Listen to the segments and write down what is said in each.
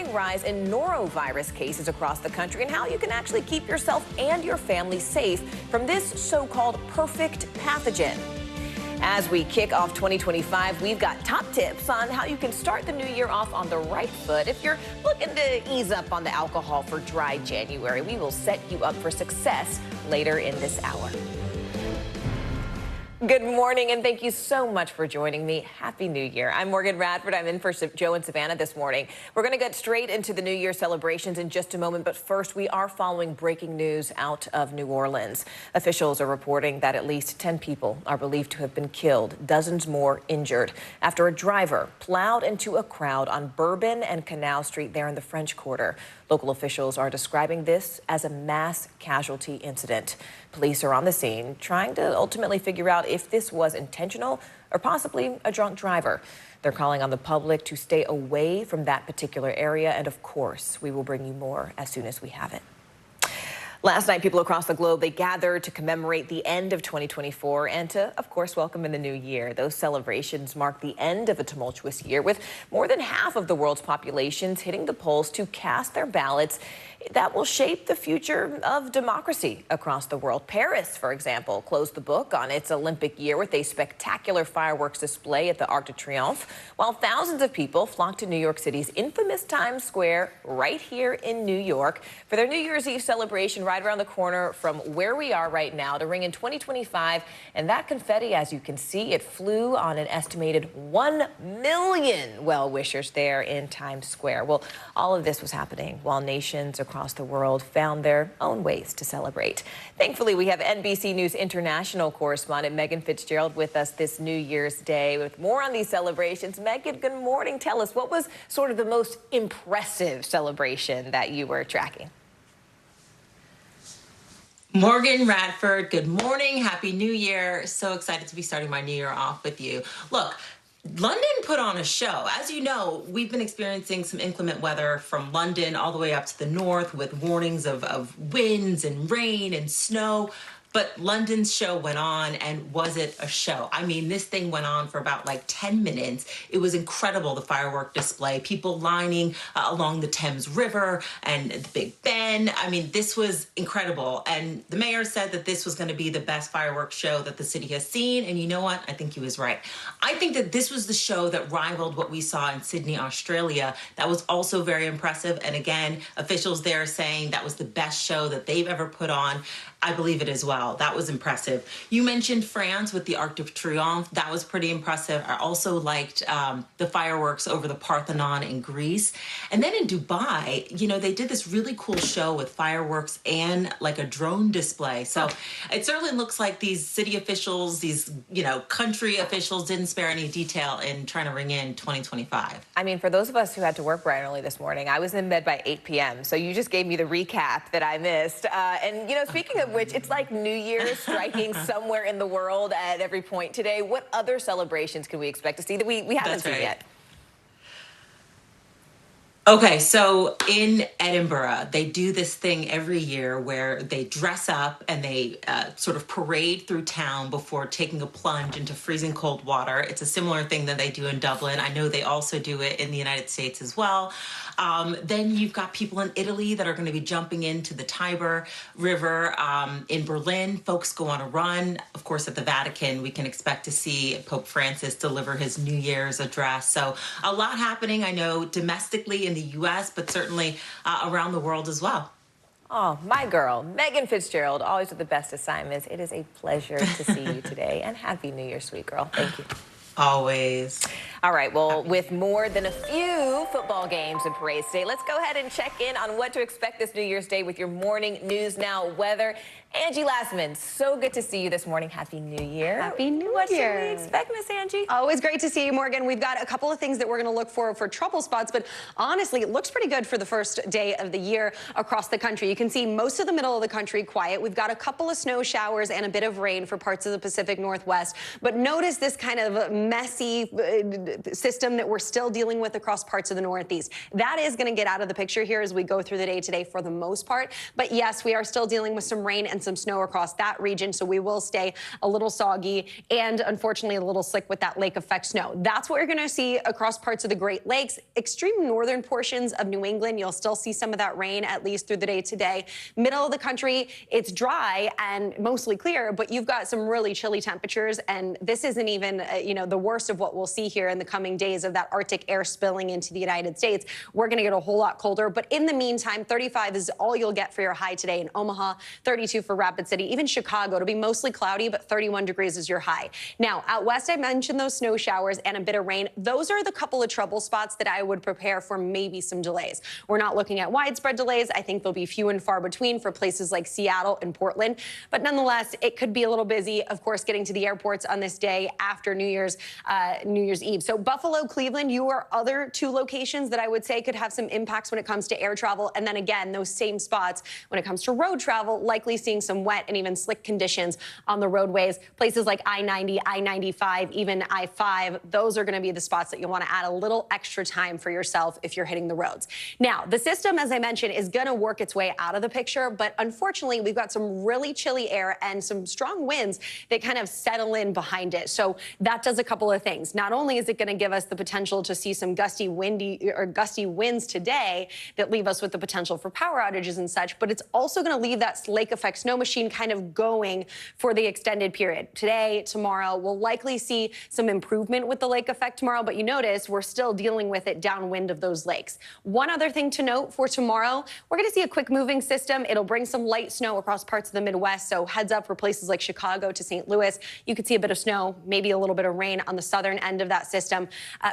growing rise in norovirus cases across the country and how you can actually keep yourself and your family safe from this so-called perfect pathogen. As we kick off 2025, we've got top tips on how you can start the new year off on the right foot. If you're looking to ease up on the alcohol for dry January, we will set you up for success later in this hour. Good morning, and thank you so much for joining me. Happy New Year. I'm Morgan Radford. I'm in for Joe and Savannah this morning. We're going to get straight into the New Year celebrations in just a moment, but first, we are following breaking news out of New Orleans. Officials are reporting that at least 10 people are believed to have been killed, dozens more injured, after a driver plowed into a crowd on Bourbon and Canal Street there in the French Quarter. Local officials are describing this as a mass casualty incident. Police are on the scene trying to ultimately figure out if this was intentional or possibly a drunk driver. They're calling on the public to stay away from that particular area. And of course, we will bring you more as soon as we have it. Last night, people across the globe, they gathered to commemorate the end of 2024 and to, of course, welcome in the new year. Those celebrations mark the end of a tumultuous year with more than half of the world's populations hitting the polls to cast their ballots that will shape the future of democracy across the world. Paris, for example, closed the book on its Olympic year with a spectacular fireworks display at the Arc de Triomphe, while thousands of people flocked to New York City's infamous Times Square right here in New York for their New Year's Eve celebration right around the corner from where we are right now to ring in 2025. And that confetti, as you can see, it flew on an estimated 1 million well-wishers there in Times Square. Well, all of this was happening while nations across the world found their own ways to celebrate. Thankfully, we have NBC News International correspondent Megan Fitzgerald with us this New Year's Day with more on these celebrations. Megan, good morning. Tell us, what was sort of the most impressive celebration that you were tracking? Morgan Radford, good morning. Happy New Year. So excited to be starting my new year off with you. Look, London put on a show. As you know, we've been experiencing some inclement weather from London all the way up to the north with warnings of winds and rain and snow. But London's show went on, and was it a show? I mean, this thing went on for about 10 minutes. It was incredible, the firework display, people lining along the Thames River and the Big Ben. I mean, this was incredible. And the mayor said that this was going to be the best fireworks show that the city has seen. And you know what? I think he was right. I think that this was the show that rivaled what we saw in Sydney, Australia. That was also very impressive. And again, officials there saying that was the best show that they've ever put on. I believe it as well. That was impressive. You mentioned France with the Arc de Triomphe. That was pretty impressive. I also liked the fireworks over the Parthenon in Greece. And then in Dubai, they did this really cool show with fireworks and a drone display. So it certainly looks like these city officials, these, country officials didn't spare any detail in trying to ring in 2025. I mean, for those of us who had to work bright and early this morning, I was in bed by 8 p.m. So you just gave me the recap that I missed. And, speaking of which, it's like New Year's striking somewhere in the world at every point today. What other celebrations can we expect to see that we haven't seen yet? Okay, so in Edinburgh, they do this thing every year where they dress up and they sort of parade through town before taking a plunge into freezing cold water. It's a similar thing that they do in Dublin. I know they also do it in the United States as well. Then you've got people in Italy that are going to be jumping into the Tiber River. In Berlin, folks go on a run. Of course, at the Vatican, we can expect to see Pope Francis deliver his New Year's address. So a lot happening, I know, domestically in the U.S., but certainly around the world as well. Oh, my girl, Megan Fitzgerald, always with the best assignments. It is a pleasure to see you today, and Happy New Year, sweet girl. Thank you. Always. All right, well, with more than a few football games in parades today, let's go ahead and check in on what to expect this New Year's Day with your morning News Now weather. Angie Lassman, so good to see you this morning. Happy New Year. Happy New Year. What should we expect, Miss Angie? Always great to see you, Morgan. We've got a couple of things that we're going to look for trouble spots, but honestly, it looks pretty good for the first day of the year across the country. You can see most of the middle of the country quiet. We've got a couple of snow showers and a bit of rain for parts of the Pacific Northwest, but notice this kind of messy system that we're still dealing with across parts of the Northeast. That is going to get out of the picture here as we go through the day today for the most part. But yes, we are still dealing with some rain and some snow across that region, so we will stay a little soggy and unfortunately a little slick with that lake effect snow. That's what you're going to see across parts of the Great Lakes. Extreme northern portions of New England, you'll still see some of that rain at least through the day today. Middle of the country, it's dry and mostly clear, but you've got some really chilly temperatures, and this isn't even the worst of what we'll see here in the coming days of that Arctic air spilling into the United States. We're going to get a whole lot colder, but in the meantime, 35 is all you'll get for your high today in Omaha, 32 for Rapid City, even Chicago. It'll be mostly cloudy, but 31 degrees is your high. Now, out west, I mentioned those snow showers and a bit of rain. Those are the couple of trouble spots that I would prepare for maybe some delays. We're not looking at widespread delays. I think they'll be few and far between for places like Seattle and Portland, but nonetheless, it could be a little busy, of course, getting to the airports on this day after New Year's Eve. So Buffalo, Cleveland, you are other two locations that I would say could have some impacts when it comes to air travel. And then again, those same spots when it comes to road travel, likely seeing some wet and even slick conditions on the roadways. Places like I-90, I-95, even I-5, those are going to be the spots that you'll want to add a little extra time for yourself if you're hitting the roads. Now, the system, as I mentioned, is going to work its way out of the picture, but unfortunately, we've got some really chilly air and some strong winds that kind of settle in behind it. So that does a couple of things. Not only is it going to give us the potential to see some gusty winds today that leave us with the potential for power outages and such, but it's also going to leave that lake effect snow machine kind of going for the extended period. Today, tomorrow, we'll likely see some improvement with the lake effect tomorrow, but you notice we're still dealing with it downwind of those lakes. One other thing to note for tomorrow, we're going to see a quick moving system. It'll bring some light snow across parts of the Midwest, so heads up for places like Chicago to St. Louis. You could see a bit of snow, maybe a little bit of rain on the southern end of that system,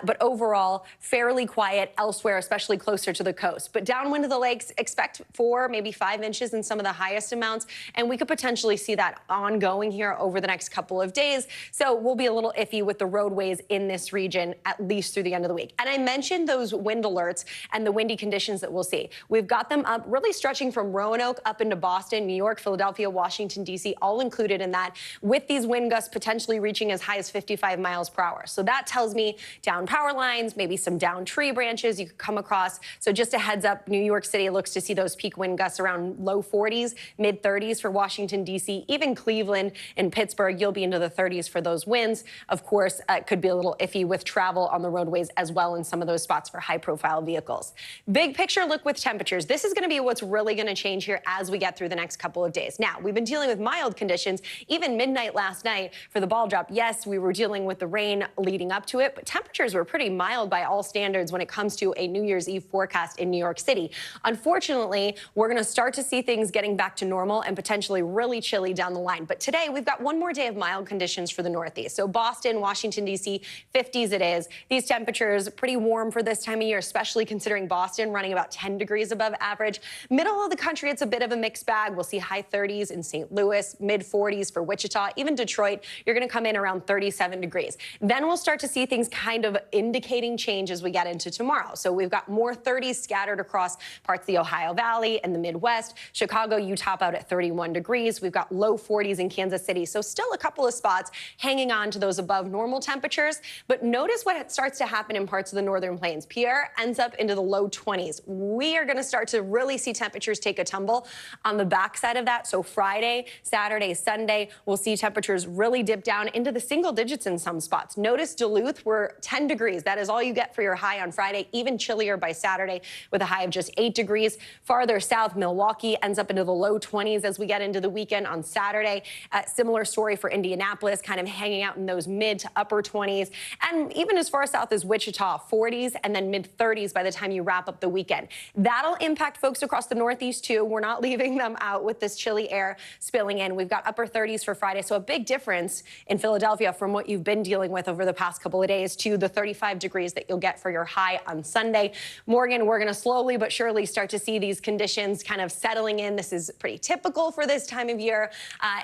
but overall, fairly quiet elsewhere, especially closer to the coast. But downwind of the lakes, expect 4, maybe 5 inches in some of the highest amounts, and we could potentially see that ongoing here over the next couple of days. So we'll be a little iffy with the roadways in this region, at least through the end of the week. And I mentioned those wind alerts and the windy conditions that we'll see. We've got them up, really stretching from Roanoke up into Boston, New York, Philadelphia, Washington, D.C., all included in that, with these wind gusts potentially reaching as high as 55 miles per hour. So that tells me down power lines, maybe some down tree branches you could come across. So just a heads up, New York City looks to see those peak wind gusts around low 40s, mid 30s for Washington, D.C., even Cleveland and Pittsburgh, you'll be into the 30s for those winds. Of course, it could be a little iffy with travel on the roadways as well in some of those spots for high-profile vehicles. Big picture look with temperatures. This is going to be what's really going to change here as we get through the next couple of days. Now, we've been dealing with mild conditions, even midnight last night for the ball drop. Yes, we were dealing with the rain leading up to it, but temperatures were pretty mild by all standards when it comes to a New Year's Eve forecast in New York City. Unfortunately, we're going to start to see things getting back to normal and potentially really chilly down the line. But today, we've got one more day of mild conditions for the Northeast. So Boston, Washington, D.C., 50s it is. These temperatures pretty warm for this time of year, especially considering Boston running about 10 degrees above average. Middle of the country, it's a bit of a mixed bag. We'll see high 30s in St. Louis, mid 40s for Wichita, even Detroit. You're going to come in around 37 degrees. Then we'll start to see things kind of indicating change as we get into tomorrow. So we've got more 30s scattered across parts of the Ohio Valley and the Midwest. Chicago, you top out at 31 degrees. We've got low 40s in Kansas City. So still a couple of spots hanging on to those above normal temperatures. But notice what starts to happen in parts of the northern plains. Pierre ends up into the low 20s. We are going to start to really see temperatures take a tumble on the backside of that. So Friday, Saturday, Sunday, we'll see temperatures really dip down into the single digits in some spots. Notice Duluth, we're 10 degrees. That is all you get for your high on Friday, even chillier by Saturday with a high of just 8 degrees. Farther south, Milwaukee ends up into the low 20s as we get into the weekend on Saturday. Similar story for Indianapolis, kind of hanging out in those mid to upper 20s. And even as far south as Wichita, 40s and then mid 30s by the time you wrap up the weekend. That'll impact folks across the Northeast too. We're not leaving them out with this chilly air spilling in. We've got upper 30s for Friday. So a big difference in Philadelphia from what you've been dealing with over the past couple of days to the 35 degrees that you'll get for your high on Sunday. Morgan, we're going to slowly but surely start to see these conditions kind of settling in. This is pretty typical for this time of year.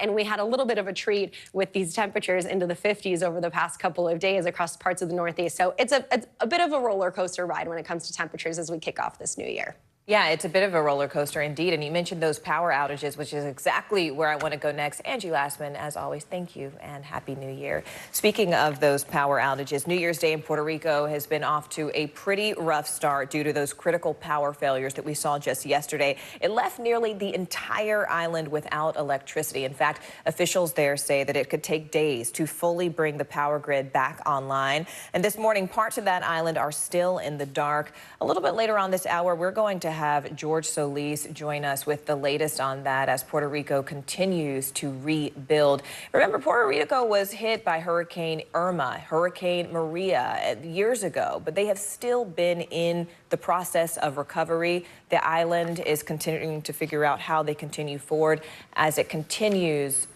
And we had a little bit of a treat with these temperatures into the 50s over the past couple of days across parts of the Northeast. So it's a bit of a roller coaster ride when it comes to temperatures as we kick off this new year. Yeah, it's a bit of a roller coaster indeed. And you mentioned those power outages, which is exactly where I want to go next. Angie Lastman, as always, thank you and Happy New Year. Speaking of those power outages, New Year's Day in Puerto Rico has been off to a pretty rough start due to those critical power failures that we saw just yesterday. It left nearly the entire island without electricity. In fact, officials there say that it could take days to fully bring the power grid back online. And this morning, parts of that island are still in the dark. A little bit later on this hour, we're going to have George Solis join us with the latest on that as Puerto Rico continues to rebuild. Remember, Puerto Rico was hit by Hurricane Irma, Hurricane Maria years ago, but they have still been in the process of recovery. The island is continuing to figure out how they continue forward as it continues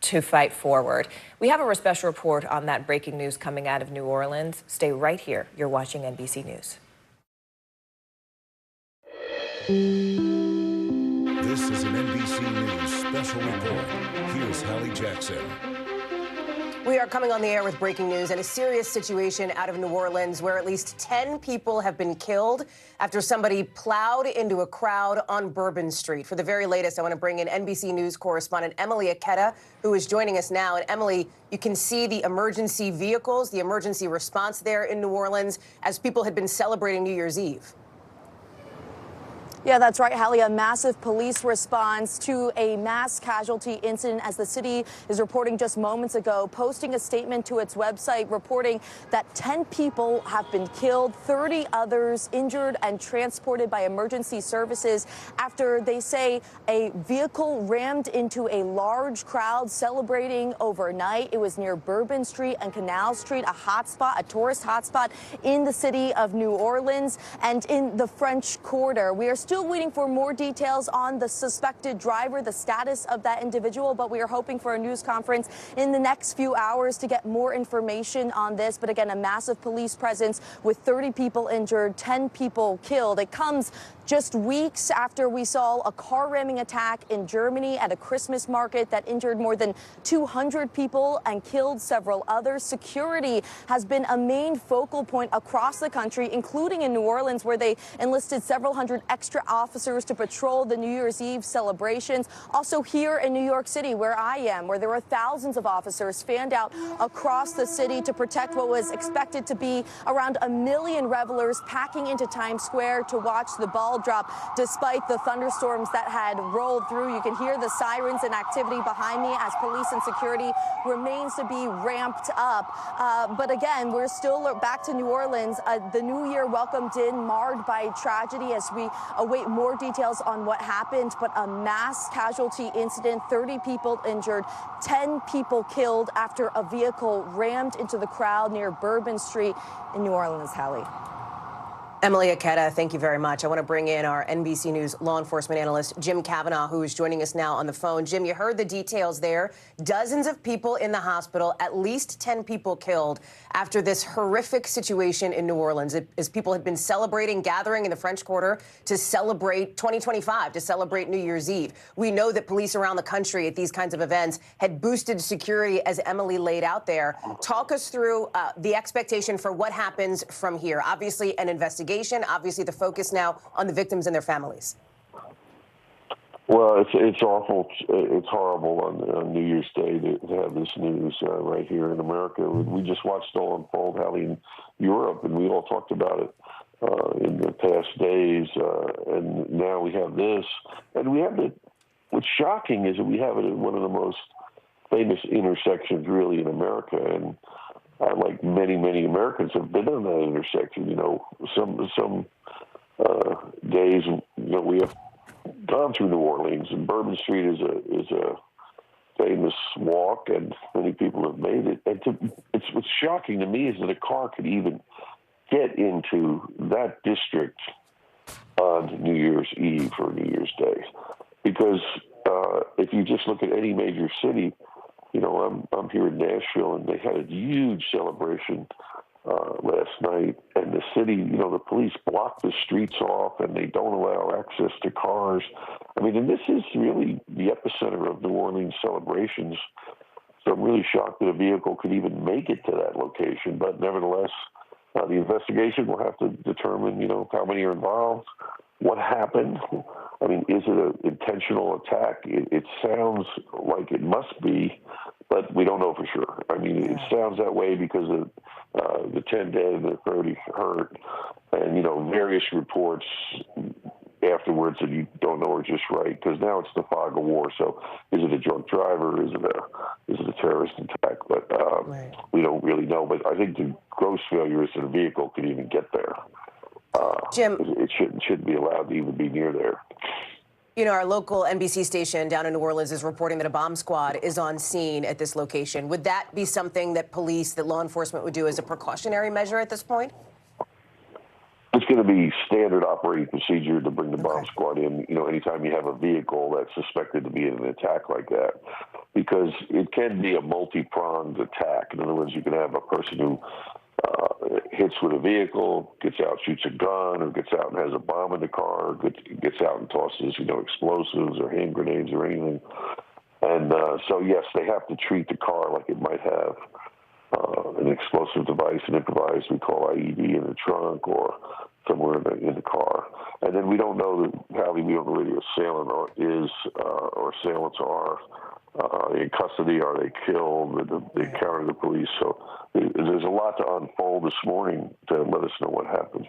to fight forward. We have a special report on that breaking news coming out of New Orleans. Stay right here. You're watching NBC News. This is an NBC News special report. Here's Hallie Jackson. We are coming on the air with breaking news and a serious situation out of New Orleans where at least 10 people have been killed after somebody plowed into a crowd on Bourbon Street. For the very latest, I want to bring in NBC News correspondent Emily Aketa, who is joining us now. And Emily, you can see the emergency vehicles, the emergency response there in New Orleans as people had been celebrating New Year's Eve. Yeah, that's right, Hallie. A massive police response to a mass casualty incident as the city is reporting just moments ago, posting a statement to its website reporting that 10 people have been killed, 30 others injured and transported by emergency services after they say a vehicle rammed into a large crowd celebrating overnight. It was near Bourbon Street and Canal Street, a hotspot, a tourist hotspot in the city of New Orleans and in the French Quarter. We are still waiting for more details on the suspected driver, the status of that individual, but we are hoping for a news conference in the next few hours to get more information on this. But again, a massive police presence with 30 people injured, 10 people killed. It comes just weeks after we saw a car ramming attack in Germany at a Christmas market that injured more than 200 people and killed several others. Security has been a main focal point across the country, including in New Orleans, where they enlisted several hundred extra officers to patrol the New Year's Eve celebrations. Also here in New York City, where I am, where there were thousands of officers fanned out across the city to protect what was expected to be around 1 million revelers packing into Times Square to watch the ball drop, despite the thunderstorms that had rolled through. You can hear the sirens and activity behind me as police and security remains to be ramped up. But again, we're still back to New Orleans. The new year welcomed in, marred by tragedy as we await more details on what happened. But a mass casualty incident, 30 people injured, 10 people killed after a vehicle rammed into the crowd near Bourbon Street in New Orleans. Hallie. Emily Aketa, thank you very much. I want to bring in our NBC News law enforcement analyst, Jim Kavanaugh, who is joining us now on the phone. Jim, you heard the details there. Dozens of people in the hospital, at least 10 people killed after this horrific situation in New Orleans, as people had been celebrating, gathering in the French Quarter to celebrate 2025, to celebrate New Year's Eve. We know that police around the country at these kinds of events had boosted security, as Emily laid out there. Talk us through the expectation for what happens from here. Obviously, an investigation. Obviously, the focus now on the victims and their families. Well, it's awful. It's horrible on New Year's Day to have this news right here in America. We just watched it all unfold, Hallie, in Europe, and we all talked about it in the past days. And now we have this. And we have what's shocking is that we have it at one of the most famous intersections, really, in America. And like many Americans have been on that intersection. You know, some days we have gone through New Orleans, and Bourbon Street is a famous walk, and many people have made it. And what's shocking to me is that a car could even get into that district on New Year's Eve or New Year's Day, because if you just look at any major city. You know, I'm here in Nashville, and they had a huge celebration last night. And the city, you know, the police block the streets off, and they don't allow access to cars. I mean, and this is really the epicenter of New Orleans celebrations. So I'm really shocked that a vehicle could even make it to that location. But nevertheless, the investigation will have to determine, you know, how many are involved. what happened? I mean, is it an intentional attack? It sounds like it must be, but we don't know for sure. I mean, it sounds that way because of the 10 dead, the 30 hurt, and, you know, various reports afterwards that you don't know are just right, because now it's the fog of war. So is it a drunk driver? Is it a terrorist attack? But we don't really know. But I think the gross failure is that a vehicle could even get there. Jim, it shouldn't be allowed to even be near there. You know, our local NBC station down in New Orleans is reporting that a bomb squad is on scene at this location. Would that be something that police, that law enforcement would do as a precautionary measure at this point? It's going to be standard operating procedure to bring the bomb squad in, you know, anytime you have a vehicle that's suspected to be in an attack like that, because it can be a multi-pronged attack. In other words, you can have a person who hits with a vehicle, gets out, shoots a gun, or gets out and has a bomb in the car, or gets out and tosses, you know, explosives or hand grenades or anything. And so, yes, they have to treat the car like it might have an explosive device, an improvised, we call IED, in the trunk or somewhere in the car. And then we don't know how we don't know where the assailant is or assailants are in custody. Are they killed? They encounter the police. So there's a lot to unfold this morning to let us know what happens.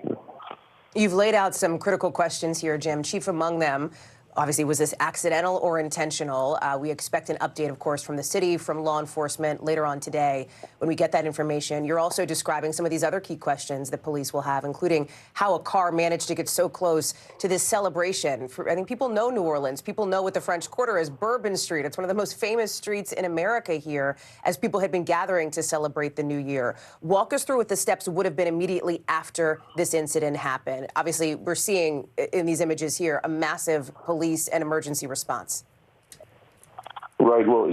You've laid out some critical questions here, Jim. Chief among them, obviously, was this accidental or intentional? We expect an update, of course, from the city, from law enforcement later on today. When we get that information, you're also describing some of these other key questions that police will have, including how a car managed to get so close to this celebration. I think people know New Orleans. People know what the French Quarter is, Bourbon Street. It's one of the most famous streets in America here, as people had been gathering to celebrate the new year. Walk us through what the steps would have been immediately after this incident happened. Obviously, we're seeing in these images here a massive police and emergency response. Right. Well,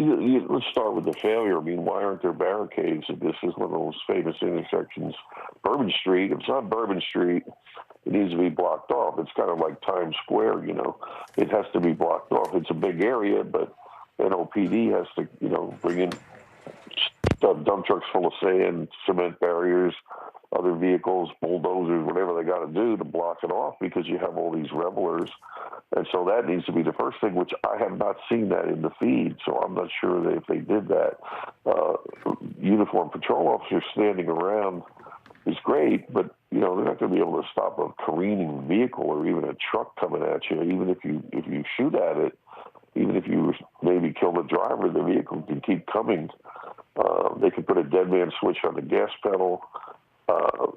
let's start with the failure. I mean, why aren't there barricades? This is one of those famous intersections. Bourbon Street, if it's not Bourbon Street, it needs to be blocked off. It's kind of like Times Square, you know. It has to be blocked off. It's a big area, but NOPD has to, you know, bring in dump trucks full of sand, cement barriers, other vehicles, bulldozers, whatever they got to do to block it off, because you have all these revelers. And so that needs to be the first thing, which I have not seen that in the feed, so I'm not sure that if they did that. Uniformed patrol officers standing around is great, but, you know, they're not going to be able to stop a careening vehicle or even a truck coming at you. Even if you shoot at it, even if you maybe kill the driver, the vehicle can keep coming. They can put a dead man switch on the gas pedal.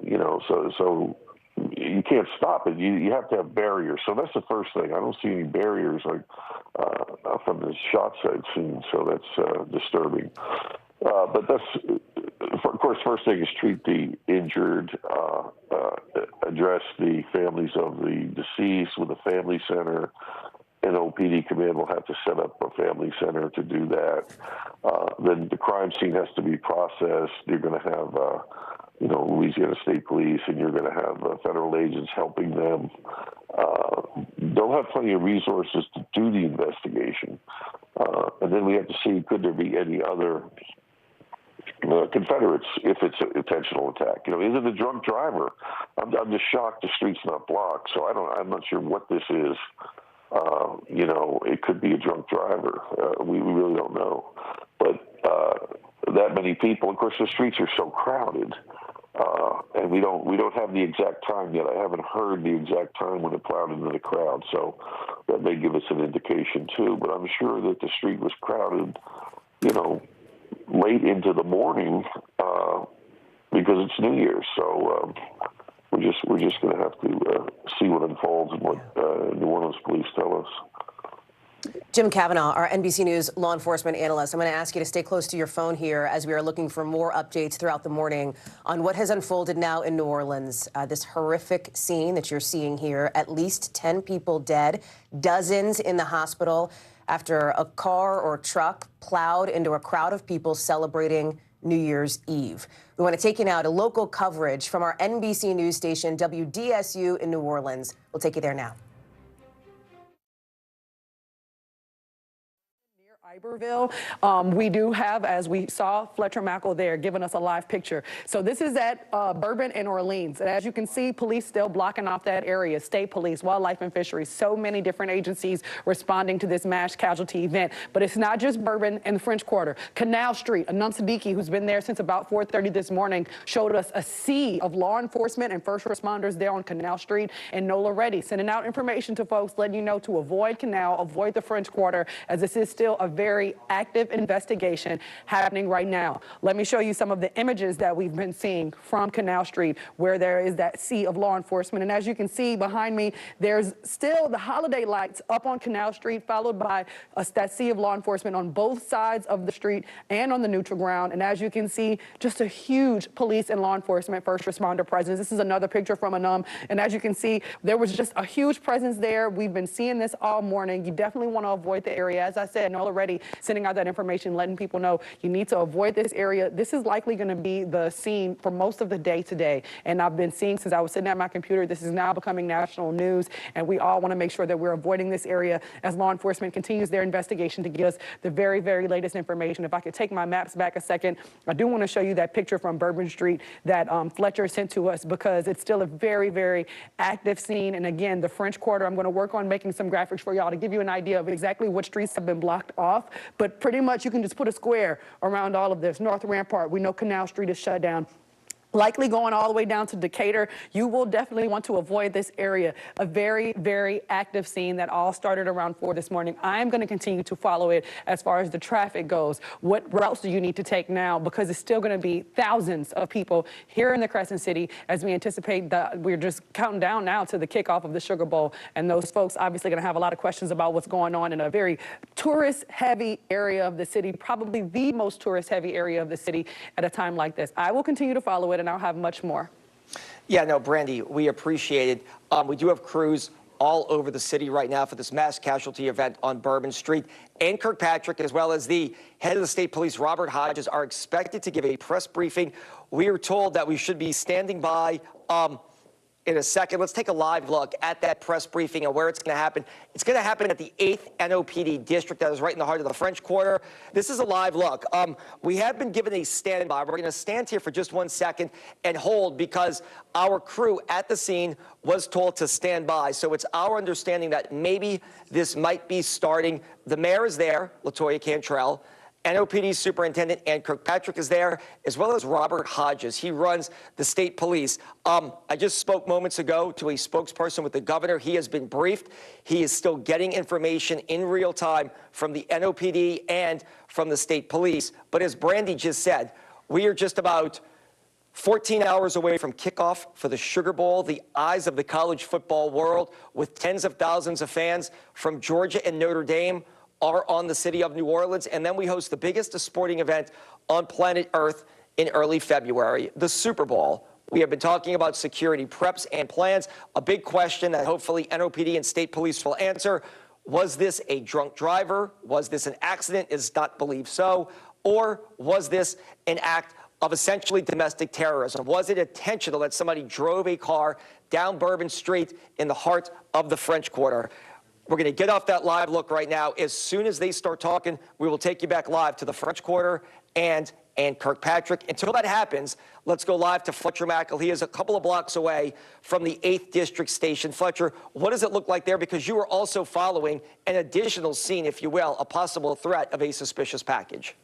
You know, so you can't stop it. You have to have barriers. So that's the first thing. I don't see any barriers like from the shots I've seen. So that's disturbing. But that's, of course, first thing is treat the injured, address the families of the deceased with a family center. NOPD command will have to set up a family center to do that. Then the crime scene has to be processed. You're going to have, you know, Louisiana State Police, and you're going to have federal agents helping them. They'll have plenty of resources to do the investigation. And then we have to see, could there be any other Confederates if it's an intentional attack? You know, is it a drunk driver? I'm just shocked the street's not blocked. So I'm not sure what this is. You know, it could be a drunk driver. We really don't know. But that many people, of course, the streets are so crowded, and we don't have the exact time yet. I haven't heard the exact time when it plowed into the crowd, so that may give us an indication too. But I'm sure that the street was crowded, you know, late into the morning because it's New Year's. So we're just going to have to see what unfolds and what New Orleans police tell us. Jim Kavanaugh, our NBC News law enforcement analyst. I'm going to ask you to stay close to your phone here as we are looking for more updates throughout the morning on what has unfolded now in New Orleans. This horrific scene that you're seeing here, at least 10 people dead, dozens in the hospital after a car or truck plowed into a crowd of people celebrating New Year's Eve. We want to take you now to local coverage from our NBC News station, WDSU in New Orleans. We'll take you there now. Iberville. We do have, as we saw, Fletcher Mackle there giving us a live picture. So this is at Bourbon and Orleans. And as you can see, police still blocking off that area. State police, wildlife and fisheries, so many different agencies responding to this mass casualty event. But it's not just Bourbon and the French Quarter. Canal Street, Anum Siddiqui, who's been there since about 4:30 this morning, showed us a sea of law enforcement and first responders there on Canal Street. And Nola Reddy sending out information to folks, letting you know to avoid Canal, avoid the French Quarter, as this is still a very active investigation happening right now. Let me show you some of the images that we've been seeing from Canal Street, where there is that sea of law enforcement. And as you can see behind me, there's still the holiday lights up on Canal Street, followed by that sea of law enforcement on both sides of the street and on the neutral ground. And as you can see, just a huge police and law enforcement first responder presence. This is another picture from Anum. And as you can see, there was just a huge presence there. We've been seeing this all morning. You definitely want to avoid the area. As I said, Nola Reddy sending out that information, letting people know you need to avoid this area. This is likely going to be the scene for most of the day today. And I've been seeing since I was sitting at my computer, this is now becoming national news. And we all want to make sure that we're avoiding this area as law enforcement continues their investigation to give us the very, very latest information. If I could take my maps back a second, I do want to show you that picture from Bourbon Street that Fletcher sent to us, because it's still a very, very active scene. And again, the French Quarter, I'm going to work on making some graphics for y'all to give you an idea of exactly what streets have been blocked off. But pretty much you can just put a square around all of this. North Rampart, we know Canal Street is shut down. Likely going all the way down to Decatur. You will definitely want to avoid this area. A very, very active scene that all started around 4 this morning. I'm going to continue to follow it as far as the traffic goes. What routes do you need to take now? Because it's still going to be thousands of people here in the Crescent City as we anticipate that we're just counting down now to the kickoff of the Sugar Bowl. And those folks obviously going to have a lot of questions about what's going on in a very tourist-heavy area of the city, probably the most tourist-heavy area of the city at a time like this. I will continue to follow it, and I'll have much more. Yeah, no, Brandy, we appreciate it. We do have crews all over the city right now for this mass casualty event on Bourbon Street. And Kirkpatrick, as well as the head of the state police, Robert Hodges, are expected to give a press briefing. We are told that we should be standing by in a second. Let's take a live look at that press briefing and where it's going to happen. It's going to happen at the 8th NOPD district that is right in the heart of the French Quarter. This is a live look. We have been given a standby. We're going to stand here for just 1 second and hold, because our crew at the scene was told to stand by. So it's our understanding that maybe this might be starting. The mayor is there, Latoya Cantrell. NOPD Superintendent Ann Kirkpatrick is there, as well as Robert Hodges. He runs the state police. I just spoke moments ago to a spokesperson with the governor. He has been briefed. He is still getting information in real time from the NOPD and from the state police. But as Brandy just said, we are just about 14 hours away from kickoff for the Sugar Bowl, the eyes of the college football world, with tens of thousands of fans from Georgia and Notre Dame are on the city of New Orleans. And then we host the biggest sporting event on planet Earth in early February, the Super Bowl. We have been talking about security preps and plans. A big question that hopefully NOPD and state police will answer: was this a drunk driver? Was this an accident? Is not believed so. Or was this an act of essentially domestic terrorism? Was it intentional that somebody drove a car down Bourbon Street in the heart of the French Quarter? We're going to get off that live look right now. As soon as they start talking, we will take you back live to the French Quarter and Kirkpatrick. Until that happens, let's go live to Fletcher Mackle. He is a couple of blocks away from the 8th District station. Fletcher, what does it look like there? Because you are also following an additional scene, if you will, a possible threat of a suspicious package.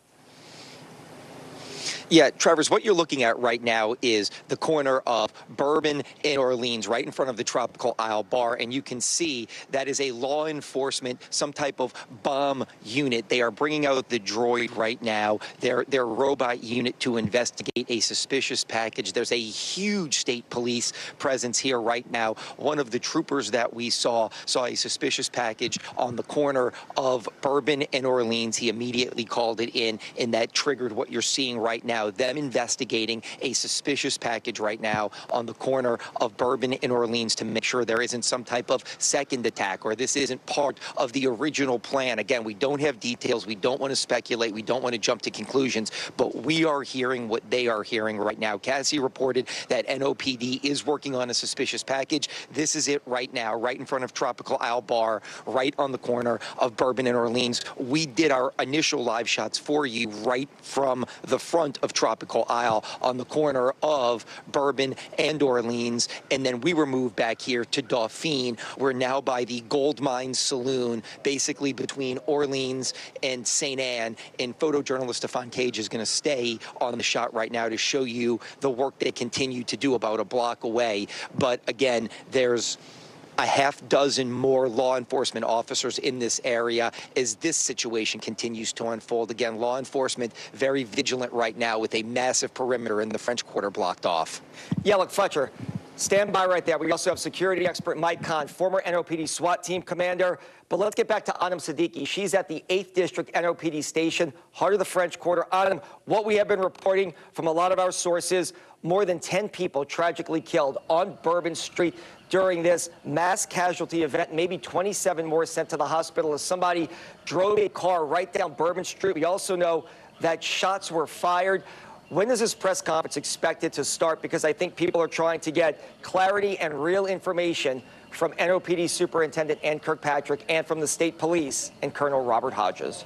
Yeah, Travers, what you're looking at right now is the corner of Bourbon and Orleans, right in front of the Tropical Isle Bar, and you can see that is a law enforcement, some type of bomb unit. They are bringing out the droid right now, their robot unit, to investigate a suspicious package. There's a huge state police presence here right now. One of the troopers that we saw a suspicious package on the corner of Bourbon and Orleans. He immediately called it in, and that triggered what you're seeing right now. now them investigating a suspicious package right now on the corner of Bourbon and Orleans to make sure there isn't some type of second attack or this isn't part of the original plan. Again, we don't have details. We don't want to speculate. We don't want to jump to conclusions, but we are hearing what they are hearing right now. Cassie reported that NOPD is working on a suspicious package. This is it right now, right in front of Tropical Isle Bar, right on the corner of Bourbon and Orleans. We did our initial live shots for you right from the front of Tropical Isle on the corner of Bourbon and Orleans, and then we were moved back here to Dauphine. We're now by the Gold Mine Saloon, basically between Orleans and St. Anne, and photojournalist Stefan Cage is going to stay on the shot right now to show you the work they continue to do about a block away. But again, there's a half dozen more law enforcement officers in this area as this situation continues to unfold. Again, law enforcement very vigilant right now with a massive perimeter in the French Quarter blocked off. Yeah, look, Fletcher, stand by right there. We also have security expert Mike Kahn, former NOPD SWAT team commander. But let's get back to Autumn Siddiqui. She's at the 8th District NOPD station, heart of the French Quarter. Autumn, what we have been reporting from a lot of our sources, more than 10 people tragically killed on Bourbon Street during this mass casualty event, maybe 27 more sent to the hospital as somebody drove a car right down Bourbon Street. We also know that shots were fired. When is this press conference expected to start? Because I think people are trying to get clarity and real information from NOPD Superintendent Ann Kirkpatrick and from the state police and Colonel Robert Hodges.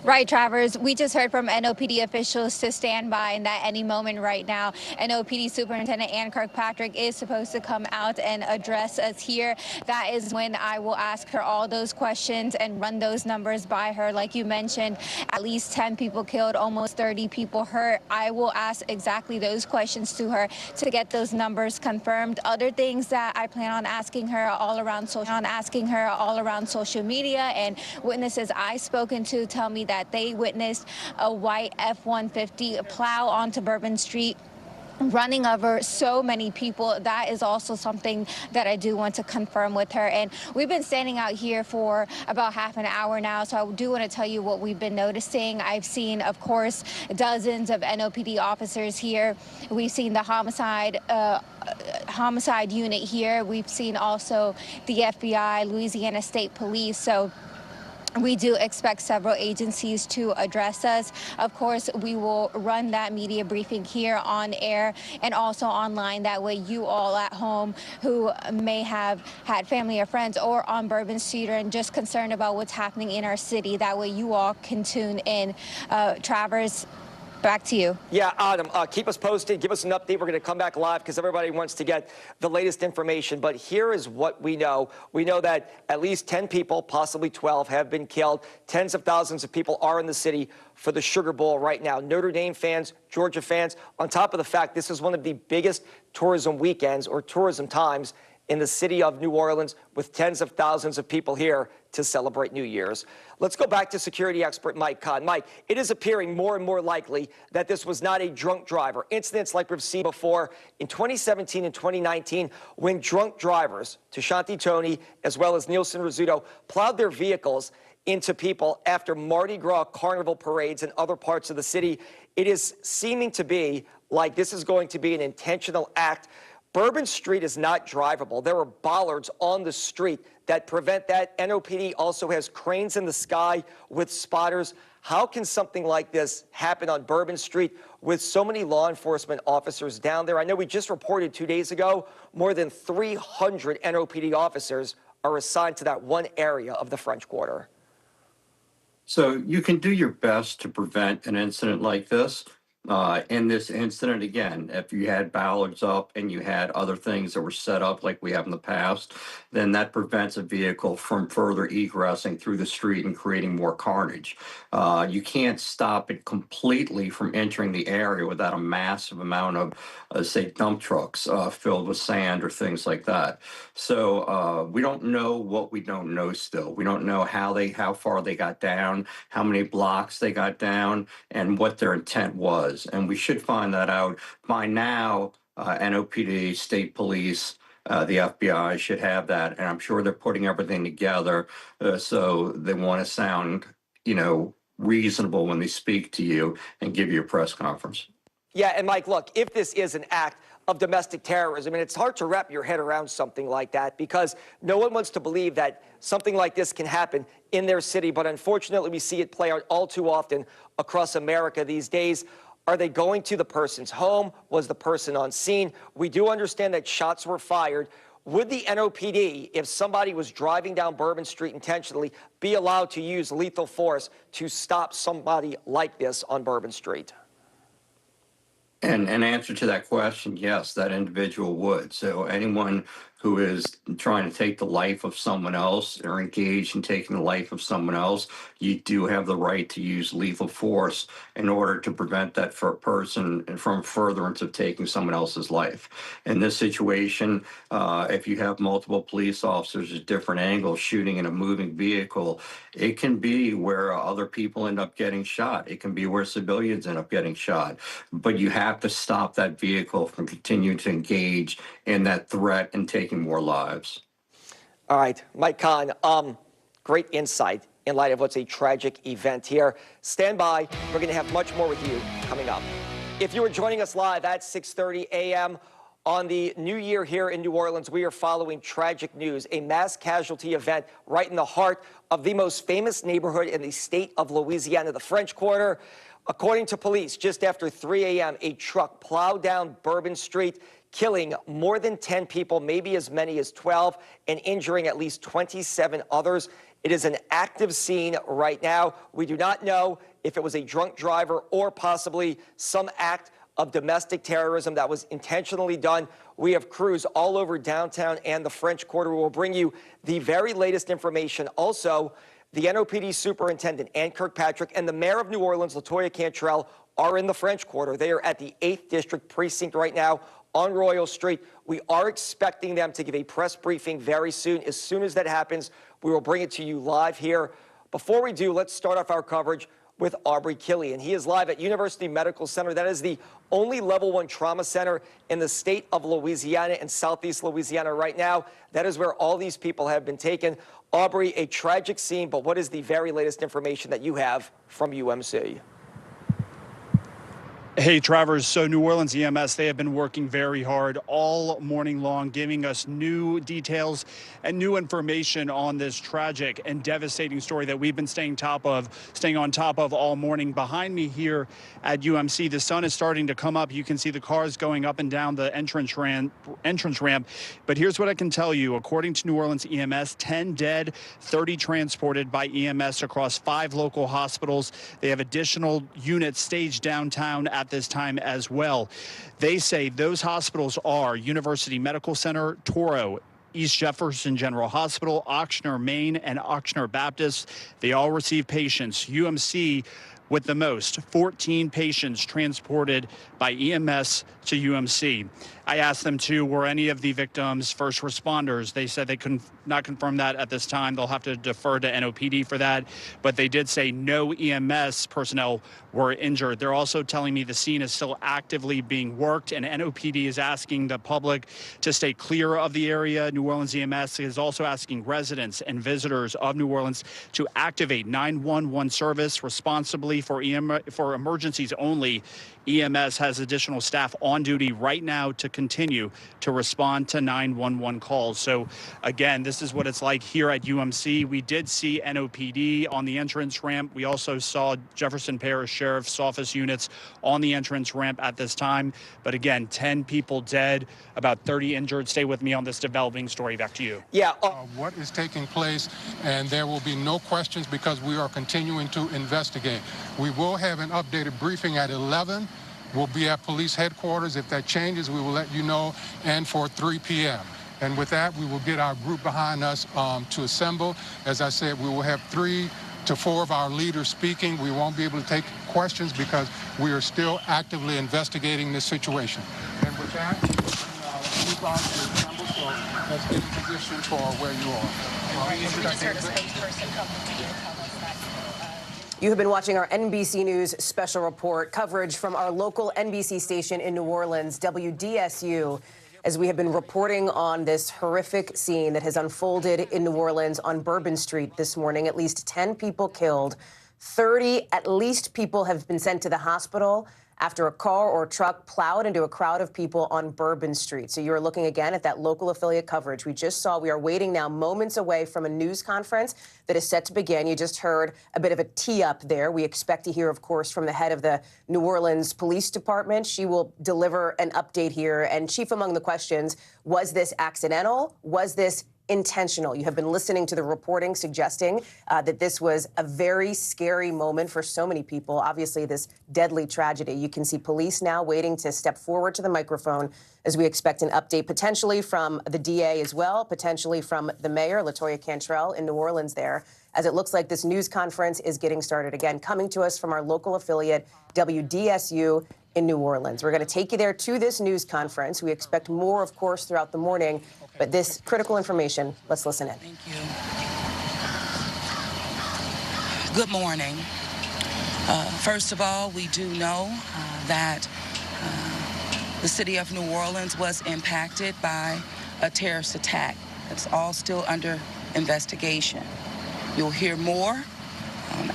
Right, Travers. We just heard from NOPD officials to stand by and that any moment right now, NOPD Superintendent Ann Kirkpatrick is supposed to come out and address us here. That is when I will ask her all those questions and run those numbers by her. Like you mentioned, at least 10 people killed, almost 30 people hurt. I will ask exactly those questions to her to get those numbers confirmed. Other things that I plan on asking her all around social media, and witnesses I've spoken to tell me that they witnessed a white F-150 plow onto Bourbon Street, running over so many people. That is also something that I do want to confirm with her. And we've been standing out here for about half an hour now, so I do want to tell you what we've been noticing. I've seen, of course, dozens of NOPD officers here. We've seen the homicide unit here. We've seen also the FBI, Louisiana State Police. So we do expect several agencies to address us. Of course, we will run that media briefing here on air and also online. That way you all at home who may have had family or friends or on Bourbon Street and just concerned about what's happening in our city, that way you all can tune in. Travers, back to you. Yeah, Adam, keep us posted. Give us an update. We're going to come back live because everybody wants to get the latest information. But here is what we know. We know that at least 10 people, possibly 12, have been killed. Tens of thousands of people are in the city for the Sugar Bowl right now. Notre Dame fans, Georgia fans, on top of the fact this is one of the biggest tourism weekends or tourism times in the city of New Orleans, with tens of thousands of people here to celebrate New Year's. Let's go back to security expert Mike Kahn. Mike, it is appearing more and more likely that this was not a drunk driver. Incidents like we've seen before in 2017 and 2019, when drunk drivers, Tashanti Tony as well as Nielsen Rizzuto, plowed their vehicles into people after Mardi Gras carnival parades in other parts of the city. It is seeming to be like this is going to be an intentional act. Bourbon Street is not drivable. There are bollards on the street that prevent that. NOPD also has cranes in the sky with spotters. How can something like this happen on Bourbon Street with so many law enforcement officers down there? I know we just reported 2 days ago, more than 300 NOPD officers are assigned to that one area of the French Quarter. So you can do your best to prevent an incident like this. In this incident, again, if you had bollards up and you had other things that were set up like we have in the past, then that prevents a vehicle from further egressing through the street and creating more carnage. You can't stop it completely from entering the area without a massive amount of, say, dump trucks filled with sand or things like that. So we don't know what we don't know still. We don't know how far they got down, how many blocks they got down, and what their intent was. And we should find that out by now. NOPD, state police, the FBI should have that, and I'm sure they're putting everything together. So they want to sound, reasonable when they speak to you and give you a press conference. Yeah, and Mike, look, if this is an act of domestic terrorism, and it's hard to wrap your head around something like that because no one wants to believe that something like this can happen in their city, but unfortunately we see it play out all too often across America these days. Are they going to the person's home? Was the person on scene? We do understand that shots were fired. Would the NOPD, if somebody was driving down Bourbon Street intentionally, be allowed to use lethal force to stop somebody like this on Bourbon Street? And in answer to that question, yes, that individual would. So anyone who is trying to take the life of someone else or engaged in taking the life of someone else, you do have the right to use lethal force in order to prevent that person from furtherance of taking someone else's life. In this situation, if you have multiple police officers at different angles shooting in a moving vehicle, it can be where other people end up getting shot. It can be where civilians end up getting shot. But you have to stop that vehicle from continuing to engage in that threat and taking more lives. All right, Mike Kahn, great insight in light of what's a tragic event here. Stand by. We're going to have much more with you coming up. If you are joining us live at 6:30 a.m. on the new year here in New Orleans, we are following tragic news, a mass casualty event right in the heart of the most famous neighborhood in the state of Louisiana, the French Quarter. According to police, just after 3 a.m., a truck plowed down Bourbon Street, killing more than 10 people, maybe as many as 12, and injuring at least 27 others. It is an active scene right now. We do not know if it was a drunk driver or possibly some act of domestic terrorism that was intentionally done. We have crews all over downtown and the French Quarter. We will bring you the very latest information. Also, the NOPD Superintendent, Ann Kirkpatrick, and the Mayor of New Orleans, LaToya Cantrell, are in the French Quarter. They are at the 8th District Precinct right now on Royal Street. We are expecting them to give a press briefing very soon. As soon as that happens, we will bring it to you live here. Before we do, let's start off our coverage with Aubrey Killian. He is live at University Medical Center. That is the only level 1 trauma center in the state of Louisiana and Southeast Louisiana right now. That is where all these people have been taken. Aubrey, a tragic scene, but what is the very latest information that you have from UMC? Hey, Travers. So New Orleans EMS, they have been working very hard all morning long, giving us new details and new information on this tragic and devastating story that we've been staying on top of all morning. Behind me here at UMC, the sun is starting to come up. You can see the cars going up and down the entrance ramp. But here's what I can tell you. According to New Orleans EMS, 10 dead, 30 transported by EMS across 5 local hospitals. They have additional units staged downtown at this time as well. They say those hospitals are University Medical Center, Toro, East Jefferson General Hospital, Ochsner, Maine, and Ochsner Baptist. They all receive patients. UMC with the most, 14 patients transported by EMS to UMC. I asked them too, were any of the victims first responders? They said they could not confirm that at this time. They'll have to defer to NOPD for that. But they did say no EMS personnel were injured. They're also telling me the scene is still actively being worked, and NOPD is asking the public to stay clear of the area. New Orleans EMS is also asking residents and visitors of New Orleans to activate 911 service responsibly for emergencies only. EMS has additional staff on duty right now to continue to respond to 911 calls. So again, this is what it's like here at UMC. We did see NOPD on the entrance ramp. We also saw Jefferson Parish Sheriff's Office units on the entrance ramp at this time. But again, 10 people dead, about 30 injured. Stay with me on this developing story. Back to you. Yeah. What is taking place, and there will be no questions because we are continuing to investigate. We will have an updated briefing at 11. We'll be at police headquarters. If that changes, we will let you know, and for 3 p.m. And with that, we will get our group behind us to assemble. As I said, we will have 3 to 4 of our leaders speaking. We won't be able to take questions because we are still actively investigating this situation. And with that, you guys will assemble, so let's get in position for where you are. We just heard a spokesperson come to you. You have been watching our NBC News special report coverage from our local NBC station in New Orleans, WDSU, as we have been reporting on this horrific scene that has unfolded in New Orleans on Bourbon Street this morning. At least 10 people killed, 30 at least people have been sent to the hospital after a car or a truck plowed into a crowd of people on Bourbon Street. So you're looking again at that local affiliate coverage we just saw. We are waiting now moments away from a news conference that is set to begin. You just heard a bit of a tee up there. We expect to hear, of course, from the head of the New Orleans Police Department. She will deliver an update here. And chief among the questions, was this accidental? Was this intentional? You have been listening to the reporting suggesting that this was a very scary moment for so many people. Obviously, this deadly tragedy. You can see police now waiting to step forward to the microphone as we expect an update potentially from the DA as well, potentially from the mayor, LaToya Cantrell, in New Orleans there, as it looks like this news conference is getting started again, coming to us from our local affiliate, WDSU in New Orleans. We're going to take you there to this news conference. We expect more, of course, throughout the morning. But this critical information, let's listen in. Thank you. Good morning. First of all, we do know that the city of New Orleans was impacted by a terrorist attack. It's all still under investigation. You'll hear more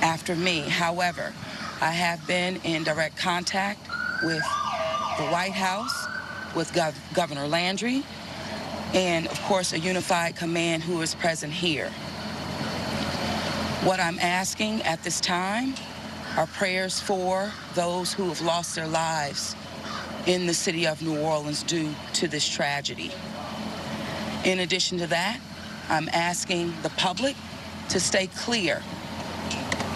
after me. However, I have been in direct contact with the White House, with Governor Landry, and of course a unified command who is present here. What I'm asking at this time are prayers for those who have lost their lives in the city of New Orleans due to this tragedy. In addition to that, I'm asking the public to stay clear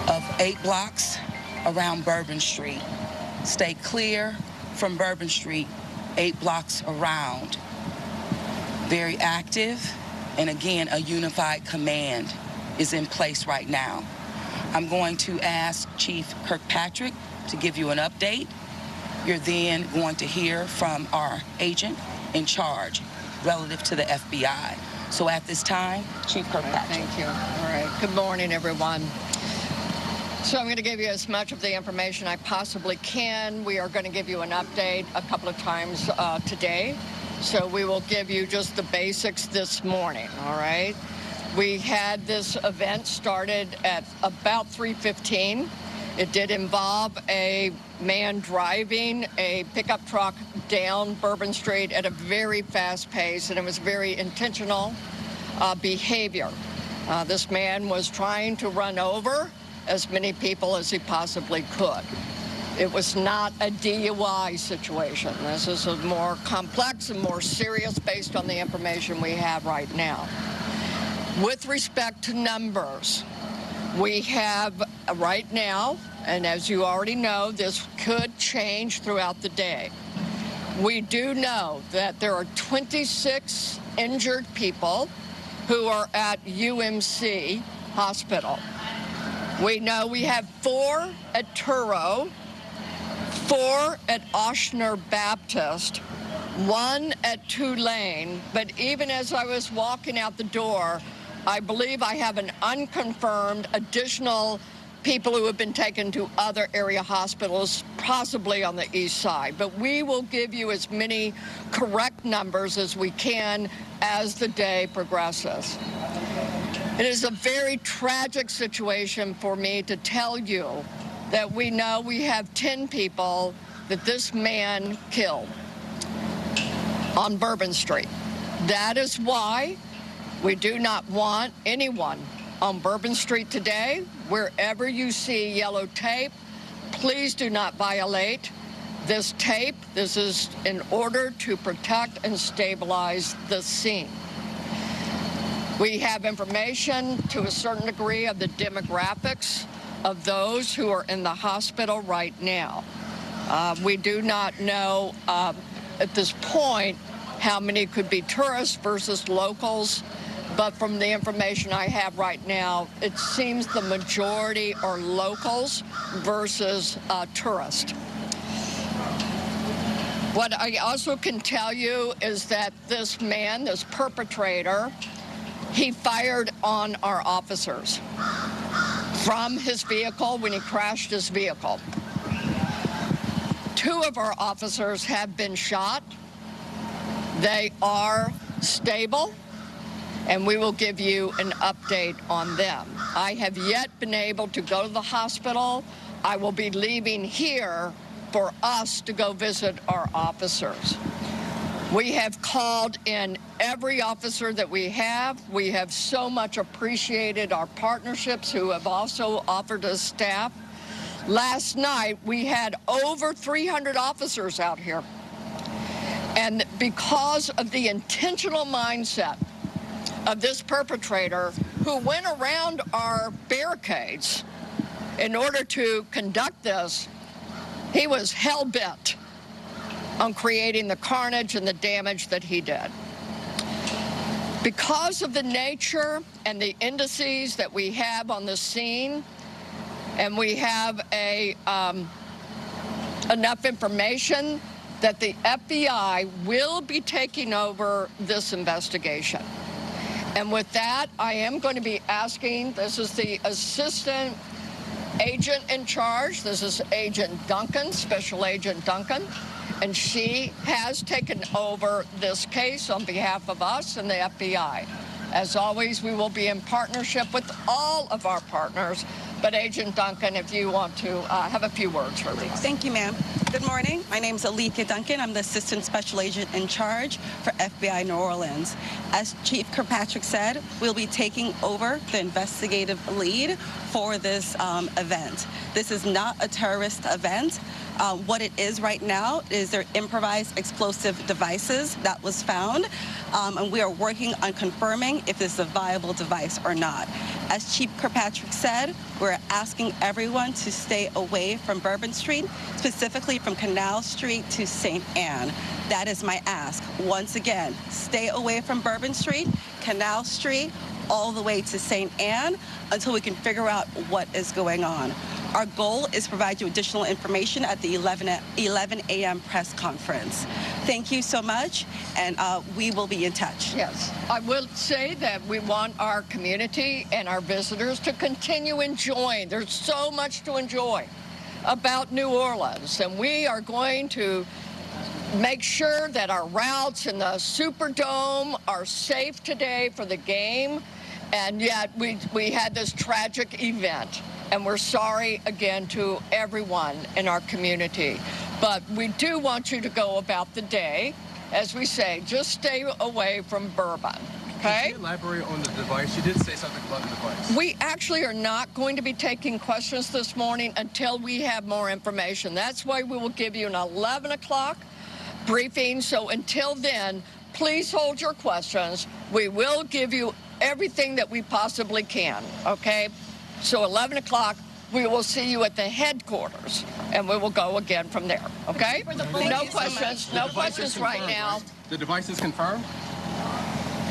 of 8 blocks around Bourbon Street. Stay clear from Bourbon Street, 8 blocks around. Very active, and again, a unified command is in place right now. I'm going to ask Chief Kirkpatrick to give you an update. You're then going to hear from our agent in charge relative to the FBI. So at this time, Chief Kirkpatrick. Thank you. All right. Good morning, everyone. So I'm going to give you as much of the information I possibly can. We are going to give you an update a couple of times today. So we will give you just the basics this morning, all right? We had this event started at about 3:15. It did involve a man driving a pickup truck down Bourbon Street at a very fast pace, and it was very intentional behavior. This man was trying to run over as many people as he possibly could. It was not a DUI situation. This is a more complex and more serious based on the information we have right now. With respect to numbers, we have right now, and as you already know, this could change throughout the day. We do know that there are 26 injured people who are at UMC Hospital. We know we have 4 at Turo, 4 at Oshner Baptist, 1 at Tulane, but even as I was walking out the door, I believe I have an unconfirmed additional people who have been taken to other area hospitals, possibly on the east side. But we will give you as many correct numbers as we can as the day progresses. It is a very tragic situation for me to tell you that we know we have 10 people that this man killed on Bourbon Street. That is why we do not want anyone on Bourbon Street today. Wherever you see yellow tape, please do not violate this tape. This is in order to protect and stabilize the scene. We have information to a certain degree of the demographics of those who are in the hospital right now. We do not know at this point how many could be tourists versus locals, but from the information I have right now, it seems the majority are locals versus tourists. What I also can tell you is that this man, this perpetrator, he fired on our officers from his vehicle when he crashed his vehicle. 2 of our officers have been shot. They are stable. and we will give you an update on them. I have yet been able to go to the hospital. I will be leaving here for us to go visit our officers. We have called in every officer that we have. We have so much appreciated our partnerships who have also offered us staff. Last night, we had over 300 officers out here. And because of the intentional mindset of this perpetrator who went around our barricades in order to conduct this, he was hell-bent on creating the carnage and the damage that he did. Because of the nature and the indices that we have on the scene, and we have enough information that the FBI will be taking over this investigation. And with that, I am going to be asking, this is the assistant agent in charge. This is Agent Duncan, Special Agent Duncan. And she has taken over this case on behalf of us and the FBI. As always, we will be in partnership with all of our partners. But Agent Duncan, if you want to have a few words for me. Thank you, ma'am. Good morning. My name is Alethea Duncan. I'm the Assistant Special Agent in charge for FBI New Orleans. As Chief Kirkpatrick said, we'll be taking over the investigative lead for this event. This is not a terrorist event. What it is right now is their improvised explosive devices that was found, and we are working on confirming if this is a viable device or not. As Chief Kirkpatrick said, we're asking everyone to stay away from Bourbon Street, specifically from Canal Street to St. Anne. That is my ask. Once again, stay away from Bourbon Street, Canal Street, all the way to St. Anne until we can figure out what is going on. Our goal is to provide you additional information at the 11 a.m. press conference. Thank you so much, and we will be in touch. Yes, I will say that we want our community and our visitors to continue enjoying. There's so much to enjoy about New Orleans, and we are going to make sure that our routes in the Superdome are safe today for the game, and yet we had this tragic event. And we're sorry again to everyone in our community. But we do want you to go about the day, as we say, just stay away from Bourbon, okay? Can you elaborate on the device? You did say something about the device. We actually are not going to be taking questions this morning until we have more information. That's why we will give you an 11 o'clock briefing. So until then, please hold your questions. We will give you everything that we possibly can, okay? So 11 o'clock, we will see you at the headquarters, and we will go again from there, okay? No questions, no questions right now. The device is confirmed?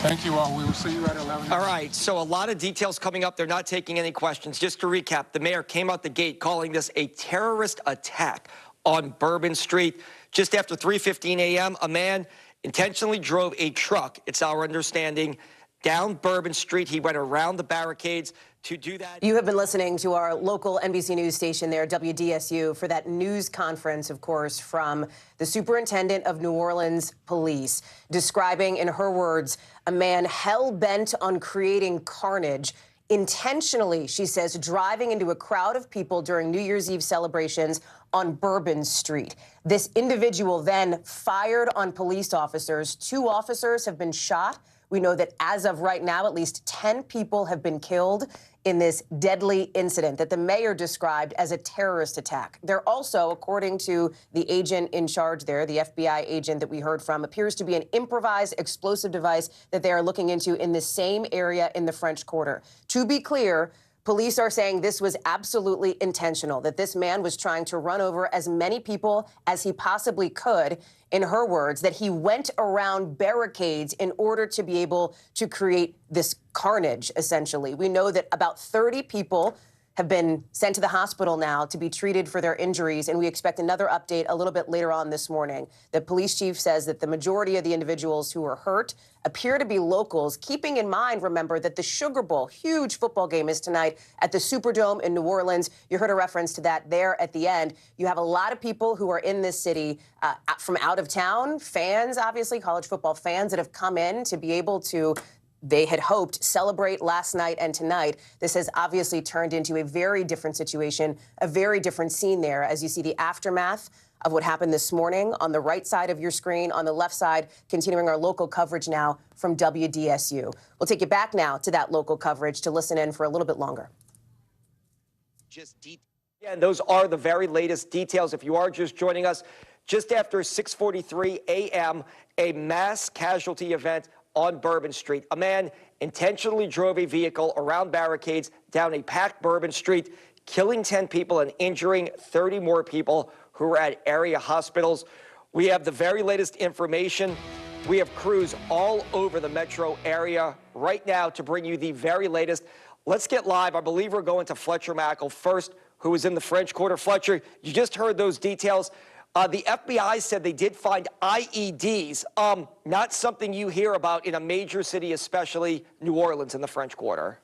Thank you all. We will see you at 11. All right, so a lot of details coming up. They're not taking any questions. Just to recap, the mayor came out the gate calling this a terrorist attack on Bourbon Street. Just after 3:15 a.m., a man intentionally drove a truck, it's our understanding, down Bourbon Street. He went around the barricades to do that. You have been listening to our local NBC News station there, WDSU, for that news conference, of course, from the superintendent of New Orleans Police, describing, in her words, a man hell-bent on creating carnage, intentionally, she says, driving into a crowd of people during New Year's Eve celebrations on Bourbon Street. This individual then fired on police officers. 2 officers have been shot. We know that as of right now, at least 10 people have been killed in this deadly incident that the mayor described as a terrorist attack. There also, according to the agent in charge there, the FBI agent that we heard from, appears to be an improvised explosive device that they are looking into in the same area in the French Quarter. To be clear, police are saying this was absolutely intentional, that this man was trying to run over as many people as he possibly could. In her words, that he went around barricades in order to be able to create this carnage, essentially. We know that about 30 people have been sent to the hospital now to be treated for their injuries, and we expect another update a little bit later on this morning. The police chief says that the majority of the individuals who were hurt appear to be locals, keeping in mind, remember, that the Sugar Bowl, huge football game, is tonight at the Superdome in New Orleans. You heard a reference to that there at the end. You have a lot of people who are in this city from out of town, fans, obviously, college football fans that have come in to be able to they had hoped celebrate last night and tonight. This has obviously turned into a very different situation, a very different scene there, as you see the aftermath of what happened this morning on the right side of your screen, on the left side, continuing our local coverage now from WDSU. We'll take you back now to that local coverage to listen in for a little bit longer. Yeah, and those are the very latest details. If you are just joining us, just after 6:43 a.m., a mass casualty event on Bourbon Street. A man intentionally drove a vehicle around barricades down a packed Bourbon Street, killing 10 people and injuring 30 more people who were at area hospitals. We have the very latest information. We have crews all over the metro area right now to bring you the very latest. Let's get live. I believe we're going to Fletcher Mackel first, who is in the French Quarter. Fletcher, you just heard those details. The FBI said they did find IEDs, not something you hear about in a major city, especially New Orleans in the French Quarter.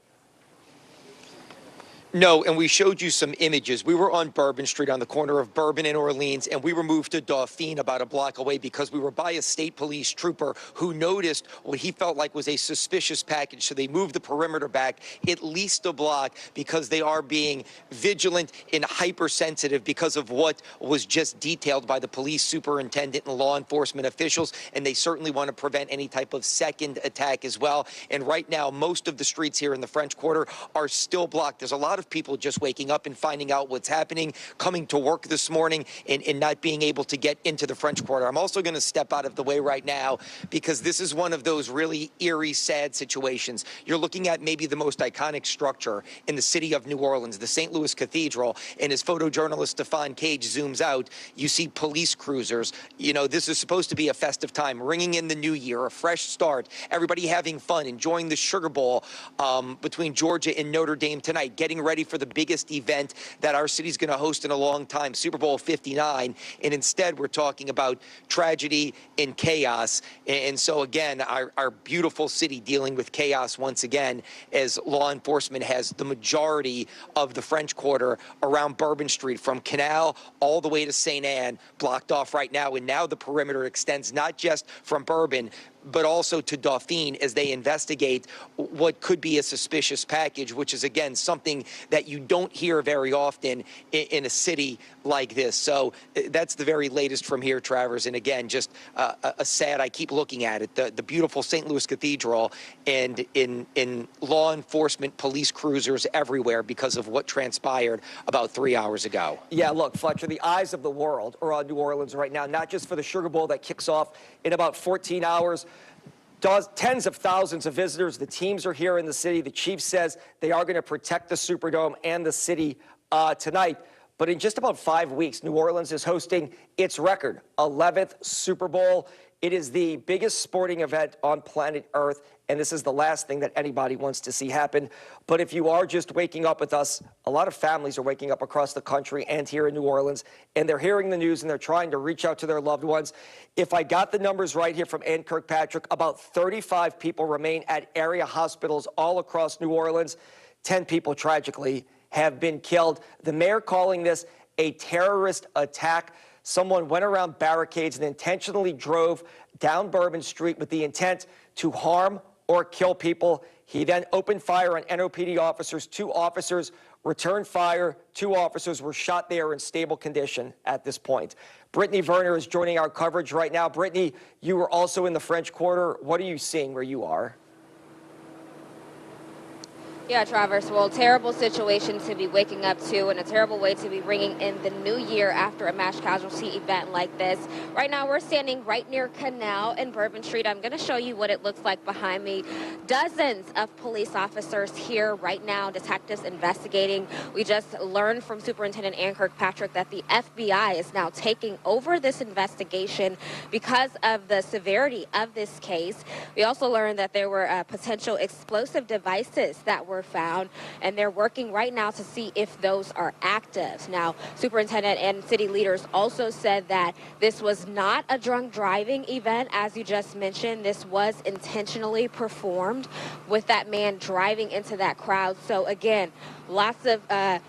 No, and we showed you some images. We were on Bourbon Street on the corner of Bourbon and Orleans, and we were moved to Dauphine about a block away because we were by a state police trooper who noticed what he felt like was a suspicious package. So they moved the perimeter back at least a block because they are being vigilant and hypersensitive because of what was just detailed by the police superintendent and law enforcement officials, and they certainly want to prevent any type of second attack as well. And right now, most of the streets here in the French Quarter are still blocked. There's a lot of people just waking up and finding out what's happening, coming to work this morning and not being able to get into the French Quarter. I'm also going to step out of the way right now because this is one of those really eerie, sad situations. You're looking at maybe the most iconic structure in the city of New Orleans, the St. Louis Cathedral, and as photojournalist Stefan Cage zooms out, you see police cruisers. You know, this is supposed to be a festive time, ringing in the new year, a fresh start, everybody having fun, enjoying the Sugar Bowl between Georgia and Notre Dame tonight, getting ready for the biggest event that our city's going to host in a long time, Super Bowl 59. And instead, we're talking about tragedy and chaos. And so, again, our beautiful city dealing with chaos once again as law enforcement has the majority of the French Quarter around Bourbon Street from Canal all the way to St. Anne blocked off right now. And now the perimeter extends not just from Bourbon, but also to Dauphine as they investigate what could be a suspicious package, which is, again, something that you don't hear very often in a city like this. So that's the very latest from here, Travers. And again, just a sad, I keep looking at it, the beautiful St. Louis Cathedral and in law enforcement police cruisers everywhere because of what transpired about 3 hours ago. Yeah, look, Fletcher, the eyes of the world are on New Orleans right now, not just for the Sugar Bowl that kicks off in about 14 hours. Tens of thousands of visitors. The teams are here in the city. The chief says they are going to protect the Superdome and the city tonight. But in just about 5 weeks, New Orleans is hosting its record 11th Super Bowl. It is the biggest sporting event on planet Earth, and this is the last thing that anybody wants to see happen. But if you are just waking up with us, a lot of families are waking up across the country and here in New Orleans, and they're hearing the news and they're trying to reach out to their loved ones. If I got the numbers right here from Ann Kirkpatrick, about 35 people remain at area hospitals all across New Orleans. 10 people tragically have been killed. The mayor calling this a terrorist attack. Someone went around barricades and intentionally drove down Bourbon Street with the intent to harm or kill people. He then opened fire on NOPD officers. 2 officers returned fire. 2 officers were shot. They are in stable condition at this point. Brittany Werner is joining our coverage right now. Brittany, you were also in the French Quarter. What are you seeing where you are? Yeah, Travers, well, terrible situation to be waking up to and a terrible way to be ringing in the new year after a mass casualty event like this. Right now, we're standing right near Canal and Bourbon Street. I'm going to show you what it looks like behind me. Dozens of police officers here right now, detectives investigating. We just learned from Superintendent Ann Kirkpatrick that the FBI is now taking over this investigation because of the severity of this case. We also learned that there were potential explosive devices that were were found, and they're working right now to see if those are active. Now, superintendent and city leaders also said that this was not a drunk driving event, as you just mentioned. This was intentionally performed with that man driving into that crowd. So again, lots of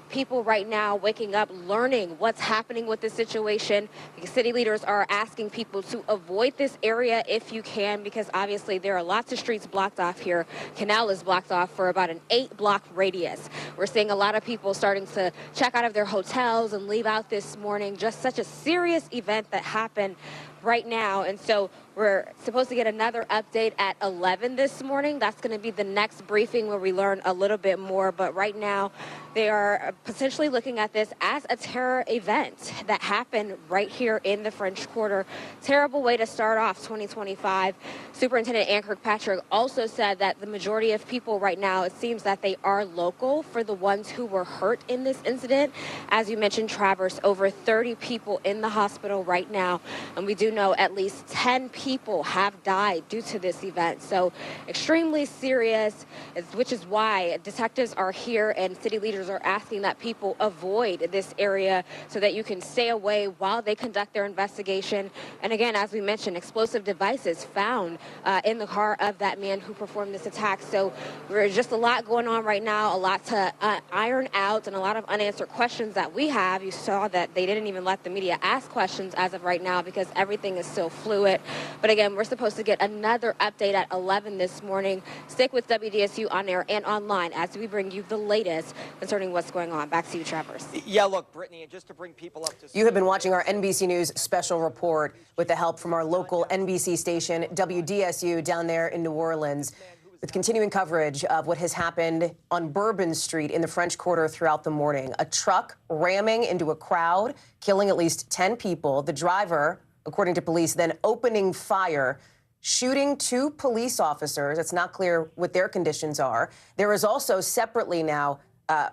people right now waking up, learning what's happening with the situation. City leaders are asking people to avoid this area if you can, because obviously there are lots of streets blocked off here. Canal is blocked off for about an 8-block radius. We're seeing a lot of people starting to check out of their hotels and leave out this morning. Just such a serious event that happened right now. And so we're supposed to get another update at 11 this morning. That's going to be the next briefing where we learn a little bit more. But right now, they are potentially looking at this as a terror event that happened right here in the French Quarter. Terrible way to start off 2025. Superintendent Ann Kirkpatrick also said that the majority of people right now, it seems that they are local for the ones who were hurt in this incident. As you mentioned, Travers, over 30 people in the hospital right now. And we do know at least 10 people have died due to this event. So extremely serious, which is why detectives are here and city leaders are asking that people avoid this area so that you can stay away while they conduct their investigation. And again, as we mentioned, explosive devices found in the car of that man who performed this attack. So there's just a lot going on right now, a lot to iron out, and a lot of unanswered questions that we have. You saw that they didn't even let the media ask questions as of right now because everything is still fluid. But again, we're supposed to get another update at 11 this morning. Stick with WDSU on air and online as we bring you the latest concerning what's going on. Back to you, Travers. Yeah, look, Brittany, and just to bring people up to speed. You have been watching our NBC News special report with the help from our local NBC station, WDSU, down there in New Orleans, with continuing coverage of what has happened on Bourbon Street in the French Quarter throughout the morning. A truck ramming into a crowd, killing at least 10 people. The driver, according to police, then opening fire, shooting 2 police officers. It's not clear what their conditions are. There is also separately now,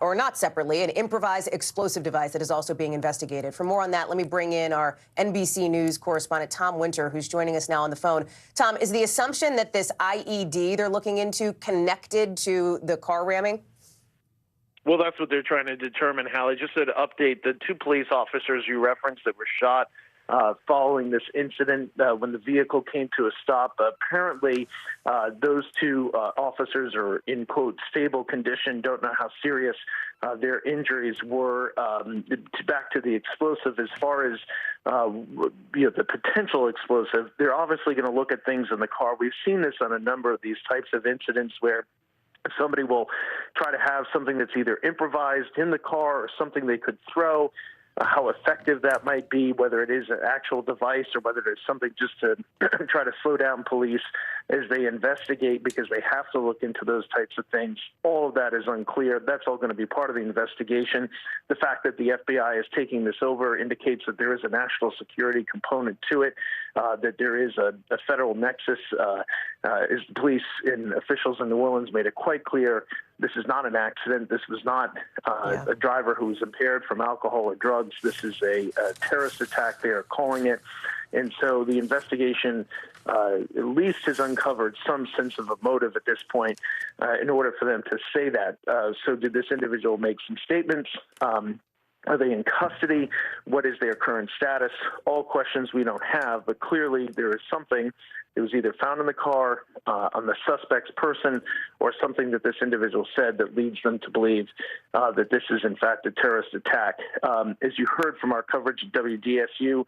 or not separately, an improvised explosive device that is also being investigated. For more on that, let me bring in our NBC News correspondent, Tom Winter, who's joining us now on the phone. Tom, is the assumption that this IED they're looking into connected to the car ramming? Well, that's what they're trying to determine, Hallie. Just to update, the 2 police officers you referenced that were shot following this incident when the vehicle came to a stop. Apparently, those 2 officers are in, quote, stable condition. Don't know how serious their injuries were. Back to the explosive, as far as the potential explosive, they're obviously going to look at things in the car. We've seen this on a number of these types of incidents where somebody will try to have something that's either improvised in the car or something they could throw. How effective that might be, whether it is an actual device or whether it's something just to try to slow down police as they investigate, because they have to look into those types of things. All of that is unclear. That's all going to be part of the investigation. The fact that the FBI is taking this over indicates that there is a national security component to it, that there is a federal nexus. As the police and officials in New Orleans made it quite clear, this is not an accident. This was not a driver who was impaired from alcohol or drugs. This is a terrorist attack, they are calling it. And so the investigation at least has uncovered some sense of a motive at this point in order for them to say that. So did this individual make some statements? Are they in custody? What is their current status? All questions we don't have, but clearly there is something that was either found in the car, on the suspect's person, or something that this individual said that leads them to believe that this is, in fact, a terrorist attack. As you heard from our coverage at WDSU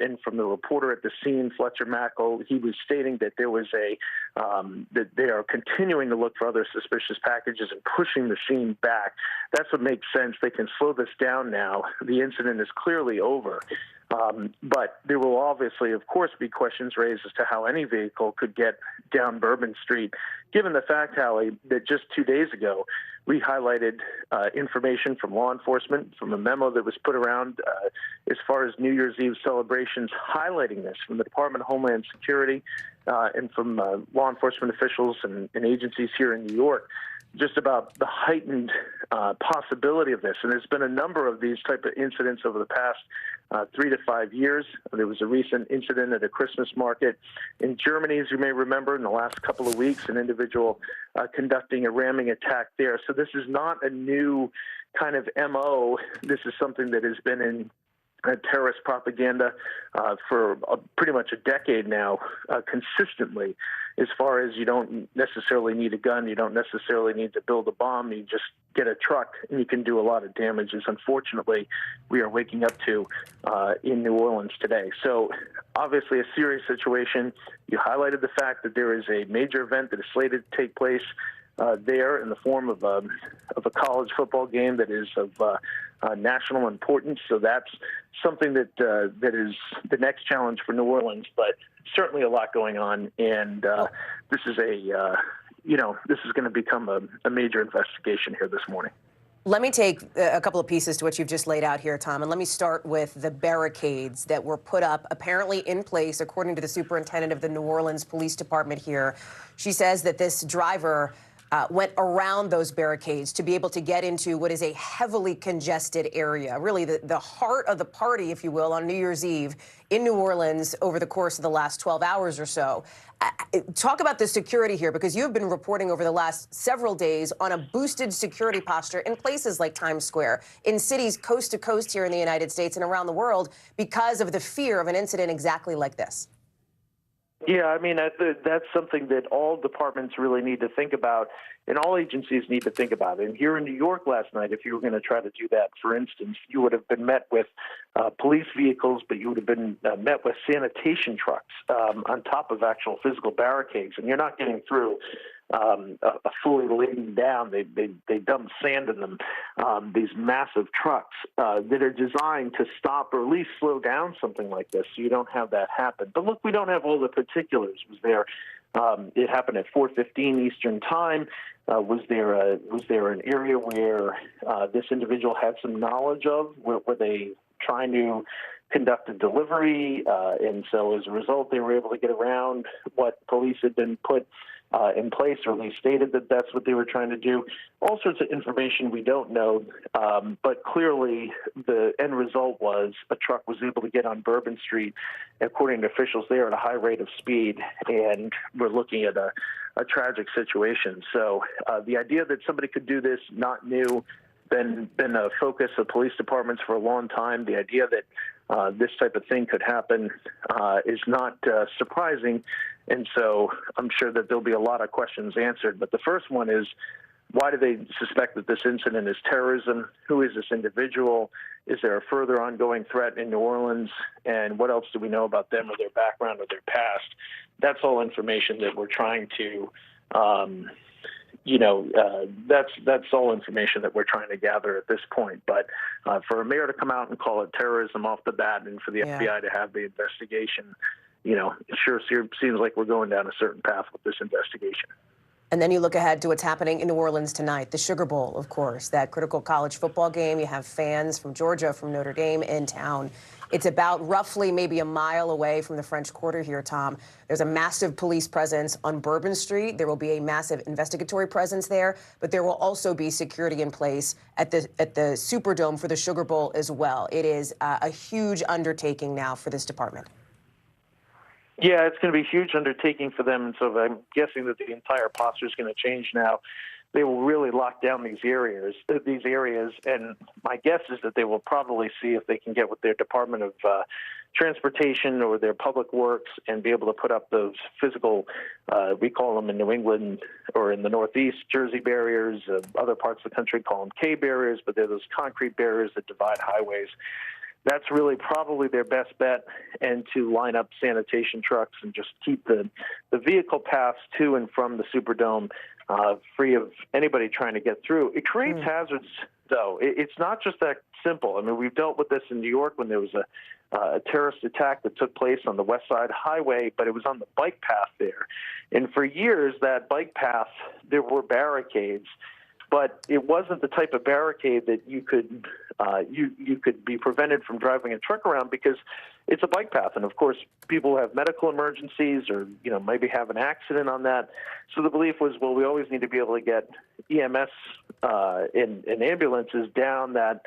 and from the reporter at the scene, Fletcher Mackel, he was stating that there was that they are continuing to look for other suspicious packages and pushing the scene back. That's what makes sense. They can slow this down now. The incident is clearly over. But there will obviously, of course, be questions raised as to how any vehicle could get down Bourbon Street, given the fact, Hallie, that just 2 days ago, we highlighted information from law enforcement, from a memo that was put around as far as New Year's Eve celebrations, highlighting this from the Department of Homeland Security and from law enforcement officials and agencies here in New York, just about the heightened possibility of this. And there's been a number of these type of incidents over the past 3 to 5 years. There was a recent incident at a Christmas market in Germany, as you may remember, in the last couple of weeks, an individual conducting a ramming attack there. So this is not a new kind of MO. This is something that has been in terrorist propaganda for pretty much a decade now, consistently, as far as you don't necessarily need a gun, you don't necessarily need to build a bomb, you just get a truck and you can do a lot of damage, as unfortunately we are waking up to in New Orleans today. So obviously a serious situation. You highlighted the fact that there is a major event that is slated to take place there in the form of a college football game that is of national importance. So that's something that is the next challenge for New Orleans. But certainly a lot going on, and this is this is going to become a major investigation here this morning. Let me take a couple of pieces to what you've just laid out here, Tom, and let me start with the barricades that were put up, apparently in place, according to the superintendent of the New Orleans Police Department here. She says that this driver went around those barricades to be able to get into what is a heavily congested area, really the heart of the party, if you will, on New Year's Eve in New Orleans over the course of the last 12 hours or so. Talk about the security here, because you've been reporting over the last several days on a boosted security posture in places like Times Square, in cities coast to coast here in the United States and around the world, because of the fear of an incident exactly like this. Yeah, I mean, that's something that all departments really need to think about, and all agencies need to think about. And here in New York last night, if you were going to try to do that, for instance, you would have been met with police vehicles, but you would have been met with sanitation trucks on top of actual physical barricades. And you're not getting through a fully laden down. They dump sand in them, these massive trucks that are designed to stop or at least slow down something like this, so you don't have that happen. But look, we don't have all the particulars. It happened at 4:15 Eastern time. Was there an area where this individual had some knowledge of? Were they trying to conduct a delivery? And so as a result, they were able to get around what police had been put in place, or at least stated that that's what they were trying to do. All sorts of information we don't know, but clearly the end result was a truck was able to get on Bourbon Street, according to officials there, at a high rate of speed, and we're looking at a tragic situation. So the idea that somebody could do this, not new, been a focus of police departments for a long time. The idea that this type of thing could happen is not surprising. And so I'm sure that there'll be a lot of questions answered. But the first one is, why do they suspect that this incident is terrorism? Who is this individual? Is there a further ongoing threat in New Orleans? And what else do we know about them or their background or their past? That's all information that we're trying to that's all information that we're trying to gather at this point. But for a mayor to come out and call it terrorism off the bat, and for the FBI to have the investigation, it sure seems like we're going down a certain path with this investigation. And then you look ahead to what's happening in New Orleans tonight, the Sugar Bowl, of course, that critical college football game. You have fans from Georgia, from Notre Dame in town. It's about roughly maybe a mile away from the French Quarter here, Tom. There's a massive police presence on Bourbon Street. There will be a massive investigatory presence there, but there will also be security in place at the Superdome for the Sugar Bowl as well. It is a huge undertaking now for this department. Yeah, it's going to be a huge undertaking for them, and so I'm guessing that the entire posture is going to change now. They will really lock down these areas, and my guess is that they will probably see if they can get with their Department of Transportation or their Public Works and be able to put up those physical, we call them in New England or in the Northeast, Jersey barriers. Other parts of the country call them K barriers, but they're those concrete barriers that divide highways. That's really probably their best bet, and to line up sanitation trucks and just keep the vehicle paths to and from the Superdome free of anybody trying to get through. It creates hazards, though. It's not just that simple. I mean, we've dealt with this in New York when there was a terrorist attack that took place on the West Side Highway, but it was on the bike path there. And for years, that bike path, there were barricades but it wasn't the type of barricade that you could you could be prevented from driving a truck around, because it's a bike path, and of course people have medical emergencies or maybe have an accident on that. So the belief was, well, we always need to be able to get EMS and ambulances down that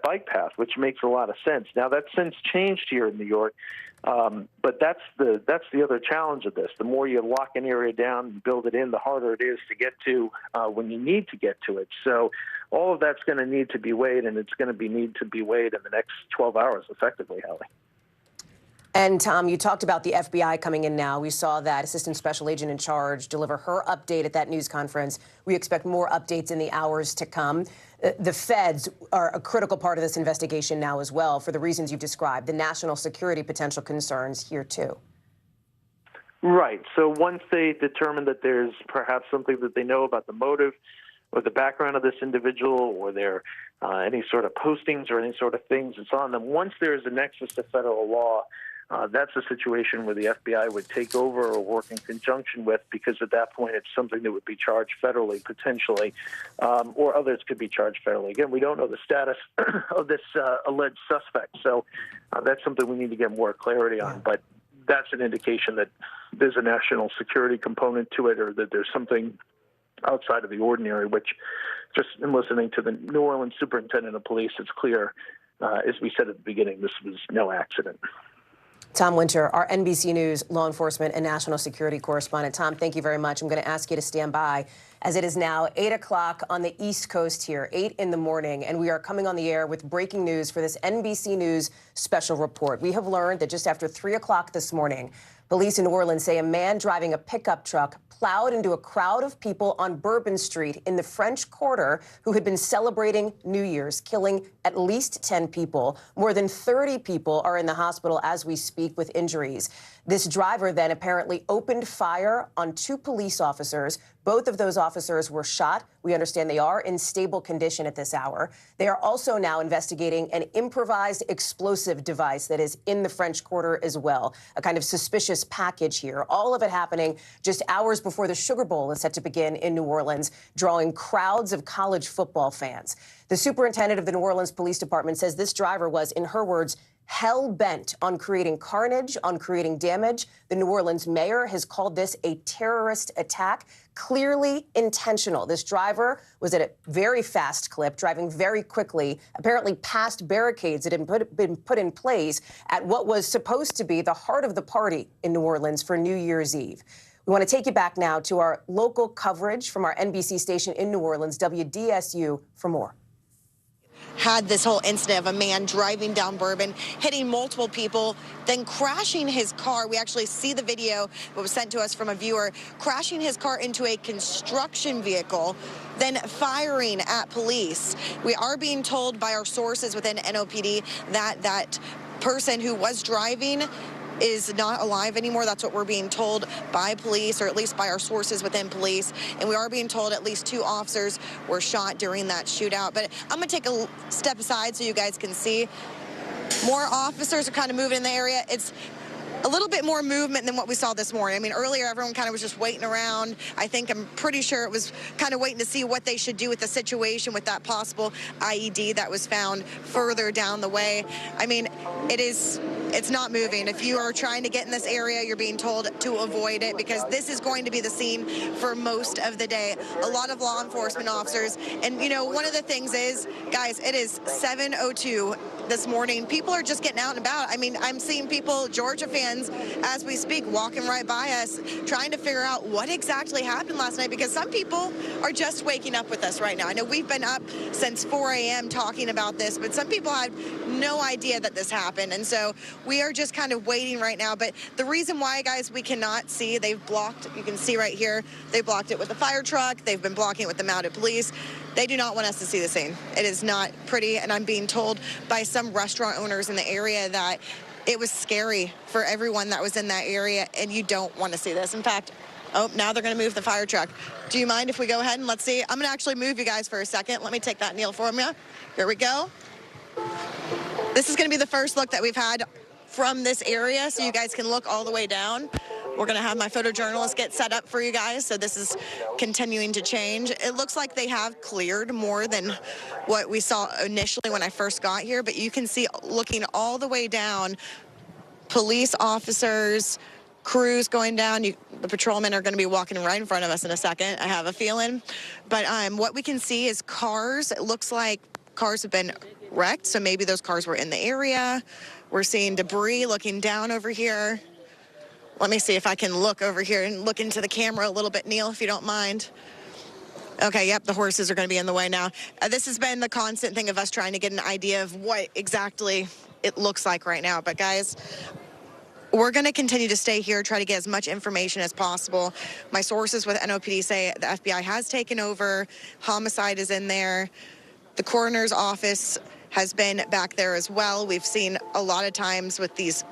bike path, which makes a lot of sense. Now that's since changed here in New York, but that's the other challenge of this. The more you lock an area down and build it in, the harder it is to get to when you need to get to it. So all of that's going to need to be weighed, and it's going to need to be weighed in the next 12 hours, effectively, Hallie. And Tom, you talked about the FBI coming in now. We saw that Assistant Special Agent in Charge deliver her update at that news conference. We expect more updates in the hours to come. The feds are a critical part of this investigation now as well, for the reasons you've described, the national security potential concerns here too. Right. So once they determine that there's perhaps something that they know about the motive or the background of this individual, or their any sort of postings or any sort of things that's on them, once there is a nexus to federal law, that's a situation where the FBI would take over or work in conjunction with, because at that point it's something that would be charged federally potentially, or others could be charged federally. Again, we don't know the status of this alleged suspect, so that's something we need to get more clarity on. But that's an indication that there's a national security component to it, or that there's something outside of the ordinary, which just in listening to the New Orleans superintendent of police, it's clear, as we said at the beginning, this was no accident. Tom Winter, our NBC News law enforcement and national security correspondent. Tom, thank you very much. I'm going to ask you to stand by, as it is now 8 o'clock on the East Coast here, 8 in the morning, and we are coming on the air with breaking news for this NBC News special report. We have learned that just after 3 o'clock this morning, police in New Orleans say a man driving a pickup truck plowed into a crowd of people on Bourbon Street in the French Quarter who had been celebrating New Year's, killing at least 10 people. More than 30 people are in the hospital as we speak with injuries. This driver then apparently opened fire on 2 police officers. Both of those officers were shot. We understand they are in stable condition at this hour. They are also now investigating an improvised explosive device that is in the French Quarter as well, a kind of suspicious package here. All of it happening just hours before the Sugar Bowl is set to begin in New Orleans, drawing crowds of college football fans. The superintendent of the New Orleans Police Department says this driver was, in her words, hell-bent on creating carnage, on creating damage. The New Orleans mayor has called this a terrorist attack, clearly intentional. This driver was at a very fast clip, driving very quickly, apparently past barricades that had been put in place at what was supposed to be the heart of the party in New Orleans for New Year's Eve. We want to take you back now to our local coverage from our NBC station in New Orleans, WDSU, for more. Had this whole incident of a man driving down Bourbon, hitting multiple people, then crashing his car. We actually see the video that was sent to us from a viewer, crashing his car into a construction vehicle, then firing at police. We are being told by our sources within NOPD that that person who was driving is not alive anymore. That's what we're being told by police, or at least by our sources within police. And we are being told at least 2 officers were shot during that shootout. But I'm going to take a step aside so you guys can see. More officers are kind of moving in the area. It's a little bit more movement than what we saw this morning. I mean, earlier everyone kind of was just waiting around. I'm pretty sure it was kind of waiting to see what they should do with the situation with that possible IED that was found further down the way. I mean, it's not moving. If you are trying to get in this area, you're being told to avoid it, because this is going to be the scene for most of the day. A lot of law enforcement officers. And, you know, one of the things is, guys, it is 7:02 this morning. People are just getting out and about. I mean, I'm seeing people, Georgia fans, as we speak, walking right by us, trying to figure out what exactly happened last night, because some people are just waking up with us right now. I know we've been up since 4 a.m. talking about this, but some people have no idea that this happened. And so we are just kind of waiting right now. But the reason why, guys, we cannot see, they've blocked, you can see right here, they blocked it with the fire truck. They've been blocking it with the mounted police. They do not want us to see the scene. It is not pretty. And I'm being told by some restaurant owners in the area that it was scary for everyone that was in that area, and you don't want to see this. In fact, oh, now they're going to move the fire truck. Do you mind if we go ahead and let's see? I'm going to actually move you guys for a second. Let me take that, Neil, from you. Here we go. This is going to be the first look that we've had from this area, so you guys can look all the way down. We're going to have my photojournalist get set up for you guys, so this is continuing to change. It looks like they have cleared more than what we saw initially when I first got here, but you can see looking all the way down, police officers, crews going down. The patrolmen are going to be walking right in front of us in a second, I have a feeling. But what we can see is cars. It looks like cars have been wrecked, so maybe those cars were in the area. We're seeing debris looking down over here. Let me see if I can look over here and look into the camera a little bit, Neil, if you don't mind. Okay, yep, the horses are going to be in the way now. This has been the constant thing of us trying to get an idea of what exactly it looks like right now. But guys, we're going to continue to stay here, try to get as much information as possible. My sources with NOPD say the FBI has taken over. Homicide is in there. The coroner's office has been back there as well. We've seen a lot of times with these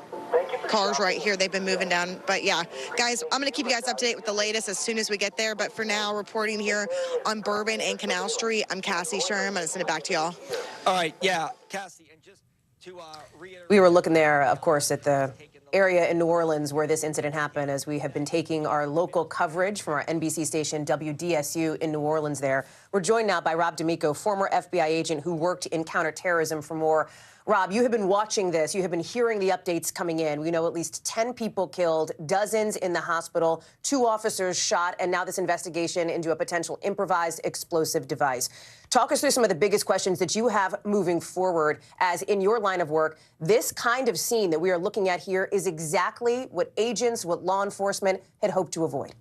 cars right here, they've been moving down. But yeah, guys, I'm going to keep you guys up to date with the latest as soon as we get there. But for now, reporting here on Bourbon and Canal Street, I'm Cassie Sherm. I'm going to send it back to y'all. All right, yeah, Cassie, and just to reiterate. We were looking there, of course, at the area in New Orleans where this incident happened, as we have been taking our local coverage from our NBC station WDSU in New Orleans there. We're joined now by Rob D'Amico, former FBI agent who worked in counterterrorism for more. Rob, you have been watching this. You have been hearing the updates coming in. We know at least 10 people killed, dozens in the hospital, 2 officers shot, and now this investigation into a potential improvised explosive device. Talk us through some of the biggest questions that you have moving forward, as in your line of work, this kind of scene that we are looking at here is exactly what agents, what law enforcement had hoped to avoid.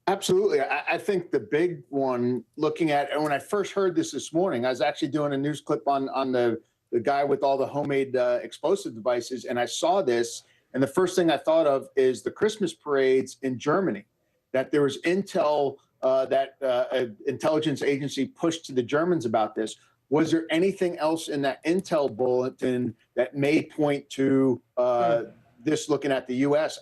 Absolutely. I think the big one, looking at, and when I first heard this morning, I was actually doing a news clip on the guy with all the homemade explosive devices, and I saw this, and the first thing I thought of is the Christmas parades in Germany, that there was intel that an intelligence agency pushed to the Germans about this. Was there anything else in that intel bulletin that may point to this looking at the U.S.?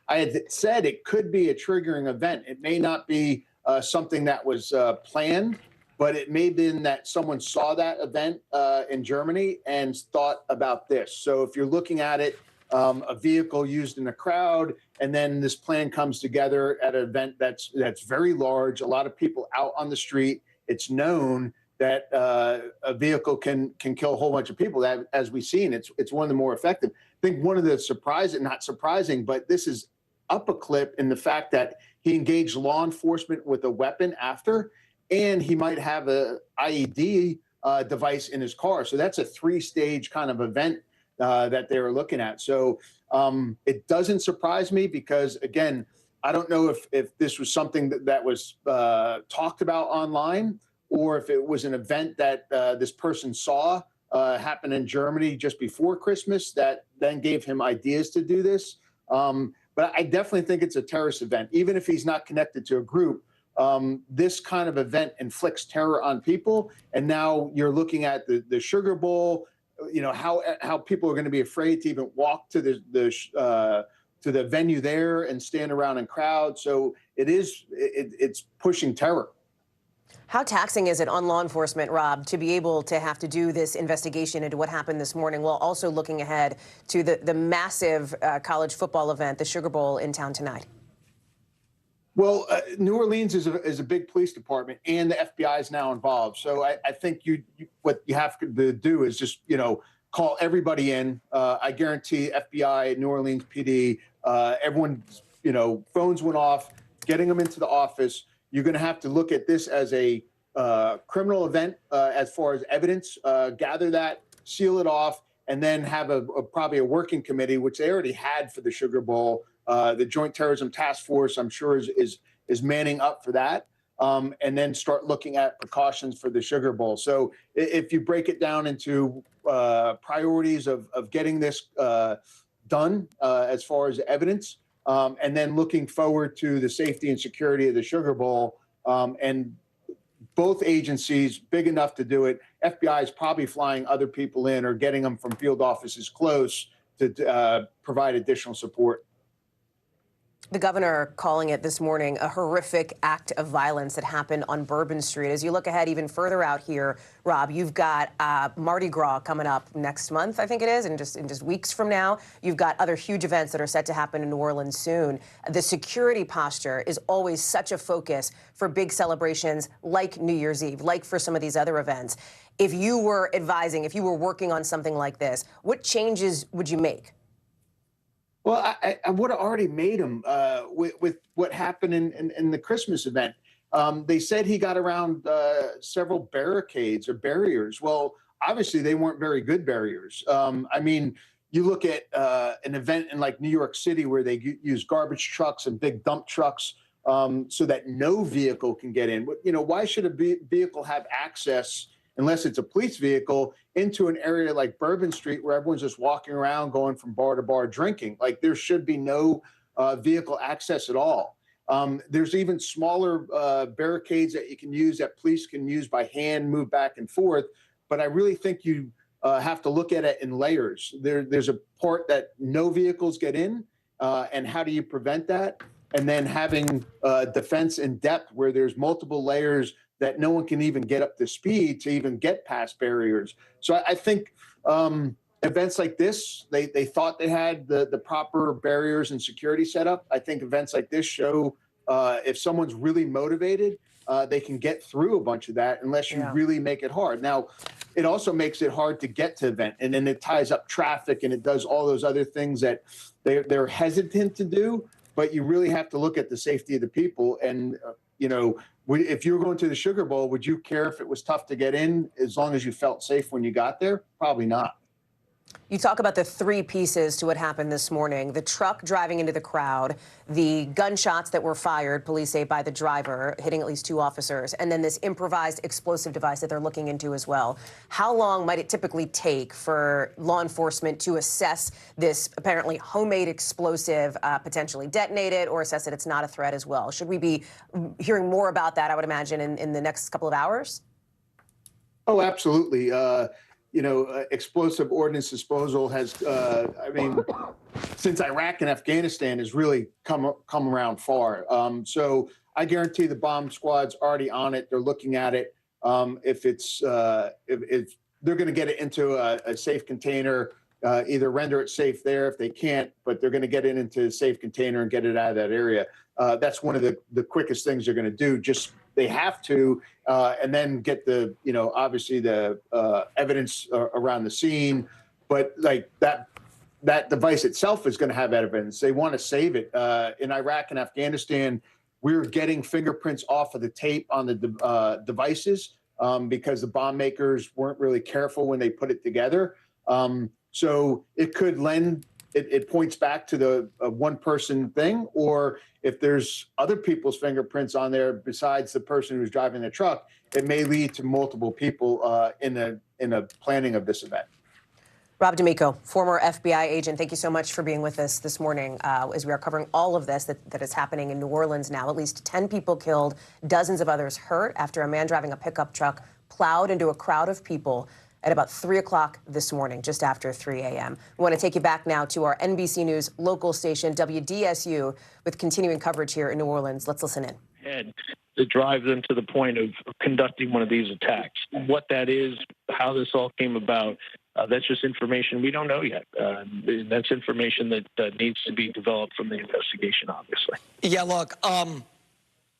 I had said it could be a triggering event. It may not be something that was planned, but it may have been that someone saw that event in Germany and thought about this. So if you're looking at it, a vehicle used in a crowd, and then this plan comes together at an event that's very large, a lot of people out on the street. It's known that a vehicle can kill a whole bunch of people. That, as we've seen, it's one of the more effective. I think one of the surprising, not surprising, but this is up a clip in the fact that he engaged law enforcement with a weapon after, and he might have a IED device in his car. So that's a 3-stage kind of event that they were looking at. So it doesn't surprise me because, again, I don't know if this was something that was talked about online, or if it was an event that this person saw happen in Germany just before Christmas that then gave him ideas to do this. But I definitely think it's a terrorist event. Even if he's not connected to a group, this kind of event inflicts terror on people. And now you're looking at the Sugar Bowl, you know, how people are going to be afraid to even walk to the venue there and stand around in crowds. So it's pushing terror. How taxing is it on law enforcement, Rob, to be able to have to do this investigation into what happened this morning while also looking ahead to the massive college football event, the Sugar Bowl, in town tonight? Well, New Orleans is a big police department, and the FBI is now involved. So I think what you have to do is just, call everybody in. I guarantee FBI, New Orleans PD, everyone, phones went off, getting them into the office. You're going to have to look at this as a criminal event as far as evidence, gather that, seal it off, and then have probably a working committee, which they already had for the Sugar Bowl. The Joint Terrorism Task Force, I'm sure, is manning up for that, and then start looking at precautions for the Sugar Bowl. So if you break it down into priorities of getting this done as far as evidence, and then looking forward to the safety and security of the Sugar Bowl, and both agencies big enough to do it. FBI is probably flying other people in or getting them from field offices close to provide additional support. The governor calling it this morning a horrific act of violence that happened on Bourbon Street. As you look ahead even further out here, Rob, you've got Mardi Gras coming up next month, I think it is, and in just weeks from now. You've got other huge events that are set to happen in New Orleans soon. The security posture is always such a focus for big celebrations like New Year's Eve, like for some of these other events. If you were advising, if you were working on something like this, what changes would you make? Well, I would have already made them with what happened in the Christmas event. They said he got around several barricades or barriers. Well, obviously they weren't very good barriers. I mean, you look at an event in like New York City where they use garbage trucks and big dump trucks so that no vehicle can get in. You know, why should a vehicle have access, unless it's a police vehicle, into an area like Bourbon Street where everyone's just walking around going from bar to bar drinking? Like, there should be no vehicle access at all. There's even smaller barricades that you can use, that police can use by hand, move back and forth. But I really think you have to look at it in layers. There's a part that no vehicles get in, and how do you prevent that? And then having defense in depth where there's multiple layers that no one can even get up to speed to even get past barriers. So I think events like this, they thought they had the proper barriers and security set up. I think events like this show if someone's really motivated, they can get through a bunch of that unless you really make it hard. Now, it also makes it hard to get to event, and then it ties up traffic and it does all those other things that they're hesitant to do. But you really have to look at the safety of the people. And, you know, if you were going to the Sugar Bowl, would you care if it was tough to get in as long as you felt safe when you got there? Probably not. You talk about the three pieces to what happened this morning: the truck driving into the crowd, the gunshots that were fired, police say, by the driver, hitting at least 2 officers, and then this improvised explosive device that they're looking into as well. How long might it typically take for law enforcement to assess this apparently homemade explosive, potentially detonated, or assess that it's not a threat as well? Should we be hearing more about that, I would imagine, in the next couple of hours? Oh, absolutely. You know, explosive ordnance disposal has, I mean, since Iraq and Afghanistan has really come around far. So I guarantee the bomb squad's already on it. They're looking at it. If they're going to get it into a safe container, either render it safe there if they can't, but they're going to get it into a safe container and get it out of that area. That's one of the quickest things they're going to do. Just they have to, and then get the, you know, obviously the evidence around the scene. But like that device itself is going to have evidence. They want to save it. In Iraq and Afghanistan, we're getting fingerprints off of the tape on the devices because the bomb makers weren't really careful when they put it together. So it could lend. It points back to the one-person thing, or if there's other people's fingerprints on there besides the person who's driving the truck, it may lead to multiple people in a planning of this event. Rob D'Amico, former FBI agent, thank you so much for being with us this morning as we are covering all of this that is happening in New Orleans now. At least 10 people killed, dozens of others hurt after a man driving a pickup truck plowed into a crowd of people at about 3 o'clock this morning, just after 3 a.m. We want to take you back now to our NBC News local station, WDSU, with continuing coverage here in New Orleans. Let's listen in. Head that drives them to the point of conducting one of these attacks. What that is, how this all came about, that's just information we don't know yet. That's information that needs to be developed from the investigation, obviously. Yeah, look,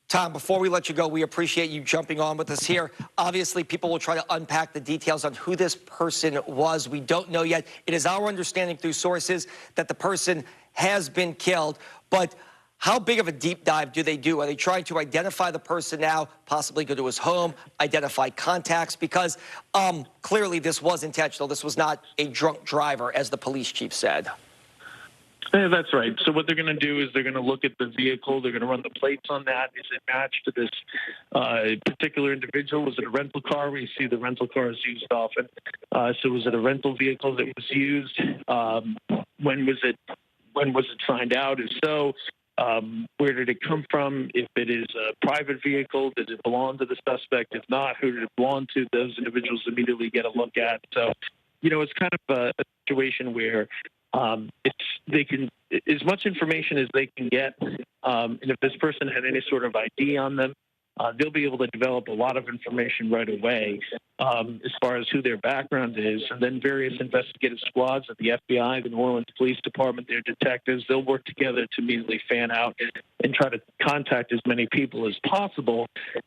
Tom, before we let you go, we appreciate you jumping on with us here. Obviously, people will try to unpack the details on who this person was. We don't know yet. It is our understanding through sources that the person has been killed. But how big of a deep dive do they do? Are they trying to identify the person now, possibly go to his home, identify contacts? Because clearly this was intentional. This was not a drunk driver, as the police chief said. Yeah, that's right. So what they're going to do is they're going to look at the vehicle. They're going to run the plates on that. Is it matched to this particular individual? Was it a rental car? We see the rental car is used often. So was it a rental vehicle that was used? When was it signed out? If so, where did it come from? If it is a private vehicle, does it belong to the suspect? If not, who did it belong to? Those individuals immediately get a look at. So, you know, it's kind of a situation where They can as much information as they can get, and if this person had any sort of ID on them, they'll be able to develop a lot of information right away as far as who their background is. And then various investigative squads at the FBI, the New Orleans Police Department, their detectives, they'll work together to immediately fan out and try to contact as many people as possible.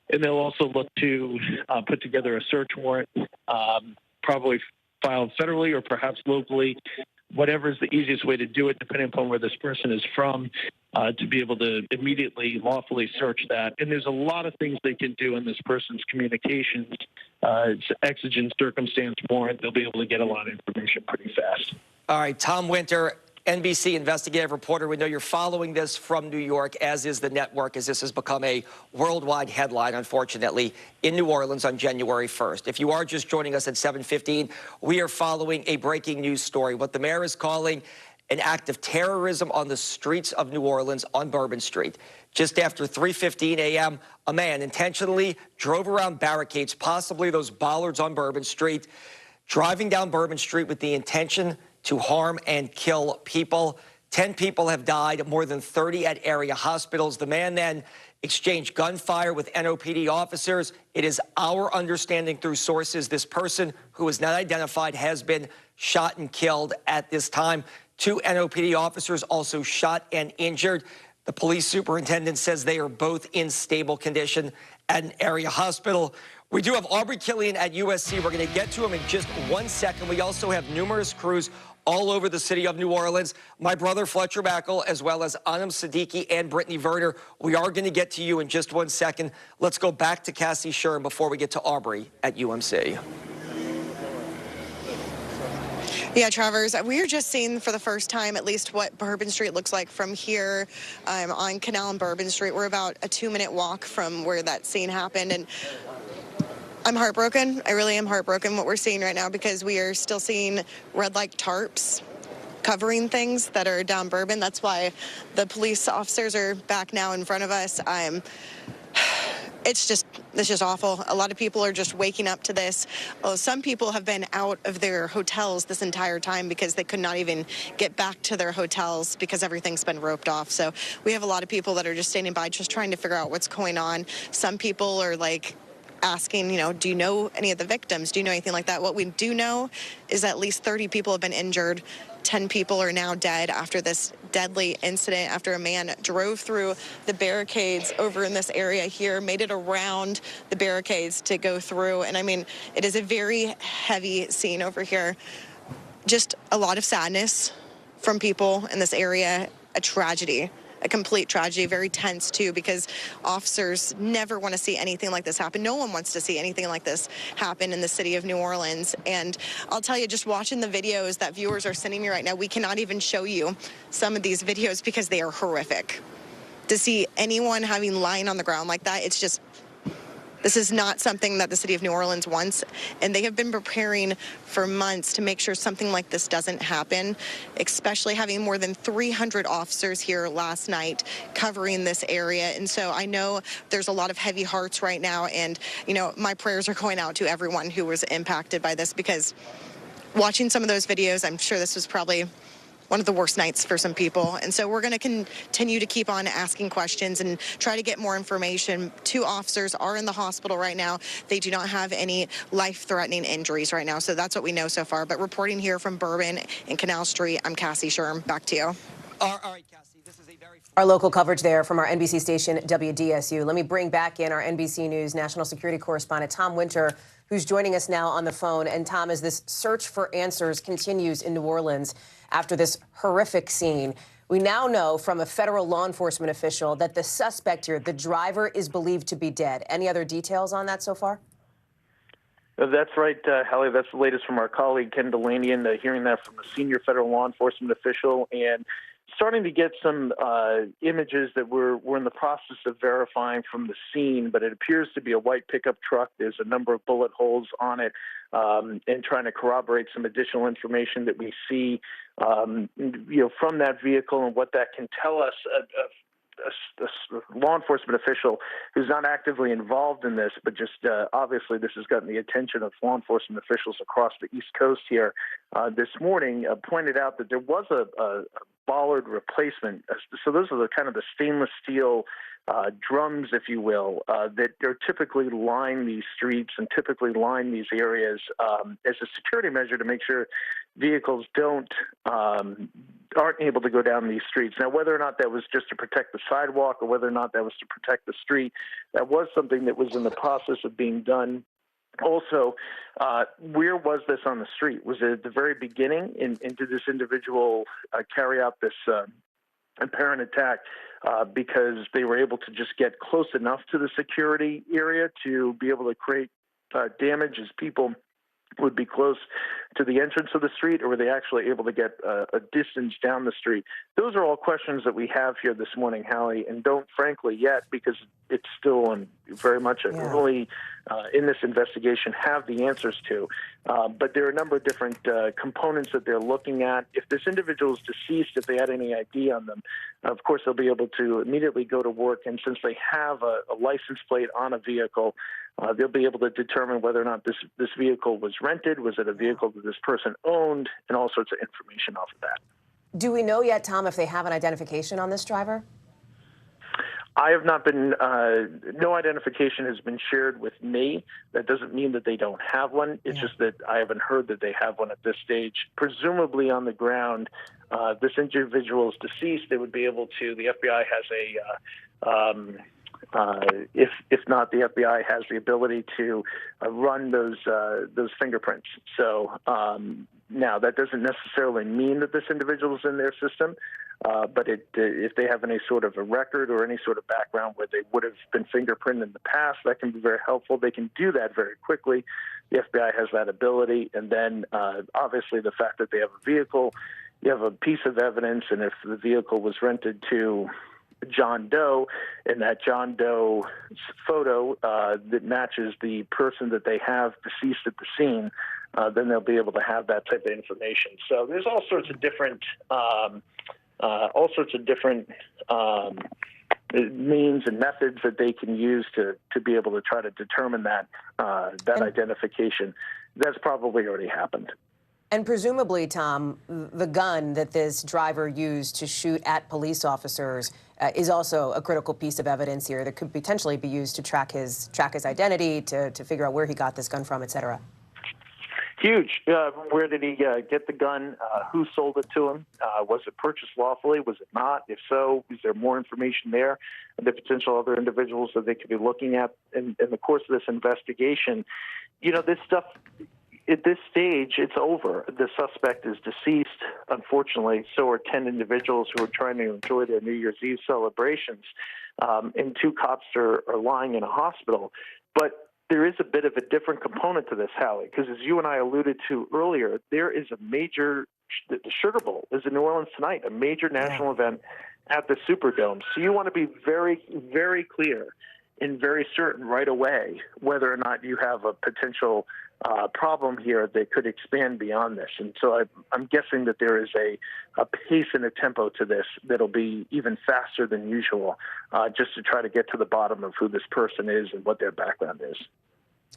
And they'll also look to put together a search warrant, probably filed federally or perhaps locally, whatever is the easiest way to do it, depending upon where this person is from, to be able to immediately lawfully search that. And there's a lot of things they can do in this person's communications. It's exigent circumstance warrant. They'll be able to get a lot of information pretty fast. All right, Tom Winter, NBC investigative reporter. We know you're following this from New York, as is the network, as this has become a worldwide headline, unfortunately, in New Orleans on January 1st. If you are just joining us at 7:15, we are following a breaking news story, what the mayor is calling an act of terrorism on the streets of New Orleans on Bourbon Street. Just after 3:15 a.m., a man intentionally drove around barricades, possibly those bollards on Bourbon Street, driving down Bourbon Street with the intention to harm and kill people. 10 people have died, more than 30 at area hospitals. The man then exchanged gunfire with NOPD officers. It is our understanding through sources this person, who is not identified, has been shot and killed at this time. 2 NOPD officers also shot and injured. The police superintendent says they are both in stable condition at an area hospital. We do have Aubrey Killian at USC. We're going to get to him in just 1 second. We also have numerous crews all over the city of New Orleans. My brother, Fletcher Mackel, as well as Anam Siddiqui and Brittany Verder. We are going to get to you in just 1 second. Let's go back to Cassie Sherm before we get to Aubrey at UMC. Yeah, Travers, we are just seeing for the first time at least what Bourbon Street looks like from here on Canal and Bourbon Street. We're about a 2-minute walk from where that scene happened, and I'm heartbroken. I really am heartbroken what we're seeing right now, because we are still seeing red light tarps covering things that are down Bourbon. That's why the police officers are back now in front of us. It's just awful. A lot of people are just waking up to this. Well, some people have been out of their hotels this entire time because they could not even get back to their hotels because everything's been roped off. So we have a lot of people that are just standing by, just trying to figure out what's going on. Some people are like asking, do you know any of the victims? Do you know anything like that? What we do know is at least 30 people have been injured. 10 people are now dead after this deadly incident, after a man drove through the barricades over in this area here, made it around the barricades to go through. And I mean, it is a very heavy scene over here. Just a lot of sadness from people in this area, a tragedy. A complete tragedy, very tense too, because officers never want to see anything like this happen. No one wants to see anything like this happen in the city of New Orleans. And I'll tell you, just watching the videos that viewers are sending me right now, we cannot even show you some of these videos because they are horrific. To see anyone lying on the ground like that, it's just, this is not something that the city of New Orleans wants, and they have been preparing for months to make sure something like this doesn't happen, especially having more than 300 officers here last night covering this area. And so I know there's a lot of heavy hearts right now, and, my prayers are going out to everyone who was impacted by this, because watching some of those videos, I'm sure this was probably one of the worst nights for some people. And so we're going to continue to keep on asking questions and try to get more information. 2 officers are in the hospital right now. They do not have any life-threatening injuries right now. So that's what we know so far. But reporting here from Bourbon and Canal Street, I'm Cassie Sherm. Back to you. All right, Cassie, this is a very... Our local coverage there from our NBC station, WDSU. Let me bring back in our NBC News national security correspondent, Tom Winter, who's joining us now on the phone. And Tom, as this search for answers continues in New Orleans after this horrific scene, we now know from a federal law enforcement official that the suspect here, the driver, is believed to be dead. Any other details on that so far? That's right, Hallie. That's the latest from our colleague, Ken Delanian, hearing that from a senior federal law enforcement official, and starting to get some images that we're in the process of verifying from the scene, but it appears to be a white pickup truck. There's a number of bullet holes on it, and trying to corroborate some additional information that we see, from that vehicle and what that can tell us law enforcement official who's not actively involved in this, but just obviously this has gotten the attention of law enforcement officials across the East Coast here this morning, pointed out that there was a bollard replacement. So those are the kind of the stainless steel drums, if you will, that are typically line these streets and typically line these areas as a security measure to make sure vehicles aren't able to go down these streets. Now, whether or not that was just to protect the sidewalk or whether or not that was to protect the street, that was something that was in the process of being done. Also, where was this on the street? Was it at the very beginning? And did this individual carry out this apparent attack because they were able to just get close enough to the security area to be able to create damage as people would be close to the entrance of the street, or were they actually able to get a distance down the street? Those are all questions that we have here this morning, Hallie, and don't frankly yet, because it's still very much early in this investigation, have the answers to. But there are a number of different components that they're looking at. If this individual is deceased, if they had any ID on them, of course they'll be able to immediately go to work, and since they have a license plate on a vehicle, they'll be able to determine whether or not this vehicle was rented, was it a vehicle that this person owned, and all sorts of information off of that. Do we know yet, Tom, if they have an identification on this driver? I have not been, no identification has been shared with me. That doesn't mean that they don't have one. It's just that I haven't heard that they have one at this stage. Presumably on the ground, this individual is deceased. They would be able to, the FBI has if not, the FBI has the ability to run those fingerprints. So now that doesn't necessarily mean that this individual is in their system, but if they have any sort of a record or any sort of background where they would have been fingerprinted in the past, that can be very helpful. They can do that very quickly. The FBI has that ability. And then obviously the fact that they have a vehicle, you have a piece of evidence, and if the vehicle was rented to John Doe, and that John Doe photo that matches the person that they have deceased at the scene, then they'll be able to have that type of information. So there's all sorts of different means and methods that they can use to be able to try to determine that identification. That's probably already happened. And presumably, Tom, the gun that this driver used to shoot at police officers is also a critical piece of evidence here that could potentially be used to track his identity, to figure out where he got this gun from, et cetera. Huge. Where did he get the gun? Who sold it to him? Was it purchased lawfully? Was it not? If so, is there more information there? And the potential other individuals that they could be looking at in the course of this investigation. You know, this stuff, at this stage, it's over. The suspect is deceased, unfortunately. So are 10 individuals who are trying to enjoy their New Year's Eve celebrations. And 2 cops are lying in a hospital. But there is a bit of a different component to this, Hallie, because as you and I alluded to earlier, there is a major, the Sugar Bowl is in New Orleans tonight, a major national event at the Superdome. So you want to be very, very clear and very certain right away whether or not you have a potential problem here that could expand beyond this. And so I'm guessing that there is a pace and a tempo to this that'll be even faster than usual, just to try to get to the bottom of who this person is and what their background is.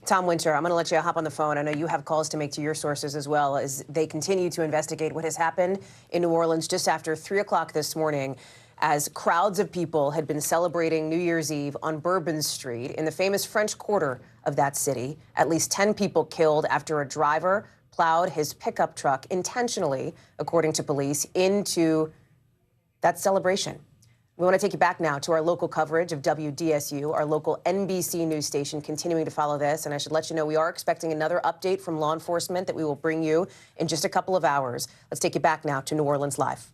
Tom Winter, I'm going to let you hop on the phone. I know you have calls to make to your sources as well as they continue to investigate what has happened in New Orleans just after 3 o'clock this morning, as crowds of people had been celebrating New Year's Eve on Bourbon Street in the famous French Quarter of that city. At least 10 people killed after a driver plowed his pickup truck intentionally, according to police, into that celebration. We want to take you back now to our local coverage of WDSU, our local NBC News station, continuing to follow this. And I should let you know we are expecting another update from law enforcement that we will bring you in just a couple of hours. Let's take you back now to New Orleans Live.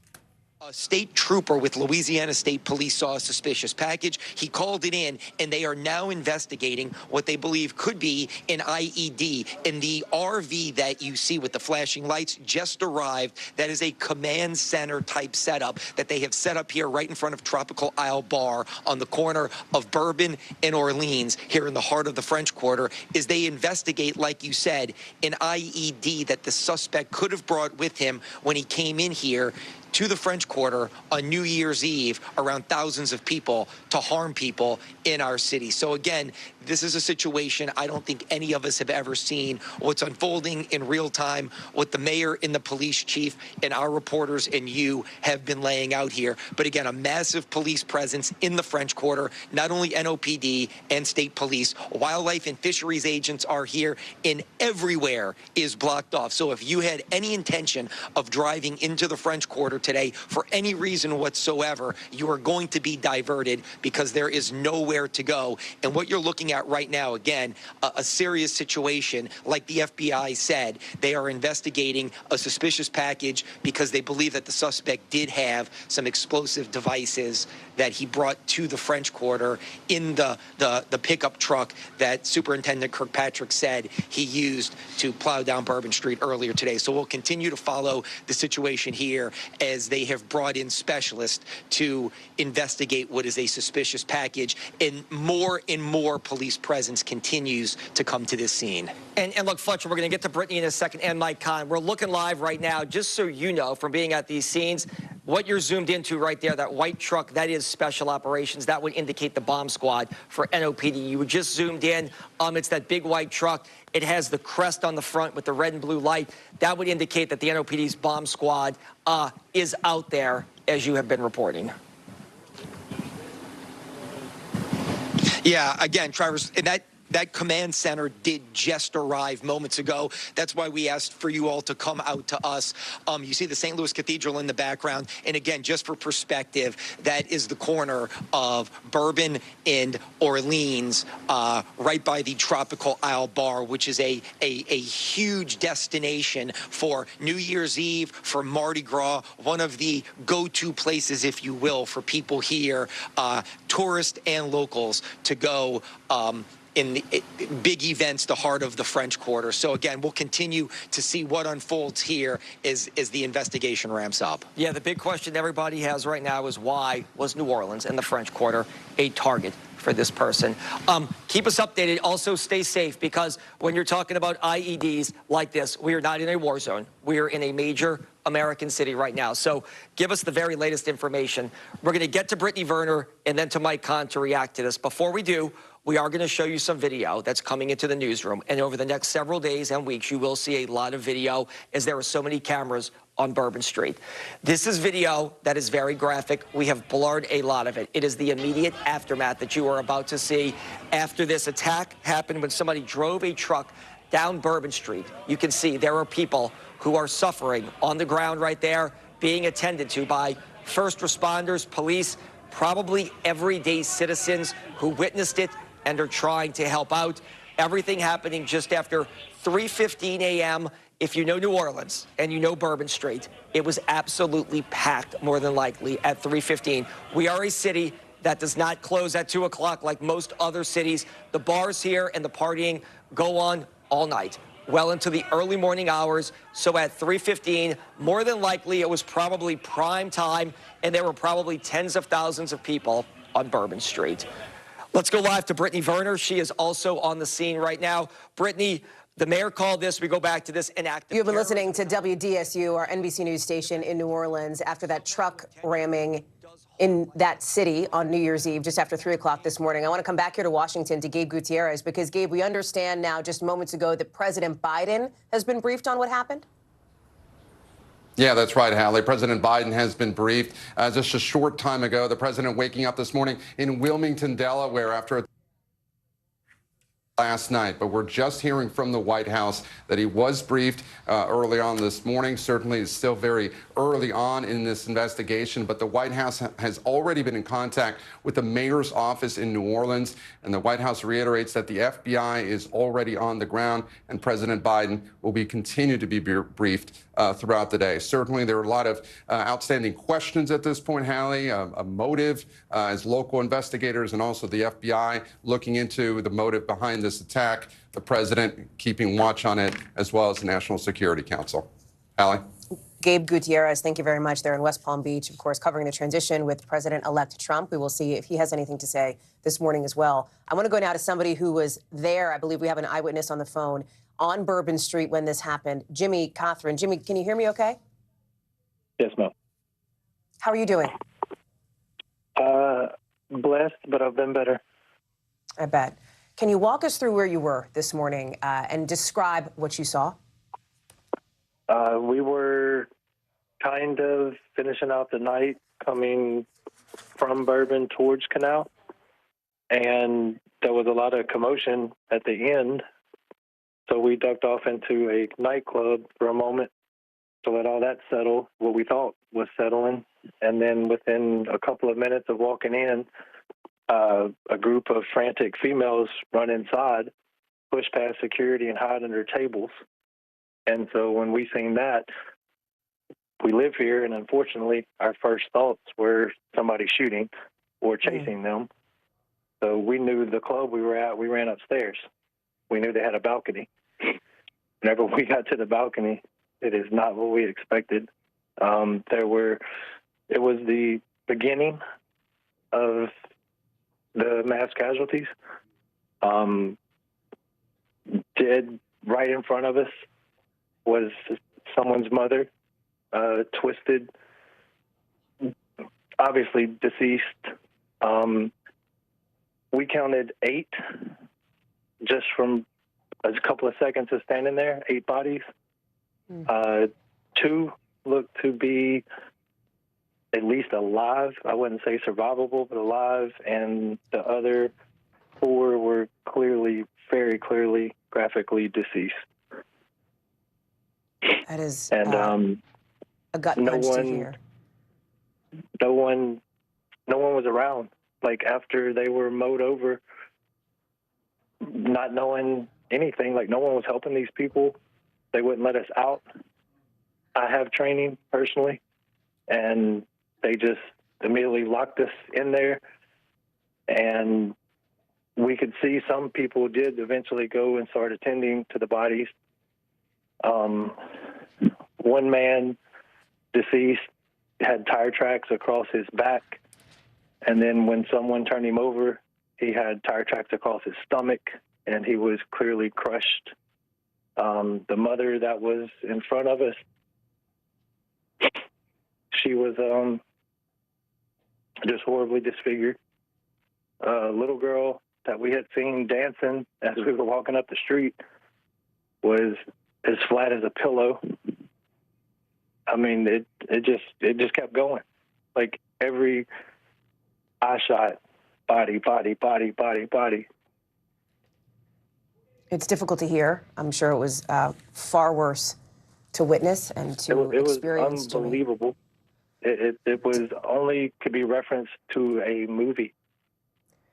A state trooper with Louisiana State Police saw a suspicious package. He called it in, and they are now investigating what they believe could be an IED. And the RV that you see with the flashing lights just arrived. That is a command center type setup that they have set up here right in front of Tropical Isle Bar on the corner of Bourbon and Orleans here in the heart of the French Quarter, as they investigate, like you said, an IED that the suspect could have brought with him when he came in here to the French Quarter on New Year's Eve around thousands of people to harm people in our city. So again, this is a situation I don't think any of us have ever seen. What's unfolding in real time, what the mayor and the police chief and our reporters and you have been laying out here. But again, a massive police presence in the French Quarter, not only NOPD and state police, wildlife and fisheries agents are here, and everywhere is blocked off. So if you had any intention of driving into the French Quarter today for any reason whatsoever, you are going to be diverted because there is nowhere to go. And what you're looking at right now, again, a serious situation. Like the FBI said, they are investigating a suspicious package because they believe that the suspect did have some explosive devices that he brought to the French Quarter in the pickup truck that Superintendent Kirkpatrick said he used to plow down Bourbon Street earlier today. So we'll continue to follow the situation here as they have brought in specialists to investigate what is a suspicious package, and more police presence continues to come to this scene. And look, Fletcher, we're going to get to Brittany in a second, and Mike Kahn. We're looking live right now, just so you know, from being at these scenes, what you're zoomed into right there, that white truck, that is special operations. That would indicate the bomb squad for NOPD. You were just zoomed in. It's that big white truck. It has the crest on the front with the red and blue light. That would indicate that the NOPD's bomb squad is out there, as you have been reporting. Yeah, again, Travers, and that command center did just arrive moments ago. That's why we asked for you all to come out to us. You see the St. Louis Cathedral in the background. And again, just for perspective, that is the corner of Bourbon and Orleans, right by the Tropical Isle Bar, which is a huge destination for New Year's Eve, for Mardi Gras, one of the go-to places, if you will, for people here, tourists and locals, to go in the big events, the heart of the French Quarter. So again, we'll continue to see what unfolds here as the investigation ramps up. Yeah, the big question everybody has right now is, why was New Orleans and the French Quarter a target for this person? Keep us updated. Also, stay safe, because when you're talking about IEDs like this, we are not in a war zone. We are in a major American city right now. So give us the very latest information. We're going to get to Brittany Werner and then to Mike Kahn to react to this. Before we do, we are going to show you some video that's coming into the newsroom. And over the next several days and weeks, you will see a lot of video, as there are so many cameras on Bourbon Street. This is video that is very graphic. We have blurred a lot of it. It is the immediate aftermath that you are about to see after this attack happened, when somebody drove a truck down Bourbon Street. You can see there are people who are suffering on the ground right there, being attended to by first responders, police, probably everyday citizens who witnessed it and are trying to help out. Everything happening just after 3:15 a.m. If you know New Orleans and you know Bourbon Street, it was absolutely packed, more than likely, at 3:15. We are a city that does not close at 2 o'clock like most other cities. The bars here and the partying go on all night, well into the early morning hours. So at 3:15, more than likely, it was probably prime time, and there were probably tens of thousands of people on Bourbon Street. Let's go live to Brittany Werner. She is also on the scene right now. Brittany, the mayor called this, we go back to this, an act of You've been listening to WDSU, our NBC News station in New Orleans, after that truck ramming in that city on New Year's Eve, just after 3 o'clock this morning. I want to come back here to Washington to Gabe Gutierrez, because, Gabe, we understand now just moments ago that President Biden has been briefed on what happened. Yeah, that's right, Hallie. President Biden has been briefed just a short time ago. The president waking up this morning in Wilmington, Delaware, after a last night, but we're just hearing from the White House that he was briefed early on this morning. Certainly, it's still very early on in this investigation, but the White House has already been in contact with the mayor's office in New Orleans, and the White House reiterates that the FBI is already on the ground, and President Biden will be continued to be briefed throughout the day. Certainly, there are a lot of outstanding questions at this point, Hallie, a motive as local investigators and also the FBI looking into the motive behind this attack, the president keeping watch on it, as well as the National Security Council. Hallie? Gabe Gutierrez, thank you very much. They're in West Palm Beach, of course, covering the transition with President-elect Trump. We will see if he has anything to say this morning as well. I want to go now to somebody who was there. I believe we have an eyewitness on the phone on Bourbon Street when this happened. Jimmy Cothran. Jimmy, can you hear me okay? Yes, ma'am. How are you doing? Blessed, but I've been better. I bet. Can you walk us through where you were this morning and describe what you saw? We were kind of finishing out the night coming from Bourbon towards Canal, and there was a lot of commotion at the end, so we ducked off into a nightclub for a moment to let all that settle, what we thought was settling, and then within a couple of minutes of walking in, a group of frantic females run inside, push past security, and hide under tables. And so when we seen that, we live here, and unfortunately, our first thoughts were somebody shooting or chasing them. So we knew the club we were at, we ran upstairs. We knew they had a balcony. Whenever we got to the balcony, it is not what we expected. It was the beginning of the mass casualties. Dead right in front of us was someone's mother, twisted, obviously deceased. We counted 8 just from a couple of seconds of standing there, 8 bodies. 2 looked to be at least alive. I wouldn't say survivable, but alive. And the other 4 were clearly, very clearly, graphically deceased. That is and a gut punch to hear. No one was around. Like after they were mowed over, not knowing anything, like no one was helping these people. They wouldn't let us out. I have training personally, and they just immediately locked us in there. And we could see some people did eventually go and start attending to the bodies. One man, deceased, had tire tracks across his back. And then when someone turned him over, he had tire tracks across his stomach, and he was clearly crushed. The mother that was in front of us, she was just horribly disfigured. A little girl that we had seen dancing as we were walking up the street was as flat as a pillow. I mean, it just kept going. Like every eye shot, body, body, body, body, body. It's difficult to hear. I'm sure it was far worse to witness and to experience. It was unbelievable. It was only could be referenced to a movie.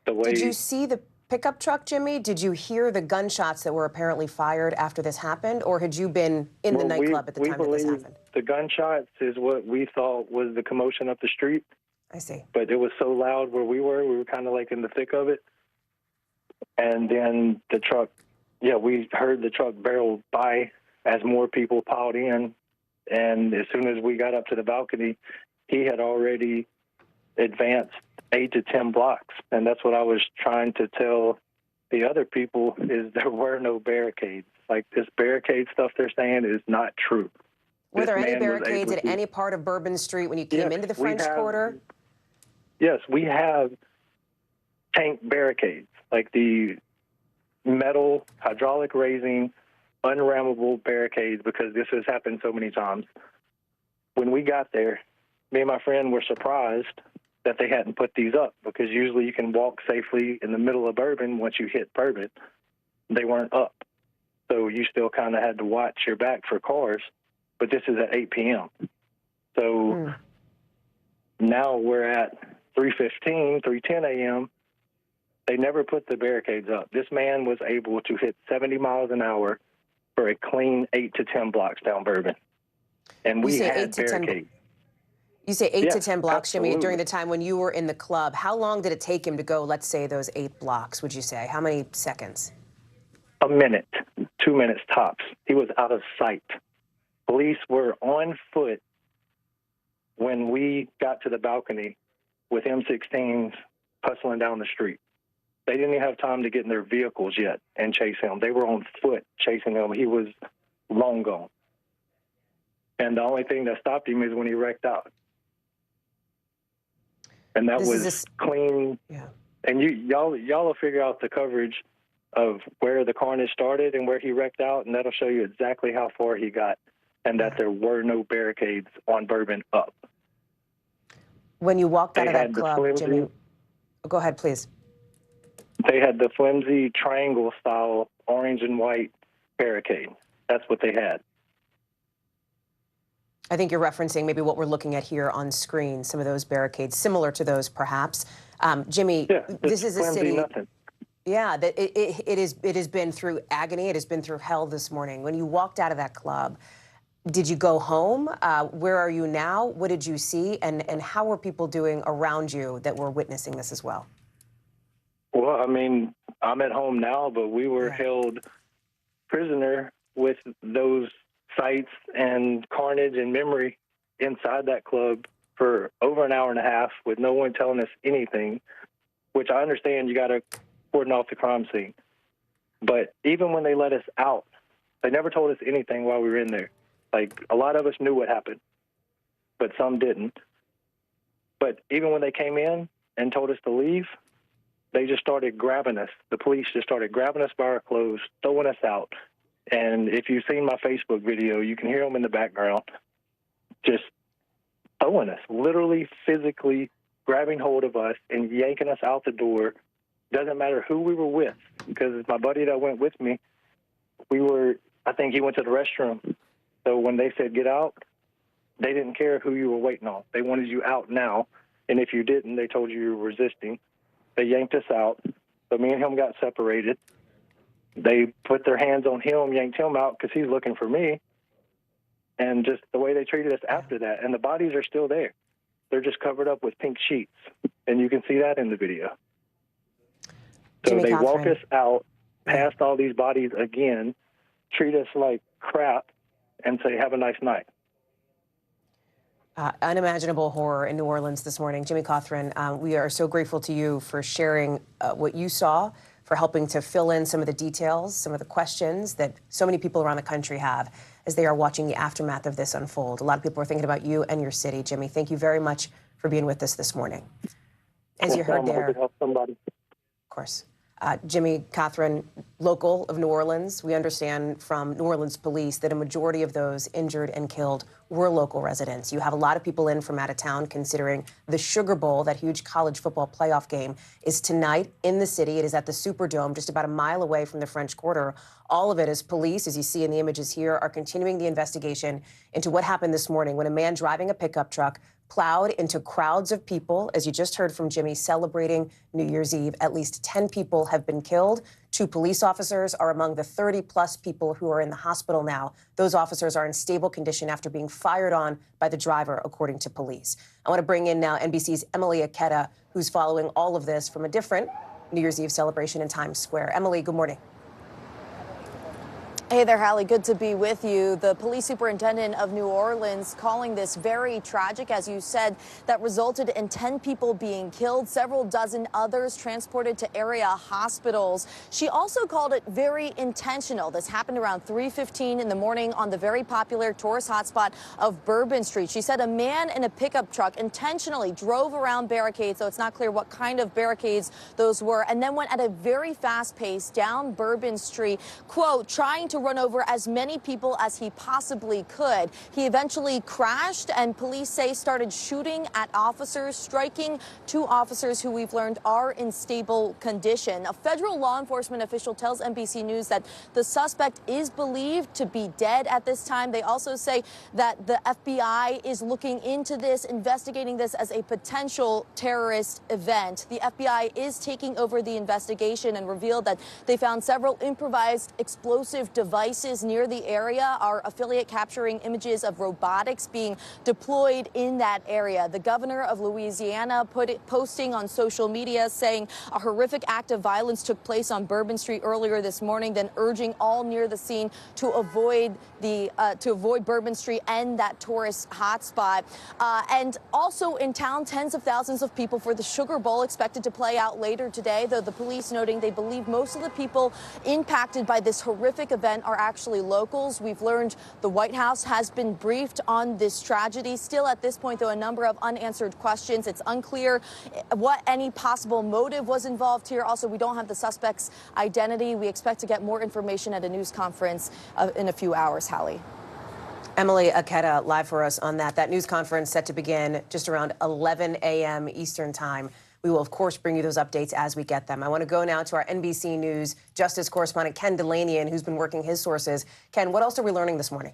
The way. Did you see the pickup truck, Jimmy? Did you hear the gunshots that were apparently fired after this happened, or had you been in the nightclub at the time that this happened? The gunshots is what we thought was the commotion up the street. I see. But it was so loud where we were kind of like in the thick of it. And then the truck, we heard the truck barrel by as more people piled in. And as soon as we got up to the balcony, he had already advanced 8 to 10 blocks. And that's what I was trying to tell the other people is there were no barricades. Like this barricade stuff they're saying is not true. Were there any barricades at any part of Bourbon Street when you came into the French Quarter? Yes, we have tank barricades, like the metal hydraulic raising, unrammable barricades, because this has happened so many times. When we got there, me and my friend were surprised that they hadn't put these up, because usually you can walk safely in the middle of Bourbon once you hit Bourbon. They weren't up. So you still kind of had to watch your back for cars, but this is at 8 p.m. So now we're at 3:15, 3:10 a.m. They never put the barricades up. This man was able to hit 70 miles an hour for a clean 8 to 10 blocks down Bourbon. And we had barricades. You say 8 to 10 blocks, absolutely. Jimmy, during the time when you were in the club. How long did it take him to go, let's say, those 8 blocks, would you say? How many seconds? A minute, 2 minutes tops. He was out of sight. Police were on foot when we got to the balcony with M16s hustling down the street. They didn't even have time to get in their vehicles yet and chase him. They were on foot chasing him. He was long gone. And the only thing that stopped him is when he wrecked out. and that was clean. Yeah. And y'all will figure out the coverage of where the carnage started and where he wrecked out, and that'll show you exactly how far he got, and that there were no barricades on Bourbon up. When you walked out of that the club, flimsy- Jimmy, go ahead, please. They had the flimsy triangle-style orange and white barricade. That's what they had. I think you're referencing maybe what we're looking at here on screen, some of those barricades, similar to those perhaps. Jimmy, this is a city. Nothing. Yeah, that it has been through agony. It has been through hell this morning. When you walked out of that club, did you go home? Where are you now? What did you see? And how were people doing around you that were witnessing this as well? Well, I mean, I'm at home now, but we were held prisoner with those sights and carnage and memory inside that club for over an hour and a half with no one telling us anything, which I understand you got to cordon off the crime scene. But even when they let us out, they never told us anything while we were in there. Like, a lot of us knew what happened, but some didn't. But even when they came in and told us to leave, they just started grabbing us. The police just started grabbing us by our clothes, throwing us out. And if you've seen my Facebook video, you can hear them in the background just throwing us, literally physically grabbing hold of us and yanking us out the door. Doesn't matter who we were with, because my buddy that went with me, I think he went to the restroom. So when they said get out, they didn't care who you were waiting on. They wanted you out now. And if you didn't, they told you were resisting. They yanked us out. So me and him got separated. They put their hands on him, yanked him out because he's looking for me. And just the way they treated us after that. And the bodies are still there. They're just covered up with pink sheets. And you can see that in the video. So Jimmy they walk Catherine. us out past all these bodies again, treat us like crap, and say, have a nice night. Unimaginable horror in New Orleans this morning. Jimmy Catherine, we are so grateful to you for sharing what you saw, for helping to fill in some of the details, some of the questions that so many people around the country have as they are watching the aftermath of this unfold. A lot of people are thinking about you and your city. Jimmy, thank you very much for being with us this morning. As you heard there, of course. Jimmy Catherine, local of New Orleans. We understand from New Orleans police that a majority of those injured and killed were local residents. You have a lot of people in from out of town, considering the Sugar Bowl, that huge college football playoff game, is tonight in the city. It is at the Superdome, just about a mile away from the French Quarter. All of it is police, as you see in the images here, are continuing the investigation into what happened this morning when a man driving a pickup truck plowed into crowds of people, as you just heard from Jimmy, celebrating New Year's Eve. At least 10 people have been killed. 2 police officers are among the 30-plus people who are in the hospital now. Those officers are in stable condition after being fired on by the driver, according to police. I want to bring in now NBC's Emily Aketa, who's following all of this from a different New Year's Eve celebration in Times Square. Emily, good morning. Hey there, Hallie. Good to be with you. The police superintendent of New Orleans calling this very tragic, as you said, that resulted in 10 people being killed, several dozen others transported to area hospitals. She also called it very intentional. This happened around 3:15 in the morning on the very popular tourist hotspot of Bourbon Street. She said a man in a pickup truck intentionally drove around barricades, so it's not clear what kind of barricades those were, and then went at a very fast pace down Bourbon Street, quote, trying to run over as many people as he possibly could. He eventually crashed, and police say started shooting at officers, striking 2 officers who we've learned are in stable condition. A federal law enforcement official tells NBC News that the suspect is believed to be dead at this time. They also say that the FBI is looking into this, investigating this as a potential terrorist event. The FBI is taking over the investigation and revealed that they found several improvised explosive devices near the area. Our affiliate capturing images of robotics being deployed in that area. The governor of Louisiana posting on social media saying a horrific act of violence took place on Bourbon Street earlier this morning, then urging all near the scene to avoid Bourbon Street and that tourist hotspot. And also in town, tens of thousands of people for the Sugar Bowl expected to play out later today, though the police noting they believe most of the people impacted by this horrific event event are actually locals. We've learned the White House has been briefed on this tragedy. Still at this point, though, a number of unanswered questions. It's unclear what any possible motive was involved here. Also, we don't have the suspect's identity. We expect to get more information at a news conference in a few hours, Hallie. Emily Aketa live for us on that. That news conference set to begin just around 11 a.m. Eastern time. We will, of course, bring you those updates as we get them. I want to go now to our NBC News Justice correspondent, Ken Delanian, who's been working his sources. Ken, what else are we learning this morning?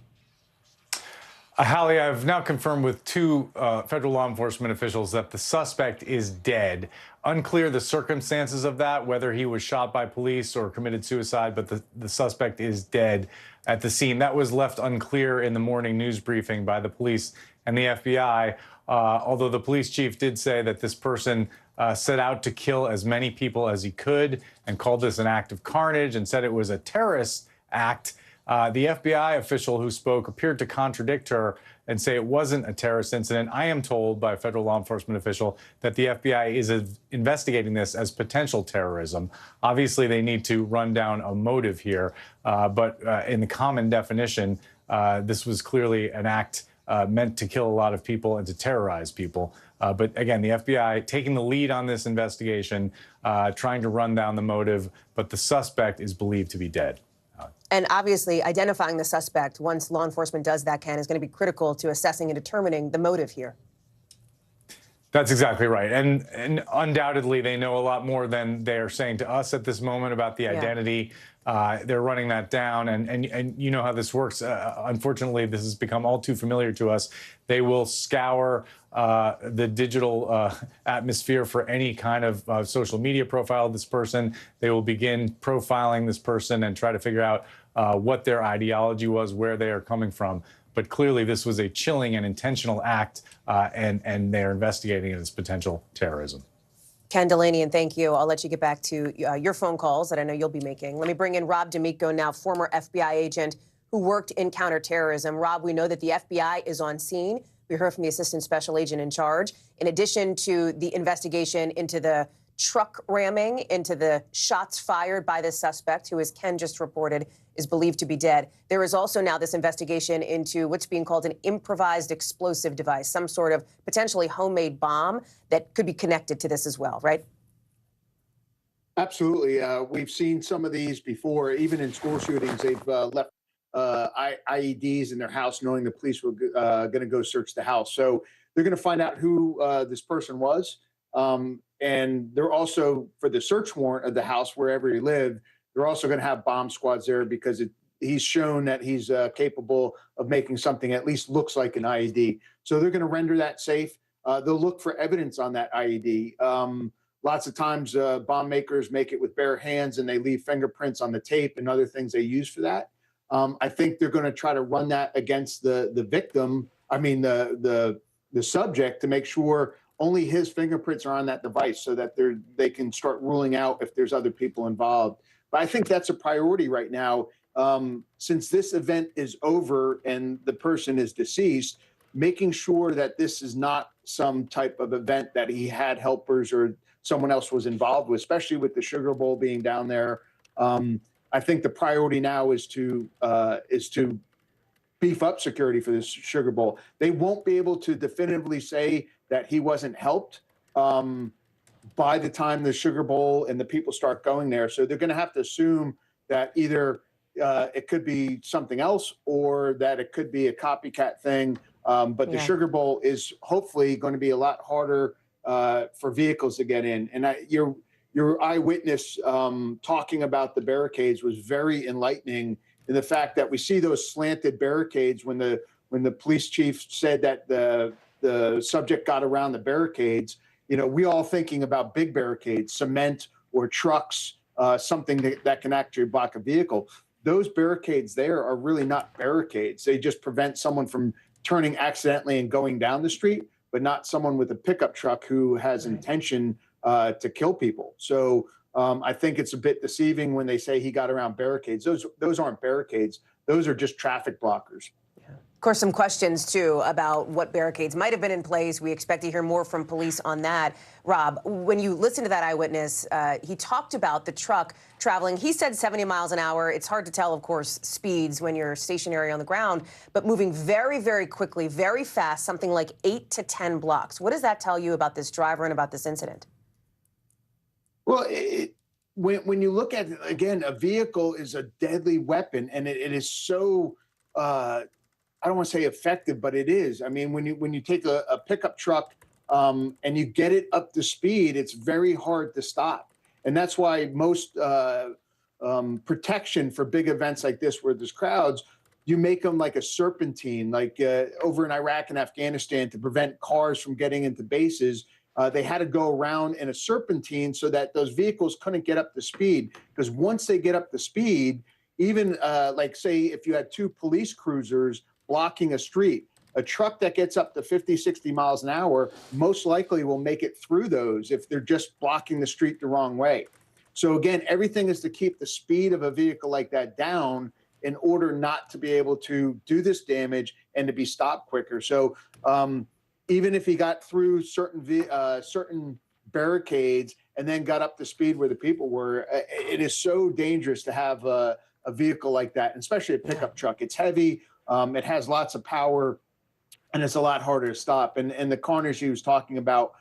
Hallie, I've now confirmed with two federal law enforcement officials that the suspect is dead. Unclear the circumstances of that, whether he was shot by police or committed suicide, but the suspect is dead at the scene. That was left unclear in the morning news briefing by the police and the FBI, although the police chief did say that this person set out to kill as many people as he could and called this an act of carnage and said it was a terrorist act. The FBI official who spoke appeared to contradict her and say it wasn't a terrorist incident. I am told by a federal law enforcement official that the FBI is investigating this as potential terrorism. Obviously, they need to run down a motive here, but in the common definition, this was clearly an act meant to kill a lot of people and to terrorize people. But again, the FBI taking the lead on this investigation, trying to run down the motive, but the suspect is believed to be dead. And obviously, identifying the suspect, once law enforcement does that, Ken, is going to be critical to assessing and determining the motive here. That's exactly right. And undoubtedly, they know a lot more than they're saying to us at this moment about the identity. They're running that down. And you know how this works. Unfortunately, this has become all too familiar to us. They will scour the digital atmosphere for any kind of social media profile of this person. They will begin profiling this person and try to figure out what their ideology was, where they are coming from. But clearly, this was a chilling and intentional act, and they're investigating it as potential terrorism. Ken Delanian, thank you. I'll let you get back to your phone calls that I know you'll be making. Let me bring in Rob D'Amico now, former FBI agent who worked in counterterrorism. Rob, we know that the FBI is on scene. We heard from the assistant special agent in charge. In addition to the investigation into the truck ramming, into the shots fired by the suspect, who, as Ken just reported, is believed to be dead, there is also now this investigation into what's being called an improvised explosive device, some sort of potentially homemade bomb that could be connected to this as well, right? Absolutely. We've seen some of these before, even in school shootings. They've left IEDs in their house, knowing the police were going to go search the house. So they're going to find out who this person was. And they're also, for the search warrant of the house, wherever he lived, they're also going to have bomb squads there because he's shown that he's capable of making something at least looks like an IED. So they're going to render that safe. They'll look for evidence on that IED. Lots of times bomb makers make it with bare hands and they leave fingerprints on the tape and other things they use for that. I think they're going to try to run that against the victim, the subject, to make sure only his fingerprints are on that device so that they can start ruling out if there's other people involved. But I think that's a priority right now. Since this event is over and the person is deceased, making sure that this is not some type of event that he had helpers or someone else was involved with, especially with the Sugar Bowl being down there. I think the priority now is to beef up security for this Sugar Bowl. They won't be able to definitively say that he wasn't helped by the time the Sugar Bowl and the people start going there. So they're going to have to assume that either it could be something else or that it could be a copycat thing. But the Sugar Bowl is hopefully going to be a lot harder for vehicles to get in. And your eyewitness talking about the barricades was very enlightening in the fact that we see those slanted barricades when the police chief said that the subject got around the barricades. You know, we all thinking about big barricades, cement or trucks, something that can actually block a vehicle. Those barricades there are really not barricades. They just prevent someone from turning accidentally and going down the street, but not someone with a pickup truck who has intention to kill people. So I think it's a bit deceiving when they say he got around barricades. Those aren't barricades. Those are just traffic blockers. course, some questions, too, about what barricades might have been in place. We expect to hear more from police on that. Rob, when you listen to that eyewitness, he talked about the truck traveling. He said 70 miles an hour. It's hard to tell, of course, speeds when you're stationary on the ground, but moving very, very quickly, very fast, something like 8 to 10 blocks. What does that tell you about this driver and about this incident? Well, when you look at it, again, a vehicle is a deadly weapon, and it is so, I don't want to say effective, but it is. I mean, when you take a pickup truck and you get it up to speed, it's very hard to stop. And that's why most protection for big events like this, where there's crowds, you make them like a serpentine, like over in Iraq and Afghanistan, to prevent cars from getting into bases. They had to go around in a serpentine so that those vehicles couldn't get up to speed. Because once they get up to speed, even like say if you had two police cruisers blocking a street, a truck that gets up to 50, 60 miles an hour most likely will make it through those if they're just blocking the street the wrong way. So again, everything is to keep the speed of a vehicle like that down in order not to be able to do this damage and to be stopped quicker. So even if he got through certain barricades and then got up to speed where the people were, it is so dangerous to have a vehicle like that, especially a pickup truck. It's heavy, it has lots of power, and it's a lot harder to stop. And the carnage he was talking about,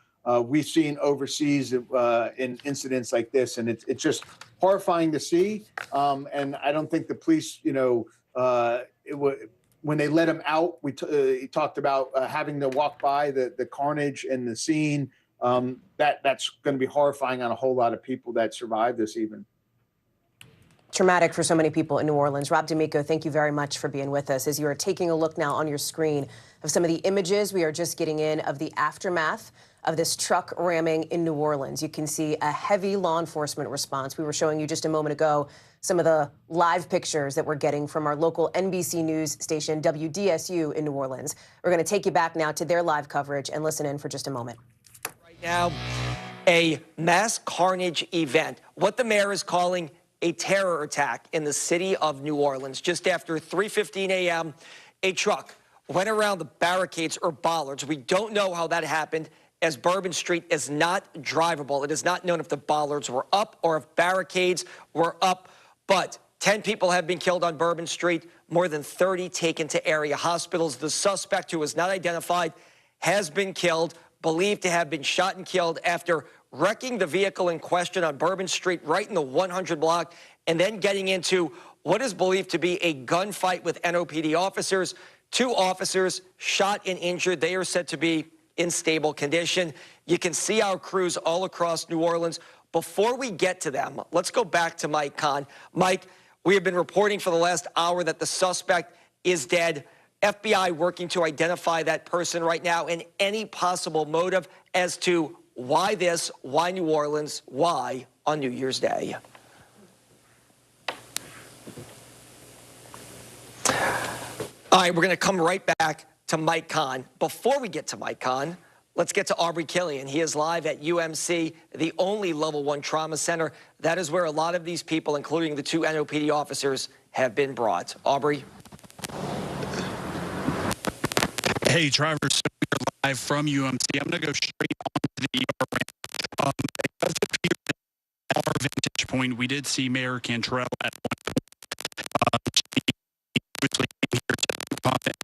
we've seen overseas in incidents like this, and it's just horrifying to see. And I don't think the police, when they let him out, he talked about having to walk by the carnage and the scene. That's going to be horrifying on a whole lot of people that survived this even. Traumatic for so many people in New Orleans. Rob D'Amico, thank you very much for being with us. As you are taking a look now on your screen of some of the images we are just getting in of the aftermath of this truck ramming in New Orleans, you can see a heavy law enforcement response. We were showing you just a moment ago some of the live pictures that we're getting from our local NBC News station, WDSU in New Orleans. We're going to take you back now to their live coverage and listen in for just a moment. Right now, a mass carnage event, what the mayor is calling a terror attack in the city of New Orleans. Just after 3:15 a.m., a truck went around the barricades or bollards. We don't know how that happened, as Bourbon Street is not drivable. It is not known if the bollards were up or if barricades were up, but 10 people have been killed on Bourbon Street, more than 30 taken to area hospitals. The suspect, who was not identified, has been killed, believed to have been shot and killed after wrecking the vehicle in question on Bourbon Street right in the 100 block, and then getting into what is believed to be a gunfight with NOPD officers. 2 officers shot and injured. They are said to be in stable condition. You can see our crews all across New Orleans. Before we get to them, let's go back to Mike Kahn. Mike, we have been reporting for the last hour that the suspect is dead. FBI working to identify that person right now, and any possible motive as to why this, why New Orleans, why on New Year's Day. All right, we're going to come right back to Mike Kahn. Before we get to Mike Kahn, let's get to Aubrey Killian. He is live at UMC, the only level 1 trauma center. That is where a lot of these people, including the 2 NOPD officers, have been brought. Aubrey? Hey, Travis, we're live from UMC. I'm going to go straight on to the ER ramp. It does appear that our vantage point, we did see Mayor Cantrell at one point. She obviously came here to comment.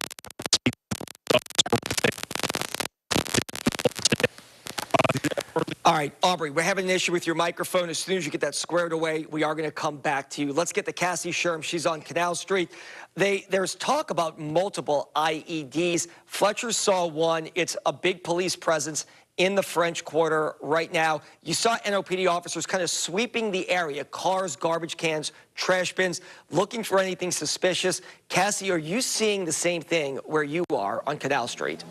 All right, Aubrey, we're having an issue with your microphone. As soon as you get that squared away, we are going to come back to you. Let's get to Cassie Sherm. She's on Canal Street. There's talk about multiple IEDs. Fletcher saw one. It's a big police presence in the French Quarter right now. You saw NOPD officers kind of sweeping the area, cars, garbage cans, trash bins, looking for anything suspicious. Cassie, are you seeing the same thing where you are on Canal Street?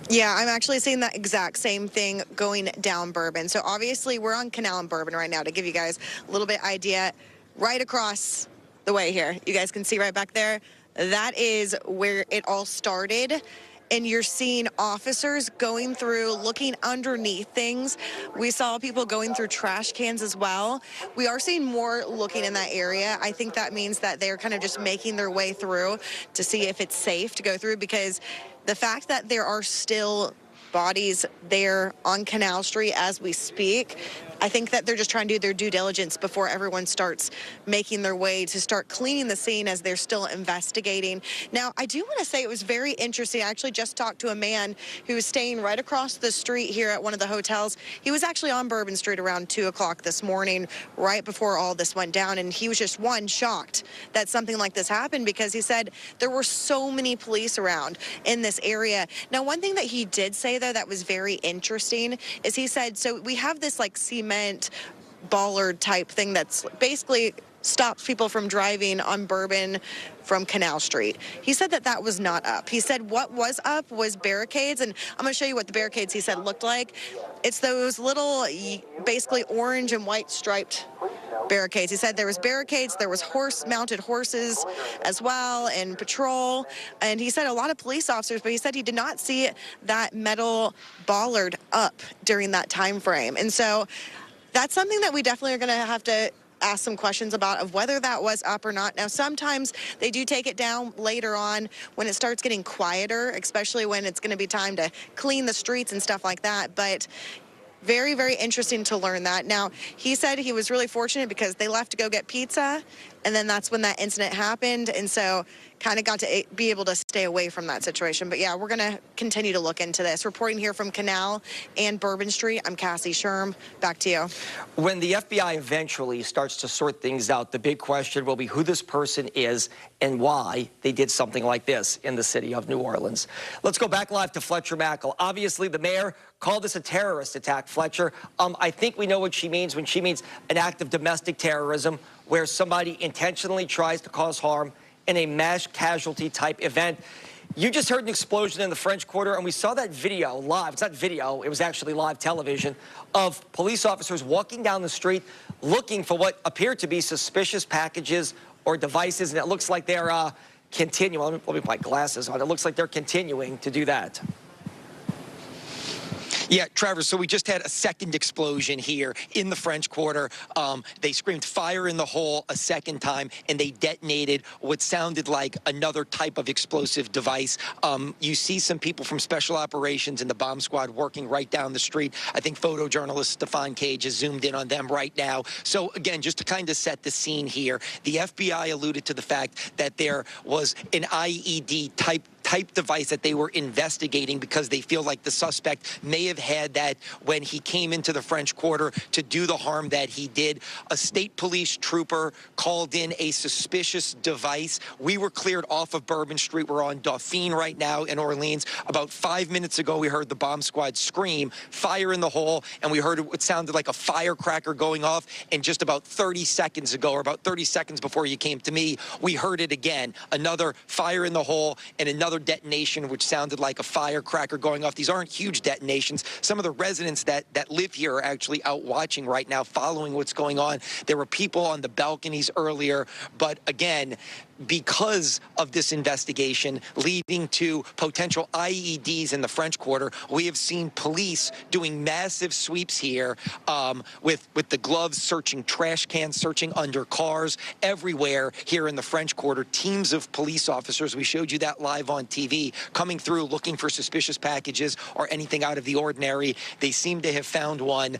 Yeah, I'm actually seeing that exact same thing going down Bourbon. So obviously we're on Canal and Bourbon right now to give you guys a little bit idea. Right across the way here, you guys can see right back there, that is where it all started. and you're seeing officers going through, looking underneath things. We saw people going through trash cans as well. We are seeing more looking in that area. I think that means that they're kind of just making their way through to see if it's safe to go through, because the fact that there are still bodies there on Canal Street as we speak, I think that they're just trying to do their due diligence before everyone starts making their way to start cleaning the scene as they're still investigating. Now, I do want to say it was very interesting. I actually just talked to a man who was staying right across the street here at one of the hotels. He was actually on Bourbon Street around 2 o'clock this morning, right before all this went down, and he was just, one, shocked that something like this happened, because he said there were so many police around in this area. Now, one thing that he did say, though, that was very interesting is he said, so we have this like cement bollard type thing that's basically stops people from driving on Bourbon from Canal Street. He said that that was not up. He said what was up was barricades, and I'm going to show you what the barricades, he said, looked like. It's those little, basically orange and white striped barricades. He said there was barricades, there was mounted horses as well, and patrol, and he said a lot of police officers, but he said he did not see that metal bollard up during that time frame. And so that's something that we definitely are going to have to ask some questions about, of whether that was up or not. Now, sometimes they do take it down later on when it starts getting quieter, especially when it's going to be time to clean the streets and stuff like that. But very, very interesting to learn that. Now, he said he was really fortunate because they left to go get pizza, and then that's when that incident happened, and so kind of got to be able to stay away from that situation. But yeah, we're going to continue to look into this. Reporting here from Canal and Bourbon Street, I'm Cassie Sherm. Back to you. When the FBI eventually starts to sort things out, the big question will be who this person is and why they did something like this in the city of New Orleans. Let's go back live to Fletcher Mackel. Obviously, the mayor called this a terrorist attack, Fletcher. I think we know what she means when she means an act of domestic terrorism, where somebody intentionally tries to cause harm in a mass casualty type event. You just heard an explosion in the French Quarter, and we saw that video live. It's not video, it was actually live television, of police officers walking down the street looking for what appeared to be suspicious packages or devices, and it looks like they're continuing. Let me put my glasses on. It looks like they're continuing to do that. Yeah, Trevor, so we just had a second explosion here in the French Quarter. They screamed fire in the hole a second time, and they detonated what sounded like another type of explosive device. You see some people from Special Operations and the bomb squad working right down the street. I think photojournalist Stefan Cage has zoomed in on them right now. So, again, just to kind of set the scene here, the FBI alluded to the fact that there was an IED type device that they were investigating because they feel like the suspect may have had that when he came into the French Quarter to do the harm that he did. A state police trooper called in a suspicious device. We were cleared off of Bourbon Street. We're on Dauphine right now in Orleans. About 5 minutes ago, we heard the bomb squad scream, fire in the hole, and we heard it sounded like a firecracker going off. And just about 30 seconds ago, or about 30 seconds before you came to me, we heard it again. Another fire in the hole and another detonation, which sounded like a firecracker going off. These aren't huge detonations. Some of the residents that live here are actually out watching right now, following what's going on. There were people on the balconies earlier, but again, because of this investigation leading to potential IEDs in the French Quarter, we have seen police doing massive sweeps here with the gloves, searching trash cans, searching under cars, everywhere here in the French Quarter. Teams of police officers, we showed you that live on TV, coming through looking for suspicious packages or anything out of the ordinary. They seem to have found one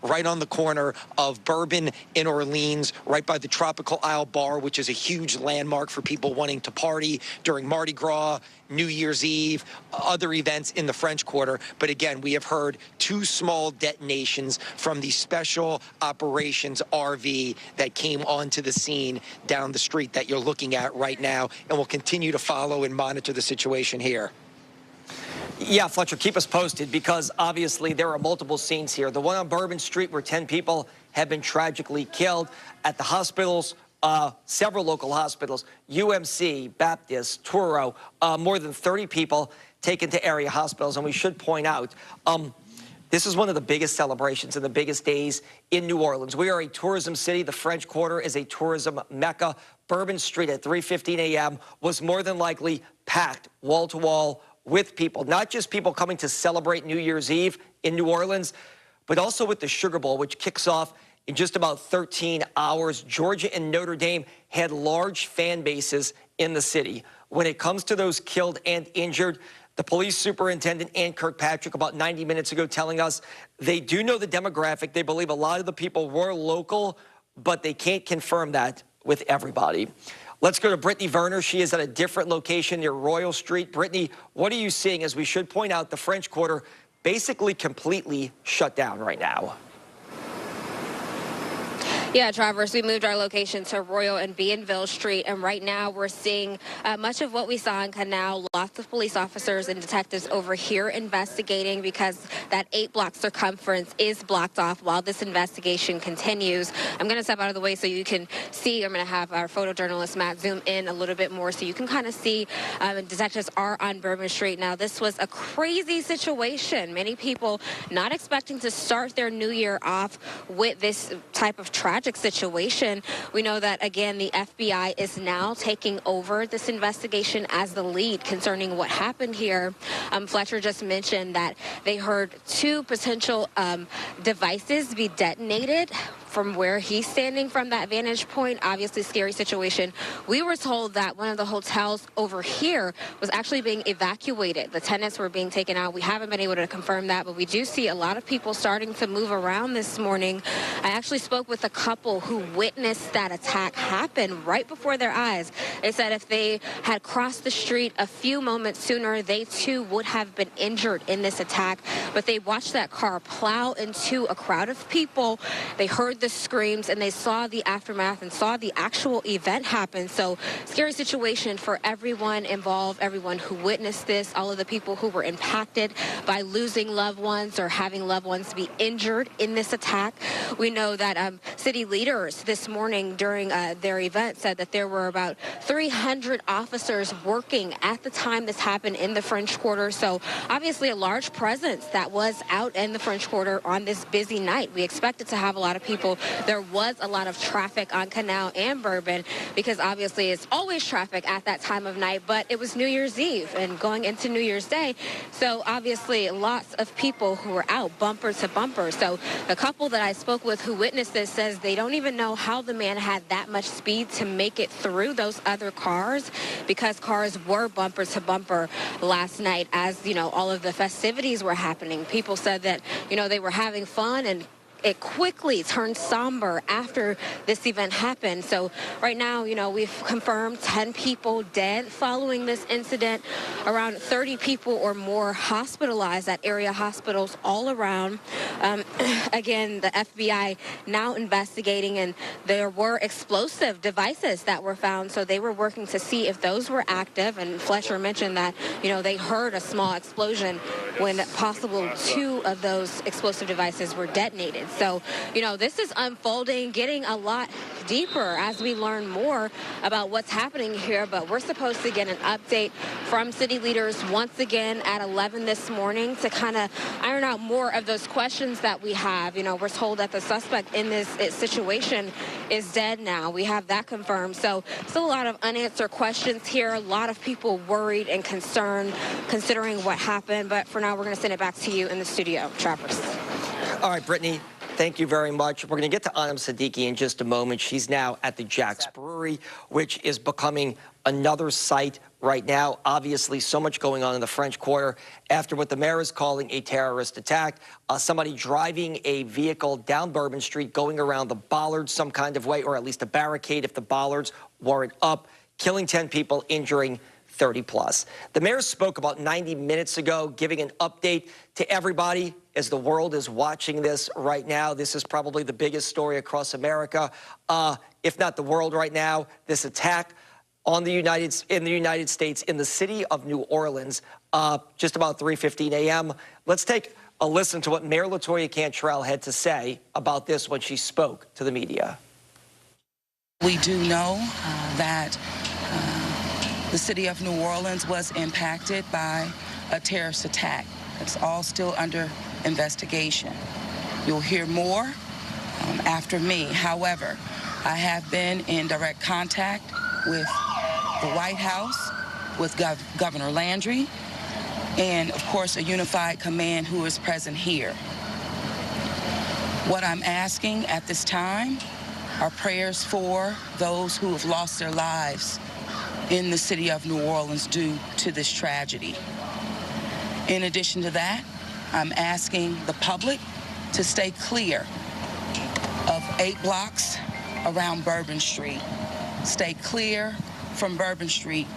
right on the corner of Bourbon in Orleans, right by the Tropical Isle Bar, which is a huge landmark for people wanting to party during Mardi Gras, New Year's Eve, other events in the French Quarter. But again, we have heard 2 small detonations from the Special Operations RV that came onto the scene down the street that you're looking at right now, and we'll continue to follow and monitor the situation here. Yeah, Fletcher, keep us posted, because obviously there are multiple scenes here. The one on Bourbon Street where 10 people have been tragically killed, at the hospitals, several local hospitals, UMC, Baptist, Touro, more than 30 people taken to area hospitals. And we should point out, this is one of the biggest celebrations and the biggest days in New Orleans. We are a tourism city. The French Quarter is a tourism mecca. Bourbon Street at 3:15 a.m. was more than likely packed wall to wall with people, not just people coming to celebrate New Year's Eve in New Orleans, but also with the Sugar Bowl, which kicks off in just about 13 hours. Georgia and Notre Dame had large fan bases in the city. When it comes to those killed and injured, the police superintendent, Ann Kirkpatrick, about 90 minutes ago telling us they do know the demographic. They believe a lot of the people were local, but they can't confirm that with everybody. Let's go to Brittany Werner. She is at a different location near Royal Street. Brittany, what are you seeing? As we should point out, the French Quarter basically completely shut down right now. Yeah, Travers, we moved our location to Royal and Bienville Street, and right now we're seeing much of what we saw in Canal. Lots of police officers and detectives over here investigating because that 8-block circumference is blocked off while this investigation continues. I'm going to step out of the way so you can see. I'm going to have our photojournalist Matt zoom in a little bit more so you can kind of see detectives are on Bourbon Street. Now, this was a crazy situation. Many people not expecting to start their new year off with this type of tragic situation. We know that, again, the FBI is now taking over this investigation as the lead concerning what happened here. Fletcher just mentioned that they heard 2 potential devices be detonated from where he's standing from that vantage point. Obviously, scary situation. We were told that one of the hotels over here was actually being evacuated. The tenants were being taken out. We haven't been able to confirm that, but we do see a lot of people starting to move around this morning. I actually spoke with a couple who witnessed that attack happen right before their eyes. They said if they had crossed the street a few moments sooner, they too would have been injured in this attack. But they watched that car plow into a crowd of people. They heard the screams and they saw the aftermath and saw the actual event happen. So scary situation for everyone involved, everyone who witnessed this, all of the people who were impacted by losing loved ones or having loved ones be injured in this attack. We know that city leaders this morning during their event said that there were about 300 officers working at the time this happened in the French Quarter. So obviously a large presence that was out in the French Quarter on this busy night. We expected to have a lot of people. There was a lot of traffic on Canal and Bourbon because obviously it's always traffic at that time of night, but it was New Year's Eve and going into New Year's Day. So obviously lots of people who were out bumper to bumper. So the couple that I spoke with who witnessed this says they don't even know how the man had that much speed to make it through those other cars because cars were bumper to bumper last night as, you know, all of the festivities were happening. People said that, you know, they were having fun and it quickly turned somber after this event happened. So right now, you know, we've confirmed 10 people dead following this incident, around 30 people or more hospitalized at area hospitals all around. Again, the FBI now investigating, and there were explosive devices that were found. So they were working to see if those were active. And Fletcher mentioned that, you know, they heard a small explosion when possible 2 of those explosive devices were detonated. So, you know, this is unfolding, getting a lot deeper as we learn more about what's happening here. But we're supposed to get an update from city leaders once again at 11 this morning to kind of iron out more of those questions that we have. You know, we're told that the suspect in this situation is dead now. We have that confirmed. So still a lot of unanswered questions here. A lot of people worried and concerned considering what happened. But for now, we're going to send it back to you in the studio. Travers. All right, Brittany, thank you very much. We're going to get to Anam Siddiqui in just a moment. She's now at the Jack's Brewery, which is becoming another site right now. Obviously, so much going on in the French Quarter after what the mayor is calling a terrorist attack. Somebody driving a vehicle down Bourbon Street, going around the bollards some kind of way, or at least a barricade if the bollards weren't up, killing 10 people, injuring 30+. The mayor spoke about 90 minutes ago, giving an update to everybody as the world is watching this right now. This is probably the biggest story across America, if not the world right now. This attack on the United States in the city of New Orleans, just about 3:15 a.m. Let's take a listen to what Mayor LaToya Cantrell had to say about this when she spoke to the media. We do know that the city of New Orleans was impacted by a terrorist attack. It's all still under investigation. You'll hear more after me. However, I have been in direct contact with the White House, with Governor Landry, and, of course, a unified command who is present here. What I'm asking at this time are prayers for those who have lost their lives in the city of New Orleans due to this tragedy. In addition to that, I'm asking the public to stay clear of 8 blocks around Bourbon Street. Stay clear from Bourbon Street,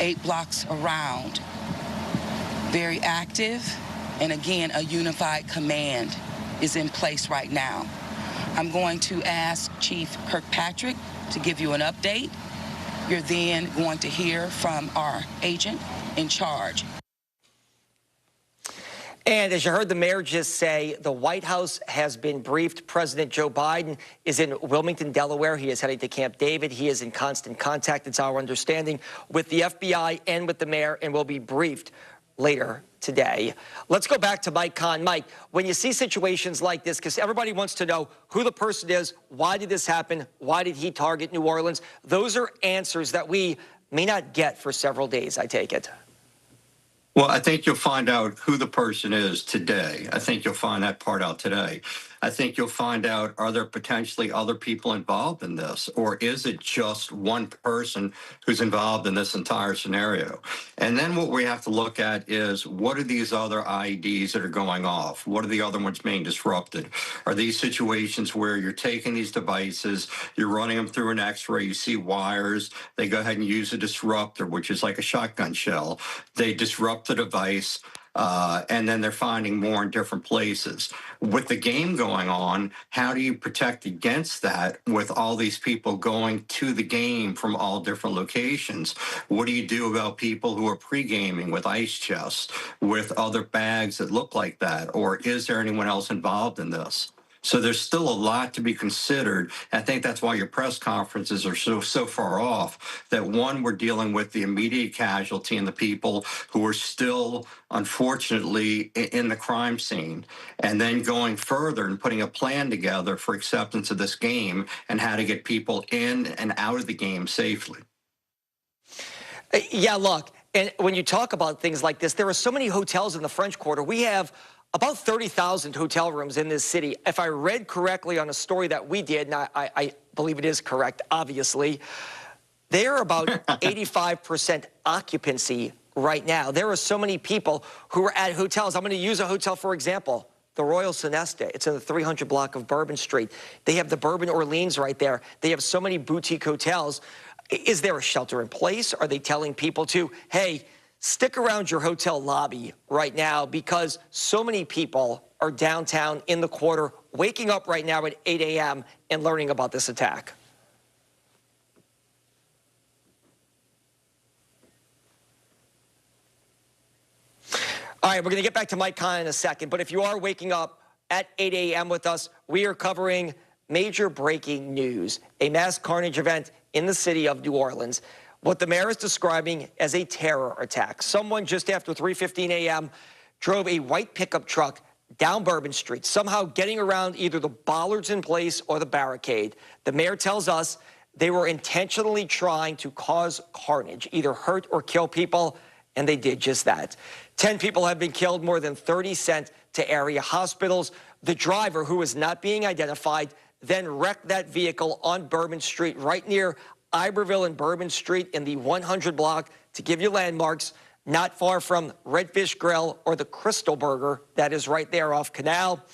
8 blocks around. Very active, and again, a unified command is in place right now. I'm going to ask Chief Kirkpatrick to give you an update. You're then going to hear from our agent in charge. And as you heard the mayor just say, the White House has been briefed. President Joe Biden is in Wilmington, Delaware. He is heading to Camp David. He is in constant contact, it's our understanding, with the FBI and with the mayor, and will be briefed later today. Let's go back to Mike Kahn. Mike, when you see situations like this, because everybody wants to know who the person is, why did this happen, why did he target New Orleans, those are answers that we may not get for several days, I take it. Well, I think you'll find out who the person is today. I think you'll find that part out today. I think you'll find out, are there potentially other people involved in this? Or is it just one person who's involved in this entire scenario? And then what we have to look at is, what are these other IEDs that are going off? What are the other ones being disrupted? Are these situations where you're taking these devices, you're running them through an X-ray, you see wires, they go ahead and use a disruptor, which is like a shotgun shell. They disrupt the device, and then they're finding more in different places. With the game going on, how do you protect against that with all these people going to the game from all different locations? What do you do about people who are pre-gaming with ice chests, with other bags that look like that? Or is there anyone else involved in this? So there's still a lot to be considered. I think that's why your press conferences are so far off, that one, we're dealing with the immediate casualty and the people who are still, unfortunately, in the crime scene, and then going further and putting a plan together for acceptance of this game and how to get people in and out of the game safely. Yeah, look, and when you talk about things like this, there are so many hotels in the French Quarter. We have about 30,000 hotel rooms in this city. If I read correctly on a story that we did, and I believe it is correct, obviously, they are about 85% occupancy right now. There are so many people who are at hotels. I'm going to use a hotel, for example, the Royal Sonesta. It's in the 300 block of Bourbon Street. They have the Bourbon Orleans right there. They have so many boutique hotels. Is there a shelter in place? Are they telling people to, hey, stick around your hotel lobby right now, because so many people are downtown in the Quarter, waking up right now at 8 a.m. and learning about this attack? All right, we're going to get back to Mike Kahn in a second, but if you are waking up at 8 a.m. with us, we are covering major breaking news, a mass carnage event in the city of New Orleans. What the mayor is describing as a terror attack. Someone just after 3:15 a.m. drove a white pickup truck down Bourbon Street, somehow getting around either the bollards in place or the barricade. The mayor tells us they were intentionally trying to cause carnage, either hurt or kill people, and they did just that. 10 people have been killed, more than 30 sent to area hospitals. The driver, who is not being identified, then wrecked that vehicle on Bourbon Street right near Iberville and Bourbon Street in the 100 block. To give you landmarks, not far from Redfish Grill or the Crystal Burger, that is right there off Canal.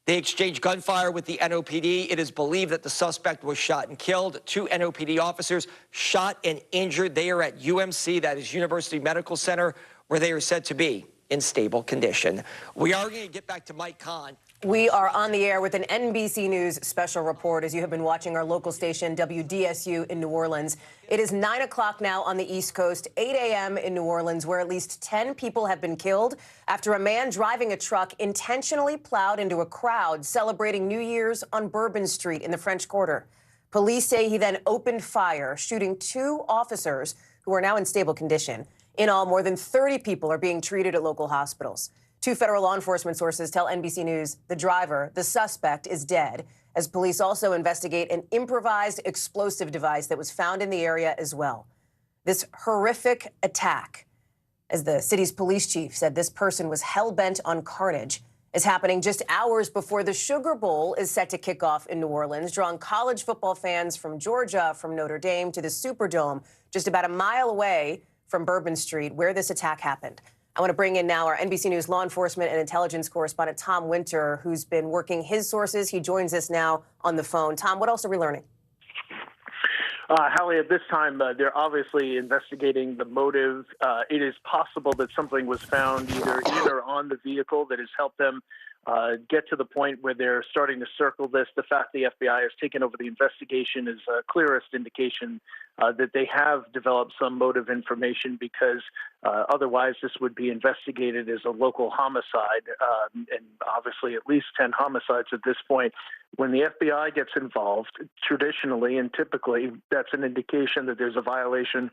They exchanged gunfire with the NOPD. It is believed that the suspect was shot and killed. 2 NOPD officers shot and injured. They are at UMC, that is University Medical Center, where they are said to be in stable condition. We are going to get back to Mike Kahn. We are on the air with an NBC News special report as you have been watching our local station, WDSU in New Orleans. It is 9 o'clock now on the East Coast, 8 a.m. in New Orleans, where at least 10 people have been killed after a man driving a truck intentionally plowed into a crowd celebrating New Year's on Bourbon Street in the French Quarter. Police say he then opened fire, shooting 2 officers who are now in stable condition. In all, more than 30 people are being treated at local hospitals. 2 federal law enforcement sources tell NBC News the driver, the suspect, is dead, as police also investigate an improvised explosive device that was found in the area as well. This horrific attack as the city's police chief said this person was hell-bent on carnage, is happening just hours before the Sugar Bowl is set to kick off in New Orleans, drawing college football fans from Georgia, from Notre Dame to the Superdome, just about a mile away from Bourbon Street, where this attack happened. I want to bring in now our NBC News law enforcement and intelligence correspondent, Tom Winter, who's been working his sources. He joins us now on the phone. Tom, what else are we learning? Hallie, at this time, they're obviously investigating the motive. It is possible that something was found either in or on the vehicle that has helped them get to the point where they're starting to circle this. The fact the FBI has taken over the investigation is clearest indication that they have developed some motive information, because otherwise this would be investigated as a local homicide, and obviously at least 10 homicides at this point. When the FBI gets involved, traditionally and typically, that's an indication that there's a violation,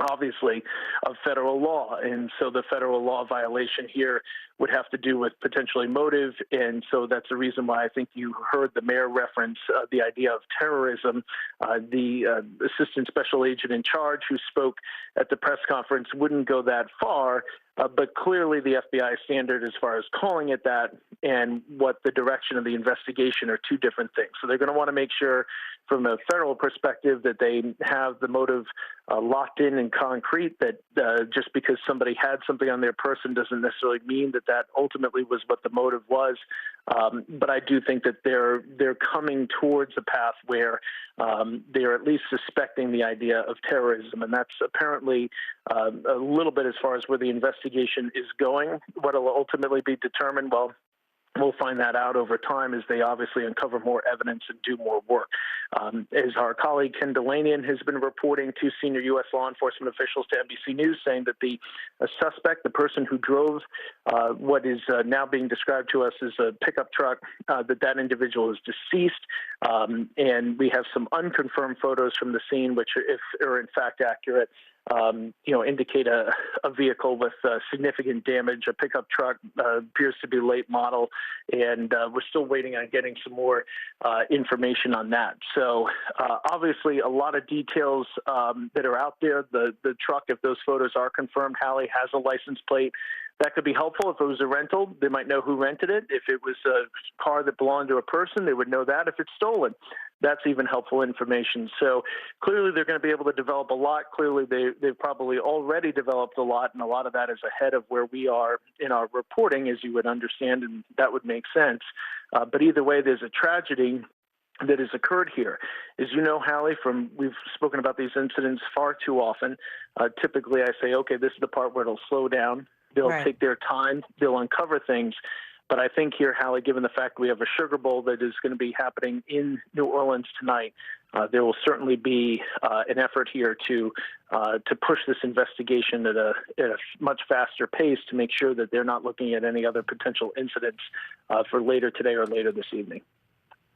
obviously, of federal law. And so the federal law violation here would have to do with potentially motive. And so that's the reason why I think you heard the mayor reference the idea of terrorism. The assistant special agent in charge who spoke at the press conference wouldn't go that far. But clearly the FBI standard as far as calling it that and what the direction of the investigation are two different things. So they're going to want to make sure from a federal perspective that they have the motive locked in and concrete, that just because somebody had something on their person doesn't necessarily mean that that ultimately was what the motive was. But I do think that they're coming towards a path where they're at least suspecting the idea of terrorism. And that's apparently a little bit as far as where the investigation is going. What will ultimately be determined, well, we'll find that out over time as they obviously uncover more evidence and do more work. As our colleague Ken Delanian has been reporting, to senior U.S. law enforcement officials to NBC News, saying that the suspect, the person who drove what is now being described to us as a pickup truck, that individual is deceased. And we have some unconfirmed photos from the scene, which, if are in fact accurate, indicate a vehicle with significant damage. A pickup truck appears to be late model, and we're still waiting on getting some more information on that. So obviously a lot of details that are out there. The truck, if those photos are confirmed, Hallie, has a license plate. That could be helpful. If it was a rental, they might know who rented it. If it was a car that belonged to a person, they would know that. If it's stolen, that's even helpful information. So clearly they're going to be able to develop a lot. Clearly they've probably already developed a lot, and a lot of that is ahead of where we are in our reporting, as you would understand, and that would make sense. But either way, there's a tragedy that has occurred here. As you know, Hallie, we've spoken about these incidents far too often. Typically I say, okay, this is the part where it'll slow down. They'll take their time. They'll uncover things. But I think here, Hallie, given the fact we have a Sugar Bowl that is going to be happening in New Orleans tonight, there will certainly be an effort here to push this investigation at a much faster pace to make sure that they're not looking at any other potential incidents for later today or later this evening.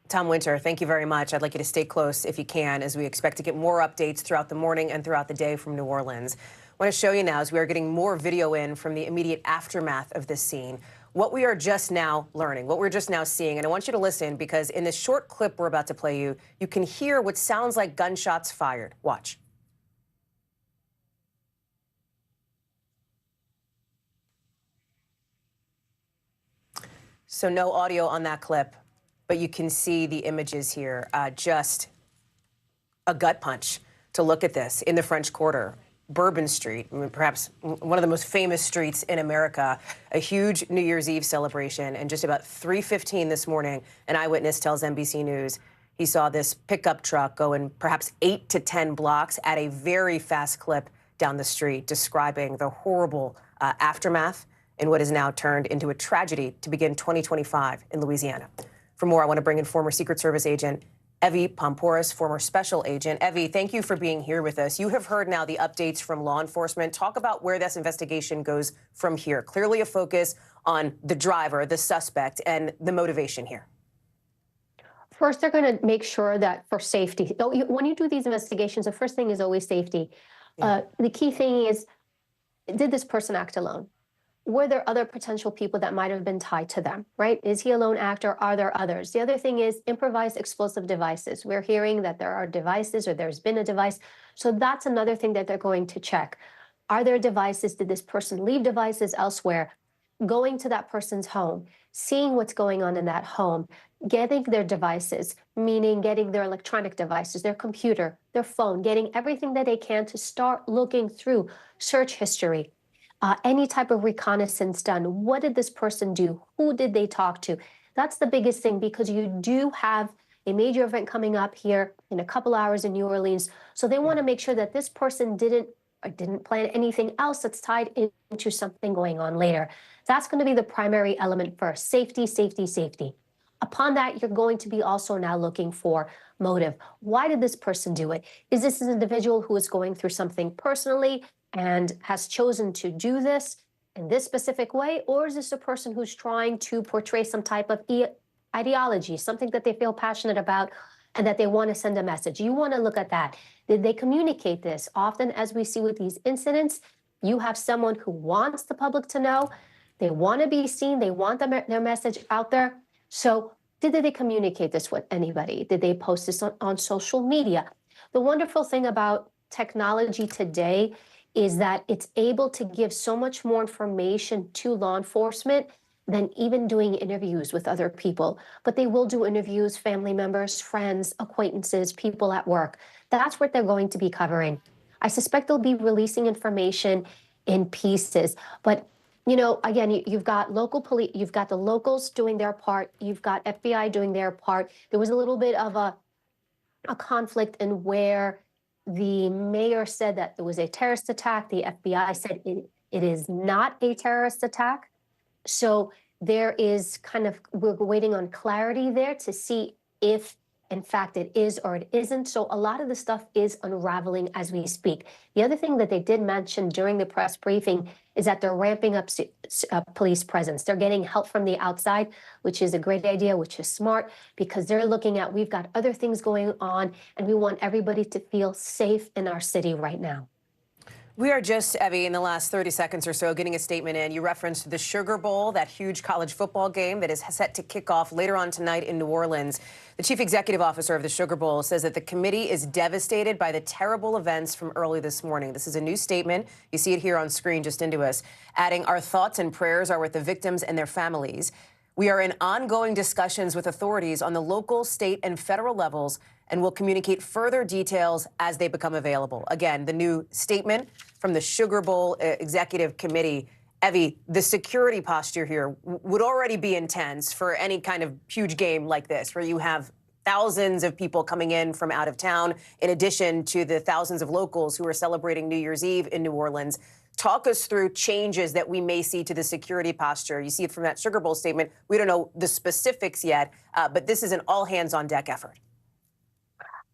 Tom Winter, thank you very much. I'd like you to stay close if you can, as we expect to get more updates throughout the morning and throughout the day from New Orleans. I want to show you now, as we are getting more video in from the immediate aftermath of this scene, what we are just now learning, what we're just now seeing. And I want you to listen, because in this short clip we're about to play you, you can hear what sounds like gunshots fired. Watch. So no audio on that clip, but you can see the images here. Just a gut punch to look at this in the French Quarter. Bourbon Street, perhaps one of the most famous streets in America, a huge New Year's Eve celebration. And just about 3:15 this morning, an eyewitness tells NBC News he saw this pickup truck going perhaps 8 to 10 blocks at a very fast clip down the street, describing the horrible aftermath in what is now turned into a tragedy to begin 2025 in Louisiana. For more, I want to bring in former Secret Service agent Evie Pompouras, former special agent. Evie, thank you for being here with us. You have heard now the updates from law enforcement. Talk about where this investigation goes from here. Clearly a focus on the driver, the suspect, and the motivation here. First, they're going to make sure that for safety, when you do these investigations, the first thing is always safety. Yeah. The key thing is, did this person act alone? Were there other potential people that might have been tied to them, right? Is he a lone actor? Are there others? The other thing is improvised explosive devices. We're hearing that there are devices, or there's been a device. So that's another thing that they're going to check. Are there devices? Did this person leave devices elsewhere? Going to that person's home, seeing what's going on in that home, getting their devices, meaning getting their electronic devices, their computer, their phone, getting everything that they can to start looking through search history, any type of reconnaissance done. What did this person do? Who did they talk to? That's the biggest thing, because you do have a major event coming up here in a couple hours in New Orleans. So they want to make sure that this person didn't plan anything else that's tied into something going on later. That's going to be the primary element first. Safety, safety, safety. Upon that, you're going to be also now looking for motive. Why did this person do it? Is this an individual who is going through something personally and has chosen to do this in this specific way? Or is this a person who's trying to portray some type of ideology, something that they feel passionate about and that they want to send a message? You want to look at that. Did they communicate this? Often, as we see with these incidents, you have someone who wants the public to know. They want to be seen. They want their message out there. So did they communicate this with anybody? Did they post this on social media? The wonderful thing about technology today is that it's able to give so much more information to law enforcement than even doing interviews with other people. But they will do interviews, family members, friends, acquaintances, people at work. That's what they're going to be covering. I suspect they'll be releasing information in pieces. But, you know, again, you've got local police, you've got the locals doing their part, you've got FBI doing their part. There was a little bit of a conflict in where the mayor said that there was a terrorist attack. The FBI said it is not a terrorist attack. So there is kind of, we're waiting on clarity there to see if, in fact, it is or it isn't. So a lot of the stuff is unraveling as we speak. The other thing that they did mention during the press briefing is that they're ramping up police presence. They're getting help from the outside, which is a great idea, which is smart, because they're looking at, we've got other things going on, and we want everybody to feel safe in our city right now. We are just, Evie, in the last 30 seconds or so, getting a statement in. You referenced the Sugar Bowl, that huge college football game that is set to kick off later on tonight in New Orleans. The chief executive officer of the Sugar Bowl says that the committee is devastated by the terrible events from early this morning. This is a new statement. You see it here on screen just into us, adding, "Our thoughts and prayers are with the victims and their families. We are in ongoing discussions with authorities on the local, state, and federal levels, and will communicate further details as they become available." Again, the new statement from the Sugar Bowl Executive Committee. Evie, the security posture here would already be intense for any kind of huge game like this, where you have thousands of people coming in from out of town, in addition to the thousands of locals who are celebrating New Year's Eve in New Orleans. Talk us through changes that we may see to the security posture. You see it from that Sugar Bowl statement. We don't know the specifics yet, but this is an all-hands-on-deck effort.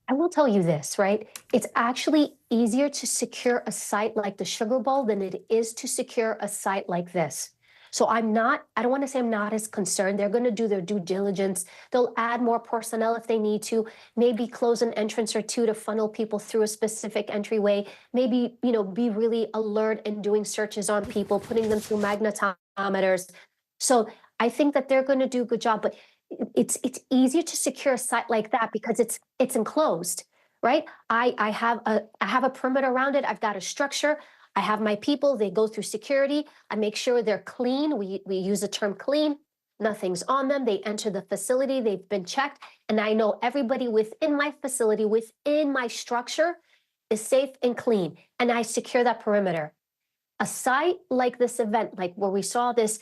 I will tell you this, right? It's actually easier to secure a site like the Sugar Bowl than it is to secure a site like this. So I don't want to say I'm not as concerned. They're going to do their due diligence. They'll add more personnel if they need to, maybe close an entrance or two to funnel people through a specific entryway, maybe, you know, be really alert in doing searches on people, putting them through magnetometers. So I think that they're going to do a good job, but it's easier to secure a site like that because it's enclosed, right? I have a perimeter around it. I've got a structure. I have my people. They go through security. I make sure they're clean. We use the term clean. Nothing's on them. They enter the facility. They've been checked, and I know everybody within my facility, within my structure, is safe and clean. And I secure that perimeter. A site like this event, like where we saw this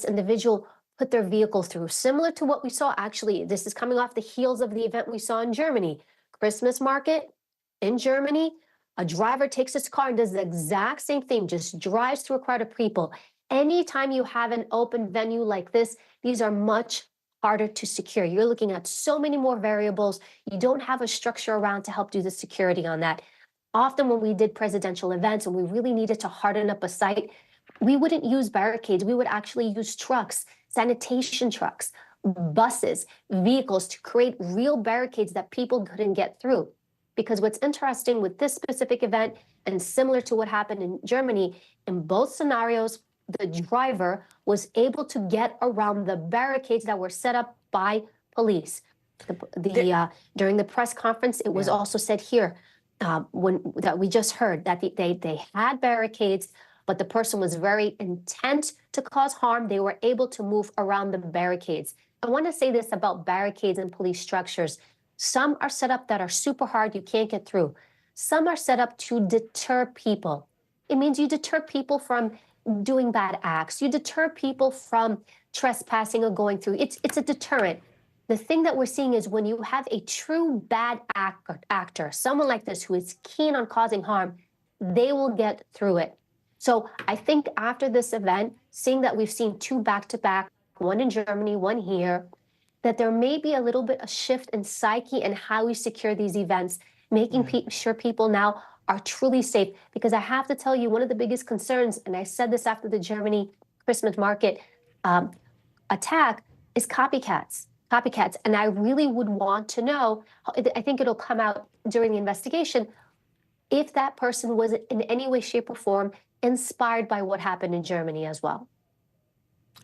individual put their vehicle through, similar to what we saw, actually, this is coming off the heels of the event we saw in Germany. Christmas market in Germany, a driver takes his car and does the exact same thing, just drives through a crowd of people. Anytime you have an open venue like this, these are much harder to secure. You're looking at so many more variables. You don't have a structure around to help do the security on that. Often when we did presidential events and we really needed to harden up a site, we wouldn't use barricades. We would actually use trucks, sanitation trucks, buses, vehicles to create real barricades that people couldn't get through. Because what's interesting with this specific event, and similar to what happened in Germany, in both scenarios, the driver was able to get around the barricades that were set up by police. During the press conference, it was also said here, that we just heard, that they had barricades, but the person was very intent to cause harm. They were able to move around the barricades. I want to say this about barricades and police structures. Some are set up that are super hard, you can't get through. Some are set up to deter people. It means you deter people from doing bad acts. You deter people from trespassing or going through. It's a deterrent. The thing that we're seeing is when you have a true bad actor, someone like this who is keen on causing harm, they will get through it. So I think after this event, seeing that we've seen two back-to-back, one in Germany, one here, that there may be a little bit of shift in psyche and how we secure these events, making sure people now are truly safe. Because I have to tell you, one of the biggest concerns, and I said this after the Germany Christmas market attack, is copycats. And I really would want to know, I think it'll come out during the investigation, if that person was in any way, shape, or form inspired by what happened in Germany as well.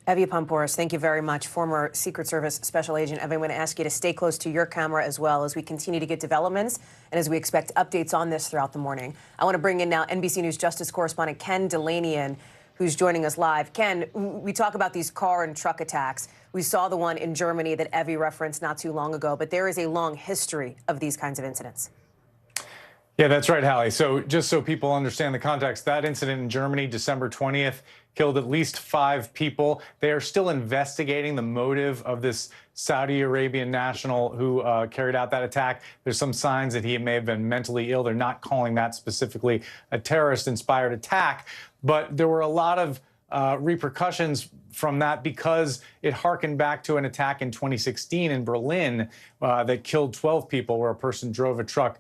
Evie Poumpouras, thank you very much. Former Secret Service Special Agent. Evie, I'm going to ask you to stay close to your camera as well as we continue to get developments and as we expect updates on this throughout the morning. I want to bring in now NBC News Justice correspondent Ken Delanian, who's joining us live. Ken, we talk about these car and truck attacks. We saw the one in Germany that Evie referenced not too long ago, but there is a long history of these kinds of incidents. Yeah, that's right, Hallie. So just so people understand the context, that incident in Germany, December 20th, killed at least 5 people. They are still investigating the motive of this Saudi Arabian national who carried out that attack. There's some signs that he may have been mentally ill. They're not calling that specifically a terrorist-inspired attack, but there were a lot of repercussions from that because it harkened back to an attack in 2016 in Berlin that killed 12 people, where a person drove a truck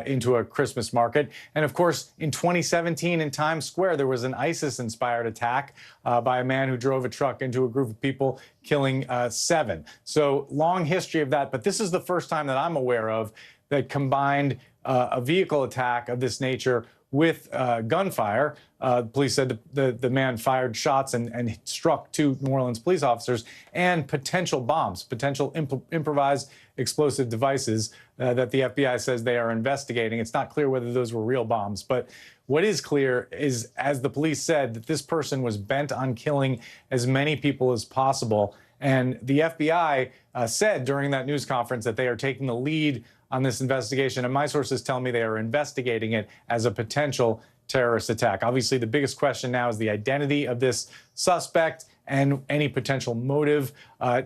into a Christmas market. And of course, in 2017 in Times Square, there was an ISIS-inspired attack by a man who drove a truck into a group of people, killing 7. So long history of that. But this is the first time that I'm aware of that combined a vehicle attack of this nature with gunfire. Police said the man fired shots and struck 2 New Orleans police officers, and potential bombs, potential improvised explosive devices that the FBI says they are investigating. It's not clear whether those were real bombs, but what is clear is, as the police said, that this person was bent on killing as many people as possible. And the FBI said during that news conference that they are taking the lead on this investigation, and my sources tell me they are investigating it as a potential terrorist attack. Obviously, the biggest question now is the identity of this suspect and any potential motive.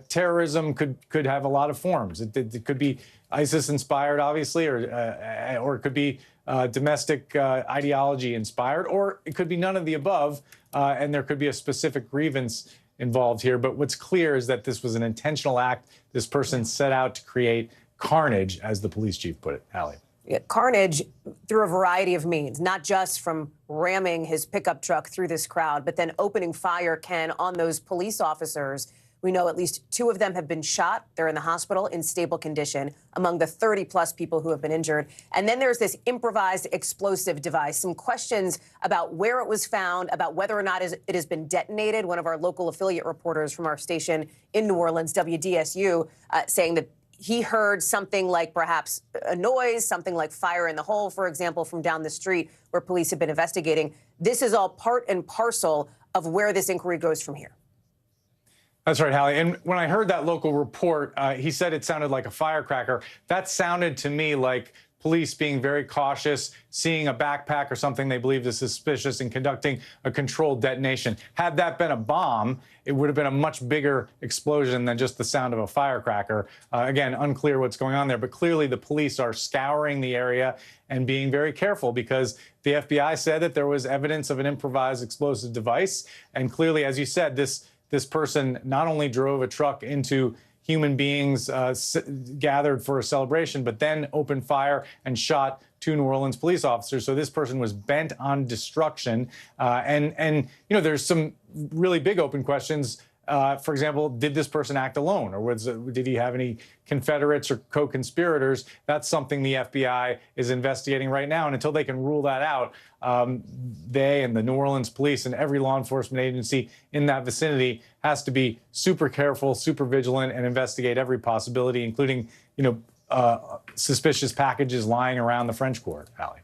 Terrorism could have a lot of forms. It could be ISIS-inspired, obviously, or it could be domestic ideology inspired, or it could be none of the above, and there could be a specific grievance involved here. But what's clear is that this was an intentional act. This person set out to create carnage, as the police chief put it. Hallie. Yeah, carnage through a variety of means, not just from ramming his pickup truck through this crowd, but then opening fire, Ken, on those police officers. We know at least 2 of them have been shot. They're in the hospital in stable condition, among the 30-plus people who have been injured. And then there's this improvised explosive device. Some questions about where it was found, about whether or not it has been detonated. One of our local affiliate reporters from our station in New Orleans, WDSU, saying that he heard something like perhaps a noise, something like fire in the hole, for example, from down the street where police have been investigating. This is all part and parcel of where this inquiry goes from here. That's right, Hallie. And when I heard that local report, he said it sounded like a firecracker. That sounded to me like police being very cautious, seeing a backpack or something they believed is suspicious and conducting a controlled detonation. Had that been a bomb, it would have been a much bigger explosion than just the sound of a firecracker. Again, unclear what's going on there, but clearly the police are scouring the area and being very careful because the FBI said that there was evidence of an improvised explosive device. And clearly, as you said, this person not only drove a truck into human beings gathered for a celebration, but then opened fire and shot 2 New Orleans police officers. So this person was bent on destruction. And you know, there's some really big open questions. For example, did this person act alone, or did he have any Confederates or co-conspirators? That's something the FBI is investigating right now. And until they can rule that out, they and the New Orleans police and every law enforcement agency in that vicinity has to be super careful, super vigilant, and investigate every possibility, including, you know, suspicious packages lying around the French Court, Hallie.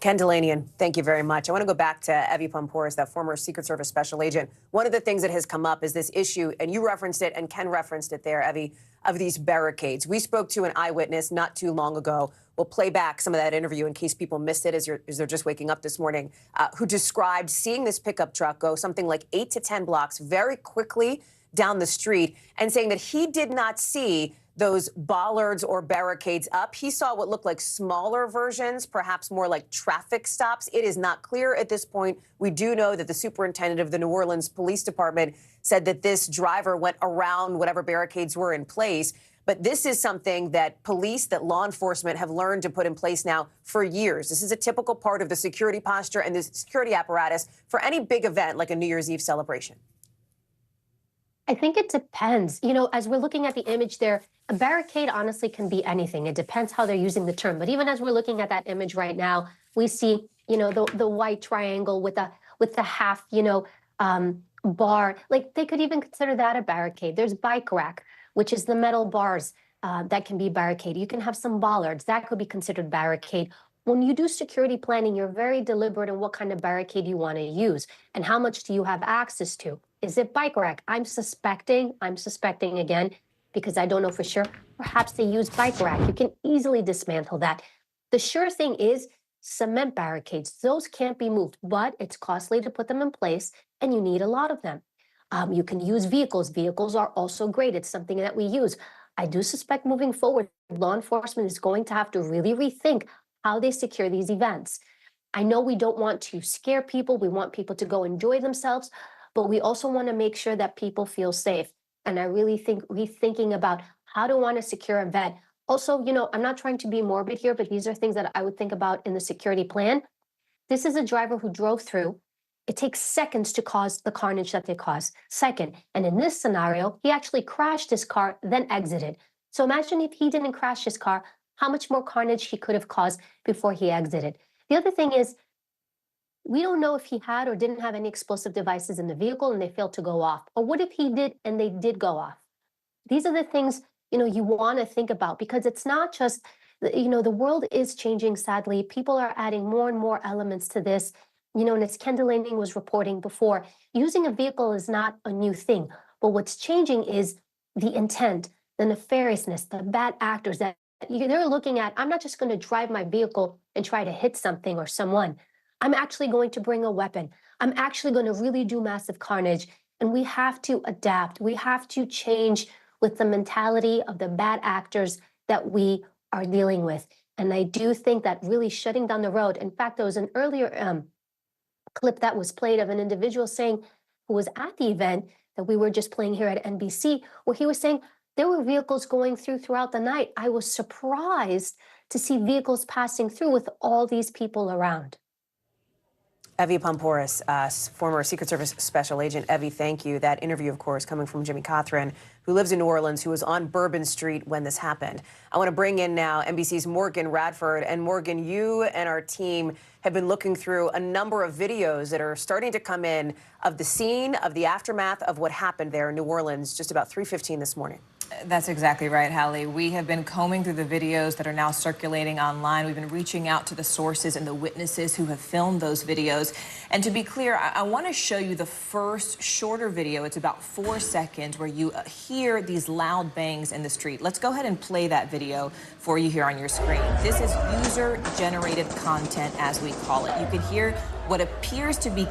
Ken Delanian, thank you very much. I want to go back to Evie Poumpouras, that former Secret Service special agent. One of the things that has come up is this issue, and you referenced it, and Ken referenced it there, Evie, of these barricades. We spoke to an eyewitness not too long ago. We'll play back some of that interview in case people missed it as they're just waking up this morning, who described seeing this pickup truck go something like 8 to 10 blocks very quickly down the street and saying that he did not see those bollards or barricades up. He saw what looked like smaller versions, perhaps more like traffic stops. It is not clear at this point. We do know that the superintendent of the New Orleans Police Department said that this driver went around whatever barricades were in place. But this is something that police, that law enforcement have learned to put in place now for years. This is a typical part of the security posture and the security apparatus for any big event like a New Year's Eve celebration. I think it depends. You know, as we're looking at the image there, a barricade honestly can be anything. It depends how they're using the term. But even as we're looking at that image right now, we see, you know, the white triangle with the half, bar. Like, they could even consider that a barricade. There's bike rack, which is the metal bars that can be barricade. You can have some bollards. That could be considered barricade. When you do security planning, you're very deliberate in what kind of barricade you want to use and how much do you have access to. Is it bike rack? I'm suspecting again, because I don't know for sure, perhaps they use bike rack. You can easily dismantle that. The sure thing is cement barricades. Those can't be moved, but it's costly to put them in place and you need a lot of them. You can use vehicles. Vehicles are also great. It's something that we use. I do suspect moving forward, law enforcement is going to have to really rethink how they secure these events. I know we don't want to scare people. We want people to go enjoy themselves, but we also want to make sure that people feel safe. And I really think rethinking about how to want a secure event. Also, you know, I'm not trying to be morbid here, but these are things that I would think about in the security plan. This is a driver who drove through. It takes seconds to cause the carnage that they caused. Second, and in this scenario, he actually crashed his car, then exited. So imagine if he didn't crash his car, how much more carnage he could have caused before he exited. The other thing is, we don't know if he had or didn't have any explosive devices in the vehicle and they failed to go off. Or what if he did and they did go off? These are the things, you know, you want to think about, because it's not just, you know, the world is changing, sadly. People are adding more and more elements to this. You know, and as Ken Delanian was reporting before, using a vehicle is not a new thing. But what's changing is the intent, the nefariousness, the bad actors that they're looking at. I'm not just going to drive my vehicle and try to hit something or someone. I'm actually going to bring a weapon. I'm actually going to really do massive carnage. And we have to adapt. We have to change with the mentality of the bad actors that we are dealing with. And I do think that really shutting down the road. In fact, there was an earlier clip that was played of an individual saying, who was at the event that we were just playing here at NBC, where he was saying there were vehicles going throughout the night. I was surprised to see vehicles passing through with all these people around. Evie Poumpouras, former Secret Service special agent. Evie, thank you. That interview, of course, coming from Jimmy Cothran, who lives in New Orleans, who was on Bourbon Street when this happened. I want to bring in now NBC's Morgan Radford. And Morgan, you and our team have been looking through a number of videos that are starting to come in of the scene, of the aftermath of what happened there in New Orleans just about 3:15 this morning. That's exactly right, Hallie. We have been combing through the videos that are now circulating online. We've been reaching out to the sources and the witnesses who have filmed those videos. And to be clear, I want to show you the first shorter video. It's about 4 seconds where you hear these loud bangs in the street. Let's go ahead and play that video for you here on your screen. This is user-generated content, as we call it. You can hear what appears to be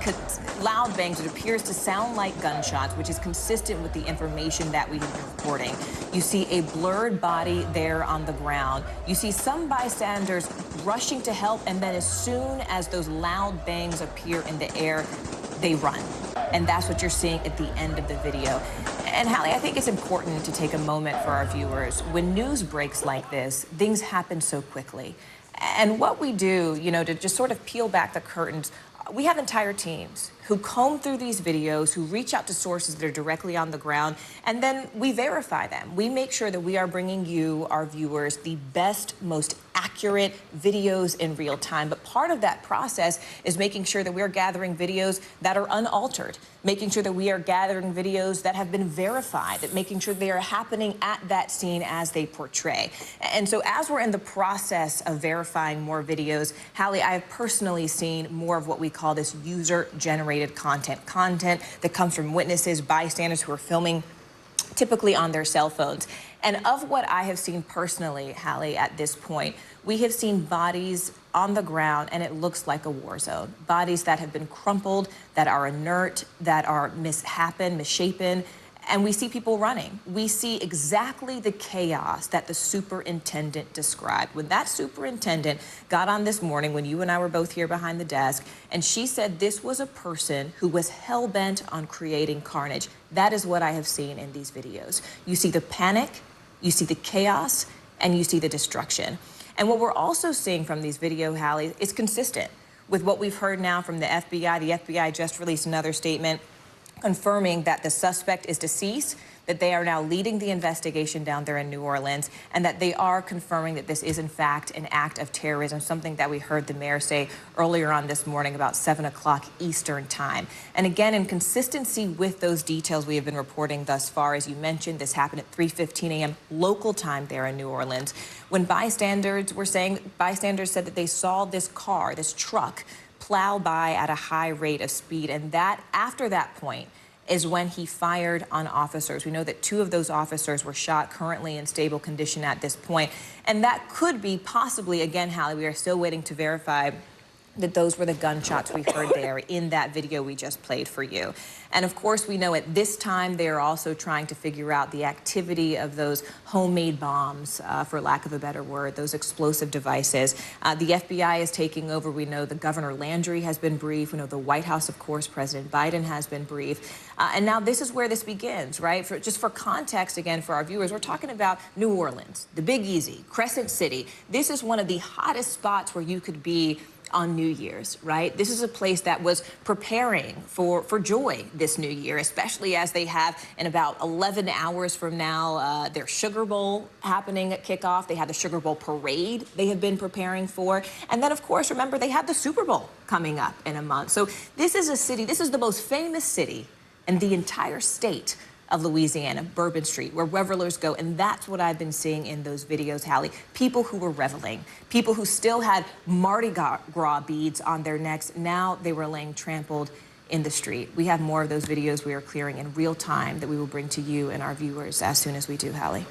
loud bangs. It appears to sound like gunshots, which is consistent with the information that we have been reporting. You see a blurred body there on the ground. You see some bystanders rushing to help, and then as soon as those loud bangs appear in the air, they run. And that's what you're seeing at the end of the video. And Hallie, I think it's important to take a moment for our viewers. When news breaks like this, things happen so quickly. And what we do, you know, to just sort of peel back the curtains, we have entire teams who comb through these videos, who reach out to sources that are directly on the ground, and then we verify them. We make sure that we are bringing you, our viewers, the best, most accurate videos in real time. But part of that process is making sure that we're gathering videos that are unaltered, making sure that we are gathering videos that have been verified, that making sure they are happening at that scene as they portray. And so as we're in the process of verifying more videos, Hallie, I have personally seen more of what we call this user-generated content that comes from witnesses, bystanders who are filming typically on their cell phones. And of what I have seen personally, Hallie, at this point, we have seen bodies on the ground, and it looks like a war zone. Bodies that have been crumpled, that are inert, that are misshapen, and we see people running. We see exactly the chaos that the superintendent described. When that superintendent got on this morning, when you and I were both here behind the desk, and she said this was a person who was hell-bent on creating carnage. That is what I have seen in these videos. You see the panic, you see the chaos, and you see the destruction. And what we're also seeing from these videos, Hallie, is consistent with what we've heard now from the FBI. The FBI just released another statement confirming that the suspect is deceased, that they are now leading the investigation down there in New Orleans, and that they are confirming that this is, in fact, an act of terrorism, something that we heard the mayor say earlier on this morning about 7 o'clock Eastern time. And again, in consistency with those details we have been reporting thus far, as you mentioned, this happened at 3:15 a.m. local time there in New Orleans, when bystanders said that they saw this car, this truck, plow by at a high rate of speed. And that, after that point, is when he fired on officers. We know that 2 of those officers were shot, currently in stable condition at this point. And that could be possibly, again, Hallie, we are still waiting to verify that those were the gunshots we heard there in that video we just played for you. And of course, we know at this time they are also trying to figure out the activity of those homemade bombs, for lack of a better word, those explosive devices. The FBI is taking over. We know the Governor Landry has been briefed. We know the White House, of course, President Biden has been briefed. And now this is where this begins, right? Just for context, again, for our viewers, we're talking about New Orleans, the Big Easy, Crescent City. This is one of the hottest spots where you could be on New Year's, right? This is a place that was preparing for joy this New Year, especially as they have in about 11 hours from now their Sugar Bowl happening at Kickoff. They had the Sugar Bowl parade they have been preparing for. And then, of course, remember, they have the Super Bowl coming up in a month. So this is a city, this is the most famous city in the entire state of Louisiana, Bourbon Street, where revelers go. And that's what I've been seeing in those videos, Hallie. People who were reveling, people who still had Mardi Gras beads on their necks. Now they were laying trampled in the street. We have more of those videos we are clearing in real time that we will bring to you and our viewers as soon as we do, Hallie.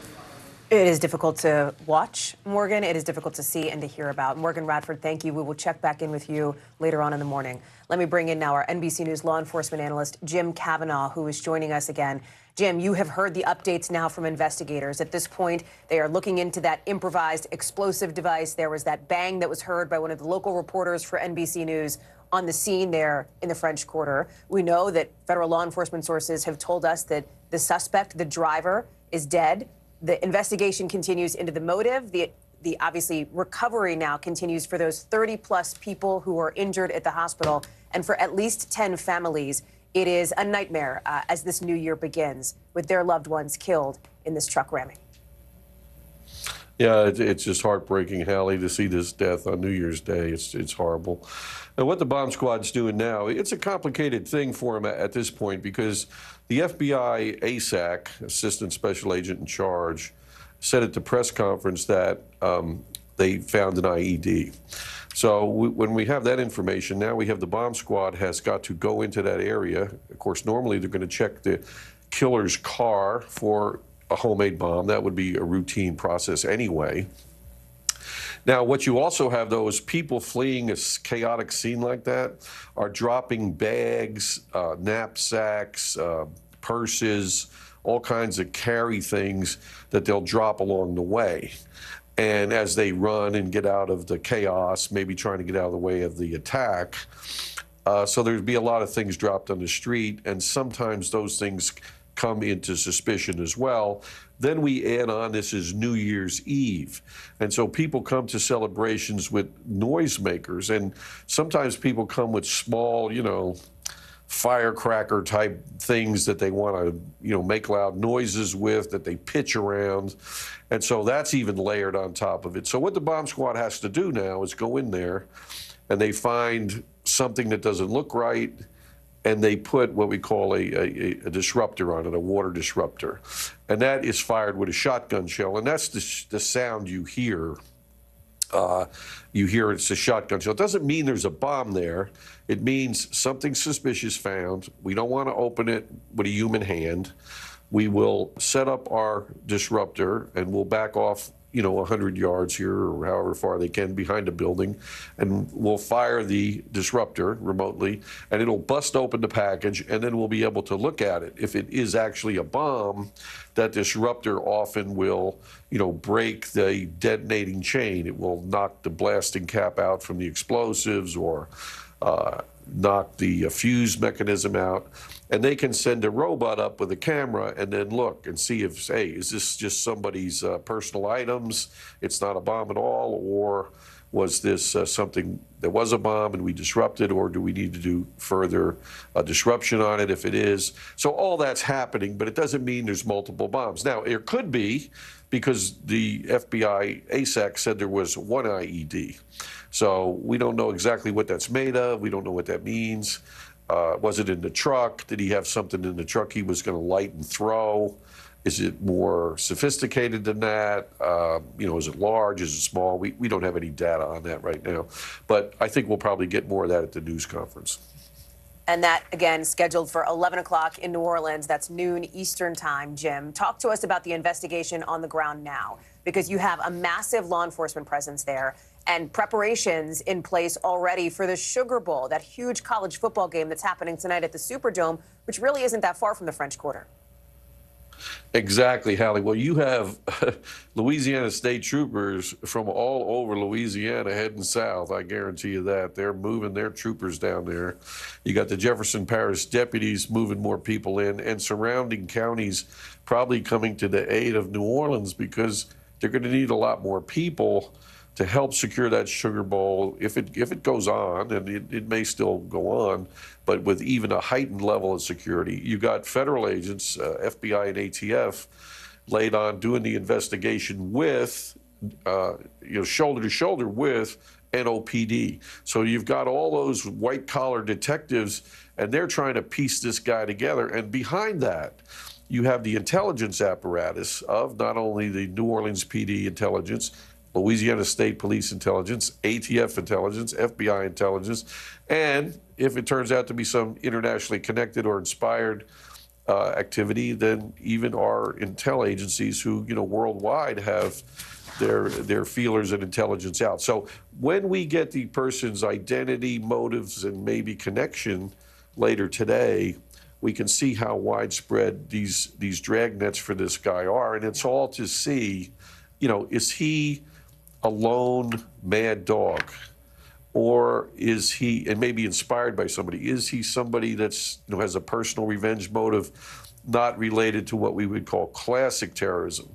It is difficult to watch, Morgan. It is difficult to see and to hear about. Morgan Radford, thank you. We will check back in with you later on in the morning. Let me bring in now our NBC News law enforcement analyst, Jim Kavanaugh, who is joining us again. Jim, you have heard the updates now from investigators. At this point, they are looking into that improvised explosive device. There was that bang that was heard by one of the local reporters for NBC News on the scene there in the French Quarter. We know that federal law enforcement sources have told us that the suspect, the driver, is dead. The investigation continues into the motive. The obviously recovery now continues for those 30-plus people who are injured at the hospital, and for at least 10 families. It is a nightmare as this new year begins with their loved ones killed in this truck ramming. Yeah, it's just heartbreaking, Hallie, to see this death on New Year's Day. It's horrible. And what the bomb squad's doing now, it's a complicated thing for them at this point, because the FBI ASAC, Assistant Special Agent in Charge, said at the press conference that they found an IED. So when we have that information, now we have the bomb squad has got to go into that area. Of course, normally they're going to check the killer's car for a homemade bomb. That would be a routine process anyway. Now, what you also have, those people fleeing a chaotic scene like that are dropping bags, knapsacks, purses, all kinds of carry things that they'll drop along the way. And as they run and get out of the chaos, maybe trying to get out of the way of the attack, so there'd be a lot of things dropped on the street, and sometimes those things come into suspicion as well. Then we add on, this is New Year's Eve. And so people come to celebrations with noisemakers, and sometimes people come with small, firecracker type things that they want to, make loud noises with, that they pitch around. And so that's even layered on top of it. So what the bomb squad has to do now is go in there and they find something that doesn't look right, and they put what we call a disruptor on it, a water disruptor. And that is fired with a shotgun shell. And that's the sound you hear. You hear it's a shotgun shell. It doesn't mean there's a bomb there. It means something suspicious found. We don't want to open it with a human hand. We will set up our disruptor and we'll back off, 100 yards here or however far they can behind a building, and we'll fire the disruptor remotely, and it'll bust open the package, and then we'll be able to look at it. If it is actually a bomb, that disruptor often will, break the detonating chain. It will knock the blasting cap out from the explosives or knock the fuse mechanism out. And they can send a robot up with a camera and then look and see if, hey, is this just somebody's personal items? It's not a bomb at all, or was this something that was a bomb and we disrupted, or do we need to do further disruption on it if it is? So all that's happening, but it doesn't mean there's multiple bombs. Now, it could be, because the FBI ASAC said there was one IED. So we don't know exactly what that's made of. We don't know what that means. Was it in the truck? Did he have something in the truck he was going to light and throw? Is it more sophisticated than that? Is it large? Is it small? We don't have any data on that right now. But I think we'll probably get more of that at the news conference. And that, again, scheduled for 11 o'clock in New Orleans. That's noon Eastern time. Jim, talk to us about the investigation on the ground now, because you have a massive law enforcement presence there and preparations in place already for the Sugar Bowl, that huge college football game that's happening tonight at the Superdome, which really isn't that far from the French Quarter. Exactly, Hallie. Well, you have Louisiana State troopers from all over Louisiana heading south. I guarantee you that. They're moving their troopers down there. You got the Jefferson Parish deputies moving more people in, and surrounding counties probably coming to the aid of New Orleans, because they're going to need a lot more people to help secure that Sugar Bowl if it goes on, and it may still go on, but with even a heightened level of security. You got federal agents, FBI and ATF, laid on doing the investigation with, shoulder to shoulder with NOPD. So you've got all those white-collar detectives, and they're trying to piece this guy together. And behind that, you have the intelligence apparatus of not only the New Orleans PD intelligence, Louisiana State Police intelligence, ATF intelligence, FBI intelligence, and if it turns out to be some internationally connected or inspired activity, then even our intel agencies who, worldwide have their feelers and intelligence out. So when we get the person's identity, motives, and maybe connection later today, we can see how widespread these dragnets for this guy are. And it's all to see, is he a lone mad dog, or is he, and maybe inspired by somebody, is he somebody that's has a personal revenge motive, not related to what we would call classic terrorism?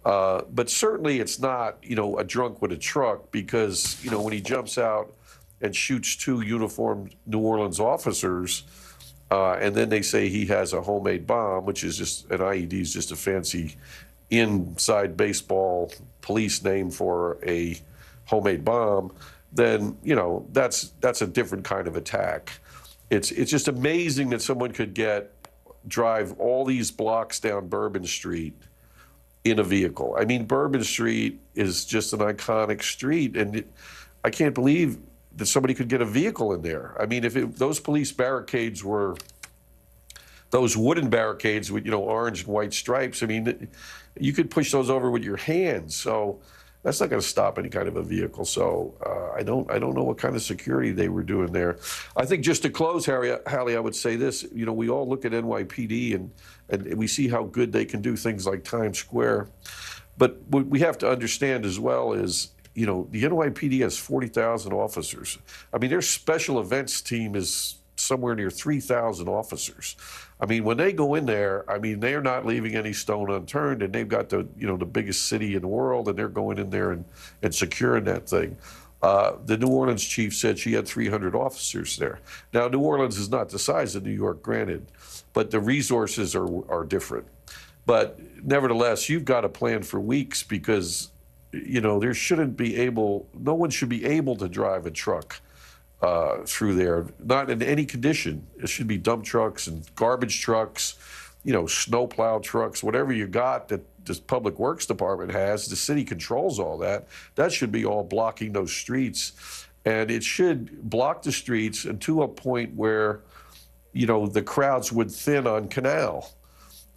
But certainly it's not a drunk with a truck, because when he jumps out and shoots two uniformed New Orleans officers, and then they say he has a homemade bomb, which is just an IED, is just a fancy inside baseball police name for a homemade bomb, then that's a different kind of attack. It's just amazing that someone could drive all these blocks down Bourbon Street in a vehicle. I mean, Bourbon Street is just an iconic street, and I can't believe that somebody could get a vehicle in there. I mean, if those police barricades were those wooden barricades with orange and white stripes, I mean, you could push those over with your hands. So that's not going to stop any kind of a vehicle. So I don't know what kind of security they were doing there. I think, just to close, Hallie, I would say this. We all look at NYPD and we see how good they can do things like Times Square. But what we have to understand as well is, the NYPD has 40,000 officers. I mean, their special events team is somewhere near 3,000 officers. I mean, when they go in there, I mean, they're not leaving any stone unturned, and they've got the biggest city in the world, and they're going in there and securing that thing. The New Orleans chief said she had 300 officers there. Now, New Orleans is not the size of New York, granted, but the resources are different. But nevertheless, you've got to plan for weeks because, you know, no one should be able to drive a truck through there, not in any condition. It should be dump trucks and garbage trucks, you know, snowplow trucks, whatever you got that this Public Works Department has. The city controls all that. That should be all blocking those streets. And it should block the streets and to a point where, you know, the crowds would thin on Canal.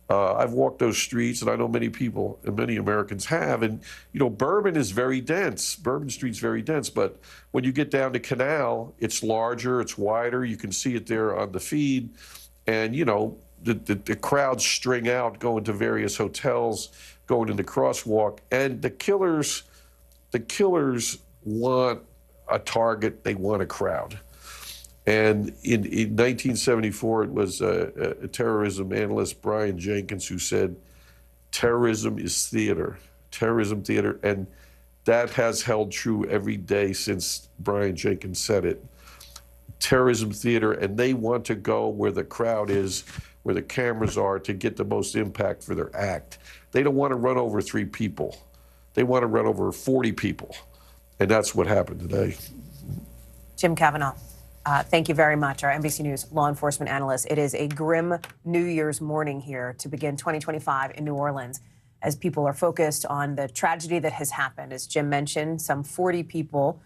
I've walked those streets, and I know many people and many Americans have. And, you know, Bourbon is very dense. Bourbon Street's very dense. But when you get down to Canal, it's larger, it's wider. You can see it there on the feed. And, you know, the crowds string out, going to various hotels, going in the crosswalk. And the killers want a target. They want a crowd. And in 1974, it was a terrorism analyst, Brian Jenkins, who said, terrorism is theater, and that has held true every day since Brian Jenkins said it. Terrorism theater, and they want to go where the crowd is, where the cameras are, to get the most impact for their act. They don't want to run over 3 people. They want to run over 40 people, and that's what happened today. Jim Kavanaugh. Thank you very much, our NBC News law enforcement analyst. It is a grim New Year's morning here to begin 2025 in New Orleans as people are focused on the tragedy that has happened. As Jim mentioned, some 40 people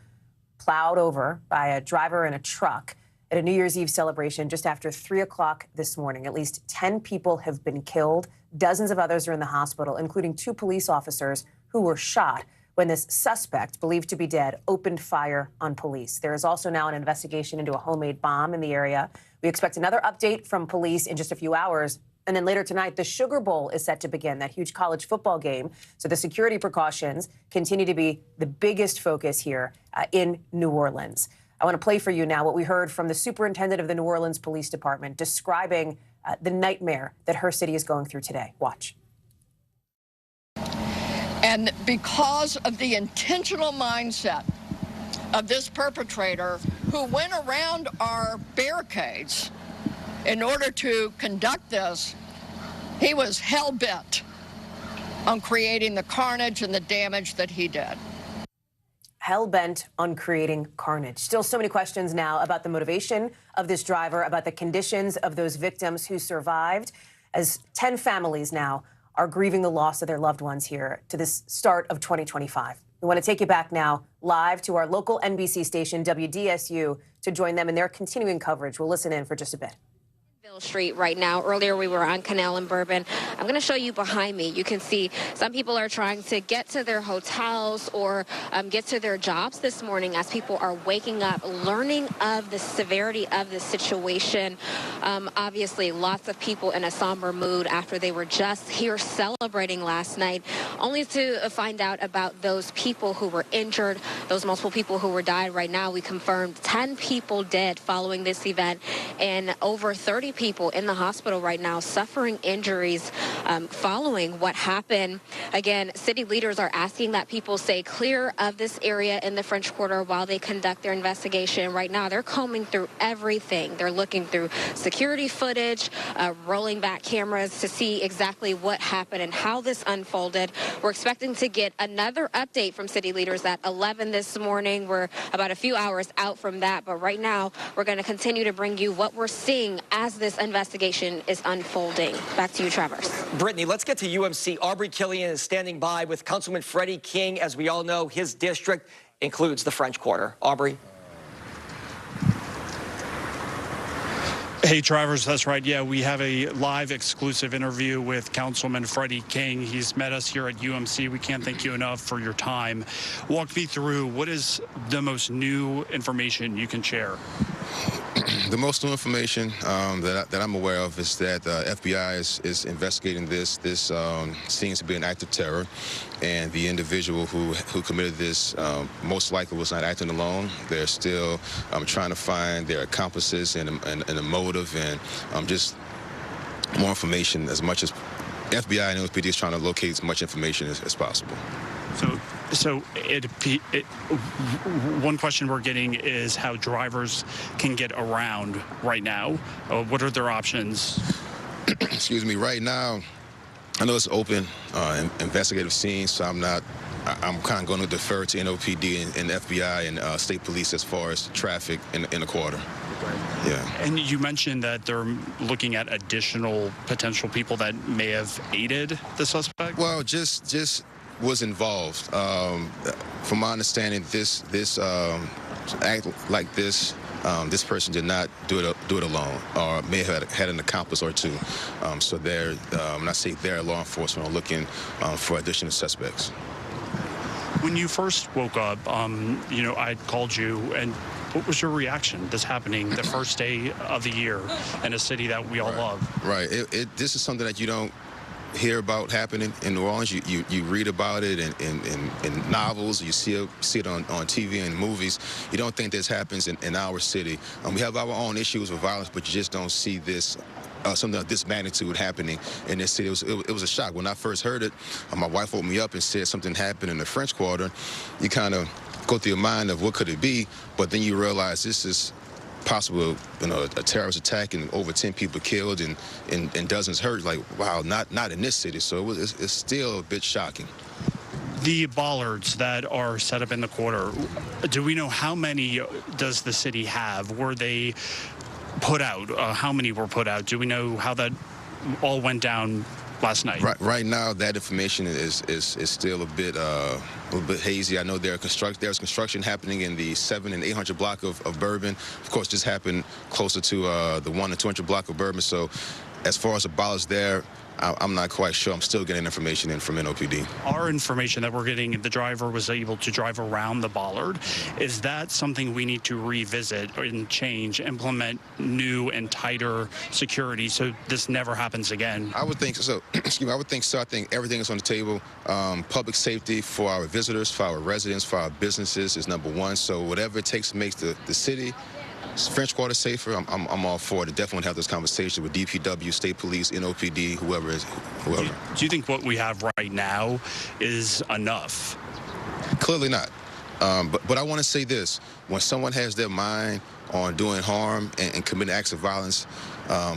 plowed over by a driver in a truck at a New Year's Eve celebration just after 3 o'clock this morning. At least 10 people have been killed. Dozens of others are in the hospital, including 2 police officers who were shot when this suspect, believed to be dead, opened fire on police. There is also now an investigation into a homemade bomb in the area. We expect another update from police in just a few hours. And then later tonight, the Sugar Bowl is set to begin, that huge college football game. So the security precautions continue to be the biggest focus here in New Orleans. I want to play for you now what we heard from the superintendent of the New Orleans Police Department describing the nightmare that her city is going through today. Watch. And because of the intentional mindset of this perpetrator who went around our barricades in order to conduct this, he was hell-bent on creating the carnage and the damage that he did. Hell-bent on creating carnage. Still so many questions now about the motivation of this driver, about the conditions of those victims who survived, as 10 families now are grieving the loss of their loved ones here to this start of 2025. We want to take you back now live to our local NBC station, WDSU, to join them in their continuing coverage. We'll listen in for just a bit. Street right now. Earlier we were on Canal and Bourbon. I'm going to show you behind me. You can see some people are trying to get to their hotels or get to their jobs this morning as people are waking up, learning of the severity of the situation. Obviously, lots of people in a somber mood after they were just here celebrating last night, only to find out about those people who were injured, those multiple people who were died. Right now, we confirmed 10 people dead following this event and over 30 people in the hospital right now suffering injuries following what happened. Again, city leaders are asking that people stay clear of this area in the French Quarter while they conduct their investigation. Right now, they're combing through everything. They're looking through security footage, rolling back cameras to see exactly what happened and how this unfolded. We're expecting to get another update from city leaders at 11 this morning. We're about a few hours out from that, but right now, we're going to continue to bring you what we're seeing as this investigation is unfolding. Back to you, Travers. Brittany, let's get to UMC. Aubrey Killian is standing by with Councilman Freddie King. As we all know, his district includes the French Quarter. Aubrey. Hey, Travers, that's right. Yeah, we have a live exclusive interview with Councilman Freddie King. He's met us here at UMC. We can't thank you enough for your time. Walk me through what is the most new information you can share. The most new information that I'm aware of is that the FBI is investigating this. This seems to be an act of terror, and the individual who committed this most likely was not acting alone. They're still trying to find their accomplices and a motive, and just more information. As much as FBI and NBC is trying to locate as much information as possible. So So one question we're getting is how drivers can get around right now. What are their options? Excuse me. Right now, I know it's open investigative scene, so I'm kind of going to defer to NOPD and FBI and state police as far as traffic in the quarter. Yeah. And you mentioned that they're looking at additional potential people that may have aided the suspect. Well, just was involved. From my understanding, this act like this. This person did not do it alone, or may have had an accomplice or two. So they're, when I say they're, law enforcement are looking for additional suspects. When you first woke up, I called you, and what was your reaction? This happening the first day of the year in a city that we all love. Right. This is something that you don't hear about happening in New Orleans. You read about it in novels. You see it on TV and movies. You don't think this happens in our city. We have our own issues with violence, but you just don't see this. Something of this magnitude happening in this city. It was a shock. When I first heard it, my wife woke me up and said something happened in the French Quarter. You kind of go through your mind of what could it be, but then you realize this is possible, a terrorist attack and over 10 people killed and dozens hurt. Like, wow, not in this city. So it's still a bit shocking. The bollards that are set up in the quarter, do we know how many does the city have? Were they put out? How many were put out? Do we know how that all went down last night? Right now, that information is still a bit hazy. I know there's construction happening in the 700 and 800 block of Bourbon. Of course, this happened closer to the 100 and 200 block of Bourbon. So as far as the bollards there, I'm not quite sure. I'm still getting information in from NOPD. Our information that we're getting, the driver was able to drive around the bollard. Is that something we need to revisit and change, implement new and tighter security so this never happens again? I would think so. Excuse me. I would think so. I think everything is on the table. Public safety for our visitors, for our residents, for our businesses is number one. So whatever it takes to make the city, French Quarter safer, I'm all for it. Definitely have this conversation with DPW, state police, NOPD, whoever. Do you think what we have right now is enough? Clearly not. But I want to say this. When someone has their mind on doing harm and committing acts of violence,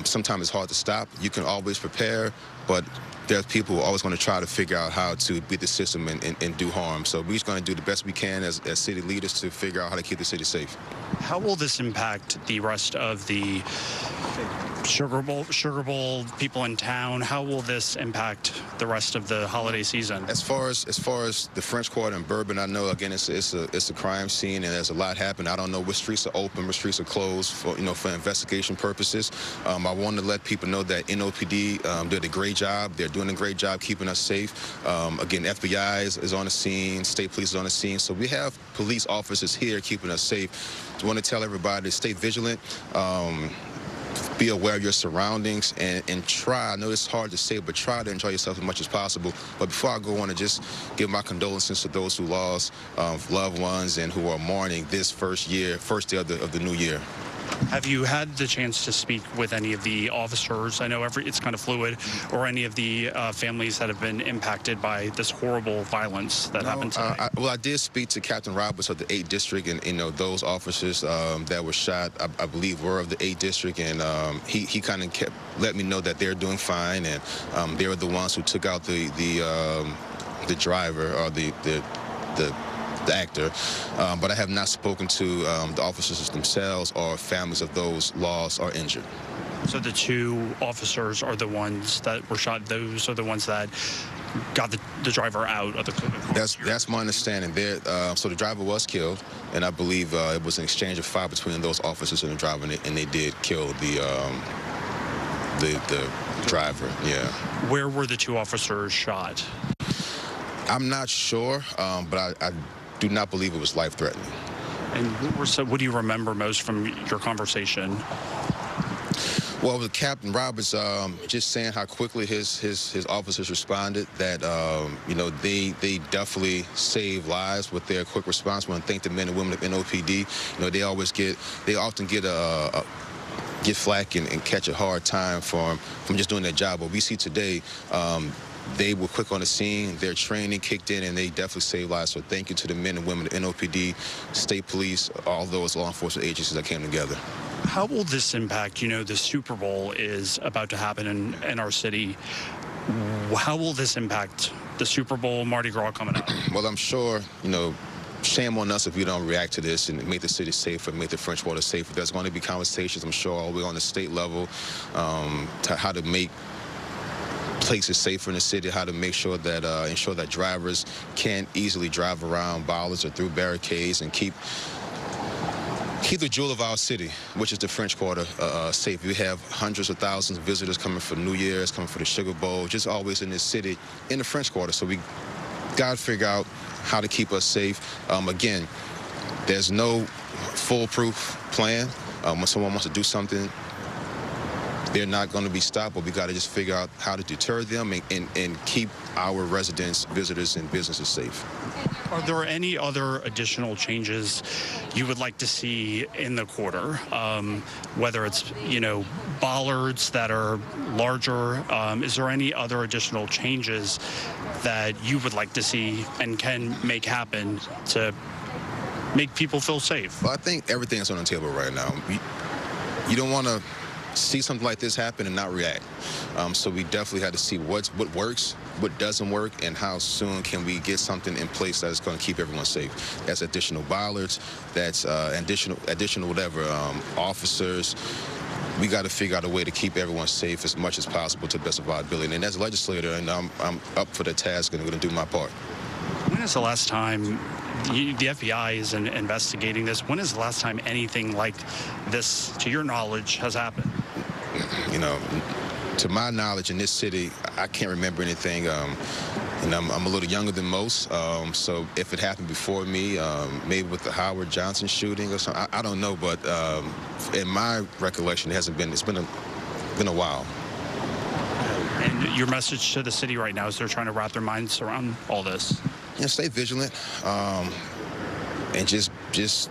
sometimes it's hard to stop. You can always prepare, but there's people who are always going to try to figure out how to beat the system and do harm. So we're just going to do the best we can as city leaders to figure out how to keep the city safe. How will this impact the rest of the Sugar Bowl people in town? How will this impact the rest of the holiday season? As far as the French Quarter and Bourbon, I know again it's a crime scene and there's a lot happening. I don't know which streets are open, which streets are closed for investigation purposes. I want to let people know that NOPD did a great job. They're doing a great job keeping us safe. Again, FBI is on the scene, state police is on the scene, so we have police officers here keeping us safe. I want to tell everybody to stay vigilant. Be aware of your surroundings and try, I know it's hard to say, but try to enjoy yourself as much as possible. But before I go on, to just give my condolences to those who lost loved ones and who are mourning this first day of the new year. Have you had the chance to speak with any of the officers? I know it's kind of fluid, or any of the families that have been impacted by this horrible violence that happened today? Well, I did speak to Captain Roberts of the 8th District, and those officers that were shot, I believe, were of the 8th District, and he kind of let me know that they're doing fine, and they were the ones who took out the driver or the actor, but I have not spoken to the officers themselves or families of those lost or injured. So the two officers are the ones that were shot. Those are the ones that got the driver out of the car. That's my understanding. So the driver was killed, and I believe it was an exchange of fire between those officers and the driver, and they did kill the driver. Yeah. Where were the two officers shot? I'm not sure, but I do not believe it was life-threatening. And what do you remember most from your conversation? Well, with Captain Roberts, just saying how quickly his officers responded, that they definitely saved lives with their quick response. I want to thank the men and women of NOPD. They often get flack and catch a hard time from just doing their job. But we see today, they were quick on the scene. Their training kicked in, and they definitely saved lives. So thank you to the men and women, the NOPD, state police, all those law enforcement agencies that came together. How will this impact, the Super Bowl is about to happen in our city. How will this impact the Super Bowl, Mardi Gras coming up? Well, I'm sure, shame on us if we don't react to this and make the city safer, make the French Quarter safer. There's going to be conversations, I'm sure, all the way on the state level to how to make places safer in the city, how to make sure that ensure that drivers can't easily drive around bollards or through barricades and keep the jewel of our city, which is the French Quarter, safe. We have hundreds of thousands of visitors coming for New Year's, coming for the Sugar Bowl, just always in this city, in the French Quarter. So we got to figure out how to keep us safe. Again, there's no foolproof plan. When someone wants to do something, they're not going to be stopped, but we got to just figure out how to deter them and keep our residents, visitors, and businesses safe. Are there any other additional changes you would like to see in the quarter? Whether it's, bollards that are larger, is there any other additional changes that you would like to see and can make happen to make people feel safe? Well, I think everything is on the table right now. You don't want to see something like this happen and not react. So we definitely had to see what works, what doesn't work, and how soon can we get something in place that is going to keep everyone safe. That's additional bollards, that's additional whatever, officers. We got to figure out a way to keep everyone safe as much as possible to the best of our ability. And as a legislator, and I'm up for the task and I'm going to do my part. When is the last time the FBI is investigating this? When is the last time anything like this, to your knowledge, has happened? To my knowledge, in this city, I can't remember anything. And I'm a little younger than most, so if it happened before me, maybe with the Howard Johnson shooting or something, I don't know. But in my recollection, it hasn't been. It's been a while. And your message to the city right now is they're trying to wrap their minds around all this. Stay vigilant, and just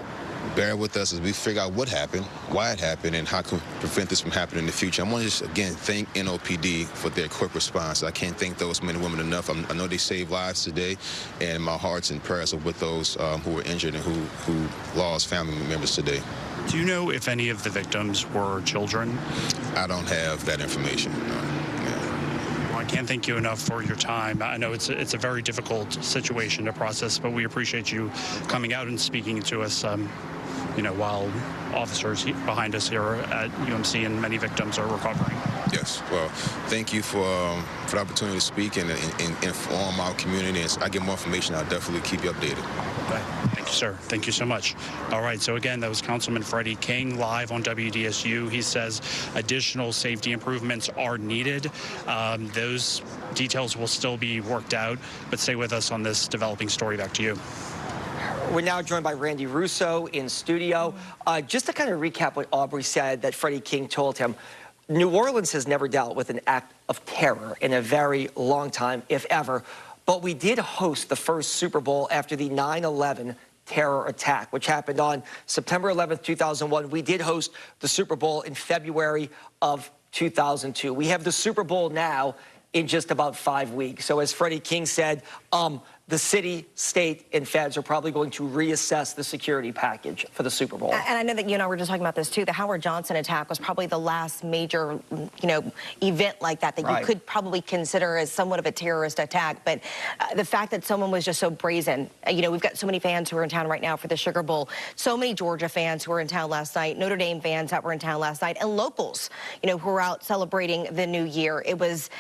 bear with us as we figure out what happened, why it happened, and how to prevent this from happening in the future. I want to just, again, thank NOPD for their quick response. I can't thank those men and women enough. I know they saved lives today, and my hearts and prayers are with those who were injured and who lost family members today. Do you know if any of the victims were children? I don't have that information. I can't thank you enough for your time. I know it's a very difficult situation to process, but we appreciate you coming out and speaking to us, while officers behind us here at UMC and many victims are recovering. Yes. Well, thank you for the opportunity to speak and inform our community. As I get more information, I'll definitely keep you updated. Okay. Thank you, sir. Thank you so much. All right. So again, that was Councilman Freddie King live on WDSU. He says additional safety improvements are needed. Those details will still be worked out, but stay with us on this developing story. Back to you. We're now joined by Randy Russo in studio. Just to kind of recap what Aubrey said that Freddie King told him, New Orleans has never dealt with an act of terror in a very long time, if ever. But we did host the first Super Bowl after the 9/11 terror attack, which happened on September 11th, 2001. We did host the Super Bowl in February of 2002. We have the Super Bowl now in just about 5 weeks. So as Freddie King said, the city, state, and feds are probably going to reassess the security package for the Super Bowl. And I know that you and I were just talking about this too. The Howard Johnson attack was probably the last major, event like that Right. you could probably consider as somewhat of a terrorist attack. But the fact that someone was just so brazen, we've got so many fans who are in town right now for the Sugar Bowl, so many Georgia fans who were in town last night, Notre Dame fans that were in town last night, and locals, who were out celebrating the new year. It was,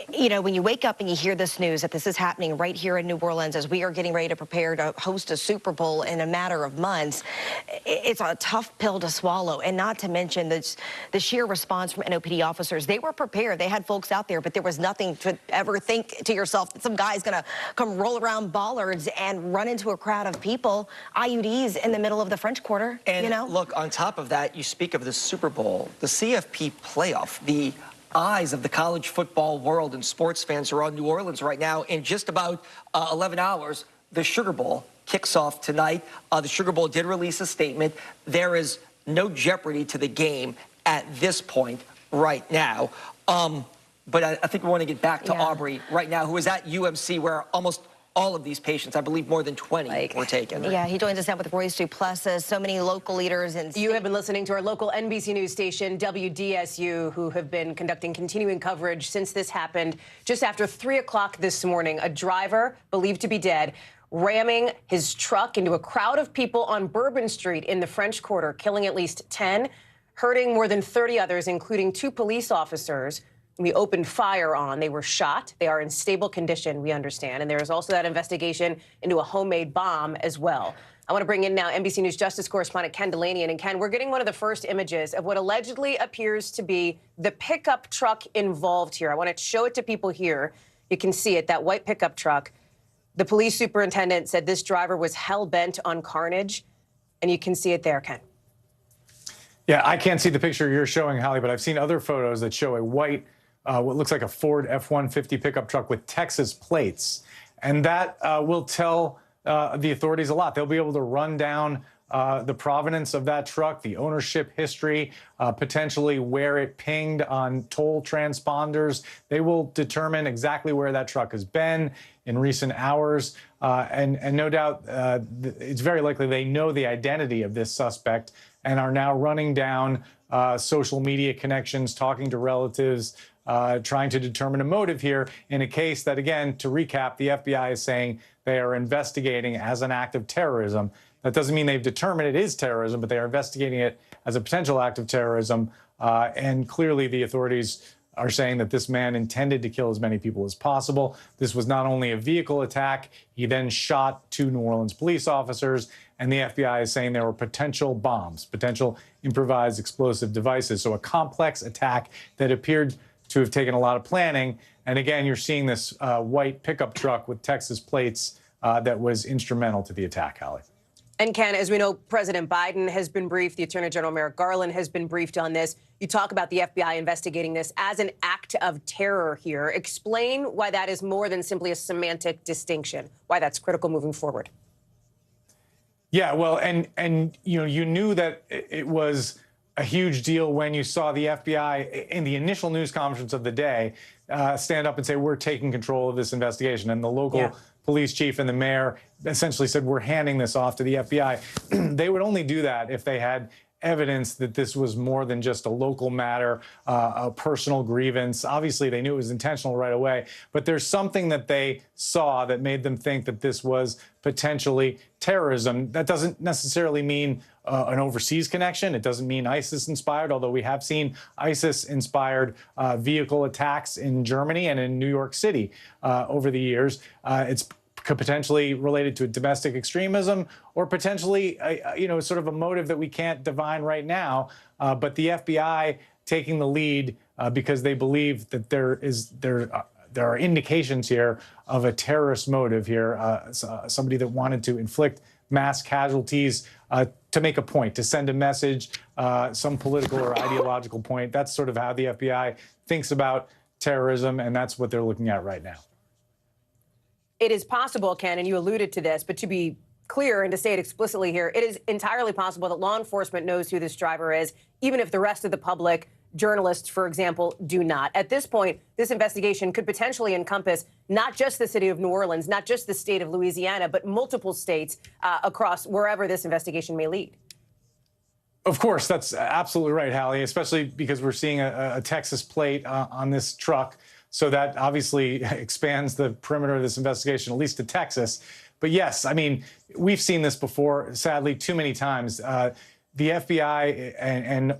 when you wake up and you hear this news that this is happening right here in New Orleans as we are getting ready to prepare to host a Super Bowl in a matter of months, it's a tough pill to swallow. And not to mention the sheer response from NOPD officers. They were prepared. They had folks out there, but there was nothing to ever think to yourself that some guy's going to come roll around bollards and run into a crowd of people, IUDs in the middle of the French Quarter, And look, on top of that, you speak of the Super Bowl, the CFP playoff, the eyes of the college football world and sports fans are on New Orleans right now. In just about 11 hours, the Sugar Bowl kicks off tonight. The Sugar Bowl did release a statement. There is no jeopardy to the game at this point right now. But I think we want to get back to Aubrey right now, who is at UMC, where almost all of these patients, I believe more than 20 were taken. Yeah, he joins us now with Royce Duplessis. So many local leaders and you have been listening to our local NBC News station, WDSU, who have been conducting continuing coverage since this happened just after 3 o'clock this morning. A driver believed to be dead ramming his truck into a crowd of people on Bourbon Street in the French Quarter, killing at least 10, hurting more than 30 others, including 2 police officers. We opened fire on. They were shot. They are in stable condition, we understand. And there is also that investigation into a homemade bomb as well. I want to bring in now NBC News Justice correspondent Ken Delanian. And Ken, we're getting one of the first images of what allegedly appears to be the pickup truck involved here. I want to show it to people here. You can see it, that white pickup truck. The police superintendent said this driver was hell-bent on carnage. And you can see it there, Ken. Yeah, I can't see the picture you're showing, Hallie, but I've seen other photos that show a white what looks like a Ford F-150 pickup truck with Texas plates. And that will tell the authorities a lot. They'll be able to run down the provenance of that truck, the ownership history, potentially where it pinged on toll transponders. They will determine exactly where that truck has been in recent hours. And no doubt, it's very likely they know the identity of this suspect and are now running down social media connections, talking to relatives, trying to determine a motive here in a case that, again, to recap, the FBI is saying they are investigating as an act of terrorism. That doesn't mean they've determined it is terrorism, but they are investigating it as a potential act of terrorism. And clearly the authorities are saying that this man intended to kill as many people as possible. This was not only a vehicle attack, he then shot 2 New Orleans police officers, and the FBI is saying there were potential bombs, potential improvised explosive devices. So a complex attack that appeared to have taken a lot of planning. And again, you're seeing this white pickup truck with Texas plates that was instrumental to the attack, Hallie. And Ken, as we know, President Biden has been briefed. The Attorney General Merrick Garland has been briefed on this. You talk about the FBI investigating this as an act of terror here. Explain why that is more than simply a semantic distinction, why that's critical moving forward. Yeah, well, and you knew that it was a huge deal when you saw the FBI in the initial news conference of the day stand up and say, we're taking control of this investigation. And the local police chief and the mayor essentially said, we're handing this off to the FBI. They would only do that if they had evidence that this was more than just a local matter, a personal grievance. Obviously, they knew it was intentional right away, but there's something that they saw that made them think that this was potentially terrorism. That doesn't necessarily mean an overseas connection. It doesn't mean ISIS-inspired, although we have seen ISIS-inspired vehicle attacks in Germany and in New York City over the years. It's potentially related to domestic extremism or potentially, sort of a motive that we can't divine right now. But the FBI taking the lead because they believe that there are indications here of a terrorist motive here, somebody that wanted to inflict mass casualties to make a point, to send a message, some political or ideological point. That's sort of how the FBI thinks about terrorism, and that's what they're looking at right now. It is possible, Ken, and you alluded to this, but to be clear and to say it explicitly here, it is entirely possible that law enforcement knows who this driver is, even if the rest of the public, journalists, for example, do not. At this point, this investigation could potentially encompass not just the city of New Orleans, not just the state of Louisiana, but multiple states across wherever this investigation may lead. Of course, that's absolutely right, Hallie, especially because we're seeing a Texas plate on this truck. So that obviously expands the perimeter of this investigation, at least to Texas. But yes, I mean, we've seen this before, sadly, too many times. The FBI and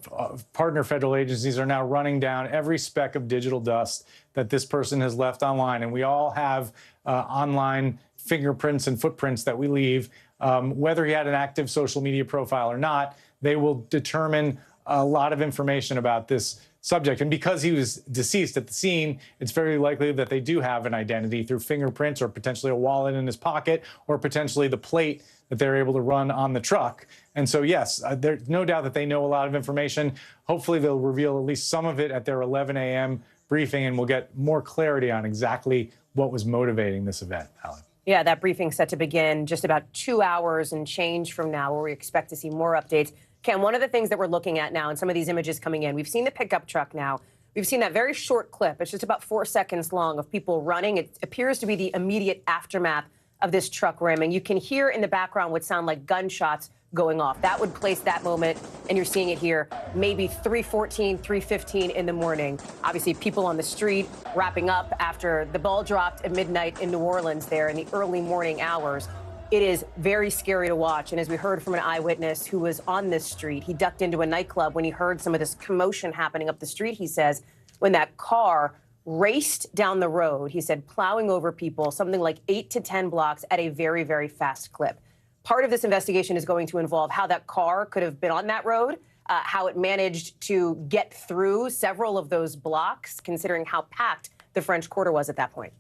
partner federal agencies are now running down every speck of digital dust that this person has left online. And we all have online fingerprints and footprints that we leave. Whether he had an active social media profile or not, they will determine a lot of information about this subject. And because he was deceased at the scene, it's very likely that they do have an identity through fingerprints or potentially a wallet in his pocket or potentially the plate that they're able to run on the truck. And so, yes, there's no doubt that they know a lot of information. Hopefully they'll reveal at least some of it at their 11 a.m. briefing, and we'll get more clarity on exactly what was motivating this event, Alan. Yeah, that briefing's set to begin just about 2 hours and change from now, where we expect to see more updates. Ken, one of the things that we're looking at now, and some of these images coming in, we've seen the pickup truck now. We've seen that very short clip. It's just about 4 seconds long of people running. It appears to be the immediate aftermath of this truck ramming. You can hear in the background what sound like gunshots going off. That would place that moment, and you're seeing it here, maybe 3:14, 3:15 in the morning. Obviously, people on the street wrapping up after the ball dropped at midnight in New Orleans there in the early morning hours. It is very scary to watch. And as we heard from an eyewitness who was on this street, he ducked into a nightclub when he heard some of this commotion happening up the street. He says when that car raced down the road, he said, plowing over people, something like 8 to 10 blocks at a very, very fast clip. Part of this investigation is going to involve how that car could have been on that road, how it managed to get through several of those blocks, considering how packed the French Quarter was at that point.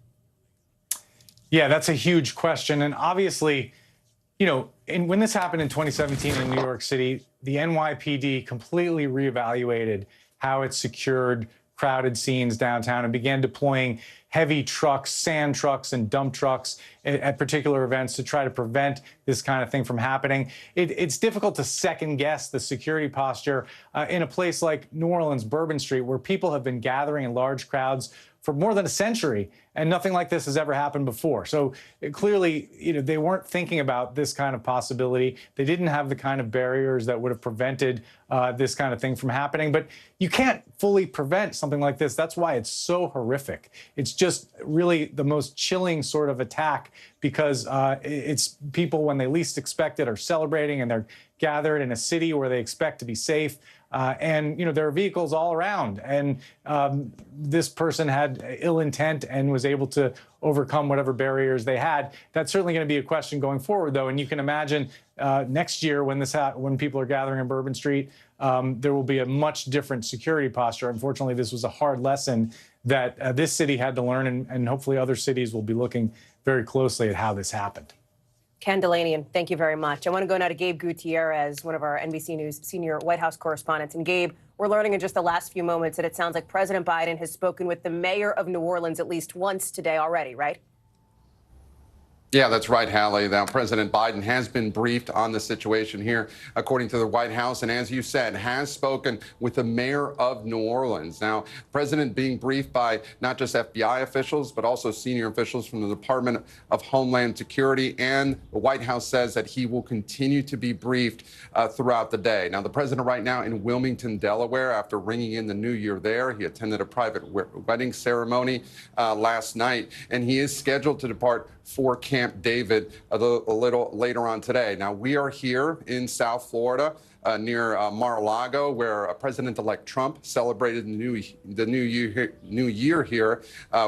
Yeah, that's a huge question. And obviously, you know, when this happened in 2017 in New York City, the NYPD completely reevaluated how it secured crowded scenes downtown and began deploying heavy trucks, sand trucks and dump trucks at particular events to try to prevent this kind of thing from happening. It's difficult to second guess the security posture in a place like New Orleans, Bourbon Street, where people have been gathering in large crowds for more than a century, and nothing like this has ever happened before. So clearly, you know, they weren't thinking about this kind of possibility. They didn't have the kind of barriers that would have prevented this kind of thing from happening. But you can't fully prevent something like this. That's why it's so horrific. It's just really the most chilling sort of attack, because it's people when they least expect it are celebrating, and they're gathered in a city where they expect to be safe. And, you know, there are vehicles all around. And this person had ill intent and was able to overcome whatever barriers they had. That's certainly going to be a question going forward, though. And you can imagine next year when when people are gathering in Bourbon Street, there will be a much different security posture. Unfortunately, this was a hard lesson that this city had to learn, and hopefully other cities will be looking very closely at how this happened. Ken Delanian, thank you very much. I want to go now to Gabe Gutierrez, one of our NBC News senior White House correspondents. And Gabe, we're learning in just the last few moments that it sounds like President Biden has spoken with the mayor of New Orleans at least once today already, right? Yeah, that's right, Hallie. Now, President Biden has been briefed on the situation here, according to the White House, and as you said, has spoken with the mayor of New Orleans. Now, the president being briefed by not just FBI officials, but also senior officials from the Department of Homeland Security, and the White House says that he will continue to be briefed throughout the day. Now, the president right now in Wilmington, Delaware, after ringing in the new year there. He attended a private wedding ceremony last night, and he is scheduled to depart for Camp David a little later on today. Now, we are here in South Florida near Mar-a-Lago, where President-elect Trump celebrated the new year here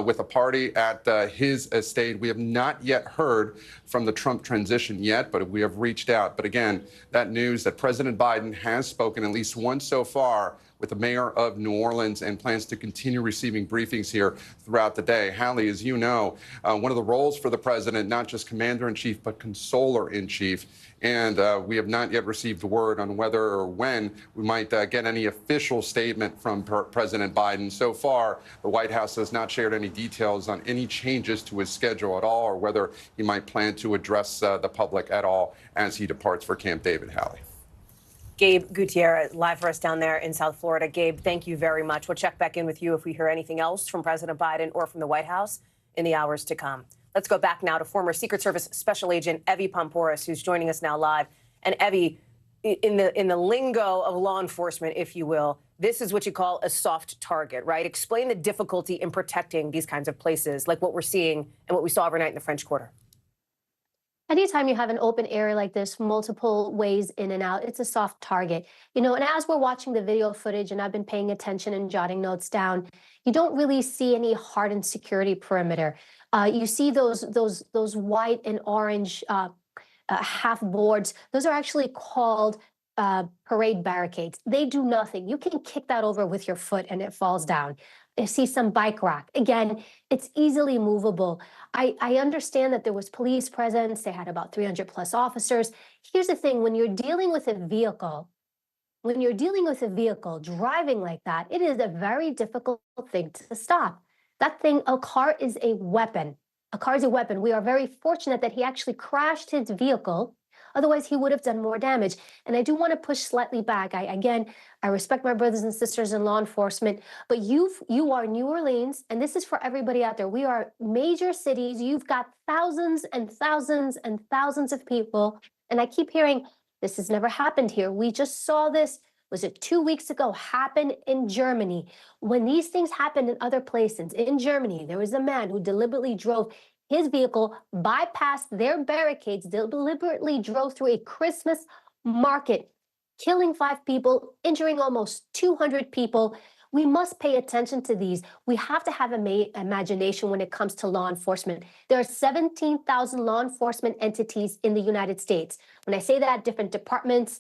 with a party at his estate. We have not yet heard from the Trump transition yet, but we have reached out. But again, that news that President Biden has spoken at least once so far with the mayor of New Orleans and plans to continue receiving briefings here throughout the day. Hallie, as you know, one of the roles for the president, not just commander-in-chief, but consoler-in-chief. And we have not yet received word on whether or when we might get any official statement from President Biden. So far, the White House has not shared any details on any changes to his schedule at all, or whether he might plan to address the public at all as he departs for Camp David. Hallie. Gabe Gutierrez, live for us down there in South Florida. Gabe, thank you very much. We'll check back in with you if we hear anything else from President Biden or from the White House in the hours to come. Let's go back now to former Secret Service Special Agent Evie Pomporis, who's joining us now live. And Evie, in the lingo of law enforcement, if you will, this is what you call a soft target, right? Explain the difficulty in protecting these kinds of places, like what we're seeing and what we saw overnight in the French Quarter. Anytime you have an open area like this, multiple ways in and out, it's a soft target. You know, and as we're watching the video footage, and I've been paying attention and jotting notes down, you don't really see any hardened security perimeter. You see those white and orange half boards. Those are actually called parade barricades. They do nothing. You can kick that over with your foot and it falls down. I see some bike rack. Again, it's easily movable. I understand that there was police presence. They had about 300 plus officers. Here's the thing, when you're dealing with a vehicle, driving like that, it is a very difficult thing to stop. A car is a weapon. A car is a weapon. We are very fortunate that he actually crashed his vehicle Otherwise, he would have done more damage. And I do want to push slightly back. Again, I respect my brothers and sisters in law enforcement, but you are New Orleans, and this is for everybody out there. We are major cities. You've got thousands and thousands and thousands of people. And I keep hearing, this has never happened here. We just saw this, was it 2 weeks ago, happen in Germany. When these things happened in other places, in Germany, there was a man who deliberately drove his vehicle, bypassed their barricades, deliberately drove through a Christmas market, killing 5 people, injuring almost 200 people. We must pay attention to these. We have to have imagination when it comes to law enforcement. There are 17,000 law enforcement entities in the United States. When I say that, different departments,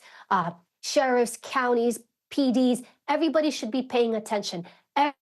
sheriffs, counties, PDs, everybody should be paying attention.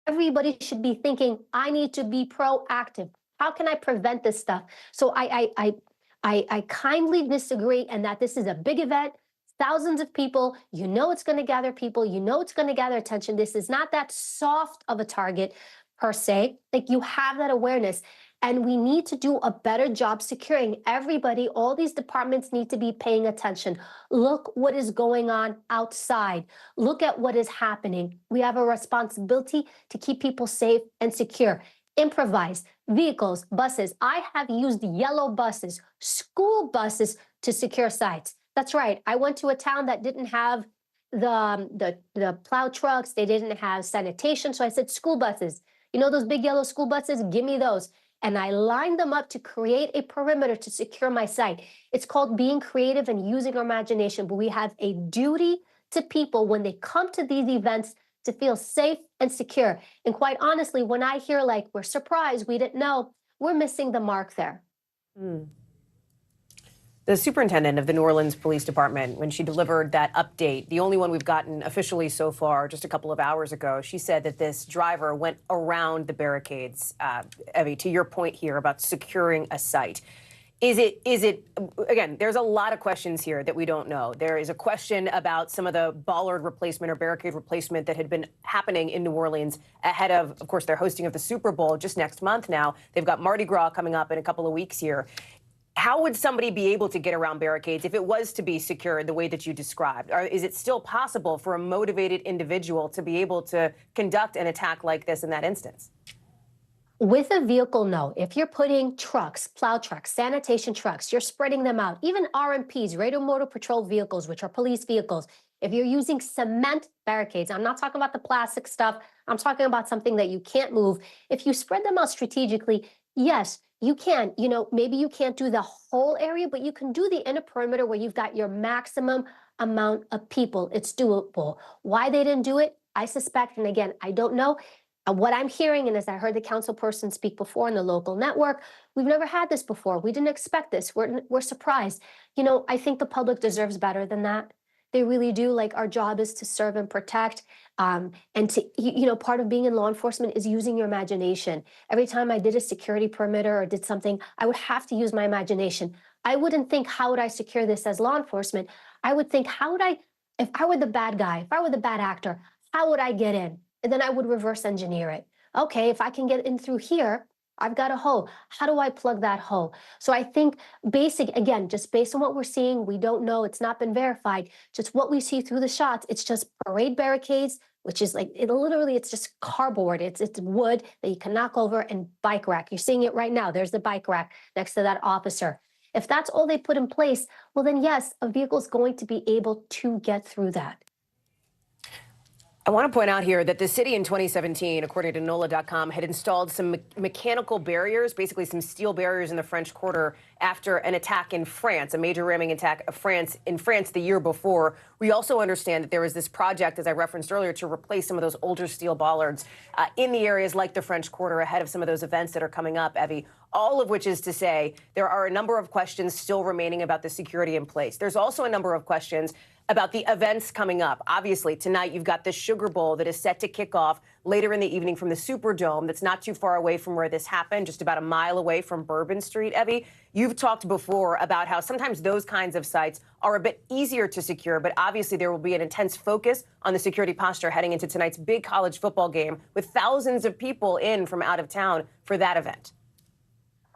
Everybody should be thinking, I need to be proactive. How can I prevent this stuff? So I kindly disagree, and that this is a big event. Thousands of people, you know it's going to gather people, you know it's going to gather attention. This is not that soft of a target per se. Like, you have that awareness, and we need to do a better job securing everybody. All these departments need to be paying attention. Look what is going on outside. Look at what is happening. We have a responsibility to keep people safe and secure. Improvise vehicles, buses. I have used yellow buses, school buses to secure sites. That's right. I went to a town that didn't have the plow trucks. They didn't have sanitation. So I said, school buses. You know those big yellow school buses? Give me those. And I lined them up to create a perimeter to secure my site. It's called being creative and using our imagination. But we have a duty to people when they come to these events to feel safe and secure. And quite honestly, when I hear like, we're surprised, we didn't know, we're missing the mark there. The superintendent of the New Orleans Police Department, when she delivered that update, the only one we've gotten officially so far, just a couple of hours ago, she said that this driver went around the barricades. Evie, to your point here about securing a site. Is it, again, there's a lot of questions here that we don't know. There is a question about some of the bollard replacement or barricade replacement that had been happening in New Orleans ahead of course, their hosting of the Super Bowl just next month now. They've got Mardi Gras coming up in a couple of weeks here. How would somebody be able to get around barricades if it was to be secured the way that you described? Or is it still possible for a motivated individual to be able to conduct an attack like this in that instance? With a vehicle, no. If you're putting trucks, plow trucks, sanitation trucks, you're spreading them out, even RMPs, radio motor patrol vehicles, which are police vehicles, if you're using cement barricades, I'm not talking about the plastic stuff, I'm talking about something that you can't move. If you spread them out strategically, yes, you can. You know, maybe you can't do the whole area, but you can do the inner perimeter where you've got your maximum amount of people. It's doable. Why they didn't do it, I suspect, and again, I don't know. What I'm hearing, and as I heard the council person speak before in the local network, we've never had this before. We didn't expect this. We're surprised. You know, I think the public deserves better than that. They really do. Like, our job is to serve and protect. And to, you know, part of being in law enforcement is using your imagination. Every time I did a security perimeter or did something, I would have to use my imagination. I wouldn't think, how would I secure this as law enforcement? I would think, how would I, if I were the bad guy, if I were the bad actor, how would I get in? And then I would reverse engineer it. Okay, if I can get in through here, I've got a hole. How do I plug that hole? So I think again, just based on what we're seeing, we don't know, it's not been verified. Just what we see through the shots, it's just parade barricades, which is like, it's just cardboard. It's wood that you can knock over, and bike rack. You're seeing it right now. There's the bike rack next to that officer. If that's all they put in place, well then yes, a vehicle is going to be able to get through that. I want to point out here that the city in 2017, according to NOLA.com, had installed some mechanical barriers, basically some steel barriers in the French Quarter after an attack in France, a major ramming attack in France the year before. We also understand that there was this project, as I referenced earlier, to replace some of those older steel bollards in the areas like the French Quarter ahead of some of those events that are coming up, Evie. All of which is to say there are a number of questions still remaining about the security in place. There's also a number of questions about the events coming up. Obviously, tonight you've got the Sugar Bowl that is set to kick off later in the evening from the Superdome. That's not too far away from where this happened, just about a mile away from Bourbon Street, Evie. You've talked before about how sometimes those kinds of sites are a bit easier to secure, but obviously there will be an intense focus on the security posture heading into tonight's big college football game with thousands of people in from out of town for that event.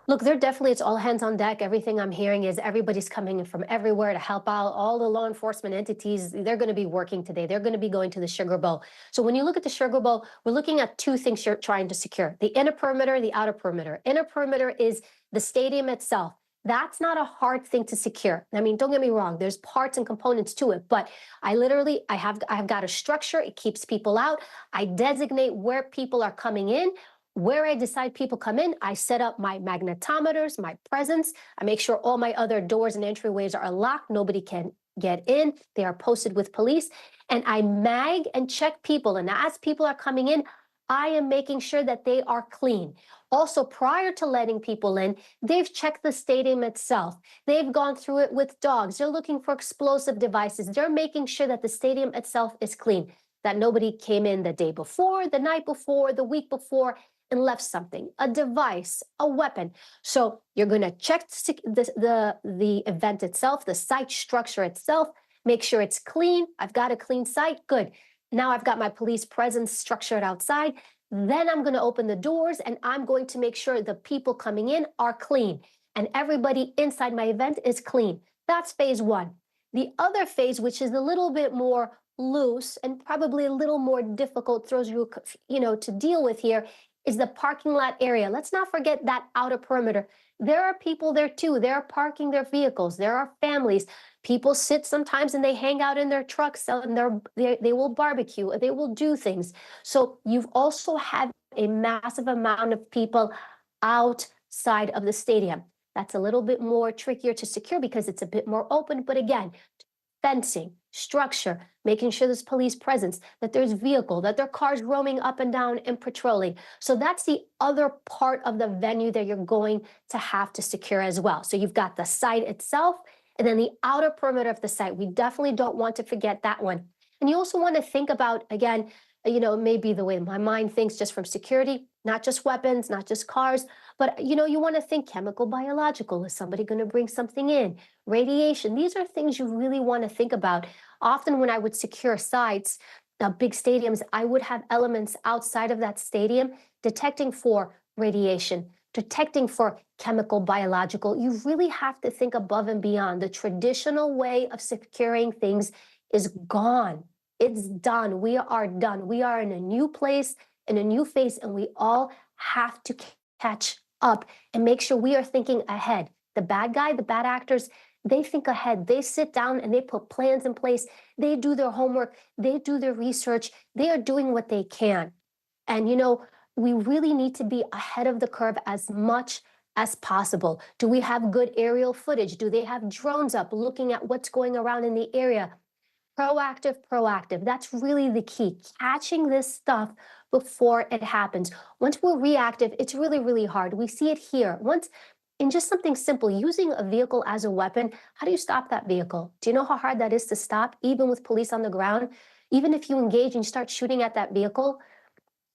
Look, they're definitely, it's all hands on deck. Everything I'm hearing is everybody's coming in from everywhere to help out. All the law enforcement entities, they're going to be working today. They're going to be going to the Sugar Bowl. So when you look at the Sugar Bowl, we're looking at two things you're trying to secure: the inner perimeter, the outer perimeter. Inner perimeter is the stadium itself. That's not a hard thing to secure. I mean, don't get me wrong, there's parts and components to it, but I've got a structure. It keeps people out. I designate where people are coming in. Where I decide people come in, I set up my magnetometers, my presence. I make sure all my other doors and entryways are locked. Nobody can get in. They are posted with police. And I mag and check people. And as people are coming in, I am making sure that they are clean. Also, prior to letting people in, they've checked the stadium itself. They've gone through it with dogs. They're looking for explosive devices. They're making sure that the stadium itself is clean, that nobody came in the day before, the night before, the week before, and left something, a device, a weapon. So you're going to check the event itself, the site structure itself, make sure it's clean. I've got a clean site. Good. Now I've got my police presence structured outside. Then I'm going to open the doors and I'm going to make sure the people coming in are clean and everybody inside my event is clean. That's phase one. The other phase, which is a little bit more loose and probably a little more difficult, throws you to deal with here, is the parking lot area. Let's not forget that outer perimeter. There are people there too. They're parking their vehicles. There are families. People sit sometimes and they hang out in their trucks and they will barbecue. They will do things. So you've also had a massive amount of people outside of the stadium. That's a little bit more trickier to secure because it's a bit more open. But again, fencing, structure, making sure there's police presence, that there's vehicle, that there are cars roaming up and down and patrolling. So that's the other part of the venue that you're going to have to secure as well. So you've got the site itself and then the outer perimeter of the site. We definitely don't want to forget that one. And you also want to think about, again, maybe the way my mind thinks just from security, not just weapons, not just cars, but, you want to think chemical, biological. Is somebody going to bring something in? Radiation. These are things you really want to think about. Often when I would secure sites, big stadiums, I would have elements outside of that stadium detecting for radiation, detecting for chemical, biological. You really have to think above and beyond. The traditional way of securing things is gone. It's done. We are done. We are in a new place, in a new phase, and we all have to catch up and make sure we are thinking ahead. The bad guy, the bad actors, they think ahead. They sit down and they put plans in place. They do their homework. They do their research. They are doing what they can. And, we really need to be ahead of the curve as much as possible. Do we have good aerial footage? Do they have drones up looking at what's going around in the area? Proactive. That's really the key. Catching this stuff before it happens. Once we're reactive, it's really, really hard. We see it here. Once in just something simple, using a vehicle as a weapon, how do you stop that vehicle? Do you know how hard that is to stop, even with police on the ground? Even if you engage and start shooting at that vehicle,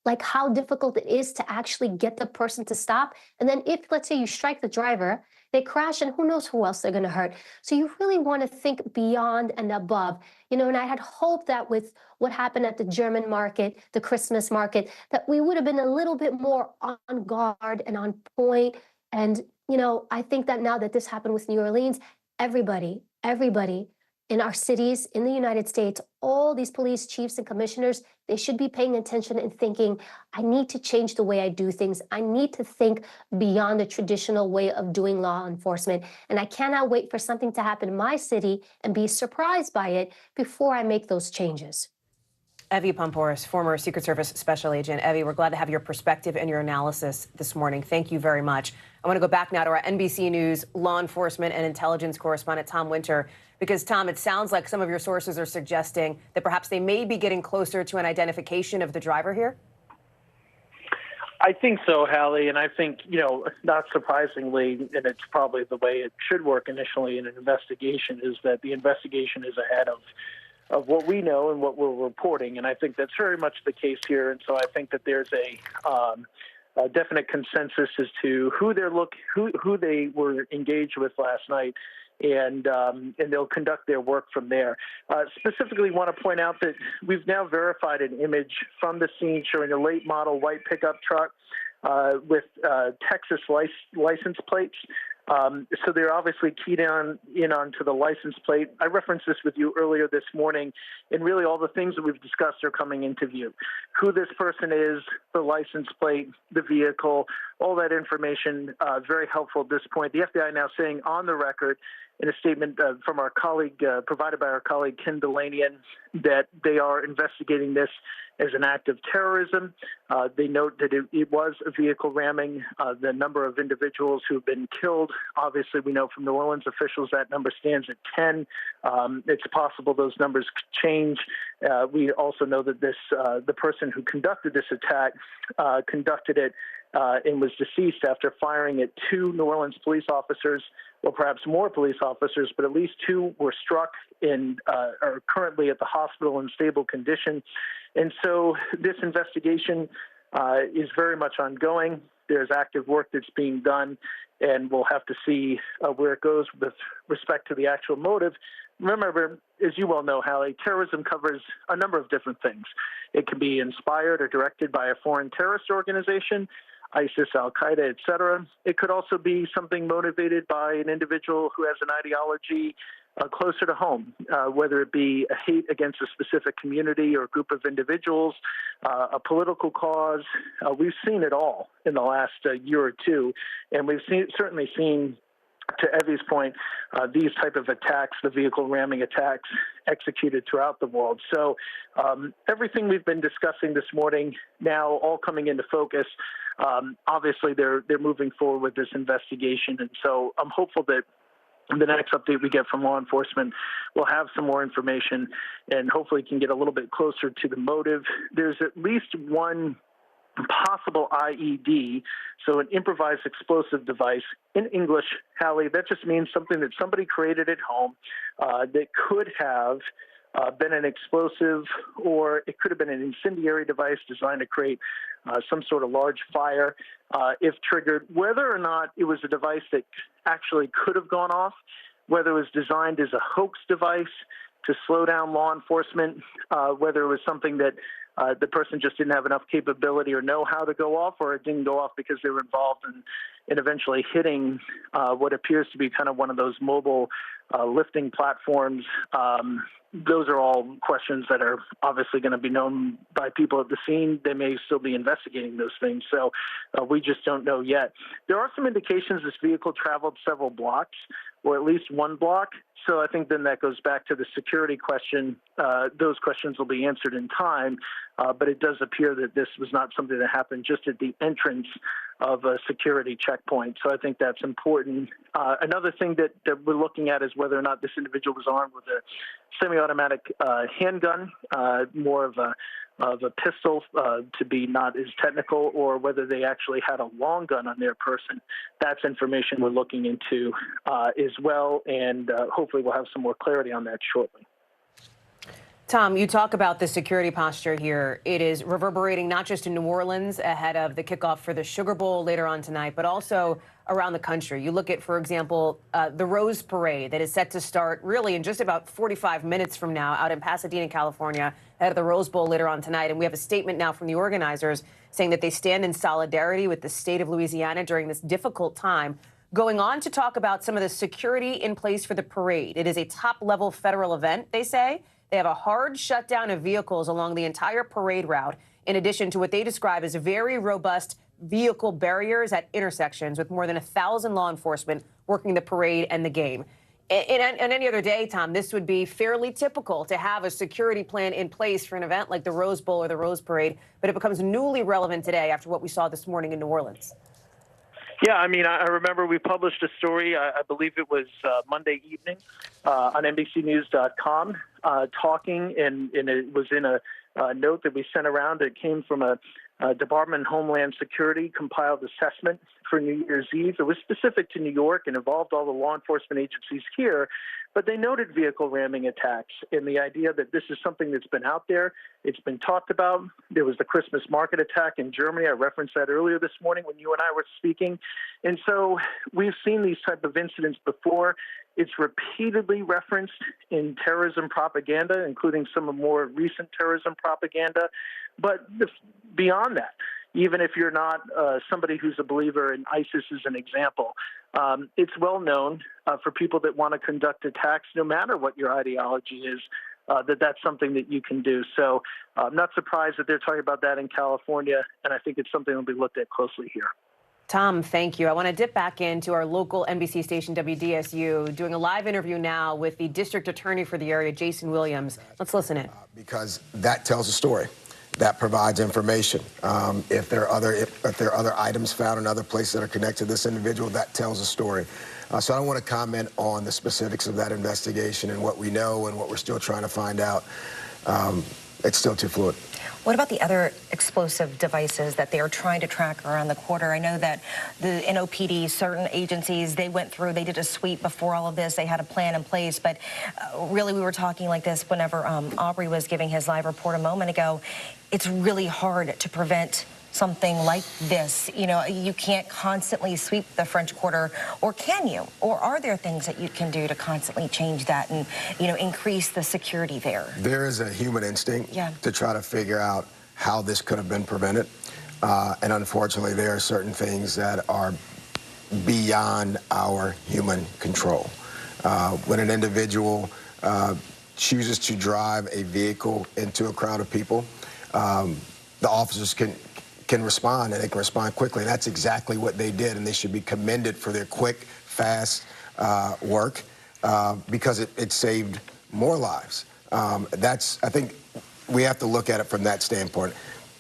like how difficult it is to actually get the person to stop. And then if, let's say, you strike the driver, they crash and who knows who else they're going to hurt. So you really want to think beyond and above. And I had hoped that with what happened at the German market, the Christmas market, that we would have been a little bit more on guard and on point. And, I think that now that this happened with New Orleans, everybody in our cities, in the United States, all these police chiefs and commissioners, they should be paying attention and thinking, I need to change the way I do things. I need to think beyond the traditional way of doing law enforcement. And I cannot wait for something to happen in my city and be surprised by it before I make those changes. Evie Pompouris, former Secret Service Special Agent. Evie, we're glad to have your perspective and your analysis this morning. Thank you very much. I want to go back now to our NBC News law enforcement and intelligence correspondent, Tom Winter, because, Tom, it sounds like some of your sources are suggesting that perhaps they may be getting closer to an identification of the driver here. I think so, Hallie, and I think, not surprisingly, and it's probably the way it should work initially in an investigation, is that the investigation is ahead of what we know and what we're reporting, and I think that's very much the case here. And so I think that there's a definite consensus as to who they were engaged with last night, and they'll conduct their work from there. Specifically, want to point out that we've now verified an image from the scene showing a late model white pickup truck with Texas license plates. So they're obviously keyed in onto the license plate. I referenced this with you earlier this morning, and really all the things that we've discussed are coming into view. Who this person is, the license plate, the vehicle, all that information, very helpful at this point. The FBI now saying on the record in a statement from our colleague, provided by our colleague Ken Delanian, that they are investigating this as an act of terrorism. They note that it was a vehicle ramming. The number of individuals who've been killed, obviously we know from New Orleans officials that number stands at 10. It's possible those numbers could change. We also know that the person who conducted this attack conducted it and was deceased after firing at 2 New Orleans police officers, or perhaps more police officers, but at least 2 were struck and are currently at the hospital in stable condition. And so this investigation is very much ongoing. There's active work that's being done, and we'll have to see where it goes with respect to the actual motive. Remember, as you well know, Hallie, terrorism covers a number of different things. It can be inspired or directed by a foreign terrorist organization, ISIS, Al-Qaeda, et cetera. It could also be something motivated by an individual who has an ideology closer to home, whether it be a hate against a specific community or group of individuals, a political cause. We've seen it all in the last year or two, and we've certainly seen, to Evie's point, these type of attacks, the vehicle ramming attacks, executed throughout the world. So everything we've been discussing this morning now all coming into focus. Obviously, they're moving forward with this investigation, and so I'm hopeful that the next update we get from law enforcement, we'll have some more information and hopefully can get a little bit closer to the motive. There's at least one possible IED, so an improvised explosive device. In English, Hallie, that just means something that somebody created at home that could have been an explosive, or it could have been an incendiary device designed to create some sort of large fire if triggered. Whether or not it was a device that actually could have gone off, whether it was designed as a hoax device to slow down law enforcement, whether it was something that the person just didn't have enough capability or know how to go off, or it didn't go off because they were involved in eventually hitting what appears to be kind of one of those mobile lifting platforms. Those are all questions that are obviously going to be known by people at the scene. They may still be investigating those things, so we just don't know yet. There are some indications this vehicle traveled several blocks, or at least one block. So I think then that goes back to the security question. Those questions will be answered in time, but it does appear that this was not something that happened just at the entrance of a security checkpoint. So I think that's important. Another thing that we're looking at is whether or not this individual was armed with a semi-automatic handgun, more of a pistol, to be not as technical, or whether they actually had a long gun on their person. That's information we're looking into as well, and hopefully we'll have some more clarity on that shortly. Tom, you talk about the security posture here. It is reverberating not just in New Orleans ahead of the kickoff for the Sugar Bowl later on tonight, but also around the country. You look at, for example, the Rose Parade that is set to start really in just about 45 minutes from now out in Pasadena, California, ahead of the Rose Bowl later on tonight. And we have a statement now from the organizers saying that they stand in solidarity with the state of Louisiana during this difficult time, going on to talk about some of the security in place for the parade. It is a top-level federal event, they say. They have a hard shutdown of vehicles along the entire parade route, in addition to what they describe as very robust vehicle barriers at intersections, with more than 1,000 law enforcement working the parade and the game. And any other day, Tom, this would be fairly typical to have a security plan in place for an event like the Rose Bowl or the Rose Parade, but it becomes newly relevant today after what we saw this morning in New Orleans. Yeah, I mean, I remember we published a story, I believe it was Monday evening on NBCNews.com, talking, and it was in a note that we sent around. It came from a Department of Homeland Security compiled assessment for New Year's Eve. It was specific to New York and involved all the law enforcement agencies here, but they noted vehicle ramming attacks and the idea that this is something that's been out there. It's been talked about. There was the Christmas market attack in Germany. I referenced that earlier this morning when you and I were speaking. And so we've seen these type of incidents before. It's repeatedly referenced in terrorism propaganda, including some of more recent terrorism propaganda. But beyond that, even if you're not somebody who's a believer in ISIS as an example. It's well known for people that want to conduct attacks, no matter what your ideology is, that's something that you can do. So I'm not surprised that they're talking about that in California, and I think it's something that will be looked at closely here. Tom, thank you. I want to dip back into our local NBC station, WDSU, doing a live interview now with the district attorney for the area, Jason Williams. Let's listen in. Because that tells a story. That provides information. If there are other items found in other places that are connected to this individual, that tells a story. So I don't want to comment on the specifics of that investigation and what we know and what we're still trying to find out. It's still too fluid. What about the other explosive devices that they are trying to track around the quarter? I know that the NOPD, certain agencies, they went through, they did a sweep before all of this. They had a plan in place, but really we were talking like this whenever Aubrey was giving his live report a moment ago. It's really hard to prevent something like this. You know, you can't constantly sweep the French Quarter, or can you? Or are there things that you can do to constantly change that and, you know, increase the security there? There is a human instinct to try to figure out how this could have been prevented. And unfortunately, there are certain things that are beyond our human control. When an individual chooses to drive a vehicle into a crowd of people, the officers can respond, and they can respond quickly. And that's exactly what they did, and they should be commended for their quick, fast work because it saved more lives. I think we have to look at it from that standpoint.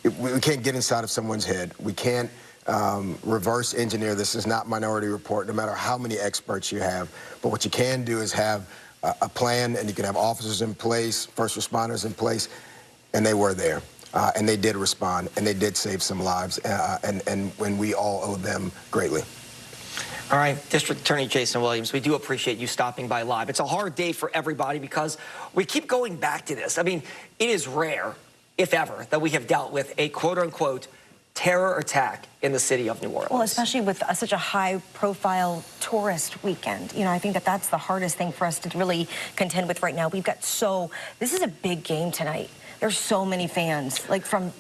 We can't get inside of someone's head. We can't reverse engineer. This is not Minority Report, no matter how many experts you have. But what you can do is have a plan, and you can have officers in place, first responders in place, and they were there. And they did respond, and they did save some lives, and when we all owe them greatly. All right, District Attorney Jason Williams, we do appreciate you stopping by live. It's a hard day for everybody because we keep going back to this. I mean, it is rare, if ever, that we have dealt with a quote-unquote terror attack in the city of New Orleans. Well, especially with such a high-profile tourist weekend. You know, I think that that's the hardest thing for us to really contend with right now. We've got this is a big game tonight. There's so many fans, like from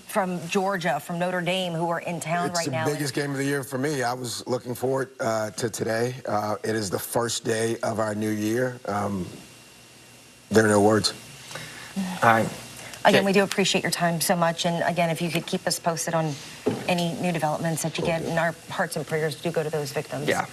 Georgia, from Notre Dame, who are in town right now. It's the biggest game of the year for me. I was looking forward to today. It is the first day of our new year. There are no words. All right. Again, we do appreciate your time so much. And again, if you could keep us posted on any new developments that you get, and our hearts and prayers do go to those victims. Yeah.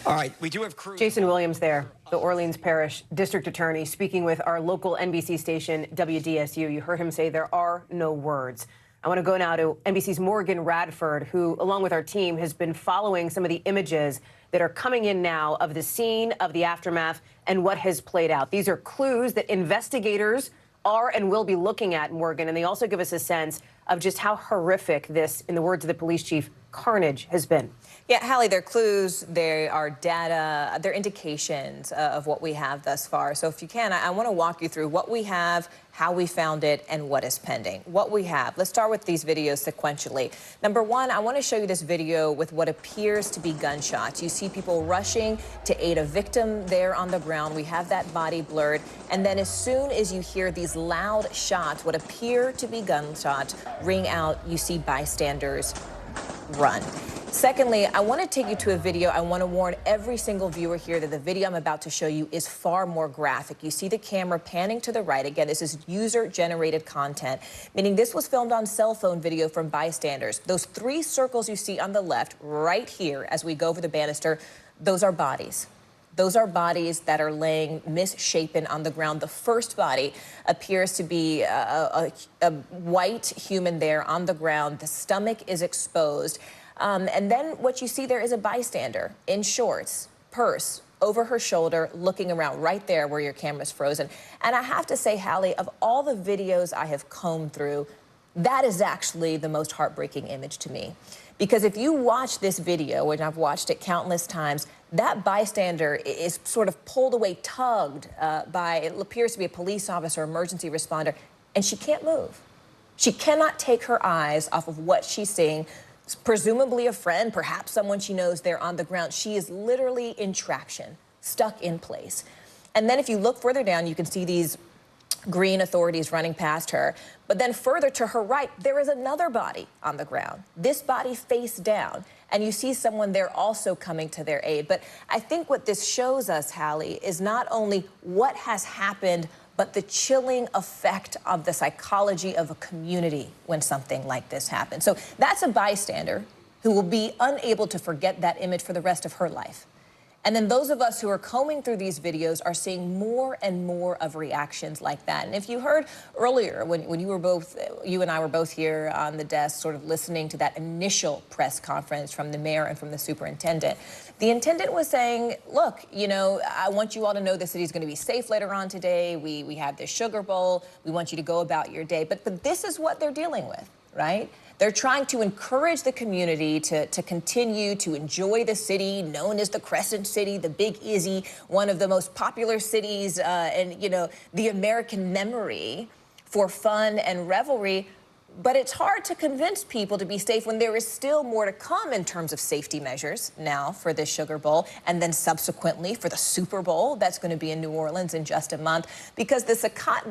All right, we do have crews. Jason Williams there, the Orleans Parish District Attorney, speaking with our local NBC station, WDSU. You heard him say there are no words. I want to go now to NBC's Morgan Radford, who, along with our team, has been following some of the images that are coming in now of the scene, of the aftermath, and what has played out. These are clues that investigators are and will be looking at, Morgan, and they also give us a sense of just how horrific this, in the words of the police chief, carnage has been. Yeah, Hallie, they're clues, they are data, they're indications of what we have thus far. So if you can, I want to walk you through what we have, how we found it, and what is pending. What we have, let's start with these videos sequentially. Number one, I want to show you this video with what appears to be gunshots. You see people rushing to aid a victim there on the ground. We have that body blurred. And then as soon as you hear these loud shots, what appear to be gunshots, ring out, you see bystanders run. Secondly, I want to take you to a video. I want to warn every single viewer here that the video I'm about to show you is far more graphic. You see the camera panning to the right. Again, this is user-generated content, meaning this was filmed on cell phone video from bystanders. Those three circles you see on the left right here as we go over the banister, those are bodies. Those are bodies that are laying misshapen on the ground. The first body appears to be a white human there on the ground. The stomach is exposed. And then what you see there is a bystander in shorts, purse over her shoulder, looking around right there where your camera's frozen. And I have to say, Hallie, of all the videos I have combed through, that is actually the most heartbreaking image to me. Because if you watch this video, and I've watched it countless times, that bystander is sort of pulled away, tugged by, it appears to be a police officer, emergency responder, and she can't move. She cannot take her eyes off of what she's seeing. Presumably a friend, perhaps someone she knows there on the ground. She is literally in traction, stuck in place. And then if you look further down, you can see these green authorities running past her. But then further to her right, there is another body on the ground, this body face down. And you see someone there also coming to their aid. But I think what this shows us, Hallie, is not only what has happened, but the chilling effect of the psychology of a community when something like this happens. So that's a bystander who will be unable to forget that image for the rest of her life. And then those of us who are combing through these videos are seeing more and more of reactions like that. And if you heard earlier when you and I were both here on the desk sort of listening to that initial press conference from the mayor and from the superintendent, the intendant was saying, look, you know, I want you all to know the city's going to be safe later on today. We have this sugar bowl. We want you to go about your day. But this is what they're dealing with, right? They're trying to encourage the community to continue to enjoy the city, known as the Crescent City, the Big Izzy, one of the most popular cities in, you know, the American memory for fun and revelry. But it's hard to convince people to be safe when there is still more to come in terms of safety measures now for this Sugar Bowl, and then subsequently for the Super Bowl that's going to be in New Orleans in just a month, because the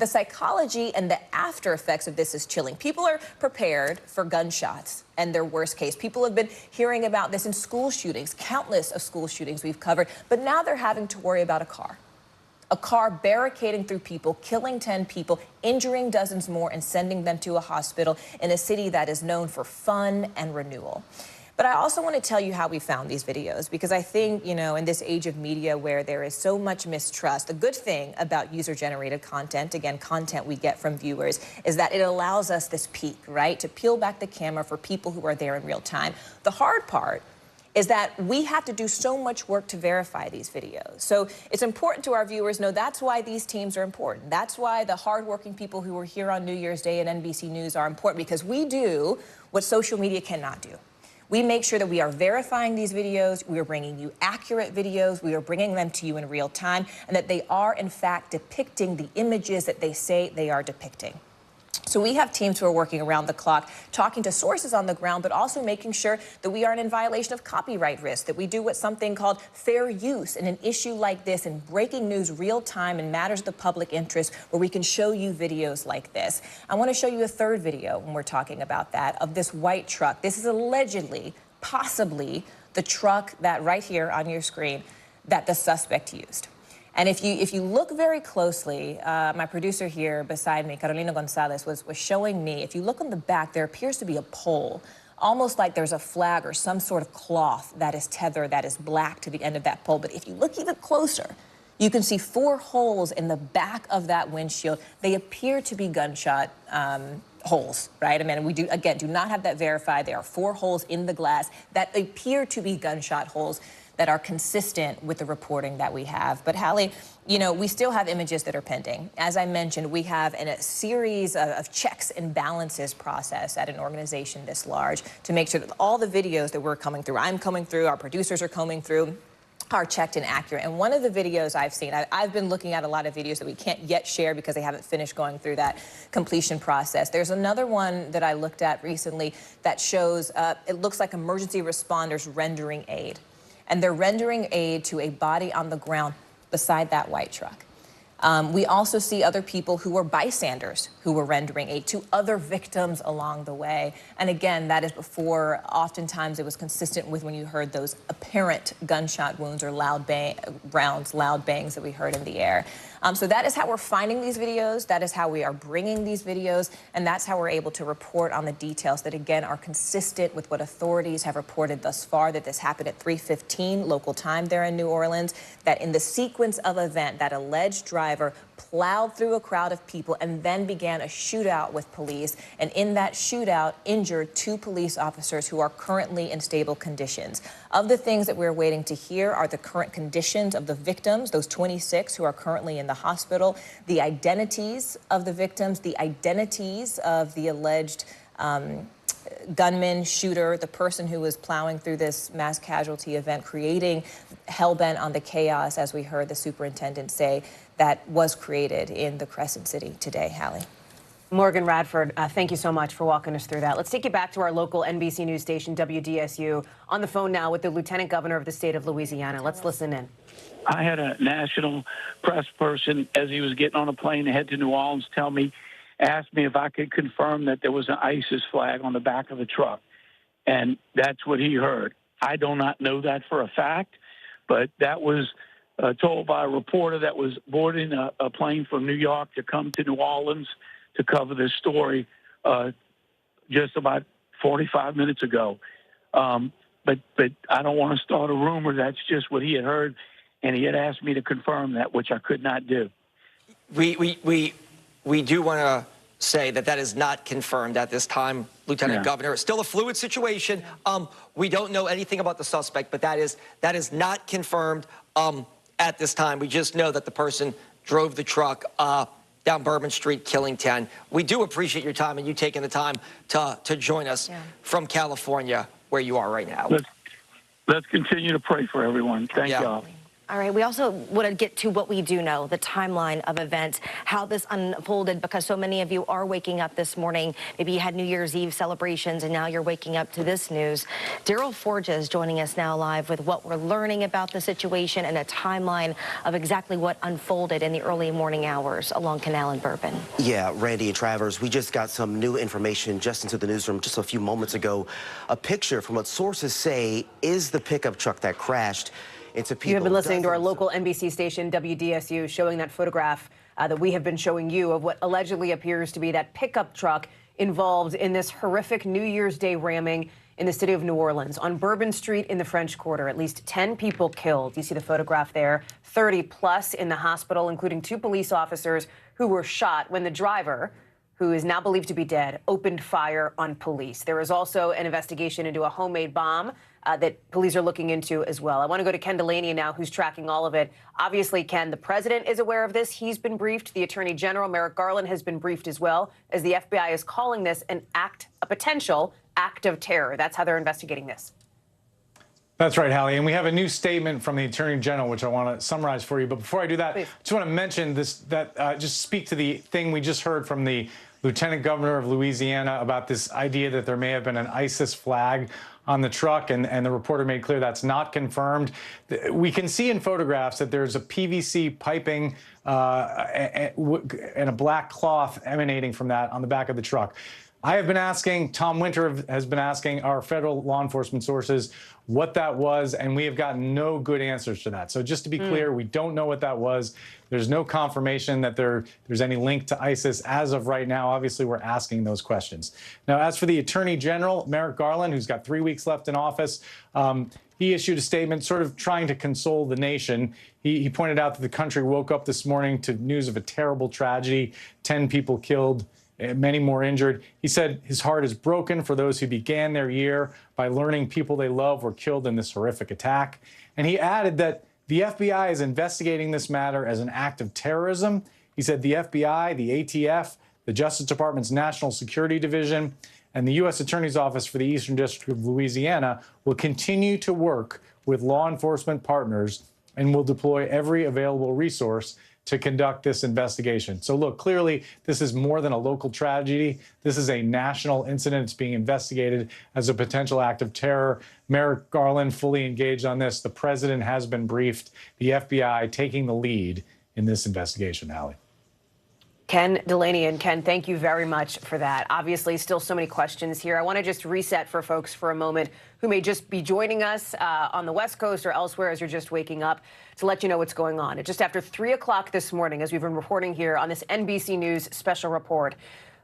psychology and the after effects of this is chilling. People are prepared for gunshots and their worst case. People have been hearing about this in school shootings, countless of school shootings we've covered, but now they're having to worry about a car barricading through people, killing 10 people, injuring dozens more, and sending them to a hospital in a city that is known for fun and renewal. But I also want to tell you how we found these videos, because I think, you know, in this age of media where there is so much mistrust, the good thing about user-generated content, again, content we get from viewers, is that it allows us this peek, right, to peel back the camera for people who are there in real time. The hard part is that we have to do so much work to verify these videos. So it's important to our viewers know that's why these teams are important. That's why the hardworking people who were here on New Year's Day at NBC News are important, because we do what social media cannot do. We make sure that we are verifying these videos, we are bringing you accurate videos, we are bringing them to you in real time, and that they are, in fact, depicting the images that they say they are depicting. So we have teams who are working around the clock, talking to sources on the ground, but also making sure that we aren't in violation of copyright risk, that we do what's something called fair use in an issue like this, in breaking news real time and matters of the public interest, where we can show you videos like this. I want to show you a third video when we're talking about that, of this white truck. This is allegedly, possibly, the truck that right here on your screen that the suspect used. And if you look very closely, my producer here beside me, Carolina Gonzalez, was showing me, if you look on the back, there appears to be a pole, almost like there's a flag or some sort of cloth that is tethered, that is black to the end of that pole. But if you look even closer, you can see 4 holes in the back of that windshield. They appear to be gunshot holes, right? I mean, we do not have that verified. There are 4 holes in the glass that appear to be gunshot holes that are consistent with the reporting that we have. But Hallie, you know, we still have images that are pending. As I mentioned, we have a series of checks and balances process at an organization this large to make sure that all the videos that we're coming through, I'm coming through, our producers are combing through, are checked and accurate. And one of the videos I've seen, I've been looking at a lot of videos that we can't yet share because they haven't finished going through that completion process. There's another one that I looked at recently that shows, it looks like emergency responders rendering aid. And they're rendering aid to a body on the ground beside that white truck. We also see other people who were bystanders who were rendering aid to other victims along the way. And again, that is before, oftentimes it was consistent with when you heard those apparent gunshot wounds or loud rounds, loud bangs that we heard in the air. So that is how we're finding these videos. That is how we are bringing these videos. And that's how we're able to report on the details that, again, are consistent with what authorities have reported thus far, that this happened at 3:15 local time there in New Orleans, that in the sequence of event, that alleged driver plowed through a crowd of people and then began a shootout with police. And in that shootout, injured 2 police officers who are currently in stable conditions. Of the things that we're waiting to hear are the current conditions of the victims, those 26 who are currently in the hospital, the identities of the victims, the identities of the alleged gunman, shooter, the person who was plowing through this mass casualty event, creating hellbent on the chaos, as we heard the superintendent say, that was created in the Crescent City today, Hallie. Morgan Radford, thank you so much for walking us through that. Let's take you back to our local NBC News station, WDSU, on the phone now with the Lieutenant Governor of the state of Louisiana. Let's listen in. I had a national press person, as he was getting on a plane to head to New Orleans, asked me if I could confirm that there was an ISIS flag on the back of the truck. And that's what he heard. I do not know that for a fact, but that was told by a reporter that was boarding a plane from New York to come to New Orleans to cover this story just about 45 minutes ago. But I don't want to start a rumor. That's just what he had heard, and he had asked me to confirm that, which I could not do. We do want to say that is not confirmed at this time, Lieutenant Governor. It's still a fluid situation. We don't know anything about the suspect, but that is not confirmed at this time. We just know that the person drove the truck down Bourbon Street, killing 10. We do appreciate your time and you taking the time to join us from California, where you are right now. Let's continue to pray for everyone. Thank y'all. All right, we also want to get to what we do know, the timeline of events, how this unfolded, because so many of you are waking up this morning. Maybe you had New Year's Eve celebrations, and now you're waking up to this news. Daryl Forges is joining us now live with what we're learning about the situation and a timeline of exactly what unfolded in the early morning hours along Canal and Bourbon. Yeah, Randy and Travers, we just got some new information just into the newsroom just a few moments ago. A picture from what sources say is the pickup truck that crashed. You have been listening to our local NBC station, WDSU, showing that photograph that we have been showing you of what allegedly appears to be that pickup truck involved in this horrific New Year's Day ramming in the city of New Orleans on Bourbon Street in the French Quarter. At least 10 people killed. You see the photograph there, 30 plus in the hospital, including 2 police officers who were shot when the driver, who is now believed to be dead, opened fire on police. There is also an investigation into a homemade bomb that police are looking into as well. I want to go to Ken Delaney now, who's tracking all of it. Obviously, Ken, the president is aware of this. He's been briefed. The attorney general, Merrick Garland, has been briefed as well, as the FBI is calling this a potential act of terror. That's how they're investigating this. That's right, Hallie. And we have a new statement from the Attorney General, which I want to summarize for you. But before I do that, I just want to mention this, just speak to the thing we just heard from the Lieutenant Governor of Louisiana about this idea that there may have been an ISIS flag on the truck, and the reporter made clear that's not confirmed. We can see in photographs that there's a PVC piping and a black cloth emanating from that on the back of the truck. I have been asking, Tom Winter has been asking our federal law enforcement sources what that was, and we have gotten no good answers to that. So just to be clear, we don't know what that was. There's no confirmation that there's any link to ISIS as of right now. Obviously, we're asking those questions. Now, as for the Attorney General, Merrick Garland, who's got 3 weeks left in office, he issued a statement sort of trying to console the nation. He pointed out that the country woke up this morning to news of a terrible tragedy, 10 people killed, many more injured. He said his heart is broken for those who began their year by learning people they love were killed in this horrific attack. And he added that the FBI is investigating this matter as an act of terrorism. He said the FBI, the ATF, the Justice Department's National Security Division, and the U.S. Attorney's Office for the Eastern District of Louisiana will continue to work with law enforcement partners and will deploy every available resource to conduct this investigation. So look, clearly, this is more than a local tragedy. This is a national incident. It's being investigated as a potential act of terror. Merrick Garland fully engaged on this. The president has been briefed. The FBI taking the lead in this investigation, Hallie. Ken Delaney, and Ken, thank you very much for that. Obviously, still so many questions here. I want to just reset for folks for a moment who may just be joining us on the West Coast or elsewhere as you're just waking up, to let you know what's going on. Just after 3 o'clock this morning, as we've been reporting here on this NBC News special report,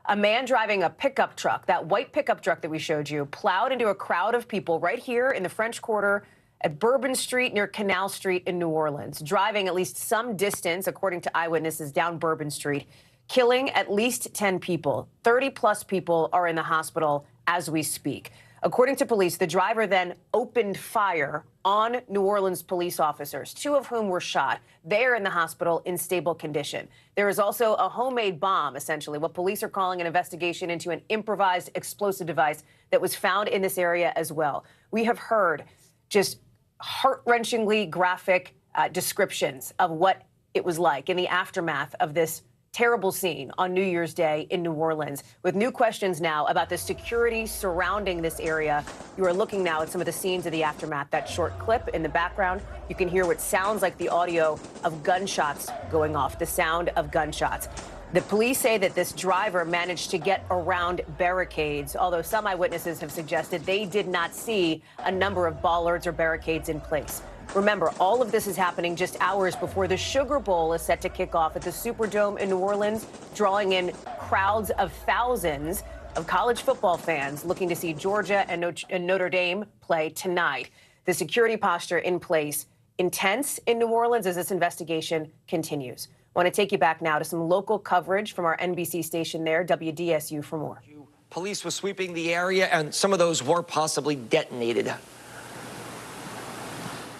a man driving a pickup truck, that white pickup truck that we showed you, plowed into a crowd of people right here in the French Quarter at Bourbon Street near Canal Street in New Orleans, driving at least some distance, according to eyewitnesses, down Bourbon Street, killing at least 10 people. 30 plus people are in the hospital as we speak. According to police, the driver then opened fire on New Orleans police officers, 2 of whom were shot. They are in the hospital in stable condition. There is also a homemade bomb, essentially, what police are calling an investigation into an improvised explosive device that was found in this area as well. We have heard just heart-wrenchingly graphic descriptions of what it was like in the aftermath of this Terrible scene on New Year's Day in New Orleans, with new questions now about the security surrounding this area. You are looking now at some of the scenes of the aftermath. That short clip in the background, you can hear what sounds like the audio of gunshots going off, the sound of gunshots. The police say that this driver managed to get around barricades, although some eyewitnesses have suggested they did not see a number of bollards or barricades in place. Remember, all of this is happening just hours before the Sugar Bowl is set to kick off at the Superdome in New Orleans, drawing in crowds of thousands of college football fans looking to see Georgia and Notre Dame play tonight. The security posture in place, intense in New Orleans as this investigation continues. I want to take you back now to some local coverage from our NBC station there, WDSU, for more. Police were sweeping the area, and some of those were possibly detonated.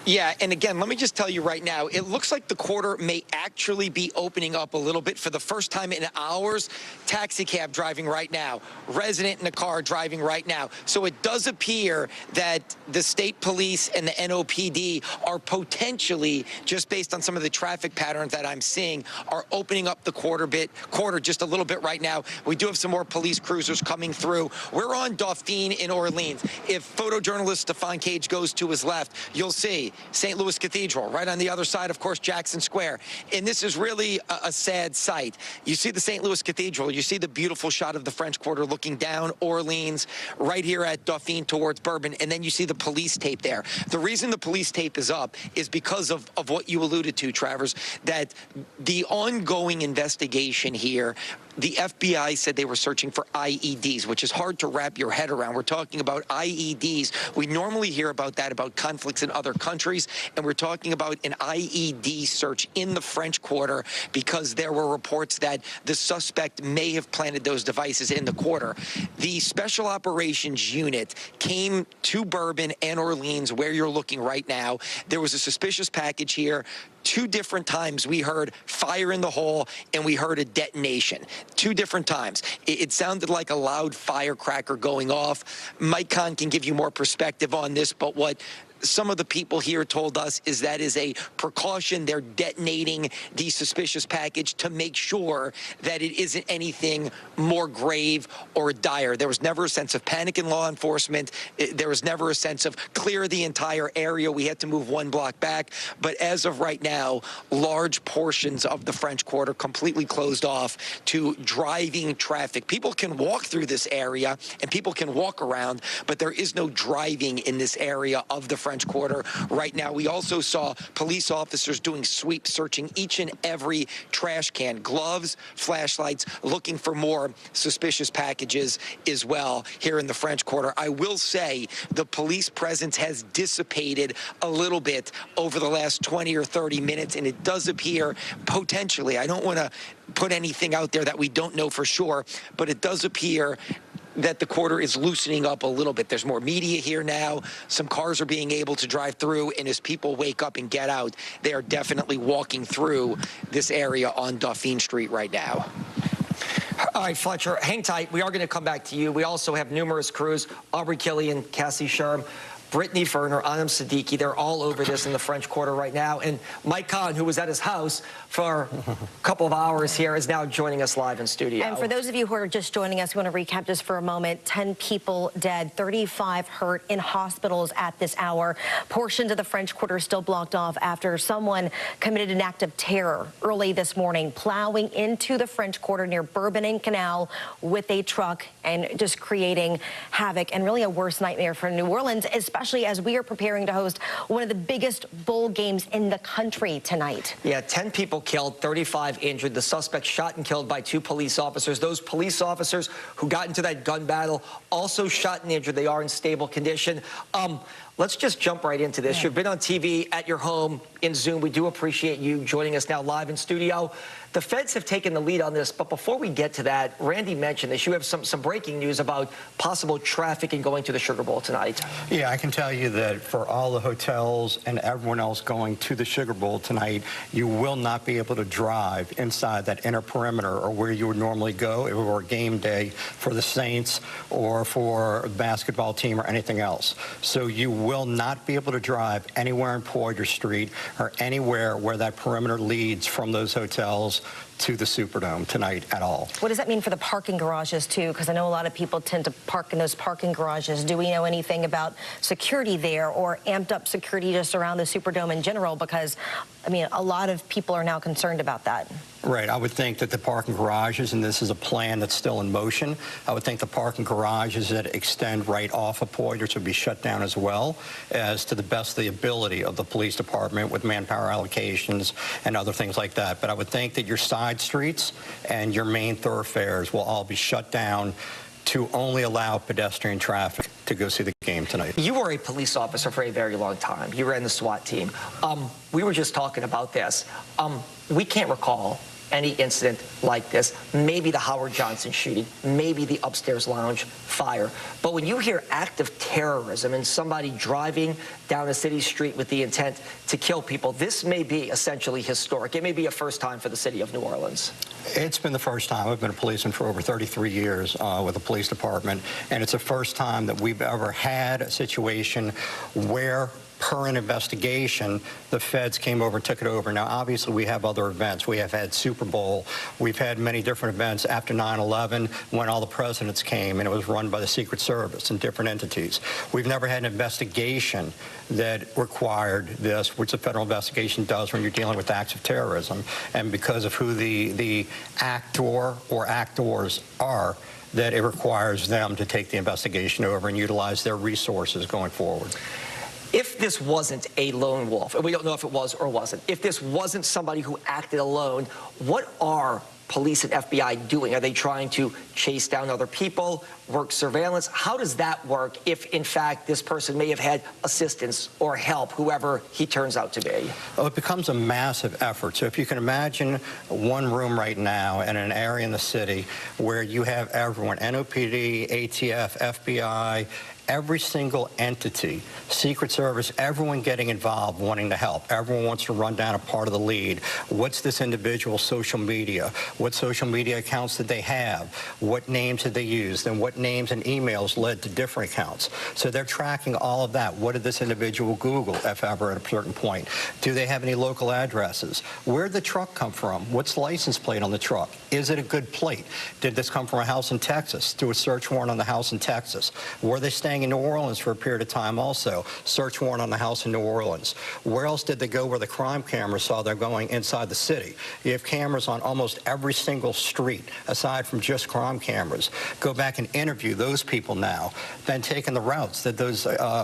Yeah, and again, let me just tell you right now, it looks like the quarter may actually be opening up a little bit for the first time in hours. Taxi cab driving right now, resident in a car driving right now. So it does appear that the state police and the NOPD are potentially, just based on some of the traffic patterns that I'm seeing, are opening up the quarter just a little bit right now. We do have some more police cruisers coming through. We're on Dauphine in Orleans. If photojournalist Stefan Cage goes to his left, you'll see St. Louis Cathedral. Right on the other side, of course, Jackson Square. And this is really a sad sight. You see the St. Louis Cathedral. You see the beautiful shot of the French Quarter looking down Orleans, right here at Dauphine towards Bourbon. And then you see the police tape there. The reason the police tape is up is because of what you alluded to, Travers, that the ongoing investigation here, the FBI said they were searching for IEDs, which is hard to wrap your head around. We're talking about IEDs. We normally hear about that, about conflicts in other countries, and we're talking about an IED search in the French Quarter because there were reports that the suspect may have planted those devices in the quarter. The Special Operations Unit came to Bourbon and Orleans, where you're looking right now. There was a suspicious package here. 2 different times we heard fire in the hole and we heard a detonation. 2 different times. It sounded like a loud firecracker going off. Mike Kahn can give you more perspective on this, but what some of the people here told us is that is a precaution. They're detonating the suspicious package to make sure that it isn't anything more grave or dire. There was never a sense of panic in law enforcement. There was never a sense of clear the entire area. We had to move 1 block back. But as of right now, large portions of the French Quarter completely closed off to driving traffic. People can walk through this area and people can walk around, but there is no driving in this area of the French Quarter right now. We also saw police officers doing sweep searching each and every trash can, gloves, flashlights, looking for more suspicious packages as well here in the French Quarter. I will say the police presence has dissipated a little bit over the last 20 or 30 minutes, and it does appear potentially, I don't want to put anything out there that we don't know for sure, but it does appear that the quarter is loosening up a little bit. There's more media here now. Some cars are being able to drive through, and as people wake up and get out, they are definitely walking through this area on Dauphine Street right now. All right, Fletcher, hang tight. We are going to come back to you. We also have numerous crews, Aubrey Killian, Cassie Sherm, Brittany Ferner, Anam Siddiqui. They're all over this in the French Quarter right now. And Mike Kahn, who was at his house for a couple of hours here, is now joining us live in studio. And for those of you who are just joining us, we want to recap just for a moment. 10 people dead, 35 hurt in hospitals at this hour. Portions of the French Quarter still blocked off after someone committed an act of terror early this morning, plowing into the French Quarter near Bourbon and Canal with a truck and just creating havoc and really a worse nightmare for New Orleans, especially as we are preparing to host one of the biggest bowl games in the country tonight. Yeah, 10 people killed, 35 injured. The suspect shot and killed by 2 police officers. Those police officers who got into that gun battle also shot and injured. They are in stable condition. Let's just jump right into this. You've been on TV at your home in Zoom. We do appreciate you joining us now live in studio. The feds have taken the lead on this, but before we get to that, Randy mentioned this. You have some breaking news about possible trafficking going to the Sugar Bowl tonight. Yeah, I can tell you that for all the hotels and everyone else going to the Sugar Bowl tonight, you will not be able to drive inside that inner perimeter or where you would normally go if it were a game day for the Saints or for a basketball team or anything else. So you will not be able to drive anywhere in Poydras Street or anywhere where that perimeter leads from those hotels to the Superdome tonight at all. What does that mean for the parking garages, too? Because I know a lot of people tend to park in those parking garages. Do we know anything about security there or amped up security just around the Superdome in general? Because, I mean, a lot of people are now concerned about that. Right. I would think that the parking garages, and this is a plan that's still in motion, I would think the parking garages that extend right off of Poydras would be shut down as well, as to the best of the ability of the police department with manpower allocations and other things like that. But I would think that your side streets and your main thoroughfares will all be shut down to only allow pedestrian traffic to go see the game tonight. You were a police officer for a very long time. You ran the SWAT team. We were just talking about this. We can't recall any incident like this, maybe the Howard Johnson shooting, maybe the upstairs lounge fire. But when you hear active terrorism and somebody driving down a city street with the intent to kill people, this may be essentially historic. It may be a first time for the city of New Orleans. It's been the first time. I've been a policeman for over 33 years with the police department, and it's the first time that we've ever had a situation where, per an investigation, the feds came over and took it over. Now, obviously, we have other events. We have had Super Bowl. We've had many different events after 9/11 when all the presidents came, and it was run by the Secret Service and different entities. We've never had an investigation that required this, which the federal investigation does when you're dealing with acts of terrorism. And because of who the actor or actors are, that it requires them to take the investigation over and utilize their resources going forward. If this wasn't a lone wolf, and we don't know if it was or wasn't, if this wasn't somebody who acted alone, what are police and FBI doing? Are they trying to chase down other people, work surveillance? How does that work if, in fact, this person may have had assistance or help, whoever he turns out to be? Well, it becomes a massive effort. So if you can imagine one room right now in an area in the city where you have everyone, NOPD, ATF, FBI, every single entity, Secret Service, everyone getting involved, wanting to help. Everyone wants to run down a part of the lead. What's this individual's social media? What social media accounts did they have? What names did they use? And what names and emails led to different accounts? So they're tracking all of that. What did this individual Google, if ever, at a certain point? Do they have any local addresses? Where did the truck come from? What's the license plate on the truck? Is it a good plate? Did this come from a house in Texas? Do a search warrant on the house in Texas? Were they staying in New Orleans for a period of time also? Search warrant on the house in New Orleans. Where else did they go where the crime cameras saw they're going inside the city? You have cameras on almost every single street, aside from just crime cameras. Go back and interview those people now. Then taking the routes that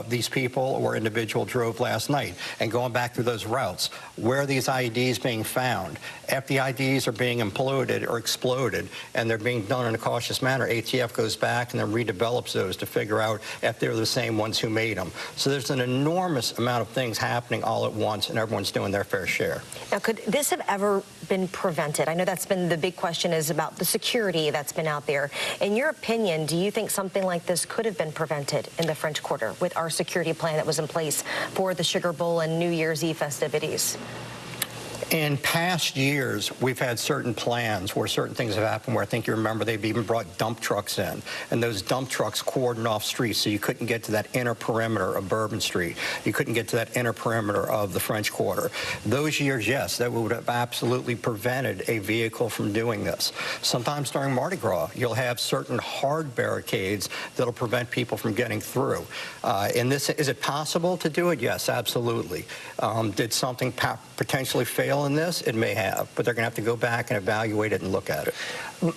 these people or individual drove last night and going back through those routes. Where are these IEDs being found? If the IEDs are being imploded or exploded and they're being done in a cautious manner, ATF goes back and then redevelops those to figure out if they're the same ones who made them. So there's an enormous amount of things happening all at once, and everyone's doing their fair share. Now, could this have ever been prevented? I know that's been the big question, is about the security that's been out there. In your opinion, do you think something like this could have been prevented in the French Quarter with our security plan that was in place for the Sugar Bowl and New Year's Eve festivities? In past years, we've had certain plans where certain things have happened where I think you remember they've even brought dump trucks in, and those dump trucks cordoned off streets so you couldn't get to that inner perimeter of Bourbon Street. You couldn't get to that inner perimeter of the French Quarter. Those years, yes, that would have absolutely prevented a vehicle from doing this. Sometimes during Mardi Gras, you'll have certain hard barricades that'll prevent people from getting through. In this, is it possible to do it? Yes, absolutely. Did something potentially fail in this? It may have, but they're going to have to go back and evaluate it and look at it.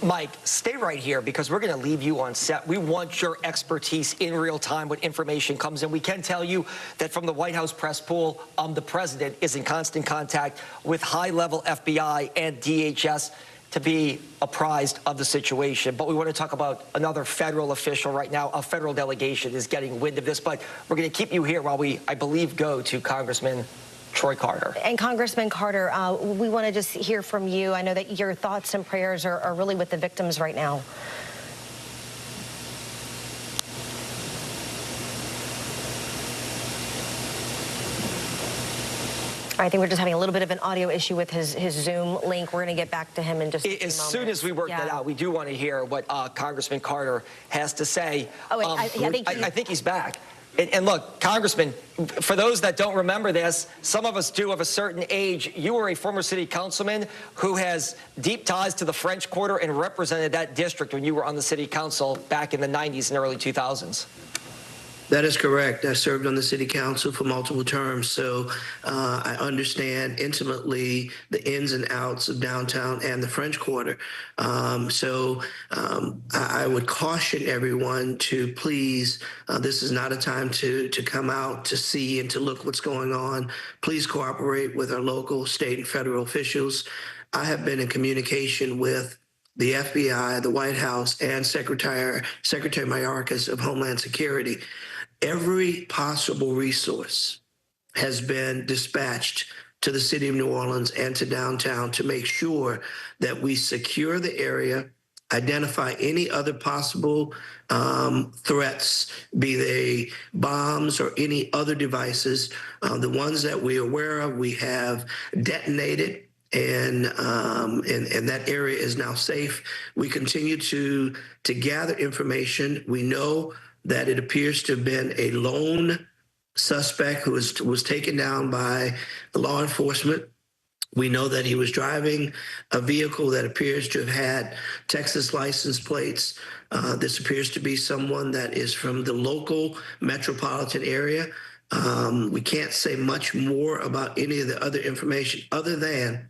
Mike, stay right here because we're going to leave you on set. We want your expertise in real time when information comes in. We can tell you that from the White House press pool, the president is in constant contact with high-level FBI and DHS to be apprised of the situation. But we want to talk about another federal official right now. A federal delegation is getting wind of this, but we're going to keep you here while we, I believe, go to Congressman Troy Carter. And Congressman Carter, we want to just hear from you. I know that your thoughts and prayers are really with the victims right now. I think we're just having a little bit of an audio issue with his Zoom link. We're going to get back to him in just a few moments. As soon as we work that out, we do want to hear what Congressman Carter has to say. Oh, wait, I think he's back. And look, Congressman, for those that don't remember this, some of us do of a certain age. You were a former city councilman who has deep ties to the French Quarter and represented that district when you were on the city council back in the 90s and early 2000s. That is correct. I served on the city council for multiple terms, so I understand intimately the ins and outs of downtown and the French Quarter. I would caution everyone to please, this is not a time to come out to see and to look what's going on. Please cooperate with our local, state, and federal officials. I have been in communication with the FBI, the White House, and Secretary Mayorkas of Homeland Security. Every possible resource has been dispatched to the city of New Orleans and to downtown to make sure that we secure the area, identify any other possible threats, be they bombs or any other devices. The ones that we're aware of, we have detonated, and that area is now safe. We continue to gather information. We know that it appears to have been a lone suspect who was taken down by law enforcement. We know that he was driving a vehicle that appears to have had Texas license plates. This appears to be someone that is from the local metropolitan area. We can't say much more about any of the other information other than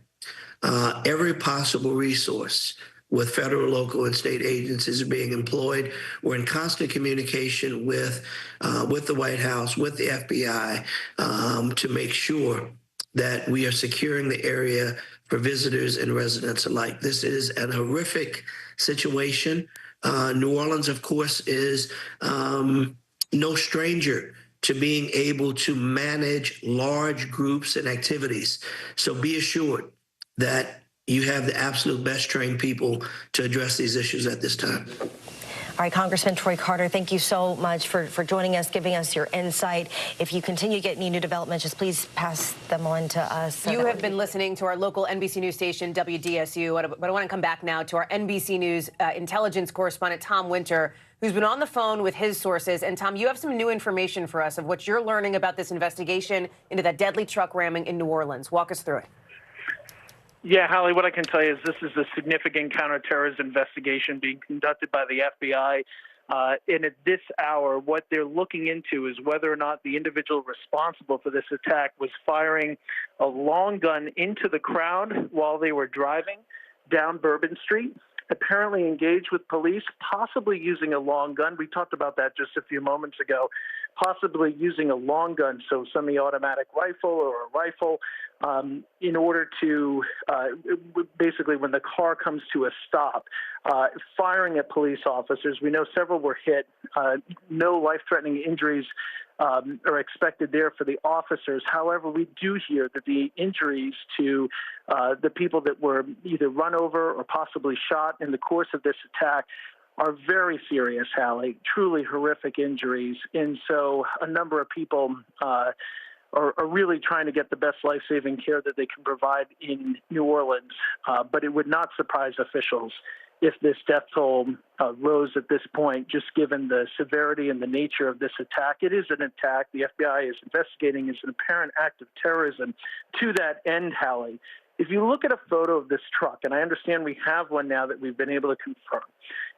every possible resource with federal, local, and state agencies are being employed. We're in constant communication with the White House, with the FBI, to make sure that we are securing the area for visitors and residents alike. This is an horrific situation. New Orleans, of course, is no stranger to being able to manage large groups and activities. So be assured that you have the absolute best trained people to address these issues at this time. All right, Congressman Troy Carter, thank you so much for joining us, giving us your insight. If you continue to get any new developments, just please pass them on to us. You have been listening to our local NBC News station, WDSU, but I want to come back now to our NBC News intelligence correspondent, Tom Winter, who's been on the phone with his sources. And Tom, you have some new information for us of what you're learning about this investigation into that deadly truck ramming in New Orleans. Walk us through it. Yeah, Holly, what I can tell you is this is a significant counterterrorism investigation being conducted by the FBI. And at this hour, what they're looking into is whether or not the individual responsible for this attack was firing a long gun into the crowd while they were driving down Bourbon Street, apparently engaged with police, possibly using a long gun. We talked about that just a few moments ago, possibly using a long gun, so semi-automatic rifle or a rifle, in order to basically, when the car comes to a stop, firing at police officers. We know several were hit. No life-threatening injuries are expected there for the officers. However, we do hear that the injuries to the people that were either run over or possibly shot in the course of this attack are very serious, Hallie, truly horrific injuries. And so a number of people are really trying to get the best life-saving care that they can provide in New Orleans. But it would not surprise officials if this death toll rose at this point, just given the severity and the nature of this attack. It is an attack the FBI is investigating as an apparent act of terrorism. To that end, Hallie, if you look at a photo of this truck, and I understand we have one now that we've been able to confirm,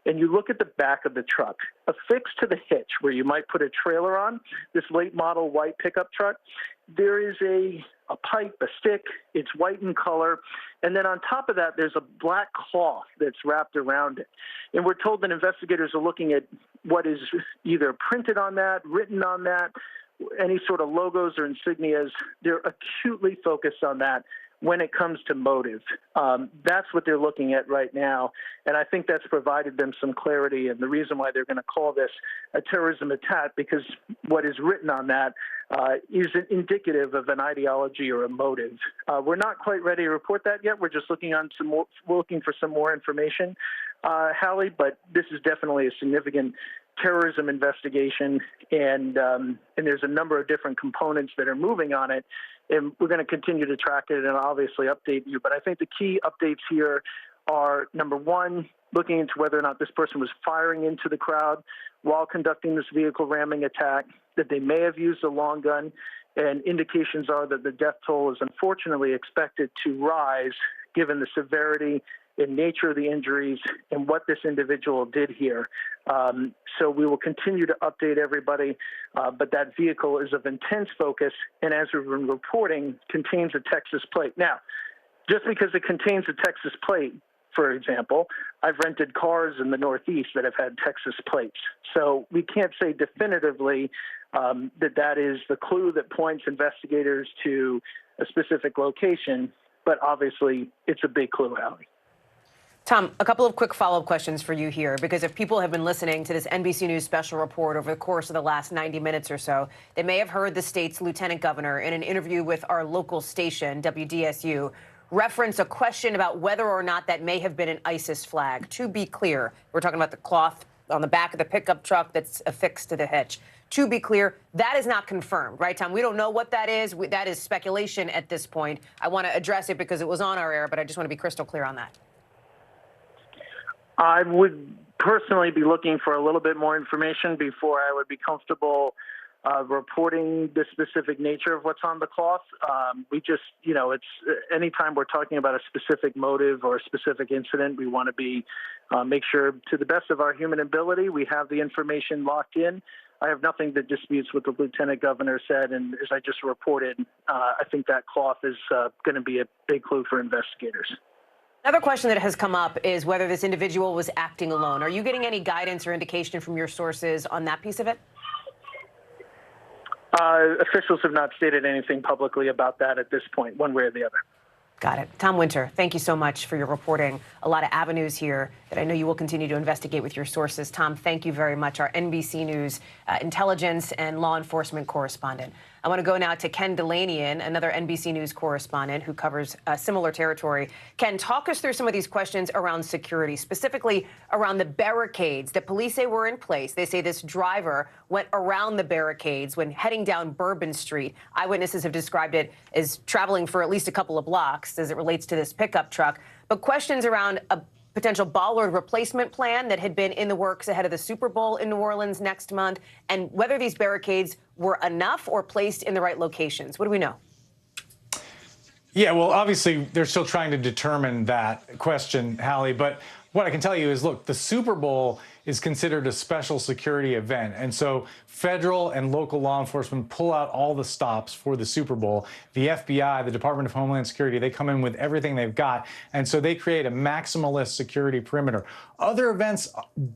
and you look at the back of the truck, affixed to the hitch where you might put a trailer on, this late model white pickup truck, there is a pipe, a stick, it's white in color, and then on top of that, there's a black cloth that's wrapped around it. And we're told that investigators are looking at what is either printed on that, written on that, any sort of logos or insignias. They're acutely focused on that when it comes to motive. That's what they're looking at right now, and I think that's provided them some clarity and the reason why they're going to call this a terrorism attack, because what is written on that is indicative of an ideology or a motive. We're not quite ready to report that yet. We're just looking for some more information, Hallie, but this is definitely a significant terrorism investigation, and there's a number of different components that are moving on it, and we're going to continue to track it and obviously update you. But I think the key updates here are, number one, looking into whether or not this person was firing into the crowd while conducting this vehicle ramming attack, that they may have used a long gun, and indications are that the death toll is unfortunately expected to rise given the severity and nature of the injuries and what this individual did here. So we will continue to update everybody, but that vehicle is of intense focus, and as we've been reporting, contains a Texas plate. Now, just because it contains a Texas plate, for example, I've rented cars in the Northeast that have had Texas plates. So we can't say definitively that is the clue that points investigators to a specific location, but obviously it's a big clue, Hallie. Tom, a couple of quick follow-up questions for you here, because if people have been listening to this NBC News special report over the course of the last 90 minutes or so, they may have heard the state's lieutenant governor in an interview with our local station, WDSU, reference a question about whether or not that may have been an ISIS flag. To be clear, we're talking about the cloth on the back of the pickup truck that's affixed to the hitch. To be clear, that is not confirmed, right, Tom? We don't know what that is. That is speculation at this point. I want to address it because it was on our air, but I just want to be crystal clear on that. I would personally be looking for a little bit more information before I would be comfortable reporting the specific nature of what's on the cloth. We just, it's anytime we're talking about a specific motive or a specific incident, we want to be make sure to the best of our human ability we have the information locked in. I have nothing that disputes what the lieutenant governor said, and as I just reported, I think that cloth is going to be a big clue for investigators. Another question that has come up is whether this individual was acting alone. Are you getting any guidance or indication from your sources on that piece of it? Officials have not stated anything publicly about that at this point, one way or the other. Got it. Tom Winter, thank you so much for your reporting. A lot of avenues here that I know you will continue to investigate with your sources. Tom, thank you very much, our NBC News intelligence and law enforcement correspondent. I want to go now to Ken Delanian, another NBC News correspondent who covers similar territory. Ken, talk us through some of these questions around security, specifically around the barricades that police say were in place. They say this driver went around the barricades when heading down Bourbon Street. Eyewitnesses have described it as traveling for at least a couple of blocks as it relates to this pickup truck. But questions around a potential bollard replacement plan that had been in the works ahead of the Super Bowl in New Orleans next month, and whether these barricades were enough or placed in the right locations. What do we know? Yeah, well, obviously, they're still trying to determine that question, Hallie. But what I can tell you is, look, the Super Bowl is considered a special security event. And so federal and local law enforcement pull out all the stops for the Super Bowl. The FBI, the Department of Homeland Security, they come in with everything they've got. And so they create a maximalist security perimeter. Other events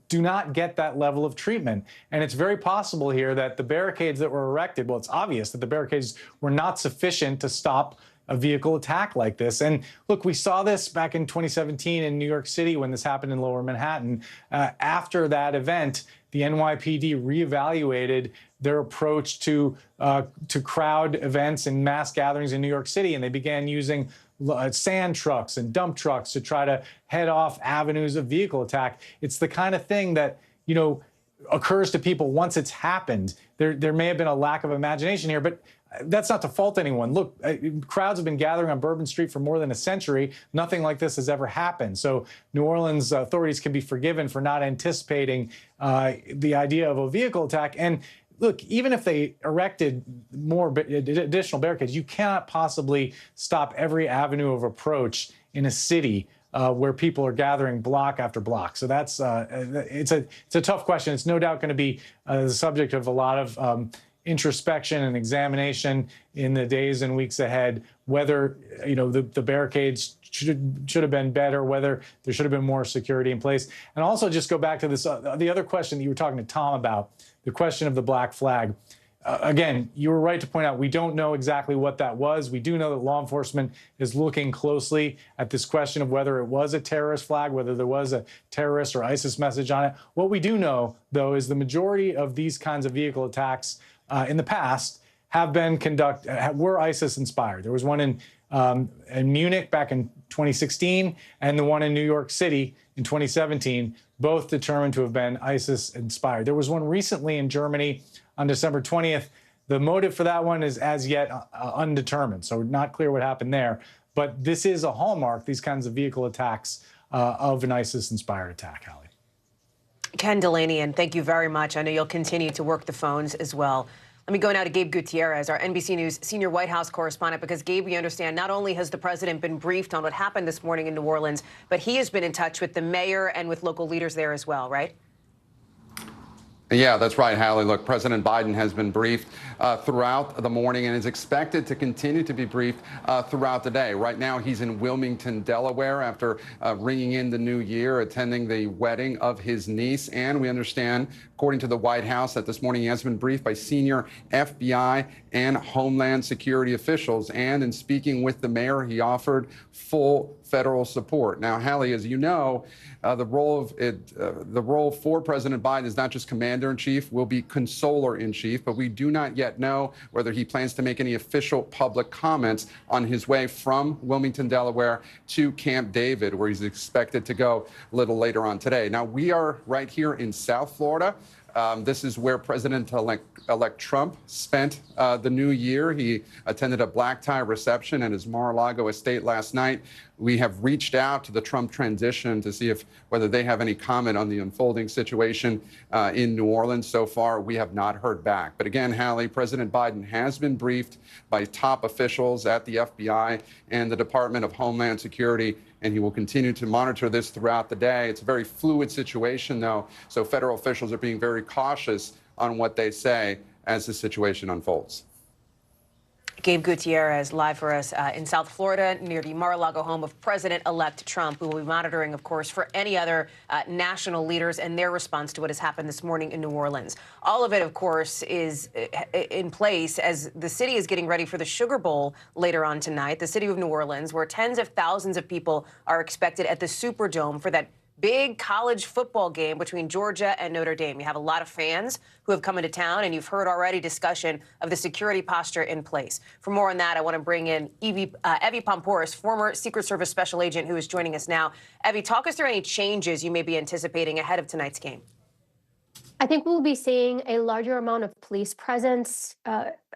do not get that level of treatment. And it's very possible here that the barricades that were erected, well, it's obvious that the barricades were not sufficient to stop a vehicle attack like this. And look, we saw this back in 2017 in New York City when this happened in Lower Manhattan. After that event, the NYPD reevaluated their approach to crowd events and mass gatherings in New York City, and they began using sand trucks and dump trucks to try to head off avenues of vehicle attack. It's the kind of thing that, occurs to people once it's happened. There may have been a lack of imagination here, but that's not to fault anyone. Look, crowds have been gathering on Bourbon Street for more than a century. Nothing like this has ever happened. So New Orleans authorities can be forgiven for not anticipating the idea of a vehicle attack. And look, even if they erected more additional barricades, you cannot possibly stop every avenue of approach in a city where people are gathering block after block. So that's it's a tough question. It's no doubt going to be the subject of a lot of introspection and examination in the days and weeks ahead, whether the barricades should have been better, whether there should have been more security in place. And also just go back to this the other question that you were talking to Tom about, the question of the black flag. Again, you were right to point out we don't know exactly what that was. We do know that law enforcement is looking closely at this question of whether it was a terrorist flag, whether there was a terrorist or ISIS message on it. What we do know, though, is the majority of these kinds of vehicle attacks in the past have been were ISIS inspired. There was one in Munich back in 2016 and the one in New York City in 2017, both determined to have been ISIS inspired. There was one recently in Germany on December 20th. The motive for that one is as yet undetermined, so not clear what happened there. But this is a hallmark, these kinds of vehicle attacks, of an ISIS-inspired attack, Hallie. Ken Delaney, and thank you very much. I know you'll continue to work the phones as well. Let me go now to Gabe Gutierrez, our NBC News senior White House correspondent, because, Gabe, we understand not only has the president been briefed on what happened this morning in New Orleans, but he has been in touch with the mayor and with local leaders there as well, right? Yeah, that's right, Hallie. Look, President Biden has been briefed throughout the morning and is expected to continue to be briefed throughout the day. Right now, he's in Wilmington, Delaware, after ringing in the new year, attending the wedding of his niece. And we understand, according to the White House, that this morning he has been briefed by senior FBI and Homeland Security officials. And in speaking with the mayor, he offered full federal support. Now, Hallie, as you know, the role for President Biden is not just commander-in-chief, will be consoler-in-chief, but we do not yet know whether he plans to make any official public comments on his way from Wilmington, Delaware to Camp David, where he's expected to go a little later on today. Now, we are right here in South Florida. This is where President-elect Trump spent the new year. He attended a black tie reception at his Mar-a-Lago estate last night. We have reached out to the Trump transition to see whether they have any comment on the unfolding situation in New Orleans. So far, we have not heard back. But again, Hallie, President Biden has been briefed by top officials at the FBI and the Department of Homeland Security, and he will continue to monitor this throughout the day. It's a very fluid situation, though, so federal officials are being very cautious on what they say as the situation unfolds. Gabe Gutierrez live for us in South Florida near the Mar-a-Lago home of President-elect Trump, who will be monitoring, of course, for any other national leaders and their response to what has happened this morning in New Orleans. All of it, of course, is in place as the city is getting ready for the Sugar Bowl later on tonight, the city of New Orleans, where tens of thousands of people are expected at the Superdome for that big college football game between Georgia and Notre Dame. You have a lot of fans who have come into town, and you've heard already discussion of the security posture in place. For more on that, I want to bring in Evie Pompouris, former Secret Service special agent, who is joining us now. Evie, talk us through any changes you may be anticipating ahead of tonight's game. I think we'll be seeing a larger amount of police presence.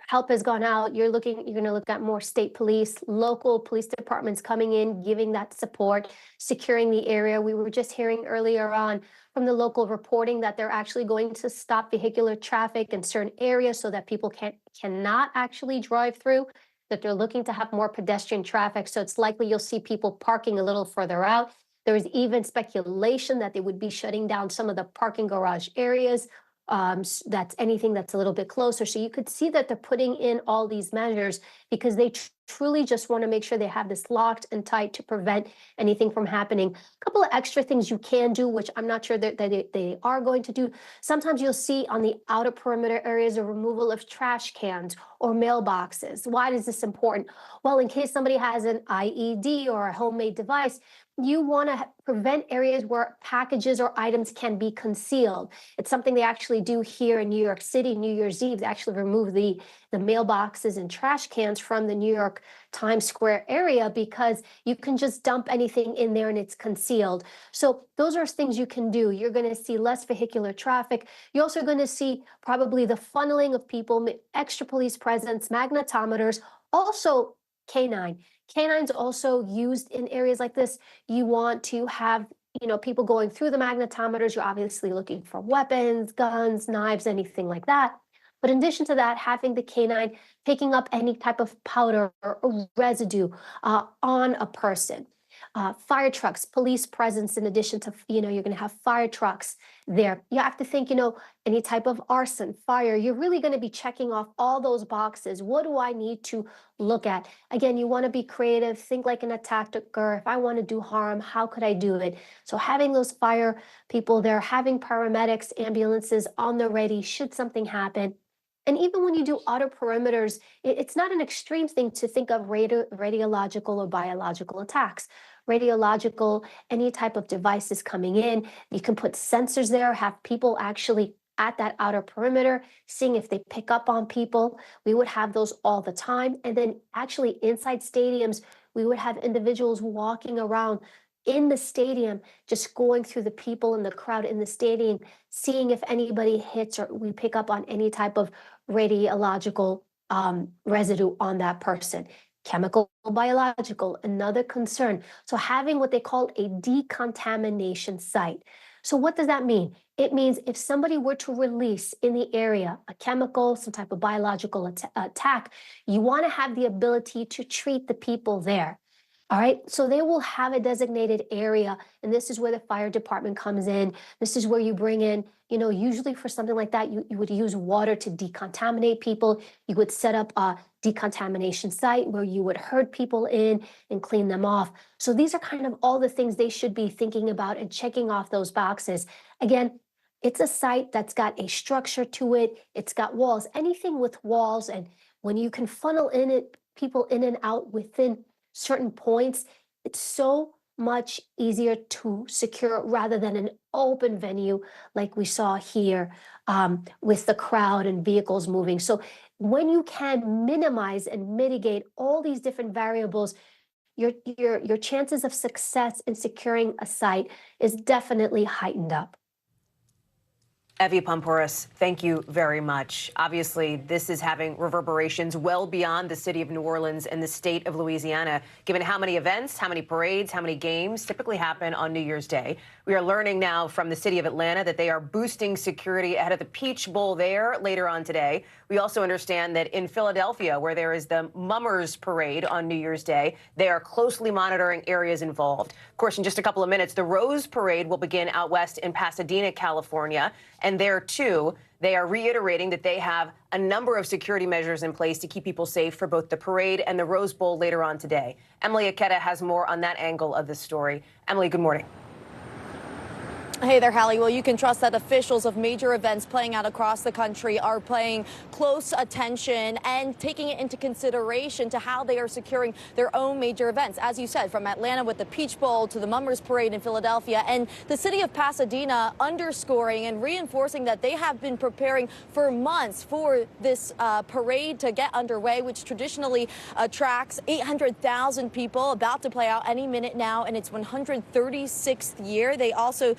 Help has gone out. You're going to look at more state police, local police departments coming in, giving that support, securing the area. We were just hearing earlier on from the local reporting that they're actually going to stop vehicular traffic in certain areas so that people cannot actually drive through, that they're looking to have more pedestrian traffic. So it's likely you'll see people parking a little further out. There is even speculation that they would be shutting down some of the parking garage areas. That's anything that's a little bit closer. So you could see that they're putting in all these measures because they truly just want to make sure they have this locked and tight to prevent anything from happening. A couple of extra things you can do, which I'm not sure that they are going to do. Sometimes you'll see on the outer perimeter areas a removal of trash cans or mailboxes. Why is this important? Well, in case somebody has an IED or a homemade device, you want to prevent areas where packages or items can be concealed. It's something they actually do here in New York City, New Year's Eve. They actually remove the mailboxes and trash cans from the New York Times Square area because you can just dump anything in there and it's concealed. So those are things you can do. You're going to see less vehicular traffic. You're also going to see probably the funneling of people, extra police presence, magnetometers, also canine. Canines also used in areas like this. You want to have, people going through the magnetometers. You're obviously looking for weapons, guns, knives, anything like that. But in addition to that, having the canine picking up any type of powder or residue on a person. Fire trucks, police presence, in addition to, you're going to have fire trucks there. You have to think, any type of arson, fire, you're really going to be checking off all those boxes. What do I need to look at? Again, you want to be creative, think like an attacker. If I want to do harm, how could I do it? So having those fire people there, having paramedics, ambulances on the ready should something happen. And even when you do outer perimeters, it's not an extreme thing to think of radiological or biological attacks. Radiological, any type of devices coming in, you can put sensors there, have people actually at that outer perimeter, seeing if they pick up on people. We would have those all the time. And then actually inside stadiums, we would have individuals walking around in the stadium, just going through the people in the crowd in the stadium, seeing if anybody hits or we pick up on any type of radiological residue on that person. chemical, biological, another concern. So having what they call a decontamination site. So what does that mean? It means if somebody were to release in the area a chemical, some type of biological attack, you want to have the ability to treat the people there. All right, so they will have a designated area, and this is where the fire department comes in. This is where you bring in, usually for something like that, you would use water to decontaminate people. You would set up a decontamination site where you would herd people in and clean them off. So these are kind of all the things they should be thinking about and checking off those boxes. Again, it's a site that's got a structure to it. It's got walls, anything with walls. And when you can funnel in it, people in and out within certain points, it's so much easier to secure rather than an open venue like we saw here with the crowd and vehicles moving. So when you can minimize and mitigate all these different variables, your chances of success in securing a site is definitely heightened up. Evie Pompouras, thank you very much. Obviously, this is having reverberations well beyond the city of New Orleans and the state of Louisiana, given how many events, how many parades, how many games typically happen on New Year's Day. We are learning now from the city of Atlanta that they are boosting security ahead of the Peach Bowl there later on today. We also understand that in Philadelphia, where there is the Mummers Parade on New Year's Day, they are closely monitoring areas involved. Of course, in just a couple of minutes, the Rose Parade will begin out west in Pasadena, California. And there, too, they are reiterating that they have a number of security measures in place to keep people safe for both the parade and the Rose Bowl later on today. Emily Aketa has more on that angle of this story. Emily, good morning. Hey there, Hallie. Well, you can trust that officials of major events playing out across the country are paying close attention and taking it into consideration to how they are securing their own major events. As you said, from Atlanta with the Peach Bowl to the Mummers Parade in Philadelphia, and the city of Pasadena underscoring and reinforcing that they have been preparing for months for this parade to get underway, which traditionally attracts 800,000 people, about to play out any minute now in its 136th year. They also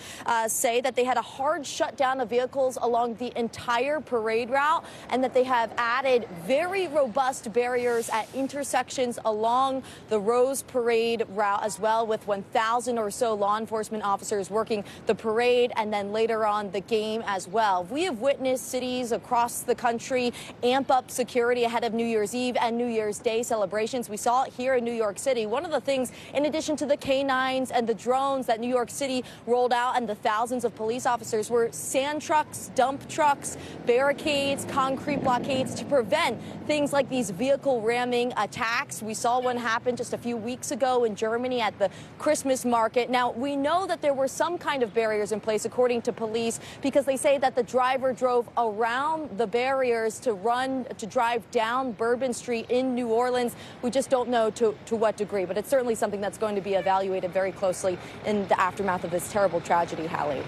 say that they had a hard shutdown of vehicles along the entire parade route and that they have added very robust barriers at intersections along the Rose Parade route as well, with 1,000 or so law enforcement officers working the parade and then later on the game as well. We have witnessed cities across the country amp up security ahead of New Year's Eve and New Year's Day celebrations. We saw it here in New York City. One of the things, in addition to the canines and the drones that New York City rolled out and the thousands of police officers, were sand trucks, dump trucks, barricades, concrete blockades to prevent things like these vehicle ramming attacks. We saw one happen just a few weeks ago in Germany at the Christmas market. Now, we know that there were some kind of barriers in place, according to police, because they say that the driver drove around the barriers to drive down Bourbon Street in New Orleans. We just don't know to what degree, but it's certainly something that's going to be evaluated very closely in the aftermath of this terrible tragedy, Hallie.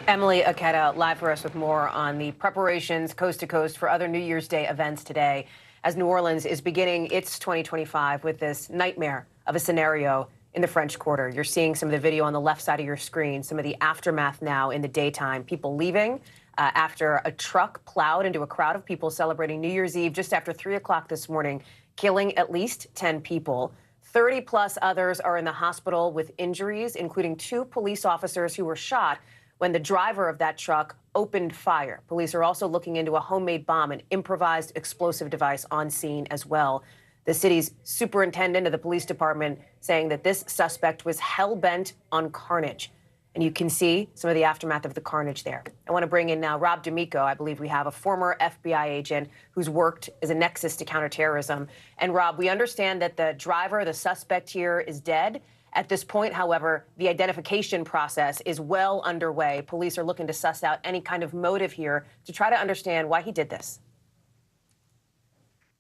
Emily Aketa live for us with more on the preparations coast to coast for other New Year's Day events today, as New Orleans is beginning its 2025 with this nightmare of a scenario in the French Quarter. You're seeing some of the video on the left side of your screen, some of the aftermath now in the daytime, people leaving after a truck plowed into a crowd of people celebrating New Year's Eve just after 3 o'clock this morning, killing at least 10 people. 30 plus others are in the hospital with injuries, including 2 police officers who were shot when the driver of that truck opened fire. Police are also looking into a homemade bomb, an improvised explosive device on scene as well. The city's superintendent of the police department saying that this suspect was hell-bent on carnage. And you can see some of the aftermath of the carnage there. I want to bring in now Rob D'Amico. I believe we have a former FBI agent who's worked as a nexus to counterterrorism. And Rob, we understand that the driver, the suspect here, is dead. At this point, however, the identification process is well underway. Police are looking to suss out any kind of motive here to try to understand why he did this.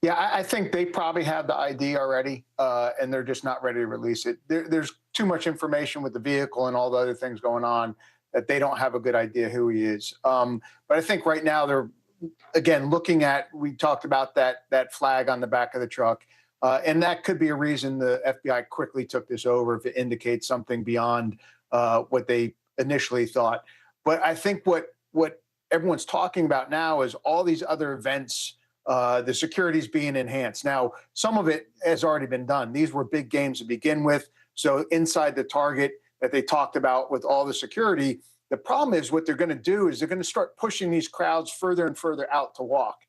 Yeah, I think they probably have the ID already, and they're just not ready to release it. There's too much information with the vehicle and all the other things going on that they don't have a good idea who he is. But I think right now they're, again, looking at, we talked about that flag on the back of the truck, and that could be a reason the FBI quickly took this over if it indicates something beyond what they initially thought. But I think what everyone's talking about now is all these other events the security's being enhanced. Now, some of it has already been done. These were big games to begin with. So inside the target that they talked about with all the security, the problem is what they're going to do is they're going to start pushing these crowds further and further out to walk.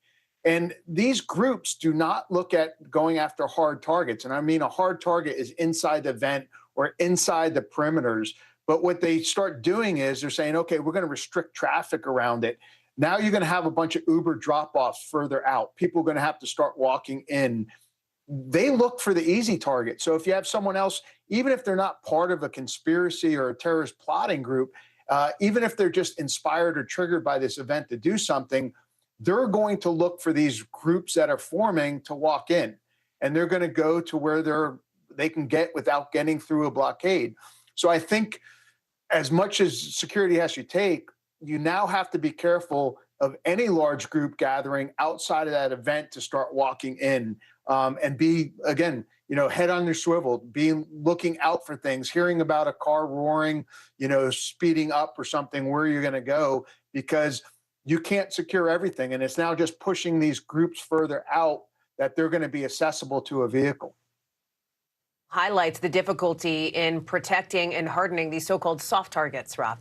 And these groups do not look at going after hard targets. And I mean, a hard target is inside the event or inside the perimeters. But what they start doing is they're saying, okay, we're going to restrict traffic around it. Now you're going to have a bunch of Uber drop-offs further out. People are going to have to start walking in. They look for the easy target. So if you have someone else, even if they're not part of a conspiracy or a terrorist plotting group, even if they're just inspired or triggered by this event to do something, they're going to look for these groups that are forming to walk in. And they're going to go to where they can get without getting through a blockade. So I think as much as security has to take, you now have to be careful of any large group gathering outside of that event to start walking in, and be, again, head on your swivel, looking out for things, hearing about a car roaring, speeding up or something, where you're going to go, because you can't secure everything. And it's now just pushing these groups further out that they're going to be accessible to a vehicle. Highlights the difficulty in protecting and hardening these so-called soft targets, Rob.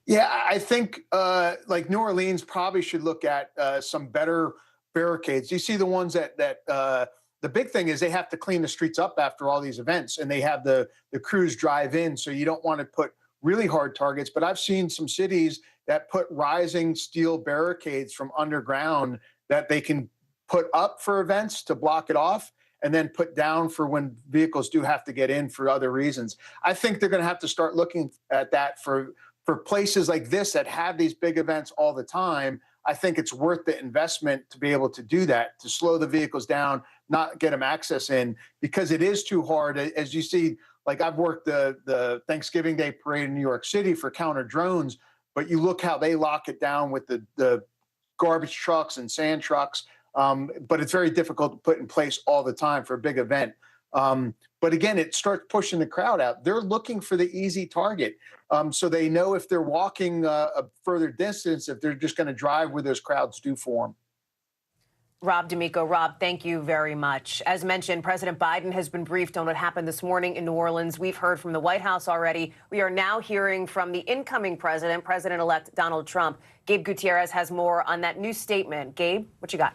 Yeah, I think like New Orleans probably should look at some better barricades. You see the ones that the big thing is they have to clean the streets up after all these events, and they have the crews drive in. So you don't want to put really hard targets. But I've seen some cities that put rising steel barricades from underground that they can put up for events to block it off, and then put down for when vehicles do have to get in for other reasons. I think they're going to have to start looking at that for places like this that have these big events all the time. I think it's worth the investment to be able to do that, to slow the vehicles down, not get them access in, because it is too hard. As you see, like I've worked the Thanksgiving Day parade in New York City for counter drones, but you look how they lock it down with the garbage trucks and sand trucks. But it's very difficult to put in place all the time for a big event. But again, it starts pushing the crowd out. They're looking for the easy target. So they know if they're walking a further distance, if they're just going to drive where those crowds do form. Rob D'Amico. Rob, thank you very much. As mentioned, President Biden has been briefed on what happened this morning in New Orleans. We've heard from the White House already. We are now hearing from the incoming president, President-elect Donald Trump. Gabe Gutierrez has more on that new statement. Gabe, what you got?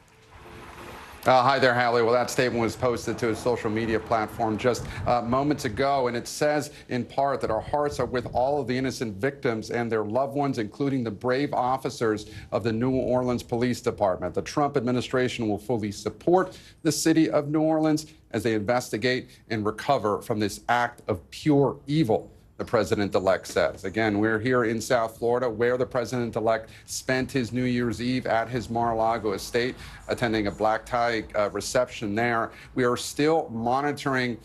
Hi there, Hallie. Well, that statement was posted to his social media platform just moments ago, and it says in part that our hearts are with all of the innocent victims and their loved ones, including the brave officers of the New Orleans Police Department. The Trump administration will fully support the city of New Orleans as they investigate and recover from this act of pure evil, the president-elect says. Again, we're here in South Florida, where the president-elect spent his New Year's Eve at his Mar-a-Lago estate, attending a black tie reception there. We are still monitoring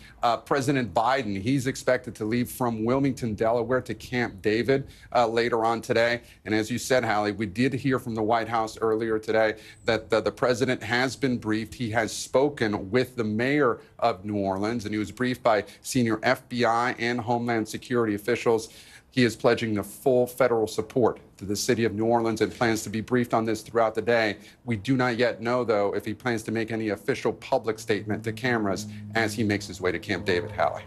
President Biden. He's expected to leave from Wilmington, Delaware to Camp David later on today. And as you said, Hallie, we did hear from the White House earlier today that the president has been briefed. He has spoken with the mayor of New Orleans, and he was briefed by senior FBI and Homeland Security officials. He is pledging the full federal support to the city of New Orleans and plans to be briefed on this throughout the day. We do not yet know, though, if he plans to make any official public statement to cameras as he makes his way to Camp David. Hallie.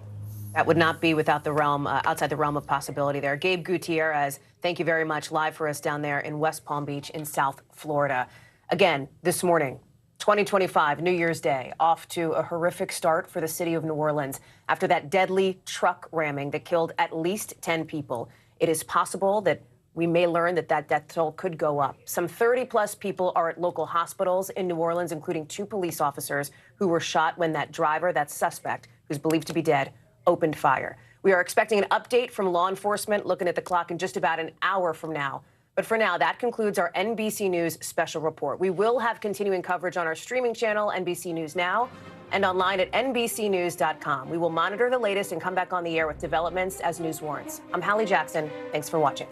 That would not be without the realm, outside the realm of possibility there. Gabe Gutierrez, thank you very much, live for us down there in West Palm Beach in South Florida. Again, this morning, 2025, New Year's Day, off to a horrific start for the city of New Orleans after that deadly truck ramming that killed at least 10 people. It is possible that we may learn that death toll could go up. Some 30-plus people are at local hospitals in New Orleans, including 2 police officers who were shot when that driver, that suspect, who's believed to be dead, opened fire. We are expecting an update from law enforcement, looking at the clock, in just about an hour from now. But for now, that concludes our NBC News special report. We will have continuing coverage on our streaming channel, NBC News Now, and online at NBCnews.com. We will monitor the latest and come back on the air with developments as news warrants. I'm Hallie Jackson. Thanks for watching.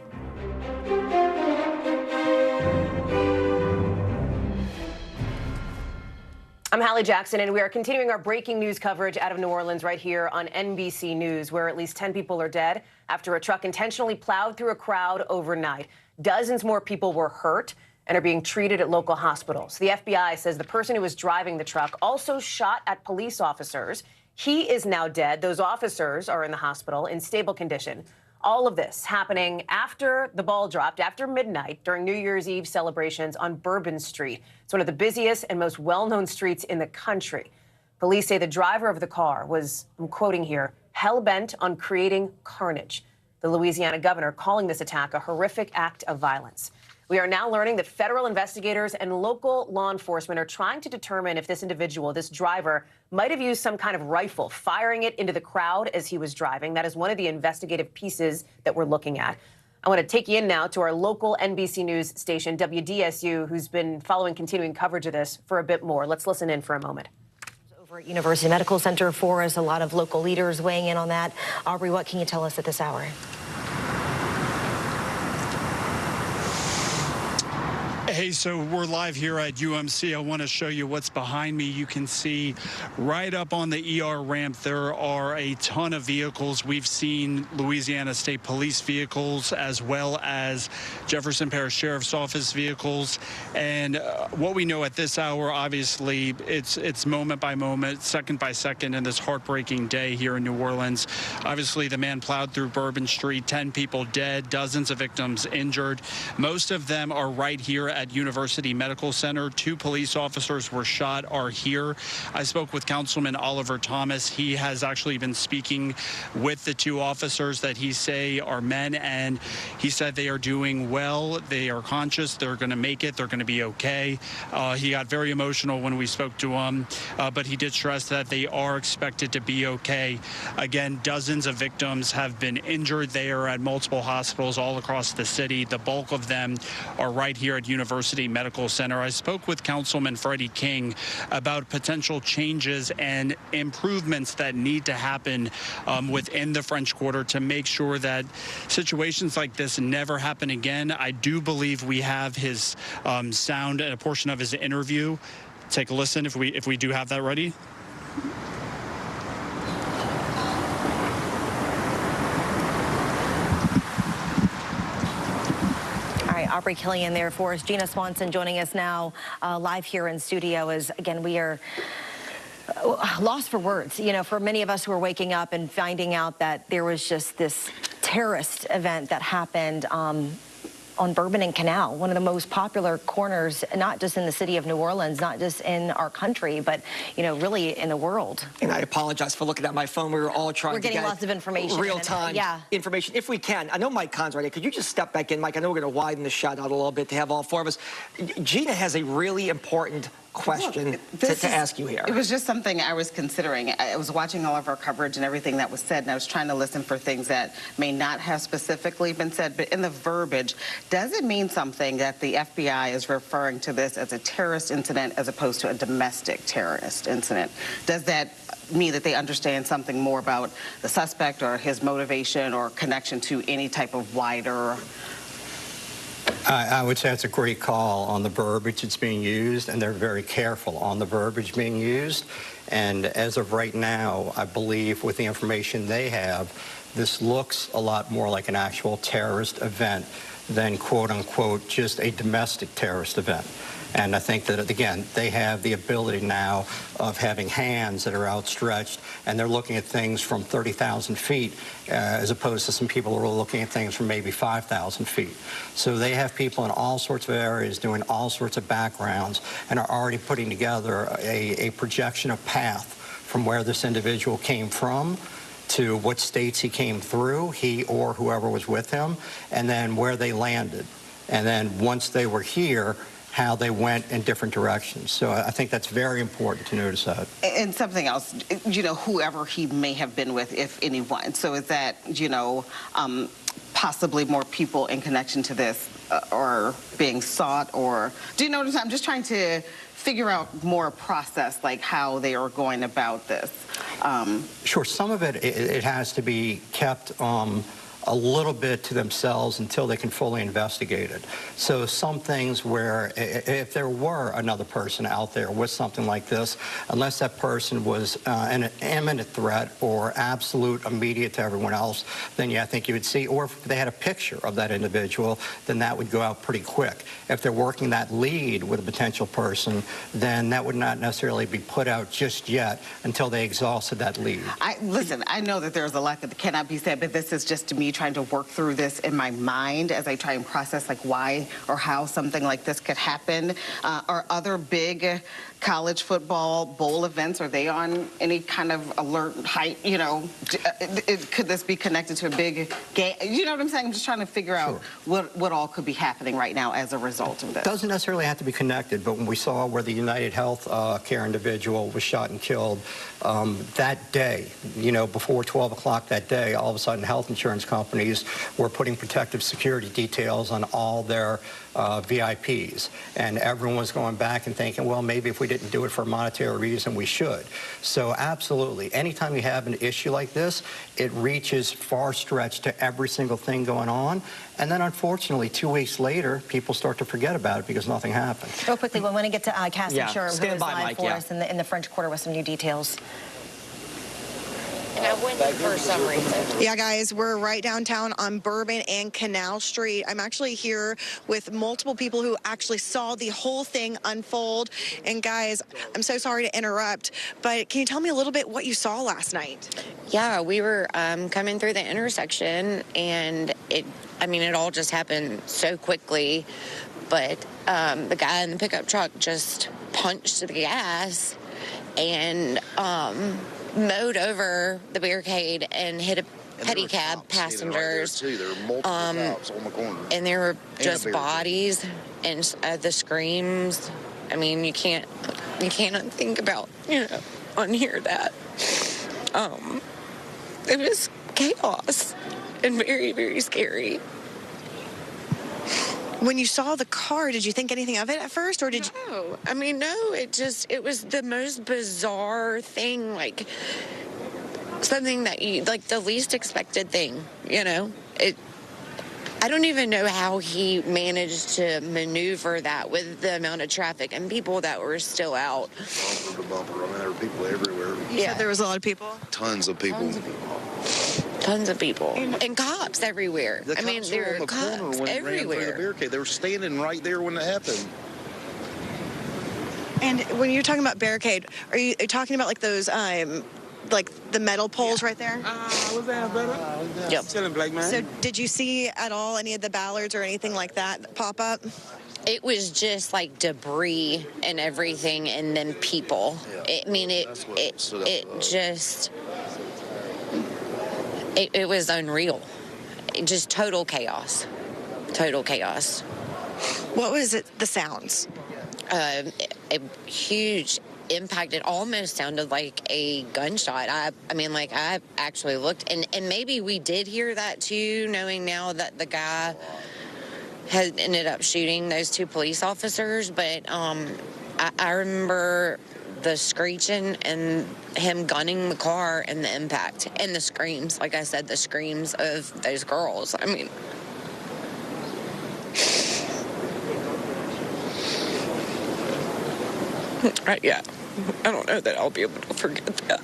I'm Hallie Jackson, and we are continuing our breaking news coverage out of New Orleans right here on NBC News, where at least 10 people are dead after a truck intentionally plowed through a crowd overnight. Dozens more people were hurt. and are being treated at local hospitals. The FBI says the person who was driving the truck also shot at police officers. He is now dead. Those officers are in the hospital in stable condition. All of this happening after the ball dropped, after midnight, during New Year's Eve celebrations on Bourbon Street. It's one of the busiest and most well-known streets in the country. Police say the driver of the car was, I'm quoting here, hell-bent on creating carnage. The Louisiana governor calling this attack a horrific act of violence. We are now learning that federal investigators and local law enforcement are trying to determine if this individual, this driver, might have used some kind of rifle, firing it into the crowd as he was driving. That is one of the investigative pieces that we're looking at. I want to take you in now to our local NBC News station, WDSU, who's been following continuing coverage of this for a bit more. Let's listen in for a moment. Over at University Medical Center for us, a lot of local leaders weighing in on that. Aubrey, what can you tell us at this hour? Hey, so we're live here at UMC. I want to show you what's behind me. You can see right up on the ER ramp, there are a ton of vehicles. We've seen Louisiana State Police vehicles as well as Jefferson Parish Sheriff's Office vehicles. And what we know at this hour, obviously, it's moment by moment, second by second in this heartbreaking day here in New Orleans. Obviously, the man plowed through Bourbon Street, 10 people dead, dozens of victims injured. Most of them are right here at University Medical Center. 2 police officers were shot, are here. I spoke with Councilman Oliver Thomas. He has actually been speaking with the 2 officers that he say are men, and he said they are doing well. They are conscious. They're going to make it. They're going to be okay. He got very emotional when we spoke to him, but he did stress that they are expected to be okay. Again, dozens of victims have been injured. They are at multiple hospitals all across the city. The bulk of them are right here at University Medical Center. I spoke with Councilman Freddie King about potential changes and improvements that need to happen within the French Quarter to make sure that situations like this never happen again. I do believe we have his sound and a portion of his interview. Take a listen if we do have that ready. Aubrey Killian there for us. Gina Swanson joining us now live here in studio as, again, we are lost for words. You know, for many of us who are waking up and finding out that there was just this terrorist event that happened on Bourbon and Canal, one of the most popular corners, not just in the city of New Orleans, not just in our country, but, you know, really in the world. And I apologize for looking at my phone. We were all trying to get lots of information. Real-time information. If we can, I know Mike Kahn's right here. Could you just step back in, Mike? I know we're going to widen the shot out a little bit to have all 4 of us. Gina has a really important question to ask you here. It was just something I was considering. I was watching all of our coverage and everything that was said, and I was trying to listen for things that may not have specifically been said, but in the verbiage, does it mean something that the FBI is referring to this as a terrorist incident as opposed to a domestic terrorist incident? Does that mean that they understand something more about the suspect or his motivation or connection to any type of wider? I would say it's a great call on the verbiage that's being used, and they're very careful on the verbiage being used. And as of right now, I believe with the information they have, this looks a lot more like an actual terrorist event than, quote unquote, just a domestic terrorist event. And I think that, again, they have the ability now of having hands that are outstretched, and they're looking at things from 30,000 feet, as opposed to some people who are looking at things from maybe 5,000 feet. So they have people in all sorts of areas doing all sorts of backgrounds and are already putting together a projection of path from where this individual came from to what states he came through, he or whoever was with him, and then where they landed. And then once they were here, how they went in different directions. So I think that's very important to notice that. And something else, you know, whoever he may have been with, if anyone. So is that, you know, possibly more people in connection to this are being sought, or do you know what I'm saying? I'm just trying to figure out more process, like how they are going about this. Sure, some of it has to be kept a little bit to themselves until they can fully investigate it. So some things where if there were another person out there with something like this, unless that person was an imminent threat or absolute immediate to everyone else, then yeah, I think you would see, or if they had a picture of that individual, then that would go out pretty quick. If they're working that lead with a potential person, then that would not necessarily be put out just yet until they exhausted that lead. Listen, I know that there's a lot that cannot be said, but this is just me trying to work through this in my mind as I try and process like why or how something like this could happen. Are other big college football bowl events, are they on any kind of alert height? You know, could this be connected to a big game? You know what I'm saying? I'm just trying to figure out what all could be happening right now as a result of this. Doesn't necessarily have to be connected, but when we saw where the United Health Care individual was shot and killed that day, you know, before 12 o'clock that day, all of a sudden health insurance companies were putting protective security details on all their VIPs. And everyone was going back and thinking, well, maybe if we didn't do it for a monetary reason, we should. So absolutely, anytime you have an issue like this, it reaches far stretch to every single thing going on. And then unfortunately, 2 weeks later, people start to forget about it because nothing happened. Real quickly, we want to get to Cassie Sherm, who stand is by, live Mike, for us in the French Quarter with some new details. And I went for some reason. Yeah, guys, we're right downtown on Bourbon and Canal Street. I'm actually here with multiple people who actually saw the whole thing unfold. And guys, I'm so sorry to interrupt, but can you tell me a little bit what you saw last night? Yeah, we were coming through the intersection, and it all just happened so quickly. But the guy in the pickup truck just punched the gas and mowed over the barricade and hit a pedicab passengers. There were multiple cops on the corner. And there were just bodies and the screams. I mean, you can't think about, unhear that. It was chaos and very, very scary. When you saw the car, did you think anything of it at first, or did you? No, no, it was the most bizarre thing, like something that you, like the least expected thing, I don't even know how he managed to maneuver that with the amount of traffic and people that were still out. Bumper to bumper. There were people everywhere. You said there was a lot of people? Tons of people. Tons of people. And cops everywhere. The cops there were on were the cops corner when it ran through the barricade. They were standing right there when it happened. And when you're talking about barricade, are you talking about like those, like the metal poles right there? Was that better? Yep. Chilling, black man. So did you see at all any of the ballards or anything like that pop up? It was just like debris and everything, and then people. It was unreal. Just total chaos. Total chaos. What was it, the sounds? A huge impact. It almost sounded like a gunshot. I actually looked, and maybe we did hear that too, knowing now that the guy had ended up shooting those two police officers. But I remember the screeching and him gunning the car and the impact and the screams. Like I said, the screams of those girls. Yeah, I don't know that I'll be able to forget that.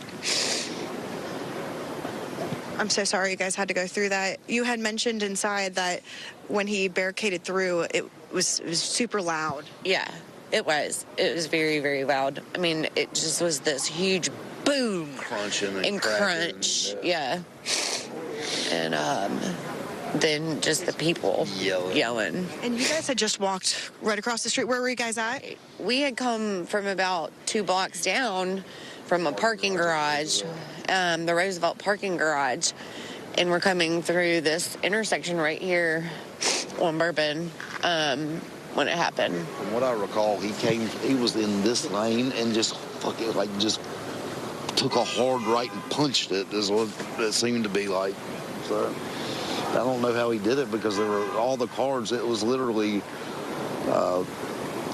I'm so sorry you guys had to go through that. You had mentioned inside that when he barricaded through, it was super loud. Yeah, it was. It was very, very loud. It just was this huge boom. Crunching and crunch. Yeah. And then just the people yelling. And you guys had just walked right across the street. Where were you guys at? We had come from about 2 blocks down from a parking garage, the Roosevelt parking garage, and we're coming through this intersection right here on Bourbon when it happened. From what I recall, he was in this lane and just took a hard right and punched it, is what it seemed to be like. So I don't know how he did it because there were all the cars. It was literally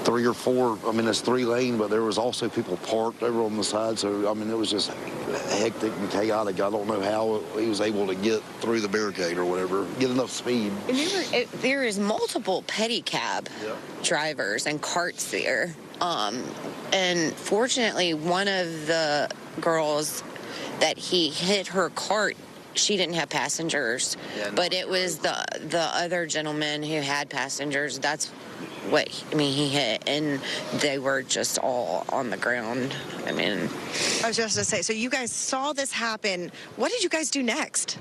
3 or 4. I mean, it's 3-lane, but there was also people parked over on the side. So, I mean, it was just hectic and chaotic. I don't know how he was able to get through the barricade or whatever, get enough speed. And there is multiple pedicab drivers and carts there. And fortunately, one of the girls that he hit her cart, she didn't have passengers, but it was the other gentleman who had passengers. That's what he hit, and they were just all on the ground. I mean, I was just going to say, so you guys saw this happen. What did you guys do next?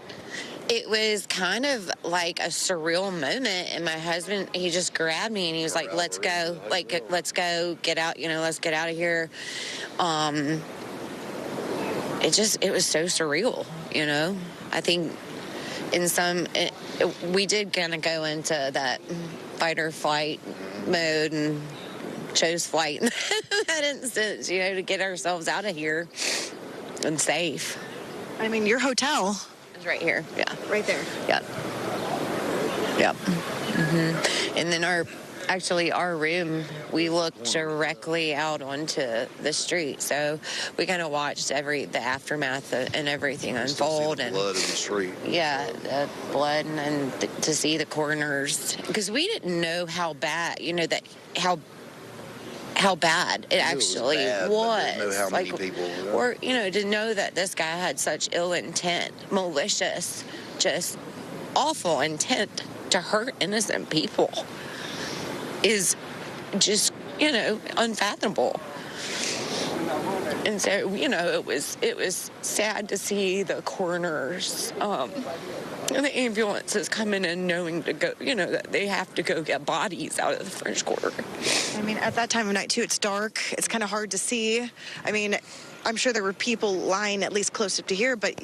it was kind of like a surreal moment, and my husband, he just grabbed me and he was like, let's go, let's go, get out, let's get out of here. It was so surreal, I think we did kind of go into that fight or flight mode and chose flight in that instance, to get ourselves out of here and safe. I mean, your hotel is right here. Yeah. Right there. Yeah. Yeah. Mm-hmm. And then our room, we looked directly out onto the street, so we kind of watched the aftermath and everything unfold. And blood in the street. Yeah, the blood, and to see the coroners, because we didn't know how bad, how bad it actually was. Didn't know how many people. Or to know that this guy had such ill intent, malicious, just awful intent to hurt innocent people is just, unfathomable. And so, it was sad to see the coroners and the ambulances coming in knowing to go, that they have to go get bodies out of the French Quarter. I mean, at that time of night, too, it's dark. It's kind of hard to see. I mean, I'm sure there were people lying at least close up to here, but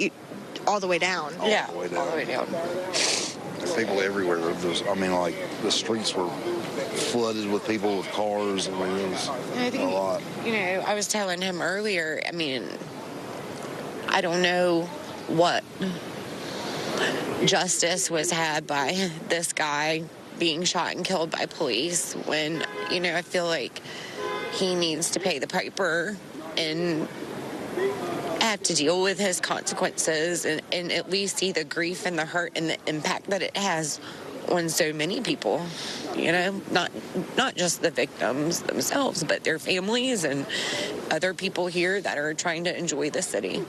all the way down. All the way down. There's people everywhere. The streets were flooded with people with cars. It was a lot. I was telling him earlier, I don't know what justice was had by this guy being shot and killed by police when, I feel like he needs to pay the piper and have to deal with his consequences and at least see the grief and the hurt and the impact that it has on so many people, not just the victims themselves, but their families and other people here that are trying to enjoy the city.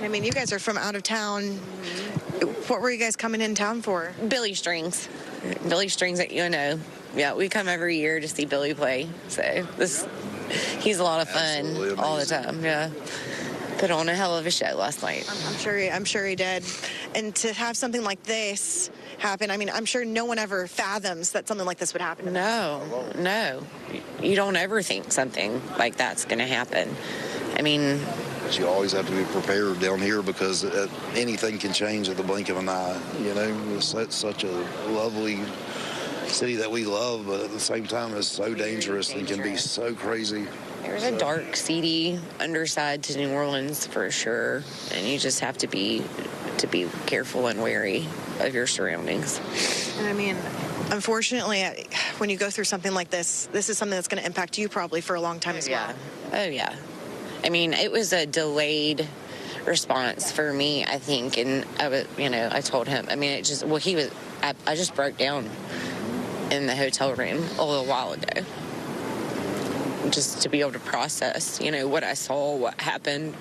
I mean, you guys are from out of town. What were you guys coming in town for? Billy Strings at UNO. Yeah, we come every year to see Billy play. So he's a lot of fun all the time. Yeah. Put on a hell of a show last night. I'm sure he did. And to have something like this happen, I'm sure no one ever fathoms that something like this would happen. No. You don't ever think something like that's going to happen. But you always have to be prepared down here because anything can change at the blink of an eye. It's such a lovely city that we love, but at the same time, it's so dangerous and can be so crazy. There's a dark, seedy underside to New Orleans for sure, and you just have to be careful and wary of your surroundings. And unfortunately, when you go through something like this is something that's going to impact you probably for a long time as well. Oh yeah. It was a delayed response for me, I think, and I told him. I just broke down in the hotel room a little while ago, just to be able to process, what I saw, what happened.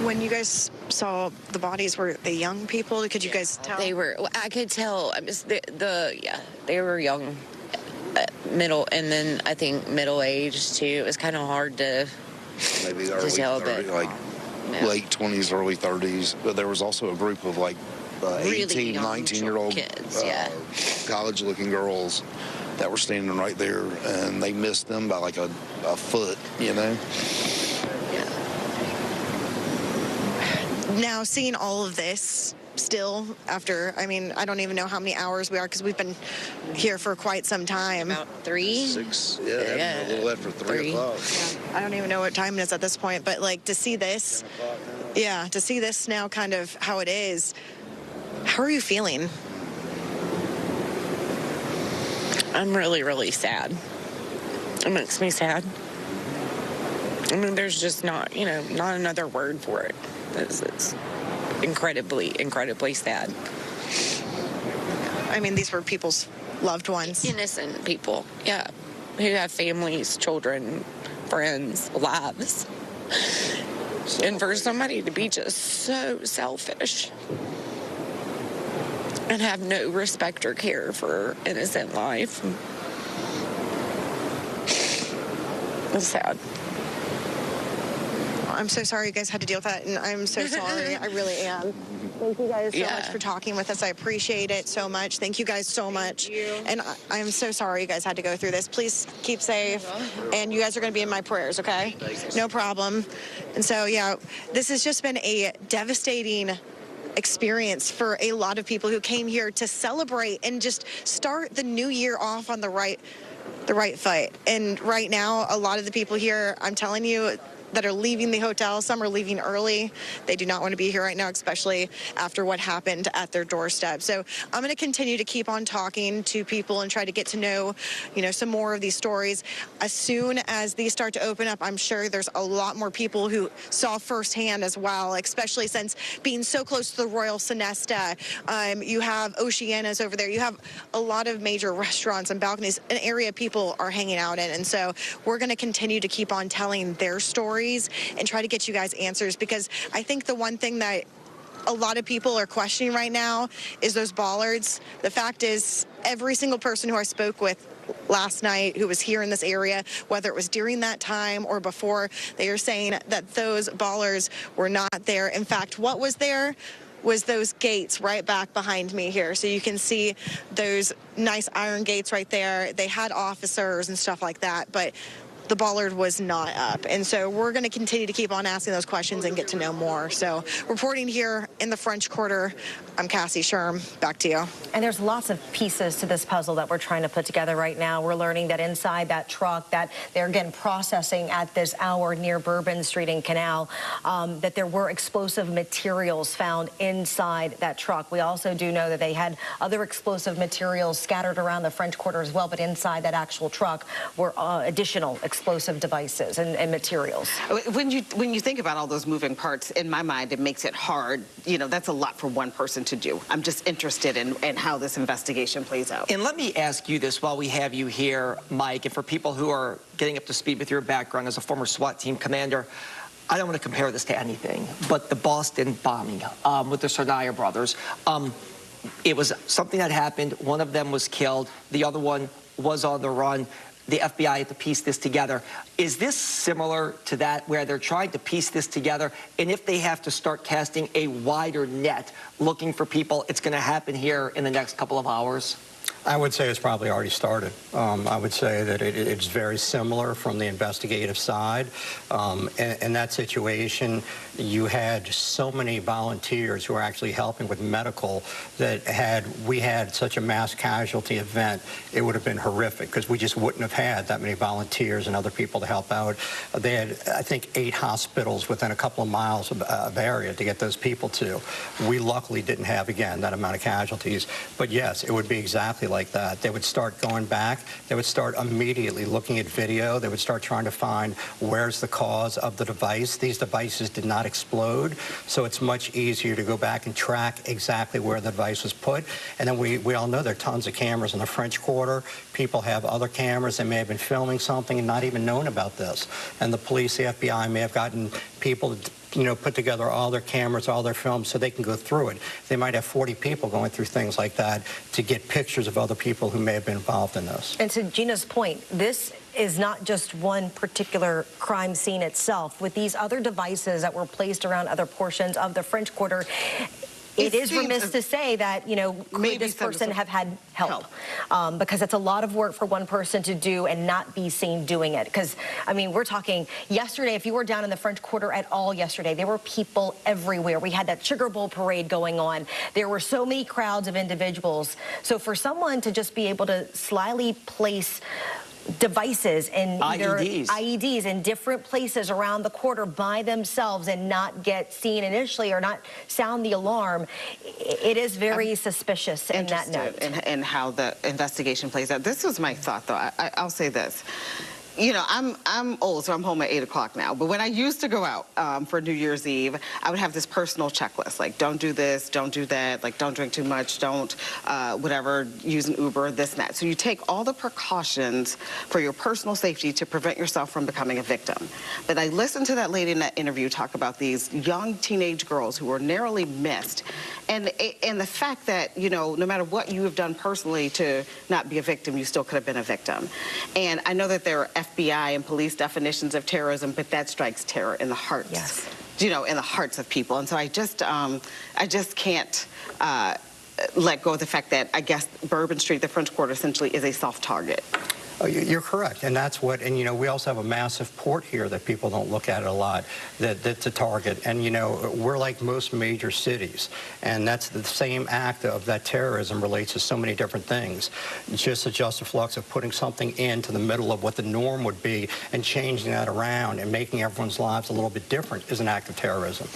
When you guys saw the bodies, were they young people? Could you guys tell? They were. I could tell. They were young, middle, and then I think middle-aged too. It was kind of hard to maybe tell, but late 20s, early 30s. But there was also a group of 18, 19-year-old kids, college-looking girls that were standing right there, and they missed them by a foot, Now, seeing all of this still after, I don't even know how many hours we are because we've been here for quite some time. About 3? 6, a little after 3 o'clock. Yeah, I don't even know what time it is at this point, but to see this, to see this now kind of how it is, how are you feeling? I'm really, really sad. It makes me sad. I mean, there's just not, not another word for it. It's incredibly, incredibly sad. I mean, these were people's loved ones. Innocent people, yeah, who have families, children, friends, lives. And for somebody to be just so selfish and have no respect or care for innocent life, it's sad. I'm so sorry you guys had to deal with that, and I'm so sorry. I really am. Thank you guys so much for talking with us. I appreciate it so much. Thank you guys so much. And I'm so sorry you guys had to go through this. Please keep safe, and you guys are going to be in my prayers, okay? No problem. And so, yeah, this has just been a devastating experience for a lot of people who came here to celebrate and just start the new year off on the right foot. And right now, a lot of the people here, I'm telling you, that are leaving the hotel. Some are leaving early. They do not want to be here right now, especially after what happened at their doorstep. So I'm going to continue to keep on talking to people and try to get to know, some more of these stories. As soon as these start to open up, I'm sure there's a lot more people who saw firsthand as well, especially since being so close to the Royal Sonesta. You have Oceana's over there. You have a lot of major restaurants and balconies, an area people are hanging out in. And so we're going to continue to keep on telling their stories and try to get you guys answers, because I think the one thing that a lot of people are questioning right now is those bollards. The fact is, every single person who I spoke with last night who was here in this area, whether it was during that time or before, they are saying that those bollards were not there. In fact, what was there was those gates right back behind me here. So you can see those nice iron gates right there. They had officers and stuff like that, but the bollard was not up. And so we're going to continue to keep on asking those questions and get to know more. So reporting here in the French Quarter, I'm Cassie Sherm. Back to you. And there's lots of pieces to this puzzle that we're trying to put together right now. We're learning that inside that truck that they're, again, processing at this hour near Bourbon Street and Canal, that there were explosive materials found inside that truck. We also do know that they had other explosive materials scattered around the French Quarter as well, but inside that actual truck were additional explosive devices and materials. When you think about all those moving parts, in my mind, it makes it hard. That's a lot for one person to do. I'm just interested in how this investigation plays out. And let me ask you this while we have you here, Mike, and for people who are getting up to speed with your background as a former SWAT team commander, I don't want to compare this to anything, but the Boston bombing with the Tsarnaev brothers, it was something that happened. One of them was killed. The other one was on the run. The FBI had to piece this together. Is this similar to that, where they're trying to piece this together? And if they have to start casting a wider net looking for people, it's going to happen here in the next couple of hours? I would say it's probably already started. I would say that it's very similar from the investigative side. In that situation, you had so many volunteers who were actually helping with medical that had we had such a mass casualty event, it would have been horrific, because we just wouldn't have had that many volunteers and other people to help out. They had, I think, 8 hospitals within a couple of miles of area to get those people to. We luckily didn't have, again, that amount of casualties. But yes, it would be exactly like that. They would start going back. They would start immediately looking at video. They would start trying to find where's the cause of the device. These devices did not explode, so it's much easier to go back and track exactly where the device was put. And then we all know there are tons of cameras in the French Quarter. People have other cameras. They may have been filming something and not even known about this. And the police, the FBI may have gotten people to put together all their cameras, all their films, so they can go through it. They might have 40 people going through things like that to get pictures of other people who may have been involved in this. And to Gina's point, this is not just one particular crime scene itself. With these other devices that were placed around other portions of the French Quarter, it is remiss to say that, could this person have had help? Because it's a lot of work for one person to do and not be seen doing it. Because, we're talking yesterday, if you were down in the French Quarter at all yesterday, there were people everywhere. We had that Sugar Bowl parade going on. There were so many crowds of individuals. So for someone to just be able to slyly place devices and IEDs in different places around the quarter by themselves and not get seen initially or not sound the alarm, it is very suspicious in that note. And how the investigation plays out. This was my thought, though. I'll say this. You know, I'm old, so I'm home at 8 o'clock now. But when I used to go out for New Year's Eve, I would have this personal checklist, like don't do this, don't do that, like don't drink too much, don't whatever, use an Uber, this and that. So you take all the precautions for your personal safety to prevent yourself from becoming a victim. But I listened to that lady in that interview talk about these young teenage girls who were narrowly missed. And the fact that, you know, no matter what you have done personally to not be a victim, you still could have been a victim. And I know that there are FBI and police definitions of terrorism, but that strikes terror in the hearts, you know, in the hearts of people. And so I just can't let go of the fact that I guess Bourbon Street, the French Quarter, essentially is a soft target. Oh, you're correct, and that's what, and you know, we also have a massive port here that people don't look at a lot, that's a target, and you know, we're like most major cities, and that's the same act of that terrorism relates to so many different things. It's just a flux of putting something into the middle of what the norm would be and changing that around and making everyone's lives a little bit different is an act of terrorism.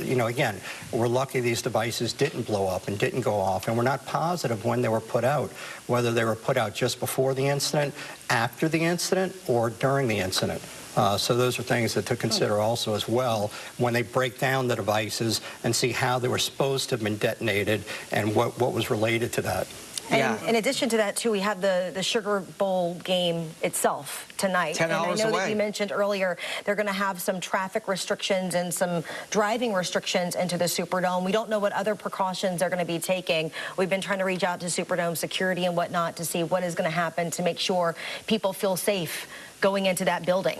You know, again, we're lucky these devices didn't blow up and didn't go off, and we're not positive when they were put out, whether they were put out just before the incident, after the incident, or during the incident. So those are things that to consider also as well when they break down the devices and see how they were supposed to have been detonated and what was related to that. And in addition to that, too, we have the Sugar Bowl game itself tonight. 10 hours and I know away. that you mentioned earlier they're going to have some traffic restrictions and some driving restrictions into the Superdome. We don't know what other precautions they're going to be taking. We've been trying to reach out to Superdome security and whatnot to see what is going to happen to make sure people feel safe going into that building.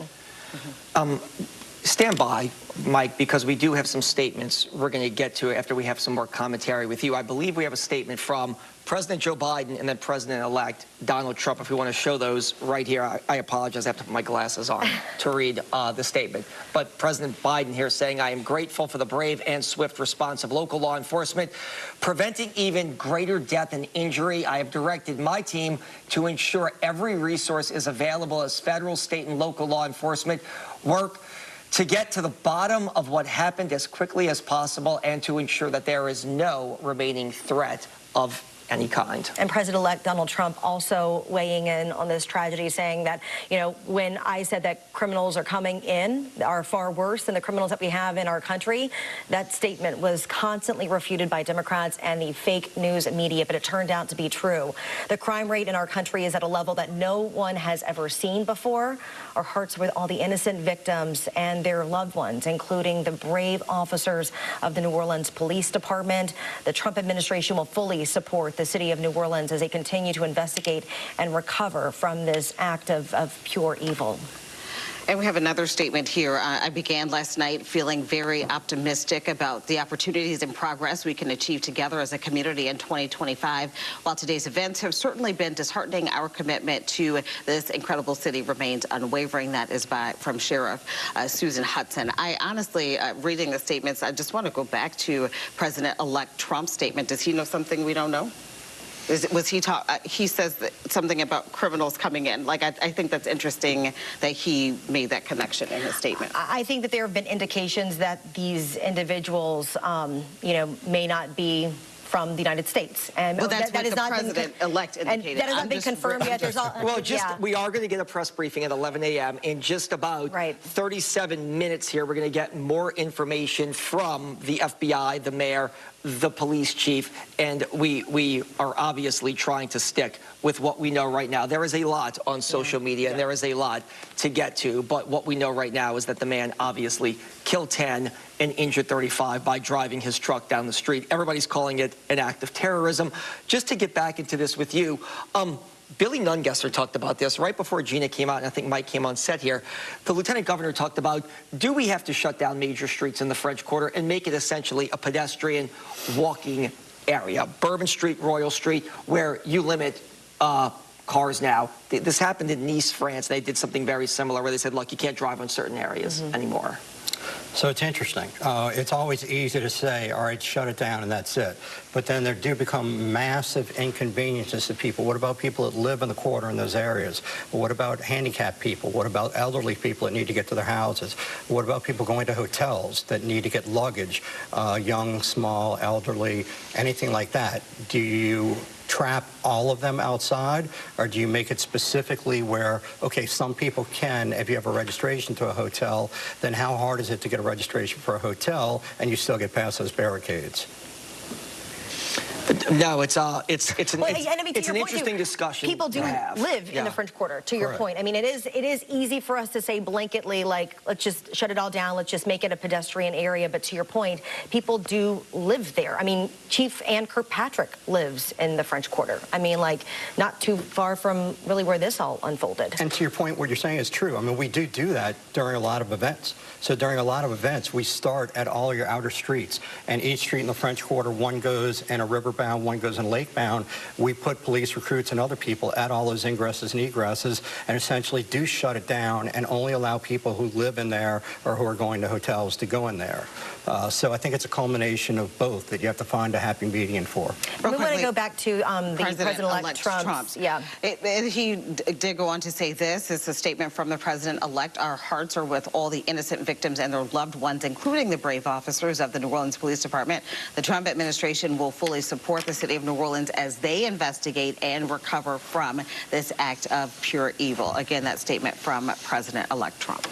Stand by, Mike, because we do have some statements we're going to get to after we have some more commentary with you. I believe we have a statement from President Joe Biden and then President-elect Donald Trump. If we want to show those right here, I apologize. I have to put my glasses on to read the statement. But President Biden here saying, I am grateful for the brave and swift response of local law enforcement, preventing even greater death and injury. I have directed my team to ensure every resource is available as federal, state, and local law enforcement work to get to the bottom of what happened as quickly as possible and to ensure that there is no remaining threat of any kind. And President-elect Donald Trump also weighing in on this tragedy, saying that, you know, when I said that criminals are coming in are far worse than the criminals that we have in our country, that statement was constantly refuted by Democrats and the fake news media, but it turned out to be true. The crime rate in our country is at a level that no one has ever seen before. Our hearts are with all the innocent victims and their loved ones, including the brave officers of the New Orleans Police Department. The Trump administration will fully support the city of New Orleans as they continue to investigate and recover from this act of pure evil. And we have another statement here. I began last night feeling very optimistic about the opportunities and progress we can achieve together as a community in 2025. While today's events have certainly been disheartening, our commitment to this incredible city remains unwavering. That is from Sheriff Susan Hudson. I honestly, reading the statements, I just want to go back to President-elect Trump's statement. Does he know something we don't know? He says something about criminals coming in. Like, I think that's interesting that he made that connection in his statement. I think that there have been indications that these individuals, you know, may not be from the United States. And well, that's what the president-elect indicated. And that hasn't been confirmed yet. Well, we are going to get a press briefing at 11 a.m. in just about 37 minutes here. We're going to get more information from the FBI, the mayor, the police chief, and we are obviously trying to stick with what we know right now. There is a lot on social media, and there is a lot to get to, but what we know right now is that the man obviously killed 10 and injured 35 by driving his truck down the street. Everybody's calling it an act of terrorism. Just to get back into this with you, Billy Nungesser talked about this right before Gina came out, and I think Mike came on set here. The lieutenant governor talked about, do we have to shut down major streets in the French Quarter and make it essentially a pedestrian walking area? Bourbon Street, Royal Street, where you limit cars now. This happened in Nice, France. They did something very similar where they said, look, you can't drive on certain areas anymore. So it's interesting. It's always easy to say, all right, shut it down and that's it. But then there do become massive inconveniences to people. What about people that live in the quarter in those areas? What about handicapped people? What about elderly people that need to get to their houses? What about people going to hotels that need to get luggage, young, small, elderly, anything like that? Do you trap all of them outside, or do you make it specifically where, okay, some people can, if you have a registration to a hotel, then how hard is it to get a registration for a hotel and you still get past those barricades? No, it's an point, interesting discussion. People do live in the French Quarter, to your point. I mean, it is easy for us to say blanketly, like, let's just shut it all down, let's just make it a pedestrian area. But to your point, people do live there. I mean, Chief Ann Kirkpatrick lives in the French Quarter. I mean, like, not too far from really where this all unfolded. And to your point, what you're saying is true. I mean, we do that during a lot of events. So during a lot of events, we start at all your outer streets. And each street in the French Quarter, one goes in a riverbound, one goes in lakebound. We put police recruits and other people at all those ingresses and egresses and essentially do shut it down and only allow people who live in there or who are going to hotels to go in there. So I think it's a culmination of both that you have to find a happy median for. We want to go back to the President-elect Trump's. Yeah. He did go on to say this. It's a statement from the President-elect. Our hearts are with all the innocent victims and their loved ones, including the brave officers of the New Orleans Police Department. The Trump administration will fully support the city of New Orleans as they investigate and recover from this act of pure evil. Again, that statement from President-elect Trump.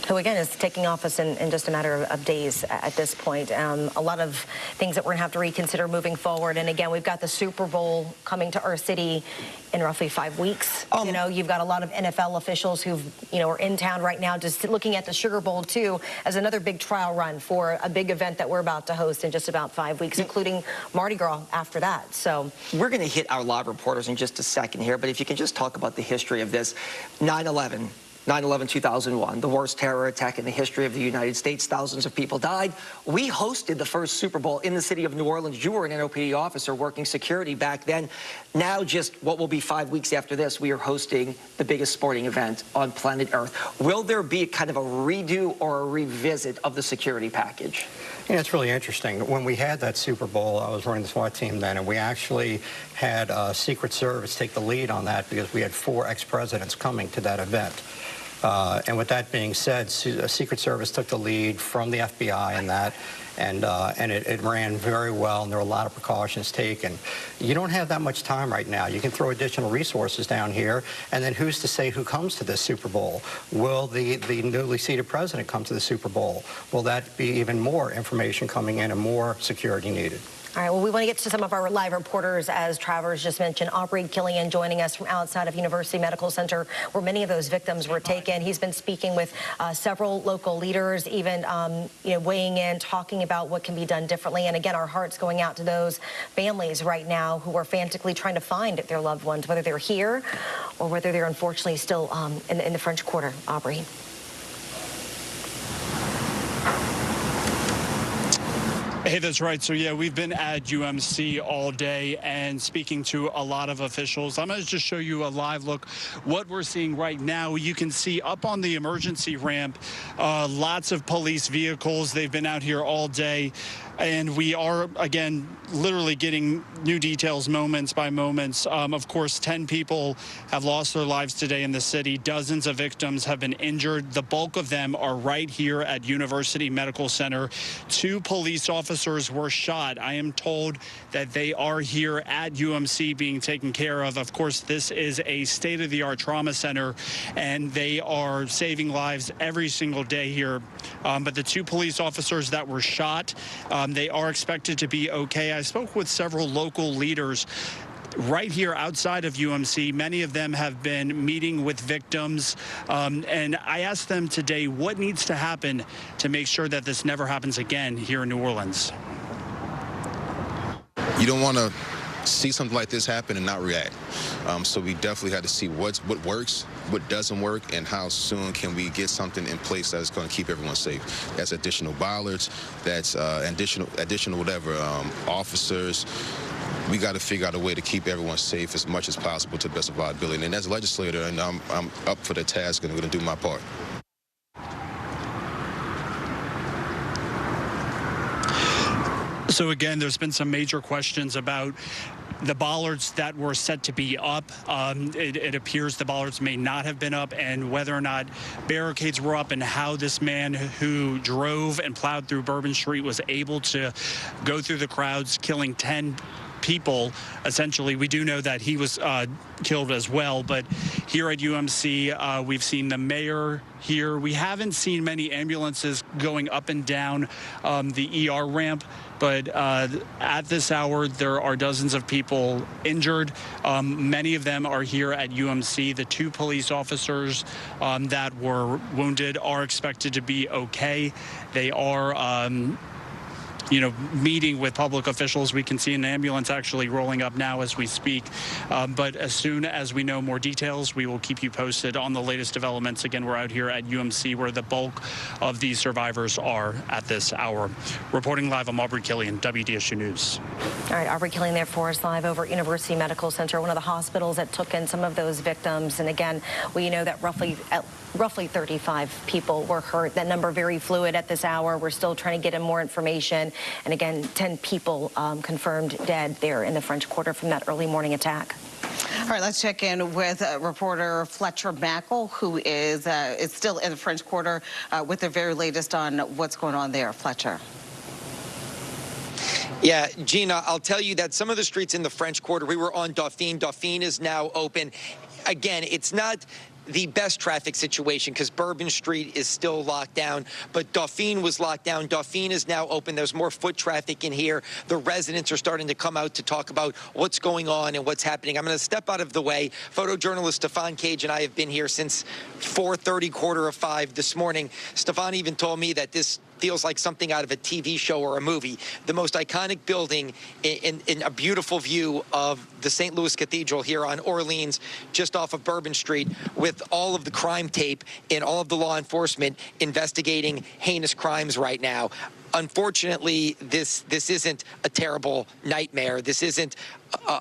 Who, again, is taking office in just a matter of days at this point. A lot of things that we're going to have to reconsider moving forward. And, again, we've got the Super Bowl coming to our city in roughly 5 weeks. You know, you've got a lot of NFL officials who, are in town right now just looking at the Sugar Bowl, too, as another big trial run for a big event that we're about to host in just about 5 weeks, including Mardi Gras after that. So we're going to hit our live reporters in just a second here, but if you can just talk about the history of this. 9/11/2001, the worst terror attack in the history of the United States. Thousands of people died. We hosted the first Super Bowl in the city of New Orleans. You were an NOPD officer working security back then. Now, just what will be 5 weeks after this, we are hosting the biggest sporting event on planet Earth. Will there be kind of a redo or a revisit of the security package? You know, it's really interesting. When we had that Super Bowl, I was running the SWAT team then, and we actually had Secret Service take the lead on that because we had 4 ex-presidents coming to that event. And with that being said, Secret Service took the lead from the FBI in that, and it ran very well, and there were a lot of precautions taken. You don't have that much time right now. You can throw additional resources down here, and then who's to say who comes to this Super Bowl? Will the newly seated president come to the Super Bowl? Will that be even more information coming in and more security needed? All right, well, we want to get to some of our live reporters, as Travers just mentioned. Aubrey Killian joining us from outside of University Medical Center, where many of those victims were taken. He's been speaking with several local leaders, even weighing in, talking about what can be done differently. And again, our hearts going out to those families right now who are frantically trying to find their loved ones, whether they're here or whether they're unfortunately still in the French Quarter. Aubrey. Hey, that's right. So, yeah, we've been at UMC all day and speaking to a lot of officials. I'm going to just show you a live look. What we're seeing right now, you can see up on the emergency ramp, lots of police vehicles. They've been out here all day. And we are, again, literally getting new details moments by moments. Of course, 10 people have lost their lives today in the city. Dozens of victims have been injured. The bulk of them are right here at University Medical Center. 2 police officers were shot. I am told that they are here at UMC being taken care of. Of course, this is a state-of-the-art trauma center, and they are saving lives every single day here. But the 2 police officers that were shot, they are expected to be okay. I spoke with several local leaders right here outside of UMC. Many of them have been meeting with victims, and I asked them today what needs to happen to make sure that this never happens again here in New Orleans. You don't want to see something like this happen and not react. So we definitely had to see what works, what doesn't work, and how soon can we get something in place that's going to keep everyone safe. That's additional bollards, that's additional whatever, officers. We got to figure out a way to keep everyone safe as much as possible to the best of our ability. And as a legislator, and I'm up for the task and I'm going to do my part. So again, there's been some major questions about the bollards that were set to be up. It appears the bollards may not have been up, and whether or not barricades were up, and how this man who drove and plowed through Bourbon Street was able to go through the crowds, killing 10 people. Essentially, we do know that he was killed as well, but here at UMC, we've seen the mayor here. We haven't seen many ambulances going up and down the ER ramp, but at this hour, there are dozens of people injured. Many of them are here at UMC. The 2 police officers that were wounded are expected to be okay. They are meeting with public officials. We can see an ambulance actually rolling up now as we speak. But as soon as we know more details, we will keep you posted on the latest developments. Again, we're out here at UMC where the bulk of these survivors are at this hour. Reporting live, I'm Aubrey Killian, WDSU News. All right, Aubrey Killian there for us live over at University Medical Center, one of the hospitals that took in some of those victims. And again, we know that roughly 35 people were hurt. That number very fluid at this hour. We're still trying to get in more information. And again, 10 people confirmed dead there in the French Quarter from that early morning attack. All right, let's check in with reporter Fletcher Mackel, who is still in the French Quarter with the very latest on what's going on there. Fletcher. Yeah, Gina, I'll tell you that some of the streets in the French Quarter, we were on Dauphine. Dauphine is now open. Again, it's not the best traffic situation because Bourbon Street is still locked down, but Dauphine was locked down. Dauphine is now open. There's more foot traffic in here. The residents are starting to come out to talk about what's going on and what's happening. I'm going to step out of the way. Photojournalist Stefan Cage and I have been here since 4:30, 4:45 this morning. Stefan even told me that this feels like something out of a TV show or a movie. The most iconic building in a beautiful view of the St. Louis Cathedral here on Orleans, just off of Bourbon Street, with all of the crime tape and all of the law enforcement investigating heinous crimes right now. Unfortunately, this isn't a terrible nightmare. This isn't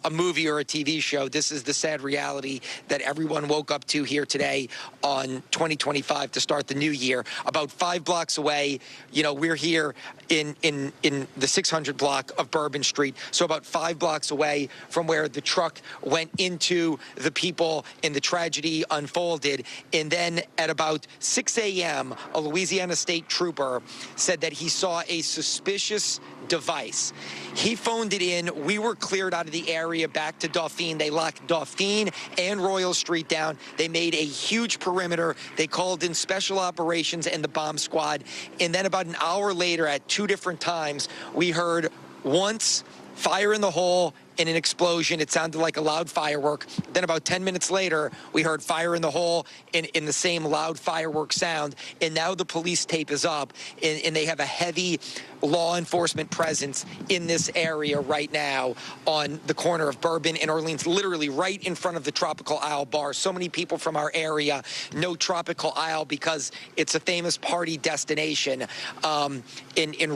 a movie or a TV show. This is the sad reality that everyone woke up to here today on 2025 to start the new year. About 5 blocks away, we're here in the 600 block of Bourbon Street, so about 5 blocks away from where the truck went into the people and the tragedy unfolded. And then at about 6 a.m., a Louisiana State trooper said that he saw a suspicious device. He phoned it in. We were cleared out of the area back to Dauphine. They locked Dauphine and Royal Street down. They made a huge perimeter. They called in special operations and the bomb squad. And then about an hour later, at 2 different times, we heard once fire in the hole and an explosion. It sounded like a loud firework. Then about 10 minutes later, we heard fire in the hole in the same loud firework sound. And now the police tape is up, and they have a heavy law enforcement presence in this area right now on the corner of Bourbon and Orleans, literally right in front of the Tropical Isle bar. So many people from our area know Tropical Isle because it's a famous party destination. And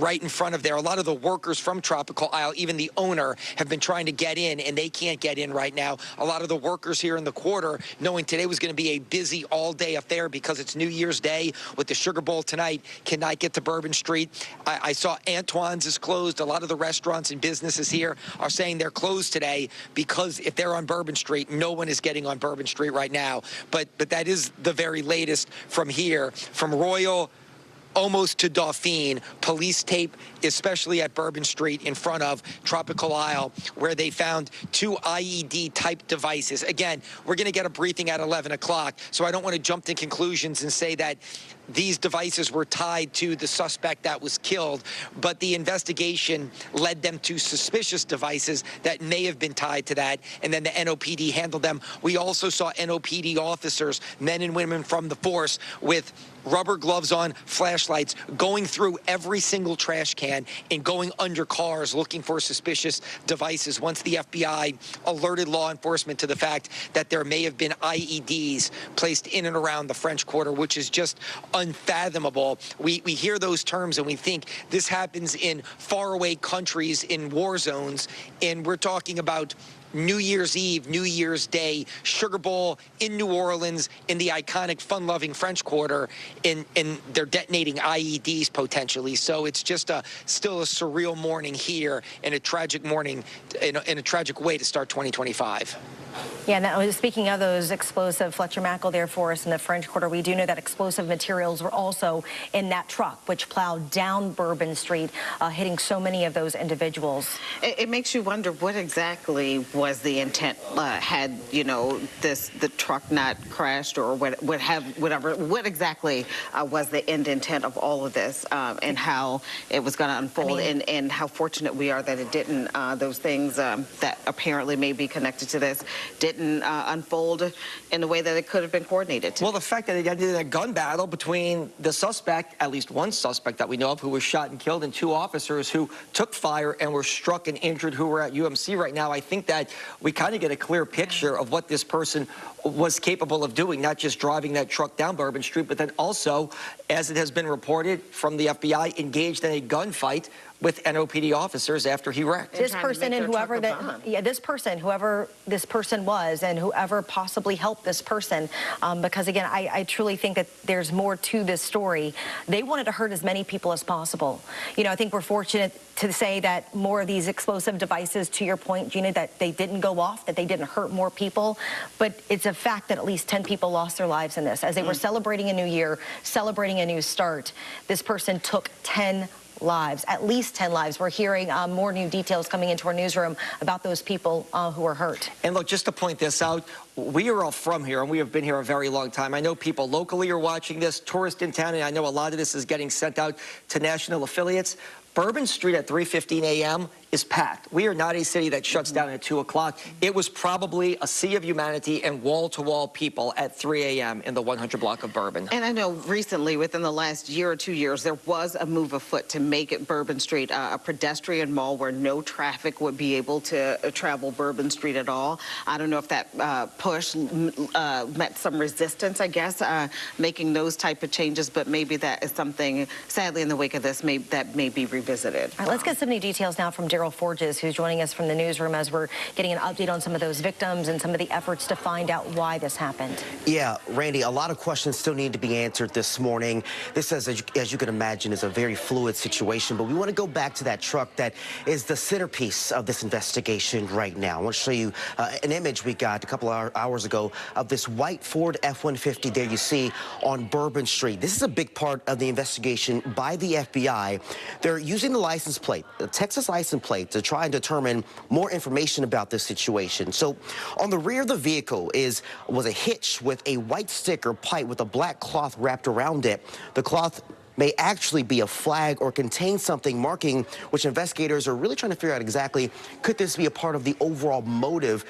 right in front of there, a lot of the workers from Tropical Isle, even the owner, have been trying to get in, and they can't get in right now. A lot of the workers here in the quarter, knowing today was going to be a busy all-day affair because it's New Year's Day with the Sugar Bowl tonight, cannot get to Bourbon Street. I saw Antoine's is closed. A lot of the restaurants and businesses here are saying they're closed today because if they're on Bourbon Street, no one is getting on Bourbon Street right now. But that is the very latest from here, from Royal almost to Dauphine. Police tape, especially at Bourbon Street in front of Tropical Isle, where they found 2 IED-type devices. Again, we're going to get a briefing at 11 o'clock, so I don't want to jump to conclusions and say that these devices were tied to the suspect that was killed, but the investigation led them to suspicious devices that may have been tied to that, and then the NOPD handled them. We also saw NOPD officers, men and women from the force, with rubber gloves on, flashlights, going through every single trash can and going under cars looking for suspicious devices once the FBI alerted law enforcement to the fact that there may have been IEDs placed in and around the French Quarter, which is just unfathomable. We hear those terms and we think this happens in faraway countries in war zones, and we're talking about New Year's Eve, New Year's Day, Sugar Bowl in New Orleans, in the iconic fun-loving French Quarter, and they're detonating IEDs potentially. So it's just still a surreal morning here, and a tragic morning, in a tragic way to start 2025. Yeah, now speaking of those explosive, Fletcher Mackel there for us in the French Quarter, we do know that explosive materials were also in that truck, which plowed down Bourbon Street, hitting so many of those individuals. It makes you wonder what exactly was the intent, had, you know, the truck not crashed, or what exactly was the end intent of all of this, and how it was going to unfold, and how fortunate we are that it didn't, those things that apparently may be connected to this didn't unfold in the way that it could have been coordinated. Well, the fact that they did a gun battle between the suspect, at least one suspect that we know of, who was shot and killed, and two officers who took fire and were struck and injured, who were at UMC right now, I think that we kind of get a clear picture of what this person was capable of doing, not just driving that truck down Bourbon Street, but then also, as it has been reported from the FBI, engaged in a gunfight with NOPD officers after he wrecked. This person and whoever whoever this person was, and whoever possibly helped this person, because again, I truly think that there's more to this story. They wanted to hurt as many people as possible. You know, I think we're fortunate to say that more of these explosive devices, to your point, Gina, that they didn't go off, that they didn't hurt more people, but it's a fact that at least 10 people lost their lives in this. As they were celebrating a new year, celebrating a new start, this person took 10 lives, at least 10 lives. We're hearing more new details coming into our newsroom about those people who were hurt. And look, just to point this out, we are all from here, and we have been here a very long time. I know people locally are watching this, tourists in town, and I know a lot of this is getting sent out to national affiliates. Bourbon Street at 3:15 a.m. is packed. We are not a city that shuts down at 2 o'clock. It was probably a sea of humanity and wall-to-wall people at 3 a.m. in the 100 block of Bourbon. And I know recently, within the last year or 2 years, there was a move afoot to make it Bourbon Street a pedestrian mall where no traffic would be able to travel Bourbon Street at all. I don't know if that push met some resistance, I guess, making those type of changes, but maybe that is something, sadly, in the wake of this, that may be revisited. All right, let's get some new details now from Daryl Forges, who's joining us from the newsroom as we're getting an update on some of those victims and some of the efforts to find out why this happened. Yeah, Randy, a lot of questions still need to be answered this morning. This, as you can imagine, is a very fluid situation, but we want to go back to that truck that is the centerpiece of this investigation right now. I want to show you an image we got a couple of hours ago of this white Ford F-150 there you see on Bourbon Street. This is a big part of the investigation by the FBI. They're using the license plate, the Texas license plate, to try and determine more information about this situation. So on the rear of the vehicle was a hitch with a white sticker pipe with a black cloth wrapped around it. The cloth may actually be a flag or contain something marking, which investigators are really trying to figure out exactly, could this be a part of the overall motive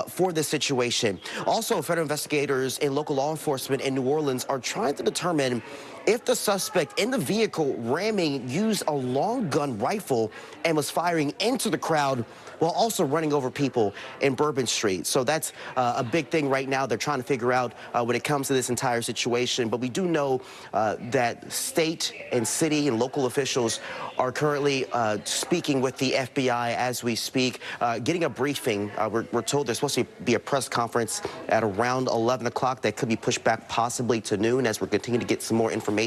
for this situation. Also, federal investigators and local law enforcement in New Orleans are trying to determine if the suspect in the vehicle ramming used a long gun rifle and was firing into the crowd while also running over people in Bourbon Street. So that's a big thing right now. They're trying to figure out when it comes to this entire situation. But we do know that state and city and local officials are currently speaking with the FBI as we speak, getting a briefing. We're told there's supposed to be a press conference at around 11 o'clock that could be pushed back possibly to noon as we're continuing to get some more information.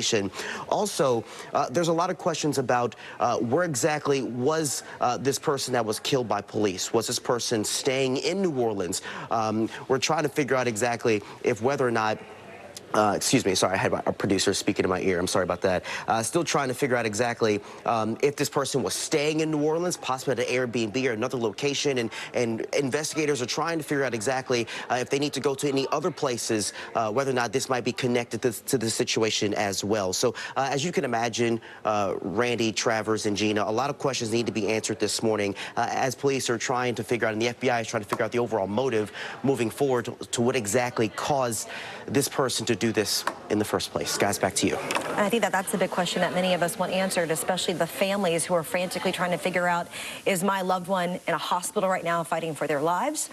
Also, there's a lot of questions about where exactly was this person that was killed by police? Was this person staying in New Orleans? We're trying to figure out exactly if whether or not excuse me, sorry, I had a producer speaking in my ear. I'm sorry about that. Still trying to figure out exactly if this person was staying in New Orleans, possibly at an Airbnb or another location, and investigators are trying to figure out exactly if they need to go to any other places, whether or not this might be connected to the situation as well. So as you can imagine, Randy, Travers, and Gina, a lot of questions need to be answered this morning as police are trying to figure out, and the FBI is trying to figure out the overall motive moving forward to what exactly caused this person to do this in the first place. Guys, back to you. And I think that's the big question that many of us want answered, especially the families who are frantically trying to figure out, is my loved one in a hospital right now fighting for their lives,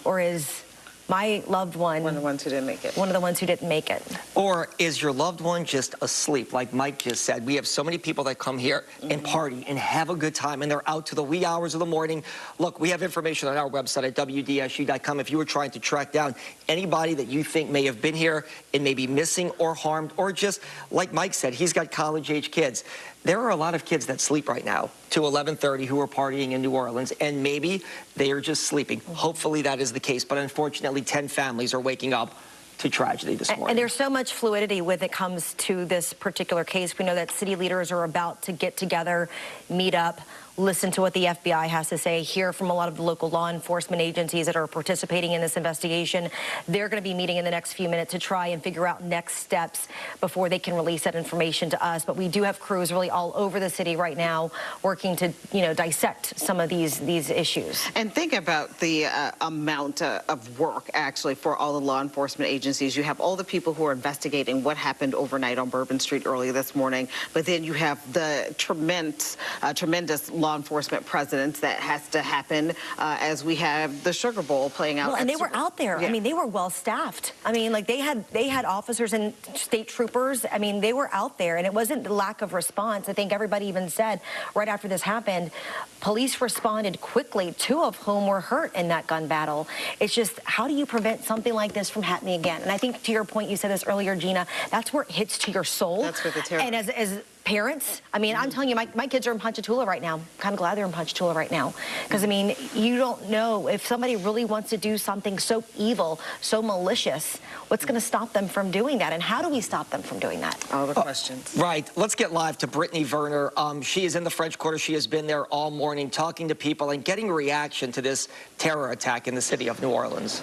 or is my loved one. One of the ones who didn't make it. One of the ones who didn't make it. Or is your loved one just asleep, like Mike just said? We have so many people that come here and party and have a good time, and they're out to the wee hours of the morning. Look, we have information on our website at WDSU.com. If you were trying to track down anybody that you think may have been here and may be missing or harmed, or just, like Mike said, he's got college-age kids. There are a lot of kids that sleep right now to 11:30 who are partying in New Orleans, and maybe they are just sleeping. Hopefully that is the case, but unfortunately 10 families are waking up to tragedy this morning. And there's so much fluidity when it comes to this particular case. We know that city leaders are about to get together, meet up, listen to what the FBI has to say, hear from a lot of the local law enforcement agencies that are participating in this investigation. They're going to be meeting in the next few minutes to try and figure out next steps before they can release that information to us. But we do have crews really all over the city right now working to, dissect some of these issues. And think about the amount of work, actually, for all the law enforcement agencies. You have all the people who are investigating what happened overnight on Bourbon Street early this morning, but then you have the tremendous law enforcement presence that has to happen as we have the Sugar Bowl playing out. Well, and they were out there. Yeah. I mean, they were well staffed. I mean, like they had officers and state troopers. I mean, they were out there, and it wasn't the lack of response. I think everybody even said right after this happened, police responded quickly, 2 of whom were hurt in that gun battle. It's just, how do you prevent something like this from happening again? And I think to your point, you said this earlier, Gina, that's where it hits to your soul. That's where the terror. And as parents, I mean, I'm telling you, my kids are in Ponchatoula right now. I'm kind of glad they're in Ponchatoula right now. Because, I mean, you don't know if somebody really wants to do something so evil, so malicious, what's going to stop them from doing that? And how do we stop them from doing that? All the questions. Right. Let's get live to Brittany Werner. She is in the French Quarter. She has been there all morning talking to people and getting reaction to this terror attack in the city of New Orleans.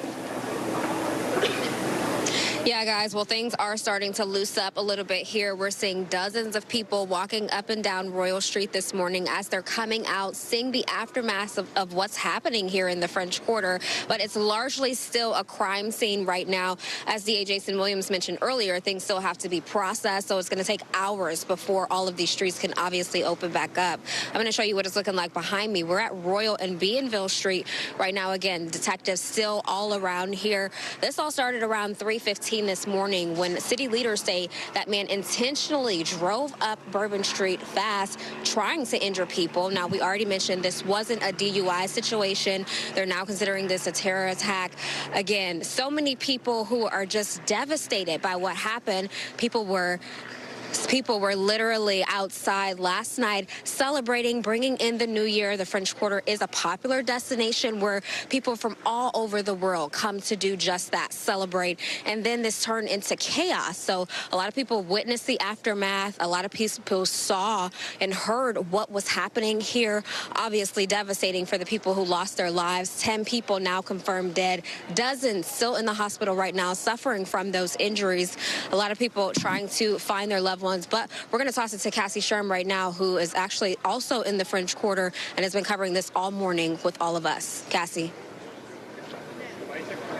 Yeah, guys, well, things are starting to loose up a little bit here. We're seeing dozens of people walking up and down Royal Street this morning as they're coming out, seeing the aftermath of what's happening here in the French Quarter. But it's largely still a crime scene right now. As DA Jason Williams mentioned earlier, things still have to be processed, so it's going to take hours before all of these streets can obviously open back up. I'm going to show you what it's looking like behind me. We're at Royal and Bienville Street right now. Again, detectives still all around here. This all started around 3:15 this morning when city leaders say that man intentionally drove up Bourbon Street fast, trying to injure people. Now, we already mentioned this wasn't a DUI situation. They're now considering this a terror attack. Again, so many people who are just devastated by what happened. People were literally outside last night celebrating, bringing in the new year. The French Quarter is a popular destination where people from all over the world come to do just that, celebrate. And then this turned into chaos. So a lot of people witnessed the aftermath. A lot of people saw and heard what was happening here. Obviously devastating for the people who lost their lives. 10 people now confirmed dead. Dozens still in the hospital right now suffering from those injuries. A lot of people trying to find their loved ones. But we're going to toss it to Cassie Sherm right now, who is actually also in the French Quarter and has been covering this all morning with all of us. Cassie.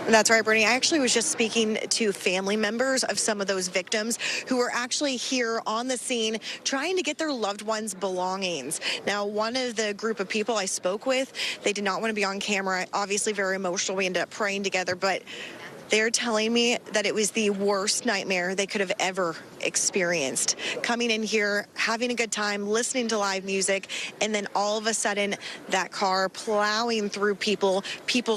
That's right, Brittany. I actually was just speaking to family members of some of those victims who were actually here on the scene trying to get their loved ones' belongings. Now, one of the group of people I spoke with, they did not want to be on camera. Obviously very emotional. We ended up praying together, but they're telling me that it was the worst nightmare they could have ever experienced. Coming in here, having a good time, listening to live music, and then all of a sudden, that car plowing through people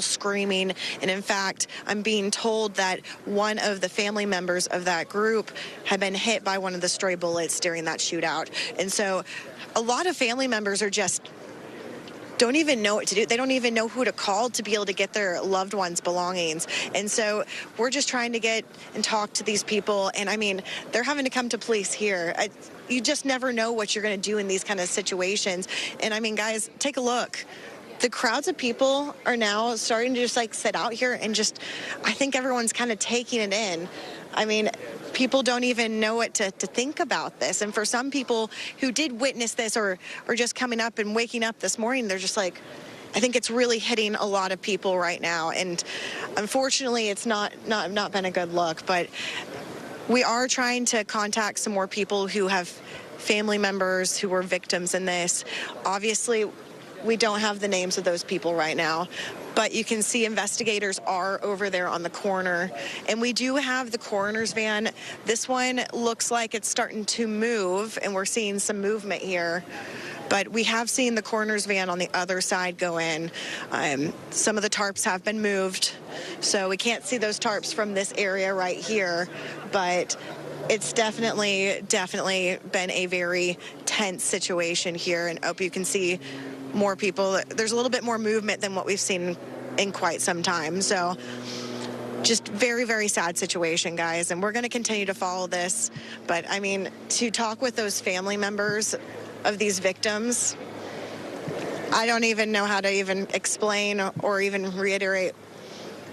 screaming. And in fact, I'm being told that one of the family members of that group had been hit by one of the stray bullets during that shootout. And so a lot of family members are just don't even know what to do. They don't even know who to call to be able to get their loved ones' belongings. And so we're just trying to get and talk to these people. And I mean, they're having to come to police here. You just never know what you're going to do in these kind of situations. And I mean, guys, take a look. The crowds of people are now starting to just like sit out here and just, I think everyone's kind of taking it in. I mean, people don't even know what to think about this. And for some people who did witness this or just coming up and waking up this morning, they're just like, I think it's really hitting a lot of people right now. And unfortunately, it's not been a good look. But we are trying to contact some more people who have family members who were victims in this. Obviously, we don't have the names of those people right now. but you can see investigators are over there on the corner. And we do have the coroner's van. This one looks like it's starting to move, and we're seeing some movement here. But we have seen the coroner's van on the other side go in. Some of the tarps have been moved, so we can't see those tarps from this area right here, but it's definitely been a very tense situation here, and hope you can see more people. There's a little bit more movement than what we've seen in quite some time. So just very, very sad situation, guys, and we're going to continue to follow this. But I mean, to talk with those family members of these victims, I don't even know how to even explain or even reiterate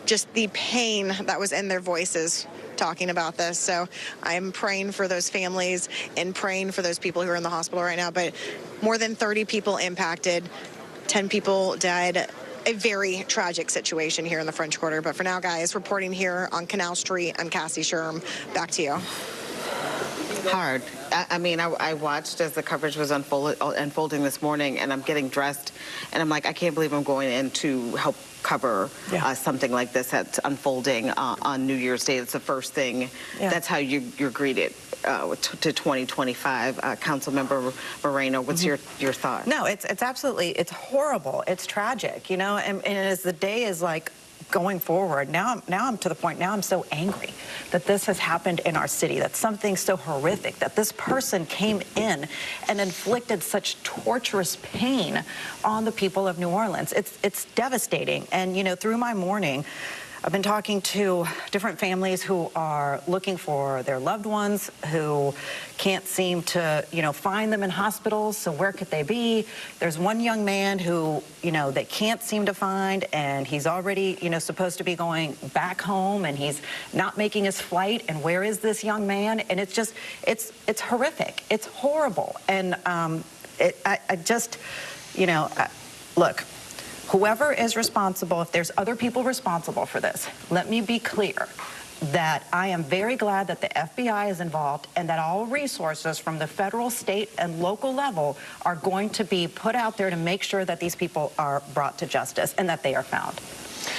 just the pain that was in their voices talking about this. So I'm praying for those families and praying for those people who are in the hospital right now. But more than 30 people impacted, 10 people dead. A very tragic situation here in the French Quarter. But for now, guys, reporting here on Canal Street, I'm Cassie Sherm. Back to you. Hard. I mean, I watched as the coverage was unfolding this morning, and I'm getting dressed, and I'm like, I can't believe I'm going in to help cover something like this that's unfolding on New Year's Day. It's the first thing. Yeah. That's how you're greeted to 2025. Councilmember Moreno, what's your thought? No, it's absolutely, it's horrible. It's tragic, you know, and as the day is like going forward, now I'm to the point, now I'm so angry that this has happened in our city, that something so horrific, that this person came in and inflicted such torturous pain on the people of New Orleans. It's devastating. And, you know, through my morning, I've been talking to different families who are looking for their loved ones, who can't seem to, you know, find them in hospitals. So where could they be? There's one young man who, you know, they can't seem to find, and he's already, you know, supposed to be going back home, and he's not making his flight. And where is this young man? And it's just, it's horrific. It's horrible. And I just, you know, look. Whoever is responsible, if there's other people responsible for this, let me be clear that I am very glad that the FBI is involved and that all resources from the federal, state, and local level are going to be put out there to make sure that these people are brought to justice and that they are found.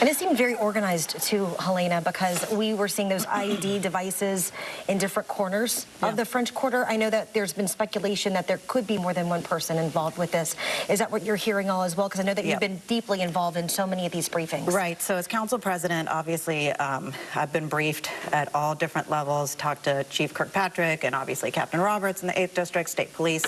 And it seemed very organized too, Helena, because we were seeing those IED devices in different corners of the French Quarter. I know that there's been speculation that there could be more than one person involved with this. Is that what you're hearing all as well? Because I know that you've been deeply involved in so many of these briefings. Right. So as council president, obviously, I've been briefed at all different levels, talked to Chief Kirkpatrick and obviously Captain Roberts in the 8th District, State Police.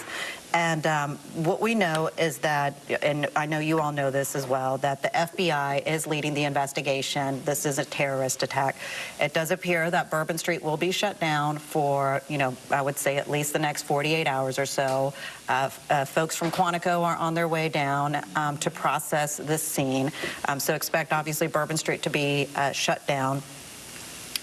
And what we know is that, and I know you all know this as well, that the FBI is leading the investigation. This is a terrorist attack. It does appear that Bourbon Street will be shut down for, you know, I would say at least the next 48 hours or so. Folks from Quantico are on their way down to process this scene. So expect, obviously, Bourbon Street to be shut down.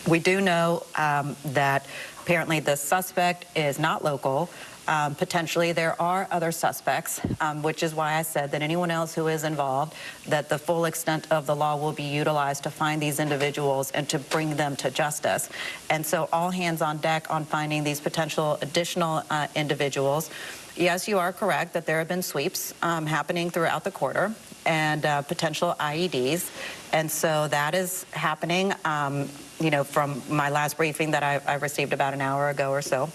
We do know that apparently the suspect is not local. Potentially there are other suspects, which is why I said that anyone else who is involved, that the full extent of the law will be utilized to find these individuals and to bring them to justice. And so all hands on deck on finding these potential additional individuals. Yes, you are correct that there have been sweeps happening throughout the quarter and potential IEDs. And so that is happening, you know, from my last briefing that I received about an hour ago or so.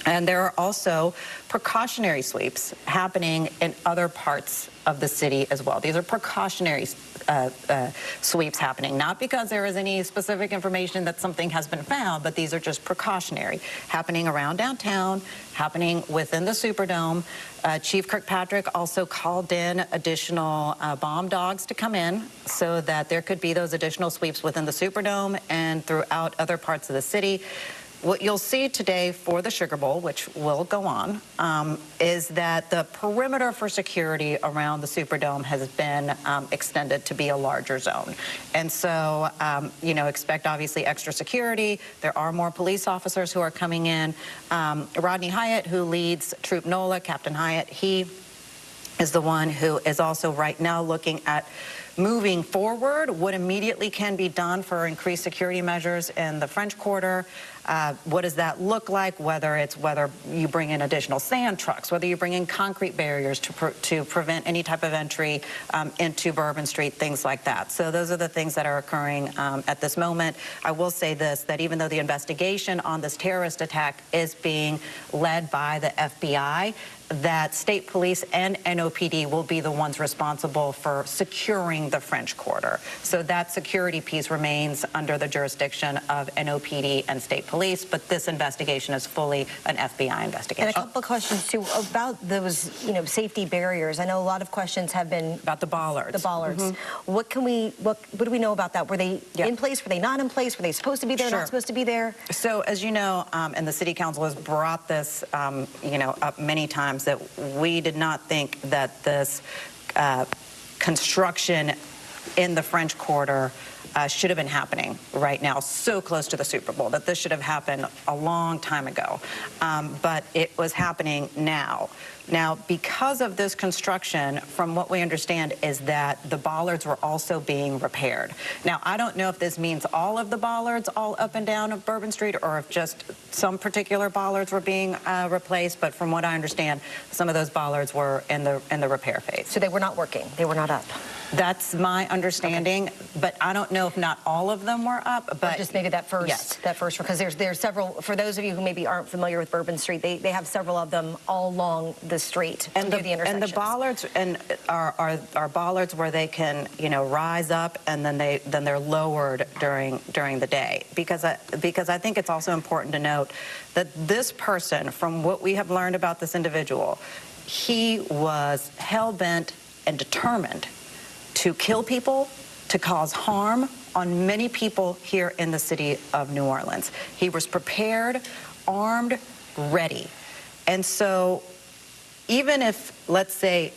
And there are also precautionary sweeps happening in other parts of the city as well. These are precautionary sweeps happening, not because there is any specific information that something has been found, but these are just precautionary, happening around downtown, happening within the Superdome. Chief Kirkpatrick also called in additional bomb dogs to come in so that there could be those additional sweeps within the Superdome and throughout other parts of the city. What you'll see today for the Sugar Bowl, which will go on, is that the perimeter for security around the Superdome has been extended to be a larger zone. And so, you know, expect obviously extra security. There are more police officers who are coming in. Rodney Hyatt, who leads Troop NOLA, Captain Hyatt, he is the one who is also right now looking at moving forward, what immediately can be done for increased security measures in the French Quarter. What does that look like? Whether you bring in additional sand trucks, whether you bring in concrete barriers to prevent any type of entry into Bourbon Street, things like that. So those are the things that are occurring at this moment. I will say this, that even though the investigation on this terrorist attack is being led by the FBI, that state police and NOPD will be the ones responsible for securing the French Quarter. So that security piece remains under the jurisdiction of NOPD and state police, but this investigation is fully an FBI investigation. And a couple of questions too about those, safety barriers. I know a lot of questions have been about the bollards. What do we know about that? Were they in place? Were they not in place? Were they supposed to be there? Not supposed to be there? So as you know, and the City Council has brought this, up many times, that we did not think that this construction in the French Quarter should have been happening right now, so close to the Super Bowl, that this should have happened a long time ago. But it was happening now. Now, because of this construction, from what we understand, is that the bollards were also being repaired. Now, I don't know if this means all of the bollards all up and down of Bourbon Street, or if just some particular bollards were being replaced. But from what I understand, some of those bollards were in the repair phase. So they were not working. They were not up. That's my understanding, but I don't know if not all of them were up. But or just maybe that first, because there's several. For those of you who maybe aren't familiar with Bourbon Street, they have several of them all along the street and the intersections. And the bollards are bollards where they can rise up and then they're lowered during the day, because I think it's also important to note that this person, from what we have learned about this individual, he was hell-bent and determined to kill people, to cause harm on many people here in the city of New Orleans. He was prepared, armed, ready. And so even if, let's say,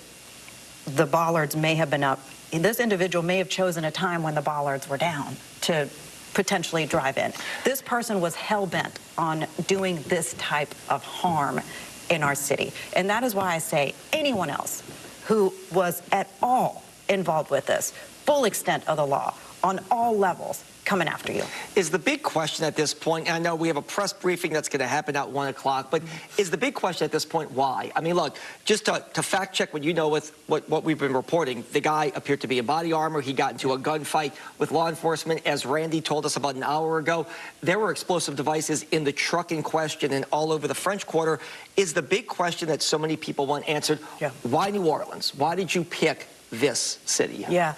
the bollards may have been up, this individual may have chosen a time when the bollards were down to potentially drive in. This person was hell-bent on doing this type of harm in our city. And that is why I say anyone else who was at all involved with this, full extent of the law, on all levels, coming after you. Is the big question at this point, and I know we have a press briefing that's going to happen at 1 o'clock, but is the big question at this point why? I mean, look, just to fact check what you know with what we've been reporting, the guy appeared to be in body armor. He got into a gunfight with law enforcement. As Randy told us about an hour ago, there were explosive devices in the truck in question and all over the French Quarter. Is the big question that so many people want answered, why New Orleans? Why did you pick this city? Yeah,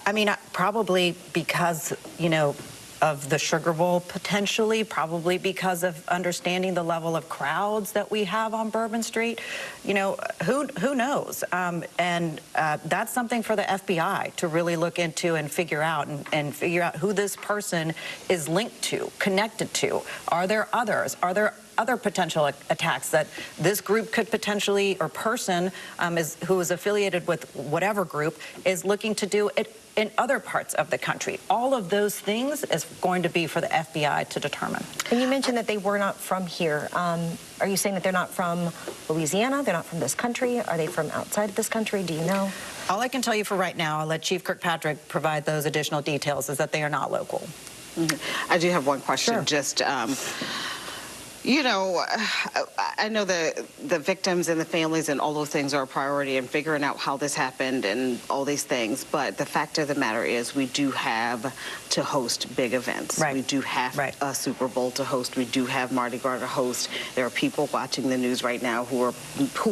I mean, probably because, of the Sugar Bowl, potentially, probably because of understanding the level of crowds that we have on Bourbon Street. Who knows? And that's something for the FBI to really look into and figure out, and figure out who this person is linked to, connected to. Are there others? Are there other potential attacks that this group could potentially, or person who is affiliated with whatever group, is looking to do it in other parts of the country? All of those things is going to be for the FBI to determine. And you mentioned that they were not from here. Are you saying that they're not from Louisiana? They're not from this country? Are they from outside of this country? Do you know? All I can tell you for right now, I'll let Chief Kirkpatrick provide those additional details, is that they are not local. I do have one question. Sure. Just, I know the victims and the families and all those things are a priority, and figuring out how this happened and all these things. But the fact of the matter is, we do have to host big events. Right. We do have a Super Bowl to host. We do have Mardi Gras to host. There are people watching the news right now who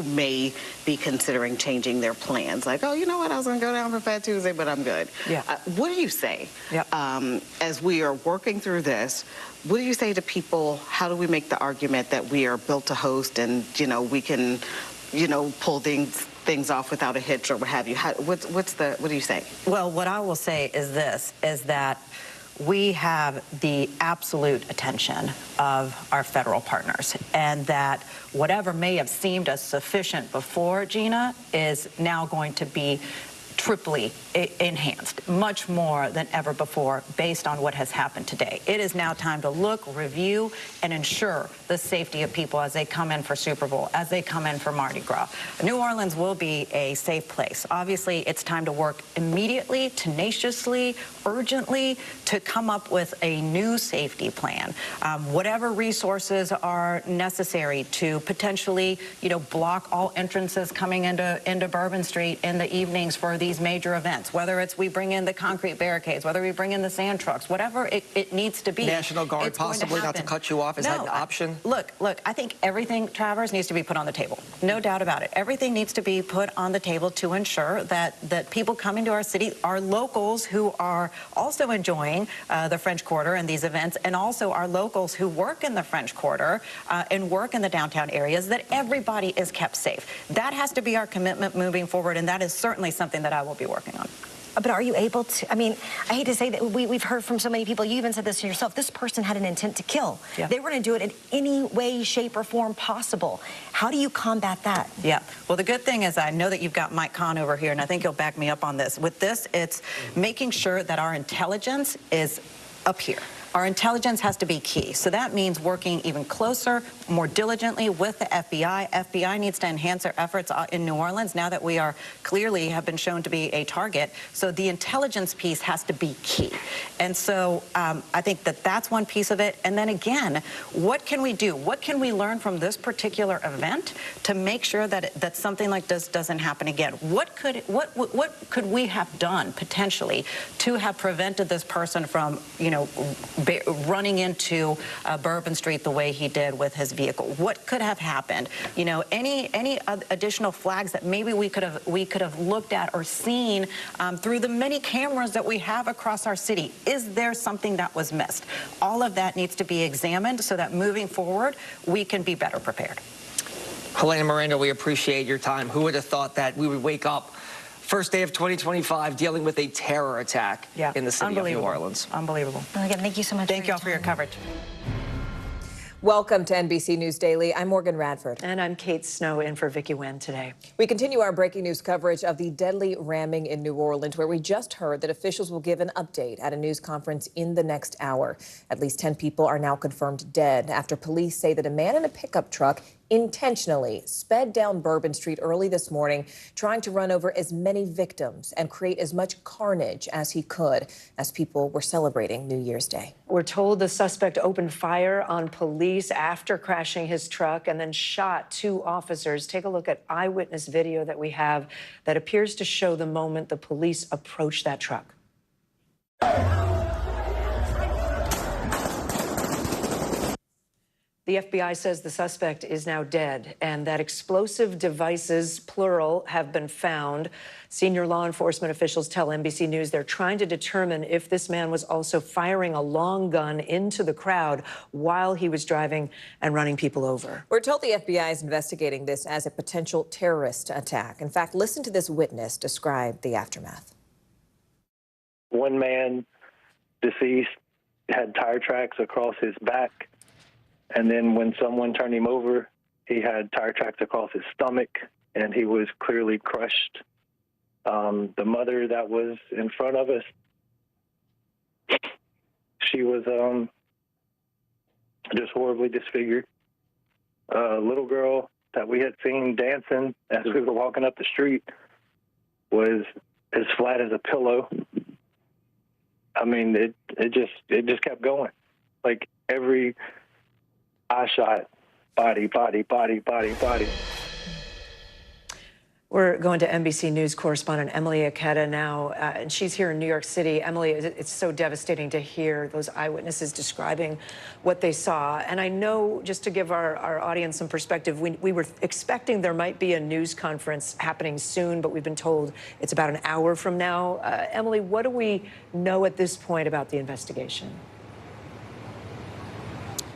may be considering changing their plans. Like, oh, you know what? I was going to go down for Fat Tuesday, but I'm good. Yeah. What do you say as we are working through this? What do you say to people? How do we make the argument that we are built to host, and we can, pull things off without a hitch or what have you? What do you say? Well, what I will say is this: is that we have the absolute attention of our federal partners, and that whatever may have seemed as sufficient before, Gina, is now going to be triply enhanced, much more than ever before, based on what has happened today. It is now time to look, review, and ensure the safety of people as they come in for Super Bowl, as they come in for Mardi Gras. New Orleans will be a safe place. Obviously, it's time to work immediately, tenaciously, urgently to come up with a new safety plan. Whatever resources are necessary to potentially, block all entrances coming into Bourbon Street in the evenings for these major events, whether it's we bring in the concrete barricades, whether we bring in the sand trucks, whatever it needs to be. National Guard, possibly, not to cut you off. Is that an option? Look, I think everything, Travers, needs to be put on the table. No doubt about it. Everything needs to be put on the table to ensure that people coming to our city are locals who are also enjoying the French Quarter and these events, and also our locals who work in the French Quarter and work in the downtown areas, that everybody is kept safe. That has to be our commitment moving forward, and that is certainly something that I will be working on. But are you able to, I mean, I hate to say that we've heard from so many people, you even said this to yourself, this person had an intent to kill. Yeah. They were going to do it in any way, shape, or form possible. How do you combat that? Yeah, well, the good thing is I know that you've got Mike Kahn over here, and I think he'll back me up on this. With this, it's making sure that our intelligence is up here. Our intelligence has to be key. So that means working even closer, more diligently with the FBI. FBI needs to enhance their efforts in New Orleans now that we are clearly have been shown to be a target. So the intelligence piece has to be key. And so I think that's one piece of it. And then again, what can we do? What can we learn from this particular event to make sure that something like this doesn't happen again? What could we have done potentially to have prevented this person from, running into Bourbon Street the way he did with his vehicle? What could have happened? Any additional flags that maybe we could have looked at or seen through the many cameras that we have across our city? Is there something that was missed? All of that needs to be examined so that moving forward we can be better prepared. Helena Miranda, we appreciate your time. Who would have thought that we would wake up first day of 2025 dealing with a terror attack in the city of New Orleans? Unbelievable. Well, again, thank you so much. Thank you all for your coverage. Welcome to NBC News Daily. I'm Morgan Radford. And I'm Kate Snow in for Vicki Wen today. We continue our breaking news coverage of the deadly ramming in New Orleans, where we just heard that officials will give an update at a news conference in the next hour. At least 10 people are now confirmed dead after police say that a man in a pickup truck intentionally sped down Bourbon Street early this morning, trying to run over as many victims and create as much carnage as he could as people were celebrating New Year's Day. We're told the suspect opened fire on police after crashing his truck and then shot 2 officers. Take a look at eyewitness video that we have that appears to show the moment the police approached that truck. The FBI says the suspect is now dead and that explosive devices, plural, have been found. Senior law enforcement officials tell NBC News they're trying to determine if this man was also firing a long gun into the crowd while he was driving and running people over. We're told the FBI is investigating this as a potential terrorist attack. In fact, listen to this witness describe the aftermath. One man, deceased, had tire tracks across his back. And then when someone turned him over, he had tire tracks across his stomach, and he was clearly crushed. The mother that was in front of us, she was just horribly disfigured. A little girl that we had seen dancing as we were walking up the street was as flat as a pillow. I mean, it just kept going. Like every eye shot, body, body, body, body, body. We're going to NBC News correspondent Emily Aketa now, and she's here in New York City. Emily, it's so devastating to hear those eyewitnesses describing what they saw. And I know, just to give our audience some perspective, we were expecting there might be a news conference happening soon, but we've been told it's about an hour from now. Emily, what do we know at this point about the investigation?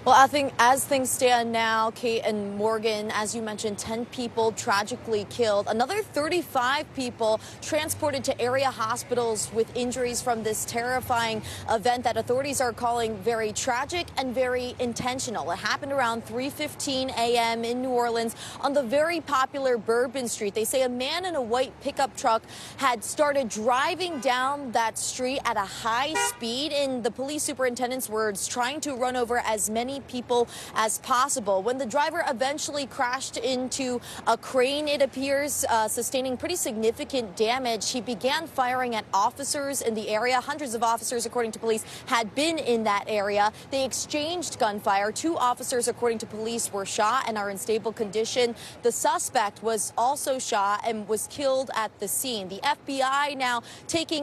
Well, I think as things stand now, Kate and Morgan, as you mentioned, 10 people tragically killed. Another 35 people transported to area hospitals with injuries from this terrifying event that authorities are calling very tragic and very intentional. It happened around 3:15 a.m. in New Orleans on the very popular Bourbon Street. They say a man in a white pickup truck had started driving down that street at a high speed, in the police superintendent's words, trying to run over as many people as possible. When the driver eventually crashed into a crane, it appears, sustaining pretty significant damage, he began firing at officers in the area. Hundreds of officers, according to police, had been in that area. They exchanged gunfire. 2 officers, according to police, were shot and are in stable condition. The suspect was also shot and was killed at the scene. The FBI now taking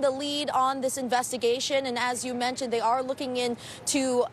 the lead on this investigation. And as you mentioned, they are looking into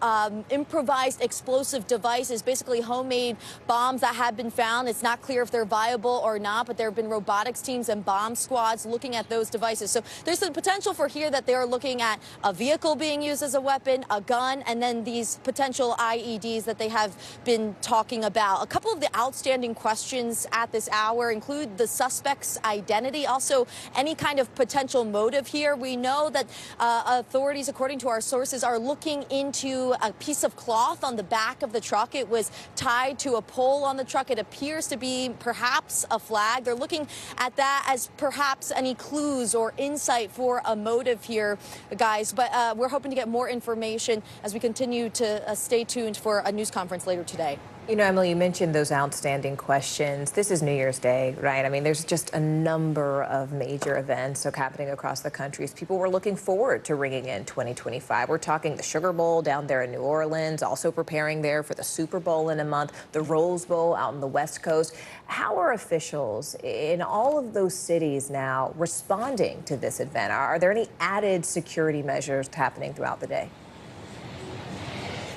improvised explosive devices, basically homemade bombs that have been found. It's not clear if they're viable or not, but there have been robotics teams and bomb squads looking at those devices. So there's the potential for here that they are looking at a vehicle being used as a weapon, a gun, and then these potential IEDs that they have been talking about. A couple of the outstanding questions at this hour include the suspect's identity, also any kind of potential motive here. We know that authorities, according to our sources, are looking into a piece of cloth on the back of the truck. It was tied to a pole on the truck. It appears to be perhaps a flag. They're looking at that as perhaps any clues or insight for a motive here, guys. But we're hoping to get more information as we continue to stay tuned for a news conference later today. You know, Emily, you mentioned those outstanding questions. This is New Year's Day, right? I mean, there's just a number of major events happening across the country. People were looking forward to ringing in 2025. We're talking the Sugar Bowl down there in New Orleans, also preparing there for the Super Bowl in a month, the Rose Bowl out on the West Coast. How are officials in all of those cities now responding to this event? Are there any added security measures happening throughout the day?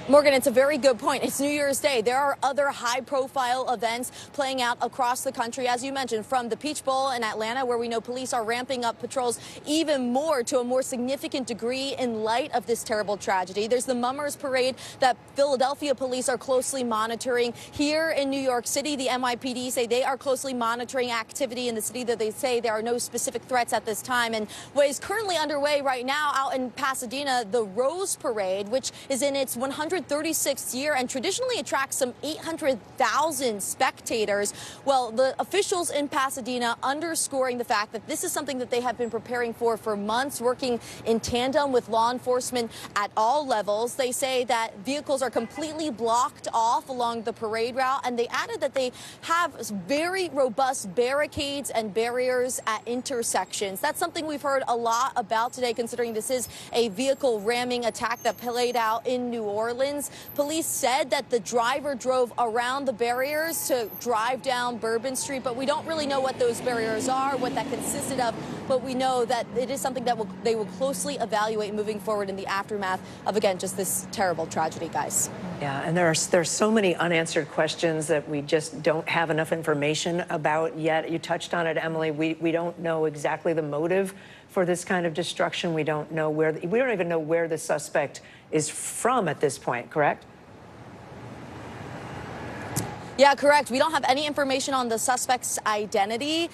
Morgan, it's a very good point. It's New Year's Day. There are other high-profile events playing out across the country, as you mentioned, from the Peach Bowl in Atlanta, where we know police are ramping up patrols even more to a more significant degree in light of this terrible tragedy. There's the Mummers Parade that Philadelphia police are closely monitoring. Here in New York City, the NYPD say they are closely monitoring activity in the city, that they say there are no specific threats at this time. And what is currently underway right now out in Pasadena, the Rose Parade, which is in its 136th year and traditionally attracts some 800,000 spectators. Well, the officials in Pasadena underscoring the fact that this is something that they have been preparing for months, working in tandem with law enforcement at all levels. They say that vehicles are completely blocked off along the parade route, and they added that they have very robust barricades and barriers at intersections. That's something we've heard a lot about today, considering this is a vehicle ramming attack that played out in New Orleans. Police said that the driver drove around the barriers to drive down Bourbon Street, but we don't really know what those barriers are, what that consisted of. But we know that it is something that they will closely evaluate moving forward in the aftermath of, again, just this terrible tragedy, guys. Yeah, and there's so many unanswered questions that we just don't have enough information about yet. You touched on it, Emily. We don't know exactly the motive for this kind of destruction. We don't know we don't even know where the suspect is from at this point, correct? Yeah, correct. We don't have any information on the suspect's identity.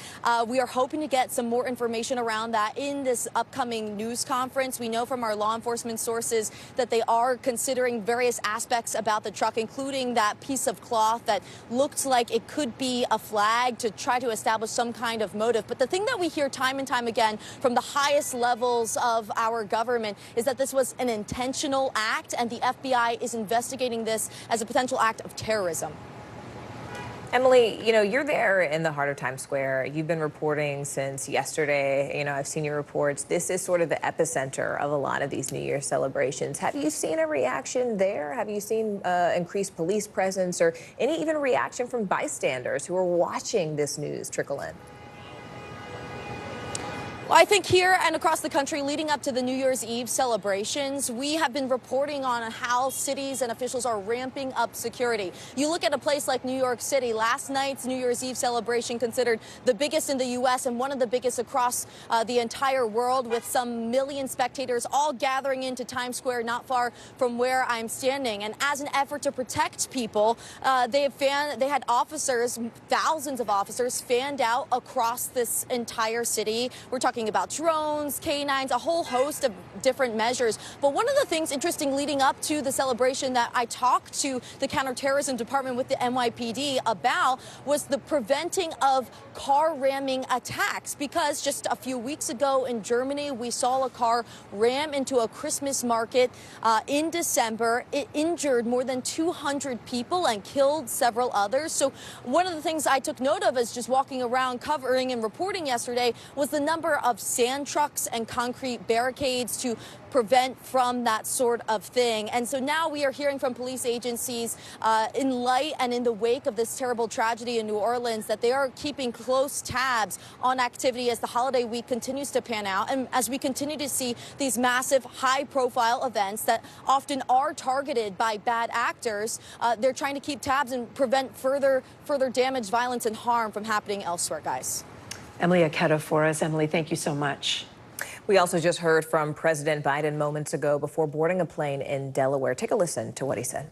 We are hoping to get some more information around that in this upcoming news conference. We know from our law enforcement sources that they are considering various aspects about the truck, including that piece of cloth that looked like it could be a flag, to try to establish some kind of motive. But the thing that we hear time and time again from the highest levels of our government is that this was an intentional act, and the FBI is investigating this as a potential act of terrorism. Emily, you know, you're there in the heart of Times Square. You've been reporting since yesterday. You know, I've seen your reports. This is sort of the epicenter of a lot of these New Year celebrations. Have you seen a reaction there? Have you seen increased police presence or any even reaction from bystanders who are watching this news trickle in? Well, I think here and across the country leading up to the New Year's Eve celebrations, we have been reporting on how cities and officials are ramping up security. You look at a place like New York City, last night's New Year's Eve celebration considered the biggest in the U.S. and one of the biggest across the entire world, with some million spectators all gathering into Times Square not far from where I'm standing. And as an effort to protect people, they had officers, thousands of officers, fanned out across this entire city. We're talking about drones, canines, a whole host of different measures. But one of the things interesting leading up to the celebration that I talked to the counterterrorism department with the NYPD about was the preventing of car ramming attacks, because just a few weeks ago in Germany, we saw a car ram into a Christmas market in December. It injured more than 200 people and killed several others. So one of the things I took note of as just walking around covering and reporting yesterday was the number of sand trucks and concrete barricades to prevent from that sort of thing. And so now we are hearing from police agencies in light and in the wake of this terrible tragedy in New Orleans that they are keeping close tabs on activity as the holiday week continues to pan out, and as we continue to see these massive high-profile events that often are targeted by bad actors. They're trying to keep tabs and prevent further damage, violence, and harm from happening elsewhere, guys. Emily Aketa for us. Emily, thank you so much. We also just heard from President Biden moments ago before boarding a plane in Delaware. Take a listen to what he said.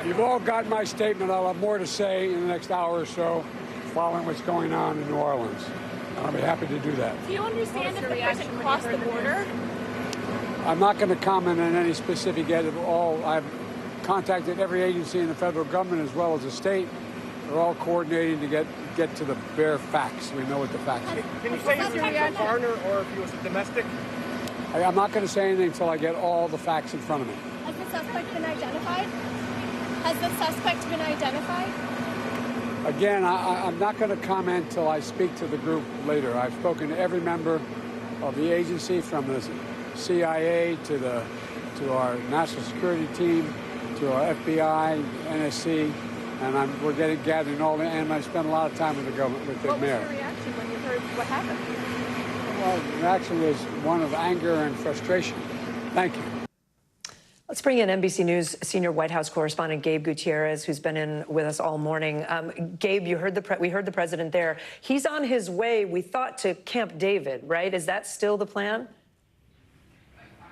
You've all got my statement. I'll have more to say in the next hour or so following what's going on in New Orleans. I'll be happy to do that. Do you understand if the person crossed the border? I'm not going to comment on any specific at all. I've contacted every agency in the federal government as well as the state. They're all coordinating to get to the bare facts. We know what the facts are. Can you say if he was a foreigner or if he was a domestic? I'm not going to say anything until I get all the facts in front of me. Has the suspect been identified? Has the suspect been identified? Again, I'm not going to comment until I speak to the group later. I've spoken to every member of the agency, from the CIA to our national security team, to our FBI, NSC. And we're gathering all the, and I spent a lot of time with the government, with the mayor. What was your reaction when you heard what happened? Well, the reaction was one of anger and frustration. Thank you. Let's bring in NBC News senior White House correspondent Gabe Gutierrez, who's been in with us all morning. Gabe, we heard the president there. He's on his way, we thought, to Camp David, right? Is that still the plan?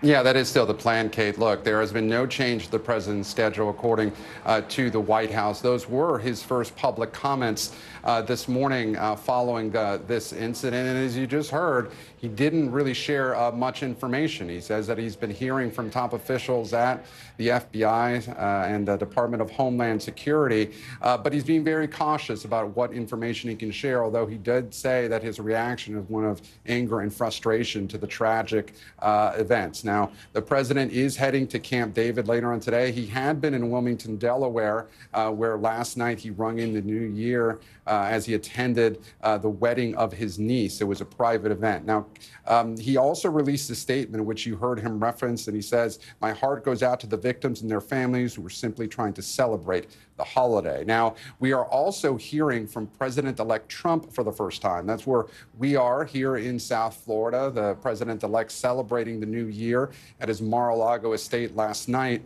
Yeah, that is still the plan, Kate. Look, there has been no change to the president's schedule, according to the White House. Those were his first public comments this morning following this incident. And as you just heard, he didn't really share much information. He says that he's been hearing from top officials at the FBI and the Department of Homeland Security, but he's being very cautious about what information he can share, although he did say that his reaction is one of anger and frustration to the tragic events. Now, the president is heading to Camp David later on today. He had been in Wilmington, Delaware, where last night he rung in the new year as he attended the wedding of his niece. It was a private event. Now, he also released a statement in which you heard him reference, and he says, "My heart goes out to the victims and their families who were simply trying to celebrate the holiday." Now, we are also hearing from President-elect Trump for the first time. That's where we are here in South Florida. The president-elect celebrating the new year at his Mar-a-Lago estate last night.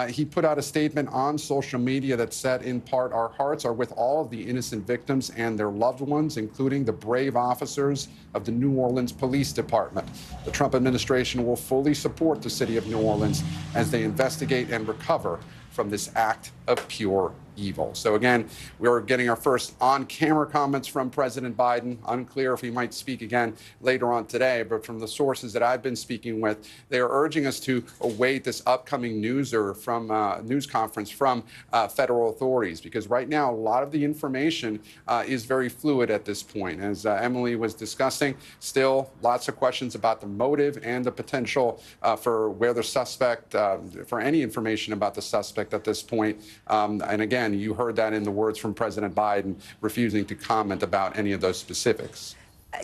He put out a statement on social media that said, in part, "Our hearts are with all of the innocent victims and their loved ones, including the brave officers of the New Orleans Police Department. The Trump administration will fully support the city of New Orleans as they investigate and recover from this act of pure evil." So again, we're getting our first on-camera comments from President Biden. Unclear if he might speak again later on today, but from the sources that I've been speaking with, they are urging us to await this upcoming news conference from federal authorities, because right now a lot of the information is very fluid at this point. As Emily was discussing, still lots of questions about the motive and the potential for where the suspect, for any information about the suspect at this point. And again, you heard that in the words from President Biden, refusing to comment about any of those specifics.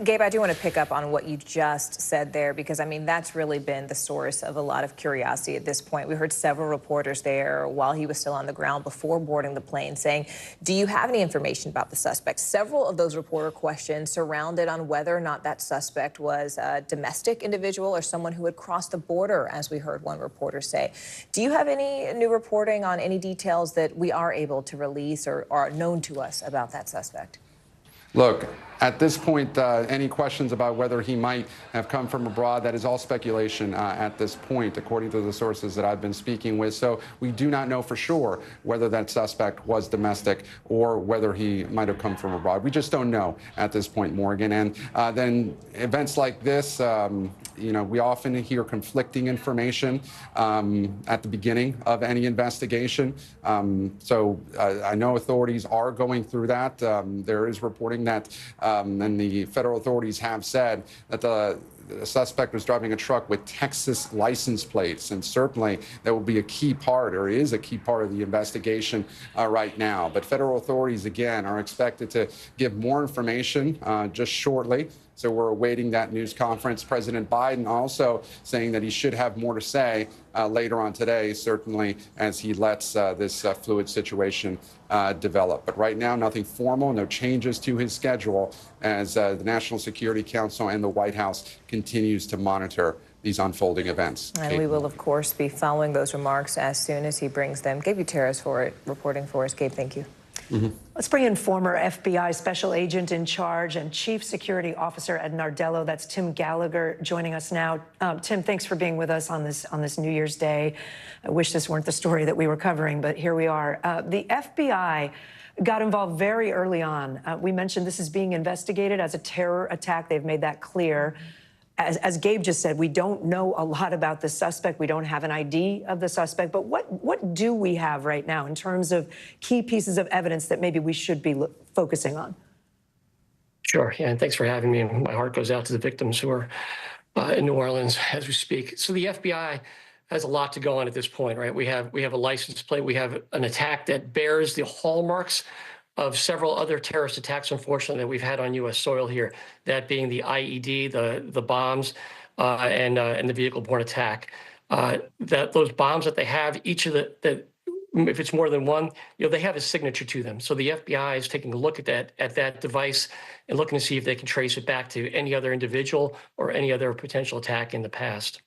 Gabe, I do want to pick up on what you just said there, because, I mean, that's really been the source of a lot of curiosity at this point. We heard several reporters there while he was still on the ground before boarding the plane saying, do you have any information about the suspect? Several of those reporter questions surrounded on whether or not that suspect was a domestic individual or someone who had crossed the border, as we heard one reporter say. Do you have any new reporting on any details that we are able to release or are known to us about that suspect? Look, at this point, any questions about whether he might have come from abroad, that is all speculation at this point, according to the sources that I've been speaking with. So we do not know for sure whether that suspect was domestic or whether he might have come from abroad. We just don't know at this point, Morgan. And then events like this, you know, we often hear conflicting information at the beginning of any investigation. So I know authorities are going through that. There is reporting that, and the federal authorities have said that the suspect was driving a truck with Texas license plates, and certainly that will be a key part, or is a key part of the investigation right now. But federal authorities, again, are expected to give more information just shortly. So we're awaiting that news conference. President Biden also saying that he should have more to say later on today, certainly as he lets this fluid situation develop. But right now, nothing formal, no changes to his schedule as the National Security Council and the White House continues to monitor these unfolding events. And we will, of course, be following those remarks as soon as he brings them. Gabe Gutierrez for it, reporting for us. Gabe, thank you. Let's bring in former FBI special agent in charge and chief security officer at Nardello. That's Tim Gallagher joining us now. Tim, thanks for being with us on this New Year's Day. I wish this weren't the story that we were covering, but here we are. The FBI got involved very early on. We mentioned this is being investigated as a terror attack. They've made that clear. As Gabe just said, we don't know a lot about the suspect. We don't have an ID of the suspect. But what do we have right now in terms of key pieces of evidence that maybe we should be focusing on? Sure. Yeah, and thanks for having me. And my heart goes out to the victims who are in New Orleans as we speak. So the FBI has a lot to go on at this point, right? We have a license plate. We have an attack that bears the hallmarks of several other terrorist attacks, unfortunately, that we've had on U.S. soil here, that being the IED, the bombs, and the vehicle-borne attack. That those bombs that they have, each of if it's more than one, you know, they have a signature to them. So the FBI is taking a look at that device and looking to see if they can trace it back to any other individual or any other potential attack in the past.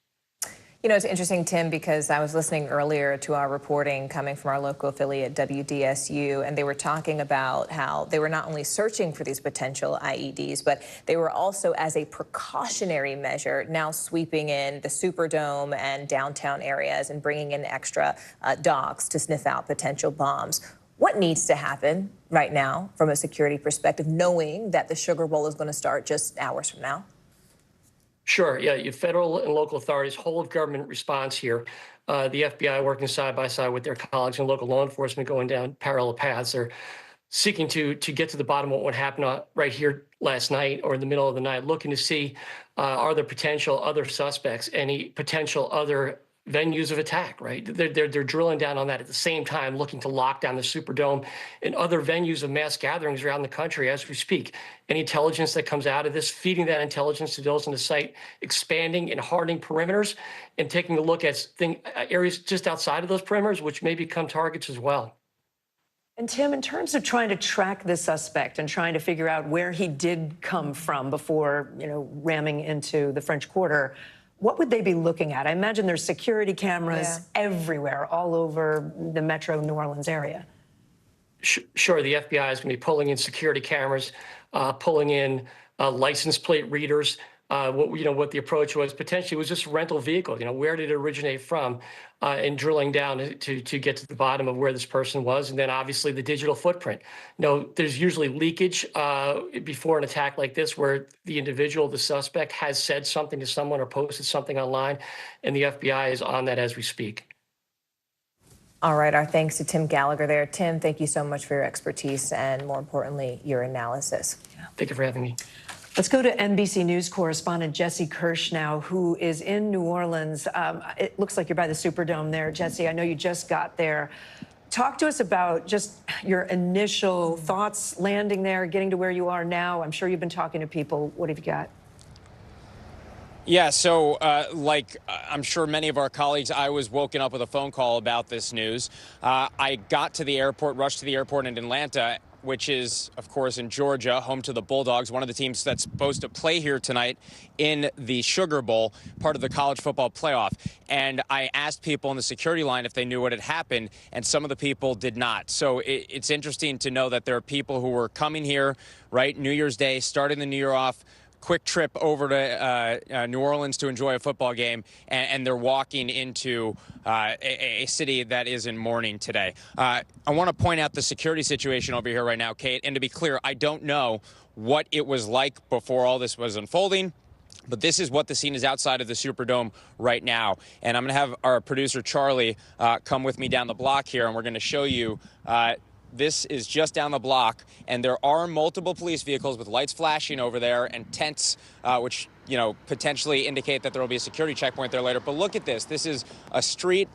You know, it's interesting, Tim, because I was listening earlier to our reporting coming from our local affiliate, WDSU, and they were talking about how they were not only searching for these potential IEDs, but they were also, as a precautionary measure, now sweeping in the Superdome and downtown areas and bringing in extra dogs to sniff out potential bombs. What needs to happen right now from a security perspective, knowing that the Sugar Bowl is going to start just hours from now? Sure. Yeah, your federal and local authorities, whole of government response here. The FBI working side by side with their colleagues and local law enforcement going down parallel paths. They're seeking to get to the bottom of what happened right here last night or in the middle of the night, looking to see are there potential other suspects, any potential other venues of attack, right? They're drilling down on that at the same time, looking to lock down the Superdome and other venues of mass gatherings around the country as we speak. Any intelligence that comes out of this, feeding that intelligence to those on the site, expanding and hardening perimeters, and taking a look at areas just outside of those perimeters, which may become targets as well. And Tim, in terms of trying to track the suspect and trying to figure out where he did come from before, you know, ramming into the French Quarter, what would they be looking at? I imagine there's security cameras everywhere, all over the metro New Orleans area. Sure, the FBI is going to be pulling in security cameras, pulling in license plate readers. What the approach was potentially was just a rental vehicle. You know, where did it originate from? And drilling down to get to the bottom of where this person was, and then obviously the digital footprint. You know, there's usually leakage before an attack like this, where the individual, the suspect, has said something to someone or posted something online, and the FBI is on that as we speak. All right, our thanks to Tim Gallagher there. Tim, thank you so much for your expertise and, more importantly, your analysis. Thank you for having me. Let's go to NBC News correspondent Jesse Kirsch now, who is in New Orleans. It looks like you're by the Superdome there. Jesse, I know you just got there. Talk to us about just your initial thoughts landing there, getting to where you are now. I'm sure you've been talking to people. What have you got? Yeah, so like I'm sure many of our colleagues, I was woken up with a phone call about this news. I got to the airport, rushed to the airport in Atlanta, which is, of course, in Georgia, home to the Bulldogs, one of the teams that's supposed to play here tonight in the Sugar Bowl, part of the college football playoff. And I asked people in the security line if they knew what had happened, and some of the people did not. So it's interesting to know that there are people who were coming here, right, New Year's Day, starting the new year off, quick trip over to New Orleans to enjoy a football game, and they're walking into a city that is in mourning today. I want to point out the security situation over here right now, Kate, and to be clear, I don't know what it was like before all this was unfolding, but this is what the scene is outside of the Superdome right now. And I'm going to have our producer, Charlie, come with me down the block here, and we're going to show you this is just down the block, and there are multiple police vehicles with lights flashing over there and tents, which, you know, potentially indicate that there will be a security checkpoint there later. But look at this. This is a street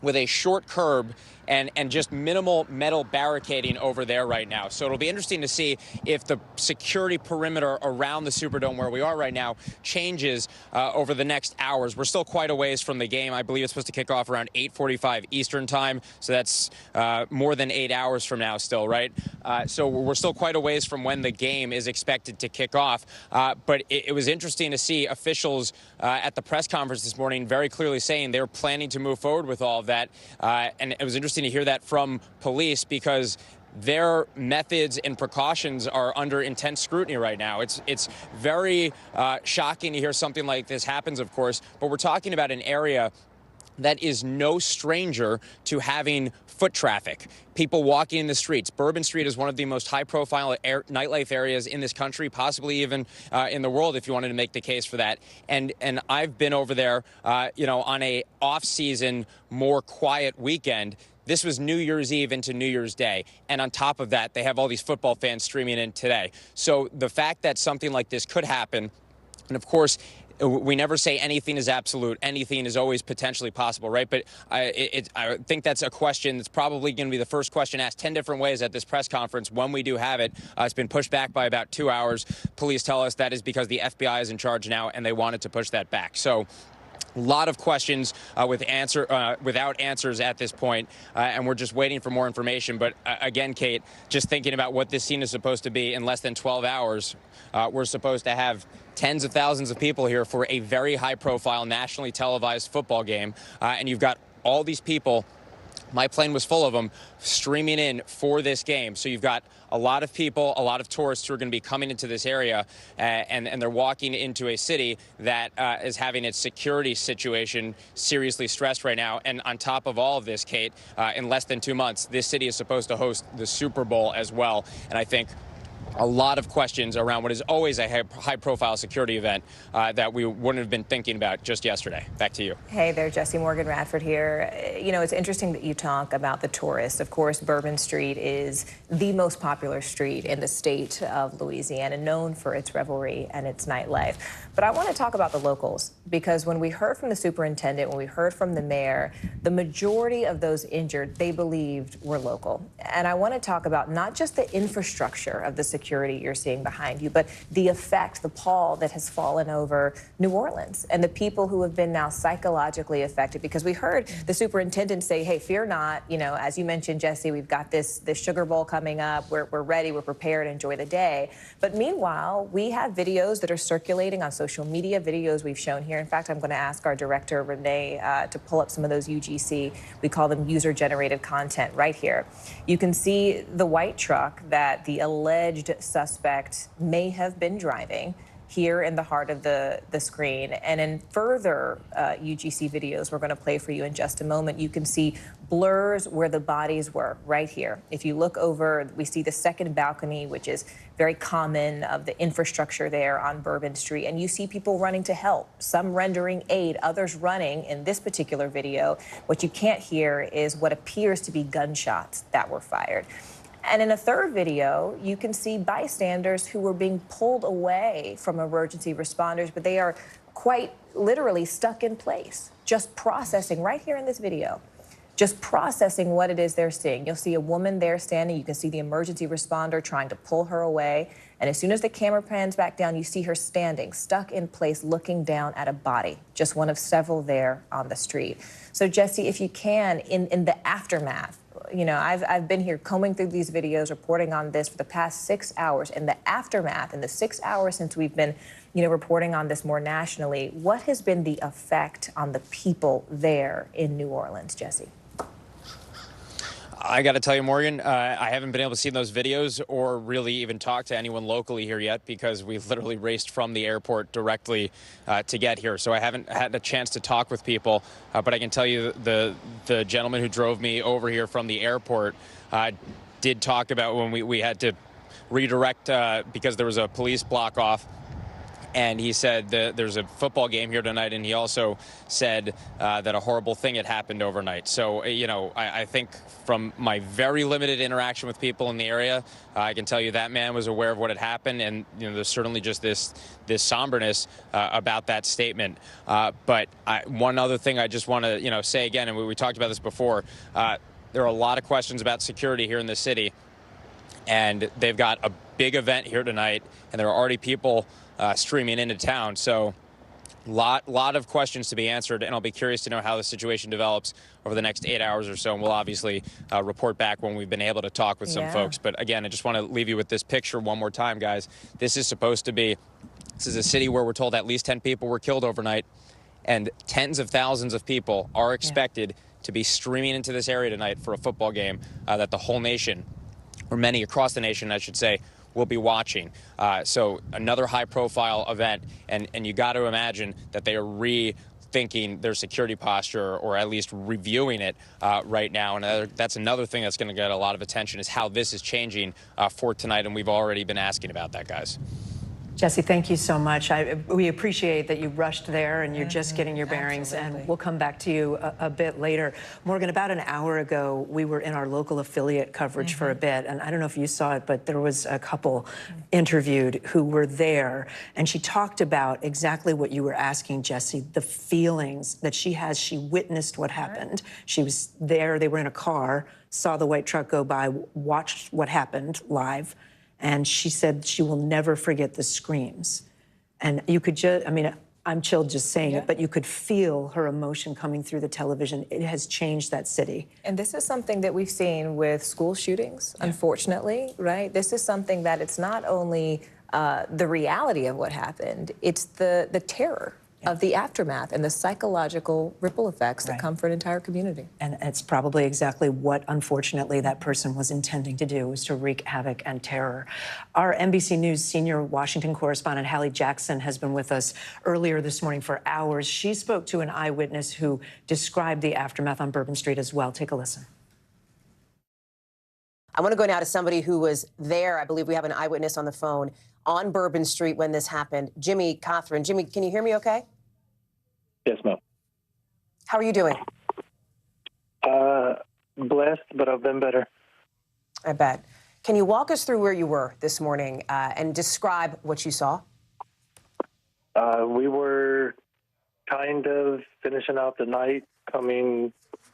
with a short curb and just minimal metal barricading over there right now. So it'll be interesting to see if the security perimeter around the Superdome where we are right now changes over the next hours. We're still quite a ways from the game. I believe it's supposed to kick off around 8:45 Eastern time. So that's more than 8 hours from now still, right? So we're still quite a ways from when the game is expected to kick off. But it was interesting to see officials at the press conference this morning very clearly saying they're planning to move forward with all of that. And it was interesting to hear that from police because their methods and precautions are under intense scrutiny right now. It's very shocking to hear something like this happens, of course, but we're talking about an area that is no stranger to having foot traffic, people walking in the streets. Bourbon Street is one of the most high-profile nightlife areas in this country, possibly even in the world, if you wanted to make the case for that. And I've been over there, you know, on a off-season, more quiet weekend. This was New Year's Eve into New Year's Day. And on top of that, they have all these football fans streaming in today. So the fact that something like this could happen, and of course, we never say anything is absolute. Anything is always potentially possible, right? But I think that's a question that's probably going to be the first question asked 10 different ways at this press conference when we do have it. It's been pushed back by about 2 hours. Police tell us that is because the FBI is in charge now, and they wanted to push that back. So a lot of questions without answers at this point, and we're just waiting for more information. But again, Kate, just thinking about what this scene is supposed to be in less than 12 hours, we're supposed to have tens of thousands of people here for a very high-profile, nationally televised football game, and you've got all these people. My plane was full of them streaming in for this game. So you've got a lot of people, a lot of tourists who are going to be coming into this area, and they're walking into a city that is having its security situation seriously stressed right now. And on top of all of this, Kate, in less than 2 months, this city is supposed to host the Super Bowl as well. And I think a lot of questions around what is always a high-profile security event that we wouldn't have been thinking about just yesterday. Back to you. Hey there, Jesse Morgan Radford here. You know, it's interesting that you talk about the tourists. Of course, Bourbon Street is the most popular street in the state of Louisiana, known for its revelry and its nightlife. But I want to talk about the locals, because when we heard from the superintendent, when we heard from the mayor, the majority of those injured, they believed were local. And I want to talk about not just the infrastructure of the security you're seeing behind you, but the effect, the pall that has fallen over New Orleans and the people who have been now psychologically affected. Because we heard the superintendent say, hey, fear not, you know, as you mentioned, Jesse, we've got this Sugar Bowl coming up. We're ready, we're prepared, enjoy the day. But meanwhile, we have videos that are circulating on social media, videos we've shown here. In fact, I'm going to ask our director, Renee, to pull up some of those UGC, we call them user-generated content, right here. You can see the white truck that the alleged suspect may have been driving here in the heart of the screen. And in further UGC videos we're going to play for you in just a moment, you can see blurs where the bodies were right here. If you look over, we see the second balcony, which is very common of the infrastructure there on Bourbon Street. And you see people running to help, some rendering aid, others running. In this particular video, what you can't hear is what appears to be gunshots that were fired. And in a third video, you can see bystanders who were being pulled away from emergency responders, but they are quite literally stuck in place, just processing right here in this video, just processing what it is they're seeing. You'll see a woman there standing. You can see the emergency responder trying to pull her away. And as soon as the camera pans back down, you see her standing, stuck in place, looking down at a body, just one of several there on the street. So, Jesse, if you can, in the aftermath, you know, I've been here combing through these videos, reporting on this for the past 6 hours. In the aftermath, in the 6 hours since we've been, you know, reporting on this more nationally, what has been the effect on the people there in New Orleans, Jesse? I got to tell you, Morgan, I haven't been able to see those videos or really even talk to anyone locally here yet because we've literally raced from the airport directly to get here. So I haven't had a chance to talk with people. But I can tell you the gentleman who drove me over here from the airport did talk about when we had to redirect because there was a police block off. And he said that there's a football game here tonight, and he also said that a horrible thing had happened overnight. So, you know, I think from my very limited interaction with people in the area, I can tell you that man was aware of what had happened, and you know, there's certainly just this somberness about that statement. But one other thing I just want to say again, and we talked about this before, there are a lot of questions about security here in the city, and they've got a big event here tonight, and there are already people streaming into town. So lot of questions to be answered, and I'll be curious to know how the situation develops over the next 8 hours or so, and we'll obviously report back when we've been able to talk with some folks. But again, I just want to leave you with this picture one more time, guys. This is a city where we're told at least 10 people were killed overnight, and tens of thousands of people are expected to be streaming into this area tonight for a football game that the whole nation, or many across the nation, I should say, will be watching. So another high-profile event, and you got to imagine that they are rethinking their security posture, or at least reviewing it right now. And that's another thing that's going to get a lot of attention, is how this is changing for tonight, and we've already been asking about that, guys. Jesse, thank you so much. We appreciate that you rushed there and you're just getting your bearings, and we'll come back to you a bit later. Morgan, about an hour ago, we were in our local affiliate coverage for a bit, and I don't know if you saw it, but there was a couple interviewed who were there, and she talked about exactly what you were asking, Jesse, the feelings that she has. She witnessed what happened. She was there, they were in a car, saw the white truck go by, watched what happened live. And she said she will never forget the screams. And you could just, I mean, I'm chilled just saying it, but you could feel her emotion coming through the television. It has changed that city. And this is something that we've seen with school shootings, unfortunately, right? This is something that it's not only the reality of what happened, it's the terror of the aftermath and the psychological ripple effects that come for an entire community. And it's probably exactly what, unfortunately, that person was intending to do, was to wreak havoc and terror. Our NBC News senior Washington correspondent, Hallie Jackson, has been with us earlier this morning for hours. She spoke to an eyewitness who described the aftermath on Bourbon Street as well. Take a listen. I want to go now to somebody who was there. I believe we have an eyewitness on the phone on Bourbon Street when this happened. Jimmy Cothran. Jimmy, can you hear me okay? Yes, ma'am. How are you doing? Blessed, but I've been better. I bet. Can you walk us through where you were this morning and describe what you saw? We were kind of finishing out the night, coming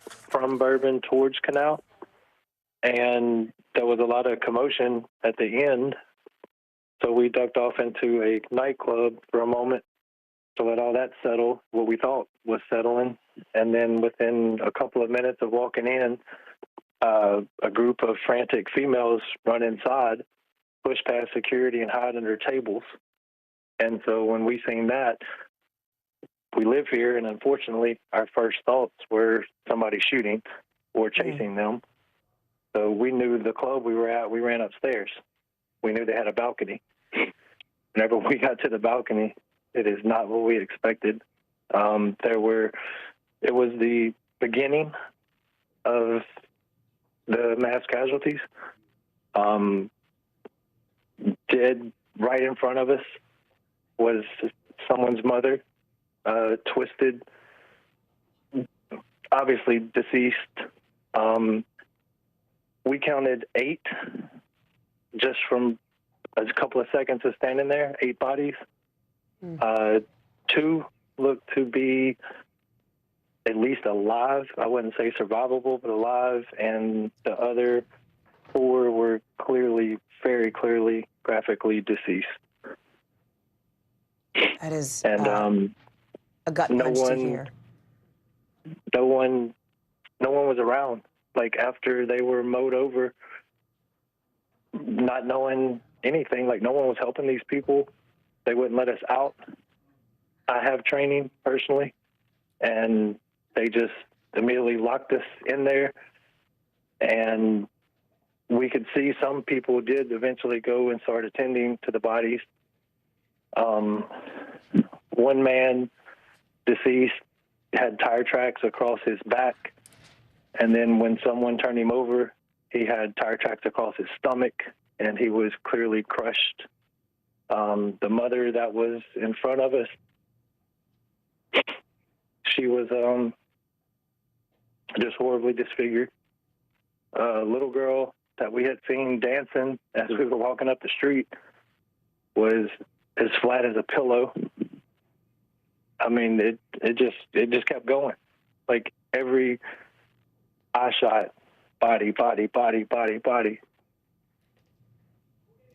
from Bourbon towards Canal, and there was a lot of commotion at the end. So we ducked off into a nightclub for a moment to let all that settle, what we thought was settling. And then within a couple of minutes of walking in, a group of frantic females run inside, push past security, and hide under tables. And so when we seen that, we live here, and unfortunately, our first thoughts were somebody shooting or chasing them. So we knew the club we were at, we ran upstairs. We knew they had a balcony. Whenever we got to the balcony, it is not what we expected. It was the beginning of the mass casualties. Dead right in front of us was someone's mother, twisted, obviously deceased. We counted 8 just from a couple of seconds of standing there, 8 bodies. 2 looked to be at least alive. I wouldn't say survivable, but alive. And the other 4 were clearly, very clearly, graphically deceased. That is And a gut punch to hear. No one was around. Like after they were mowed over, not knowing anything, like no one was helping these people. They wouldn't let us out. I have training personally, and they just immediately locked us in there. And we could see some people did eventually go and start attending to the bodies. One man, deceased, had tire tracks across his back. And then when someone turned him over, he had tire tracks across his stomach, and he was clearly crushed. The mother that was in front of us, she was just horribly disfigured. A little girl that we had seen dancing as we were walking up the street was as flat as a pillow. I mean, it just kept going. Like every eye shot, body.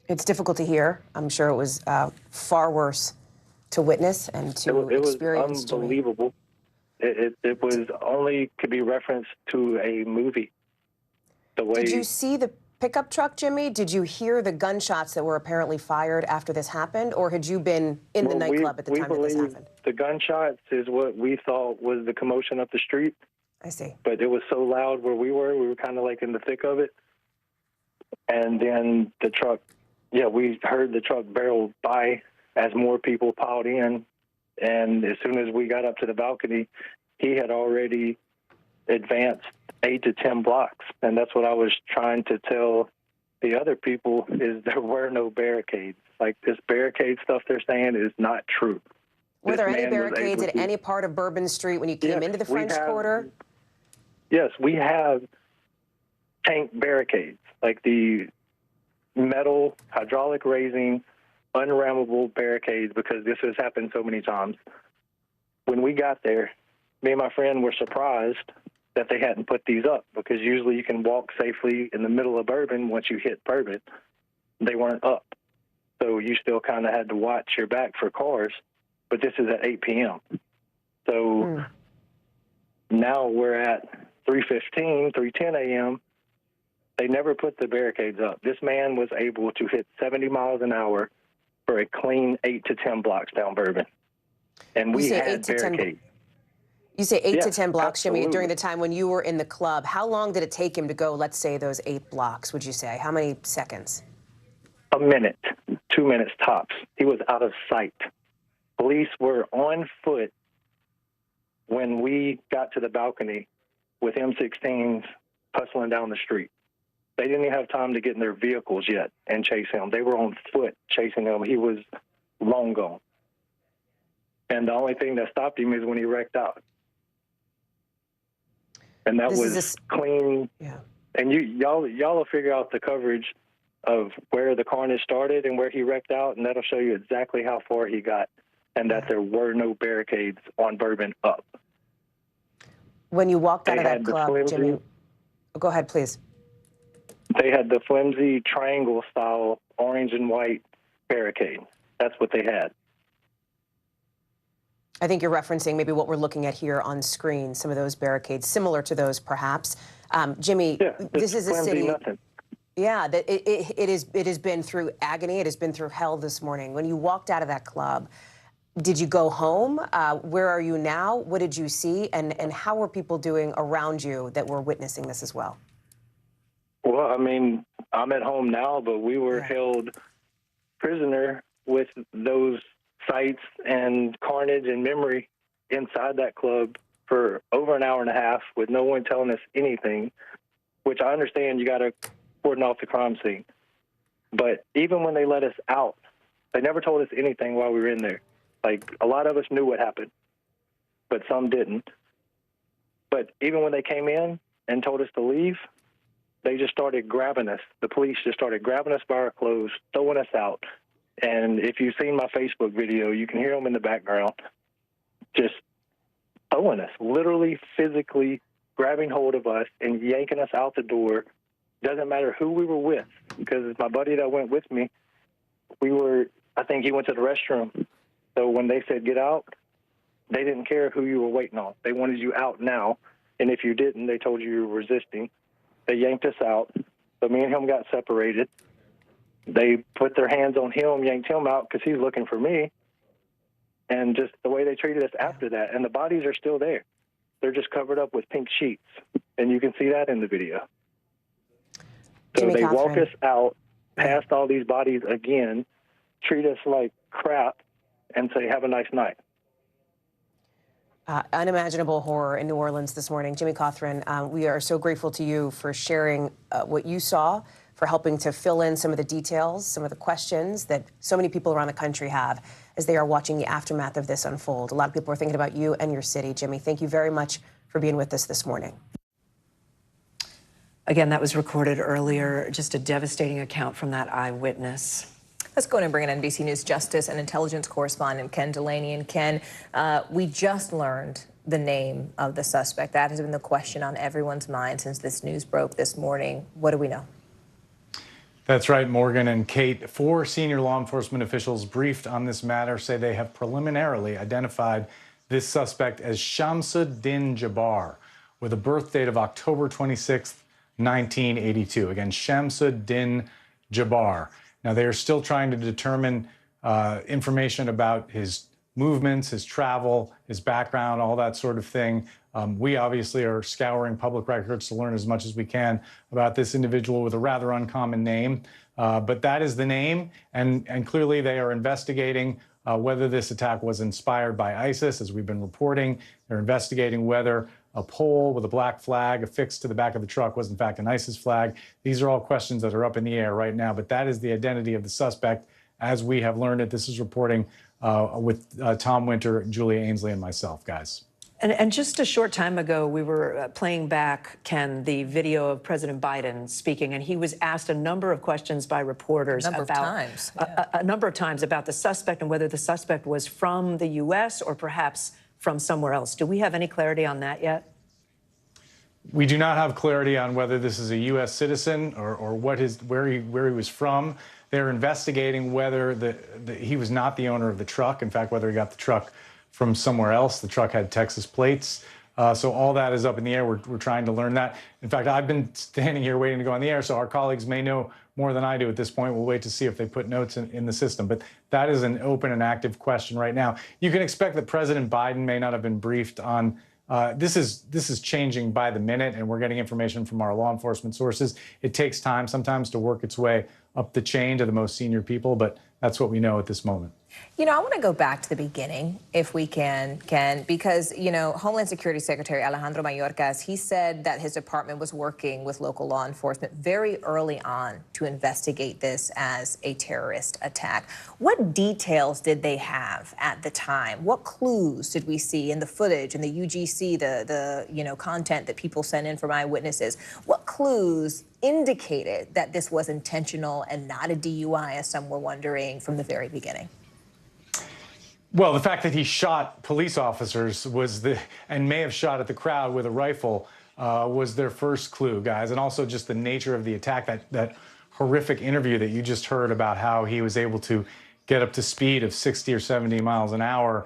It's difficult to hear. I'm sure it was far worse to witness and to experience. It was unbelievable. It was only could be referenced to a movie. The way. Did you see the pickup truck, Jimmy? Did you hear the gunshots that were apparently fired after this happened, or had you been in the nightclub at the time that this happened? The gunshots is what we thought was the commotion up the street. I see. But it was so loud where we were kind of like in the thick of it. And then the truck, we heard the truck barrel by as more people piled in. And as soon as we got up to the balcony, he had already advanced 8 to 10 blocks. And that's what I was trying to tell the other people is there were no barricades. Like this barricade stuff they're saying is not true. Were there any barricades at any part of Bourbon Street when you came into the French Quarter? Yes, we have tank barricades, like the metal hydraulic raising, unrammable barricades, because this has happened so many times. When we got there, me and my friend were surprised that they hadn't put these up, because usually you can walk safely in the middle of Bourbon once you hit Bourbon. They weren't up. So you still kind of had to watch your back for cars, but this is at 8 p.m. So now we're at 3:15, 3:10 a.m. They never put the barricades up. This man was able to hit 70 miles an hour for a clean 8 to 10 blocks down Bourbon. And we had barricades. You say 8 to 10 blocks, absolutely. Jimmy, during the time when you were in the club. How long did it take him to go, let's say, those 8 blocks, would you say? How many seconds? A minute, 2 minutes tops. He was out of sight. Police were on foot when we got to the balcony with M16s hustling down the street. They didn't even have time to get in their vehicles yet and chase him. They were on foot chasing him. He was long gone. And the only thing that stopped him is when he wrecked out. And that was clean. Yeah. And y'all will figure out the coverage of where the carnage started and where he wrecked out, and that'll show you exactly how far he got and that there were no barricades on Bourbon up. When you walked out of that club, Jimmy, go ahead, please. They had the flimsy triangle-style orange and white barricade. That's what they had. I think you're referencing maybe what we're looking at here on screen, some of those barricades, similar to those perhaps. Jimmy, this is a city. Nothing. Yeah, that it has been through agony. It has been through hell this morning. When you walked out of that club, did you go home? Where are you now? What did you see? And how were people doing around you that were witnessing this as well? Well, I mean, I'm at home now, but we were held prisoner with those sights and carnage and memory inside that club for over an hour and a half with no one telling us anything, which I understand you got to cordon off the crime scene. But even when they let us out, they never told us anything while we were in there. Like, a lot of us knew what happened, but some didn't. But even when they came in and told us to leave, they just started grabbing us. The police just started grabbing us by our clothes, throwing us out. And if you've seen my Facebook video, you can hear them in the background, just towing us, literally physically grabbing hold of us and yanking us out the door. Doesn't matter who we were with, because my buddy that went with me, I think he went to the restroom. So when they said get out, they didn't care who you were waiting on. They wanted you out now. And if you didn't, they told you were resisting. They yanked us out. So me and him got separated. They put their hands on him, yanked him out because he's looking for me. And just the way they treated us after that. And the bodies are still there. They're just covered up with pink sheets. And you can see that in the video. So Jimmy they Cochran. walk us out past all these bodies again, treat us like crap, and say, have a nice night. Unimaginable horror in New Orleans this morning. Jimmy Cochran, we are so grateful to you for sharing what you saw, for helping to fill in some of the details, some of the questions that so many people around the country have as they are watching the aftermath of this unfold. A lot of people are thinking about you and your city. Jimmy, thank you very much for being with us this morning. Again, that was recorded earlier. Just a devastating account from that eyewitness. Let's go in and bring in NBC News Justice and Intelligence correspondent Ken Delaney. And Ken, we just learned the name of the suspect. That has been the question on everyone's mind since this news broke this morning. What do we know? That's right, Morgan and Kate. 4 senior law enforcement officials briefed on this matter say they have preliminarily identified this suspect as Shamsuddin Jabbar, with a birth date of October 26th, 1982. Again, Shamsuddin Jabbar. Now, they are still trying to determine information about his movements, his travel, his background, all that sort of thing. We obviously are scouring public records to learn as much as we can about this individual with a rather uncommon name. But that is the name, and clearly they are investigating whether this attack was inspired by ISIS, as we've been reporting. They're investigating whether a pole with a black flag affixed to the back of the truck was in fact an ISIS flag. These are all questions that are up in the air right now, but that is the identity of the suspect as we have learned it. This is reporting with Tom Winter, Julia Ainsley, and myself, guys. And just a short time ago, we were playing back, Ken, the video of President Biden speaking, and he was asked a number of questions by reporters A number of times about the suspect and whether the suspect was from the U.S. or perhaps from somewhere else. Do we have any clarity on that yet? We do not have clarity on whether this is a U.S. citizen or where he was from. They're investigating whether he was not the owner of the truck. In fact, whether he got the truck from somewhere else. The truck had Texas plates. So all that is up in the air. We're trying to learn that. In fact, I've been standing here waiting to go on the air, so our colleagues may know more than I do at this point. We'll wait to see if they put notes in the system. But that is an open and active question right now. You can expect that President Biden may not have been briefed on this is changing by the minute, and we're getting information from our law enforcement sources. It takes time sometimes to work its way up the chain to the most senior people, but that's what we know at this moment. You know, I want to go back to the beginning, if we can, Ken, because, you know, Homeland Security Secretary Alejandro Mayorkas, he said that his department was working with local law enforcement very early on to investigate this as a terrorist attack. What details did they have at the time? What clues did we see in the footage, in the UGC, the content that people sent in from eyewitnesses? What clues indicated that this was intentional and not a DUI, as some were wondering from the very beginning? Well, the fact that he shot police officers and may have shot at the crowd with a rifle was their first clue, guys. And also just the nature of the attack, that horrific interview that you just heard about how he was able to get up to speed of 60 or 70 miles an hour.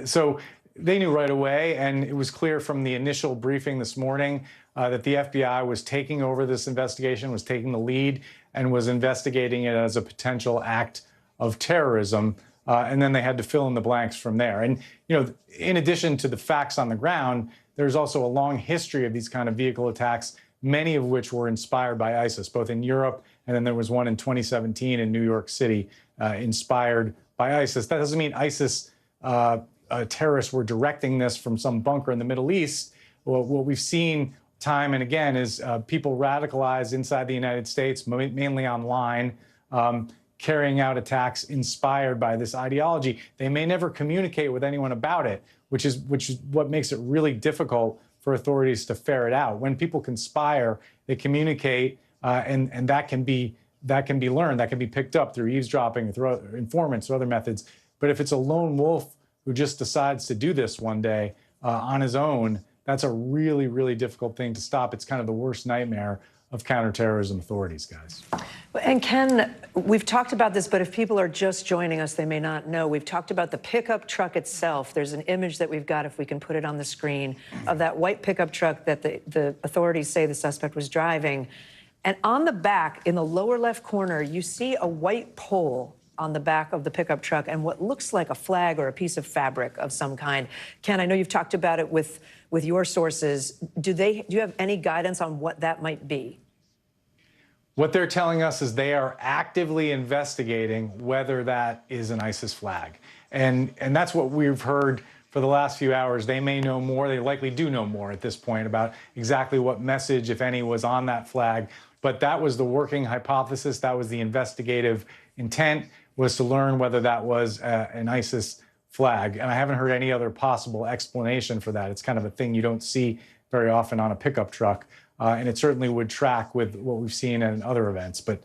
So they knew right away, and it was clear from the initial briefing this morning that the FBI was taking over this investigation, was taking the lead, and was investigating it as a potential act of terrorism. And then they had to fill in the blanks from there. And, in addition to the facts on the ground, there's also a long history of these kind of vehicle attacks, many of which were inspired by ISIS, both in Europe, and then there was one in 2017 in New York City, inspired by ISIS. That doesn't mean ISIS terrorists were directing this from some bunker in the Middle East. Well, what we've seen time and again is people radicalized inside the United States, mainly online, carrying out attacks inspired by this ideology. They may never communicate with anyone about it, which is what makes it really difficult for authorities to ferret out. When people conspire, they communicate, and that can be learned, that can be picked up through eavesdropping, through informants, or other methods. But if it's a lone wolf who just decides to do this one day, on his own, that's a really, really difficult thing to stop. It's kind of the worst nightmare of counterterrorism authorities, guys. And Ken, we've talked about this, but if people are just joining us, they may not know. We've talked about the pickup truck itself. There's an image that we've got, if we can put it on the screen, of that white pickup truck that the authorities say the suspect was driving. And on the back, in the lower left corner, you see a white pole on the back of the pickup truck and what looks like a flag or a piece of fabric of some kind. Ken, I know you've talked about it with your sources. Do you have any guidance on what that might be? What they're telling us is they are actively investigating whether that is an ISIS flag. And that's what we've heard for the last few hours. They may know more. They likely do know more at this point about exactly what message, if any, was on that flag. But that was the working hypothesis. That was the investigative intent, was to learn whether that was an ISIS flag. And I haven't heard any other possible explanation for that. It's kind of a thing you don't see very often on a pickup truck. And it certainly would track with what we've seen in other events. But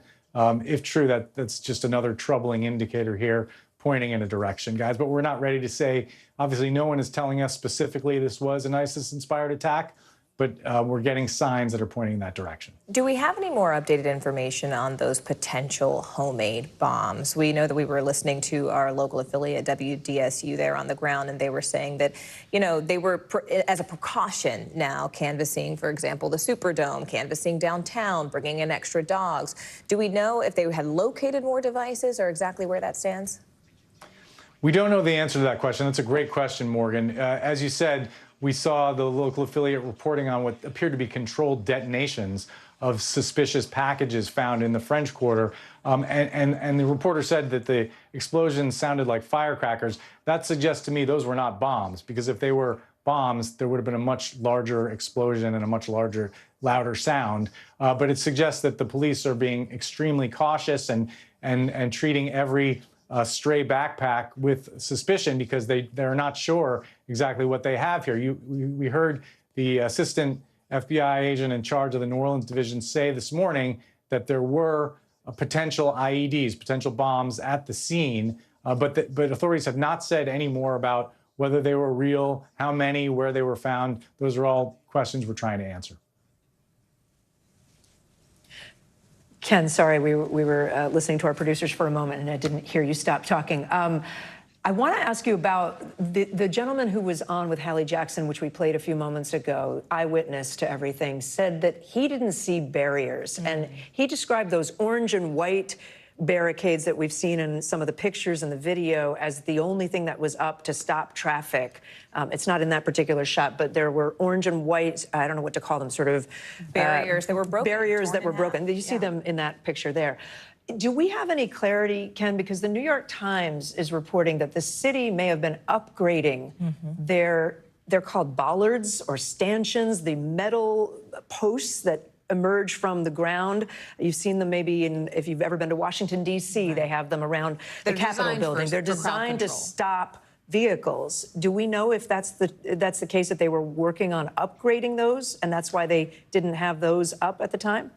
if true, that's just another troubling indicator here pointing in a direction, guys. But we're not ready to say, obviously, no one is telling us specifically this was an ISIS-inspired attack, but we're getting signs that are pointing in that direction. Do we have any more updated information on those potential homemade bombs? We know that we were listening to our local affiliate, WDSU, there on the ground, and they were saying that, you know, they were, as a precaution now, canvassing, for example, the Superdome, canvassing downtown, bringing in extra dogs. Do we know if they had located more devices or exactly where that stands? We don't know the answer to that question. That's a great question, Morgan. As you said, we saw the local affiliate reporting on what appeared to be controlled detonations of suspicious packages found in the French Quarter. And the reporter said that the explosions sounded like firecrackers. That suggests to me those were not bombs, because if they were bombs, there would have been a much larger explosion and a much louder sound. But it suggests that the police are being extremely cautious and treating every stray backpack with suspicion, because they're not sure exactly what they have here. We heard the assistant FBI agent in charge of the New Orleans division say this morning that there were potential IEDs, potential bombs at the scene, but authorities have not said any more about whether they were real, how many, where they were found. Those are all questions we're trying to answer. Ken, sorry, we were listening to our producers for a moment, and I didn't hear you stop talking. I want to ask you about the gentleman who was on with Hallie Jackson, which we played a few moments ago, eyewitness to everything, said that he didn't see barriers. And he described those orange and white barricades that we've seen in some of the pictures and the video as the only thing that was up to stop traffic. It's not in that particular shot, but there were orange and white, I don't know what to call them, sort of barriers that were broken. Barriers that were broken. You see them in that picture there. Do we have any clarity, Ken? Because the New York Times is reporting that the city may have been upgrading they're called bollards or stanchions, the metal posts that emerge from the ground. You've seen them maybe if you've ever been to Washington, D.C., they have them around the Capitol building. They're designed to stop vehicles. Do we know if that's the case, that they were working on upgrading those, and that's why they didn't have those up at the time?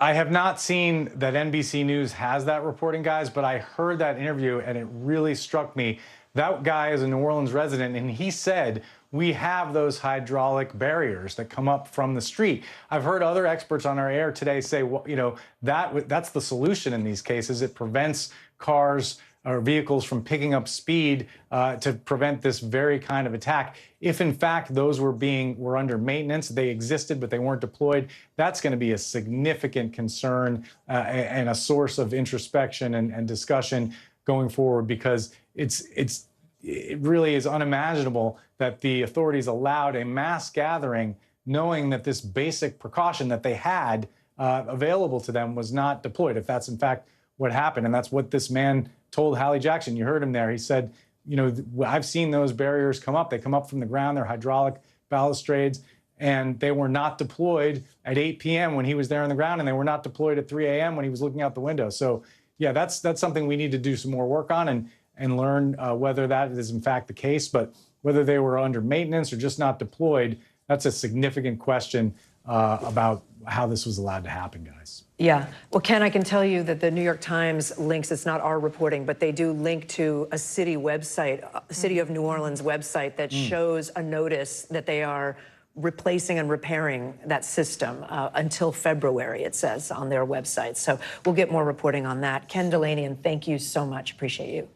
I have not seen that NBC News has that reporting, guys, but I heard that interview and it really struck me. That guy is a New Orleans resident, and he said, we have those hydraulic barriers that come up from the street. I've heard other experts on our air today say, well, you know, that's the solution in these cases. It prevents cars or vehicles from picking up speed to prevent this very kind of attack. If in fact those were under maintenance, they existed but they weren't deployed, that's going to be a significant concern and a source of introspection and discussion going forward, because it really is unimaginable that the authorities allowed a mass gathering knowing that this basic precaution that they had available to them was not deployed, if that's in fact what happened. And that's what this man told Hallie Jackson. You heard him there. He said, you know, I've seen those barriers come up. They come up from the ground. They're hydraulic balustrades, and they were not deployed at 8 p.m. when he was there on the ground, and they were not deployed at 3 a.m. when he was looking out the window. So, yeah, that's something we need to do some more work on and learn whether that is in fact the case. But whether they were under maintenance or just not deployed, that's a significant question about how this was allowed to happen, guys. Yeah. Well, Ken, I can tell you that the New York Times links, it's not our reporting, but they do link to a city website, City of New Orleans website that shows a notice that they are replacing and repairing that system until February, it says on their website. So we'll get more reporting on that. Ken Delanian, thank you so much. Appreciate you.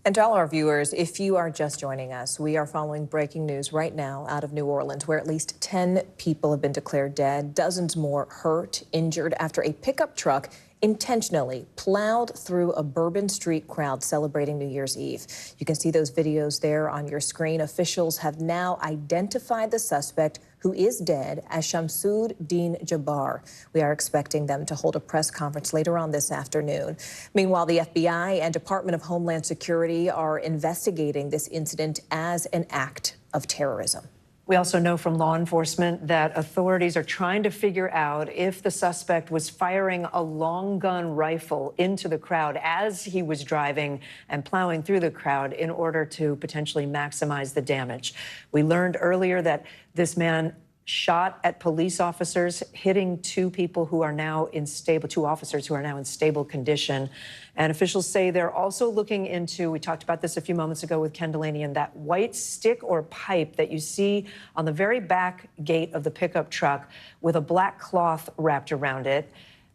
And to all our viewers, if you are just joining us, we are following breaking news right now out of New Orleans, where at least 10 people have been declared dead, dozens more hurt, injured after a pickup truck intentionally plowed through a Bourbon Street crowd celebrating New Year's Eve. You can see those videos there on your screen. Officials have now identified the suspect, who is dead, as Shamsud Dean Jabbar. We are expecting them to hold a press conference later on this afternoon. Meanwhile, the FBI and Department of Homeland Security are investigating this incident as an act of terrorism. We also know from law enforcement that authorities are trying to figure out if the suspect was firing a long gun rifle into the crowd as he was driving and plowing through the crowd in order to potentially maximize the damage. We learned earlier that this man shot at police officers, hitting two officers who are now in stable condition. And officials say they're also looking into, we talked about this a few moments ago with Ken Delanian, that white stick or pipe that you see on the very back gate of the pickup truck with a black cloth wrapped around it.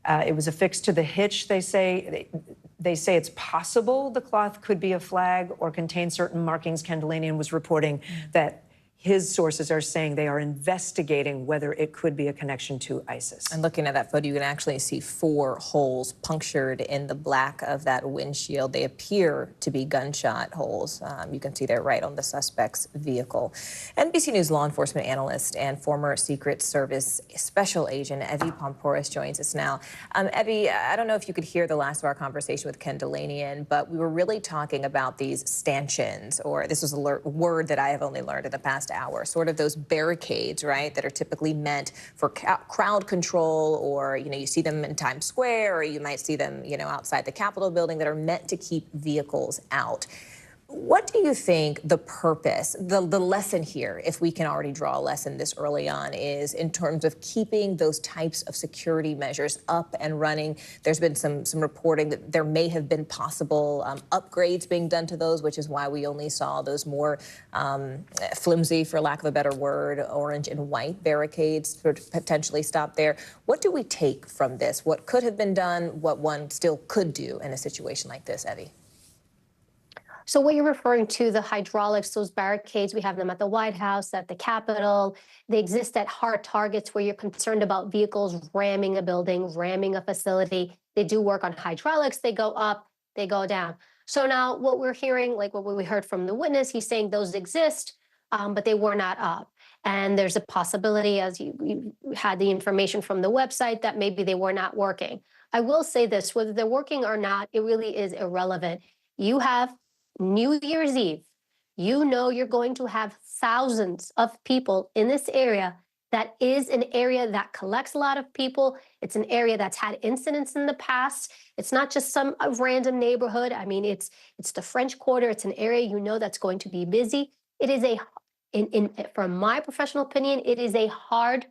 It was affixed to the hitch, they say. They say it's possible the cloth could be a flag or contain certain markings. Ken Delanian was reporting that his sources are saying they are investigating whether it could be a connection to ISIS. And looking at that photo, you can actually see 4 holes punctured in the black of that windshield. They appear to be gunshot holes. You can see there right on the suspect's vehicle. NBC News law enforcement analyst and former Secret Service Special Agent Evie Pomporis joins us now. Evie, I don't know if you could hear the last of our conversation with Ken Delanian, but we were really talking about these stanchions, or this was a word that I have only learned in the past hour, sort of those barricades, right, that are typically meant for crowd control, or, you see them in Times Square, or you might see them, outside the Capitol building, that are meant to keep vehicles out. What do you think the purpose, the lesson here, if we can already draw a lesson this early on, is in terms of keeping those types of security measures up and running? There's been some reporting that there may have been possible upgrades being done to those, which is why we only saw those more flimsy, for lack of a better word, orange and white barricades to potentially stop there. What do we take from this? What could have been done? What one still could do in a situation like this, Evie? So what you're referring to, the hydraulics, those barricades, we have them at the White House, at the Capitol. They exist at hard targets where you're concerned about vehicles ramming a building, ramming a facility. They do work on hydraulics. They go up, they go down. So now what we're hearing, like what we heard from the witness, he's saying those exist, but they were not up. And there's a possibility, as you had the information from the website, that maybe they were not working. I will say this, whether they're working or not, it really is irrelevant. You have New Year's Eve, you're going to have thousands of people in this area. That is an area that collects a lot of people. It's an area that's had incidents in the past. It's not just some random neighborhood. I mean, it's the French Quarter. It's an area that's going to be busy. It is from my professional opinion, it is a hard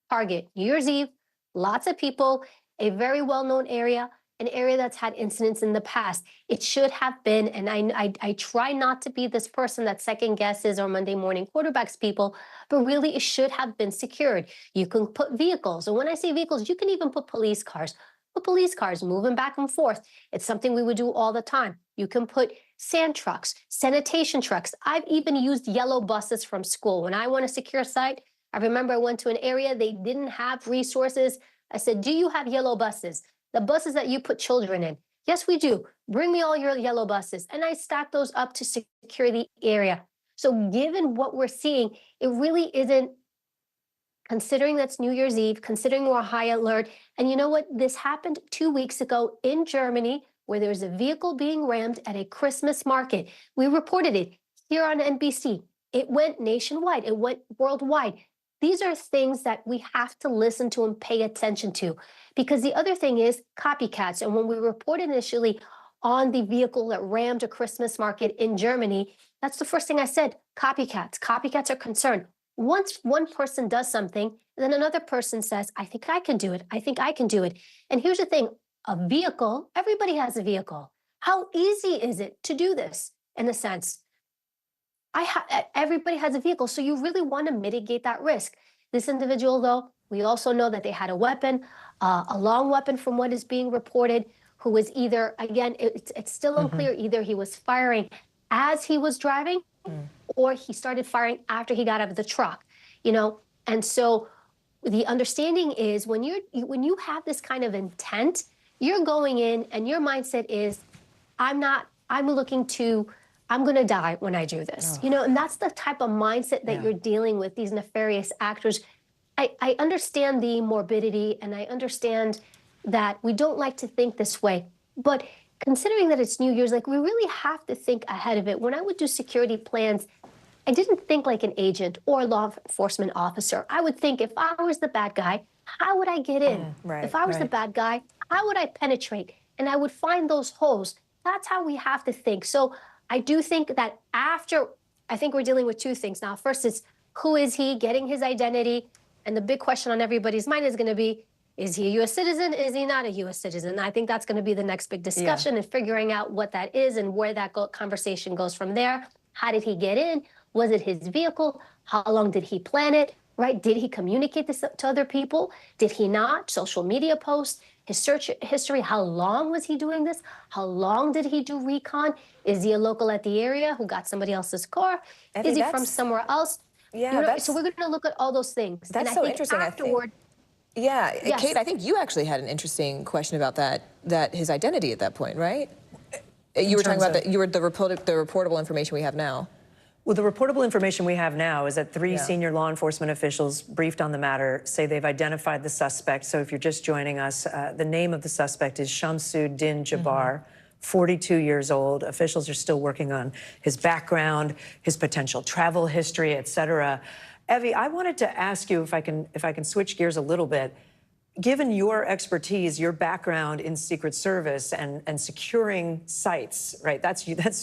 target. New Year's Eve, lots of people, a very well-known area. An area that's had incidents in the past. It should have been, and I try not to be this person that second guesses or Monday morning quarterbacks people, but really it should have been secured. You can put vehicles, and when I say vehicles, you can even put police cars. Put police cars moving back and forth. It's something we would do all the time. You can put sand trucks, sanitation trucks. I've even used yellow buses from school. When I want to secure a site, I remember I went to an area, they didn't have resources. I said, do you have yellow buses? The buses that you put children in. Yes, we do. Bring me all your yellow buses. And I stack those up to secure the area. So given what we're seeing, it really isn't, considering that's New Year's Eve, considering we're high alert. And you know what? This happened 2 weeks ago in Germany, where there was a vehicle being rammed at a Christmas market. We reported it here on NBC. It went nationwide. It went worldwide. These are things that we have to listen to and pay attention to, because the other thing is copycats. And when we reported initially on the vehicle that rammed a Christmas market in Germany, that's the first thing I said, copycats. Copycats are concerned. Once one person does something, Then another person says, I think I can do it. I think I can do it. And here's the thing, a vehicle, everybody has a vehicle. How easy is it to do this in a sense? Everybody has a vehicle, so you really want to mitigate that risk. This individual, though, we also know that they had a weapon, a long weapon from what is being reported, who was either, again, it's still unclear, either he was firing as he was driving or he started firing after he got out of the truck, you know? And so the understanding is when you have this kind of intent, you're going in and your mindset is, I'm going to die when I do this, you know, and that's the type of mindset that you're dealing with, these nefarious actors. I understand the morbidity and I understand that we don't like to think this way, but considering that it's New Year's, like we really have to think ahead of it. When I would do security plans, I didn't think like an agent or a law enforcement officer. I would think if I was the bad guy, how would I get in? If I was the bad guy, how would I penetrate? And I would find those holes. That's how we have to think. So I do think that I think we're dealing with two things now. First is, who is he, getting his identity? And the big question on everybody's mind is going to be, is he a U.S. citizen? Is he not a U.S. citizen? I think that's going to be the next big discussion and figuring out what that is and where that conversation goes from there. How did he get in? Was it his vehicle? How long did he plan it? Right? Did he communicate this to other people? Did he not? Social media posts, his search history, how long was he doing this? How long did he do recon? Is he a local at the area who got somebody else's car? Eddie, is he from somewhere else? Yeah, you know, so we're going to look at all those things. That's and so I think interesting. Afterward, yeah, yes. Kate, I think you actually had an interesting question about that his identity at that point, right? You were talking about the reportable information we have now. Well, the reportable information we have now is that three senior law enforcement officials briefed on the matter say they've identified the suspect. So if you're just joining us, the name of the suspect is Shamsuddin Jabbar, 42 years old. Officials are still working on his background, his potential travel history, et cetera. Evie, I wanted to ask you if I can switch gears a little bit. Given your expertise, your background in Secret Service and securing sites, right?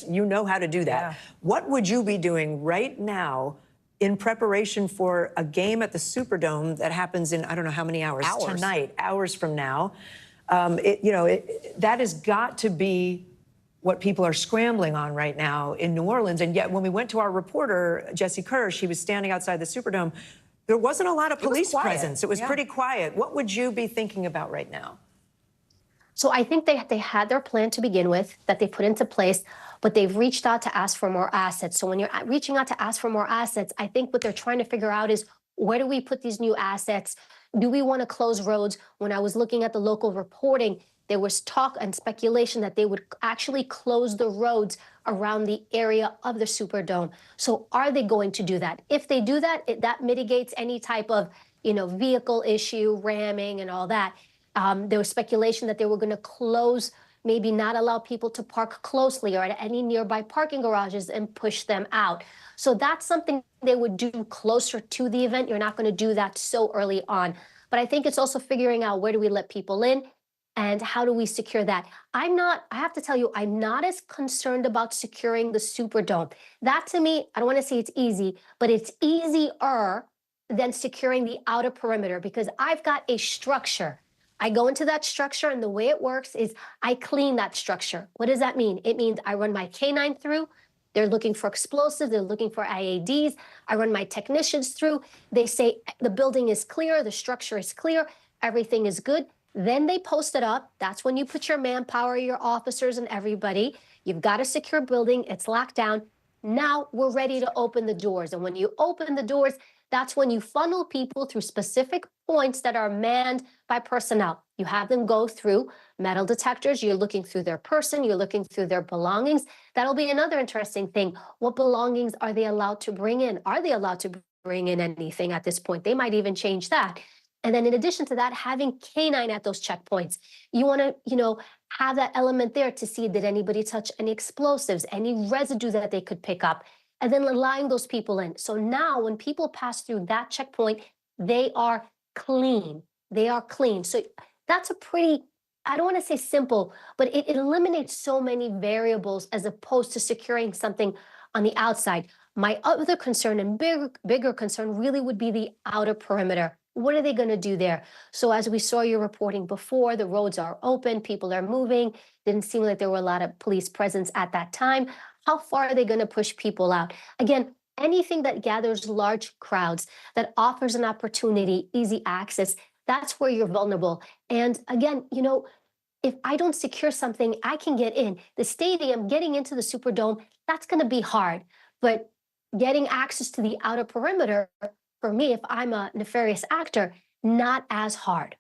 You know how to do that. Yeah. What would you be doing right now in preparation for a game at the Superdome that happens in I don't know how many hours. Tonight, hours from now? That has got to be what people are scrambling on right now in New Orleans. And yet, when we went to our reporter Jesse Kerr, she was standing outside the Superdome. There wasn't a lot of police presence. It was pretty quiet. What would you be thinking about right now? So I think they had their plan to begin with that they put into place, but they've reached out to ask for more assets. So when you're reaching out to ask for more assets, I think what they're trying to figure out is, where do we put these new assets? Do we want to close roads? When I was looking at the local reporting, there was talk and speculation that they would actually close the roads around the area of the Superdome. So are they going to do that? If they do that, that mitigates any type of, vehicle issue, ramming and all that. There was speculation that they were going to close, maybe not allow people to park closely or at any nearby parking garages and push them out. So that's something they would do closer to the event. You're not going to do that so early on. But I think it's also figuring out, where do we let people in? And how do we secure that? I have to tell you, I'm not as concerned about securing the Superdome. That, to me, I don't want to say it's easy, but it's easier than securing the outer perimeter, because I've got a structure. I go into that structure, and the way it works is I clean that structure. What does that mean? It means I run my K9 through. They're looking for explosives. They're looking for IADs. I run my technicians through. They say the building is clear. The structure is clear. Everything is good. Then they post it up. That's when you put your manpower, your officers, and everybody. You've got a secure building. It's locked down. Now we're ready to open the doors. And when you open the doors, that's when you funnel people through specific points that are manned by personnel. You have them go through metal detectors. You're looking through their person. You're looking through their belongings. That'll be another interesting thing. What belongings are they allowed to bring in? Are they allowed to bring in anything at this point? They might even change that. And then in addition to that, having K9 at those checkpoints. You want to, have that element there to see, did anybody touch any explosives, any residue that they could pick up, and then allowing those people in. So now when people pass through that checkpoint, they are clean. They are clean. So that's a pretty, I don't want to say simple, but it eliminates so many variables as opposed to securing something on the outside. My other concern and bigger concern really would be the outer perimeter. What are they going to do there? So as we saw you reporting before, the roads are open, people are moving. Didn't seem like there were a lot of police presence at that time. How far are they going to push people out? Again, anything that gathers large crowds, that offers an opportunity, easy access, that's where you're vulnerable. And again, you know, if I don't secure something, I can get in. The stadium, getting into the Superdome, that's going to be hard. But getting access to the outer perimeter, for me, if I'm a nefarious actor, not as hard.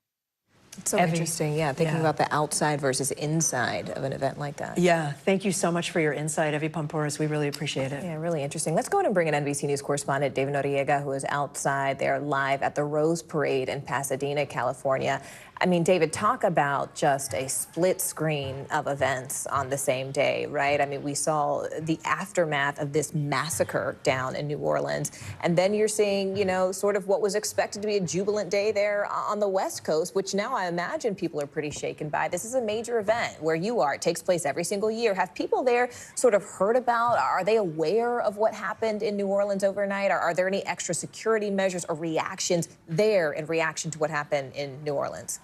It's so interesting, yeah, thinking about the outside versus inside of an event like that. Yeah, thank you so much for your insight, Evie Pampouras. We really appreciate it. Yeah, really interesting. Let's go ahead and bring in NBC News correspondent David Noriega, who is outside there live at the Rose Parade in Pasadena, California. I mean, David, talk about just a split screen of events on the same day, right? I mean, we saw the aftermath of this massacre down in New Orleans, and then you're seeing, you know, sort of what was expected to be a jubilant day there on the West Coast, which now I imagine people are pretty shaken by. This is a major event where you are. It takes place every single year. Have people there sort of heard about? Are they aware of what happened in New Orleans overnight? Are there any extra security measures or reactions there in reaction to what happened in New Orleans?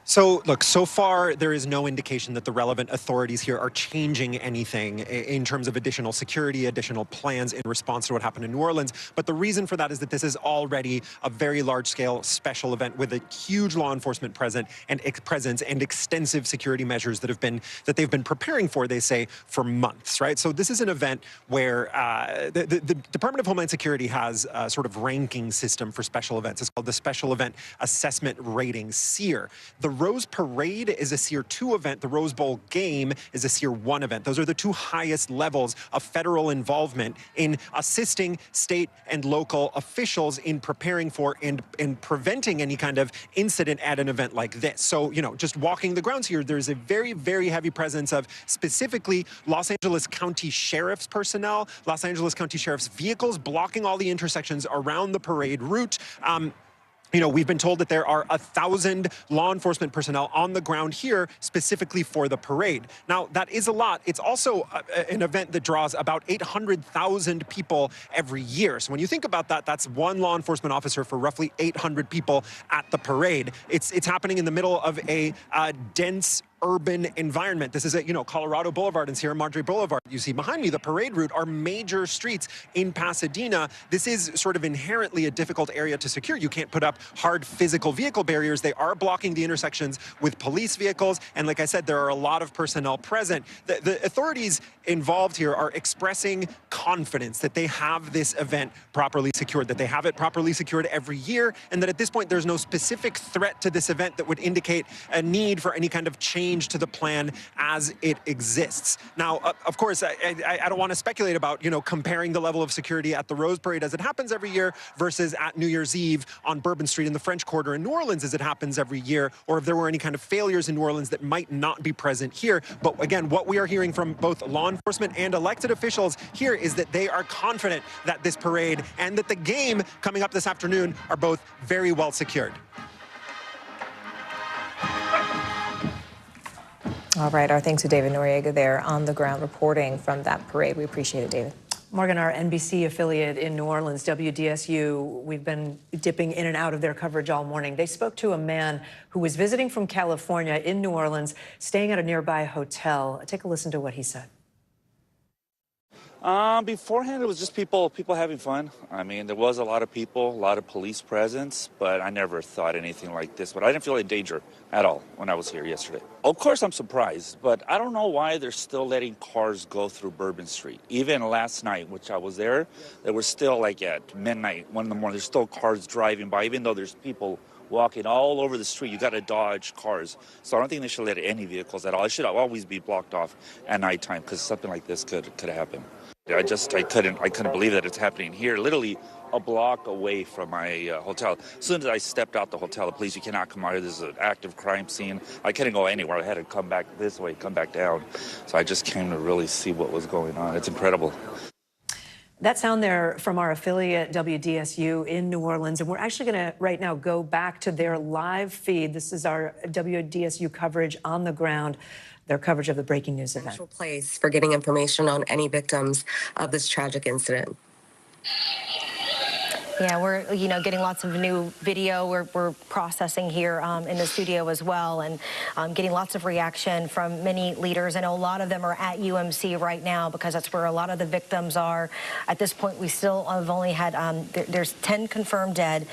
So, look, so far there is no indication that the relevant authorities here are changing anything in terms of additional security, additional plans in response to what happened in New Orleans. But the reason for that is that this is already a very large-scale special event with a huge law enforcement presence and extensive security measures that they've been preparing for, they say, for months, right? So this is an event where the Department of Homeland Security has a sort of ranking system for special events. It's called the Special Event Assessment Rating, SEER. The Rose Parade is a SEER 2 event. The Rose Bowl game is a SEER 1 event. Those are the two highest levels of federal involvement in assisting state and local officials in preparing for and preventing any kind of incident at an event like this. So, you know, just walking the grounds here, there's a very, very heavy presence of specifically Los Angeles County Sheriff's personnel, Los Angeles County Sheriff's vehicles blocking all the intersections around the parade route. You know, we've been told that there are 1,000 law enforcement personnel on the ground here specifically for the parade. Now, that is a lot. It's also an event that draws about 800,000 people every year. So when you think about that, that's one law enforcement officer for roughly 800 people at the parade. It's happening in the middle of a dense urban environment. This is at, you know, Colorado Boulevard and Sierra Madre Boulevard. You see behind me, the parade route are major streets in Pasadena. This is sort of inherently a difficult area to secure. You can't put up hard physical vehicle barriers. They are blocking the intersections with police vehicles. And like I said, there are a lot of personnel present. The authorities involved here are expressing confidence that they have this event properly secured, that they have it properly secured every year, and that at this point there's no specific threat to this event that would indicate a need for any kind of change to the plan as it exists. Now, of course, I don't want to speculate about, you know, comparing the level of security at the Rose Parade as it happens every year versus at New Year's Eve on Bourbon Street in the French Quarter in New Orleans as it happens every year, or if there were any kind of failures in New Orleans that might not be present here. But again, what we are hearing from both law enforcement and elected officials here is that they are confident that this parade and that the game coming up this afternoon are both very well secured. All right, our thanks to David Noriega there on the ground reporting from that parade. We appreciate it, David. Morgan, our NBC affiliate in New Orleans, WDSU, we've been dipping in and out of their coverage all morning. They spoke to a man who was visiting from California in New Orleans, staying at a nearby hotel. Take a listen to what he said. Beforehand, it was just people having fun. I mean, there was a lot of people, a lot of police presence, but I never thought anything like this. But I didn't feel in danger at all when I was here yesterday. Of course, I'm surprised, but I don't know why they're still letting cars go through Bourbon Street. Even last night, which I was there was still like at midnight, 1 in the morning, there's still cars driving by, even though there's people walking all over the street. You got to dodge cars. So I don't think they should let any vehicles at all. It should always be blocked off at nighttime because something like this could happen. I couldn't believe that it's happening here, literally a block away from my hotel. As soon as I stepped out the hotel, the police, you cannot come out here. This is an active crime scene. I couldn't go anywhere. I had to come back this way, come back down. So I just came to really see what was going on. It's incredible. That sound there from our affiliate WDSU in New Orleans, and we're actually going to right now go back to their live feed. This is our WDSU coverage on the ground, their coverage of the breaking news event. Place for getting information on any victims of this tragic incident. Yeah, we're getting lots of new video. We're processing here in the studio as well, and getting lots of reaction from many leaders. I know a lot of them are at UMC right now because that's where a lot of the victims are. At this point, we still have only had there's 10 confirmed dead,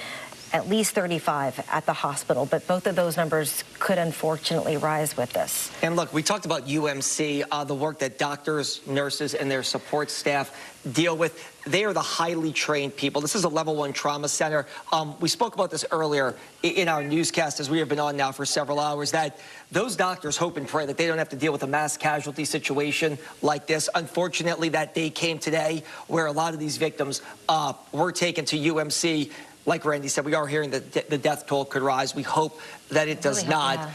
at least 35 at the hospital, but both of those numbers could unfortunately rise with this. And look, we talked about UMC, the work that doctors, nurses, and their support staff deal with. They are the highly trained people. This is a level 1 trauma center. We spoke about this earlier in our newscast, as we have been on now for several hours, that those doctors hope and pray that they don't have to deal with a mass casualty situation like this. Unfortunately, that day came today where a lot of these victims were taken to UMC. Like Randy said, we are hearing that the death toll could rise. We hope that it does not.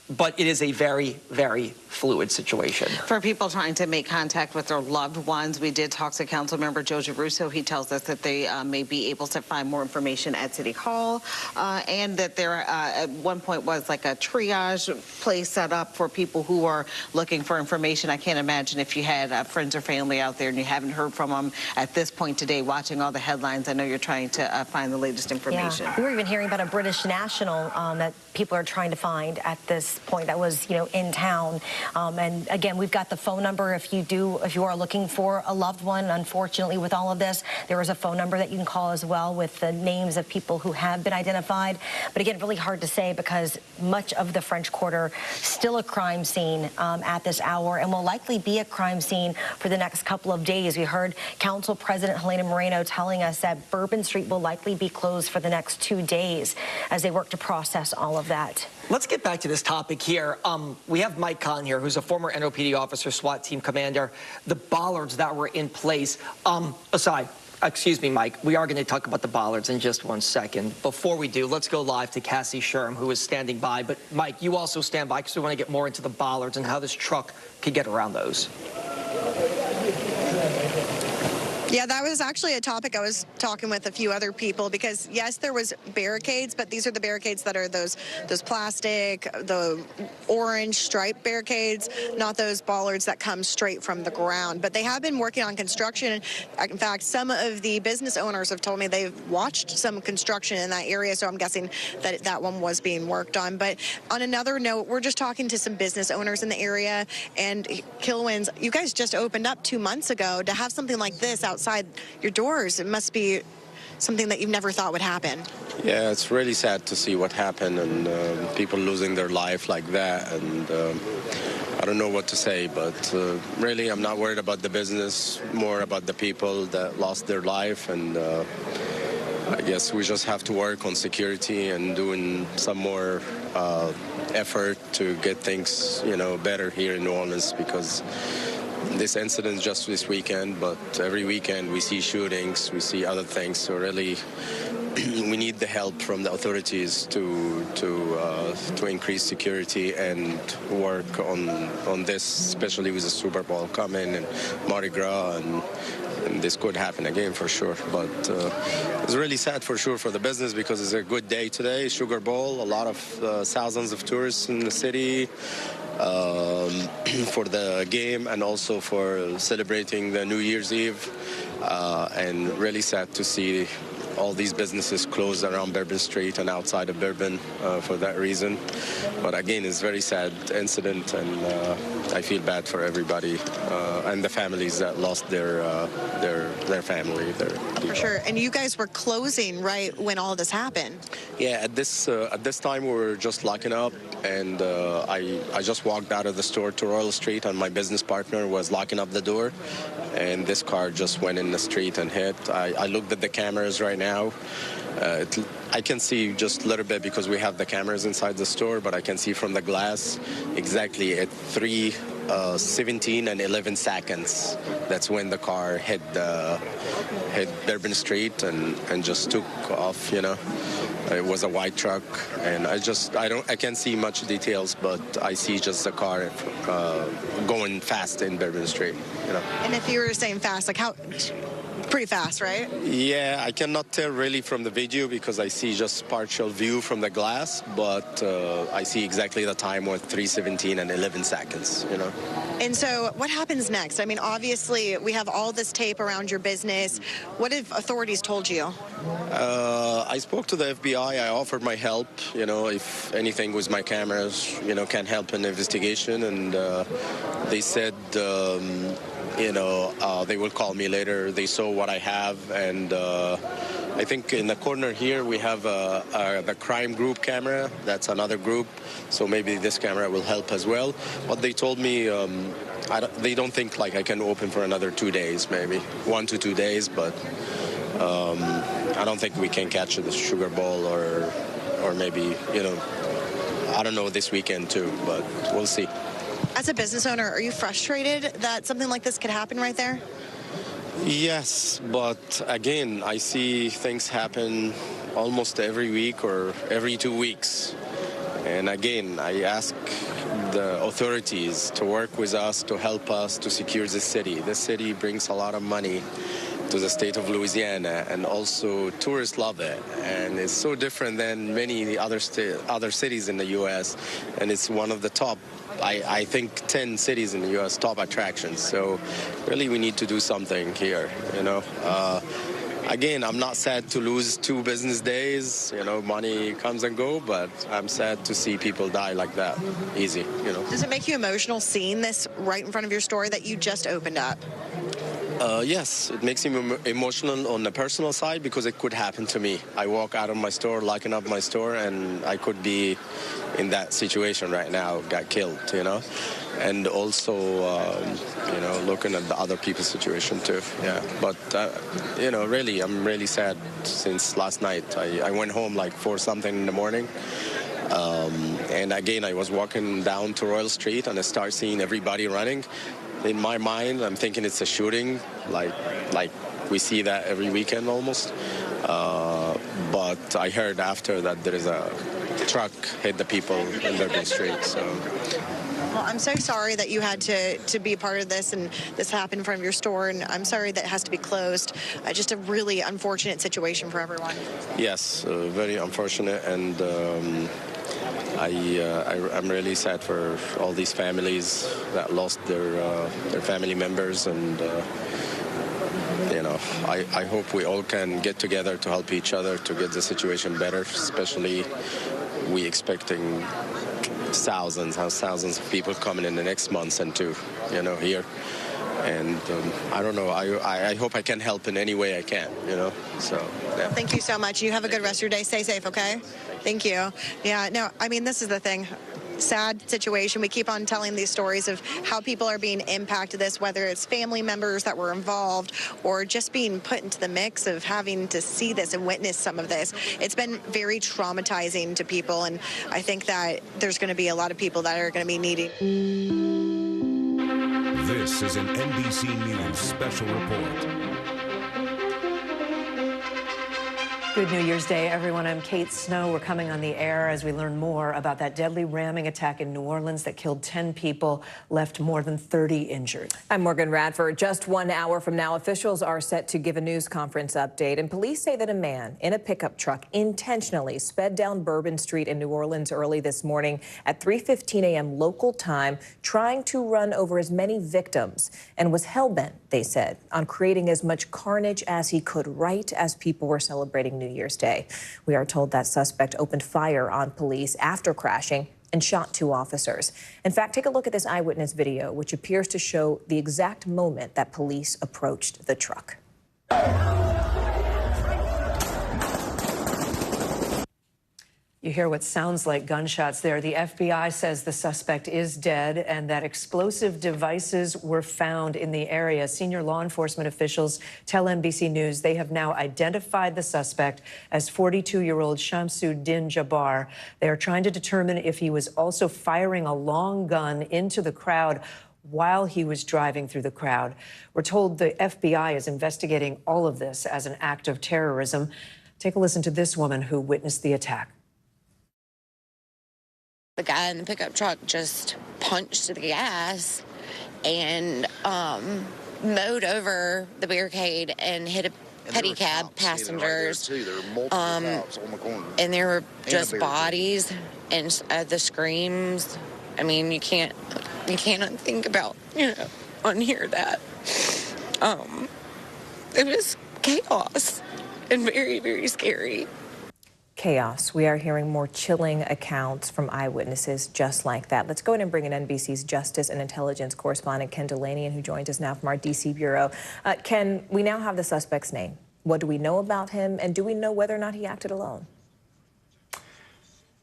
But it is a very, very fluid situation. For people trying to make contact with their loved ones, we did talk to Councilmember Joe Giarrusso. He tells us that they may be able to find more information at City Hall, and that there at one point was like a triage place set up for people who are looking for information. I can't imagine if you had friends or family out there and you haven't heard from them at this point today, watching all the headlines. I know you're trying to find the latest information. Yeah. We were even hearing about a British national that people are trying to find at this point that was, in town. And again, we've got the phone number if you are looking for a loved one. Unfortunately, with all of this, there is a phone number that you can call as well with the names of people who have been identified. But again, really hard to say because much of the French Quarter still a crime scene at this hour, and will likely be a crime scene for the next couple of days. We heard Council President Helena Moreno telling us that Bourbon Street will likely be closed for the next 2 days as they work to process all of that. Let's get back to this topic here. We have Mike Kahn here, who's a former NOPD officer, SWAT team commander. The bollards that were in place, excuse me, Mike, we are going to talk about the bollards in just 1 second. Before we do, let's go live to Cassie Sherm, who is standing by. But Mike, you also stand by because we want to get more into the bollards and how this truck could get around those. Yeah, that was actually a topic I was talking with a few other people because, yes, there was barricades, but these are the barricades that are those plastic, the orange striped barricades, not those bollards that come straight from the ground. But they have been working on construction. In fact, some of the business owners have told me they've watched some construction in that area, so I'm guessing that that one was being worked on. But on another note, we're just talking to some business owners in the area, and Kilwins, you guys just opened up 2 months ago. To have something like this outside your doors, it must be something that you've never thought would happen. Yeah, it's really sad to see what happened and people losing their life like that. And I don't know what to say, but really I'm not worried about the business, more about the people that lost their life. And I guess we just have to work on security and doing some more effort to get things, better here in New Orleans, because this incident is just this weekend, but every weekend we see shootings, we see other things. So really, we need the help from the authorities to increase security and work on this, especially with the Super Bowl coming and Mardi Gras, and this could happen again for sure. But it's really sad for sure for the business because it's a good day today, Sugar Bowl, a lot of thousands of tourists in the city. For the game and also for celebrating the New Year's Eve, and really sad to see all these businesses closed around Bourbon Street and outside of Bourbon for that reason. But again, it's a very sad incident, and I feel bad for everybody and the families that lost their family. For sure. And you guys were closing right when all this happened. Yeah, at this time we were just locking up, and I just walked out of the store to Royal Street, and my business partner was locking up the door, and this car just went in the street and hit. I looked at the cameras right now. I can see just a little bit because we have the cameras inside the store, but I can see from the glass exactly at 3:17 and 11 seconds. That's when the car hit Bourbon Street and just took off. It was a white truck, and I can't see much details, but I see just the car going fast in Bourbon Street. And if you were saying fast, like Pretty fast, right? Yeah, I cannot tell really from the video because I see just partial view from the glass, but I see exactly the time was 3:17 and 11 seconds, you know. And so what happens next? I mean, obviously, we have all this tape around your business. What have authorities told you? I spoke to the FBI. I offered my help, you know, if anything with my cameras, you know, can help in the investigation. And they said, you know, they will call me later. They saw what I have. And I think in the corner here, we have the crime group camera. That's another group. So maybe this camera will help as well. But they told me they don't think like I can open for another 2 days, maybe 1 to 2 days. But I don't think we can catch the Sugar Bowl or maybe, you know, I don't know this weekend too, but we'll see. As a business owner, are you frustrated that something like this could happen right there? Yes, but again, I see things happen almost every week or every 2 weeks. And again, I ask the authorities to work with us, to help us to secure the city. The city brings a lot of money to the state of Louisiana, and also tourists love it. And it's so different than many other cities in the U.S., and it's one of the top, I think, 10 cities in the U.S. top attractions. So really we need to do something here, you know. Again, I'm not sad to lose 2 business days, you know, money comes and go, but I'm sad to see people die like that, easy, you know. Does it make you emotional seeing this right in front of your store that you just opened up? Yes, it makes me emotional on the personal side because it could happen to me. I walk out of my store, locking up my store, and I could be in that situation right now, got killed, you know. And also, you know, looking at the other people's situation too, yeah. But, you know, really, I'm really sad since last night. I went home like 4-something in the morning. And again, I was walking down to Royal Street and I start seeing everybody running. In my mind, I'm thinking it's a shooting, like we see that every weekend almost. But I heard after that there is a truck hit the people in Bourbon Street. So. Well, I'm so sorry that you had to be a part of this and this happened in front of your store, and I'm sorry that it has to be closed. Just a really unfortunate situation for everyone. Yes, very unfortunate, and I'm really sad for all these families that lost their family members, and you know, I hope we all can get together to help each other to get the situation better. Especially, we expecting thousands of people coming in the next months and two, you know, here. And I don't know. I hope I can help in any way I can, you know. So. Yeah. Well, thank you so much. You have a good rest of your day. Stay safe, okay? Thank you. Yeah. No, I mean, this is the thing. Sad situation. We keep on telling these stories of how people are being impacted this, whether it's family members that were involved or just being put into the mix of having to see this and witness some of this. It's been very traumatizing to people, and I think that there's going to be a lot of people that are going to be needing. This is an NBC News special report. Good New Year's Day, everyone. I'm Kate Snow. We're coming on the air as we learn more about that deadly ramming attack in New Orleans that killed 10 people, left more than 30 injured. I'm Morgan Radford. Just 1 hour from now, officials are set to give a news conference update, and police say that a man in a pickup truck intentionally sped down Bourbon Street in New Orleans early this morning at 3:15 a.m. local time, trying to run over as many victims, and was hell-bent, they said, on creating as much carnage as he could right as people were celebrating New Year's Day. We are told that suspect opened fire on police after crashing and shot 2 officers. In fact, take a look at this eyewitness video, which appears to show the exact moment that police approached the truck. You hear what sounds like gunshots there. The FBI says the suspect is dead and that explosive devices were found in the area. Senior law enforcement officials tell NBC News they have now identified the suspect as 42-year-old Shamsuddin Jabbar. They are trying to determine if he was also firing a long gun into the crowd while he was driving through the crowd. We're told the FBI is investigating all of this as an act of terrorism. Take a listen to this woman who witnessed the attack. The guy in the pickup truck just punched the gas, and mowed over the barricade and hit a pedicab passengers. And there were just bodies and the screams. I mean, you cannot think about, on here that it was chaos and very, very scary. Chaos. We are hearing more chilling accounts from eyewitnesses just like that. Let's go ahead and bring in NBC's Justice and Intelligence correspondent Ken Delaney, who joins us now from our D.C. bureau. Ken, we now have the suspect's name. What do we know about him, and do we know whether or not he acted alone?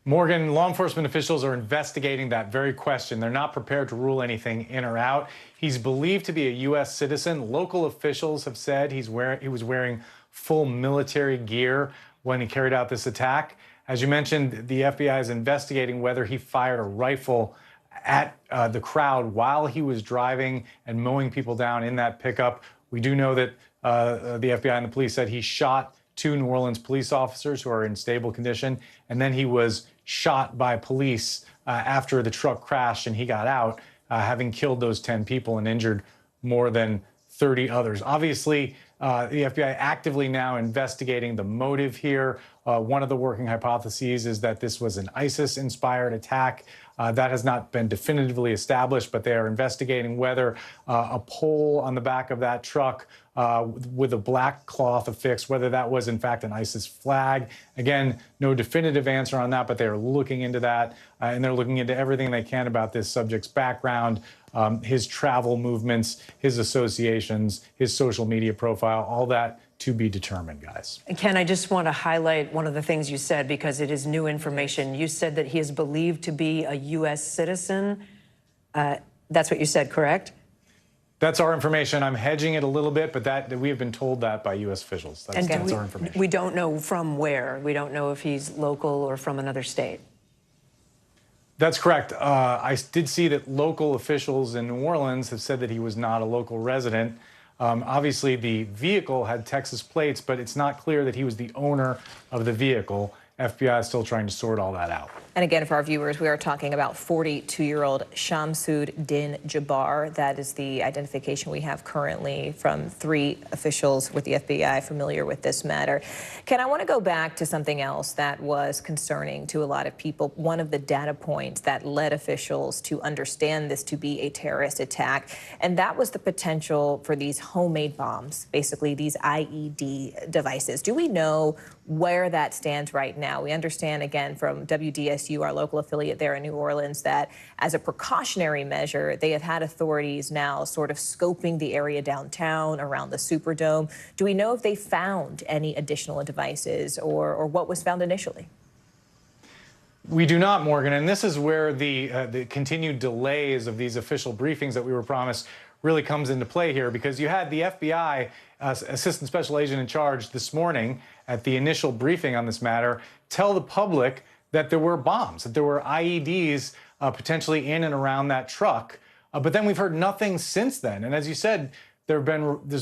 Morgan, law enforcement officials are investigating that very question. They're not prepared to rule anything in or out. He's believed to be a U.S. citizen. Local officials have said he was wearing full military gear when he carried out this attack. As you mentioned, the FBI is investigating whether he fired a rifle at the crowd while he was driving and mowing people down in that pickup. We do know that the FBI and the police said he shot 2 New Orleans police officers who are in stable condition, and then he was shot by police after the truck crashed and he got out, having killed those 10 people and injured more than 30 others. Obviously, the FBI actively now investigating the motive here. One of the working hypotheses is that this was an ISIS-inspired attack. That has not been definitively established, but they are investigating whether a pole on the back of that truck with a black cloth affixed, whether that was in fact an ISIS flag. Again, no definitive answer on that, but they are looking into that, and they're looking into everything they can about this subject's background, his travel movements, his associations, his social media profile, all that to be determined, guys. And Ken, I just want to highlight one of the things you said because it is new information. You said that he is believed to be a U.S. citizen. That's what you said, correct? That's our information. I'm hedging it a little bit, but that we have been told that by U.S. officials. That's our information. We don't know from where. We don't know if he's local or from another state. That's correct. I did see that local officials in New Orleans have said that he was not a local resident. Obviously, the vehicle had Texas plates, but it's not clear that he was the owner of the vehicle. FBI is still trying to sort all that out. And again, for our viewers, we are talking about 42-year-old Shamsud Din Jabbar. That is the identification we have currently from 3 officials with the FBI familiar with this matter. Ken, I want to go back to something else that was concerning to a lot of people. One of the data points that led officials to understand this to be a terrorist attack, and that was the potential for these homemade bombs, basically these IED devices. Do we know where that stands right now? We understand, again, from WDSU, our local affiliate there in New Orleans, that as a precautionary measure, they have had authorities now sort of scoping the area downtown around the Superdome. Do we know if they found any additional devices or what was found initially? We do not, Morgan, and this is where the continued delays of these official briefings that we were promised really comes into play here, because you had the FBI Assistant Special Agent in charge this morning at the initial briefing on this matter tell the public that there were bombs, that there were IEDs potentially in and around that truck. But then we've heard nothing since then. And as you said, there's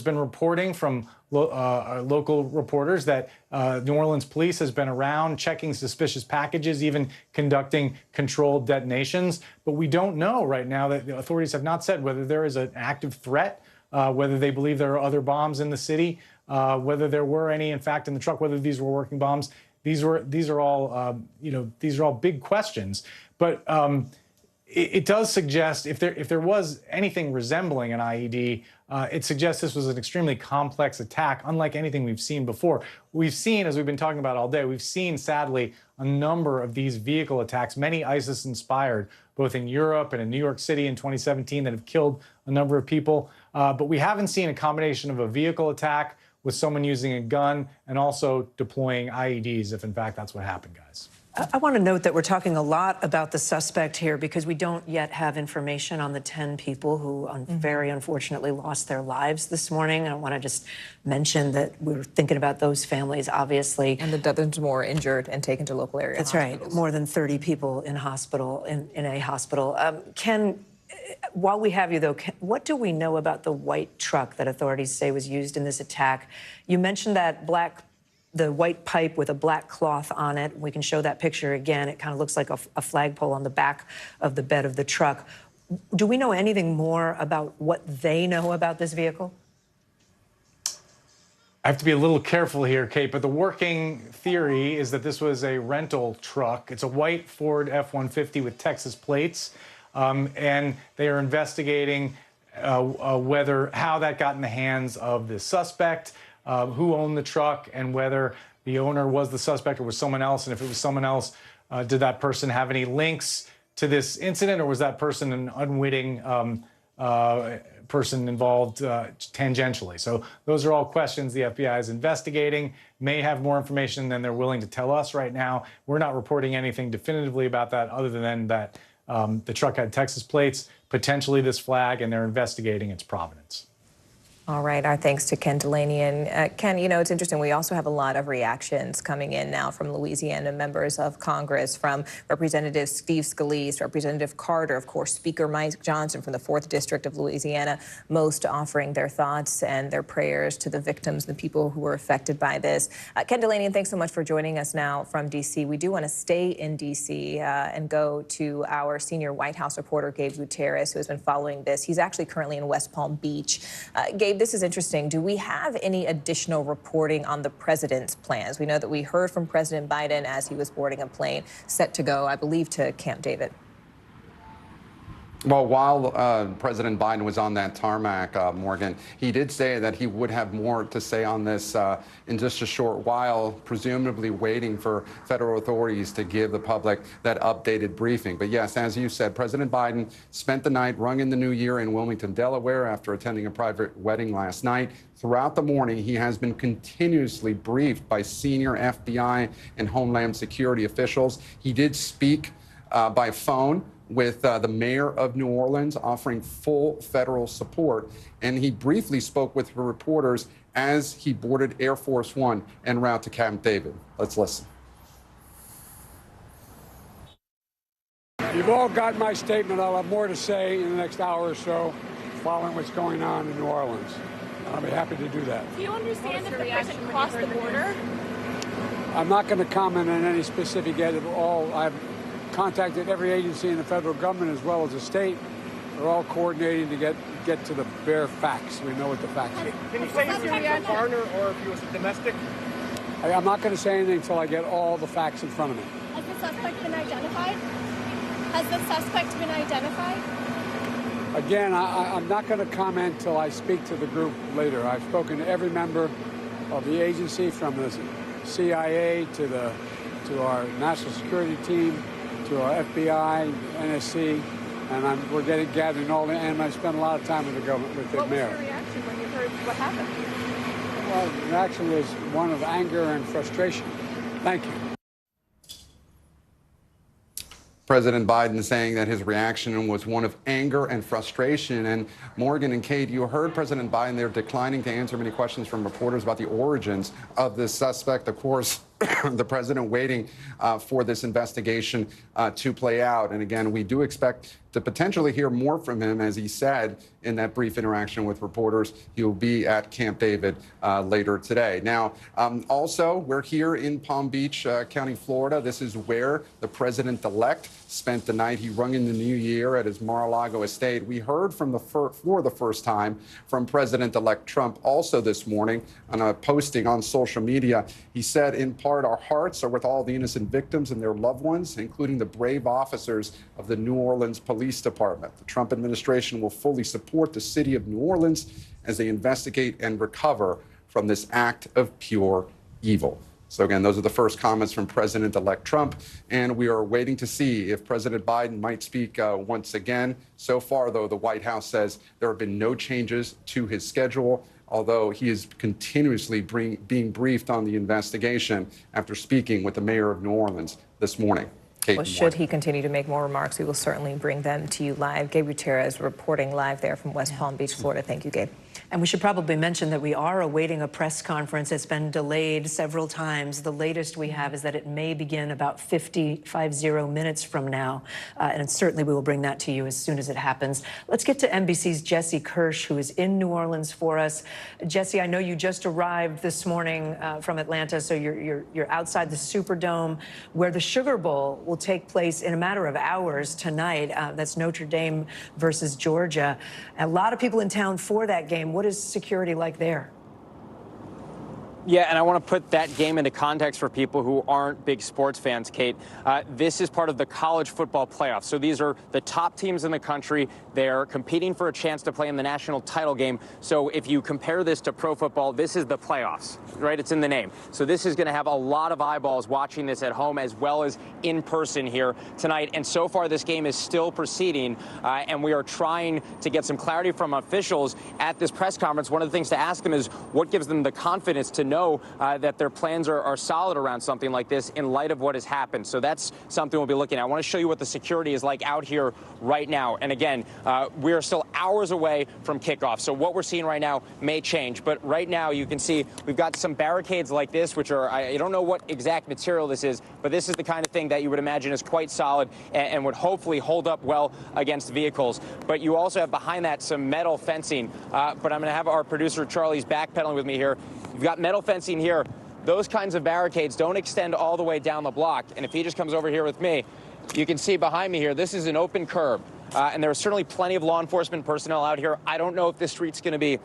been reporting from local reporters that New Orleans police has been around checking suspicious packages, even conducting controlled detonations. But we don't know right now, that the authorities have not said whether there is an active threat, whether they believe there are other bombs in the city, whether there were any, in fact, in the truck, whether these were working bombs. These are all these are all big questions. But it does suggest if there was anything resembling an IED, it suggests this was an extremely complex attack, unlike anything we've seen before. We've seen, as we've been talking about all day, we've seen, sadly, a number of these vehicle attacks, many ISIS-inspired, both in Europe and in New York City in 2017, that have killed a number of people. But we haven't seen a combination of a vehicle attack with someone using a gun and also deploying IEDs, if in fact that's what happened, guys. I want to note that we're talking a lot about the suspect here because we don't yet have information on the 10 people who very unfortunately lost their lives this morning. I want to just mention that we're thinking about those families, obviously. And the dozens more injured and taken to local area hospitals. Right. More than 30 people in a hospital. Ken, while we have you, though, what do we know about the white truck that authorities say was used in this attack? You mentioned that the white pipe with a black cloth on it. We can show that picture again. It kind of looks like a flagpole on the back of the bed of the truck. Do we know anything more about what they know about this vehicle? I have to be a little careful here, Kate, but the working theory is that this was a rental truck. It's a white Ford F-150 with Texas plates, and they are investigating how that got in the hands of the suspect, who owned the truck, and whether the owner was the suspect or was someone else. And if it was someone else, did that person have any links to this incident, or was that person an unwitting person involved tangentially? So those are all questions the FBI is investigating, may have more information than they're willing to tell us right now. We're not reporting anything definitively about that other than that the truck had Texas plates, potentially this flag, and they're investigating its provenance. All right, our thanks to Ken Delaney. And Ken, you know, it's interesting. We also have a lot of reactions coming in now from Louisiana members of Congress, from Representative Steve Scalise, Representative Carter, of course, Speaker Mike Johnson from the 4th District of Louisiana, most offering their thoughts and their prayers to the victims, the people who were affected by this. Ken Delaney, and thanks so much for joining us now from D.C. We do want to stay in D.C. And go to our senior White House reporter, Gabe Gutierrez, who has been following this. He's actually currently in West Palm Beach. Gabe, this is interesting. Do we have any additional reporting on the president's plans? We know that we heard from President Biden as he was boarding a plane set to go, I believe, to Camp David. Well, while President Biden was on that tarmac, Morgan, he did say that he would have more to say on this in just a short while, presumably waiting for federal authorities to give the public that updated briefing. But yes, as you said, President Biden spent the night, rung in the new year in Wilmington, Delaware, after attending a private wedding last night. Throughout the morning, he has been continuously briefed by senior FBI and Homeland Security officials. He did speak by phone with the mayor of New Orleans, offering full federal support. And he briefly spoke with reporters as he boarded Air Force One en route to Camp David. Let's listen. You've all got my statement. I'll have more to say in the next hour or so following what's going on in New Orleans. I'll be happy to do that. Do you understand if the person crossed the border? I'm not going to comment on any specific yet. I've contacted every agency in the federal government as well as the state. They're all coordinating to get to the bare facts. We know what the facts are. Can you say if you're a foreigner or if you was domestic? I'm not going to say anything until I get all the facts in front of me. Has the suspect been identified? Has the suspect been identified? Again, I'm not going to comment till I speak to the group later. I've spoken to every member of the agency, from the CIA to our national security team, to our FBI, NSC, and we're gathering all the, and I spent a lot of time with the government, with the mayor. What was your reaction when you heard what happened? Well, the reaction was one of anger and frustration. Thank you. President Biden saying that his reaction was one of anger and frustration. And Morgan and Kate, you heard President Biden there declining to answer many questions from reporters about the origins of this suspect. Of course, the president waiting for this investigation to play out. And again, we do expect to potentially hear more from him. As he said in that brief interaction with reporters, he will be at Camp David later today. Now, also, we're here in Palm Beach County, Florida. This is where the president-elect spent the night. He rung in the new year at his Mar-a-Lago estate. We heard from for the first time from President-elect Trump also this morning on a posting on social media. He said, in part, our hearts are with all the innocent victims and their loved ones, including the brave officers of the New Orleans Police Department. The Trump administration will fully support the city of New Orleans as they investigate and recover from this act of pure evil. So again, those are the first comments from President-elect Trump, and we are waiting to see if President Biden might speak once again. So far, though, the White House says there have been no changes to his schedule, although he is continuously being briefed on the investigation after speaking with the mayor of New Orleans this morning. Kate, Well, should he continue to make more remarks, we will certainly bring them to you live. Gabe Gutierrez reporting live there from West Palm Beach, Florida. Thank you, Gabe. And we should probably mention that we are awaiting a press conference. It's been delayed several times. The latest we have is that it may begin about 50 minutes from now. And certainly we will bring that to you as soon as it happens. Let's get to NBC's Jesse Kirsch, who is in New Orleans for us. Jesse, I know you just arrived this morning from Atlanta, so you're outside the Superdome, where the Sugar Bowl will take place in a matter of hours tonight. That's Notre Dame versus Georgia. A lot of people in town for that game. What is security like there? Yeah, and I want to put that game into context for people who aren't big sports fans, Kate. This is part of the college football playoffs. So these are the top teams in the country. They're competing for a chance to play in the national title game. So if you compare this to pro football, this is the playoffs, right? It's in the name. So this is going to have a lot of eyeballs watching this at home as well as in person here tonight. And so far, this game is still proceeding, and we are trying to get some clarity from officials at this press conference. One of the things to ask them is what gives them the confidence to know that their plans are solid around something like this in light of what has happened. So that's something we'll be looking at. I want to show you what the security is like out here right now. And again, we are still hours away from kickoff. So what we're seeing right now may change. But right now you can see we've got some barricades like this, which are, I don't know what exact material this is, but this is the kind of thing that you would imagine is quite solid and would hopefully hold up well against vehicles. But you also have behind that some metal fencing. But I'm going to have our producer Charlie's backpedaling with me here. You've got metal fencing here. Those kinds of barricades don't extend all the way down the block. And if he just comes over here with me, you can see behind me here, this is an open curb. And there are certainly plenty of law enforcement personnel out here. I don't know if this street's going to be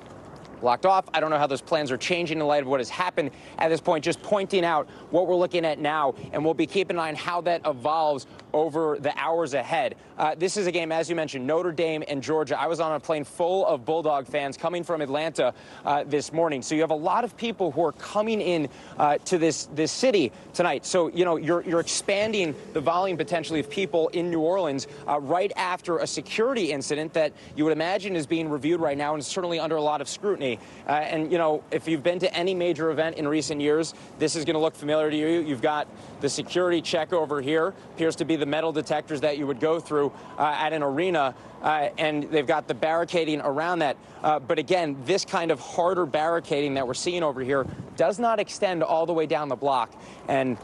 blocked off. I don't know how those plans are changing in light of what has happened at this point, just pointing out what we're looking at now, and we'll be keeping an eye on how that evolves over the hours ahead. This is a game, as you mentioned, Notre Dame and Georgia. I was on a plane full of Bulldog fans coming from Atlanta this morning. So you have a lot of people who are coming in to this city tonight. So, you know, you're expanding the volume potentially of people in New Orleans right after a security incident that you would imagine is being reviewed right now and is certainly under a lot of scrutiny. And, you know, if you've been to any major event in recent years, this is going to look familiar to you. You've got the security check over here. Appears to be the metal detectors that you would go through at an arena. And they've got the barricading around that. But again, this kind of harder barricading that we're seeing over here does not extend all the way down the block. And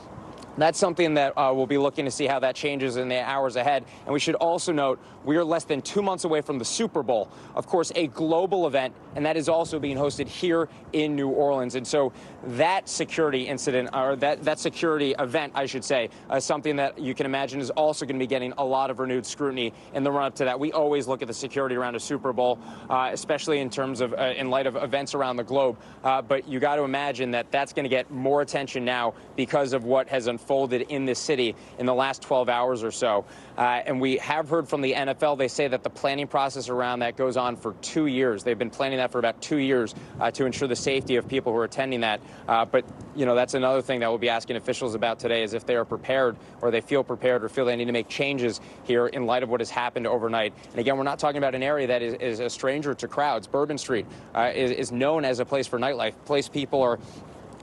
that's something that we'll be looking to see how that changes in the hours ahead. And we should also note we are less than 2 months away from the Super Bowl, of course, a global event, and that is also being hosted here in New Orleans. And so that security incident, or that security event, I should say, is something that you can imagine is also going to be getting a lot of renewed scrutiny in the run-up to that. We always look at the security around a Super Bowl, especially in terms of in light of events around the globe. But you got to imagine that that's going to get more attention now because of what has unfolded in this city in the last 12 hours or so. And we have heard from the NFL. They say that the planning process around that goes on for 2 years. They've been planning that for about 2 years to ensure the safety of people who are attending that. But, you know, that's another thing that we'll be asking officials about today is if they are prepared or they feel prepared or feel they need to make changes here in light of what has happened overnight. And again, we're not talking about an area that is a stranger to crowds. Bourbon Street is known as a place for nightlife, a place people are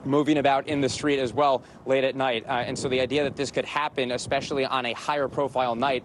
moving about in the street as well late at night. And so the idea that this could happen, especially on a higher profile night,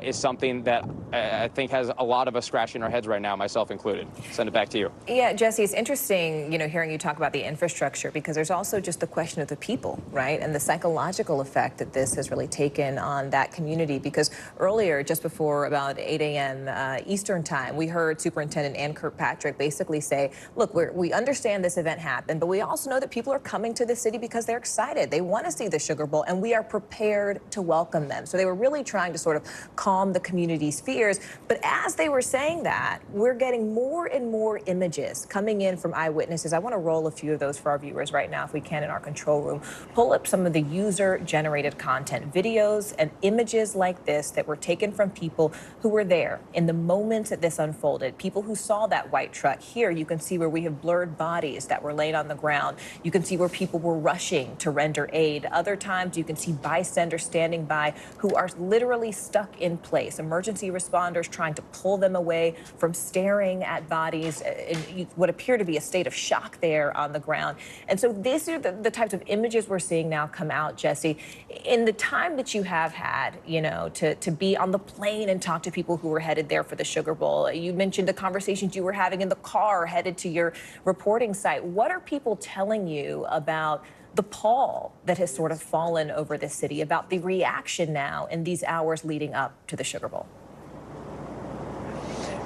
is something that I think has a lot of us scratching our heads right now, myself included. Send it back to you. Yeah, Jesse, it's interesting, you know, hearing you talk about the infrastructure, because there's also just the question of the people, right? And the psychological effect that this has really taken on that community. Because earlier, just before about 8 a.m. Eastern time, we heard Superintendent Ann Kirkpatrick basically say, look, we understand this event happened, but we also know that people are coming to the city because they're excited. They want to see the Sugar Bowl, and we are prepared to welcome them. So they were really trying to sort of calm the community's fears. But as they were saying that, we're getting more and more images coming in from eyewitnesses. I want to roll a few of those for our viewers right now, if we can, in our control room. Pull up some of the user-generated content, videos and images like this that were taken from people who were there in the moment that this unfolded, people who saw that white truck. Here you can see where we have blurred bodies that were laid on the ground. You can see where people were rushing to render aid. Other times you can see bystanders standing by who are literally stuck in place. Emergency response responders trying to pull them away from staring at bodies in what appear to be a state of shock there on the ground. And so these are the types of images we're seeing now come out, Jesse. In the time that you have had, you know, to be on the plane and talk to people who were headed there for the Sugar Bowl, you mentioned the conversations you were having in the car headed to your reporting site. What are people telling you about the pall that has sort of fallen over the city, about the reaction now in these hours leading up to the Sugar Bowl?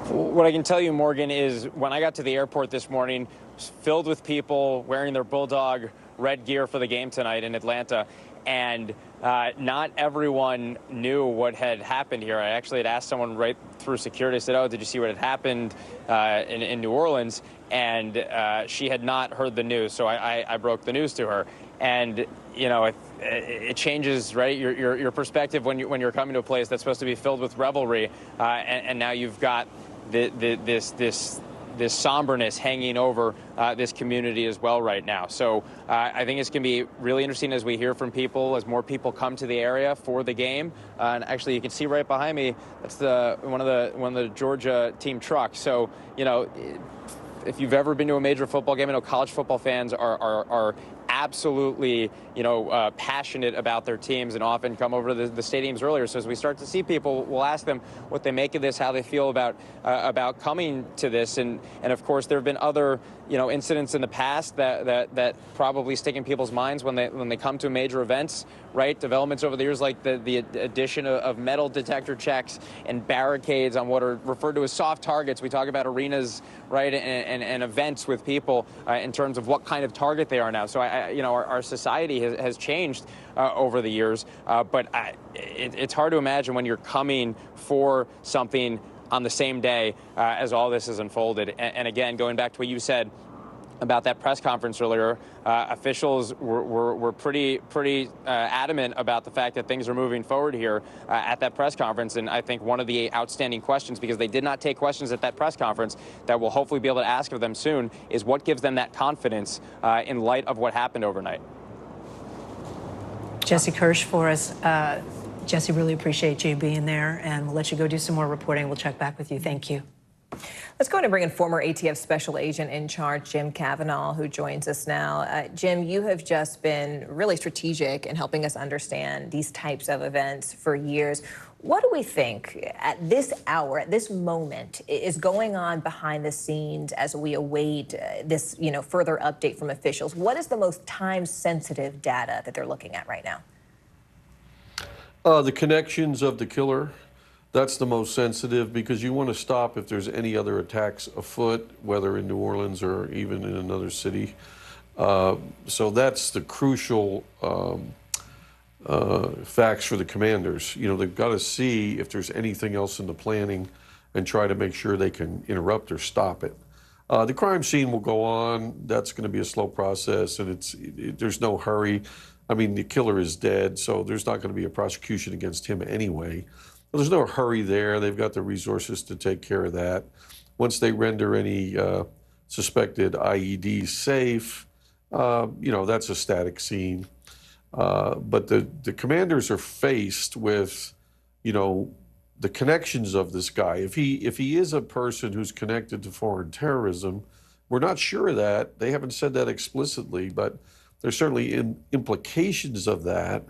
What I can tell you, Morgan, is when I got to the airport this morning, it was filled with people wearing their Bulldog red gear for the game tonight in Atlanta. And not everyone knew what had happened here. I actually had asked someone right through security. I said, "Oh, did you see what had happened in New Orleans?" And she had not heard the news, so I broke the news to her. And you know, it changes, right? Your perspective when you're coming to a place that's supposed to be filled with revelry, and now you've got this somberness hanging over this community as well right now. So I think it's going to be really interesting as we hear from people, as more people come to the area for the game. And actually, you can see right behind me, that's one of the Georgia team trucks. So, you know, if you've ever been to a major football game, I know college football fans are absolutely, you know, passionate about their teams and often come over to the stadiums earlier. So as we start to see people, we'll ask them what they make of this, how they feel about coming to this. And of course, there have been other, you know, incidents in the past that probably stick in people's minds when they come to major events, right? Developments over the years, like the addition of metal detector checks and barricades on what are referred to as soft targets. We talk about arenas, right, and events with people in terms of what kind of target they are now. So you know, our society has changed over the years, but it's hard to imagine when you're coming for something on the same day as all this is unfolded. And again, going back to what you said about that press conference earlier, officials were pretty adamant about the fact that things are moving forward here at that press conference. And I think one of the outstanding questions, because they did not take questions at that press conference, that we'll hopefully be able to ask of them soon, is what gives them that confidence in light of what happened overnight. Jesse Kirsch for us. Jesse, really appreciate you being there, and we'll let you go do some more reporting. We'll check back with you. Thank you. Let's go ahead and bring in former ATF Special Agent in Charge, Jim Kavanaugh, who joins us now. Jim, you have just been really strategic in helping us understand these types of events for years. What do we think at this hour, at this moment, is going on behind the scenes as we await this, you know, further update from officials? What is the most time-sensitive data that they're looking at right now? The connections of the killer. That's the most sensitive, because you want to stop if there's any other attacks afoot, whether in New Orleans or even in another city. So that's the crucial facts for the commanders. You know, they've got to see if there's anything else in the planning and try to make sure they can interrupt or stop it. The crime scene will go on. That's going to be a slow process, and there's no hurry. I mean, the killer is dead, so there's not going to be a prosecution against him anyway. Well, there's no hurry there. They've got the resources to take care of that. Once they render any suspected IEDs safe, you know, that's a static scene. But the commanders are faced with, you know, the connections of this guy. If he is a person who's connected to foreign terrorism, we're not sure of that. They haven't said that explicitly, but there's certainly implications of that.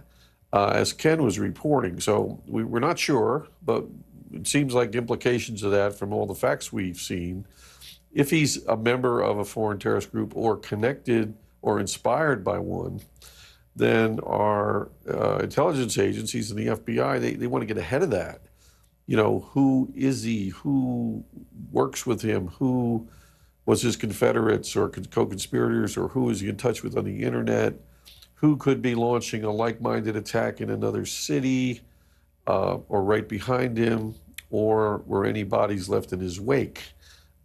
As Ken was reporting. So we're not sure, but it seems like the implications of that from all the facts we've seen. If he's a member of a foreign terrorist group or connected or inspired by one, then our intelligence agencies and the FBI, they want to get ahead of that. You know, who is he? Who works with him? Who was his confederates or co-conspirators, or who is he in touch with on the internet? Who could be launching a like-minded attack in another city or right behind him, or were any bodies left in his wake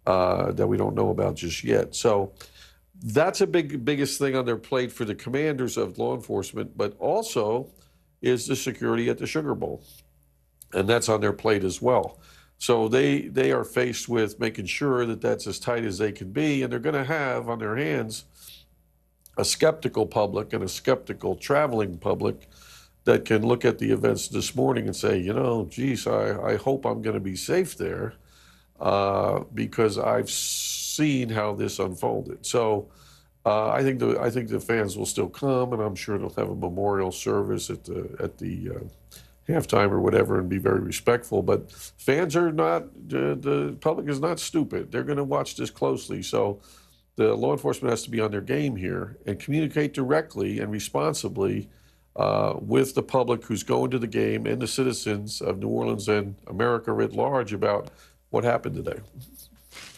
that we don't know about just yet. So that's a biggest thing on their plate for the commanders of law enforcement, but also is the security at the Sugar Bowl. And that's on their plate as well. So they are faced with making sure that that's as tight as they can be, and they're going to have on their hands a skeptical public and a skeptical traveling public that can look at the events this morning and say, you know, geez, I hope I'm going to be safe there because I've seen how this unfolded. So I think the fans will still come, and I'm sure they'll have a memorial service at the halftime or whatever and be very respectful. But fans are not, the public is not stupid. They're going to watch this closely. So the law enforcement has to be on their game here and communicate directly and responsibly with the public who's going to the game and the citizens of New Orleans and America writ large about what happened today.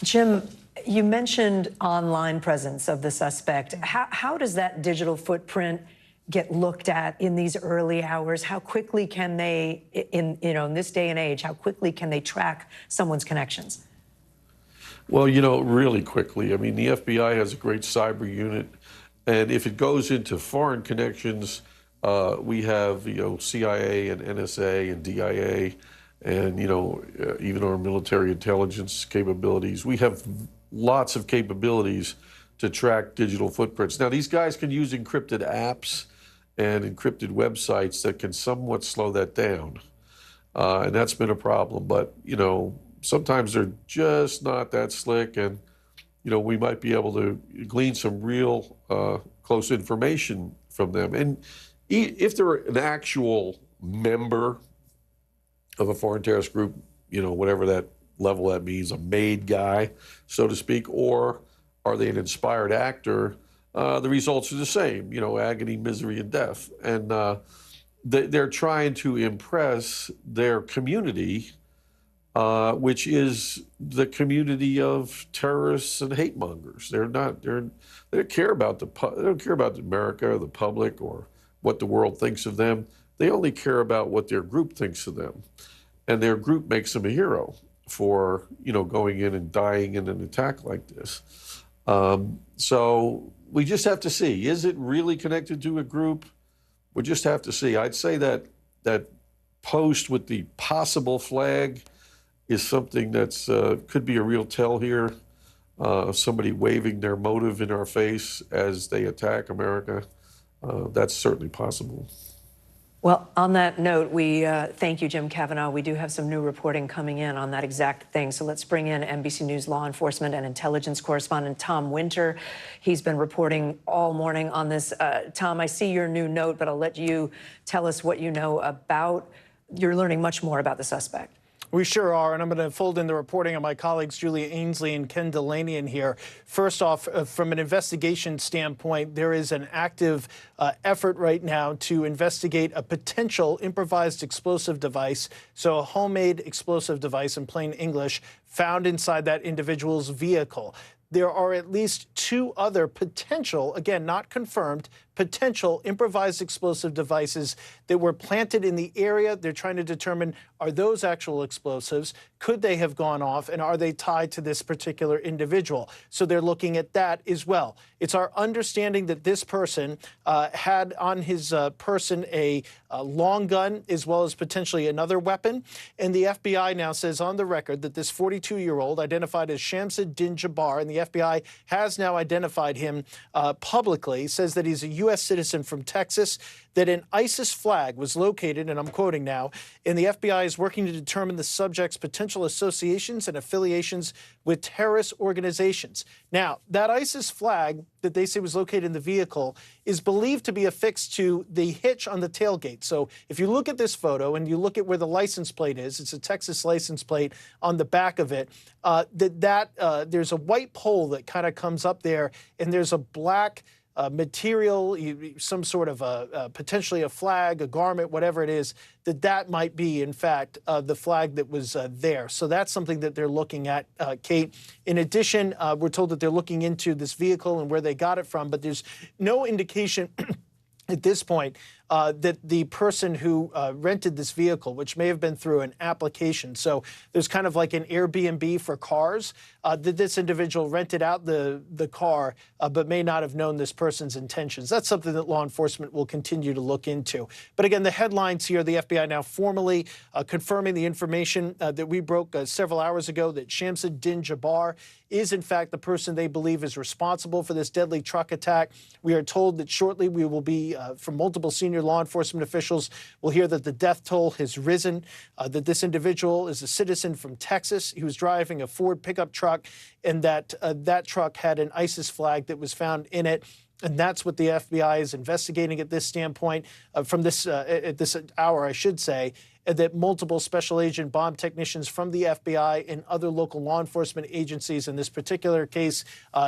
Jim, you mentioned online presence of the suspect. How does that digital footprint get looked at in these early hours? How quickly can they, in this day and age, how quickly can they track someone's connections? Well, really quickly. I mean, the FBI has a great cyber unit, and if it goes into foreign connections, we have, CIA and NSA and DIA, and even our military intelligence capabilities. We have lots of capabilities to track digital footprints. Now, these guys can use encrypted apps and encrypted websites that can somewhat slow that down. And that's been a problem. But, sometimes they're just not that slick. And, we might be able to glean some real close information from them. And if they're an actual member of a foreign terrorist group, whatever that level that means, a made guy, so to speak, or are they an inspired actor? The results are the same, agony, misery, and death. And they're trying to impress their community, which is the community of terrorists and hate mongers. They don't care about America or the public or what the world thinks of them. They only care about what their group thinks of them. And their group makes them a hero for, going in and dying in an attack like this. So we just have to see. Is it really connected to a group? We just have to see. I'd say that post with the possible flag is something that's could be a real tell here. Somebody waving their motive in our face as they attack America. That's certainly possible. Well, on that note, we thank you, Jim Kavanaugh. We do have some new reporting coming in on that exact thing. So let's bring in NBC News law enforcement and intelligence correspondent Tom Winter. He's been reporting all morning on this. Tom, I see your new note, but I'll let you tell us what you know about. You're learning much more about the suspect. We sure are, and I'm going to fold in the reporting of my colleagues Julia Ainsley and Ken Delaney in here. First off, from an investigation standpoint, there is an active effort right now to investigate a potential improvised explosive device, so a homemade explosive device in plain English, found inside that individual's vehicle. There are at least 2 other potential, again, not confirmed, potential improvised explosive devices that were planted in the area. They're trying to determine, are those actual explosives? Could they have gone off? And are they tied to this particular individual? So they're looking at that as well. It's our understanding that this person had on his person a long gun as well as potentially another weapon. And the FBI now says on the record that this 42-year-old identified as Shamsuddin Jabbar, and the FBI has now identified him publicly, says that he's a U.S. citizen from Texas, that an ISIS flag was located, and I'm quoting now, and the FBI is working to determine the subject's potential associations and affiliations with terrorist organizations. Now, that ISIS flag that they say was located in the vehicle is believed to be affixed to the hitch on the tailgate. So if you look at this photo and you look at where the license plate is, it's a Texas license plate on the back of it, there's a white pole that kind of comes up there, and there's a black material, some sort of potentially a flag, a garment, whatever it is, that might be, in fact, the flag that was there. So that's something that they're looking at, Kate. In addition, we're told that they're looking into this vehicle and where they got it from, but there's no indication at this point that the person who rented this vehicle, which may have been through an application, so there's kind of like an Airbnb for cars, that this individual rented out the car, but may not have known this person's intentions. That's something that law enforcement will continue to look into. But again, the headlines here, the FBI now formally confirming the information that we broke several hours ago, that Shamsuddin Jabbar is in fact the person they believe is responsible for this deadly truck attack. We are told that shortly we will be, from multiple senior senior law enforcement officials will hear that the death toll has risen, that this individual is a citizen from Texas. He was driving a Ford pickup truck, and that that truck had an ISIS flag that was found in it. And that's what the FBI is investigating at this standpoint, from this at this hour, I should say, that multiple special agent bomb technicians from the FBI and other local law enforcement agencies. In this particular case,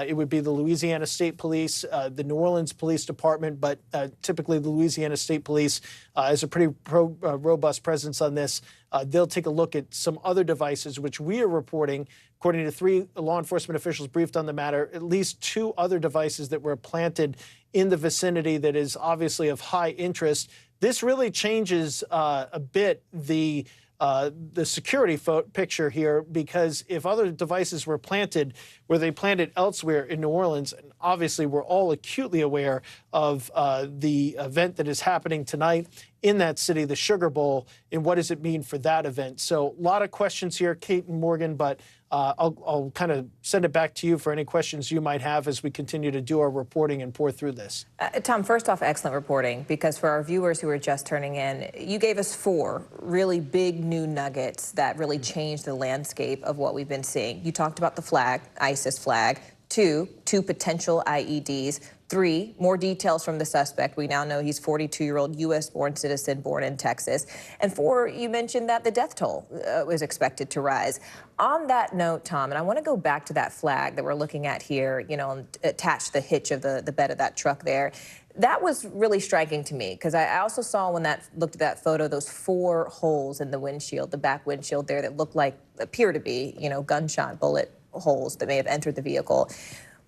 it would be the Louisiana State Police, the New Orleans Police Department, but typically the Louisiana State Police has a pretty robust presence on this. They'll take a look at some other devices, which we are reporting, according to 3 law enforcement officials briefed on the matter, at least 2 other devices that were planted in the vicinity that is obviously of high interest. This really changes a bit the security picture here, because if other devices were planted where they planted elsewhere in New Orleans, and obviously we're all acutely aware of the event that is happening tonight in that city, the Sugar Bowl, and what does it mean for that event? So a lot of questions here, Kate and Morgan, but I'll kind of send it back to you for any questions you might have as we continue to do our reporting and pour through this. Tom, first off, excellent reporting, because for our viewers who are just turning in, you gave us 4 really big new nuggets that really changed the landscape of what we've been seeing. You talked about the flag, ISIS flag. 2 potential IEDs. 3, more details from the suspect. We now know he's 42-year-old U.S.-born citizen born in Texas. And 4, you mentioned that the death toll was expected to rise. On that note, Tom, and I want to go back to that flag that we're looking at here, you know, attached to the hitch of the bed of that truck there. That was really striking to me, because I also saw when looked at that photo, those 4 holes in the windshield, the back windshield there, that appear to be, you know, gunshot bullet holes that may have entered the vehicle.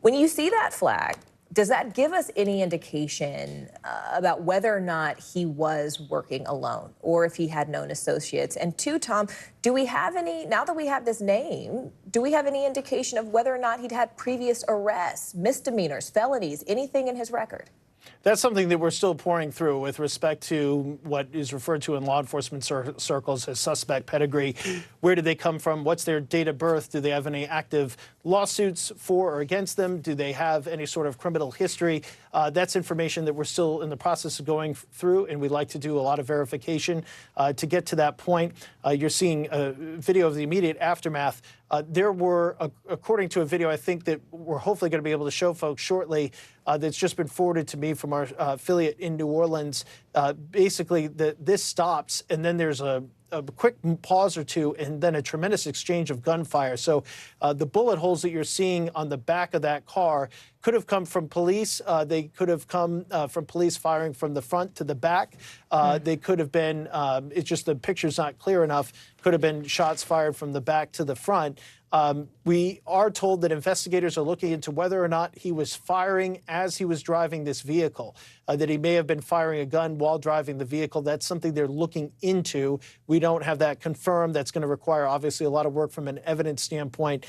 When you see that flag, does that give us any indication about whether or not he was working alone, or if he had known associates? And 2, Tom, do we have any, now that we have this name, do we have any indication of whether or not he'd had previous arrests, misdemeanors, felonies, anything in his record? That's something that we're still pouring through with respect to what is referred to in law enforcement circles as suspect pedigree. Where do they come from? What's their date of birth? Do they have any active lawsuits for or against them? Do they have any sort of criminal history? That's information that we're still in the process of going through, and we'd like to do a lot of verification to get to that point. You're seeing a video of the immediate aftermath. There were, according to a video I think that we're hopefully going to be able to show folks shortly, that's just been forwarded to me from our affiliate in New Orleans. Basically, this stops, and then there's a quick pause or 2, and then a tremendous exchange of gunfire. So the bullet holes that you're seeing on the back of that car could have come from police. They could have come from police firing from the front to the back. They could have been, it's just the picture's not clear enough, could have been shots fired from the back to the front. We are told that investigators are looking into whether or not he was firing as he was driving this vehicle, that he may have been firing a gun while driving the vehicle. That's something they're looking into. We don't have that confirmed. That's going to require, obviously, a lot of work from an evidence standpoint.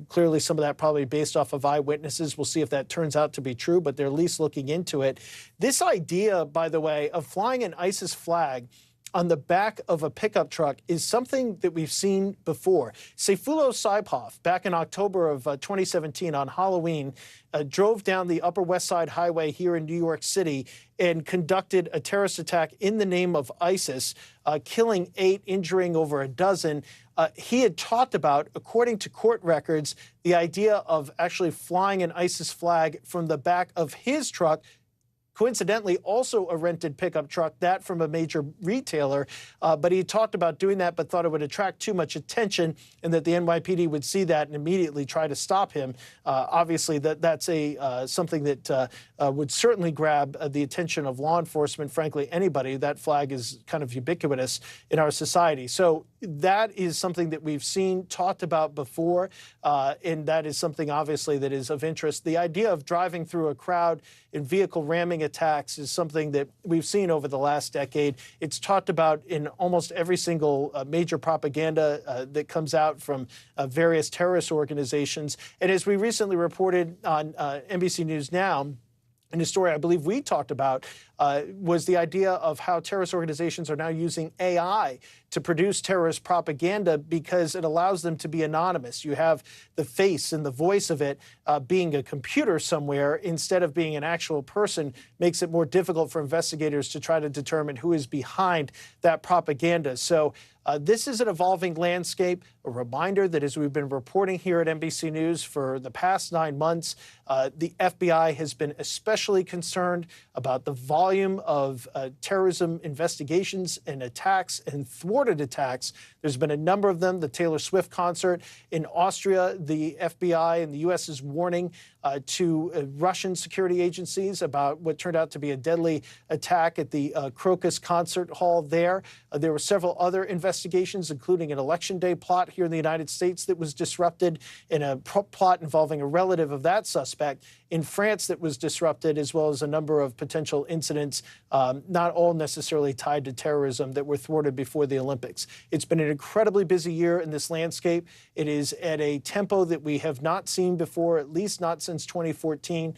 Clearly, some of that probably based off of eyewitnesses. We'll see if that turns out to be true, but they're at least looking into it. This idea, by the way, of flying an ISIS flag on the back of a pickup truck is something that we've seen before. Sayfullo Saipov, back in October of 2017 on Halloween, drove down the Upper West Side Highway here in New York City and conducted a terrorist attack in the name of ISIS, killing 8, injuring over a dozen. He had talked about, according to court records, the idea of actually flying an ISIS flag from the back of his truck, coincidentally also a rented pickup truck, that from a major retailer. But he talked about doing that, but thought it would attract too much attention and that the NYPD would see that and immediately try to stop him. Obviously, that's something that would certainly grab the attention of law enforcement, frankly, anybody. That flag is kind of ubiquitous in our society. So that is something that we've seen, talked about before, and that is something, obviously, that is of interest. The idea of driving through a crowd in vehicle ramming attacks is something that we've seen over the last decade. It's talked about in almost every single major propaganda that comes out from various terrorist organizations. And as we recently reported on NBC News Now, And a story I believe we talked about was the idea of how terrorist organizations are now using AI to produce terrorist propaganda because it allows them to be anonymous. You have the face and the voice of it being a computer somewhere instead of being an actual person, makes it more difficult for investigators to try to determine who is behind that propaganda. So this is an evolving landscape, a reminder that as we've been reporting here at NBC News for the past 9 months, the FBI has been especially concerned about the volume of terrorism investigations and attacks and thwarted attacks. There's been a number of them. The Taylor Swift concert in Austria, the FBI and the U.S. is warning to Russian security agencies about what turned out to be a deadly attack at the Crocus concert hall there. There were several other investigations, including an Election Day plot here in the United States that was disrupted, and a plot involving a relative of that suspect in France that was disrupted, as well as a number of potential incidents, not all necessarily tied to terrorism, that were thwarted before the Olympics. It's been an incredibly busy year in this landscape. It is at a tempo that we have not seen before, at least not since 2014,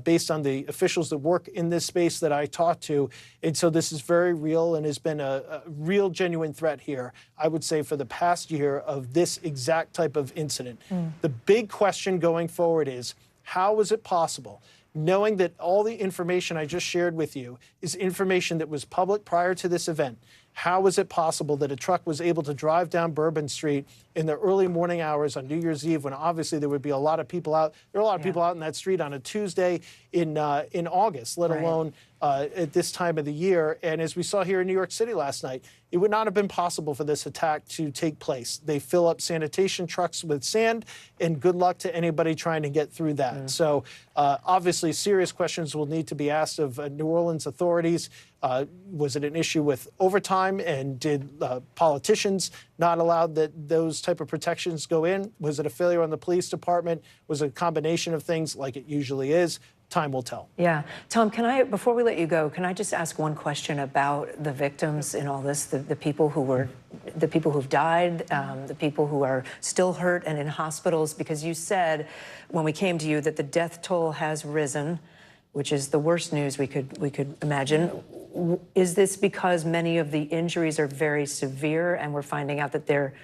based on the officials that work in this space that I talked to. And so this is very real and has been a real, genuine threat here, I would say, for the past year of this exact type of incident. The big question going forward is, how was it possible, knowing that all the information I just shared with you is information that was public prior to this event, how was it possible that a truck was able to drive down Bourbon Street in the early morning hours on New Year's Eve, when obviously there would be a lot of people out? There are a lot of people out in that street on a Tuesday in August, let alone at this time of the year. And as we saw here in New York City last night, it would not have been possible for this attack to take place. They fill up sanitation trucks with sand, and good luck to anybody trying to get through that. So obviously serious questions will need to be asked of New Orleans authorities. Was it an issue with overtime, and did politicians not allow those type of protections go in? Was it a failure on the police department? Was it a combination of things, like it usually is? Time will tell. Yeah. Tom, before we let you go, can I just ask one question about the victims in all this, the people who've died, the people who are still hurt and in hospitals? Because you said when we came to you that the death toll has risen, which is the worst news we could imagine. Is this because many of the injuries are very severe and we're finding out that they're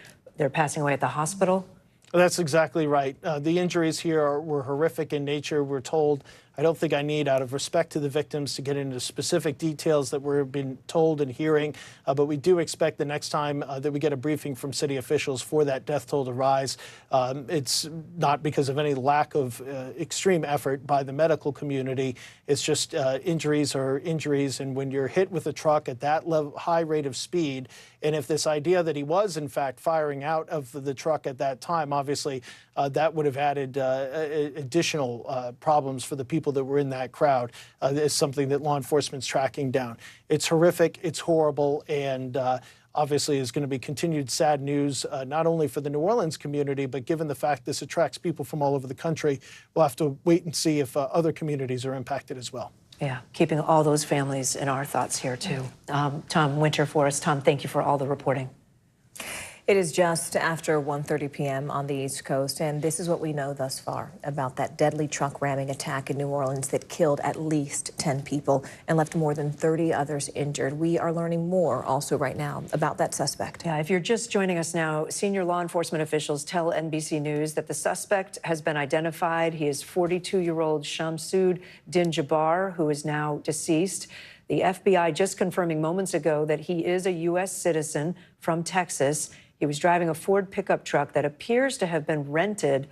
passing away at the hospital? That's exactly right. The injuries here were horrific in nature, we're told. I don't think I need, out of respect to the victims, to get into specific details that we're being told and hearing, but we do expect the next time that we get a briefing from city officials for that death toll to rise. It's not because of any lack of extreme effort by the medical community. It's just injuries are injuries, and when you're hit with a truck at that high rate of speed, and if this idea that he was, in fact, firing out of the truck at that time, obviously that would have added additional problems for the people that were in that crowd. Is something that law enforcement's tracking down. It's horrific, it's horrible, and obviously is going to be continued sad news, not only for the New Orleans community, but given the fact this attracts people from all over the country, we'll have to wait and see if other communities are impacted as well. Yeah, keeping all those families in our thoughts here, too. Tom Winter for us. Tom, thank you for all the reporting. It is just after 1:30 p.m. on the East Coast, and this is what we know thus far about that deadly truck ramming attack in New Orleans that killed at least 10 people and left more than 30 others injured. We are learning more also right now about that suspect. Yeah, if you're just joining us now, senior law enforcement officials tell NBC News that the suspect has been identified. He is 42-year-old Shamsud Din-Jabbar, who is now deceased. The FBI just confirming moments ago that he is a U.S. citizen from Texas. He was driving a Ford pickup truck that appears to have been rented,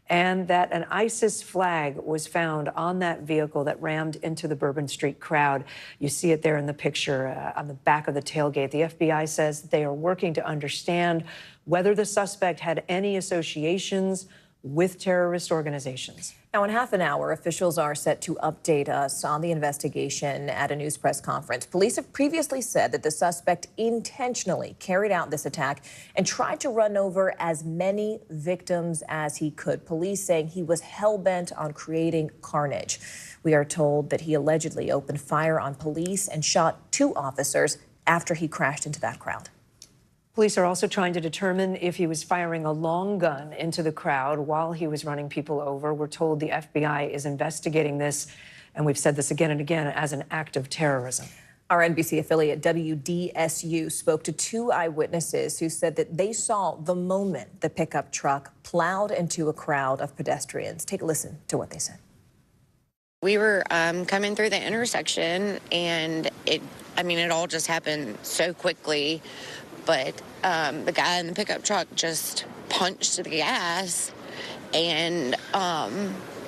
and that an ISIS flag was found on that vehicle that rammed into the Bourbon Street crowd. You see it there in the picture on the back of the tailgate. The FBI says they are working to understand whether the suspect had any associations with terrorist organizations. Now, in half an hour, officials are set to update us on the investigation at a news press conference. Police have previously said that the suspect intentionally carried out this attack and tried to run over as many victims as he could. Police saying he was hell-bent on creating carnage. We are told that he allegedly opened fire on police and shot 2 officers after he crashed into that crowd. Police are also trying to determine if he was firing a long gun into the crowd while he was running people over. We're told the FBI is investigating this. and we've said this again and again, as an act of terrorism. Our NBC affiliate WDSU spoke to 2 eyewitnesses who said that they saw the moment the pickup truck plowed into a crowd of pedestrians. Take a listen to what they said. We were coming through the intersection, and it all just happened so quickly. But the guy in the pickup truck just punched the gas and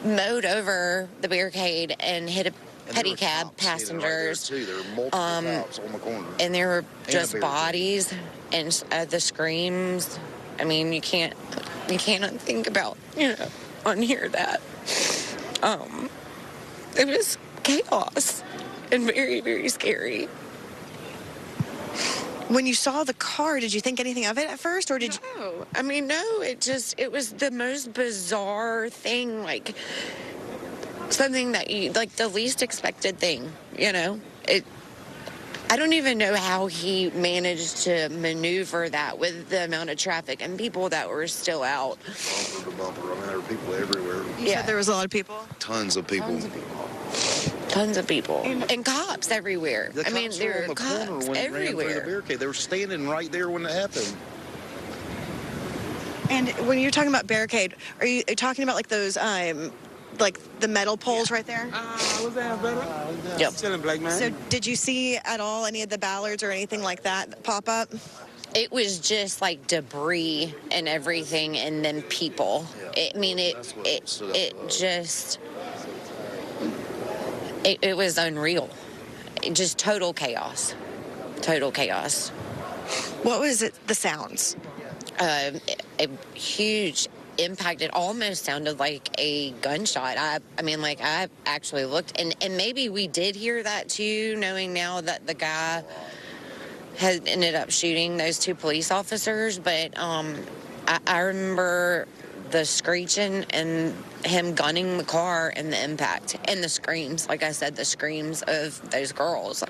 mowed over the barricade and hit a pedicab passengers. There were multiple cops on the corner. And there were just bodies and the screams. I mean, you can't think about, unhear that. It was chaos and very, very scary. When you saw the car, did you think anything of it at first, or did you? No, no. It was the most bizarre thing, like something that you, like the least expected thing, I don't even know how he managed to maneuver that with the amount of traffic and people that were still out. Bumper to bumper. There were people everywhere. You said there was a lot of people? Tons of people. Tons of people. And cops everywhere. The cops there were were on the corner cops when it ran through the everywhere. barricade. They were standing right there when it happened. And when you're talking about barricade, are you talking about like those, like the metal poles right there? Yep. So did you see at all any of the ballards or anything like that pop up? It was just like debris and everything, and then people. It was unreal. Just total chaos. Total chaos. What was it, the sounds? A huge impact. It almost sounded like a gunshot. I actually looked, and maybe we did hear that too, knowing now that the guy had ended up shooting those 2 police officers. But I remember the screeching and him gunning the car and the impact and the screams. Like I said, the screams of those girls.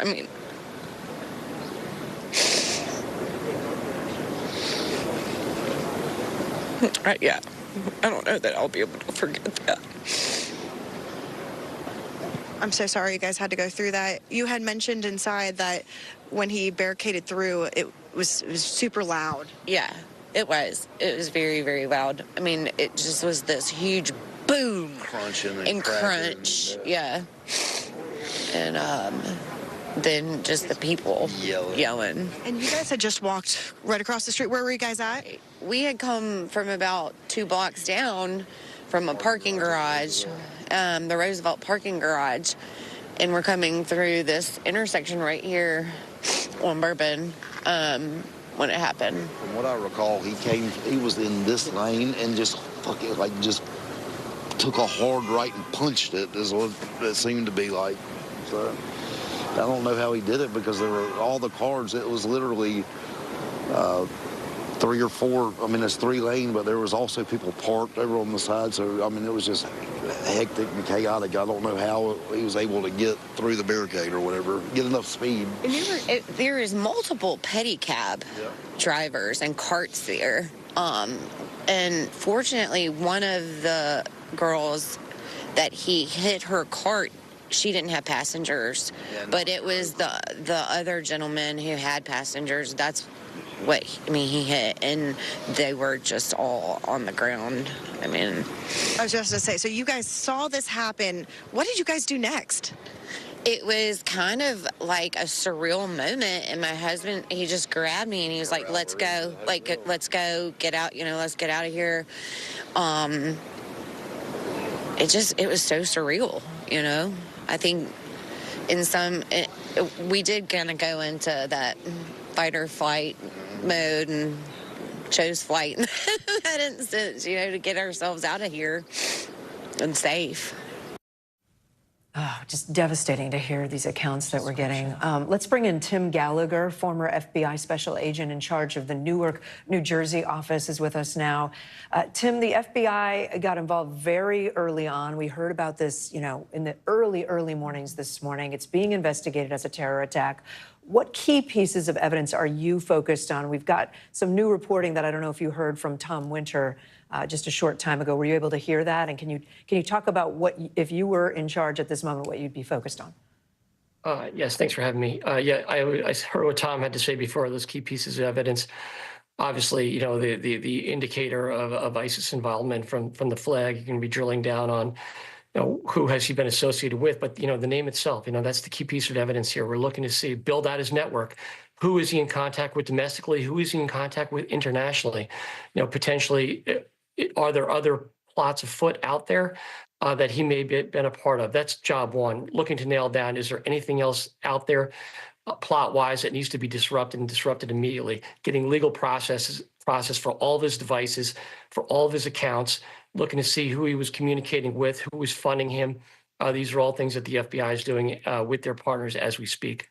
Yeah. I don't know that I'll be able to forget that. I'm so sorry you guys had to go through that. You had mentioned inside that when he barricaded through, it was super loud. Yeah, it was. It was very, very loud. It just was this huge boom. Crunching and crunch. Yeah. And then just the people yelling. And you guys had just walked right across the street. Where were you guys at? We had come from about 2 blocks down from a parking garage, the Roosevelt parking garage, and we're coming through this intersection right here on Bourbon when it happened. From what I recall, he was in this lane and just took a hard right and punched it, is what it seemed to be like. So I don't know how he did it, because there were all the cars. It was literally 3 or 4. It's 3 lane, but there was also people parked over on the side. So it was just hectic and chaotic. I don't know how he was able to get through the barricade or whatever, get enough speed. And there is multiple pedicab drivers and carts there. And fortunately, one of the girls that he hit her cart, she didn't have passengers, but it was the other gentleman who had passengers. That's what he hit, and they were just all on the ground. I was just going to say, so you guys saw this happen. What did you guys do next? It was kind of like a surreal moment, and my husband, he just grabbed me and he was like, let's go, let's go, get out, let's get out of here. It was so surreal, I think we did kind of go into that fight or flight mode and chose flight in that instance, to get ourselves out of here and safe. Oh, just devastating to hear these accounts that we're getting. Let's bring in Tim Gallagher, former FBI special agent in charge of the Newark, New Jersey office, is with us now. Tim, the FBI got involved very early on. We heard about this, in the early mornings this morning. It's being investigated as a terror attack. What key pieces of evidence are you focused on? We've got some new reporting that I don't know if you heard from Tom Winter just a short time ago. Were you able to hear that? And can you talk about what, if you were in charge at this moment, what you'd be focused on? Yes, thanks for having me. Yeah, I heard what Tom had to say before, those key pieces of evidence. Obviously, you know, the indicator of ISIS involvement from the flag. You're going to be drilling down on, you know, who has he been associated with, but, you know, the name itself, you know, that's the key piece of evidence here. We're looking to see, build out his network. Who is he in contact with domestically? Who is he in contact with internationally? You know, potentially, are there other plots afoot out there that he may have been a part of? That's job one, looking to nail down, is there anything else out there plot-wise that needs to be disrupted and disrupted immediately? Getting legal process for all of his devices, for all of his accounts, looking to see who he was communicating with, who was funding him. These are all things that the FBI is doing with their partners as we speak.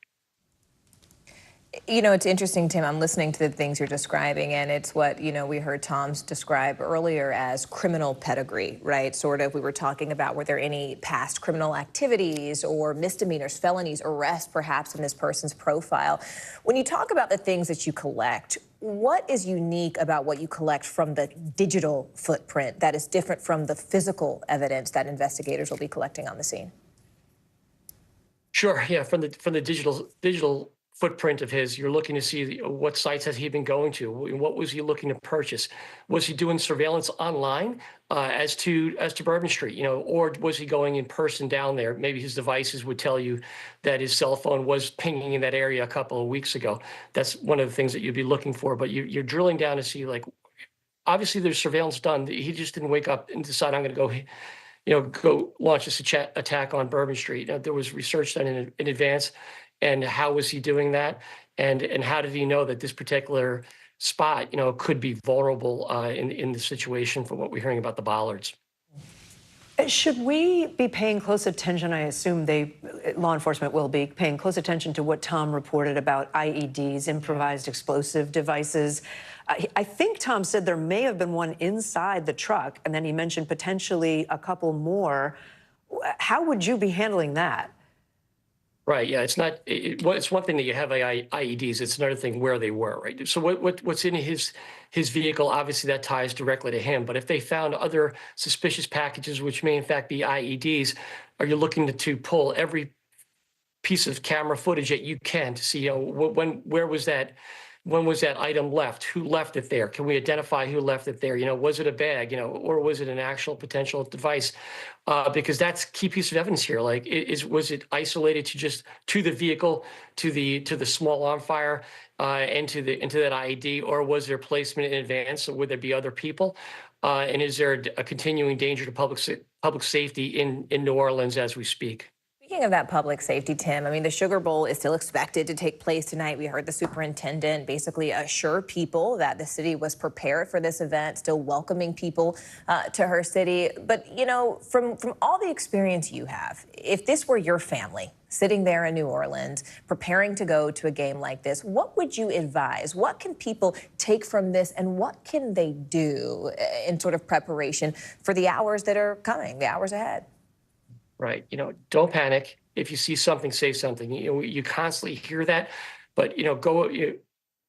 You know, it's interesting, Tim, I'm listening to the things you're describing, and it's what, you know, we heard Tom's describe earlier as criminal pedigree, right? Sort of, we were talking about, were there any past criminal activities or misdemeanors, felonies, arrests, perhaps, in this person's profile? When you talk about the things that you collect, what is unique about what you collect from the digital footprint that is different from the physical evidence that investigators will be collecting on the scene? Sure, yeah, from the digital footprint of his, you're looking to see what sites has he been going to, what was he looking to purchase, was he doing surveillance online as to Bourbon Street, you know, or was he going in person down there? Maybe his devices would tell you that his cell phone was pinging in that area a couple of weeks ago. That's one of the things that you'd be looking for, but you're drilling down to see, like, obviously there's surveillance done. He just didn't wake up and decide, I'm going to go launch this attack on Bourbon Street. There was research done in advance. And how was he doing that? And how did he know that this particular spot, you know, could be vulnerable in the situation from what we're hearing about the bollards? Should we be paying close attention? I assume law enforcement will be paying close attention to what Tom reported about IEDs, improvised explosive devices. I think Tom said there may have been one inside the truck, and then he mentioned potentially a couple more. How would you be handling that? Right. Yeah. It's not. It's one thing that you have IEDs. It's another thing where they were. Right. So what's in his vehicle? Obviously, that ties directly to him. But if they found other suspicious packages, which may in fact be IEDs, are you looking to pull every piece of camera footage that you can to see, you know, where was that? When was that item left? Who left it there? Can we identify who left it there? You know, was it a bag, you know, or was it an actual potential device? Because that's key piece of evidence here. Like, was it isolated to the vehicle, to the small arm fire, into that IED, or was there placement in advance? Or would there be other people? And is there a continuing danger to public safety in New Orleans as we speak? Speaking of that public safety, Tim, I mean, the Sugar Bowl is still expected to take place tonight. We heard the superintendent basically assure people that the city was prepared for this event, still welcoming people to her city. But, you know, from all the experience you have, if this were your family sitting there in New Orleans, preparing to go to a game like this, what would you advise? What can people take from this, and what can they do in sort of preparation for the hours that are coming, the hours ahead? Right. You know, don't panic. If you see something, say something. You know, you constantly hear that, but, you know,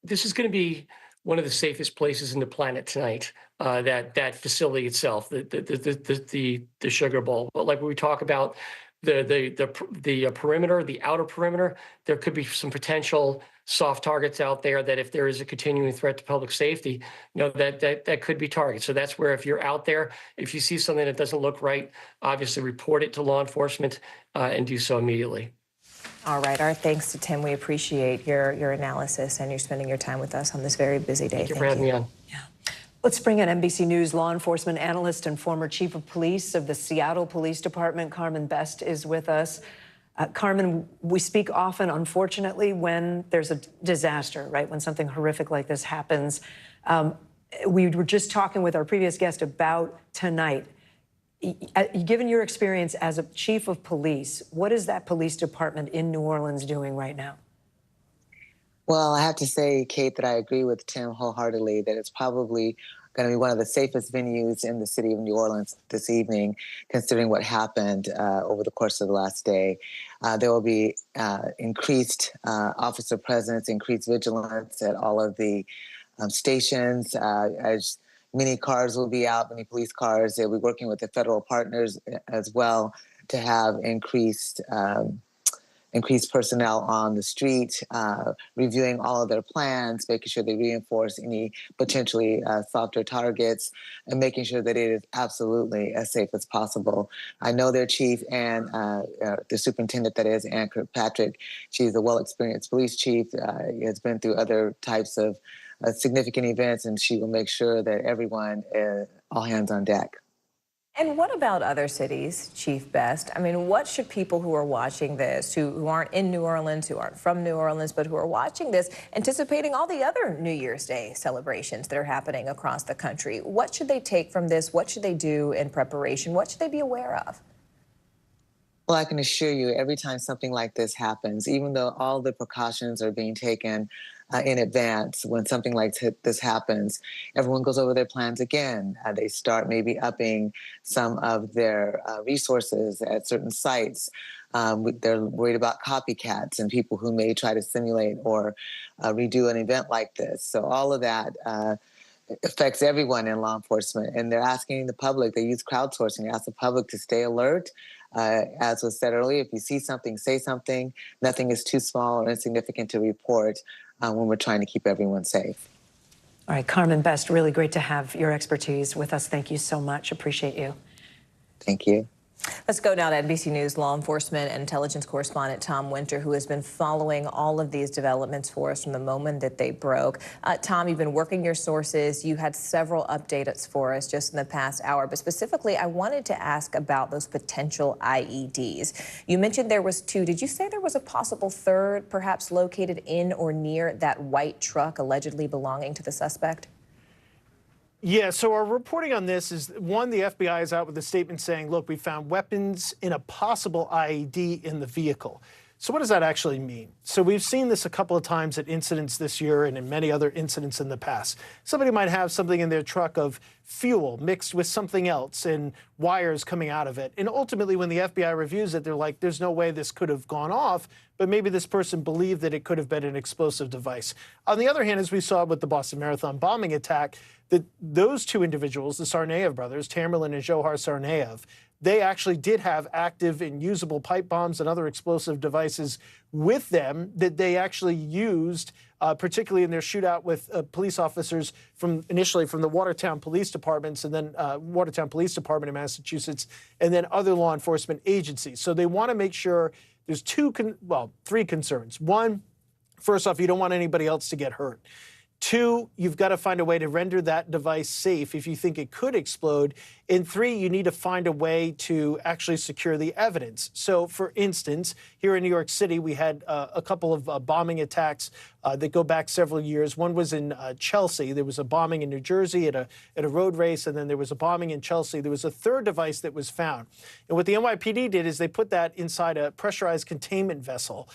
this is going to be one of the safest places in the planet tonight. That facility itself, the Sugar Bowl. But like we talk about the perimeter, the outer perimeter, there could be some potential soft targets out there that if there is a continuing threat to public safety, you know, that could be targets. So that's where, if you're out there, if you see something that doesn't look right, obviously report it to law enforcement and do so immediately. All right. Our thanks to Tim. We appreciate your analysis and you spending your time with us on this very busy day. Thank you for having me on. Yeah. Let's bring in NBC News law enforcement analyst and former chief of police of the Seattle Police Department, Carmen Best, is with us. Carmen, we speak often, unfortunately, when there's a disaster, right? When something horrific like this happens. We were just talking with our previous guest about tonight. Given your experience as a chief of police, what is that police department in New Orleans doing right now? Well, I have to say, Kate, that I agree with Tim wholeheartedly that it's probably going to be one of the safest venues in the city of New Orleans this evening, considering what happened over the course of the last day. There will be increased officer presence, increased vigilance at all of the stations, as many cars will be out, many police cars. They'll be working with the federal partners as well to have increased personnel on the street, reviewing all of their plans, making sure they reinforce any potentially softer targets, and making sure that it is absolutely as safe as possible. I know their chief and the superintendent, that is, Ann Kirkpatrick. She's a well-experienced police chief, has been through other types of significant events, and she will make sure that everyone, all hands on deck. And what about other cities, Chief Best? I mean, what should people who are watching this, who aren't in New Orleans, who aren't from New Orleans, but who are watching this, anticipating all the other New Year's Day celebrations that are happening across the country, what should they take from this? What should they do in preparation? What should they be aware of? Well, I can assure you, every time something like this happens, even though all the precautions are being taken in advance, when something like this happens, everyone goes over their plans again. They start maybe upping some of their resources at certain sites. They're worried about copycats and people who may try to simulate or redo an event like this. So all of that affects everyone in law enforcement. And they're asking the public, they use crowdsourcing, they ask the public to stay alert. As was said earlier, if you see something, say something. Nothing is too small or insignificant to report when we're trying to keep everyone safe. All right, Carmen Best, really great to have your expertise with us. Thank you so much. Appreciate you. Thank you. Let's go now to NBC News law enforcement and intelligence correspondent Tom Winter, who has been following all of these developments for us from the moment that they broke. Tom, you've been working your sources. You had several updates for us just in the past hour, but specifically, I wanted to ask about those potential IEDs. You mentioned there was 2. Did you say there was a possible 3rd, perhaps located in or near that white truck allegedly belonging to the suspect? Yeah, so our reporting on this is, one, the FBI is out with a statement saying, look, we found weapons in a possible IED in the vehicle. So what does that actually mean? So we've seen this a couple of times at incidents this year and in many other incidents in the past. Somebody might have something in their truck of fuel mixed with something else and wires coming out of it. And ultimately, when the FBI reviews it, they're like, there's no way this could have gone off, but maybe this person believed that it could have been an explosive device. On the other hand, as we saw with the Boston Marathon bombing attack, that those 2 individuals, the Tsarnaev brothers, Tamerlan and Zohar Tsarnaev, they actually did have active and usable pipe bombs and other explosive devices with them that they actually used, particularly in their shootout with police officers initially from the Watertown Police Departments and then Watertown Police Department in Massachusetts, and then other law enforcement agencies. So they want to make sure there's 3 concerns. 1, first off, you don't want anybody else to get hurt. 2, you've got to find a way to render that device safe if you think it could explode. And 3, you need to find a way to actually secure the evidence. So, for instance, here in New York City, we had a couple of bombing attacks that go back several years. One was in Chelsea. There was a bombing in New Jersey at a road race, and then there was a bombing in Chelsea. There was a 3rd device that was found. And what the NYPD did is they put that inside a pressurized containment vessel.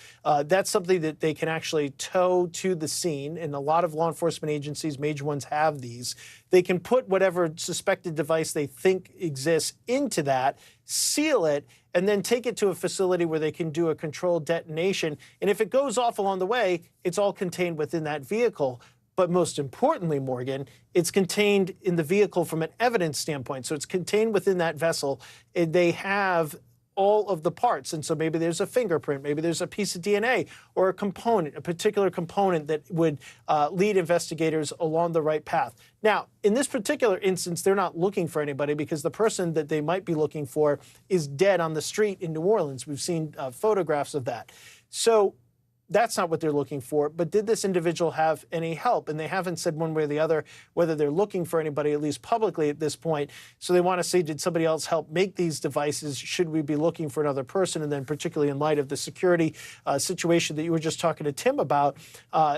That's something that they can actually tow to the scene, and a lot of law enforcement agencies, major ones, have these. They can put whatever suspected device they think exists into that, seal it, and then take it to a facility where they can do a controlled detonation. And if it goes off along the way, it's all contained within that vehicle. But most importantly, Morgan, it's contained in the vehicle from an evidence standpoint. So it's contained within that vessel. And they have all of the parts. And so maybe there's a fingerprint, maybe there's a piece of DNA or a component, a particular component that would lead investigators along the right path. Now, in this particular instance, they're not looking for anybody because the person that they might be looking for is dead on the street in New Orleans. We've seen photographs of that. So that's not what they're looking for. But did this individual have any help? And they haven't said one way or the other whether they're looking for anybody, at least publicly at this point. So they want to see, did somebody else help make these devices? Should we be looking for another person? And then particularly in light of the security situation that you were just talking to Tim about,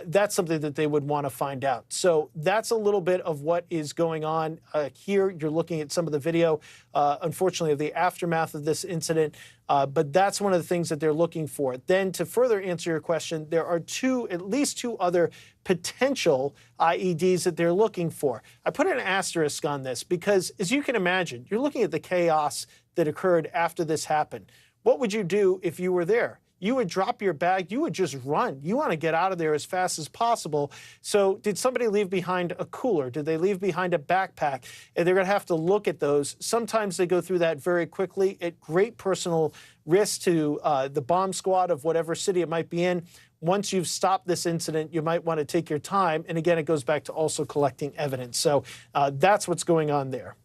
that's something that they would want to find out. So that's a little bit of what is going on here. You're looking at some of the video, unfortunately, of the aftermath of this incident. But that's one of the things that they're looking for. Then to further answer your question, there are at least two other potential IEDs that they're looking for. I put an asterisk on this because, as you can imagine, you're looking at the chaos that occurred after this happened. What would you do if you were there? You would drop your bag, you would just run. You want to get out of there as fast as possible. So did somebody leave behind a cooler? Did they leave behind a backpack? And they're going to have to look at those. Sometimes they go through that very quickly at great personal risk to the bomb squad of whatever city it might be in. Once you've stopped this incident, you might want to take your time. And again, it goes back to also collecting evidence. So that's what's going on there.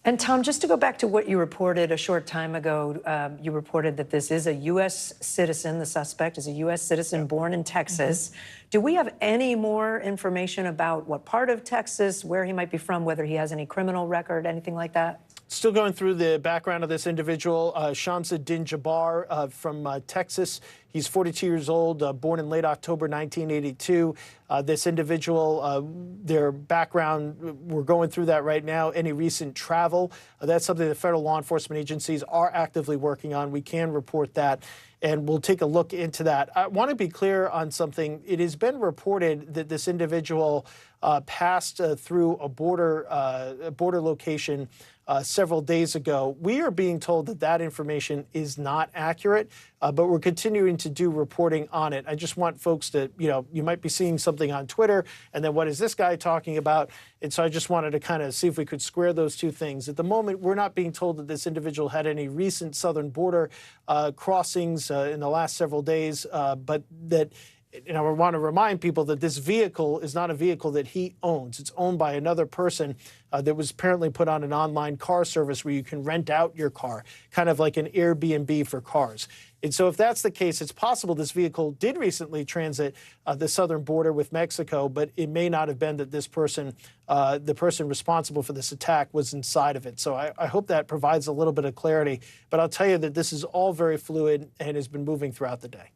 And Tom, just to go back to what you reported a short time ago, you reported that this is a U.S. citizen. The suspect is a U.S. citizen born in Texas. Do we have any more information about what part of Texas, where he might be from, whether he has any criminal record, anything like that? Still going through the background of this individual, Shamsuddin Jabbar from Texas. He's 42 years old, born in late October 1982. This individual, their background, we're going through that right now. Any recent travel, that's something that federal law enforcement agencies are actively working on. We can report that, and we'll take a look into that. I want to be clear on something. It has been reported that this individual passed through a border location several days ago. We are being told that that information is not accurate, but we're continuing to do reporting on it. I just want folks to, you might be seeing something on Twitter, and then what is this guy talking about? And so I just wanted to kind of see if we could square those two things. At the moment, we're not being told that this individual had any recent southern border crossings in the last several days, but that I want to remind people that this vehicle is not a vehicle that he owns. It's owned by another person that was apparently put on an online car service where you can rent out your car, kind of like an Airbnb for cars. And so if that's the case, it's possible this vehicle did recently transit the southern border with Mexico, but it may not have been that this person, the person responsible for this attack, was inside of it. So I hope that provides a little bit of clarity. But I'll tell you that this is all very fluid and has been moving throughout the day.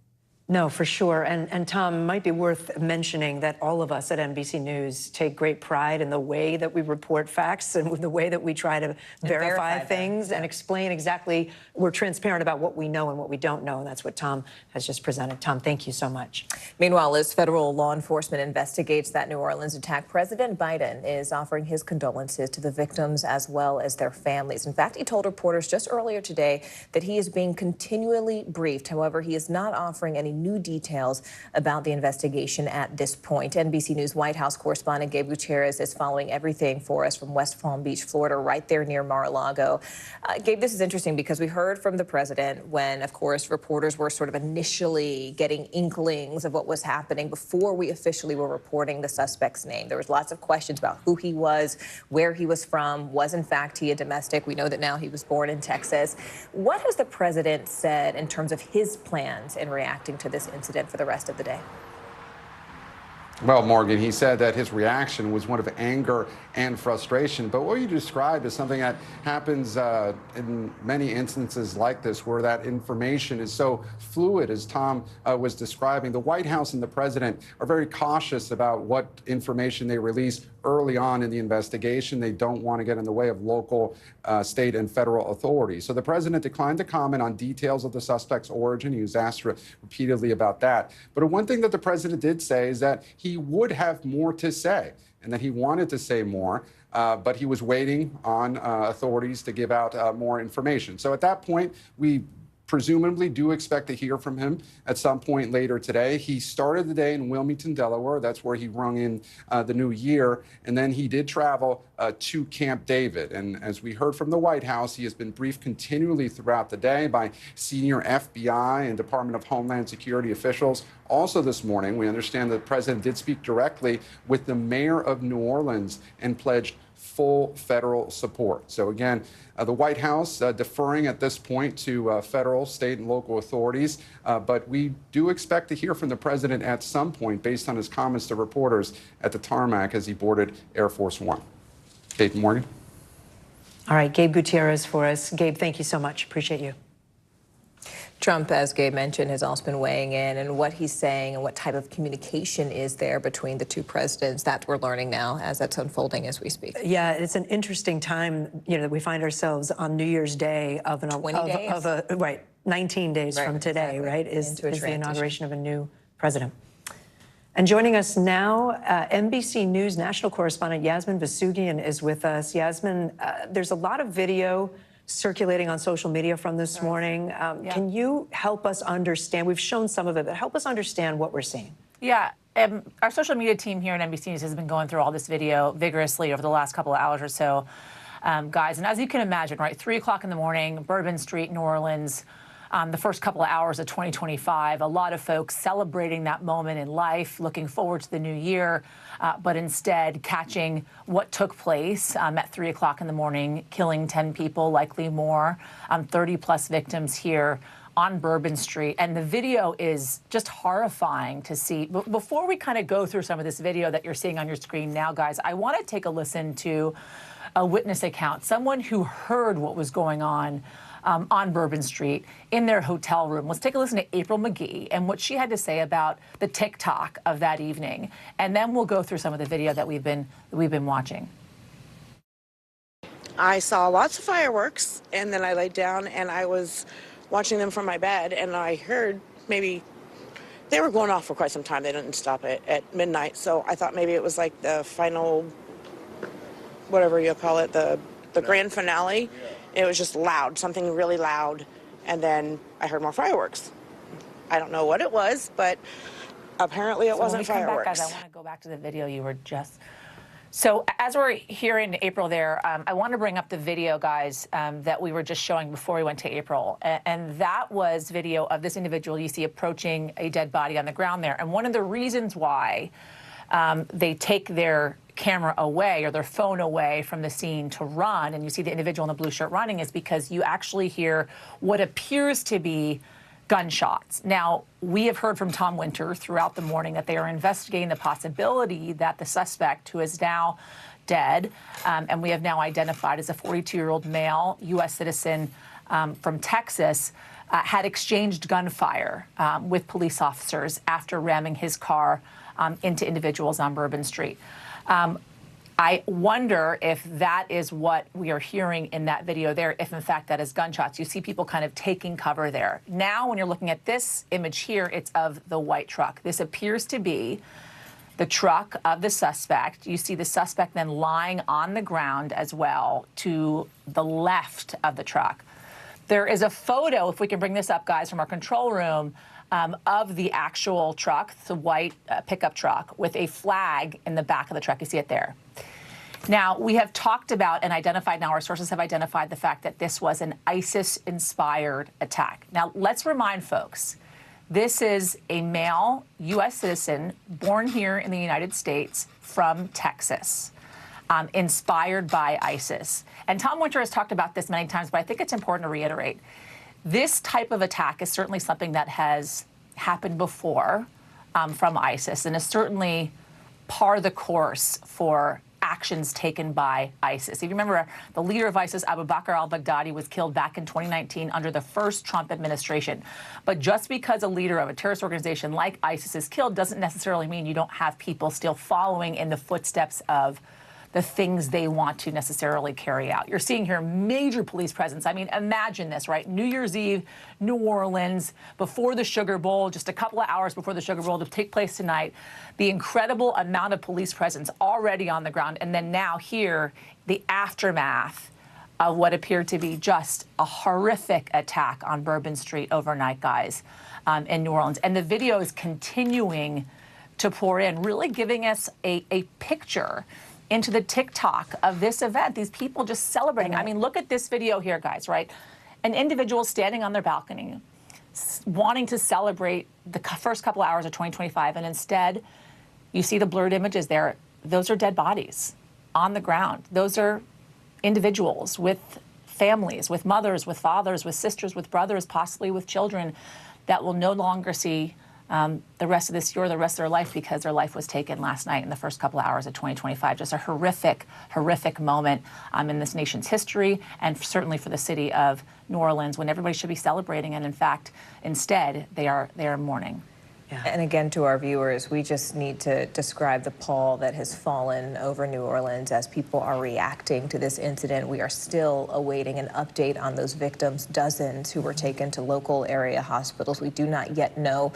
No, for sure. And Tom, it might be worth mentioning that all of us at NBC News take great pride in the way that we report facts and the way that we try to verify things and explain exactly. We're transparent about what we know and what we don't know. And that's what Tom has just presented. Tom, thank you so much. Meanwhile, as federal law enforcement investigates that New Orleans attack, President Biden is offering his condolences to the victims as well as their families. In fact, he told reporters just earlier today that he is being continually briefed. However, he is not offering any new details about the investigation at this point. NBC News White House correspondent Gabe Gutierrez is following everything for us from West Palm Beach, Florida, right there near Mar-a-Lago. Gabe, this is interesting because we heard from the president when, of course, reporters were sort of initially getting inklings of what was happening before we officially were reporting the suspect's name. There was lots of questions about who he was, where he was from, was in fact he a domestic? We know that now he was born in Texas. What has the president said in terms of his plans in reacting to this incident for the rest of the day? Well, Morgan, he said that his reaction was one of anger and frustration. But what you described is something that happens in many instances like this, where that information is so fluid, as Tom was describing. The White House and the president are very cautious about what information they release early on in the investigation. They don't want to get in the way of local, state, and federal authorities. So the president declined to comment on details of the suspect's origin. He was asked repeatedly about that. But one thing that the president did say is that he would have more to say, and that he wanted to say more, but he was waiting on authorities to give out more information. So at that point, we presumably do expect to hear from him at some point later today. He started the day in Wilmington, Delaware. That's where he rung in the new year. And then he did travel to Camp David. And as we heard from the White House, he has been briefed continually throughout the day by senior FBI and Department of Homeland Security officials. Also this morning, we understand that the president did speak directly with the mayor of New Orleans and pledged full federal support. So again, the White House deferring at this point to federal, state, and local authorities. But we do expect to hear from the president at some point based on his comments to reporters at the tarmac as he boarded Air Force One. Kate Morgan. All right, Gabe Gutierrez for us. Gabe, thank you so much. Appreciate you. Trump, as Gabe mentioned, has also been weighing in, and what he's saying and what type of communication is there between the two presidents that we're learning now as that's unfolding as we speak. Yeah, it's an interesting time, you know, that we find ourselves on New Year's Day of 19 days from today, exactly. right, is the transition. inauguration of a new president. And joining us now, NBC News national correspondent Yasmin Vasugian is with us. Yasmin, there's a lot of video circulating on social media from this morning. Can you help us understand? We've shown some of it, but help us understand what we're seeing. Yeah. Our social media team here at NBC News has been going through all this video vigorously over the last couple of hours or so, guys. And as you can imagine, right, 3 o'clock in the morning, Bourbon Street, New Orleans, the first couple of hours of 2025, a lot of folks celebrating that moment in life, looking forward to the new year, but instead catching what took place at 3 o'clock in the morning, killing 10 people, likely more, 30-plus victims here on Bourbon Street. And the video is just horrifying to see. But before we kind of go through some of this video that you're seeing on your screen now, guys, I want to take a listen to a witness account, someone who heard what was going on Bourbon Street in their hotel room. Let's take a listen to April McGee and what she had to say about the TikTok of that evening, and then we'll go through some of the video that we've been watching. I saw lots of fireworks, and then I laid down and I was watching them from my bed, and I heard maybe they were going off for quite some time. They didn't stop it at midnight, so I thought maybe it was like the final, whatever you call it, the grand finale. It was just loud, something really loud, and then I heard more fireworks. I don't know what it was, but apparently it wasn't fireworks. Back, guys, I want to go back to the video you were just... So as we're hearing April there, I want to bring up the video, guys, that we were just showing before we went to April. And that was video of this individual you see approaching a dead body on the ground there. And one of the reasons why they take their camera away or their phone away from the scene to run, and you see the individual in the blue shirt running, is because you actually hear what appears to be gunshots. Now, we have heard from Tom Winter throughout the morning that they are investigating the possibility that the suspect, who is now dead, and we have now identified as a 42-year-old male U.S. citizen from Texas, had exchanged gunfire with police officers after ramming his car into individuals on Bourbon Street. I wonder if that is what we are hearing in that video there, if in fact that is gunshots. You see people kind of taking cover there. Now, when you're looking at this image here, it's of the white truck. This appears to be the truck of the suspect. You see the suspect then lying on the ground as well to the left of the truck. There is a photo, if we can bring this up, guys, from our control room, of the actual truck, the white pickup truck, with a flag in the back of the truck. You see it there. Now, we have talked about and identified, now our sources have identified the fact that this was an ISIS-inspired attack. Now, let's remind folks, this is a male U.S. citizen born here in the United States from Texas, inspired by ISIS. And Tom Winter has talked about this many times, but I think it's important to reiterate. This type of attack is certainly something that has happened before from ISIS, and is certainly par the course for actions taken by ISIS. If you remember, the leader of ISIS, Abu Bakr al-Baghdadi, was killed back in 2019 under the first Trump administration. But just because a leader of a terrorist organization like ISIS is killed doesn't necessarily mean you don't have people still following in the footsteps of the things they want to necessarily carry out. You're seeing here major police presence. I mean, imagine this, right? New Year's Eve, New Orleans, before the Sugar Bowl, just a couple of hours before the Sugar Bowl to take place tonight, the incredible amount of police presence already on the ground. And then now here, the aftermath of what appeared to be just a horrific attack on Bourbon Street overnight, guys, in New Orleans. And the video is continuing to pour in, really giving us a picture into the TikTok of this event. These people just celebrating. I mean, look at this video here, guys, right? An individual standing on their balcony, wanting to celebrate the first couple of hours of 2025, and instead, you see the blurred images there. Those are dead bodies on the ground. Those are individuals with families, with mothers, with fathers, with sisters, with brothers, possibly with children, that will no longer see the rest of this year, the rest of their life, because their life was taken last night in the first couple of hours of 2025. Just a horrific, horrific moment in this nation's history, and certainly for the city of New Orleans, when everybody should be celebrating, and in fact, instead, they are mourning. Yeah. And again, to our viewers, we just need to describe the pall that has fallen over New Orleans as people are reacting to this incident. We are still awaiting an update on those victims, dozens who were taken to local area hospitals. We do not yet know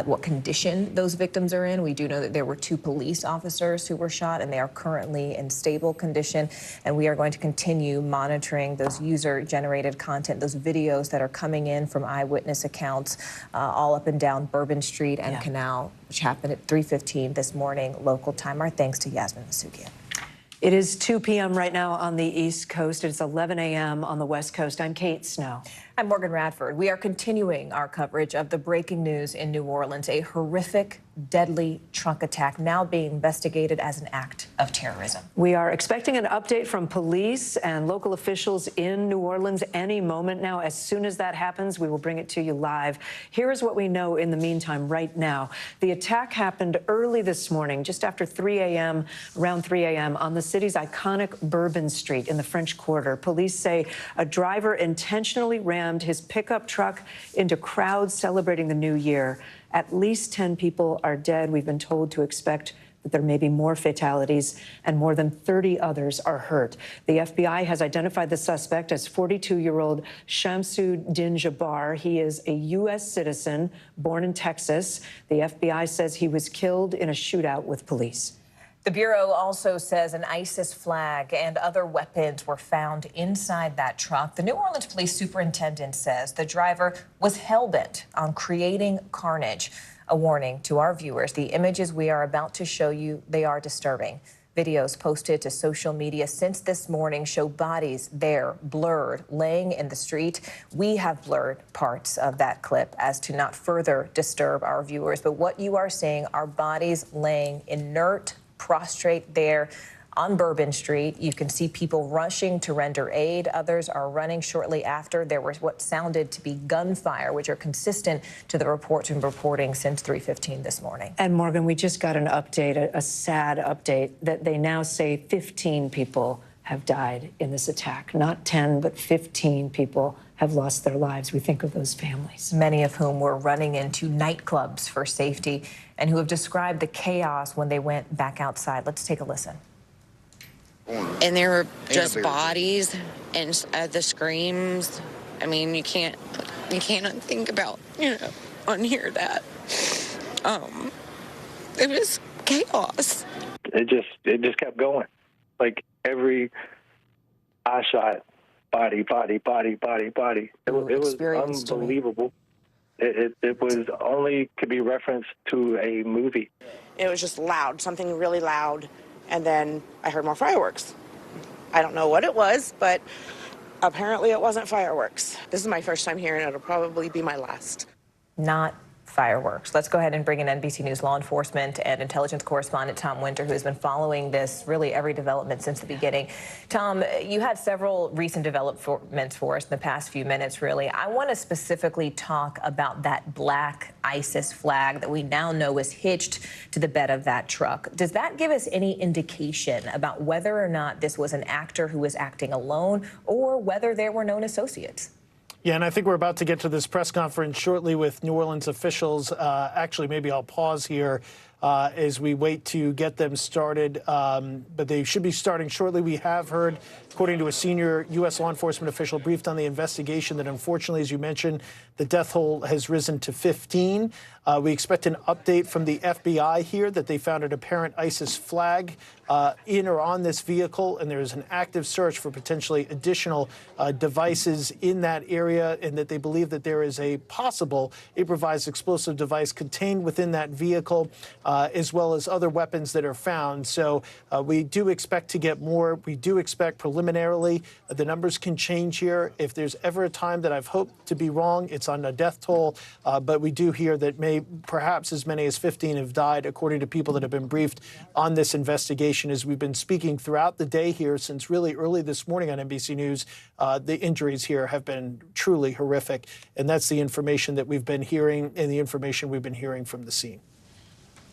what condition those victims are in. We do know that there were 2 police officers who were shot, and they are currently in stable condition. And we are going to continue monitoring those user-generated content, those videos that are coming in from eyewitness accounts all up and down Bourbon Street and Canal, which happened at 3:15 this morning, local time. Our thanks to Yasmin Masukian. It is 2 p.m. right now on the East Coast. It's 11 a.m. on the West Coast. I'm Kate Snow. I'm Morgan Radford. We are continuing our coverage of the breaking news in New Orleans, a horrific, deadly truck attack now being investigated as an act of terrorism. We are expecting an update from police and local officials in New Orleans any moment now. As soon as that happens, we will bring it to you live. Here is what we know in the meantime right now. The attack happened early this morning, just after 3 a.m., around 3 a.m., on the city's iconic Bourbon Street in the French Quarter. Police say a driver intentionally rammed his pickup truck into crowds celebrating the new year. At least 10 people are dead. We've been told to expect that there may be more fatalities, and more than 30 others are hurt. The FBI has identified the suspect as 42-year-old Shamsuddin Jabbar. He is a U.S. citizen born in Texas. The FBI says he was killed in a shootout with police. The Bureau also says an ISIS flag and other weapons were found inside that truck. The New Orleans police superintendent says the driver was hell-bent on creating carnage. A warning to our viewers, the images we are about to show you, they are disturbing. Videos posted to social media since this morning show bodies there, blurred, laying in the street. We have blurred parts of that clip as to not further disturb our viewers. But what you are seeing are bodies laying inert, prostrate there on Bourbon Street. You can see people rushing to render aid. Others are running shortly after. There was what sounded to be gunfire, which are consistent to the reports and reporting since 3:15 this morning. And Morgan, we just got an update, a sad update, that they now say 15 people have died in this attack. Not 10, but 15 people have lost their lives. We think of those families. Many of whom were running into nightclubs for safety and who have described the chaos when they went back outside. Let's take a listen. And there were just bodies and the screams. I mean, you can't think about, unhear that. It was chaos. It just kept going. Like every eye shot, body. It was unbelievable. It was only could be referenced to a movie. It was just loud, something really loud, and then I heard more fireworks. I don't know what it was, but apparently it wasn't fireworks. This is my first time hearing it. It'll probably be my last. Not fireworks. Let's go ahead and bring in NBC News law enforcement and intelligence correspondent Tom Winter, who has been following this, really every development since the beginning. Tom, you had several recent developments for us in the past few minutes, really. I want to specifically talk about that black ISIS flag that we now know was hitched to the bed of that truck. Does that give us any indication about whether or not this was an actor who was acting alone or whether there were known associates? Yeah, and I think we're about to get to this press conference shortly with New Orleans officials. Actually, maybe I'll pause here as we wait to get them started. But they should be starting shortly. We have heard, according to a senior U.S. law enforcement official briefed on the investigation, that unfortunately, as you mentioned, the death toll has risen to 15. We expect an update from the FBI here that they found an apparent ISIS flag in or on this vehicle, and there is an active search for potentially additional devices in that area, and that they believe that there is a possible improvised explosive device contained within that vehicle, as well as other weapons that are found. So we do expect to get more. We do expect preliminarily the numbers can change here. If there's ever a time that I've hoped to be wrong, it's on a death toll, but we do hear that perhaps as many as 15 have died, according to people that have been briefed on this investigation. information as we've been speaking throughout the day here since really early this morning on NBC News. The injuries here have been truly horrific, and that's the information that we've been hearing and the information we've been hearing from the scene.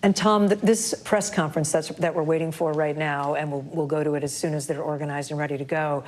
And Tom, this press conference that we're waiting for right now, and we'll go to it as soon as they're organized and ready to go,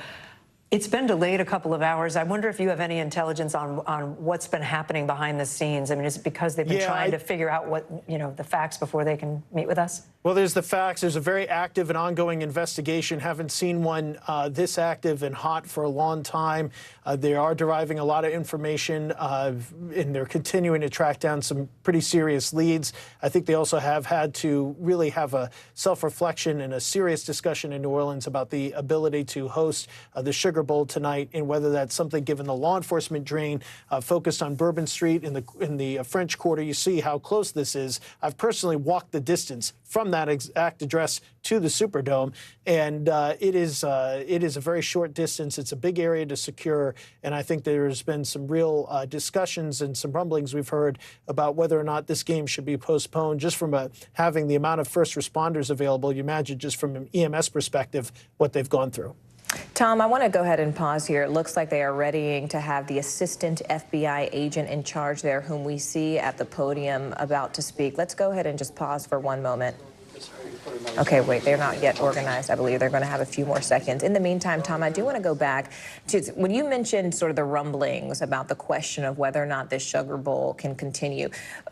it's been delayed a couple of hours. I wonder if you have any intelligence on what's been happening behind the scenes. I mean, is it because they've been trying to figure out what, the facts before they can meet with us? Well, there's the facts. There's a very active and ongoing investigation. Haven't seen one this active and hot for a long time. They are deriving a lot of information, and they're continuing to track down some pretty serious leads. I think they also have had to really have a self-reflection and a serious discussion in New Orleans about the ability to host the Sugar Bowl tonight, and whether that's something, given the law enforcement drain focused on Bourbon Street in the French Quarter. You see how close this is. I've personally walked the distance from that exact address to the Superdome, and it is a very short distance. It's a big area to secure, and I think there's been some real discussions and some rumblings we've heard about whether or not this game should be postponed, just from having the amount of first responders available. You imagine, just from an EMS perspective, what they've gone through. Tom, I want to go ahead and pause here. It looks like they are readying to have the assistant FBI agent in charge there, whom we see at the podium about to speak. Let's go ahead and just pause for one moment. Okay, wait, they're not yet organized. I believe they're going to have a few more seconds. In the meantime, Tom, I do want to go back to when you mentioned sort of the rumblings about the question of whether or not this Sugar Bowl can continue.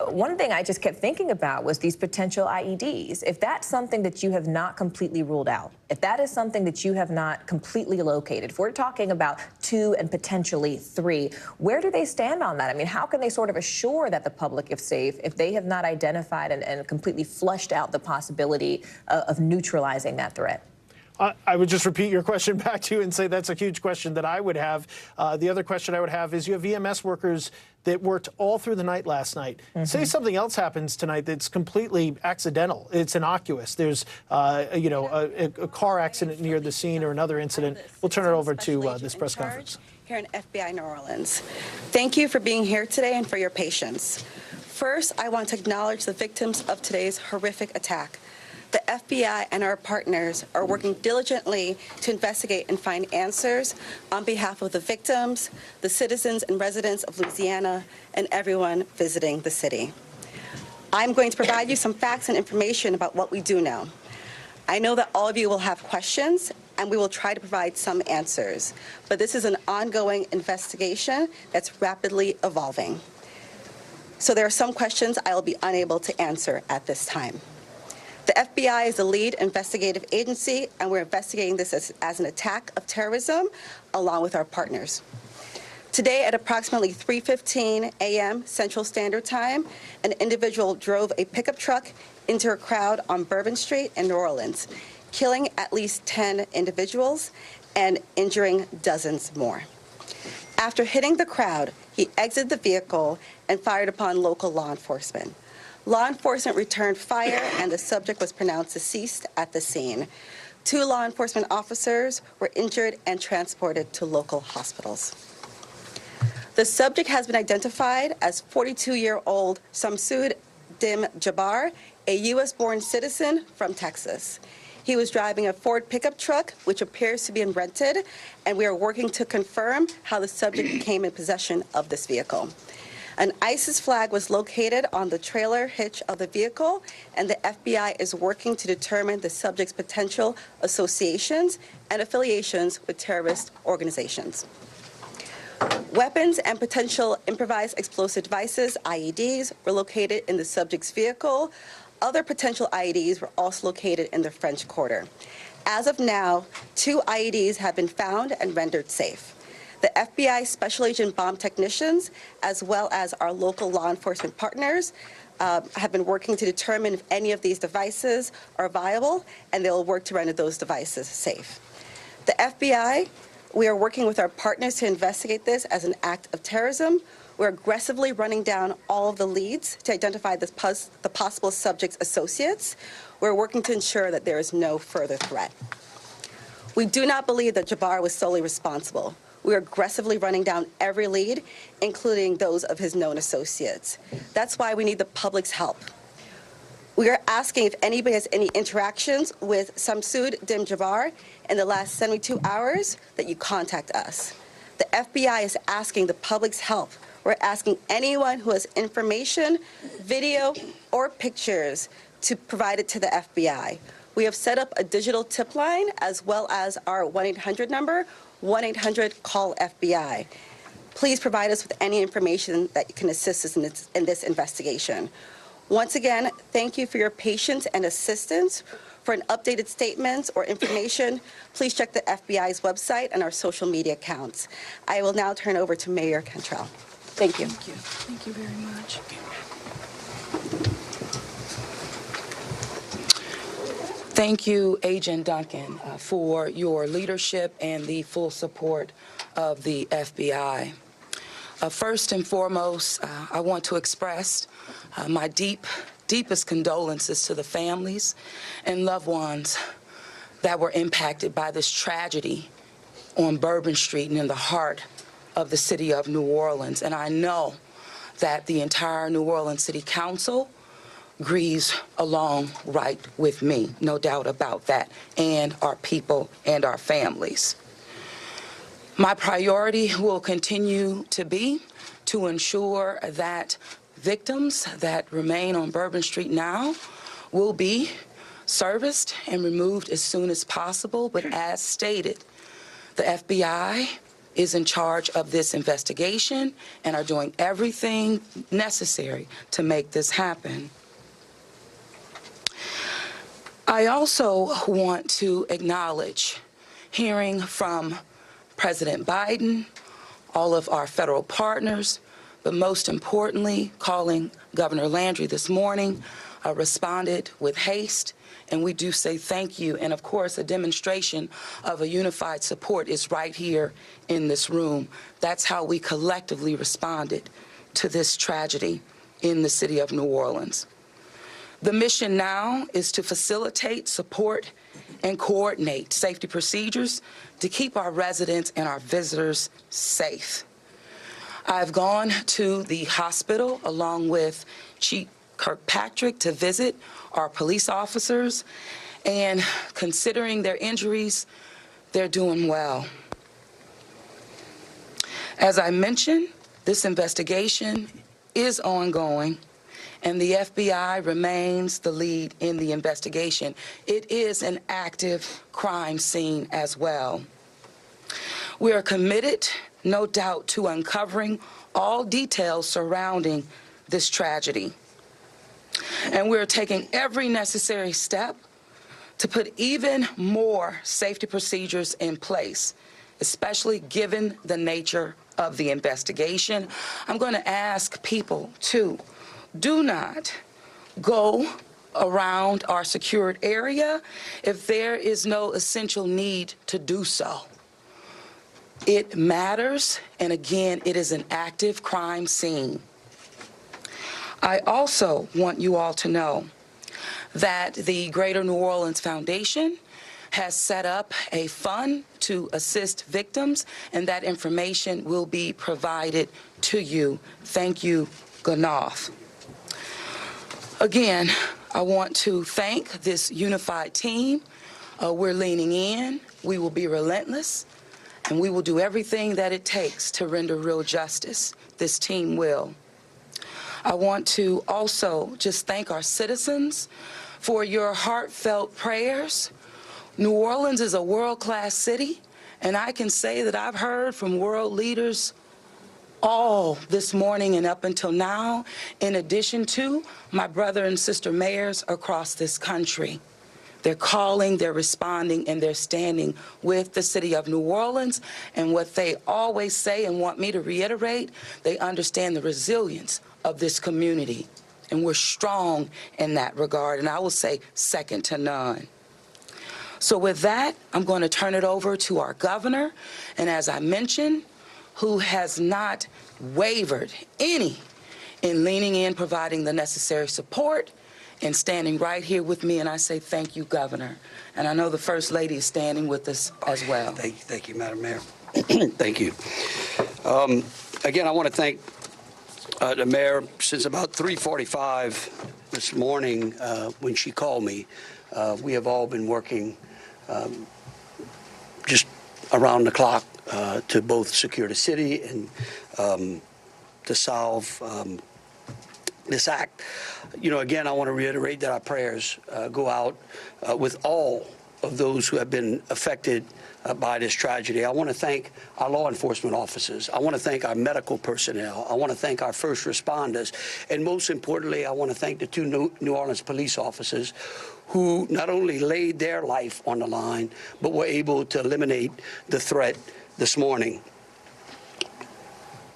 One thing I just kept thinking about was these potential IEDs. If that's something that you have not completely ruled out, if that is something that you have not completely located, if we're talking about 2 and potentially 3, where do they stand on that? I mean, how can they sort of assure that the public is safe if they have not identified and completely flushed out the possibility of neutralizing that threat? I would just repeat your question back to you and say that's a huge question that I would have. The other question I would have is, you have EMS workers that worked all through the night last night. Say something else happens tonight that's completely accidental. It's innocuous. There's, a car accident near the scene or another incident. We'll turn it over to this press conference. Here in FBI New Orleans. Thank you for being here today and for your patience. First, I want to acknowledge the victims of today's horrific attack. The FBI and our partners are working diligently to investigate and find answers on behalf of the victims, the citizens and residents of Louisiana, and everyone visiting the city. I'm going to provide you some facts and information about what we do know. I know that all of you will have questions, and we will try to provide some answers. But this is an ongoing investigation that's rapidly evolving. So there are some questions I will be unable to answer at this time. The FBI is the lead investigative agency, and we're investigating this as an attack of terrorism along with our partners. Today at approximately 3:15 a.m. Central Standard Time, an individual drove a pickup truck into a crowd on Bourbon Street in New Orleans, killing at least 10 individuals and injuring dozens more. After hitting the crowd, he exited the vehicle and fired upon local law enforcement. Law enforcement returned fire, and the subject was pronounced deceased at the scene. 2 law enforcement officers were injured and transported to local hospitals. The subject has been identified as 42-year-old Samsud Dim Jabbar, a U.S.-born citizen from Texas. He was driving a Ford pickup truck, which appears to be rented, and we are working to confirm how the subject came in possession of this vehicle. An ISIS flag was located on the trailer hitch of the vehicle, and the FBI is working to determine the subject's potential associations and affiliations with terrorist organizations. Weapons and potential improvised explosive devices, IEDs, were located in the subject's vehicle. Other potential IEDs were also located in the French Quarter. As of now, 2 IEDs have been found and rendered safe. The FBI Special Agent bomb technicians, as well as our local law enforcement partners, have been working to determine if any of these devices are viable, and they will work to render those devices safe. The FBI, we are working with our partners to investigate this as an act of terrorism. We're aggressively running down all of the leads to identify the possible subject's associates. We're working to ensure that there is no further threat. We do not believe that Jabbar was solely responsible. We are aggressively running down every lead, including those of his known associates. That's why we need the public's help. We are asking if anybody has any interactions with Samsud Dimjabar in the last 72 hours that you contact us. The FBI is asking the public's help. We're asking anyone who has information, video, or pictures to provide it to the FBI. We have set up a digital tip line as well as our 1-800 number, 1-800-CALL-FBI. Please provide us with any information that can assist us in this investigation. Once again, thank you for your patience and assistance. For an updated statements or information, please check the FBI's website and our social media accounts. I will now turn over to Mayor Cantrell. Thank you. Thank you. Thank you very much. Thank you, Agent Duncan, for your leadership and the full support of the FBI. First and foremost, I want to express my deepest condolences to the families and loved ones that were impacted by this tragedy on Bourbon Street and in the heart of the city of New Orleans. And I know that the entire New Orleans City Council grieves along right with me, no doubt about that, and our people and our families. My priority will continue to be to ensure that victims that remain on Bourbon Street now will be serviced and removed as soon as possible. But as stated, the FBI is in charge of this investigation and are doing everything necessary to make this happen. I also want to acknowledge hearing from President Biden, all of our federal partners, but most importantly, calling Governor Landry this morning, responded with haste, and we do say thank you. And of course, a demonstration of a unified support is right here in this room. That's how we collectively responded to this tragedy in the city of New Orleans. The mission now is to facilitate, support, and coordinate safety procedures to keep our residents and our visitors safe. I've gone to the hospital along with Chief Kirkpatrick to visit our police officers, and considering their injuries, they're doing well. As I mentioned, this investigation is ongoing, and the FBI remains the lead in the investigation. It is an active crime scene as well. We are committed, no doubt, to uncovering all details surrounding this tragedy. And we're taking every necessary step to put even more safety procedures in place, especially given the nature of the investigation. I'm going to ask people to do not go around our secured area if there is no essential need to do so. It matters, and again, it is an active crime scene. I also want you all to know that the Greater New Orleans Foundation has set up a fund to assist victims, and that information will be provided to you. Thank you, Ganoff. Again, I want to thank this unified team. We're leaning in. We will be relentless, and we will do everything that it takes to render real justice. This team will. I want to also just thank our citizens for your heartfelt prayers. New Orleans is a world-class city, and I can say that I've heard from world leaders all this morning and up until now, in addition to my brother and sister mayors across this country. They're calling, they're responding, and they're standing with the city of New Orleans. And what they always say and want me to reiterate, they understand the resilience of this community. And we're strong in that regard, and I will say second to none. So with that, I'm going to turn it over to our governor, and as I mentioned, who has not wavered any in leaning in, providing the necessary support, and standing right here with me, and I say thank you, Governor. And I know the First Lady is standing with us as well. Thank you, Madam Mayor. Thank you. Again, I want to thank The mayor, since about 3:45 this morning, when she called me, we have all been working just around the clock to both secure the city and to solve this act. You know, again, I want to reiterate that our prayers go out with all of those who have been affected by this tragedy. I want to thank our law enforcement officers. I want to thank our medical personnel. I want to thank our first responders. And most importantly, I want to thank the two New Orleans police officers who not only laid their life on the line, but were able to eliminate the threat this morning.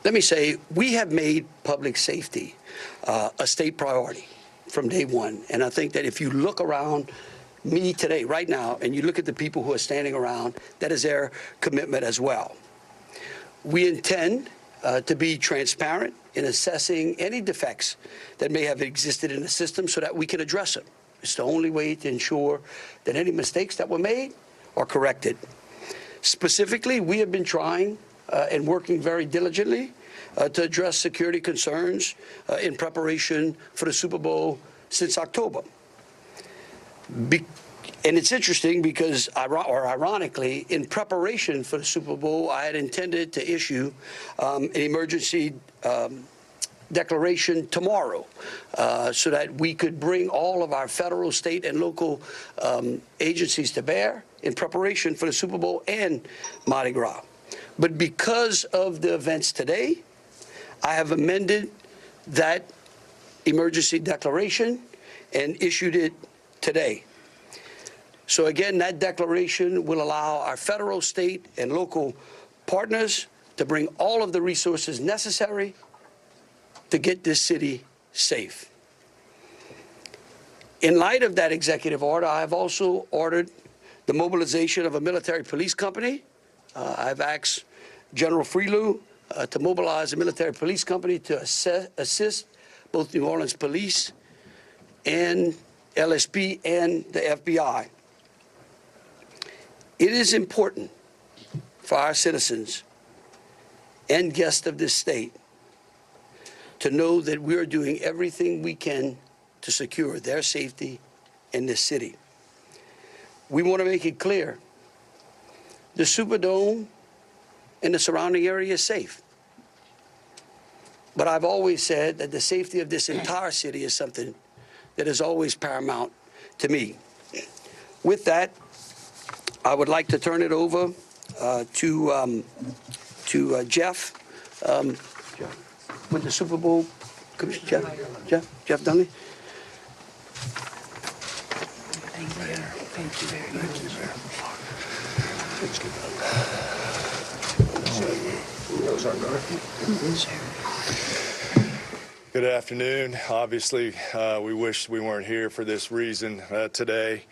Let me say, we have made public safety a state priority from day one. And I think that if you look around me today, right now, and you look at the people who are standing around, that is their commitment as well. We intend to be transparent in assessing any defects that may have existed in the system so that we can address them. It's the only way to ensure that any mistakes that were made are corrected. Specifically, we have been trying and working very diligently to address security concerns in preparation for the Super Bowl since October. And it's interesting because, ironically, in preparation for the Super Bowl, I had intended to issue an emergency declaration tomorrow so that we could bring all of our federal, state, and local agencies to bear in preparation for the Super Bowl and Mardi Gras. But because of the events today, I have amended that emergency declaration and issued it today. So again, that declaration will allow our federal, state, and local partners to bring all of the resources necessary to get this city safe. In light of that executive order, I have also ordered the mobilization of a military police company. I've asked General Freelou to mobilize a military police company to assist both New Orleans Police and LSP and the FBI. It is important for our citizens and guests of this state to know that we are doing everything we can to secure their safety in this city. We want to make it clear, the Superdome and the surrounding area is safe. But I've always said that the safety of this entire city is something that is always paramount to me. With that, I would like to turn it over to Jeff with the Super Bowl Commission. Jeff Dunley. Thank you very much. Good afternoon. Obviously, we wish we weren't here for this reason today.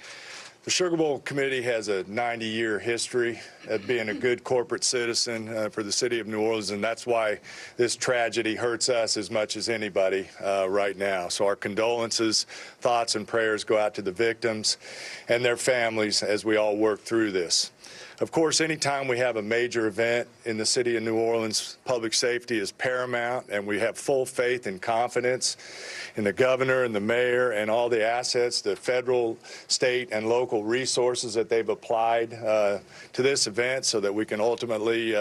The Sugar Bowl Committee has a 90-year history of being a good corporate citizen for the city of New Orleans, and that's why this tragedy hurts us as much as anybody right now. So our condolences, thoughts, and prayers go out to the victims and their families as we all work through this. Of course, anytime we have a major event in the city of New Orleans, public safety is paramount, and we have full faith and confidence in the governor and the mayor and all the assets, the federal, state, and local resources that they've applied to this event so that we can ultimately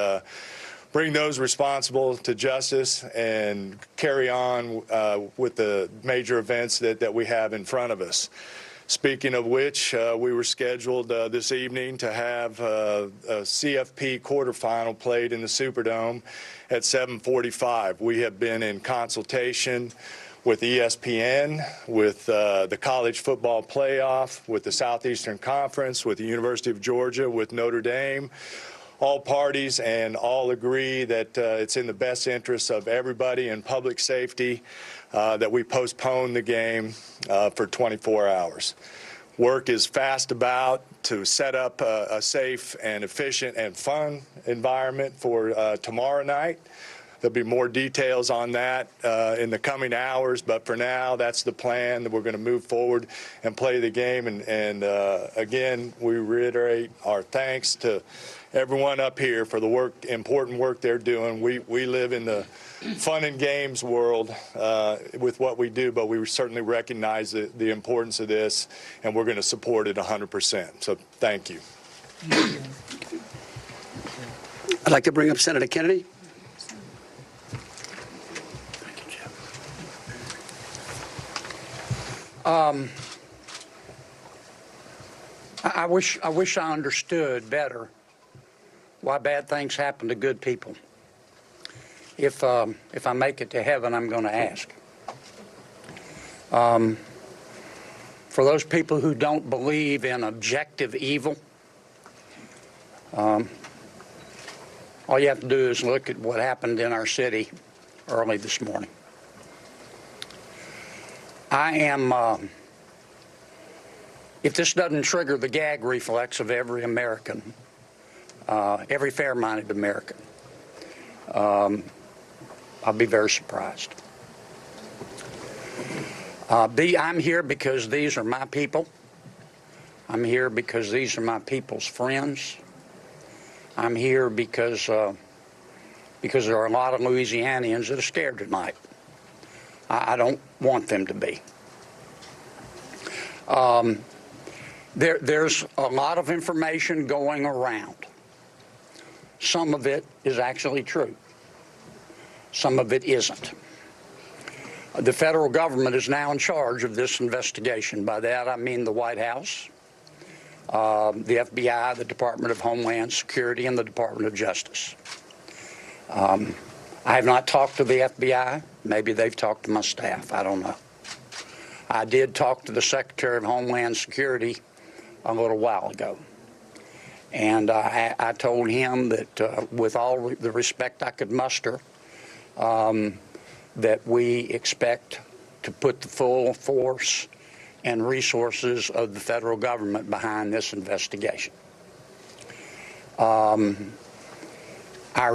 bring those responsible to justice and carry on with the major events that we have in front of us. Speaking of which, we were scheduled this evening to have a CFP quarterfinal played in the Superdome at 7:45. We have been in consultation with ESPN, with the College Football Playoff, with the Southeastern Conference, with the University of Georgia, with Notre Dame. All parties and all agree that it's in the best interest of everybody and public safety that we postpone the game for 24 hours. Work is fast about to set up a safe and efficient and fun environment for tomorrow night. there'll be more details on that in the coming hours, but for now, that's the plan, that we're going to move forward and play the game. And again, we reiterate our thanks to everyone up here for the important work they're doing. We live in the fun and games world with what we do, but we certainly recognize the importance of this, and we're going to support it 100%. So thank you. I'd like to bring up Senator Kennedy. I wish I understood better why bad things happen to good people. If I make it to heaven, I'm going to ask. For those people who don't believe in objective evil, all you have to do is look at what happened in our city early this morning. If this doesn't trigger the gag reflex of every American, every fair-minded American, I'll be very surprised. I'm here because these are my people. I'm here because these are my people's friends. I'm here because there are a lot of Louisianians that are scared tonight. I don't want them to be. There's a lot of information going around. Some of it is actually true. Some of it isn't. The federal government is now in charge of this investigation. By that, I mean the White House, the FBI, the Department of Homeland Security, and the Department of Justice. I have not talked to the FBI. Maybe they've talked to my staff. I don't know. I did talk to the Secretary of Homeland Security a little while ago. And I told him that with all the respect I could muster, that we expect to put the full force and resources of the federal government behind this investigation. Our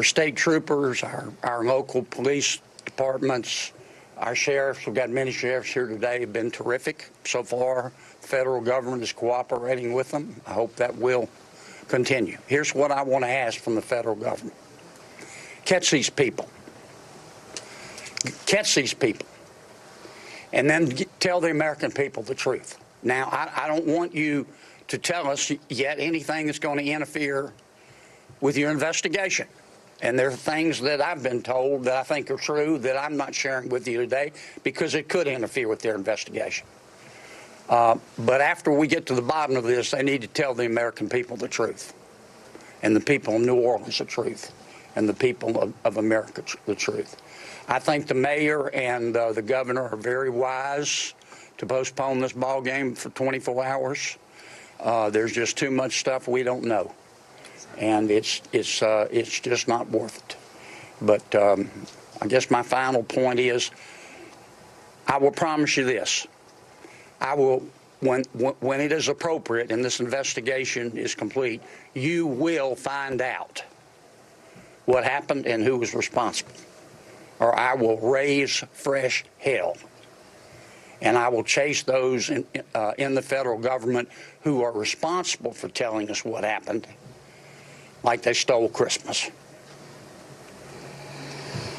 state troopers, our local police departments, our sheriffs, we've got many sheriffs here today, have been terrific so far. The federal government is cooperating with them. I hope that will continue. Here's what I want to ask from the federal government. Catch these people. Catch these people. And then tell the American people the truth. Now, I don't want you to tell us yet anything that's going to interfere with your investigation. And there are things that I've been told that I think are true that I'm not sharing with you today because it could interfere with their investigation. But after we get to the bottom of this, they need to tell the American people the truth, and the people of New Orleans the truth, and the people of America the truth. I think the mayor and the governor are very wise to postpone this ball game for 24 hours. There's just too much stuff we don't know, and it's just not worth it. But I guess my final point is, I will promise you this. I will, when it is appropriate and this investigation is complete, you will find out what happened and who was responsible. Or I will raise fresh hell. And I will chase those in the federal government who are responsible for telling us what happened, like they stole Christmas.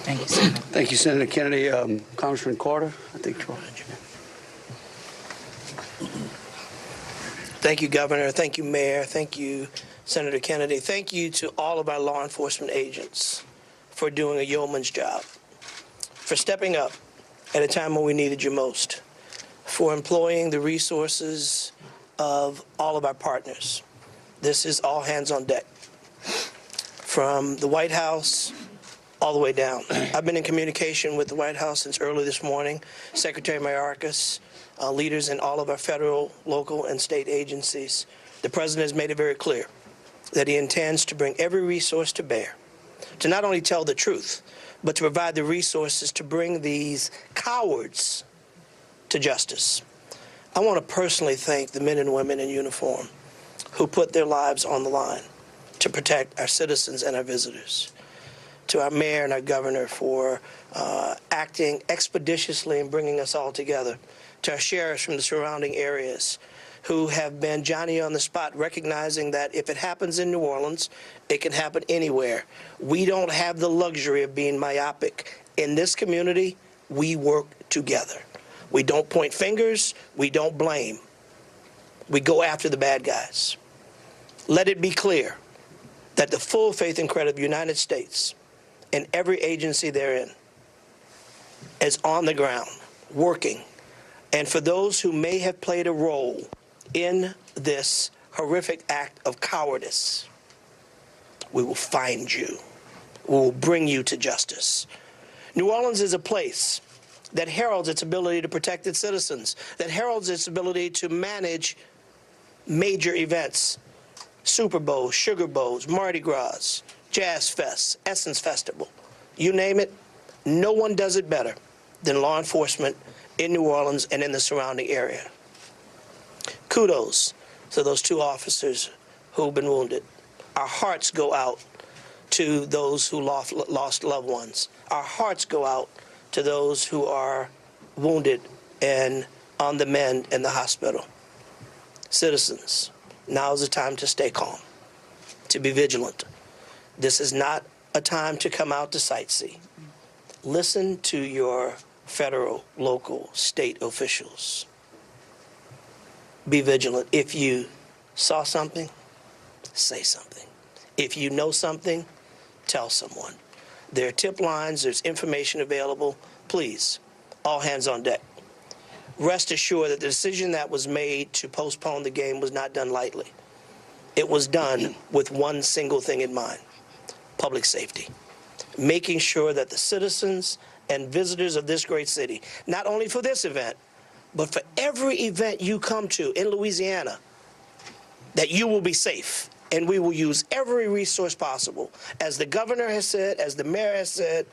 Thank you, Senator. Thank you, Senator Kennedy. Congressman Carter, I think. Thank you, Governor. Thank you, Mayor. Thank you, Senator Kennedy. Thank you to all of our law enforcement agents for doing a yeoman's job, for stepping up at a time when we needed you most, for employing the resources of all of our partners. This is all hands on deck, from the White House all the way down. I've been in communication with the White House since early this morning. Secretary Mayorkas, leaders in all of our federal, local, and state agencies. The president has made it very clear that he intends to bring every resource to bear to not only tell the truth, but to provide the resources to bring these cowards to justice. I want to personally thank the men and women in uniform who put their lives on the line to protect our citizens and our visitors. to our mayor and our governor for acting expeditiously and bringing us all together, to our sheriffs from the surrounding areas who have been Johnny on the spot, recognizing that if it happens in New Orleans, it can happen anywhere. We don't have the luxury of being myopic. In this community, we work together. We don't point fingers. We don't blame. We go after the bad guys. Let it be clear that the full faith and credit of the United States and every agency therein is on the ground, working. And for those who may have played a role in this horrific act of cowardice, we will find you. We will bring you to justice. New Orleans is a place that heralds its ability to protect its citizens, that heralds its ability to manage major events, Super Bowls, Sugar Bowls, Mardi Gras, Jazz Fest, Essence Festival, you name it. No one does it better than law enforcement in New Orleans and in the surrounding area. Kudos to those 2 officers who've been wounded. Our hearts go out to those who lost loved ones. Our hearts go out to those who are wounded and on the mend in the hospital. Citizens, now is the time to stay calm, to be vigilant. This is not a time to come out to sightsee. Listen to your federal, local, state officials. Be vigilant. If you saw something, say something. If you know something, tell someone. There are tip lines, there's information available. Please, all hands on deck. Rest assured that the decision that was made to postpone the game was not done lightly. It was done with one single thing in mind: public safety. Making sure that the citizens and visitors of this great city, not only for this event, but for every event you come to in Louisiana, that you will be safe. And we will use every resource possible, as the governor has said, as the mayor has said,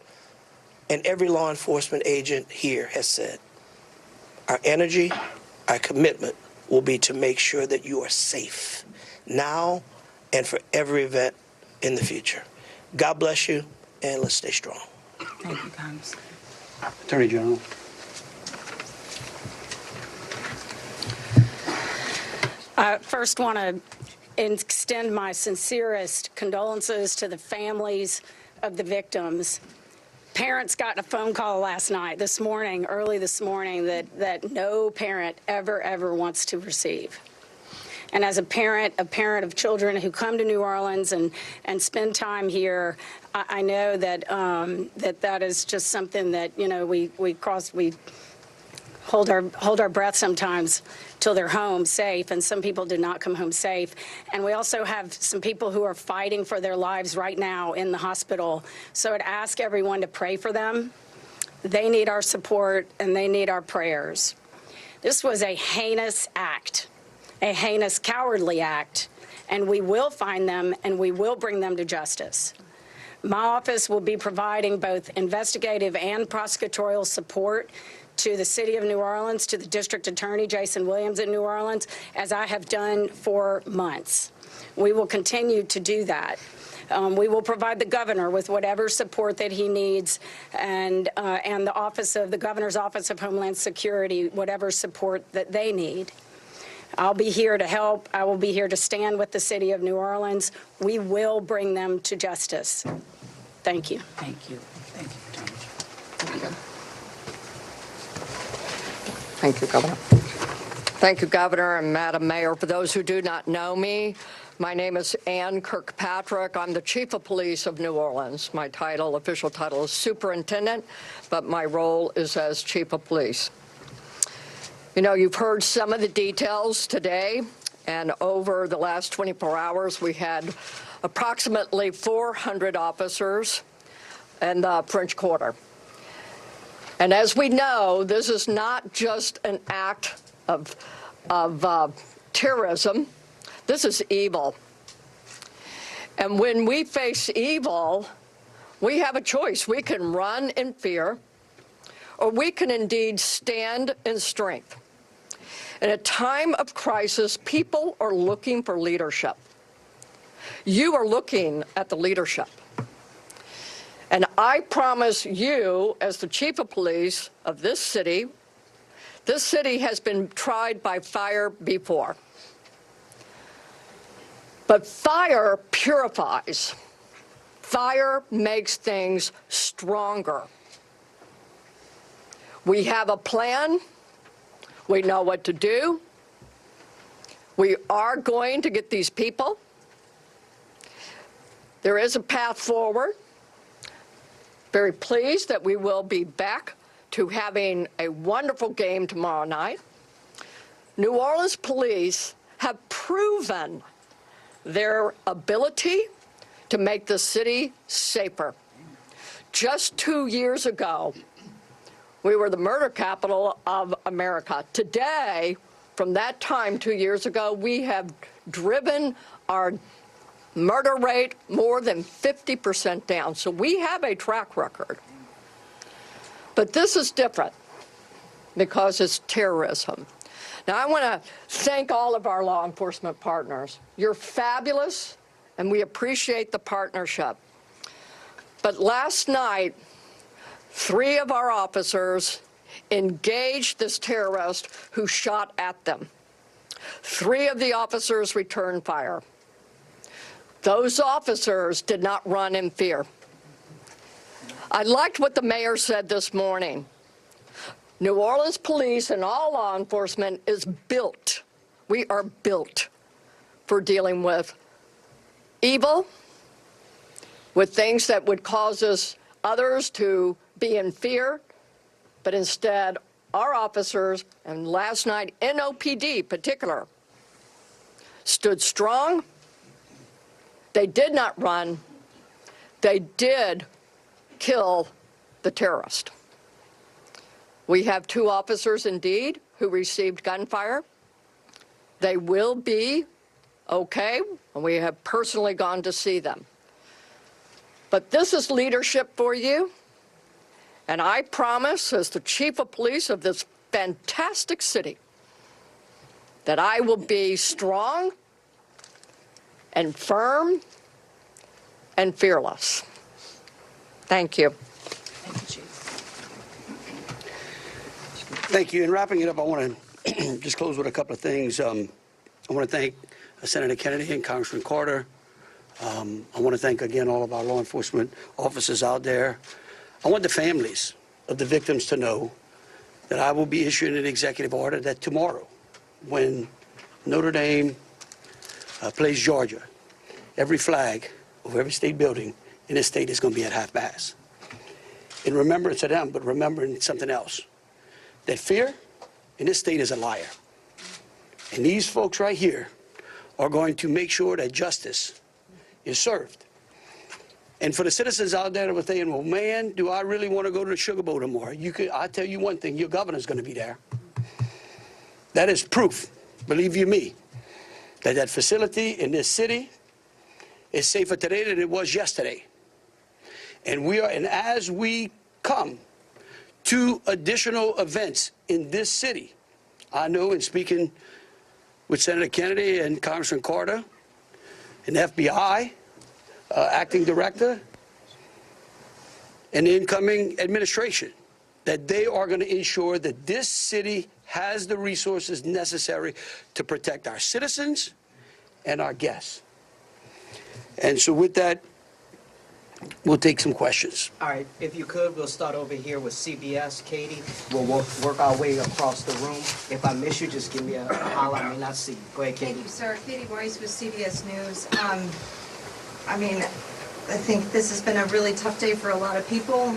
and every law enforcement agent here has said. Our energy, our commitment will be to make sure that you are safe now and for every event in the future. God bless you, and let's stay strong. Thank you, Congress. Attorney General. I first want to extend my sincerest condolences to the families of the victims. Parents got a phone call last night, early this morning, that no parent ever wants to receive. And as a parent of children who come to New Orleans and spend time here, I know that that is just something that, you know, we hold our breath sometimes till they're home safe, and some people did not come home safe. And we also have some people who are fighting for their lives right now in the hospital. So I'd ask everyone to pray for them. They need our support and they need our prayers. This was a heinous act, a heinous, cowardly act, and we will find them and we will bring them to justice. My office will be providing both investigative and prosecutorial support to the City of New Orleans, to the District Attorney, Jason Williams in New Orleans, as I have done for months. We will continue to do that. We will provide the governor with whatever support that he needs, and the Governor's Office of Homeland Security, whatever support that they need. I'll be here to help. I will be here to stand with the City of New Orleans. We will bring them to justice. Thank you. Thank you. Thank you, Attorney General. Thank you, Governor. Thank you, Governor and Madam Mayor. For those who do not know me, my name is Ann Kirkpatrick. I'm the Chief of Police of New Orleans. My official title is Superintendent, but my role is as Chief of Police. You know, you've heard some of the details today, and over the last 24 hours, we had approximately 400 officers in the French Quarter. And as we know, this is not just an act of terrorism. This is evil. And when we face evil, we have a choice. We can run in fear, or we can indeed stand in strength. In a time of crisis, people are looking for leadership. You are looking at the leadership. And I promise you, as the chief of police of this city has been tried by fire before. But fire purifies. Fire makes things stronger. We have a plan. We know what to do. We are going to get these people. There is a path forward. Very pleased that we will be back to having a wonderful game tomorrow night. New Orleans police have proven their ability to make the city safer. Just 2 years ago, we were the murder capital of America. Today, from that time 2 years ago, we have driven our murder rate more than 50% down. So we have a track record. But this is different because it's terrorism. Now, I want to thank all of our law enforcement partners. You're fabulous, and we appreciate the partnership. But last night, 3 of our officers engaged this terrorist who shot at them. 3 of the officers returned fire. Those officers did not run in fear. I liked what the mayor said this morning. New Orleans police and all law enforcement is built. We are built for dealing with evil, with things that would cause others to be in fear, but instead our officers, and last night NOPD particular, stood strong. They did not run. They did kill the terrorist. We have 2 officers indeed who received gunfire. They will be okay, and we have personally gone to see them. But this is leadership for you, and I promise, as the chief of police of this fantastic city, that I will be strong and firm and fearless. Thank you. Thank you, Chief. Thank you. In wrapping it up, I want to just close with a couple of things. I want to thank Senator Kennedy and Congressman Carter. I want to thank again all of our law enforcement officers out there. I want the families of the victims to know that I will be issuing an executive order that tomorrow, when Notre Dame plays Georgia, every flag of every state building in this state is going to be at half-mast. In remembrance of them, but remembering something else, that fear in this state is a liar. And these folks right here are going to make sure that justice is served. And for the citizens out there that were saying, well, man, do I really want to go to the Sugar Bowl tomorrow? I tell you one thing, your governor's going to be there. That is proof, believe you me, that that facility in this city is safer today than it was yesterday. And as we come to additional events in this city, I know in speaking with Senator Kennedy and Congressman Carter and the FBI acting director and the incoming administration, that they are going to ensure that this city has the resources necessary to protect our citizens and our guests. And so with that, we'll take some questions. All right, if you could, we'll start over here with CBS. Katie, we'll work our way across the room. If I miss you, just give me a holler. I may not see you. Go ahead, Katie. Thank you, sir. Katie Boyce with CBS News. I mean, I think this has been a really tough day for a lot of people,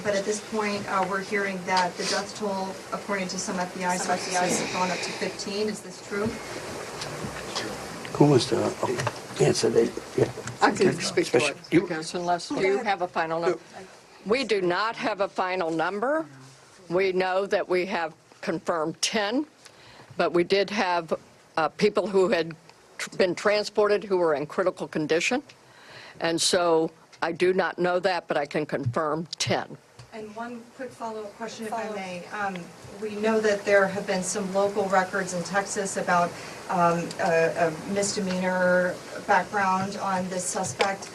but at this point, we're hearing that the death toll, according to some FBI sources, has gone up to 15. Is this true? Who wants to answer that? Yeah. I can speak to it, because unless you have a final number. We do not have a final number. We know that we have confirmed 10, but we did have people who had been transported who were in critical condition. And so I do not know that, but I can confirm 10. And one quick follow-up question, if I may. We know that there have been some local records in Texas about a misdemeanor background on this suspect.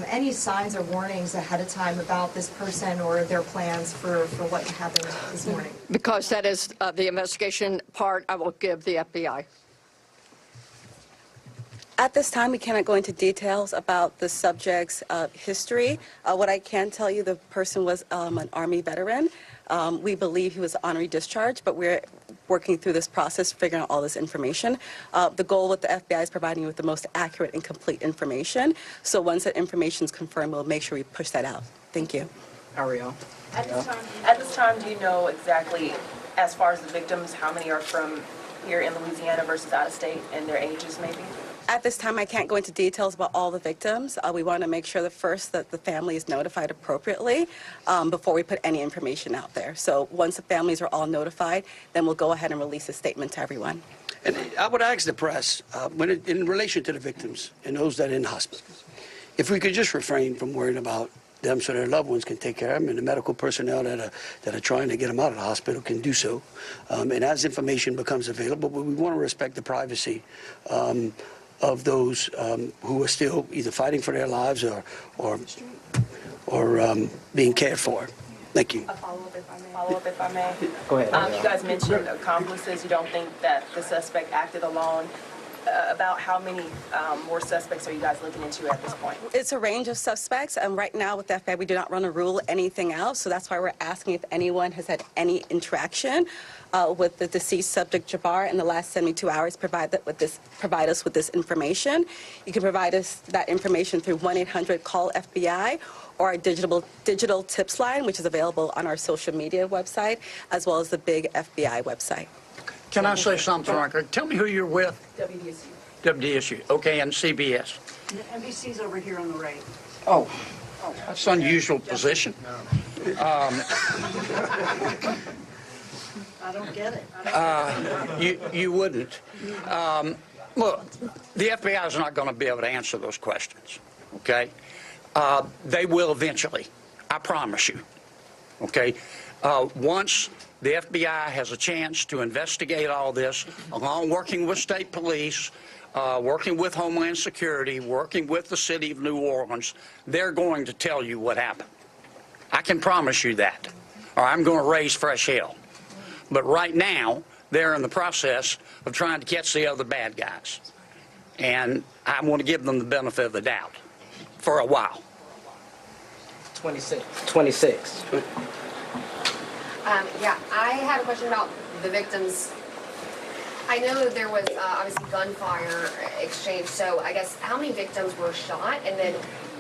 any signs or warnings ahead of time about this person or their plans for what happened this morning? Because that is the investigation part, I will give the FBI. At this time, we cannot go into details about the subject's history. What I can tell you, the person was an Army veteran. We believe he was honorary discharged, but we're working through this process, figuring out all this information. The goal with the FBI is providing you with the most accurate and complete information. So once that information is confirmed, we'll make sure we push that out. Thank you. Ariel. At this time, do you know exactly, as far as the victims, how many are from here in Louisiana versus out of state and their ages maybe? At this time, I can't go into details about all the victims. We want to make sure that the family is notified appropriately before we put any information out there. So once the families are all notified, then we'll go ahead and release a statement to everyone. And I would ask the press, in relation to the victims and those that are in hospitals, if we could just refrain from worrying about them so their loved ones can take care of them, and the medical personnel that are trying to get them out of the hospital can do so. And as information becomes available, but we want to respect the privacy of those who are still either fighting for their lives or being cared for. Thank you. A follow-up if I may. Go ahead. You guys mentioned accomplices. You don't think that the suspect acted alone. About how many more suspects are you guys looking into at this point? It's a range of suspects, and right now with the FBI, we do not want to rule anything out, so that's why we're asking if anyone has had any interaction with the deceased subject Jabbar in the last 72 hours, provide us with this information. You can provide us that information through 1-800-CALL-FBI or our digital tips line, which is available on our social media website, as well as the big FBI website. Can I say something, Frank? Tell me who you're with. WDSU. WDSU. Okay, and CBS. NBC's over here on the right. Oh, that's an unusual position. I don't get it. You wouldn't. Look, the FBI is not going to be able to answer those questions, okay? They will eventually, I promise you, okay? Once the FBI has a chance to investigate all this, along working with state police, working with Homeland Security, working with the city of New Orleans, they're going to tell you what happened. I can promise you that, or I'm going to raise fresh hell. But right now, they're in the process of trying to catch the other bad guys. And I want to give them the benefit of the doubt for a while. 26. Yeah, I have a question about the victims. I know that there was obviously gunfire exchange, so I guess how many victims were shot and then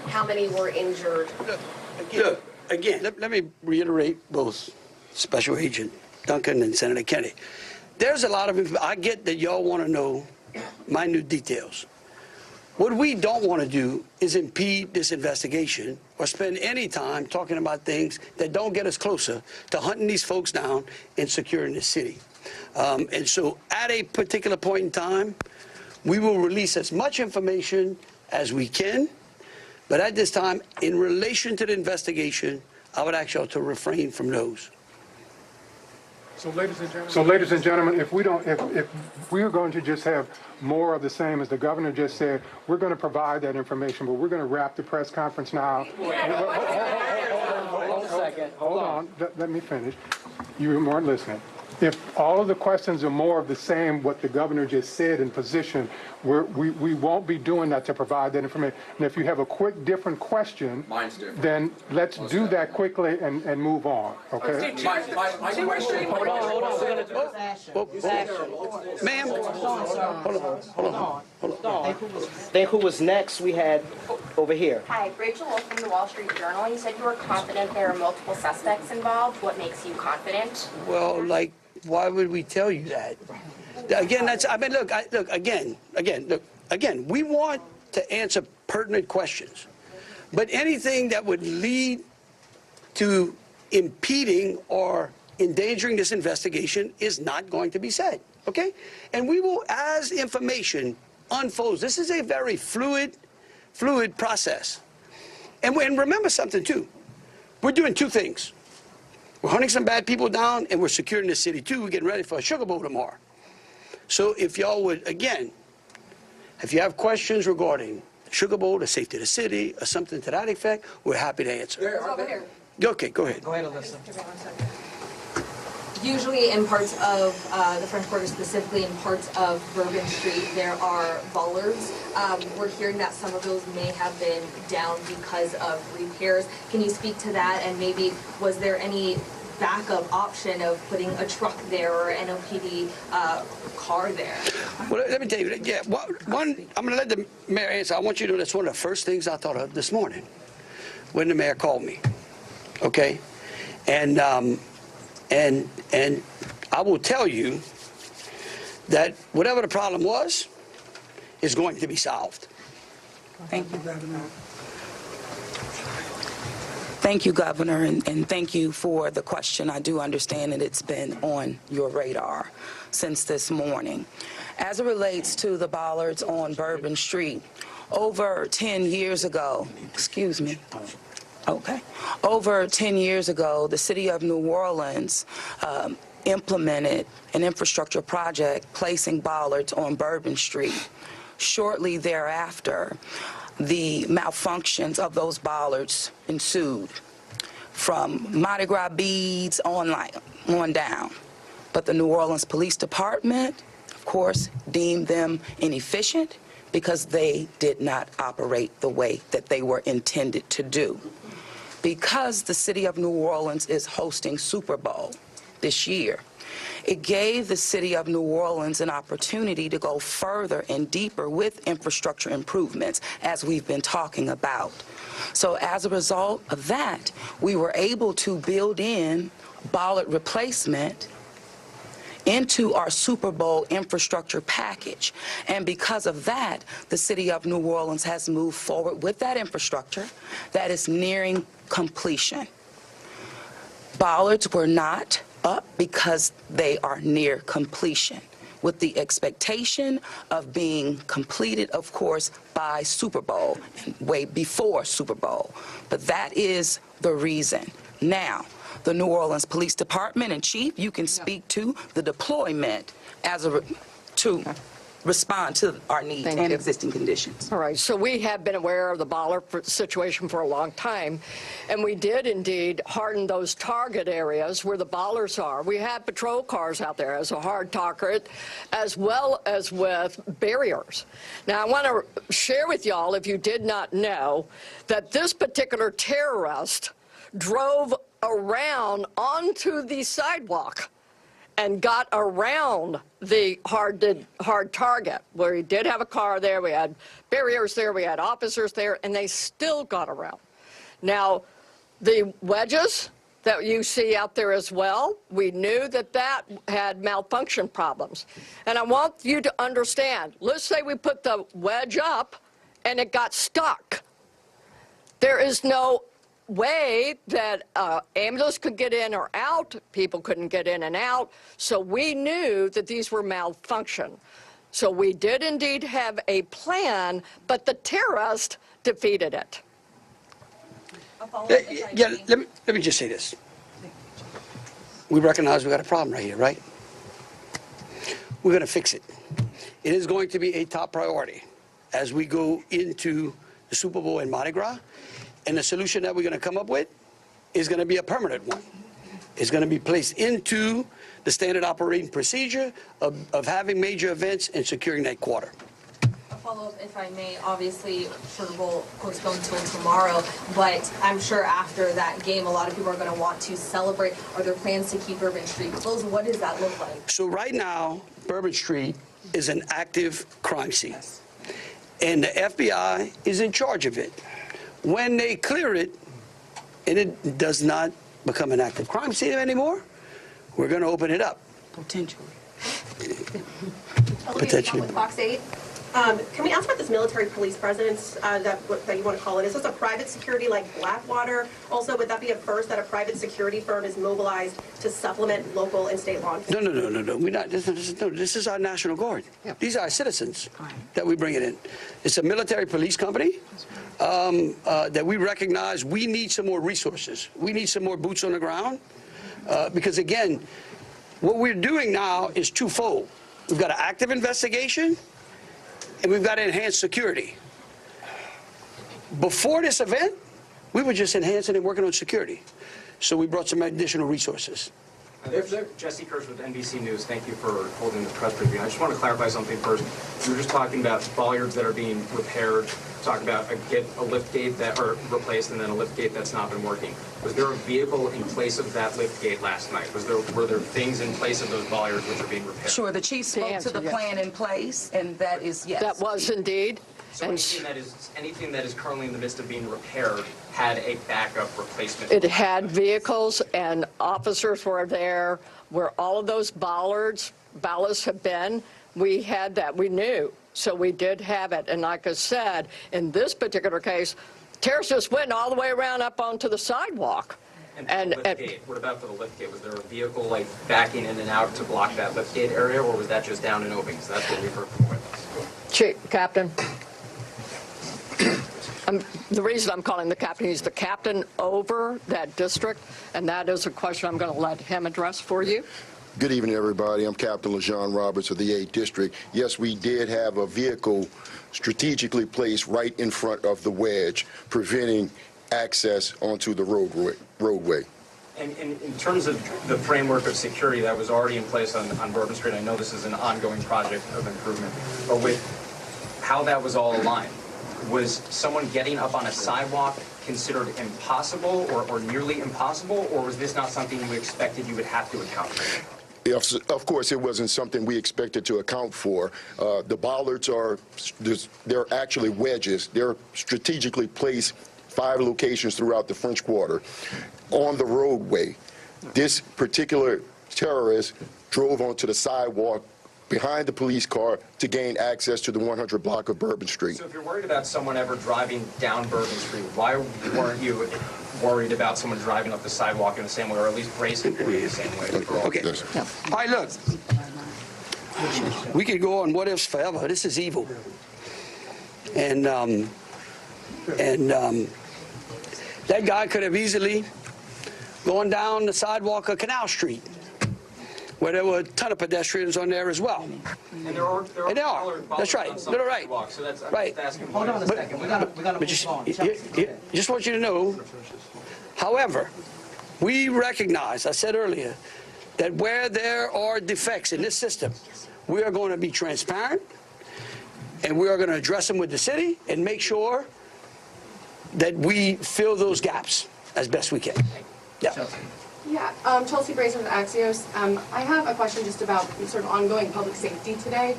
how many were injured? Look, again, let me reiterate both Special Agent Duncan and Senator Kennedy. There's a lot of, I get that y'all want to know minute details. What we don't want to do is impede this investigation or spend any time talking about things that don't get us closer to hunting these folks down and securing the city. And so at a particular point in time, we will release as much information as we can. But at this time, in relation to the investigation, I would ask y'all to refrain from those. So, ladies and gentlemen, if we're going to just have more of the same, as the governor just said, we're going to provide that information, but we're going to wrap the press conference now. Hold on. Let me finish. You weren't listening. If all of the questions are more of the same, what the governor just said in position, we won't be doing that to provide that information. And if you have a quick different question, then let's do that quickly and move on, okay? Hold on. Ma'am, hold on. Think who was next? We had over here. Hi, Rachel Wolf from the Wall Street Journal. You said you were confident there are multiple suspects involved. What makes you confident? Well, why would we tell you that? Again, look, we want to answer pertinent questions. But anything that would lead to impeding or endangering this investigation is not going to be said, okay? And we will, as information unfolds, this is a very fluid process. And remember something, too. We're doing two things. We're hunting some bad people down, and we're securing the city, too. We're getting ready for a Sugar Bowl tomorrow. So if y'all would, again, if you have questions regarding Sugar Bowl, the safety of the city, or something to that effect, we're happy to answer. Over here. Okay, go ahead. Go ahead, Alyssa. Usually in parts of the French Quarter, specifically in parts of Bourbon Street, there are bollards. We're hearing that some of those may have been down because of repairs. Can you speak to that? And maybe was there any backup option of putting a truck there or an NOPD car there? Well, let me tell you, yeah, one, I'm going to let the mayor answer. I want you to know that's one of the first things I thought of this morning when the mayor called me, okay? And I will tell you that whatever the problem was is going to be solved. Thank you, Governor. Thank you, Governor, and thank you for the question. I do understand that it's been on your radar since this morning. As it relates to the bollards on Bourbon Street, over 10 years ago, excuse me, okay, over 10 years ago, the city of New Orleans implemented an infrastructure project placing bollards on Bourbon Street. Shortly thereafter, the malfunctions of those bollards ensued from Mardi Gras beads on down. But the New Orleans Police Department, of course, deemed them inefficient because they did not operate the way that they were intended to do. Because the city of New Orleans is hosting Super Bowl this year, it gave the city of New Orleans an opportunity to go further and deeper with infrastructure improvements, as we've been talking about. So as a result of that, we were able to build in bollard replacement into our Super Bowl infrastructure package. And because of that, the city of New Orleans has moved forward with that infrastructure that is nearing completion. Bollards were not up because they are near completion, with the expectation of being completed, of course, by Super Bowl, and way before Super Bowl. But that is the reason. Now, the New Orleans Police Department and Chief, you can speak to the deployment to respond to our needs and existing conditions. All right, so we have been aware of the bollard situation for a long time, and we did indeed harden those target areas where the bollards are. We have patrol cars out there as a hard target, as well as with barriers. Now, I want to share with y'all, if you did not know, that this particular terrorist drove around onto the sidewalk and got around the hard target, where he did have a car there, we had barriers there, we had officers there, and they still got around. Now, the wedges that you see out there as well, we knew that that had malfunction problems. And I want you to understand, let's say we put the wedge up and it got stuck. There is no way that ambulance could get in or out, people couldn't get in and out, so we knew that these were malfunction. So we did indeed have a plan, but the terrorist defeated it. Yeah, let me just say this. We recognize we got a problem right here, right? We're going to fix it. It is going to be a top priority as we go into the Super Bowl and Mardi Gras. And the solution that we're going to come up with is going to be a permanent one. It's going to be placed into the standard operating procedure of having major events and securing that quarter. A follow-up, if I may. Obviously, Super Bowl postponed until tomorrow, but I'm sure after that game, a lot of people are going to want to celebrate. Are there plans to keep Bourbon Street closed? What does that look like? So right now, Bourbon Street is an active crime scene, and the FBI is in charge of it. When they clear it, and it does not become an active crime scene anymore, we're going to open it up. Potentially. Potentially. With Fox 8. Can we ask about this military police presence that you want to call it? Is this a private security like Blackwater? Also, would that be a first that a private security firm is mobilized to supplement local and state law enforcement? No. We're not. This is our National Guard. Yeah. These are our citizens that we bring it in. It's a military police company that we recognize. We need some more resources. We need some more boots on the ground because, again, what we're doing now is twofold. We've got an active investigation, and we've got to enhance security. before this event, we were just enhancing and working on security. So we brought some additional resources. Jesse Kirsch with NBC News. Thank you for holding the press briefing. I just want to clarify something first. You were just talking about bollards that are being repaired, talking about a lift gate that are replaced and then a lift gate that's not been working. Was there a vehicle in place of that lift gate last night? Were there things in place of those bollards which are being repaired? Sure, the chief spoke to the plan in place, and that is yes. That was indeed. So anything that is currently in the midst of being repaired had a backup replacement? It had vehicles and officers were there where all of those ballasts have been. We had that. We knew. So we did have it. And like I said, in this particular case, terrorists just went all the way around up onto the sidewalk. And the lift gate, what about for the lift gate? Was there a vehicle like backing in and out to block that lift gate area, or was that just down and open? Because that's what we've heard from witnesses. Chief, Captain. The reason I'm calling the captain, he's the captain over that district, and that is a question I'm going to let him address for you. Good evening, everybody. I'm Captain LaJean Roberts of the 8th District. Yes, we did have a vehicle strategically placed right in front of the wedge, preventing access onto the roadway. And in terms of the framework of security that was already in place on Bourbon Street, I know this is an ongoing project of improvement, but with how that was all aligned, was someone getting up on a sidewalk considered impossible or nearly impossible, or was this not something you expected you would have to account for? Of course, it wasn't something we expected to account for. The bollards they're actually wedges. They're strategically placed 5 locations throughout the French Quarter on the roadway. This particular terrorist drove onto the sidewalk behind the police car to gain access to the 100 block of Bourbon Street. So if you're worried about someone ever driving down Bourbon Street, why weren't you worried about someone driving up the sidewalk in the same way, or at least bracing for it the same way? Okay. All right, look. We could go on what ifs forever. This is evil. And that guy could have easily gone down the sidewalk of Canal Street, where there were a ton of pedestrians on there as well. And there are. That's right. No, right. So that's, right. Hold on a second. We gotta move on. Just want you to know, however, we recognize, I said earlier, that where there are defects in this system, we are going to be transparent, and we are going to address them with the city and make sure that we fill those gaps as best we can. Yeah. Yeah, Chelsea Bracer with Axios. I have a question just about sort of ongoing public safety today.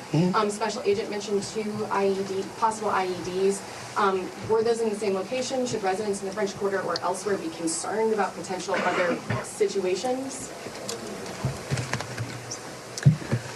Special Agent mentioned 2 possible IEDs. Were those in the same location? Should residents in the French Quarter or elsewhere be concerned about potential other situations?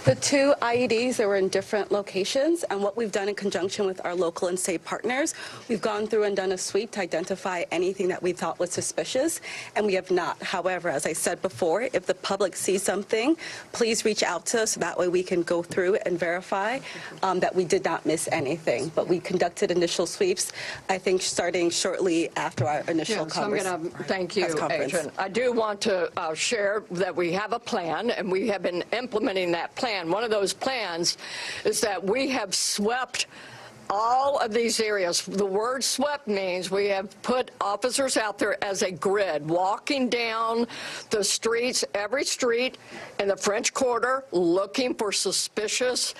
The 2 IEDs, they were in different locations, and what we've done in conjunction with our local and state partners, we've gone through and done a sweep to identify anything that we thought was suspicious, and we have not. However, as I said before, if the public sees something, please reach out to us so that way we can go through and verify that we did not miss anything. But we conducted initial sweeps, I think, starting shortly after our initial conference. I'm going to thank you, Agent. I do want to share that we have a plan, and we have been implementing that plan. One of those plans is that we have swept all of these areas. The word swept means we have put officers out there as a grid, walking down the streets, every street in the French Quarter, looking for suspicious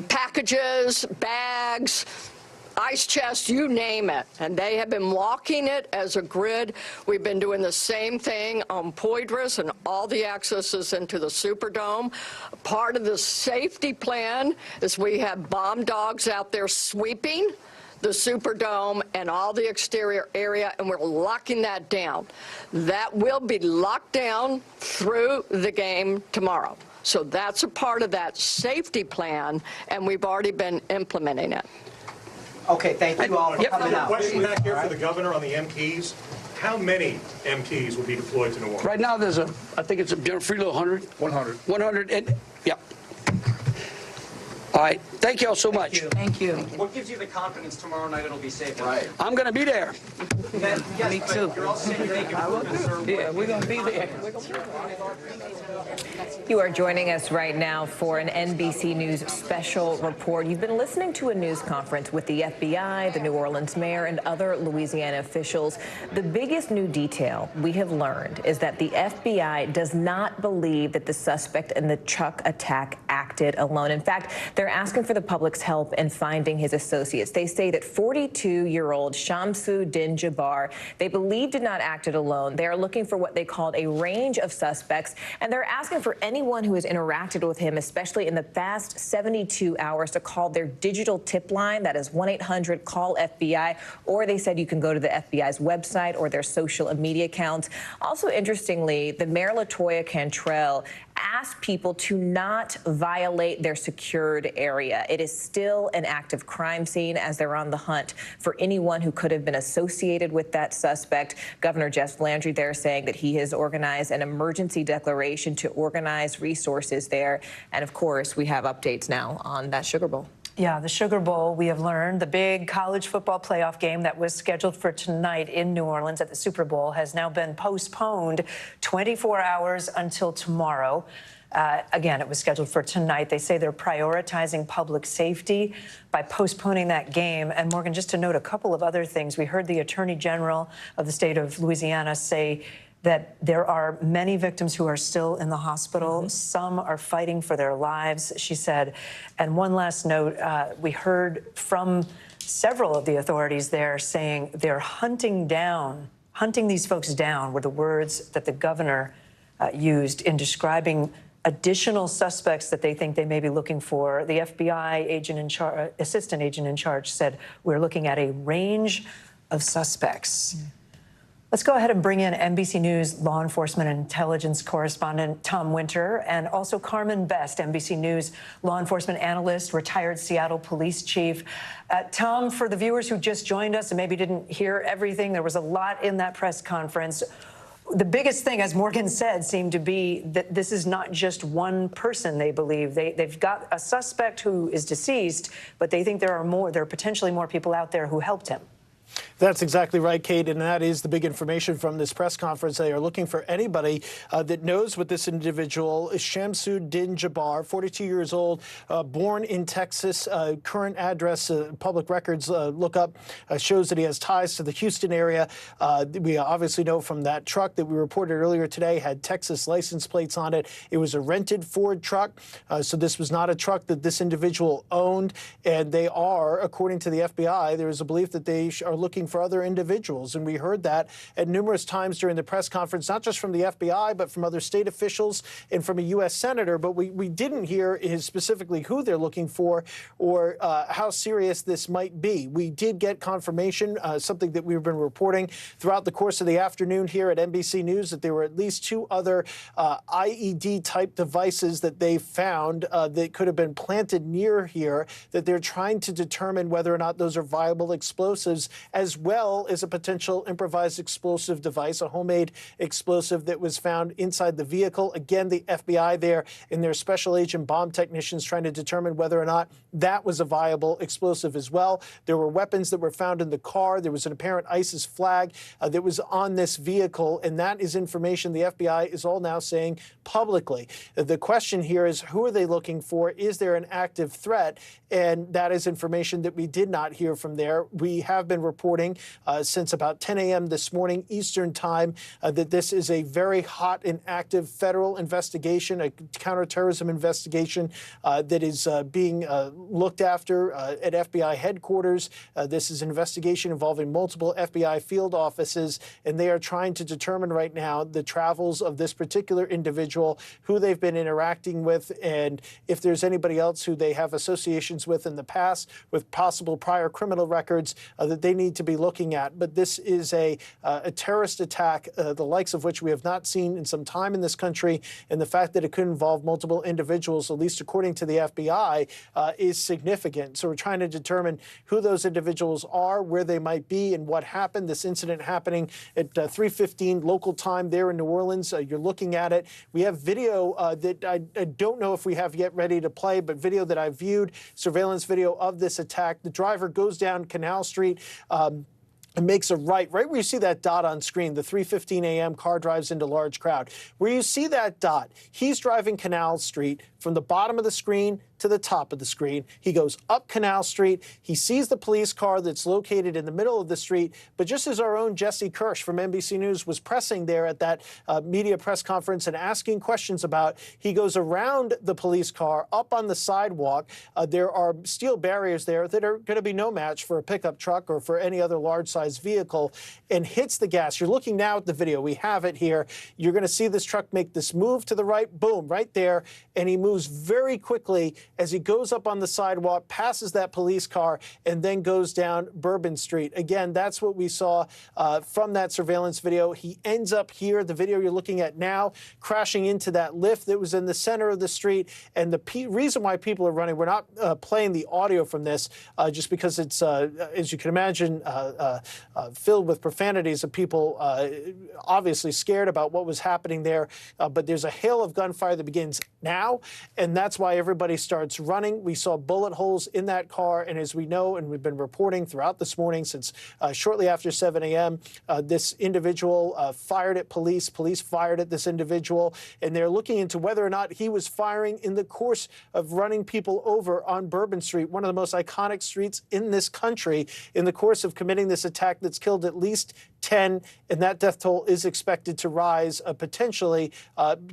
packages, bags, ice chest, you name it. And they have been walking it as a grid. We've been doing the same thing on Poydras and all the accesses into the Superdome. Part of the safety plan is we have bomb dogs out there sweeping the Superdome and all the exterior area, and we're locking that down. That will be locked down through the game tomorrow. So that's a part of that safety plan, and we've already been implementing it. Okay, thank you all for coming out. Question back here for the governor on the MPs. How many MPs will be deployed to New Orleans? Right now, there's I think it's a General Freelo 100. 100. 100, and, yeah. All right. Thank you all so much. Thank you. What gives you the confidence tomorrow night it'll be safe? Right. I'm going to be there. Me too. You're all saying you're making Yeah, we're going to be there. You are joining us right now for an NBC News special report. You've been listening to a news conference with the FBI, the New Orleans mayor, and other Louisiana officials. The biggest new detail we have learned is that the FBI does not believe that the suspect in the truck attack acted alone. In fact, they're asking for the public's help in finding his associates. They say that 42-year-old Shamsu Din Jabbar, they believe did not act alone. They are looking for what they called a range of suspects, and they're asking for anyone who has interacted with him, especially in the past 72 hours, to call their digital tip line. That is 1-800-CALL-FBI, or they said you can go to the FBI's website or their social media accounts. Also, interestingly, the Mayor LaToya Cantrell asked people to not violate their secured area. It is still an active crime scene as they're on the hunt for anyone who could have been associated with that suspect. Governor Jeff Landry there saying that he has organized an emergency declaration to organize resources there. And of course, we have updates now on that Sugar Bowl. Yeah, the Sugar Bowl, we have learned, the big college football playoff game that was scheduled for tonight in New Orleans at the Super Bowl has now been postponed 24 hours until tomorrow. Again, it was scheduled for tonight. They say they're prioritizing public safety by postponing that game. And Morgan, just to note a couple of other things, we heard the Attorney General of the state of Louisiana say that there are many victims who are still in the hospital. Some are fighting for their lives, she said. And one last note, we heard from several of the authorities there saying they're hunting these folks down, were the words that the governor used in describing additional suspects that they think they may be looking for. The FBI assistant agent in charge said, we're looking at a range of suspects. Let's go ahead and bring in NBC News law enforcement and intelligence correspondent Tom Winter, and also Carmen Best, NBC News law enforcement analyst, retired Seattle police chief. Tom, for the viewers who just joined us and maybe didn't hear everything, there was a lot in that press conference. The biggest thing, as Morgan said, seemed to be that this is not just one person, they believe. They've got a suspect who is deceased, but they think there are potentially more people out there who helped him. That's exactly right, Kate, and that is the big information from this press conference. They are looking for anybody that knows what this individual is. Shamsu Din Jabbar, 42 years old, born in Texas. Current address, public records lookup shows that he has ties to the Houston area. We obviously know from that truck that we reported earlier today had Texas license plates on it. It was a rented Ford truck, so this was not a truck that this individual owned. And they are, according to the FBI, there is a belief that they are looking for other individuals. And we heard that at numerous times during the press conference, not just from the FBI, but from other state officials and from a U.S. senator. But we didn't hear specifically who they're looking for or how serious this might be. We did get confirmation, something that we've been reporting throughout the course of the afternoon here at NBC News, that there were at least 2 other IED-type devices that they found that could have been planted near here, that they're trying to determine whether or not those are viable explosives, as well as a potential improvised explosive device, a homemade explosive that was found inside the vehicle. Again, the FBI there and their special agent bomb technicians trying to determine whether or not that was a viable explosive as well. There were weapons that were found in the car. There was an apparent ISIS flag that was on this vehicle, and that is information the FBI is all now saying publicly. The question here is, who are they looking for? Is there an active threat? And that is information that we did not hear from there. We have been reporting since about 10 a.m. this morning Eastern time that this is a very hot and active federal investigation, a counterterrorism investigation that is being looked after at FBI headquarters. This is an investigation involving multiple FBI field offices, and they are trying to determine right now the travels of this particular individual, who they've been interacting with, and if there's anybody else who they have associations with in the past with possible prior criminal records that they need to be be looking at. But this is a terrorist attack, the likes of which we have not seen in some time in this country. And the fact that it could involve multiple individuals, at least according to the FBI, is significant. So we're trying to determine who those individuals are, where they might be, and what happened. This incident happening at 3:15 local time there in New Orleans. You're looking at it. We have video that I don't know if we have yet ready to play, but video that I viewed, surveillance video of this attack. The driver goes down Canal Street. And makes a right where you see that dot on screen. The 3:15 a.m. car drives into large crowd. Where you see that dot, he's driving Canal Street from the bottom of the screen to the top of the screen. He goes up Canal Street. He sees the police car that's located in the middle of the street. But just as our own Jesse Kirsch from NBC News was pressing there at that media press conference and asking questions about, he goes around the police car up on the sidewalk. There are steel barriers there that are going to be no match for a pickup truck or for any other large-sized vehicle, and hits the gas. You're looking now at the video. We have it here. You're going to see this truck make this move to the right, boom, right there, and he moves very quickly as he goes up on the sidewalk, passes that police car, and then goes down Bourbon Street. Again, that's what we saw from that surveillance video. He ends up here, the video you're looking at now, crashing into that lift that was in the center of the street. And the reason why people are running, we're not playing the audio from this just because it's, as you can imagine, filled with profanities of people obviously scared about what was happening there. But there's a hail of gunfire that begins now, and that's why everybody starts running. We saw bullet holes in that car, and as we know, and we've been reporting throughout this morning since shortly after 7 a.m., this individual fired at police. Police fired at this individual, and they're looking into whether or not he was firing in the course of running people over on Bourbon Street, one of the most iconic streets in this country, in the course of committing this attack that's killed at least 10, and that death toll is expected to rise potentially,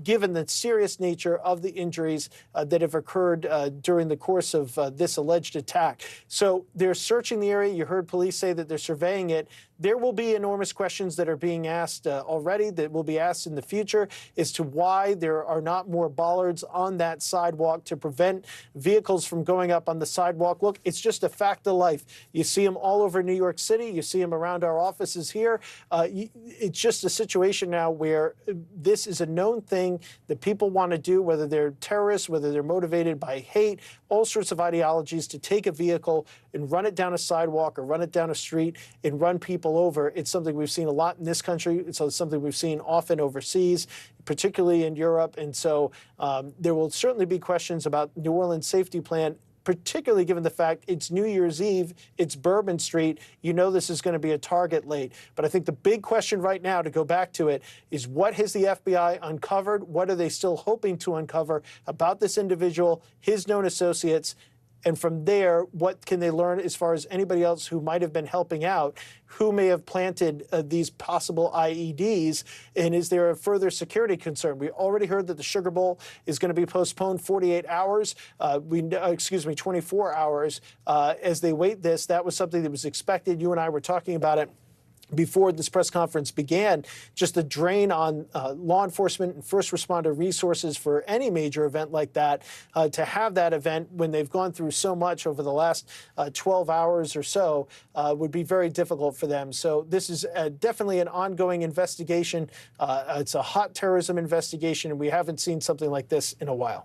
given the serious nature of the injuries that have occurred during the course of this alleged attack. So they're searching the area. You heard police say that they're surveying it. There will be enormous questions that are being asked already, that will be asked in the future, as to why there are not more bollards on that sidewalk to prevent vehicles from going up on the sidewalk. Look, it's just a fact of life. You see them all over New York City. You see them around our offices here. It's just a situation now where this is a known thing that people want to do, whether they're terrorists, whether they're motivated by hate, all sorts of ideologies, to take a vehicle and run it down a sidewalk or run it down a street and run people over. It's something we've seen a lot in this country. It's something we've seen often overseas, particularly in Europe. And so there will certainly be questions about New Orleans' safety plan, particularly given the fact it's New Year's Eve, it's Bourbon Street. You know this is going to be a target late. But I think the big question right now, to go back to it, is what has the FBI uncovered? What are they still hoping to uncover about this individual, his known associates? And from there, what can they learn as far as anybody else who might have been helping out, who may have planted these possible IEDs? And is there a further security concern? We already heard that the Sugar Bowl is going to be postponed 48 hours, 24 hours as they wait this. That was something that was expected. You and I were talking about it before this press conference began, just the drain on law enforcement and first responder resources for any major event like that, to have that event when they've gone through so much over the last 12 hours or so, would be very difficult for them. So this is definitely an ongoing investigation. It's a hot terrorism investigation, and we haven't seen something like this in a while.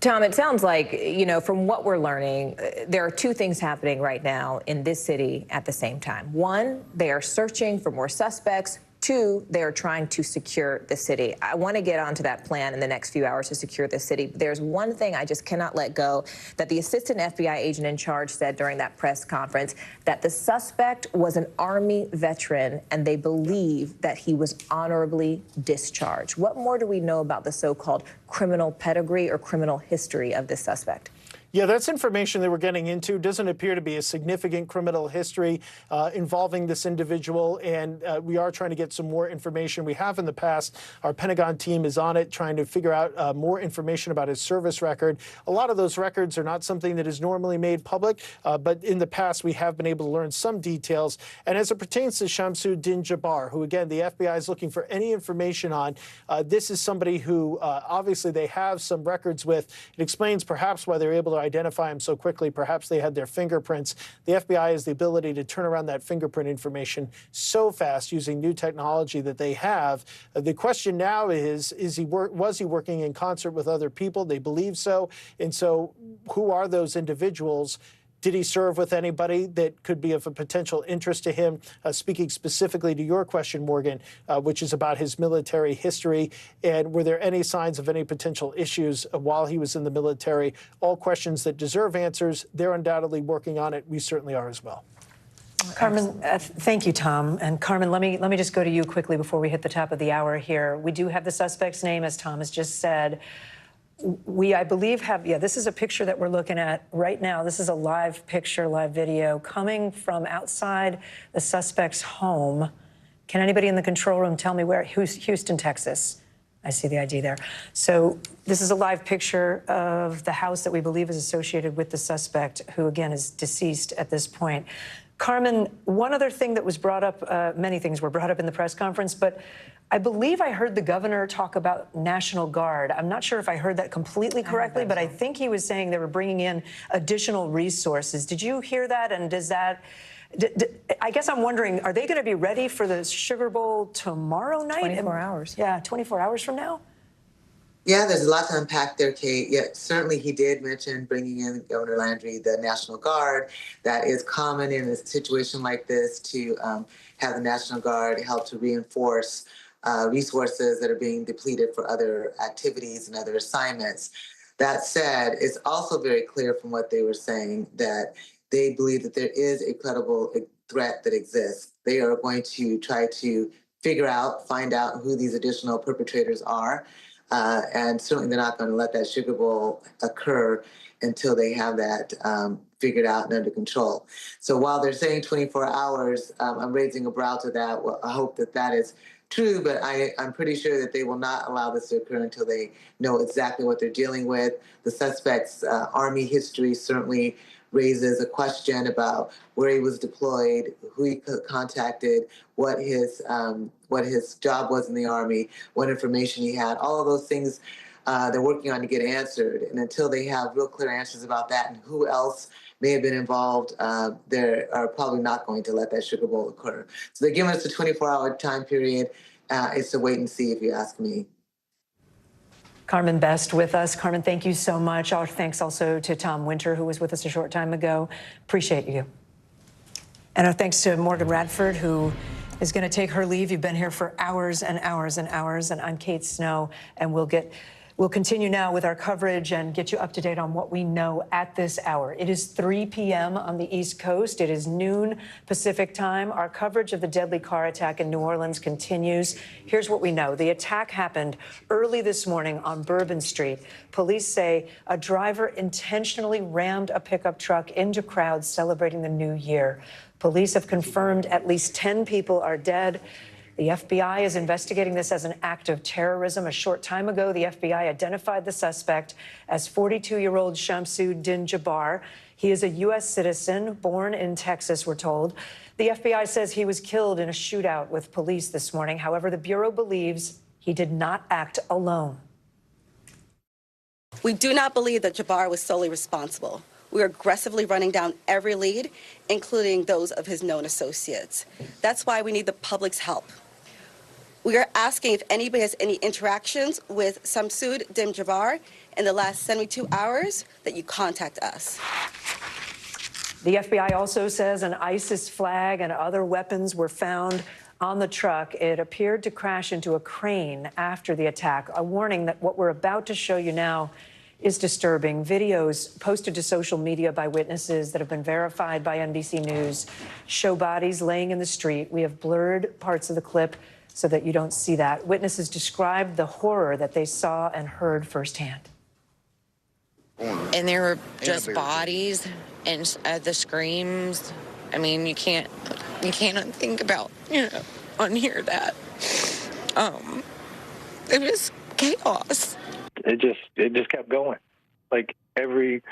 Tom, it sounds like, you know, from what we're learning, there are two things happening right now in this city at the same time. One, they are searching for more suspects. Two, they are trying to secure the city. I want to get onto that plan in the next few hours to secure the city. There's one thing I just cannot let go, that the assistant FBI agent in charge said during that press conference, that the suspect was an Army veteran and they believe that he was honorably discharged. What more do we know about the so-called criminal pedigree or criminal history of this suspect? Yeah, that's information that we're getting into. Doesn't appear to be a significant criminal history involving this individual, and we are trying to get some more information. We have in the past. Our Pentagon team is on it, trying to figure out more information about his service record. A lot of those records are not something that is normally made public, but in the past we have been able to learn some details. And as it pertains to Shamsuddin Jabbar, who again the FBI is looking for any information on, this is somebody who obviously they have some records with. It explains perhaps why they're able to identify him so quickly. Perhaps they had their fingerprints. The FBI has the ability to turn around that fingerprint information so fast using new technology that they have. The question now is was he working in concert with other people? They believe so. And so who are those individuals? Did he serve with anybody that could be of a potential interest to him? Speaking specifically to your question, Morgan, which is about his military history, and were there any signs of any potential issues while he was in the military? All questions that deserve answers. They're undoubtedly working on it. We certainly are as well. Carmen, thank you, Tom. And Carmen, let me just go to you quickly before we hit the top of the hour here. We do have the suspect's name, as Tom has just said. I believe, this is a picture that we're looking at right now. This is a live picture, live video coming from outside the suspect's home. Can anybody in the control room tell me where? Houston, Texas. I see the ID there. So this is a live picture of the house that we believe is associated with the suspect, who, again, is deceased at this point. Carmen, one other thing that was brought up, many things were brought up in the press conference, but I believe I heard the governor talk about National Guard. I'm not sure if I heard that completely correctly, but I think he was saying they were bringing in additional resources. Did you hear that? And does that, I guess I'm wondering, are they going to be ready for the Sugar Bowl tomorrow night? 24 hours. Yeah, 24 hours from now? Yeah, there's a lot to unpack there, Kate. Yeah, certainly he did mention bringing in Governor Landry, the National Guard. That is common in a situation like this to have the National Guard help to reinforce resources that are being depleted for other activities and other assignments. That said, it's also very clear from what they were saying that they believe that there is a credible threat that exists. They are going to try to find out who these additional perpetrators are. And certainly they're not going to let that Sugar Bowl occur until they have that figured out and under control. So while they're saying 24 hours, I'm raising a brow to that. Well, I hope that that is true, but I'm pretty sure that they will not allow this to occur until they know exactly what they're dealing with. The suspect's Army history certainly raises a question about where he was deployed, who he contacted, what his job was in the Army, what information he had. All of those things they're working on to get answered. And until they have real clear answers about that and who else may have been involved, they are probably not going to let that Sugar Bowl occur. So they're giving us a 24-hour time period. It's a wait and see, if you ask me. Carmen Best with us. Carmen, thank you so much. Our thanks also to Tom Winter, who was with us a short time ago. Appreciate you. And our thanks to Morgan Radford, who is going to take her leave. You've been here for hours and hours and hours. And I'm Kate Snow, and we'll continue now with our coverage and get you up to date on what we know at this hour. It is 3 p.m. on the East Coast. It is noon Pacific time. Our coverage of the deadly car attack in New Orleans continues. Here's what we know. The attack happened early this morning on Bourbon Street. Police say a driver intentionally rammed a pickup truck into crowds celebrating the new year. Police have confirmed at least 10 people are dead. The FBI is investigating this as an act of terrorism. A short time ago, the FBI identified the suspect as 42-year-old Shamsuddin Jabbar. He is a U.S. citizen, born in Texas, we're told. The FBI says he was killed in a shootout with police this morning. However, the Bureau believes he did not act alone. We do not believe that Jabbar was solely responsible. We are aggressively running down every lead, including those of his known associates. That's why we need the public's help. We are asking if anybody has any interactions with Shamsuddin Jabbar in the last 72 hours, that you contact us. The FBI also says an ISIS flag and other weapons were found on the truck. It appeared to crash into a crane after the attack. A warning that what we're about to show you now is disturbing. Videos posted to social media by witnesses that have been verified by NBC News show bodies laying in the street. We have blurred parts of the clip so that you don't see that. Witnesses described the horror that they saw and heard firsthand. And there were just bodies and the screams. I mean, you can't think about, unhear that. It was chaos. It just kept going. Like every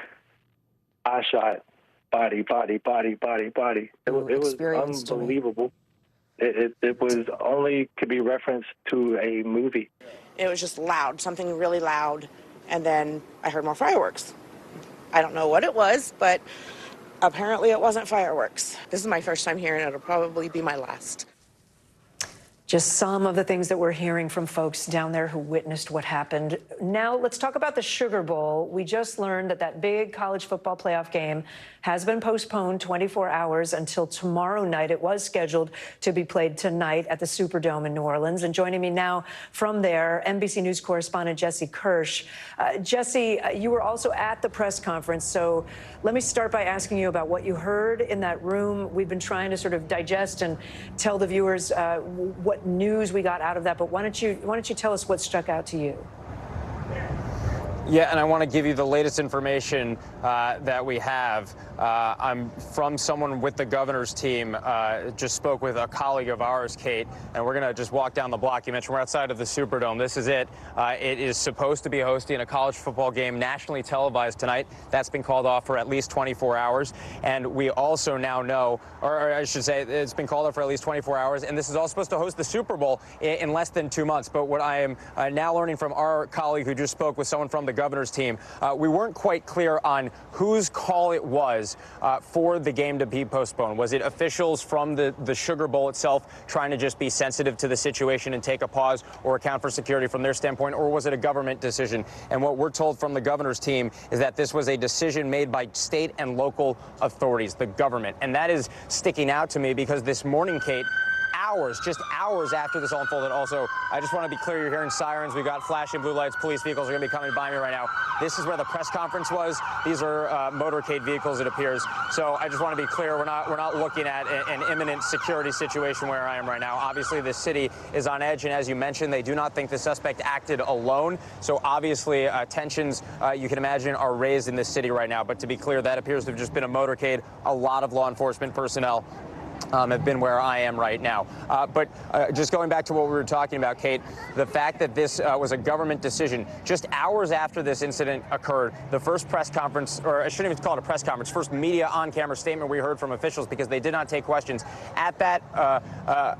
eye shot, body. It was unbelievable. It was only could be referenced to a movie. It was just loud, something really loud, and then I heard more fireworks. I don't know what it was, but apparently it wasn't fireworks. This is my first time hearing it. It'll probably be my last. Just some of the things that we're hearing from folks down there who witnessed what happened. Now let's talk about the Sugar Bowl. We just learned that that big college football playoff game has been postponed 24 hours until tomorrow night. It was scheduled to be played tonight at the Superdome in New Orleans. And joining me now from there, NBC News correspondent Jesse Kirsch. Jesse, you were also at the press conference, so let me start by asking you about what you heard in that room. We've been trying to sort of digest and tell the viewers what news we got out of that, but why don't you tell us what stuck out to you? Yeah, and I want to give you the latest information that we have. I'm from someone with the governor's team. Just spoke with a colleague of ours, Kate, and we're going to just walk down the block. You mentioned we're outside of the Superdome. This is it. It is supposed to be hosting a college football game nationally televised tonight. That's been called off for at least 24 hours. And we also now know, or I should say, it's been called off for at least 24 hours. And this is all supposed to host the Super Bowl in less than 2 months. But what I am now learning from our colleague who just spoke with someone from the governor's team, we weren't quite clear on whose call it was for the game to be postponed. Was it officials from the Sugar Bowl itself trying to just be sensitive to the situation and take a pause or account for security from their standpoint, or was it a government decision? And what we're told from the governor's team is that this was a decision made by state and local authorities, the government. And that is sticking out to me because this morning, Kate, just hours after this all unfolded. Also, I just want to be clear, you're hearing sirens. We've got flashing blue lights. Police vehicles are going to be coming by me right now. This is where the press conference was. These are motorcade vehicles, it appears. So I just want to be clear, we're not looking at an imminent security situation where I am right now. Obviously, this city is on edge, and as you mentioned, they do not think the suspect acted alone. So obviously, tensions, you can imagine, are raised in this city right now. But to be clear, that appears to have just been a motorcade. A lot of law enforcement personnel have been where I am right now. But just going back to what we were talking about, Kate, the fact that this was a government decision, just hours after this incident occurred, the first press conference, or I shouldn't even call it a press conference, first media on-camera statement we heard from officials, because they did not take questions at that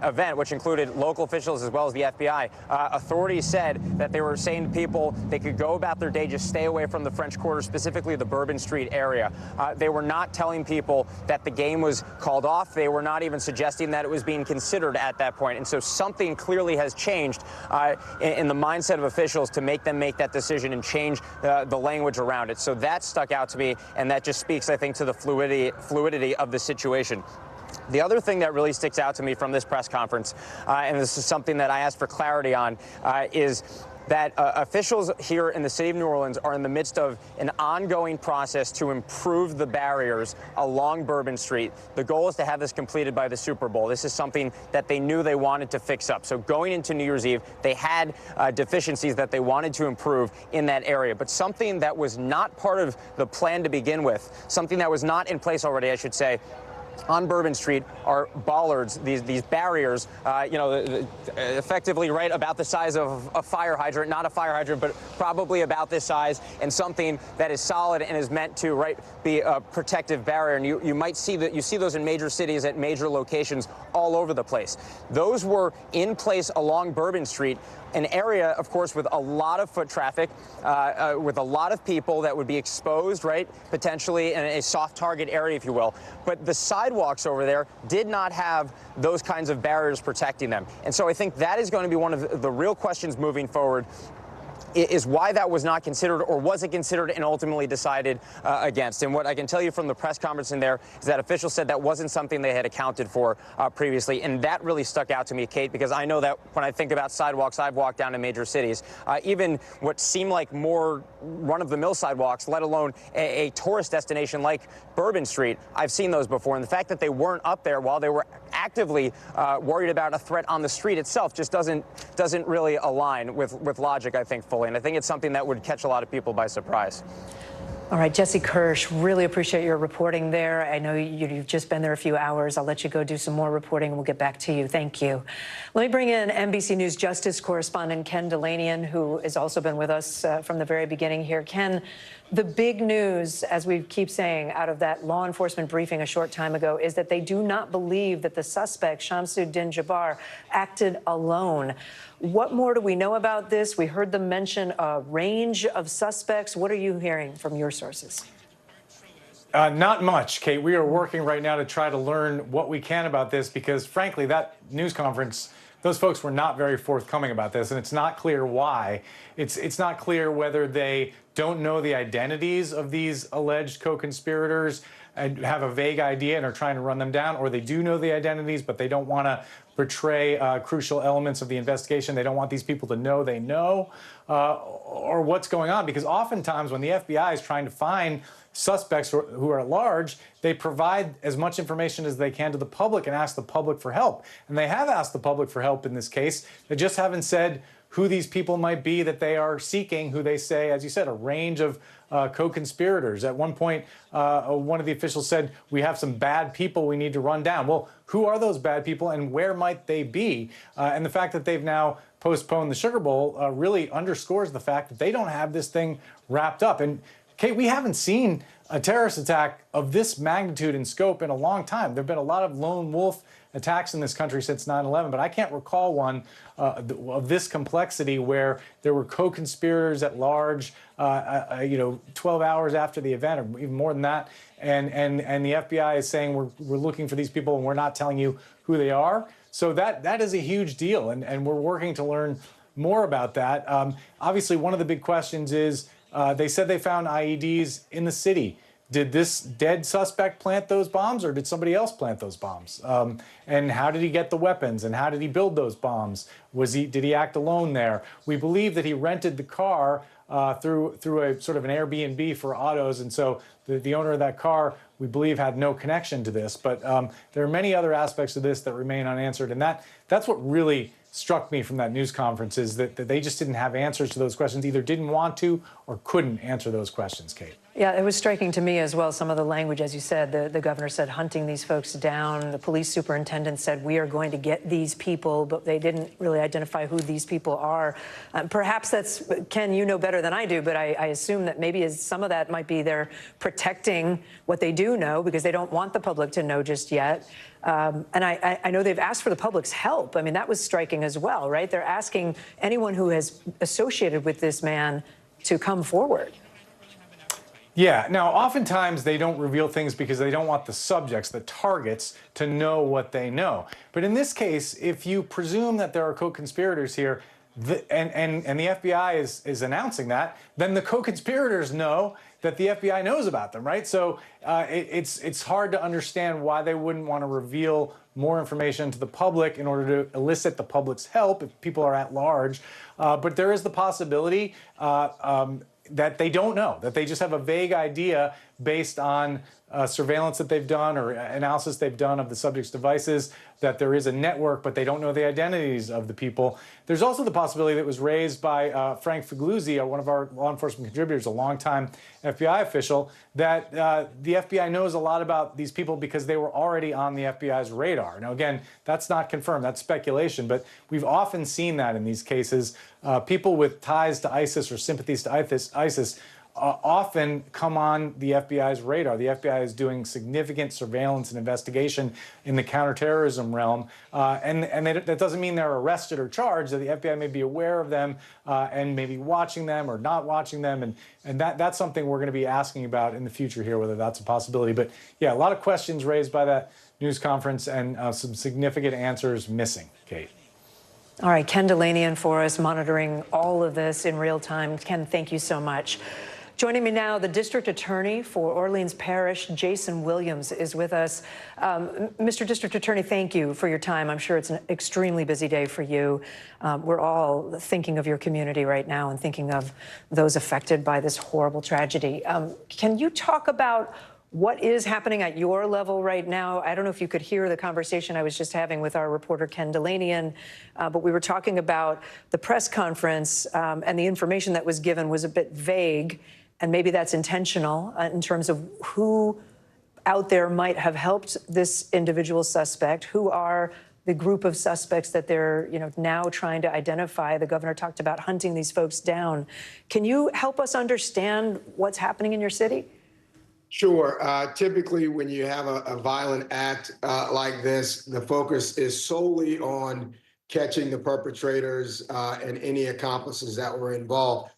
event, which included local officials as well as the FBI. Authorities said that they were saying to people they could go about their day, just stay away from the French Quarter, specifically the Bourbon Street area. They were not telling people that the game was called off. They were not even suggesting that it was being considered at that point. And so something clearly has changed in the mindset of officials to make them make that decision and change the language around it. So that stuck out to me, and that just speaks, I think, to the fluidity of the situation. The other thing that really sticks out to me from this press conference, and this is something that I asked for clarity on, is that officials here in the city of New Orleans are in the midst of an ongoing process to improve the barriers along Bourbon Street. The goal is to have this completed by the Super Bowl. This is something that they knew they wanted to fix up. So going into New Year's Eve, they had deficiencies that they wanted to improve in that area. But something that was not part of the plan to begin with, something that was not in place already, I should say, on Bourbon Street are bollards, these barriers, effectively right about the size of a fire hydrant, not a fire hydrant, but probably about this size, and something that is solid and is meant to be a protective barrier. And you might see that, you see those in major cities at major locations all over the place. Those were in place along Bourbon Street, an area, of course, with a lot of foot traffic, with a lot of people that would be exposed, potentially in a soft target area, if you will. But the sidewalks over there did not have those kinds of barriers protecting them. And so I think that is going to be one of the real questions moving forward, is why that was not considered, or was it considered and ultimately decided against. And what I can tell you from the press conference in there is that officials said that wasn't something they had accounted for previously. And that really stuck out to me, Kate, because I know that when I think about sidewalks, I've walked down in major cities, even what seemed like more run-of-the-mill sidewalks, let alone a tourist destination like Bourbon Street, I've seen those before. And the fact that they weren't up there while they were actively worried about a threat on the street itself just doesn't really align with logic, I think, fully. And I think it's something that would catch a lot of people by surprise. All right, Jesse Kirsch, really appreciate your reporting there. I know you've just been there a few hours. I'll let you go do some more reporting, and we'll get back to you. Thank you. Let me bring in NBC News Justice correspondent Ken Delanian, who has also been with us from the very beginning here. Ken, the big news, as we keep saying, out of that law enforcement briefing a short time ago, is that they do not believe that the suspect, Shamsuddin Jabbar, acted alone. What more do we know about this? We heard them mention a range of suspects. What are you hearing from your sources? Not much, Kate. We are working right now to try to learn what we can about this because, frankly, that news conference, those folks were not very forthcoming about this, and it's not clear why. It's not clear whether they don't know the identities of these alleged co-conspirators and have a vague idea and are trying to run them down, or they do know the identities, but they don't want to betray crucial elements of the investigation. They don't want these people to know they know, or what's going on. Because oftentimes when the FBI is trying to find suspects who are at large, they provide as much information as they can to the public and ask the public for help. And they have asked the public for help in this case. They just haven't said who these people might be that they are seeking, who they say, as you said, a range of co-conspirators. At one point, one of the officials said, we have some bad people we need to run down. Well, who are those bad people and where might they be? And the fact that they've now postponed the Sugar Bowl really underscores the fact that they don't have this thing wrapped up. And Kate, we haven't seen a terrorist attack of this magnitude and scope in a long time. There have been a lot of lone wolf attacks in this country since 9/11, but I can't recall one of this complexity where there were co-conspirators at large, 12 hours after the event, or even more than that, and the FBI is saying we're looking for these people and we're not telling you who they are. So that is a huge deal, and we're working to learn more about that. Obviously, one of the big questions is they said they found IEDs in the city. Did this dead suspect plant those bombs, or did somebody else plant those bombs? And how did he get the weapons, and how did he build those bombs? Did he act alone there? We believe that he rented the car through a sort of an Airbnb for autos, and so the owner of that car, we believe, had no connection to this. But there are many other aspects of this that remain unanswered, and that's what really struck me from that news conference, is that they just didn't have answers to those questions, either didn't want to or couldn't answer those questions, Kate. Yeah, it was striking to me as well, some of the language, as you said. The governor said hunting these folks down. The police superintendent said we are going to get these people, but they didn't really identify who these people are. Perhaps that's, Ken, you know better than I do, but I assume that maybe some of that might be they're protecting what they do know because they don't want the public to know just yet. And I know they've asked for the public's help. I mean, that was striking as well, right? They're asking anyone who has associated with this man to come forward. Yeah. Now, oftentimes they don't reveal things because they don't want the subjects, the targets, to know what they know. But in this case, if you presume that there are co-conspirators here, and the FBI is announcing that, then the co-conspirators know that the FBI knows about them, right? So it's hard to understand why they wouldn't want to reveal more information to the public in order to elicit the public's help if people are at large. But there is the possibility that they don't know, that they just have a vague idea based on surveillance that they've done or analysis they've done of the subject's devices, that there is a network, but they don't know the identities of the people. There's also the possibility that was raised by Frank Figluzzi, one of our law enforcement contributors, a longtime FBI official, that the FBI knows a lot about these people because they were already on the FBI's radar. Now, again, that's not confirmed, that's speculation, but we've often seen that in these cases. People with ties to ISIS or sympathies to ISIS often come on the FBI's radar. The FBI is doing significant surveillance and investigation in the counterterrorism realm, and that doesn't mean they're arrested or charged. That the FBI may be aware of them and maybe watching them or not watching them, and that's something we're going to be asking about in the future here, whether that's a possibility. But yeah, a lot of questions raised by that news conference and some significant answers missing, Kate. All right, Ken Delanian for us, monitoring all of this in real time. Ken, thank you so much. Joining me now, the District Attorney for Orleans Parish, Jason Williams, is with us. Mr. District Attorney, thank you for your time. I'm sure it's an extremely busy day for you. We're all thinking of your community right now and thinking of those affected by this horrible tragedy. Can you talk about what is happening at your level right now? I don't know if you could hear the conversation I was just having with our reporter, Ken Delanian, but we were talking about the press conference, and the information that was given was a bit vague, and maybe that's intentional in terms of who out there might have helped this individual suspect, who are the group of suspects that they're now trying to identify. The governor talked about hunting these folks down. Can you help us understand what's happening in your city? Sure. Typically, when you have a violent act like this, the focus is solely on catching the perpetrators and any accomplices that were involved.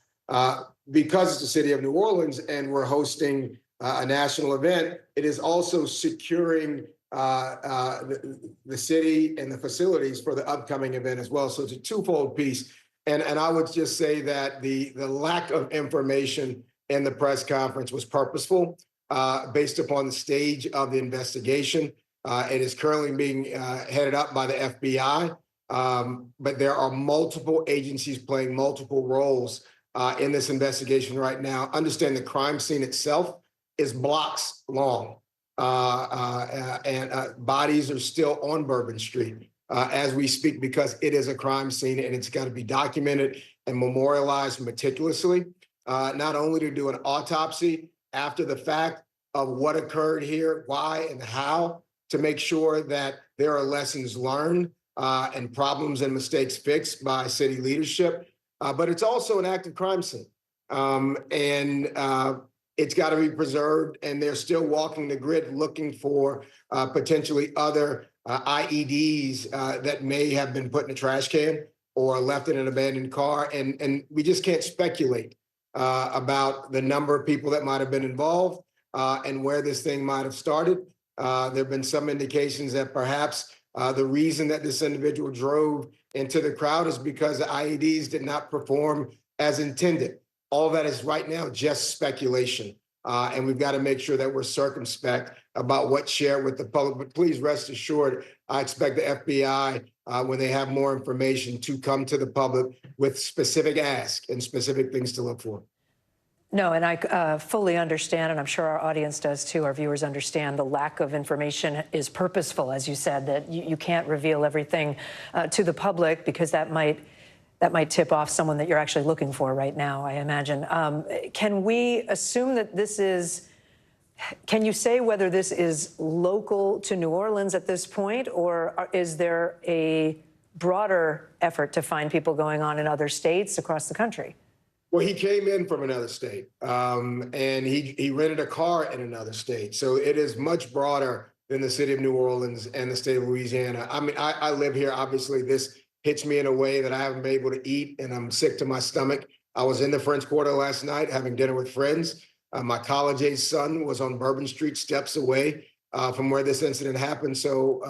Because it's the city of New Orleans and we're hosting a national event, it is also securing the city and the facilities for the upcoming event as well. So it's a twofold piece. And I would just say that the lack of information in the press conference was purposeful based upon the stage of the investigation. It is currently being headed up by the FBI, but there are multiple agencies playing multiple roles in this investigation right now. Understand the crime scene itself is blocks long, and bodies are still on Bourbon Street as we speak because it is a crime scene and it's got to be documented and memorialized meticulously, not only to do an autopsy after the fact of what occurred here, why and how, to make sure that there are lessons learned and problems and mistakes fixed by city leadership, but it's also an active crime scene. It's got to be preserved, and they're still walking the grid looking for potentially other IEDs that may have been put in a trash can or left in an abandoned car. And we just can't speculate about the number of people that might have been involved and where this thing might have started. There have been some indications that perhaps the reason that this individual drove into the crowd is because the IEDs did not perform as intended. All that is right now just speculation. And we've got to make sure that we're circumspect about what's shared with the public. But please rest assured, I expect the FBI, when they have more information, to come to the public with specific asks and specific things to look for. No, and I fully understand, and I'm sure our audience does too, our viewers understand the lack of information is purposeful, as you said, that you can't reveal everything to the public because that might tip off someone that you're actually looking for right now, I imagine. Can we assume that this is, can you say whether this is local to New Orleans at this point, or is there a broader effort to find people going on in other states across the country? Well, he came in from another state, and he rented a car in another state. So it is much broader than the city of New Orleans and the state of Louisiana. I mean, I live here. Obviously, this hits me in a way that I haven't been able to eat, and I'm sick to my stomach. I was in the French Quarter last night having dinner with friends. My college-age son was on Bourbon Street, steps away from where this incident happened. So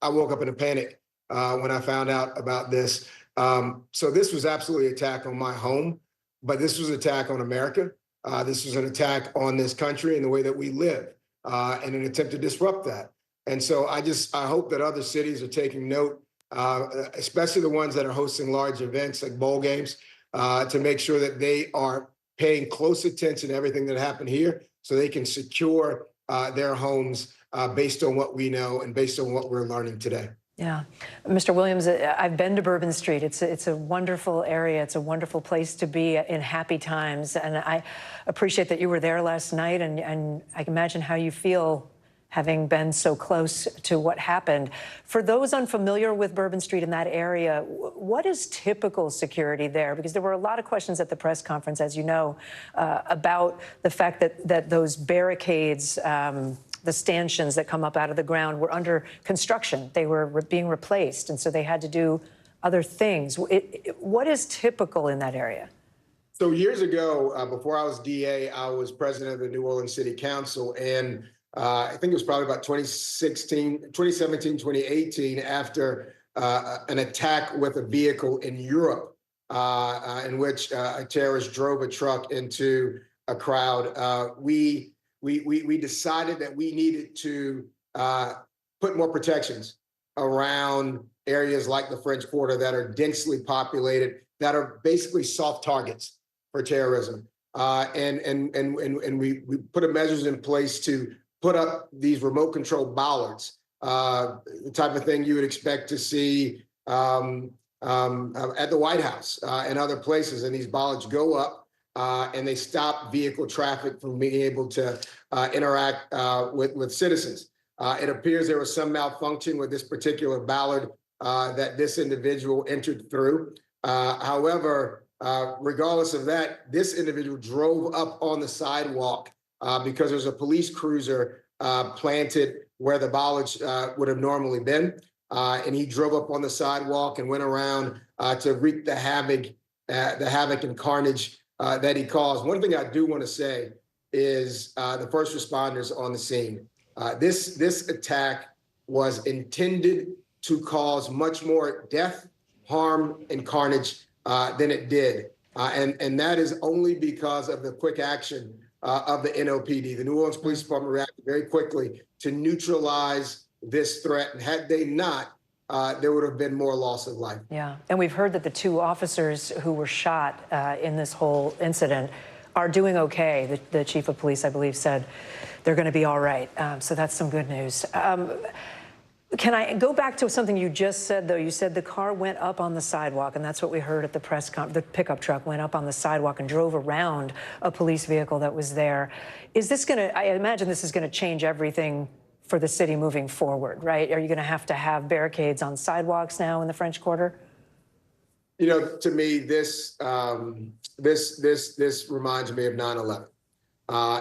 I woke up in a panic when I found out about this. So this was absolutely an attack on my home. But this was an attack on America. This was an attack on this country and the way that we live, and an attempt to disrupt that. And so I hope that other cities are taking note, especially the ones that are hosting large events like bowl games, to make sure that they are paying close attention to everything that happened here so they can secure their homes based on what we know and based on what we're learning today. Yeah. Mr. Williams, I've been to Bourbon Street. It's a wonderful area. It's a wonderful place to be in happy times. And I appreciate that you were there last night, and I can imagine how you feel having been so close to what happened. For those unfamiliar with Bourbon Street in that area, what is typical security there? Because there were a lot of questions at the press conference, as you know, about the fact that those barricades, the stanchions that come up out of the ground, were under construction. They were being replaced, and so they had to do other things. What is typical in that area? So years ago, before I was DA, I was president of the New Orleans City Council, and I think it was probably about 2017, 2018, after an attack with a vehicle in Europe, in which a terrorist drove a truck into a crowd. We decided that we needed to put more protections around areas like the French Quarter that are densely populated, that are basically soft targets for terrorism. And we put measures in place to put up these remote control bollards, the type of thing you would expect to see at the White House and other places. And these bollards go up and they stop vehicle traffic from being able to interact with citizens. It appears there was some malfunction with this particular bollard that this individual entered through. However, regardless of that, this individual drove up on the sidewalk because there's a police cruiser planted where the bollards would have normally been. And he drove up on the sidewalk and went around to wreak the havoc and carnage that he caused. One thing I do want to say is the first responders on the scene. This attack was intended to cause much more death, harm, and carnage than it did. And that is only because of the quick action of the NOPD. The New Orleans Police Department reacted very quickly to neutralize this threat. And had they not, there would have been more loss of life. Yeah, and we've heard that the 2 officers who were shot in this whole incident are doing okay. The chief of police, I believe, said they're going to be all right. So that's some good news. Can I go back to something you just said, though? You said the car went up on the sidewalk, and that's what we heard at the press conference. The pickup truck went up on the sidewalk and drove around a police vehicle that was there. Is this going to, I imagine this is going to change everything for the city moving forward, right? Are you going to have barricades on sidewalks now in the French Quarter? You know, to me, this reminds me of 9/11,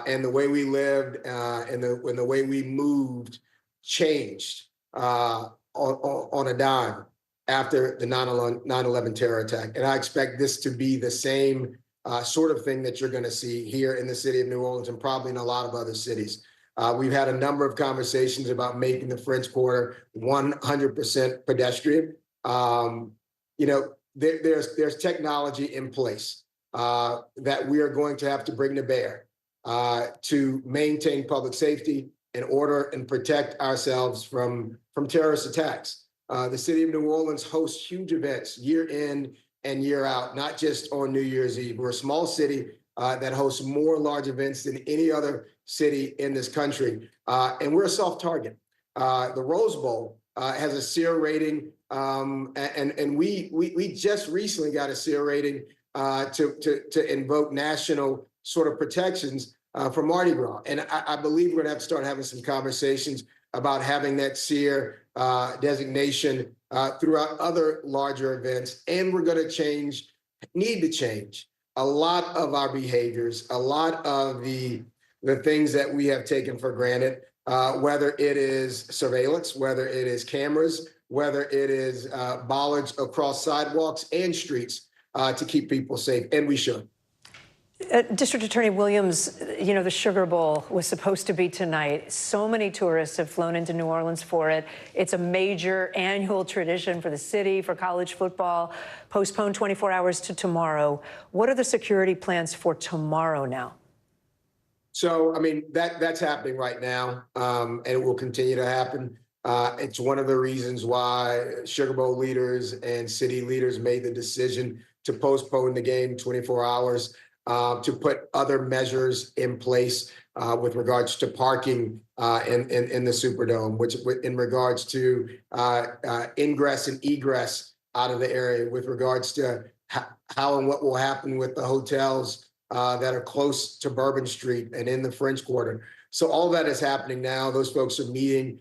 and the way we lived and the way we moved changed on a dime after the 9/11 terror attack. And I expect this to be the same sort of thing that you're going to see here in the city of New Orleans and probably in a lot of other cities. We've had a number of conversations about making the French Quarter 100% pedestrian. You know, there's technology in place that we are going to have to bring to bear to maintain public safety in order and protect ourselves from terrorist attacks. The city of New Orleans hosts huge events year in and year out, not just on New Year's Eve. We're a small city that hosts more large events than any other city in this country, and we're a soft target. The Rose Bowl has a SEER rating, and we just recently got a SEER rating to invoke national sort of protections for Mardi Gras. And I believe we're going to have to start having some conversations about having that SEER designation throughout other larger events. And we're going to need to change a lot of our behaviors, a lot of the things that we have taken for granted, whether it is surveillance, whether it is cameras, whether it is bollards across sidewalks and streets to keep people safe. And we should. District Attorney Williams, you know, the Sugar Bowl was supposed to be tonight. So many tourists have flown into New Orleans for it. It's a major annual tradition for the city, for college football, postponed 24 hours to tomorrow. What are the security plans for tomorrow now? So, I mean, that's happening right now, and it will continue to happen. It's one of the reasons why Sugar Bowl leaders and city leaders made the decision to postpone the game 24 hours. To put other measures in place with regards to parking in the Superdome, which in regards to ingress and egress out of the area, with regards to how and what will happen with the hotels that are close to Bourbon Street and in the French Quarter. So all that is happening now. Those folks are meeting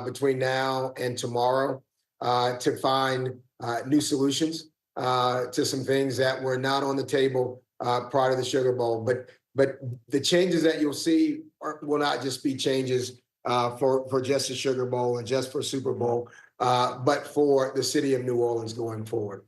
between now and tomorrow to find new solutions to some things that were not on the table prior to the Sugar Bowl, but the changes that you'll see will not just be changes for just the Sugar Bowl and just for Super Bowl, but for the city of New Orleans going forward.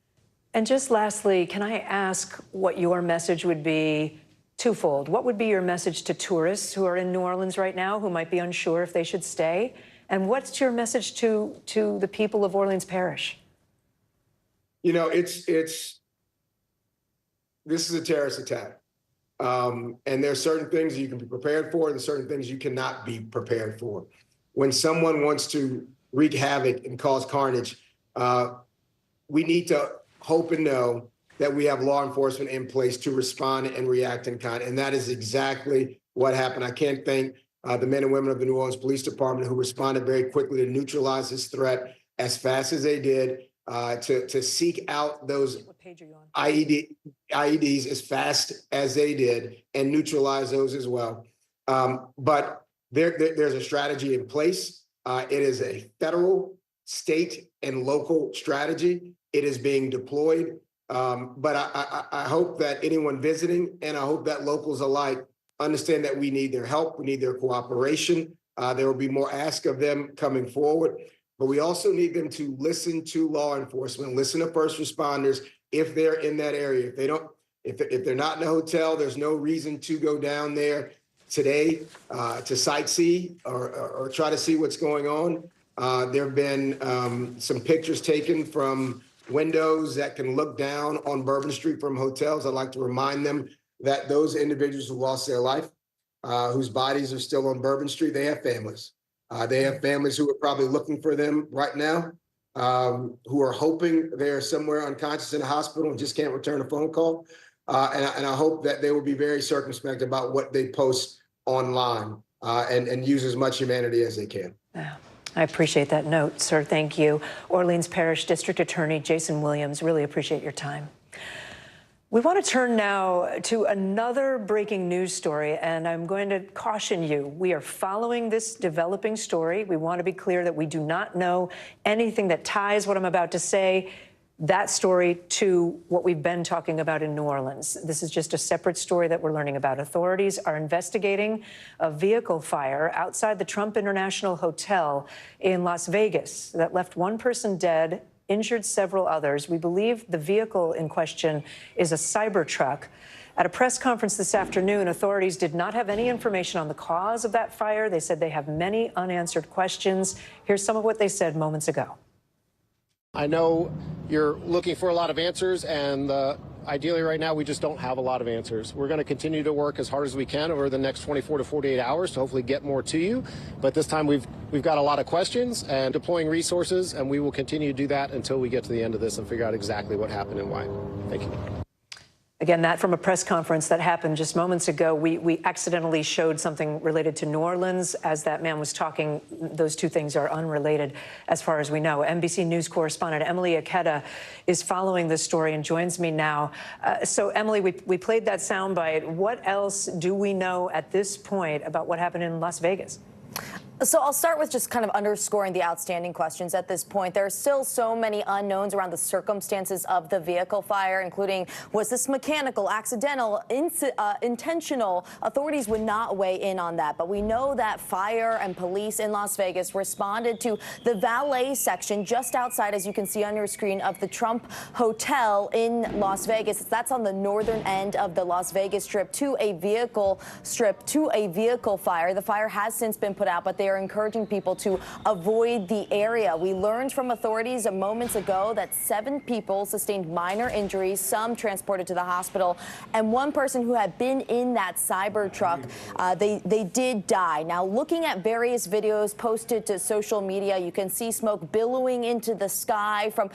And just lastly, can I ask what your message would be? Twofold. What would be your message to tourists who are in New Orleans right now, who might be unsure if they should stay? And what's your message to the people of Orleans Parish? You know, this is a terrorist attack. And there are certain things you can be prepared for and certain things you cannot be prepared for. When someone wants to wreak havoc and cause carnage, we need to hope and know that we have law enforcement in place to respond and react in kind. And that is exactly what happened. I can't thank the men and women of the New Orleans Police Department who responded very quickly to neutralize this threat as fast as they did, to seek out those IEDs as fast as they did and neutralize those as well. But there's a strategy in place. It is a federal, state, and local strategy. It is being deployed. But I hope that anyone visiting, and I hope that locals alike, understand that we need their help. We need their cooperation. There will be more ask of them coming forward. But we also need them to listen to law enforcement, listen to first responders if they're in that area. If they're not in a hotel, there's no reason to go down there. today to sightsee or try to see what's going on. There have been some pictures taken from windows that can look down on Bourbon Street from hotels. I'd like to remind them that those individuals who lost their life, whose bodies are still on Bourbon Street, they have families. They have families who are probably looking for them right now, who are hoping they're somewhere unconscious in a hospital and just can't return a phone call. And I hope that they will be very circumspect about what they post online and use as much humanity as they can. Yeah. I appreciate that note, sir. Thank you. Orleans Parish District Attorney Jason Williams, really appreciate your time. We want to turn now to another breaking news story, and I'm going to caution you. We are following this developing story. We want to be clear that we do not know anything that ties what I'm about to say, that story, to what we've been talking about in New Orleans. This is just a separate story that we're learning about. Authorities are investigating a vehicle fire outside the Trump International Hotel in Las Vegas that left one person dead, injured several others. We believe the vehicle in question is a Cybertruck. At a press conference this afternoon, authorities did not have any information on the cause of that fire. They said they have many unanswered questions. Here's some of what they said moments ago. I know you're looking for a lot of answers, and ideally right now we just don't have a lot of answers. We're going to continue to work as hard as we can over the next 24 to 48 hours to hopefully get more to you. But this time we've got a lot of questions and deploying resources, and we will continue to do that until we get to the end of this and figure out exactly what happened and why. Thank you. Again, that from a press conference that happened just moments ago. We accidentally showed something related to New Orleans as that man was talking. Those two things are unrelated as far as we know. NBC News correspondent Emily Aketa is following this story and joins me now. So, Emily, we played that soundbite. What else do we know at this point about what happened in Las Vegas? So I'll start with just kind of underscoring the outstanding questions at this point. There are still so many unknowns around the circumstances of the vehicle fire, including was this mechanical, accidental, intentional? Authorities would not weigh in on that. But we know that fire and police in Las Vegas responded to the valet section just outside, as you can see on your screen, of the Trump Hotel in Las Vegas. That's on the northern end of the Las Vegas Strip, to a vehicle fire. The fire has since been put out, but they are encouraging people to avoid the area. We learned from authorities moments ago that 7 people sustained minor injuries, some transported to the hospital, and one person who had been in that Cybertruck, they did die. Now, looking at various videos posted to social media, you can see smoke billowing into the sky from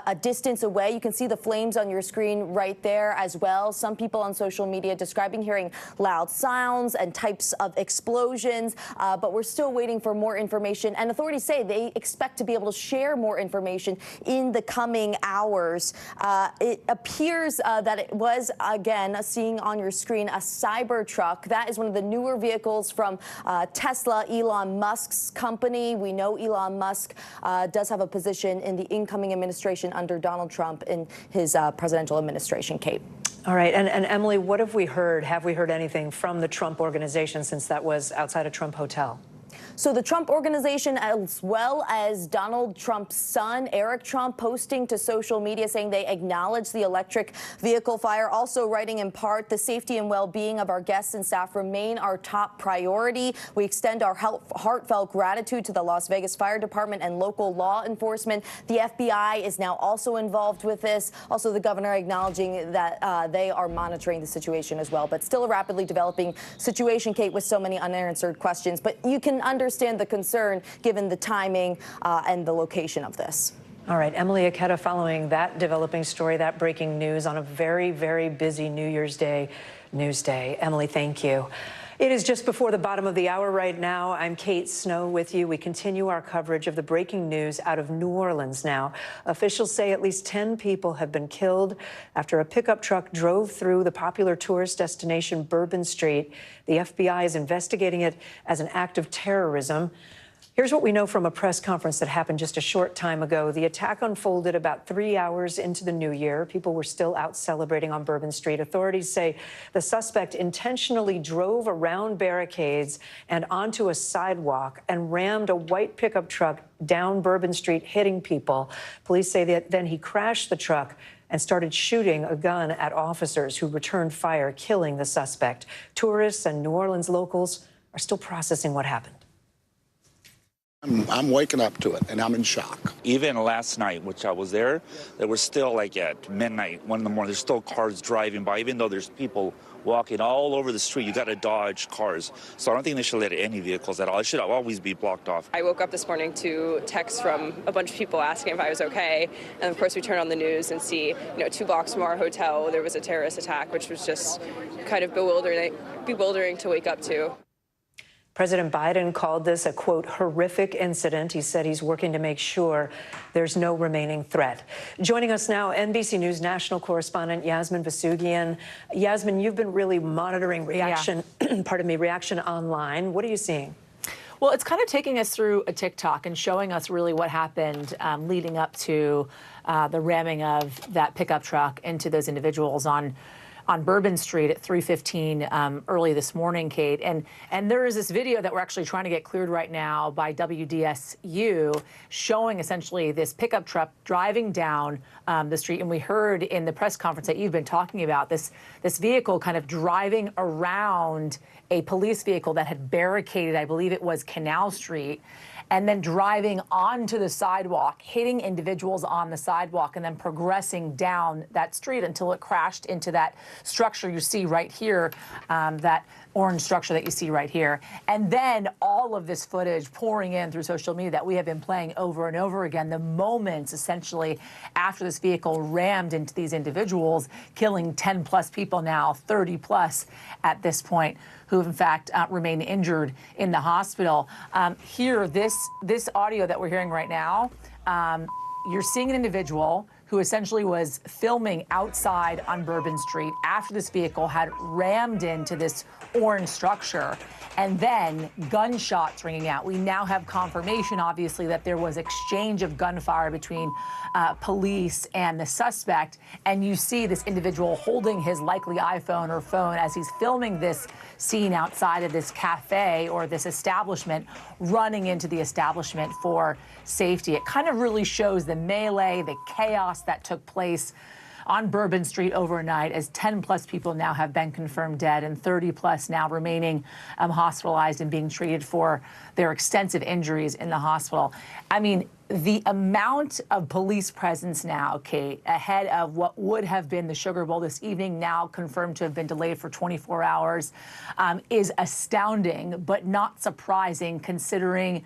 a distance away. You can see the flames on your screen right there as well. Some people on social media describing hearing loud sounds and types of explosions, but we're still waiting for more information, and authorities say they expect to be able to share more information in the coming hours. It appears that it was, again, seeing on your screen, a Cybertruck. That is one of the newer vehicles from Tesla, Elon Musk's company. We know Elon Musk does have a position in the incoming administration under Donald Trump in his presidential administration. Kate. All right, and Emily, what have we heard? Have we heard anything from the Trump organization since that was outside a Trump hotel? So the Trump organization, as well as Donald Trump's son, Eric Trump, posting to social media saying they acknowledge the electric vehicle fire, also writing in part, the safety and well-being of our guests and staff remain our top priority. We extend our heartfelt gratitude to the Las Vegas Fire Department and local law enforcement. The FBI is now also involved with this. Also, the governor acknowledging that they are monitoring the situation as well. But still a rapidly developing situation, Kate, with so many unanswered questions. But you can understand the concern given the timing and the location of this. All right, Emily Aketa following that developing story, that breaking news on a very, very busy New Year's Day news day. Emily, thank you. It is just before the bottom of the hour right now. I'm Kate Snow with you. We continue our coverage of the breaking news out of New Orleans now. Officials say at least 10 people have been killed after a pickup truck drove through the popular tourist destination Bourbon Street. The FBI is investigating it as an act of terrorism. Here's what we know from a press conference that happened just a short time ago. The attack unfolded about 3 hours into the new year. People were still out celebrating on Bourbon Street. Authorities say the suspect intentionally drove around barricades and onto a sidewalk and rammed a white pickup truck down Bourbon Street, hitting people. Police say that then he crashed the truck and started shooting a gun at officers who returned fire, killing the suspect. Tourists and New Orleans locals are still processing what happened. I'm waking up to it, and I'm in shock. Even last night, which I was there was still like at midnight, 1 in the morning, there's still cars driving by, even though there's people walking all over the street. You got to dodge cars. So I don't think they should let any vehicles at all. It should always be blocked off. I woke up this morning to texts from a bunch of people asking if I was okay. And of course, we turn on the news and see, 2 blocks from our hotel, there was a terrorist attack, which was just kind of bewildering to wake up to. President Biden called this a, quote, horrific incident. He said he's working to make sure there's no remaining threat. Joining us now, NBC News national correspondent Yasmin Vasugian. Yasmin, you've been really monitoring reaction, reaction online. What are you seeing? Well, it's kind of taking us through a TikTok and showing us really what happened leading up to the ramming of that pickup truck into those individuals on Bourbon Street at 3:15 early this morning, Kate. And there is this video that we're actually trying to get cleared right now by WDSU showing essentially this pickup truck driving down the street. And we heard in the press conference that you've been talking about this vehicle kind of driving around a police vehicle that had barricaded, I believe it was Canal Street, and then driving onto the sidewalk, hitting individuals on the sidewalk, and then progressing down that street until it crashed into that structure you see right here, that orange structure that you see right here. And then all of this footage pouring in through social media that we have been playing over and over again, the moments essentially after this vehicle rammed into these individuals, killing 10+ people now, 30+ at this point, who in fact remain injured in the hospital. Here, this audio that we're hearing right now, you're seeing an individual who essentially was filming outside on Bourbon Street after this vehicle had rammed into this orange structure, and then gunshots ringing out. We now have confirmation, obviously, that there was exchange of gunfire between police and the suspect, and you see this individual holding his likely iPhone or phone as he's filming this scene outside of this cafe or this establishment, running into the establishment for safety. It kind of really shows the melee, the chaos that took place on Bourbon Street overnight, as 10+ people now have been confirmed dead and 30+ now remaining hospitalized and being treated for their extensive injuries in the hospital. I mean, the amount of police presence now, Kate, ahead of what would have been the Sugar Bowl this evening, now confirmed to have been delayed for 24 hours, is astounding, but not surprising considering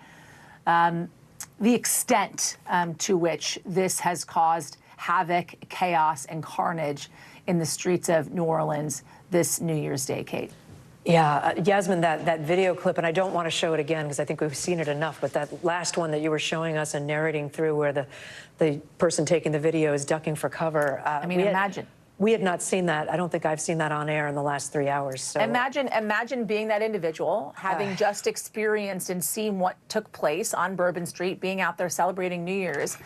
the extent to which this has caused havoc, chaos, and carnage in the streets of New Orleans this New Year's Day, Kate. Yeah, Yasmin, that video clip, and I don't want to show it again because I think we've seen it enough, but that last one that you were showing us and narrating through where the person taking the video is ducking for cover. I mean, imagine. We had not seen that. I don't think I've seen that on air in the last 3 hours. So. Imagine being that individual, having just experienced and seen what took place on Bourbon Street, being out there celebrating New Year's,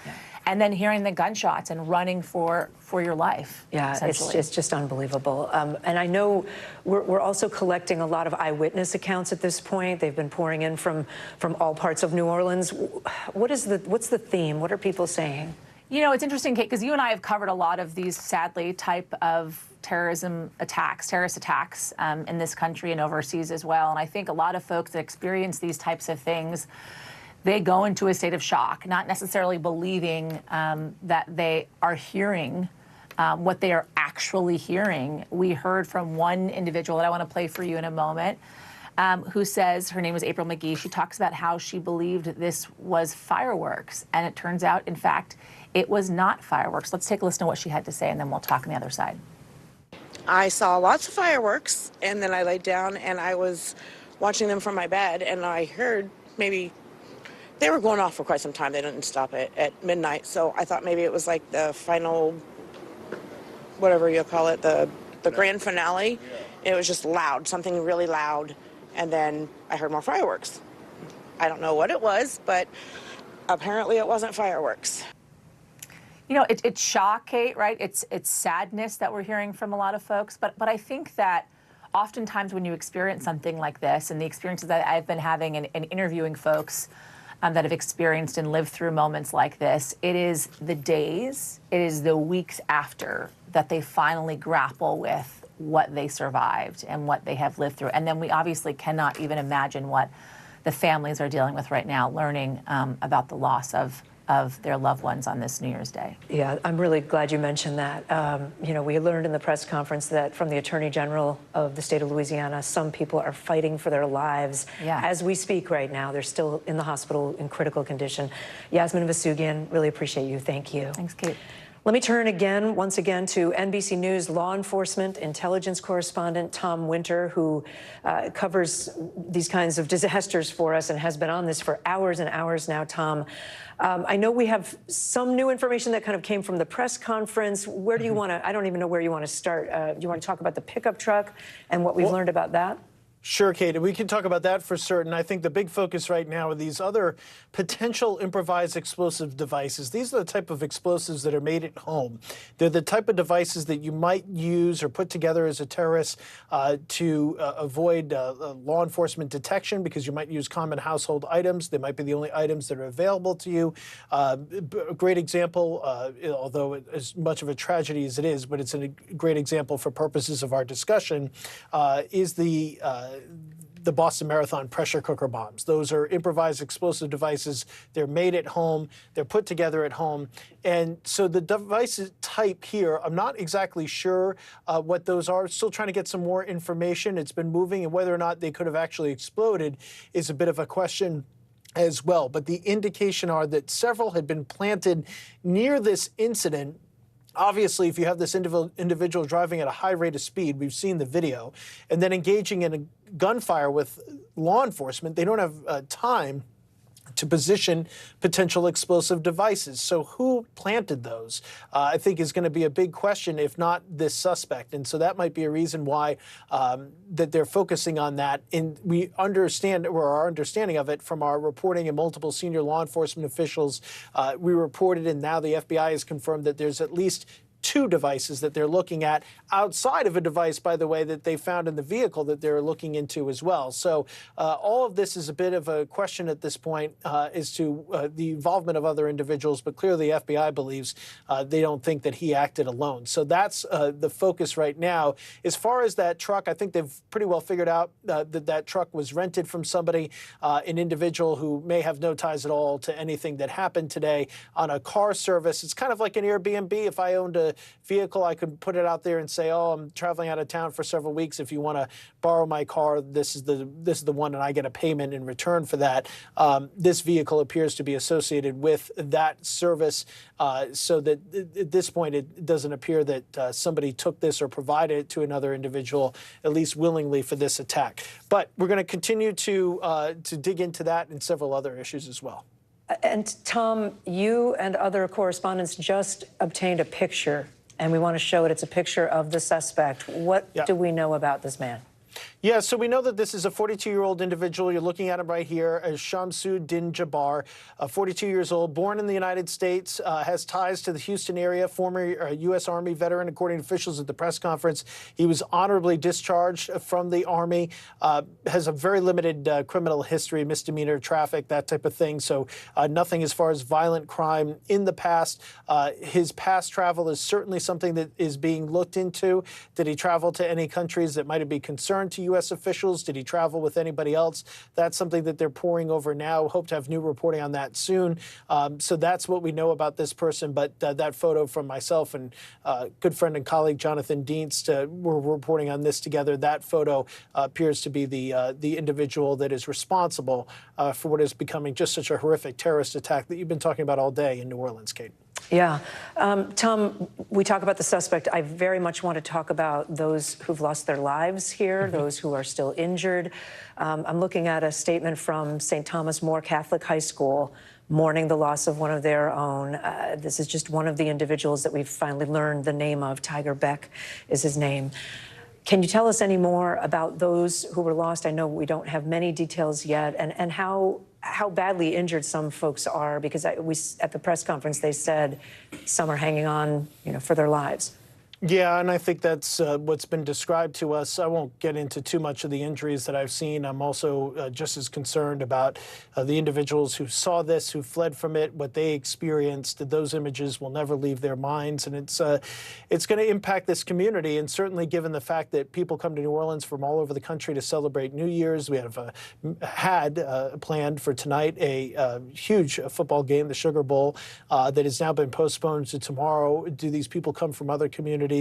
and then hearing the gunshots and running for your life. Yeah, it's just unbelievable. And I know we're also collecting a lot of eyewitness accounts at this point. They've been pouring in from all parts of New Orleans. What's the theme? What are people saying? You know, it's interesting, Kate, because you and I have covered a lot of these, sadly, type of terrorist attacks in this country and overseas as well. And I think a lot of folks that experience these types of things, they go into a state of shock, not necessarily believing that they are hearing what they are actually hearing. We heard from one individual that I want to play for you in a moment, who says, her name is April McGee. She talks about how she believed this was fireworks. And it turns out, in fact, it was not fireworks. Let's take a listen to what she had to say, and then we'll talk on the other side. I saw lots of fireworks, and then I laid down, and I was watching them from my bed, and I heard maybe they were going off for quite some time. They didn't stop at midnight, so I thought maybe it was like the final, whatever you call it, the grand finale. It was just loud, something really loud, and then I heard more fireworks. I don't know what it was, but apparently it wasn't fireworks. You know, it's shock, Kate, right? It's sadness that we're hearing from a lot of folks. But I think that oftentimes when you experience something like this, and the experiences that I've been having in interviewing folks that have experienced and lived through moments like this. It is the days, it is the weeks after that they finally grapple with what they survived and what they have lived through. And then we obviously cannot even imagine what the families are dealing with right now, learning about the loss of their loved ones on this New Year's Day. Yeah, I'm really glad you mentioned that. You know, we learned in the press conference that from the Attorney General of the state of Louisiana, some people are fighting for their lives as we speak right now. They're still in the hospital in critical condition. Yasmin Vasugian, really appreciate you. Thank you. Thanks, Kate. Let me turn once again to NBC News law enforcement intelligence correspondent Tom Winter, who covers these kinds of disasters for us and has been on this for hours and hours now. Tom, I know we have some new information that kind of came from the press conference. Where do you want to, I don't even know where you want to start. Do you want to talk about the pickup truck and what we've learned about that? Sure, Kate, we can talk about that for certain. I think the big focus right now are these other potential improvised explosive devices. These are the type of explosives that are made at home. They're the type of devices that you might use or put together as a terrorist to avoid law enforcement detection, because you might use common household items. They might be the only items that are available to you. A great example, although as much of a tragedy as it is, but it's a great example for purposes of our discussion, is the Boston Marathon pressure cooker bombs. Those are improvised explosive devices. They're made at home. They're put together at home. And so the device type here, I'm not exactly sure what those are. Still trying to get some more information. It's been moving, and whether or not they could have actually exploded is a bit of a question as well. But the indication are that several had been planted near this incident. Obviously, if you have this individual driving at a high rate of speed, we've seen the video, and then engaging in a gunfire with law enforcement, they don't have time to position potential explosive devices. So who planted those, I think, is going to be a big question, if not this suspect. And so that might be a reason why that they're focusing on that. And we understand, or our understanding of it from our reporting and multiple senior law enforcement officials, we reported, and now the FBI has confirmed that there's at least 2 devices that they're looking at, outside of a device, by the way, that they found in the vehicle that they're looking into as well. So all of this is a bit of a question at this point as to the involvement of other individuals, but clearly the FBI believes they don't think that he acted alone. So that's the focus right now. As far as that truck, I think they've pretty well figured out that truck was rented from somebody, an individual who may have no ties at all to anything that happened today, on a car service. It's kind of like an Airbnb. If I owned a vehicle, I could put it out there and say, oh, I'm traveling out of town for several weeks. If you want to borrow my car, this is the one, and I get a payment in return for that. This vehicle appears to be associated with that service, so that at this point it doesn't appear that somebody took this or provided it to another individual, at least willingly, for this attack. But we're going to continue to dig into that and several other issues as well. And Tom, you and other correspondents just obtained a picture, and we want to show it. It's a picture of the suspect. What do we know about this man? Yeah, so we know that this is a 42-year-old individual. You're looking at him right here as Shamsu Din Jabbar, 42 years old, born in the United States, has ties to the Houston area, former U.S. Army veteran, according to officials at the press conference. He was honorably discharged from the Army, has a very limited criminal history, misdemeanor, traffic, that type of thing. So nothing as far as violent crime in the past. His past travel is certainly something that is being looked into. Did he travel to any countries that might be concerned to U.S. officials? Did he travel with anybody else? That's something that they're poring over now. Hope to have new reporting on that soon. So that's what we know about this person. But that photo from myself and good friend and colleague Jonathan Dienst, we're reporting on this together. That photo appears to be the individual that is responsible for what is becoming just such a horrific terrorist attack that you've been talking about all day in New Orleans, Kate. Yeah. Tom, we talk about the suspect. I very much want to talk about those who've lost their lives here, those who are still injured. I'm looking at a statement from St. Thomas More Catholic High School mourning the loss of one of their own. This is just one of the individuals that we've finally learned the name of. Tiger Beck is his name. Can you tell us any more about those who were lost? I know we don't have many details yet, and how badly injured some folks are, because at the press conference they said some are hanging on, for their lives. Yeah, and I think that's what's been described to us. I won't get into too much of the injuries that I've seen. I'm also just as concerned about the individuals who saw this, who fled from it, what they experienced. Those images will never leave their minds, and it's going to impact this community. And certainly, given the fact that people come to New Orleans from all over the country to celebrate New Year's, we have had planned for tonight a huge football game, the Sugar Bowl, that has now been postponed to tomorrow. Do these people come from other communities?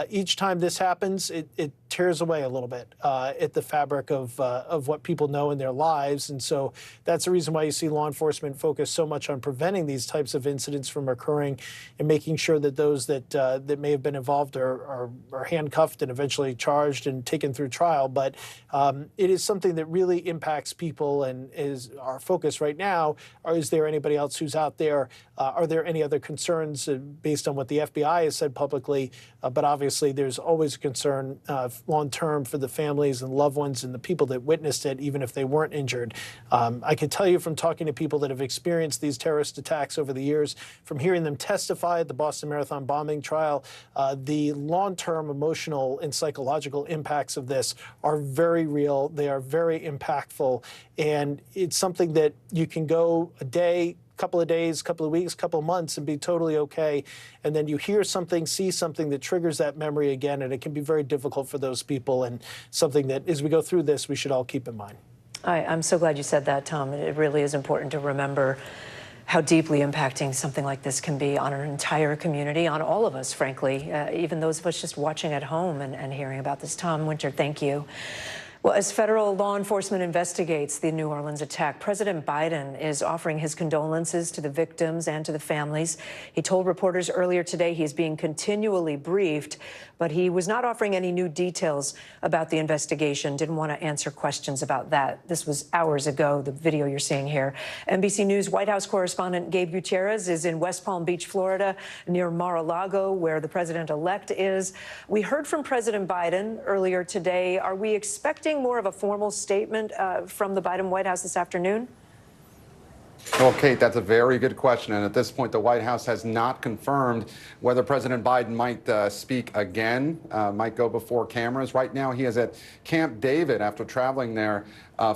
Each time this happens, it tears away a little bit at the fabric of what people know in their lives. And so that's the reason why you see law enforcement focus so much on preventing these types of incidents from occurring and making sure that those that may have been involved are handcuffed and eventually charged and taken through trial. But it is something that really impacts people and is our focus right now. Is there anybody else who's out there? Are there any other concerns based on what the FBI has said publicly? But obviously, there's always a concern long-term for the families and loved ones and the people that witnessed it, even if they weren't injured. I can tell you from talking to people that have experienced these terrorist attacks over the years, from hearing them testify at the Boston Marathon bombing trial, the long-term emotional and psychological impacts of this are very real. They are very impactful. And it's something that you can go a day, couple of days, couple of weeks, couple of months and be totally okay. And then you hear something, see something that triggers that memory again, and it can be very difficult for those people, and something that as we go through this, we should all keep in mind. I'm so glad you said that, Tom. It really is important to remember how deeply impacting something like this can be on an entire community, on all of us, frankly, even those of us just watching at home and hearing about this. Tom Winter, thank you. Well, as federal law enforcement investigates the New Orleans attack, President Biden is offering his condolences to the victims and to the families. He told reporters earlier today he's being continually briefed, but he was not offering any new details about the investigation, didn't want to answer questions about that. This was hours ago, the video you're seeing here. NBC News White House correspondent Gabe Gutierrez is in West Palm Beach, Florida, near Mar-a-Lago, where the president-elect is. We heard from President Biden earlier today. Are we expecting more of a formal statement from the Biden White House this afternoon? Well, Kate, that's a very good question. And at this point, the White House has not confirmed whether President Biden might speak again, might go before cameras. Right now, he is at Camp David after traveling there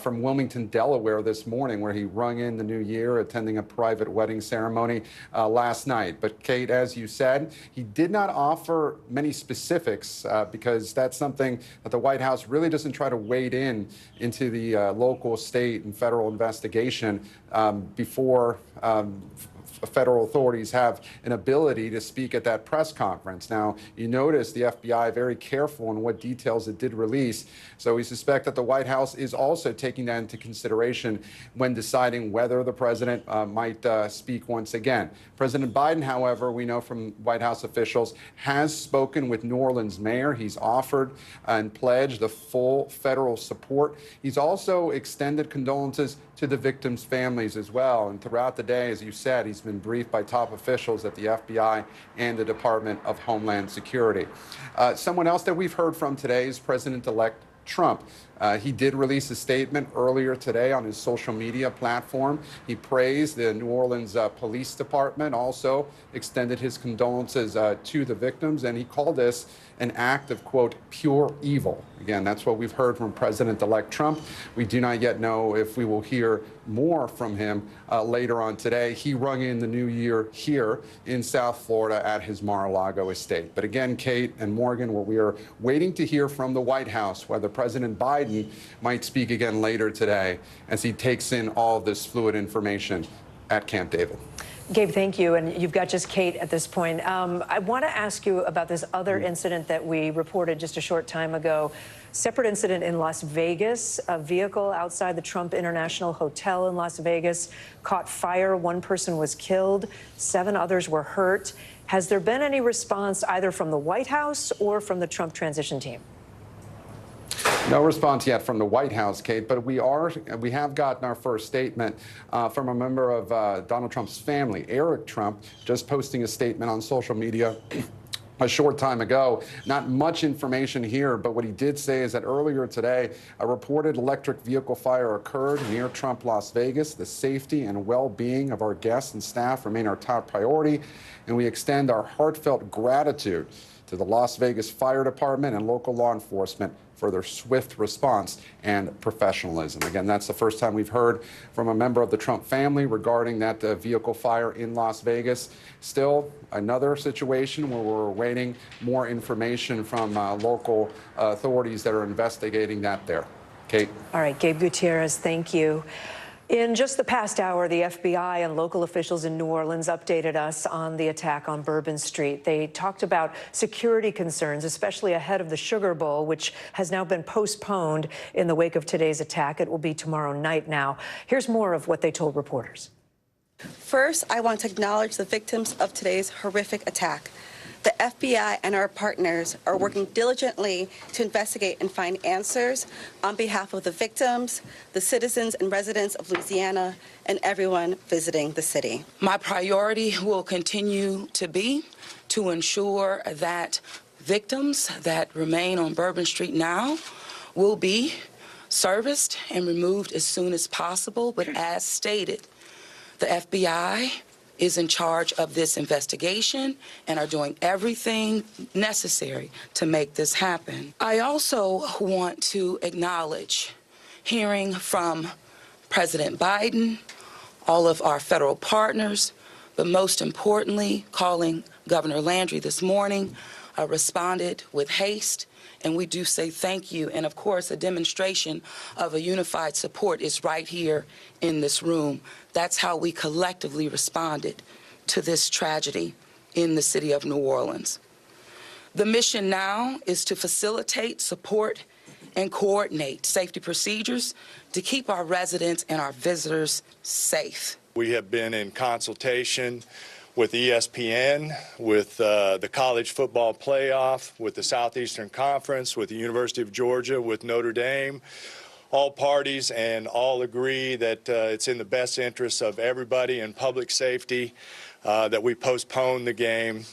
from Wilmington, Delaware this morning, where he rung in the new year, attending a private wedding ceremony last night. But Kate, as you said, he did not offer many specifics because that's something that the White House really doesn't try to wade into the local, state, and federal investigation before federal authorities have an ability to speak at that press conference. Now, you notice the FBI very careful in what details it did release. So we suspect that the White House is also taking that into consideration when deciding whether the president might speak once again. President Biden, however, we know from White House officials, has spoken with New Orleans mayor. He's offered and pledged the full federal support. He's also extended condolences to the victims' families as well. And throughout the day, as you said, he's been briefed by top officials at the FBI and the Department of Homeland Security. Someone else that we've heard from today is President-elect Trump. He did release a statement earlier today on his social media platform. He praised the New Orleans Police Department, also extended his condolences to the victims, and he called this an act of, quote, pure evil. Again, that's what we've heard from President-elect Trump. We do not yet know if we will hear more from him later on today. He rung in the new year here in South Florida at his Mar-a-Lago estate. But again, Kate and Morgan, we are waiting to hear from the White House whether President Biden might speak again later today as he takes in all of this fluid information at Camp David. Gabe, thank you. And you've got just Kate at this point. I want to ask you about this other incident that we reported just a short time ago. Separate incident in Las Vegas. A vehicle outside the Trump International Hotel in Las Vegas caught fire. One person was killed. 7 others were hurt. Has there been any response either from the White House or from the Trump transition team? No response yet from the White House, Kate, but we have gotten our first statement from a member of Donald Trump's family, Eric Trump, just posting a statement on social media a short time ago. Not much information here, but what he did say is that earlier today, a reported electric vehicle fire occurred near Trump Las Vegas. The safety and well-being of our guests and staff remain our top priority, and we extend our heartfelt gratitude to the Las Vegas Fire Department and local law enforcement for their swift response and professionalism. Again, that's the first time we've heard from a member of the Trump family regarding that vehicle fire in Las Vegas. Still, another situation where we're awaiting more information from local authorities that are investigating that there. Kate. All right, Gabe Gutierrez, thank you. In just the past hour, the FBI and local officials in New Orleans updated us on the attack on Bourbon Street. They talked about security concerns, especially ahead of the Sugar Bowl, which has now been postponed in the wake of today's attack. It will be tomorrow night now. Here's more of what they told reporters. First, I want to acknowledge the victims of today's horrific attack. The FBI and our partners are working diligently to investigate and find answers on behalf of the victims, the citizens and residents of Louisiana, and everyone visiting the city. My priority will continue to be to ensure that victims that remain on Bourbon Street now will be serviced and removed as soon as possible. But as stated, the FBI is in charge of this investigation and are doing everything necessary to make this happen. I also want to acknowledge hearing from President Biden, all of our federal partners, but most importantly, calling Governor Landry this morning, responded with haste. And we do say thank you. And of course, a demonstration of a unified support is right here in this room. That's how we collectively responded to this tragedy in the city of New Orleans. The mission now is to facilitate, support, and coordinate safety procedures to keep our residents and our visitors safe. We have been in consultation with ESPN, with the college football playoff, with the Southeastern Conference, with the University of Georgia, with Notre Dame, all parties, and all agree that it's in the best interest of everybody and public safety that we postpone the game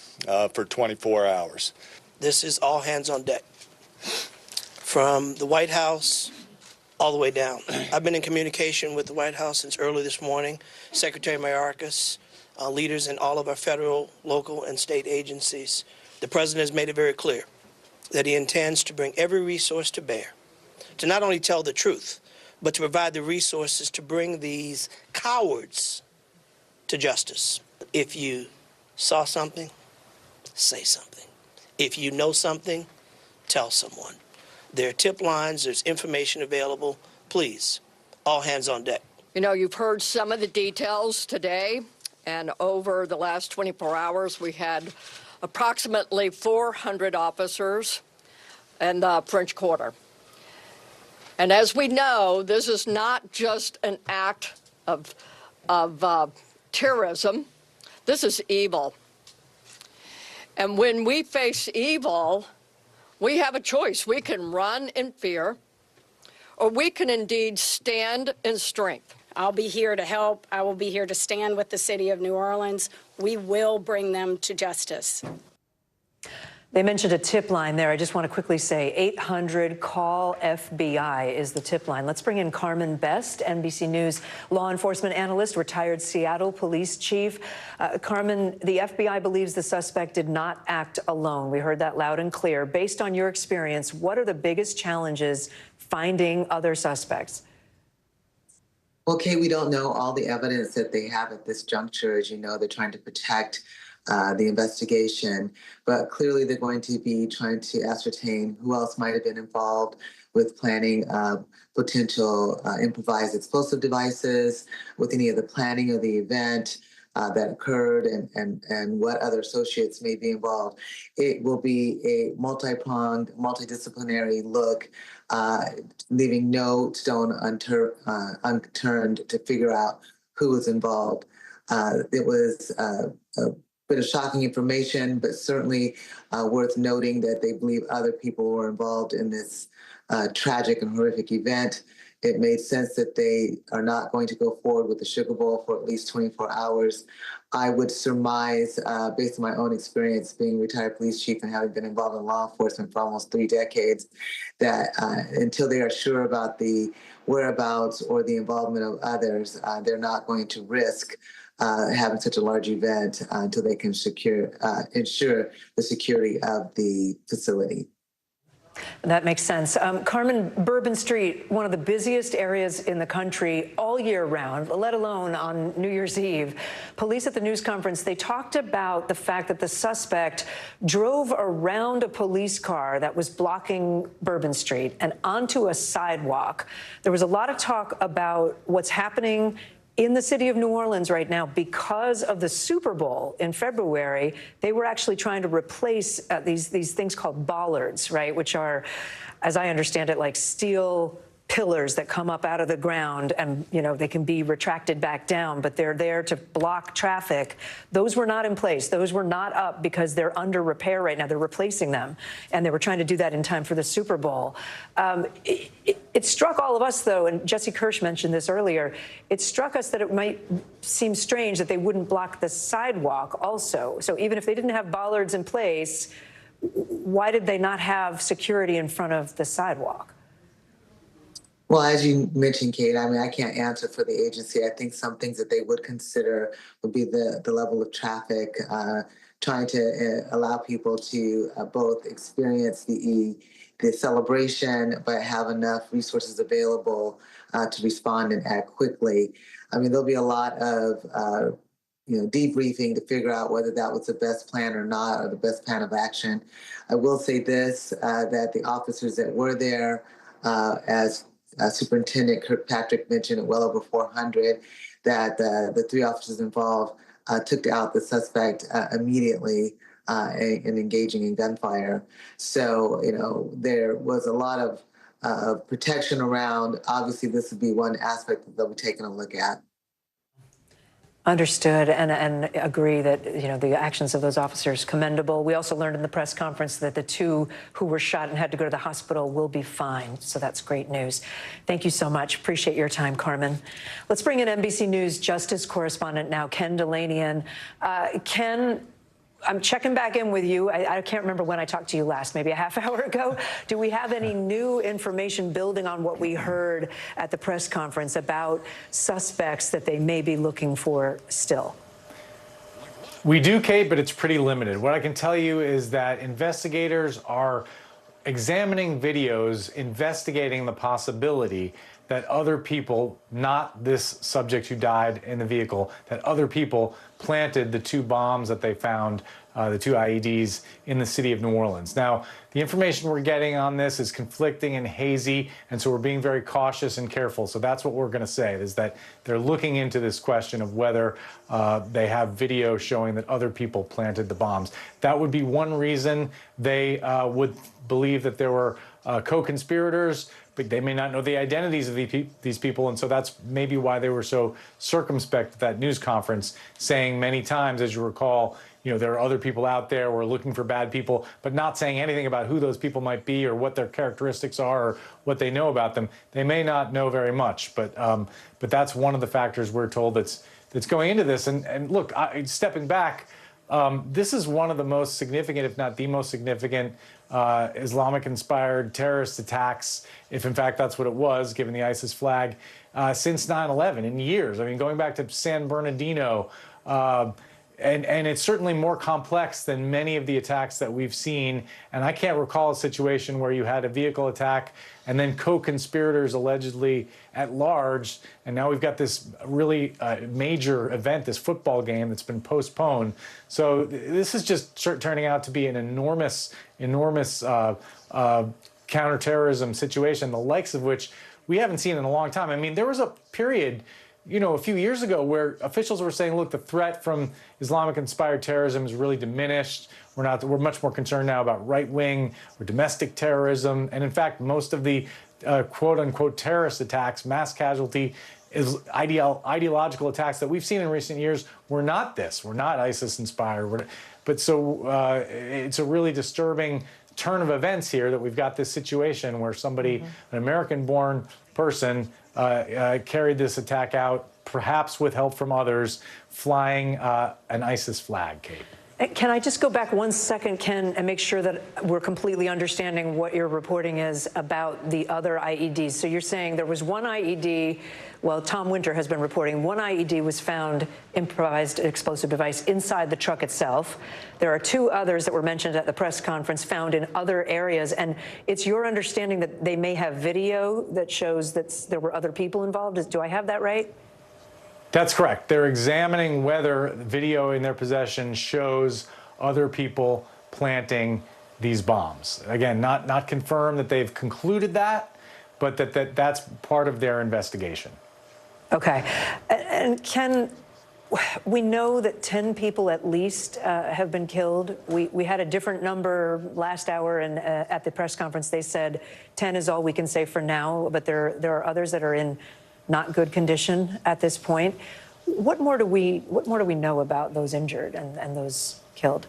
for 24 hours. This is all hands on deck, from the White House all the way down. I've been in communication with the White House since early this morning, Secretary Mayorkas, leaders in all of our federal, local, and state agencies. The president has made it very clear that he intends to bring every resource to bear to not only tell the truth, but to provide the resources to bring these cowards to justice. If you saw something, say something. If you know something, tell someone. There are tip lines, there's information available. Please, all hands on deck. You know, you've heard some of the details today. And over the last 24 hours, we had approximately 400 officers in the French Quarter. And as we know, this is not just an act of terrorism. This is evil. And when we face evil, we have a choice. We can run in fear, or we can indeed stand in strength. I'll be here to help. I will be here to stand with the city of New Orleans. We will bring them to justice. They mentioned a tip line there. I just want to quickly say 800-CALL-FBI is the tip line. Let's bring in Carmen Best, NBC News law enforcement analyst, retired Seattle police chief. Carmen, the FBI believes the suspect did not act alone. We heard that loud and clear. Based on your experience, what are the biggest challenges finding other suspects? Well, Kate, we don't know all the evidence that they have at this juncture. As you know, they're trying to protect the investigation, but clearly they're going to be trying to ascertain who else might have been involved with planning potential improvised explosive devices, with any of the planning of the event that occurred, and what other associates may be involved. It will be a multi-pronged, multidisciplinary look, leaving no stone unturned to figure out who was involved. It was a bit of shocking information, but certainly worth noting that they believe other people were involved in this tragic and horrific event. It made sense that they are not going to go forward with the Sugar Bowl for at least 24 hours. I would surmise, based on my own experience being a retired police chief and having been involved in law enforcement for almost 3 decades, that until they are sure about the whereabouts or the involvement of others, they're not going to risk having such a large event until they can ensure the security of the facility. That makes sense. Carmen, Bourbon Street, one of the busiest areas in the country all year round, let alone on New Year's Eve. Police at the news conference, they talked about the fact that the suspect drove around a police car that was blocking Bourbon Street and onto a sidewalk. There was a lot of talk about what's happening in the city of New Orleans right now because of the Super Bowl in February. They were actually trying to replace these things called bollards, right, which are, as I understand it, like steel pillars that come up out of the ground, and they can be retracted back down, but they're there to block traffic. Those were not in place. Those were not up because they're under repair right now. They're replacing them, and they were trying to do that in time for the Super Bowl. It struck all of us, though, and Jesse Kirsch mentioned this earlier, it struck us that it might seem strange that they wouldn't block the sidewalk also. So even if they didn't have bollards in place, why did they not have security in front of the sidewalk? Well, as you mentioned, Kate, I mean, I can't answer for the agency. I think some things that they would consider would be the level of traffic, trying to allow people to both experience the celebration, but have enough resources available to respond and act quickly. I mean, there'll be a lot of debriefing to figure out whether that was the best plan or not, or the best plan of action. I will say this, that the officers that were there, as Superintendent Kirkpatrick mentioned, well over 400, that the 3 officers involved took out the suspect immediately in engaging in gunfire. So, there was a lot of protection around. Obviously, this would be one aspect that they'll be taking a look at. Understood, and agree that the actions of those officers commendable. We also learned in the press conference that the 2 who were shot and had to go to the hospital will be fine. So that's great news. Thank you so much. Appreciate your time, Carmen. Let's bring in NBC News Justice correspondent now, Ken Delanian. Ken, I'm checking back in with you. I can't remember when I talked to you last, maybe a half hour ago. Do we have any new information building on what we heard at the press conference about suspects that they may be looking for still? We do, Kate, but it's pretty limited. What I can tell you is that investigators are examining videos, investigating the possibility that other people, not this subject who died in the vehicle, that other people planted the 2 bombs that they found, the 2 IEDs in the city of New Orleans. Now, the information we're getting on this is conflicting and hazy, and so we're being very cautious and careful. So that's what we're going to say, is that they're looking into this question of whether they have video showing that other people planted the bombs. That would be one reason they would believe that there were co-conspirators, but they may not know the identities of these people, and so that's maybe why they were so circumspect at that news conference, saying many times, as you recall, there are other people out there, we're looking for bad people, but not saying anything about who those people might be or what their characteristics are or what they know about them. They may not know very much, but that's one of the factors we're told that's going into this. And look, stepping back, this is one of the most significant, if not the most significant, Islamic-inspired terrorist attacks, if in fact that's what it was, given the ISIS flag, since 9/11 in years. I mean, going back to San Bernardino, and it's certainly more complex than many of the attacks that we've seen. And I can't recall a situation where you had a vehicle attack and then co-conspirators allegedly at large. And now we've got this really major event, this football game that's been postponed. So this is just turning out to be an enormous counterterrorism situation, the likes of which we haven't seen in a long time. I mean, there was a period, a few years ago where officials were saying, look, the threat from Islamic-inspired terrorism is really diminished. We're much more concerned now about right-wing or domestic terrorism. And in fact, most of the quote-unquote terrorist attacks, mass casualty, ideological attacks that we've seen in recent years were not this. We're not ISIS-inspired. But so it's a really disturbing turn of events here that we've got this situation where somebody, an American-born person, carried this attack out, perhaps with help from others, flying an ISIS flag, Kate. Can I just go back 1 second, Ken, and make sure that we're completely understanding what your reporting is about the other IEDs? So you're saying there was one IED, well, Tom Winter has been reporting, one IED was found, improvised explosive device, inside the truck itself. There are 2 others that were mentioned at the press conference found in other areas. And it's your understanding that they may have video that shows that there were other people involved? Do I have that right? That's correct. They're examining whether video in their possession shows other people planting these bombs. Again, not confirmed that they've concluded that, but that's part of their investigation. Okay. And Ken, we know that 10 people at least have been killed. We had a different number last hour, and at the press conference they said 10 is all we can say for now, but there are others that are in not good condition at this point. What more do we know about those injured and those killed?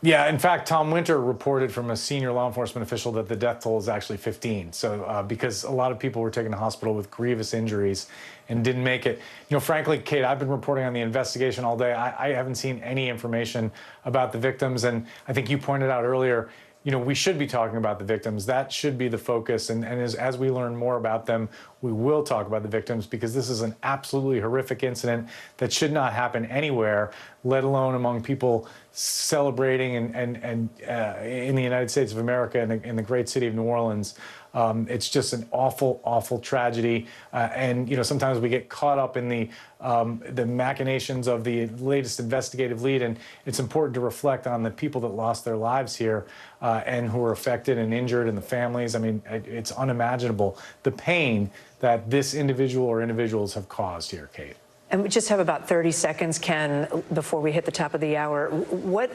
Yeah, in fact, Tom Winter reported from a senior law enforcement official that the death toll is actually 15. So because a lot of people were taken to hospital with grievous injuries and didn't make it. You know, frankly, Kate, I've been reporting on the investigation all day. I haven't seen any information about the victims. And I think you pointed out earlier, you know, we should be talking about the victims. That should be the focus. And as we learn more about them, we will talk about the victims, because this is an absolutely horrific incident that should not happen anywhere, let alone among people celebrating and in the United States of America and in the great city of New Orleans. It's just an awful, awful tragedy. And, you know, sometimes we get caught up in the machinations of the latest investigative lead. And it's important to reflect on the people that lost their lives here and who were affected and injured, and the families. I mean, it's unimaginable, the pain that this individual or individuals have caused here, Kate. And we just have about 30 seconds, Ken, before we hit the top of the hour. What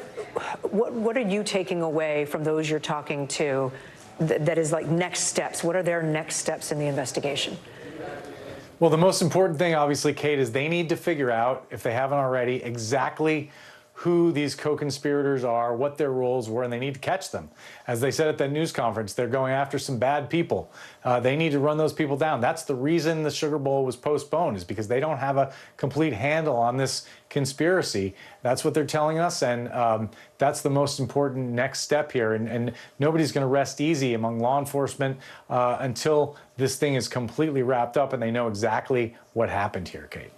are you taking away from those you're talking to that is like next steps? What are their next steps in the investigation? Well, the most important thing, obviously, Kate, is they need to figure out, if they haven't already, exactly who these co-conspirators are, what their roles were, and they need to catch them. As they said at that news conference, they're going after some bad people. They need to run those people down. That's the reason the Sugar Bowl was postponed, is because they don't have a complete handle on this conspiracy. That's what they're telling us, and that's the most important next step here. And nobody's going to rest easy among law enforcement until this thing is completely wrapped up and they know exactly what happened here, Kate.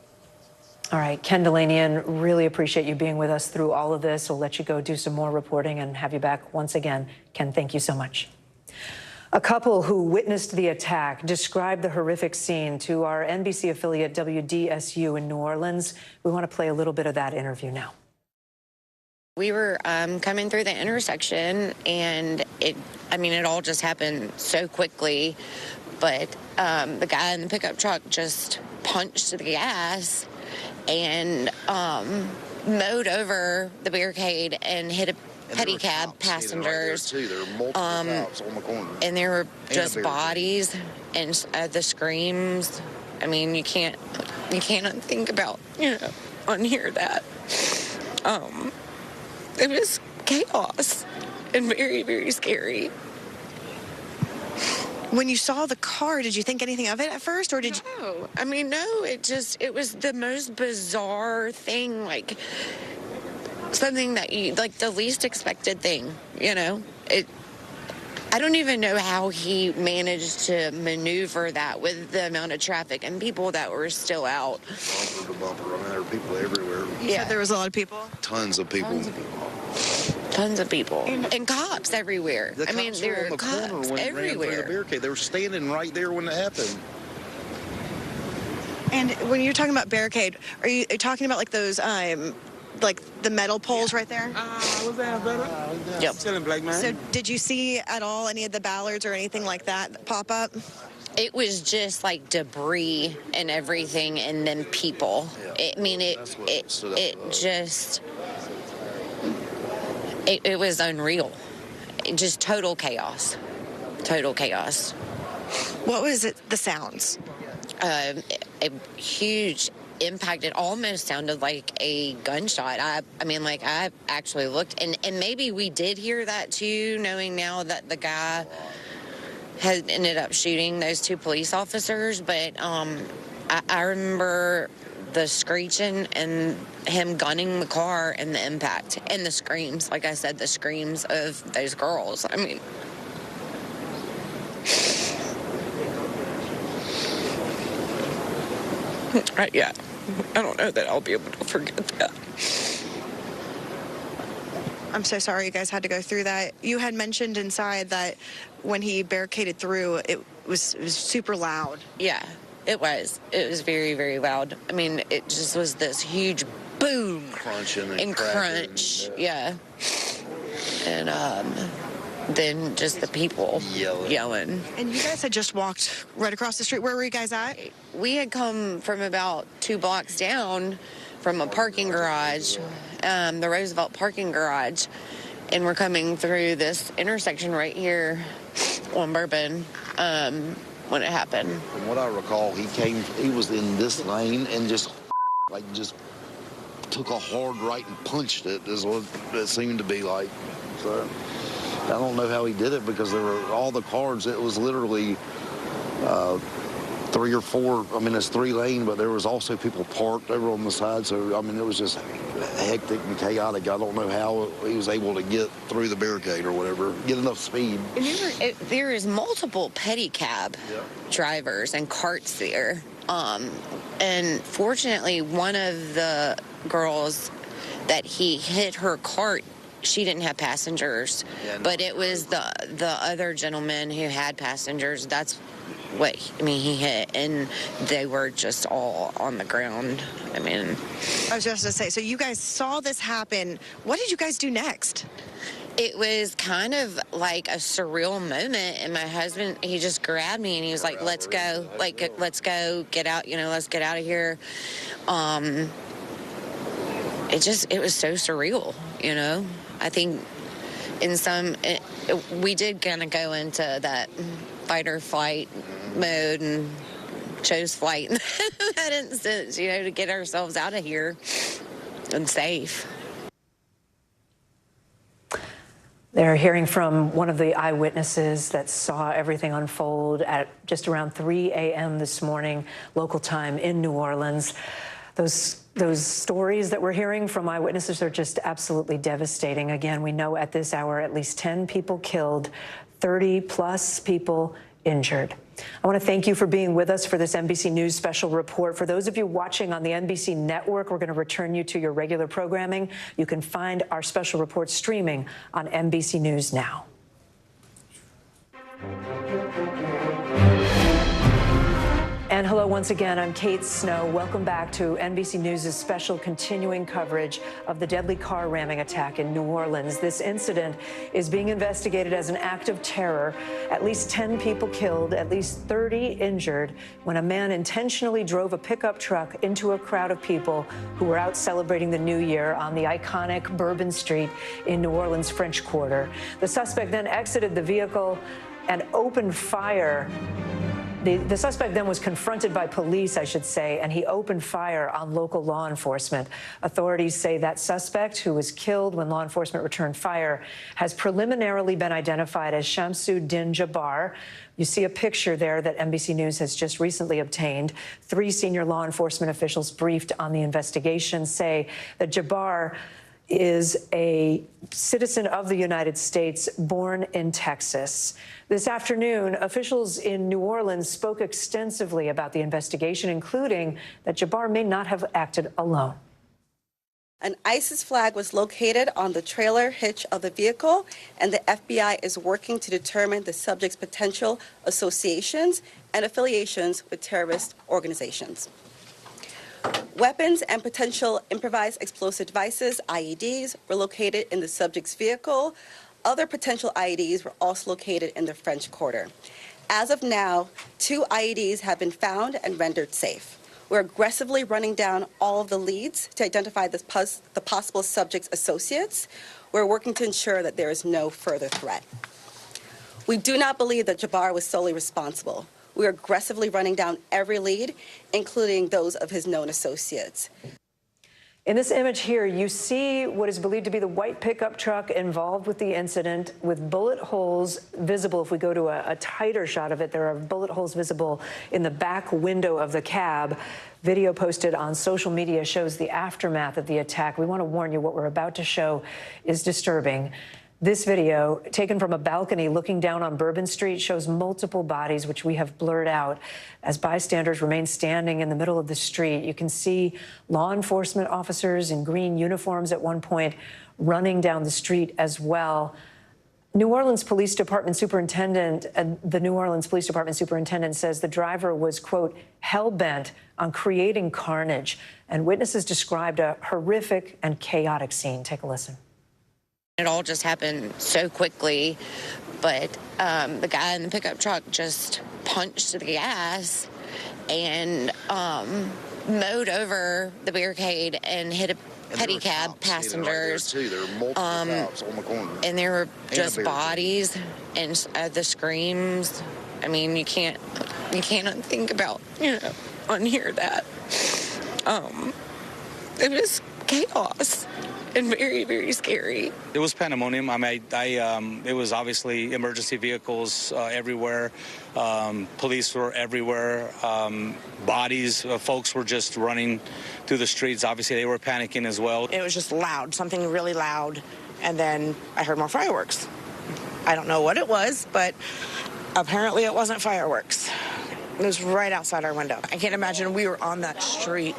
All right, Ken Delanian, really appreciate you being with us through all of this. We'll let you go do some more reporting and have you back once again. Ken, thank you so much. A couple who witnessed the attack described the horrific scene to our NBC affiliate WDSU in New Orleans. We want to play a little bit of that interview now. We were coming through the intersection, and it all just happened so quickly. But the guy in the pickup truck just punched the gas and mowed over the barricade and hit a pedicab passengers. There were multiple cops on the corner. And there were just bodies and the screams. I mean, you can't think about, unhear that. It was chaos and very, very scary. When you saw the car, did you think anything of it at first, or did you? No. I mean, no, it was the most bizarre thing, like something that the least expected thing, I don't even know how he managed to maneuver that with the amount of traffic and people that were still out. Bumper to bumper. I mean, there were people everywhere. You said there was a lot of people? Tons of people. Tons of people. And cops everywhere. The cops there were on were the corner cops when it ran through everywhere. the barricade. They were standing right there when it happened. And when you're talking about barricade, are you talking about like those, like the metal poles right there? Was that better? Yep. Selling black man. So did you see at all any of the ballards or anything like that pop up? It was just like debris and everything, and then people. It was unreal. Just total chaos. Total chaos. What was it, the sounds? A huge impact. It almost sounded like a gunshot. I actually looked, and maybe we did hear that too, knowing now that the guy had ended up shooting those 2 police officers. But I remember the screeching and him gunning the car and the impact and the screams. Like I said, the screams of those girls. I mean, yeah, I don't know that I'll be able to forget that. I'm so sorry you guys had to go through that. You had mentioned inside that when he barricaded through, it was super loud. Yeah, it was. It was very, very loud. I mean, it just was this huge boom. Crunching and crunch. Yeah. And then just the people yelling. And you guys had just walked right across the street. Where were you guys at? We had come from about 2 blocks down from a parking garage, the Roosevelt parking garage, and we're coming through this intersection right here on Bourbon when it happened. From what I recall, he was in this lane and just took a hard right and punched it, is what it seemed to be like. So I don't know how he did it, because there were all the cars. It was literally 3 or 4. I mean, it's 3 lane, but there was also people parked over on the side. So, I mean, it was just hectic and chaotic. I don't know how he was able to get through the barricade or whatever, get enough speed. And there is multiple pedicab drivers and carts there. And fortunately, one of the girls that he hit her cart, she didn't have passengers, but it was the other gentleman who had passengers. That's what he hit, and they were just all on the ground. I mean, I was just going to say, so you guys saw this happen. What did you guys do next? It was kind of like a surreal moment, and my husband, he just grabbed me and he was like, let's go, let's go, get out, let's get out of here. It was so surreal, I think we did kind of go into that fight or flight mode and chose flight in that instance, to get ourselves out of here and safe. They're hearing from one of the eyewitnesses that saw everything unfold at just around 3 a.m. this morning, local time in New Orleans. Those stories that we're hearing from eyewitnesses are just absolutely devastating. Again, we know at this hour at least 10 people killed, 30-plus people injured. I want to thank you for being with us for this NBC News special report. For those of you watching on the NBC network, we're going to return you to your regular programming. You can find our special report streaming on NBC News Now. And hello once again, I'm Kate Snow. Welcome back to NBC News' special continuing coverage of the deadly car ramming attack in New Orleans. This incident is being investigated as an act of terror. At least 10 people killed, at least 30 injured when a man intentionally drove a pickup truck into a crowd of people who were out celebrating the new year on the iconic Bourbon Street in New Orleans' French Quarter. The suspect then exited the vehicle and opened fire. The suspect then was confronted by police, I should say, and he opened fire on local law enforcement. Authorities say that suspect, who was killed when law enforcement returned fire, has preliminarily been identified as Shamsuddin Jabbar. You see a picture there that NBC News has just recently obtained. 3 senior law enforcement officials briefed on the investigation say that Jabbar is a citizen of the United States born in Texas. This afternoon, officials in New Orleans spoke extensively about the investigation, including that Jabbar may not have acted alone. An ISIS flag was located on the trailer hitch of the vehicle, and the FBI is working to determine the subject's potential associations and affiliations with terrorist organizations. Weapons and potential improvised explosive devices, IEDs, were located in the subject's vehicle. Other potential IEDs were also located in the French Quarter. As of now, 2 IEDs have been found and rendered safe. We're aggressively running down all of the leads to identify the possible subject's associates. We're working to ensure that there is no further threat. We do not believe that Jabbar was solely responsible. We are aggressively running down every lead, including those of his known associates. In this image here, you see what is believed to be the white pickup truck involved with the incident, with bullet holes visible. If we go to a tighter shot of it, there are bullet holes visible in the back window of the cab. Video posted on social media shows the aftermath of the attack. We want to warn you, what we're about to show is disturbing. This video, taken from a balcony looking down on Bourbon Street, shows multiple bodies, which we have blurred out, as bystanders remain standing in the middle of the street. You can see law enforcement officers in green uniforms at one point running down the street as well. New Orleans Police Department Superintendent, the New Orleans Police Department Superintendent says the driver was, quote, hell-bent on creating carnage, and witnesses described a horrific and chaotic scene. Take a listen. It all just happened so quickly, but the guy in the pickup truck just punched the gas and mowed over the barricade and hit a pedicab passengers. There were multiple cops on the corner. And there were just bodies and the screams. I mean, you can't think about, unhear that. It was chaos. And very, very scary. It was pandemonium. It was obviously emergency vehicles everywhere. Police were everywhere. Bodies, folks were just running through the streets. Obviously, they were panicking as well. It was just loud, something really loud. And then I heard more fireworks. I don't know what it was, but apparently it wasn't fireworks. It was right outside our window. I can't imagine we were on that street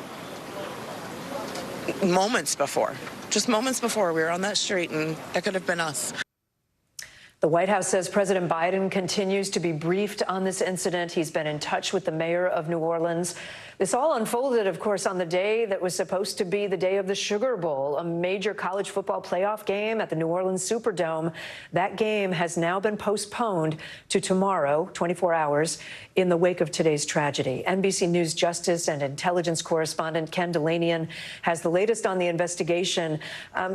moments before. Just moments before we were on that street, and that could have been us. The White House says President Biden continues to be briefed on this incident. He's been in touch with the mayor of New Orleans. This all unfolded, of course, on the day that was supposed to be the day of the Sugar Bowl, a major college football playoff game at the New Orleans Superdome. That game has now been postponed to tomorrow, 24 hours, in the wake of today's tragedy. NBC News Justice and Intelligence correspondent Ken Delanian has the latest on the investigation.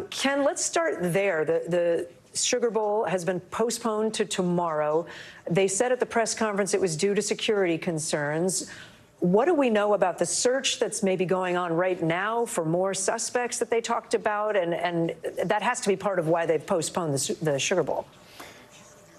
Ken, let's start there. The Sugar Bowl has been postponed to tomorrow. They said at the press conference it was due to security concerns. What do we know about the search that's maybe going on right now for more suspects that they talked about? And that has to be part of why they've postponed the Sugar Bowl.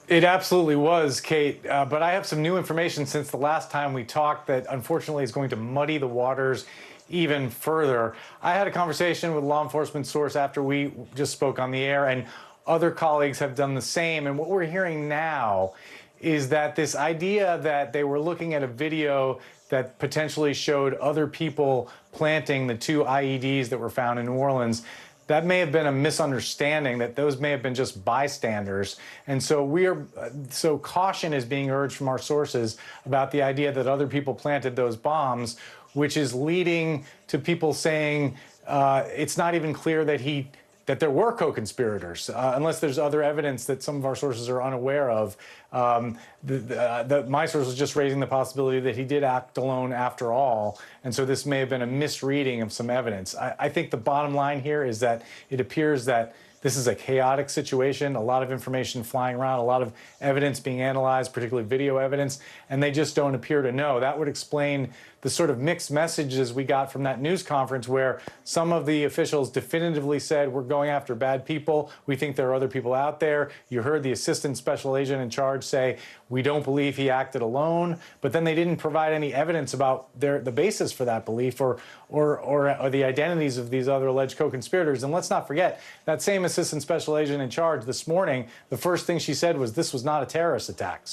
It absolutely was, Kate. But I have some new information since the last time we talked that unfortunately is going to muddy the waters even further. I had a conversation with a law enforcement source after we just spoke on the air, and other colleagues have done the same. And what we're hearing now is that this idea that they were looking at a video that potentially showed other people planting the 2 IEDs that were found in New Orleans, that may have been a misunderstanding, that those may have been just bystanders. And so caution is being urged from our sources about the idea that other people planted those bombs, which is leading to people saying it's not even clear that there were co-conspirators, unless there's other evidence that some of our sources are unaware of. My source was just raising the possibility that he did act alone after all, and so this may have been a misreading of some evidence. I think the bottom line here is that it appears that this is a chaotic situation, a lot of information flying around, a lot of evidence being analyzed, particularly video evidence, and they just don't appear to know. That would explain the sort of mixed messages we got from that news conference where some of the officials definitively said, we're going after bad people. We think there are other people out there. You heard the assistant special agent in charge say, we don't believe he acted alone. But then they didn't provide any evidence about the basis for that belief or the identities of these other alleged co-conspirators. And let's not forget, that same assistant special agent in charge this morning, the first thing she said was this was not a terrorist attack,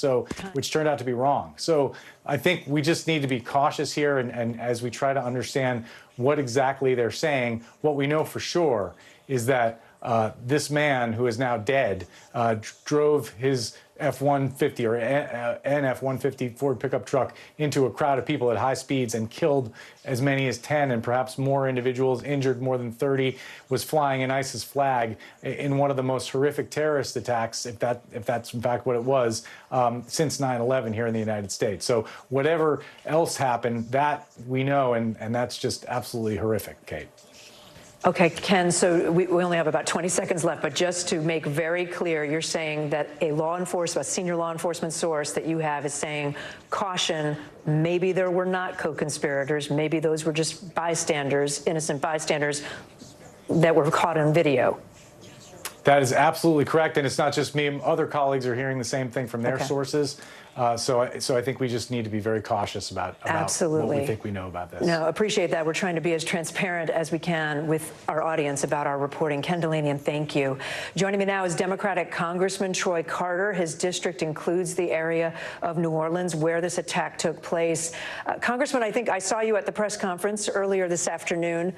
which turned out to be wrong. So I think we just need to be cautious here, and as we try to understand what exactly they're saying, what we know for sure is that this man, who is now dead, drove his F-150 or an F-150 Ford pickup truck into a crowd of people at high speeds and killed as many as 10 and perhaps more individuals, injured more than 30, was flying an ISIS flag in one of the most horrific terrorist attacks, if that's in fact what it was, since 9/11 here in the United States. So whatever else happened, that we know, and that's just absolutely horrific, Kate. Okay, Ken, so we only have about 20 seconds left, but just to make very clear, you're saying that a senior law enforcement source that you have is saying, caution, maybe there were not co-conspirators, maybe those were just bystanders, innocent bystanders that were caught on video. That is absolutely correct, and it's not just me. Other colleagues are hearing the same thing from their sources. So I think we just need to be very cautious about what we think we know about this. No, appreciate that. We're trying to be as transparent as we can with our audience about our reporting. Ken Delaney, thank you. Joining me now is Democratic Congressman Troy Carter. His district includes the area of New Orleans where this attack took place. Congressman, I think I saw you at the press conference earlier this afternoon.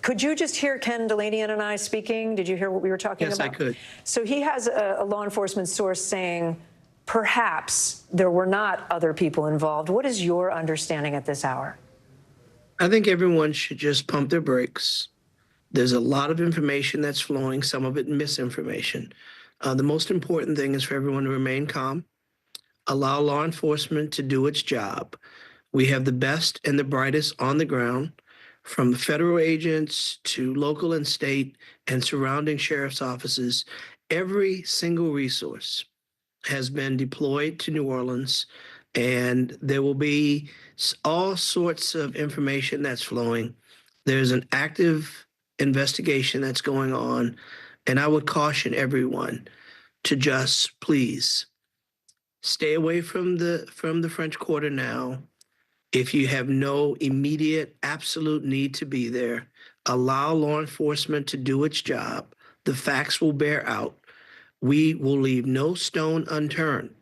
Could you just hear Ken Delaney and I speaking? Did you hear what we were talking about? Yes, I could. So he has a law enforcement source saying, perhaps there were not other people involved. What is your understanding at this hour? I think everyone should just pump their brakes. There's a lot of information that's flowing, some of it misinformation. The most important thing is for everyone to remain calm, allow law enforcement to do its job. We have the best and the brightest on the ground, from federal agents to local and state and surrounding sheriff's offices. Every single resource has been deployed to New Orleans, and there will be all sorts of information that's flowing. There's an active investigation that's going on, and I would caution everyone to just please stay away from the French Quarter now. If you have no immediate, absolute need to be there, allow law enforcement to do its job. The facts will bear out. We will leave no stone unturned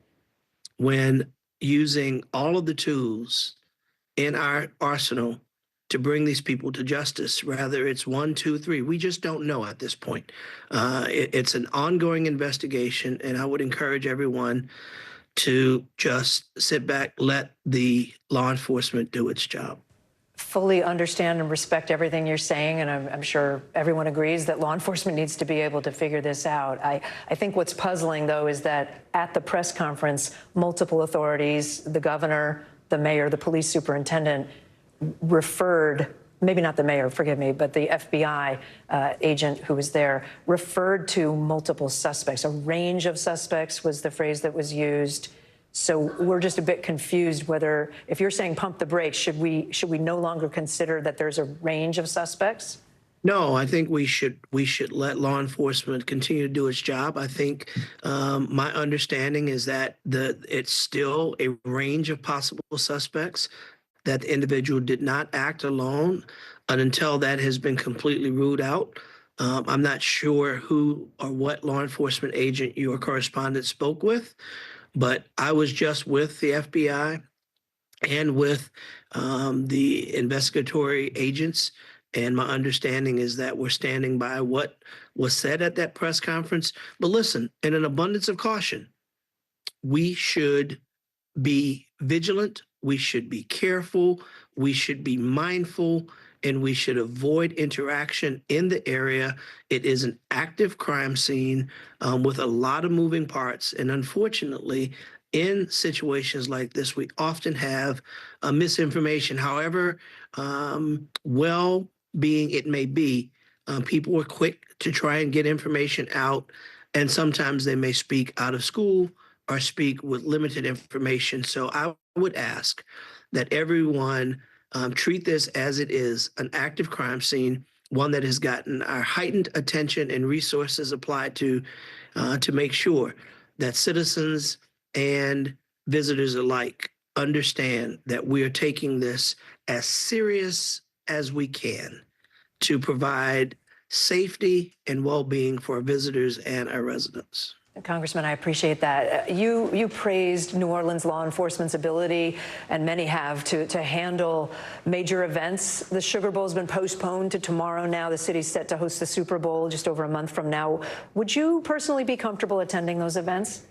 when using all of the tools in our arsenal to bring these people to justice, whether it's 1, 2, 3. We just don't know at this point. It's an ongoing investigation, and I would encourage everyone to just sit back, let the law enforcement do its job. Fully understand and respect everything you're saying, and I'm sure everyone agrees that law enforcement needs to be able to figure this out. I think what's puzzling, though, is that at the press conference, multiple authorities, the governor, the mayor, the police superintendent, referred, maybe not the mayor, forgive me, but the FBI agent who was there, referred to multiple suspects. A range of suspects was the phrase that was used. So we're just a bit confused whether, if you're saying pump the brakes, should we no longer consider that there's a range of suspects? No, I think we should let law enforcement continue to do its job. I think my understanding is that it's still a range of possible suspects, that the individual did not act alone, and until that has been completely ruled out. I'm not sure who or what law enforcement agent your correspondent spoke with, but I was just with the FBI and with the investigatory agents, and my understanding is that we're standing by what was said at that press conference. But listen, in an abundance of caution, we should be vigilant, we should be careful, we should be mindful, and we should avoid interaction in the area. It is an active crime scene with a lot of moving parts. And unfortunately, in situations like this, we often have misinformation. However well-being it may be, people are quick to try and get information out, and sometimes they may speak out of school or speak with limited information. So I would ask that everyone treat this as it is, an active crime scene, one that has gotten our heightened attention and resources applied to make sure that citizens and visitors alike understand that we are taking this as serious as we can to provide safety and well-being for our visitors and our residents. Congressman, I appreciate that. You praised New Orleans law enforcement's ability, and many have, to handle major events. The Sugar Bowl has been postponed to tomorrow now. The city's set to host the Super Bowl just over a month from now. Would you personally be comfortable attending those events?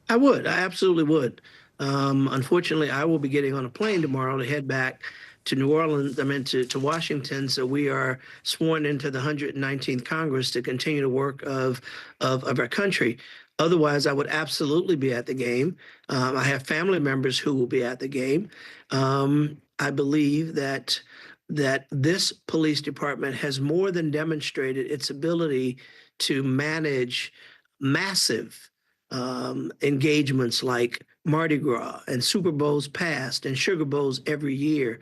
I would. I absolutely would. Unfortunately, I will be getting on a plane tomorrow to head back to New Orleans, to Washington. So we are sworn into the 119th Congress to continue the work of our country. Otherwise, I would absolutely be at the game. I have family members who will be at the game. I believe that that this police department has more than demonstrated its ability to manage massive engagements like Mardi Gras and Super Bowls past and Sugar Bowls every year.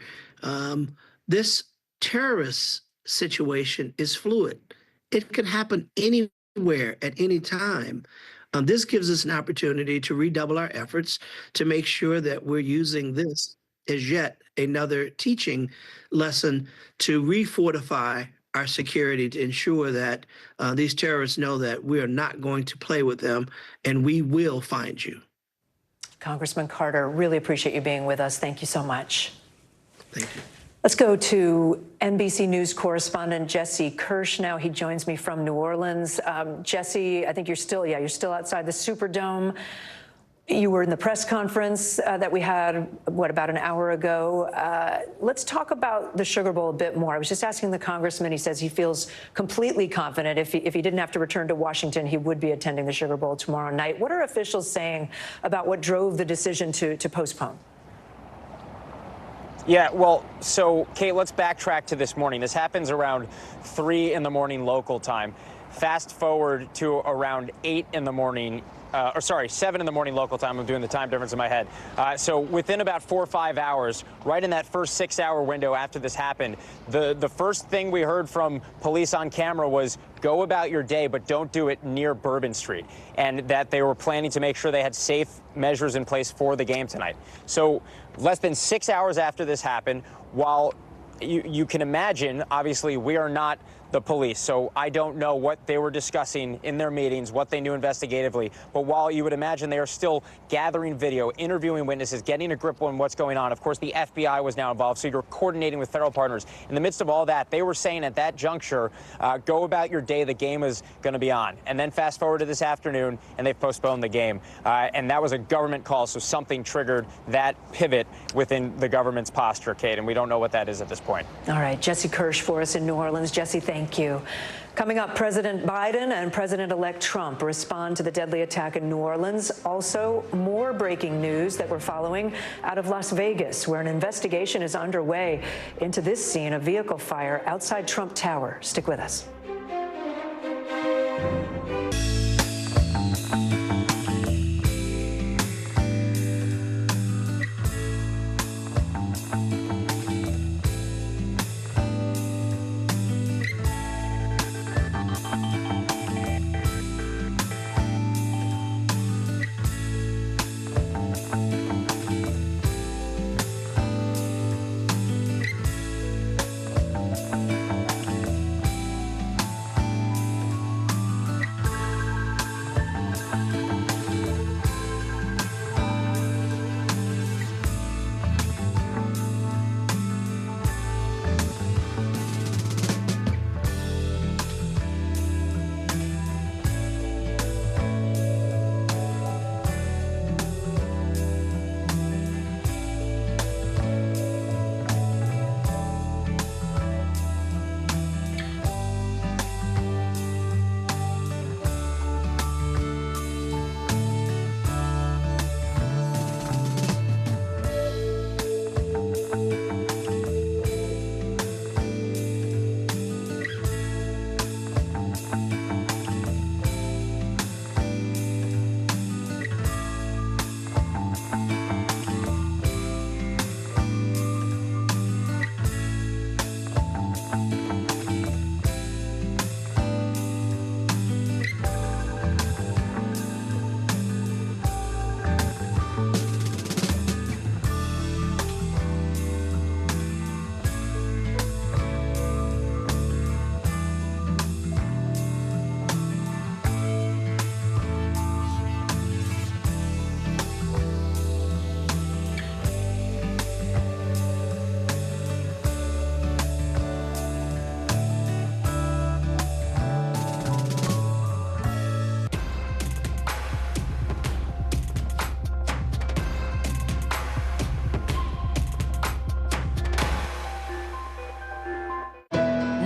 This terrorist situation is fluid. It can happen anywhere at any time. This gives us an opportunity to redouble our efforts to make sure that we're using this as yet another teaching lesson to refortify our security, to ensure that these terrorists know that we are not going to play with them, and we will find you. Congressman Carter, really appreciate you being with us. Thank you so much. Thank you. Let's go to NBC News correspondent Jesse Kirsch now. He joins me from New Orleans. Jesse, I think you're still outside the Superdome. You were in the press conference that we had, about an hour ago. Let's talk about the Sugar Bowl a bit more. I was just asking the congressman. He says he feels completely confident if he didn't have to return to Washington, he would be attending the Sugar Bowl tomorrow night. What are officials saying about what drove the decision to postpone? Yeah, well, so, Kate, let's backtrack to this morning. This happens around 3 in the morning local time. Fast forward to around 8 in the morning, 7 in the morning local time. I'm doing the time difference in my head. So within about 4 or 5 hours, right in that first 6-hour window after this happened, the first thing we heard from police on camera was, go about your day, but don't do it near Bourbon Street, and that they were planning to make sure they had safe measures in place for the game tonight. So less than 6 hours after this happened, while you can imagine, obviously, we are not the police, so I don't know what they were discussing in their meetings, what they knew investigatively. But while you would imagine they are still gathering video, interviewing witnesses, getting a grip on what's going on, of course, the FBI was now involved, so you're coordinating with federal partners. In the midst of all that, they were saying at that juncture, go about your day, the game is going to be on. And then fast forward to this afternoon, and they've postponed the game. And that was a government call, so something triggered that pivot within the government's posture, Kate, and we don't know what that is at this point. All right, Jesse Kirsch for us in New Orleans. Jesse, thank you. Coming up, President Biden and President-elect Trump respond to the deadly attack in New Orleans. Also, more breaking news that we're following out of Las Vegas, where an investigation is underway into this scene, a vehicle fire outside Trump Tower. Stick with us.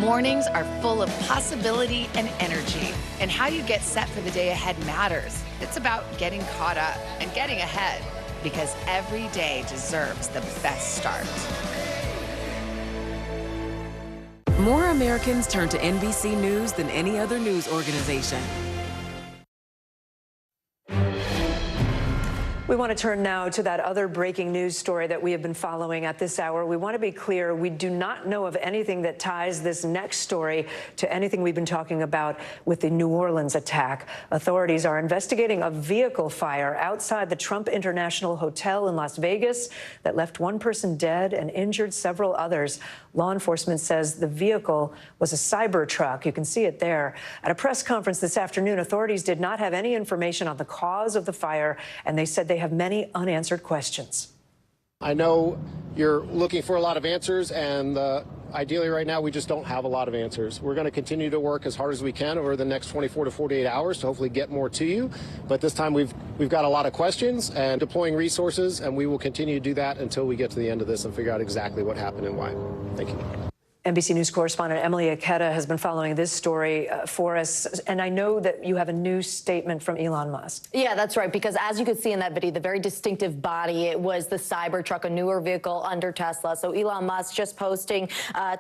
Mornings are full of possibility and energy, and how you get set for the day ahead matters. It's about getting caught up and getting ahead, because every day deserves the best start. More Americans turn to NBC News than any other news organization. We want to turn now to that other breaking news story that we have been following at this hour. We want to be clear, we do not know of anything that ties this next story to anything we've been talking about with the New Orleans attack. Authorities are investigating a vehicle fire outside the Trump International Hotel in Las Vegas that left one person dead and injured several others. Law enforcement says the vehicle was a cyber truck. You can see it there. At a press conference this afternoon, authorities did not have any information on the cause of the fire, and they said they have many unanswered questions. I know you're looking for a lot of answers, and ideally right now we just don't have a lot of answers. We're going to continue to work as hard as we can over the next 24 to 48 hours to hopefully get more to you. But this time we've got a lot of questions and deploying resources, and we will continue to do that until we get to the end of this and figure out exactly what happened and why. Thank you. NBC News correspondent Emily Aketa has been following this story for us, and I know that you have a new statement from Elon Musk. Yeah, that's right, because as you could see in that video, the very distinctive body, it was the Cybertruck, a newer vehicle under Tesla. So Elon Musk just posting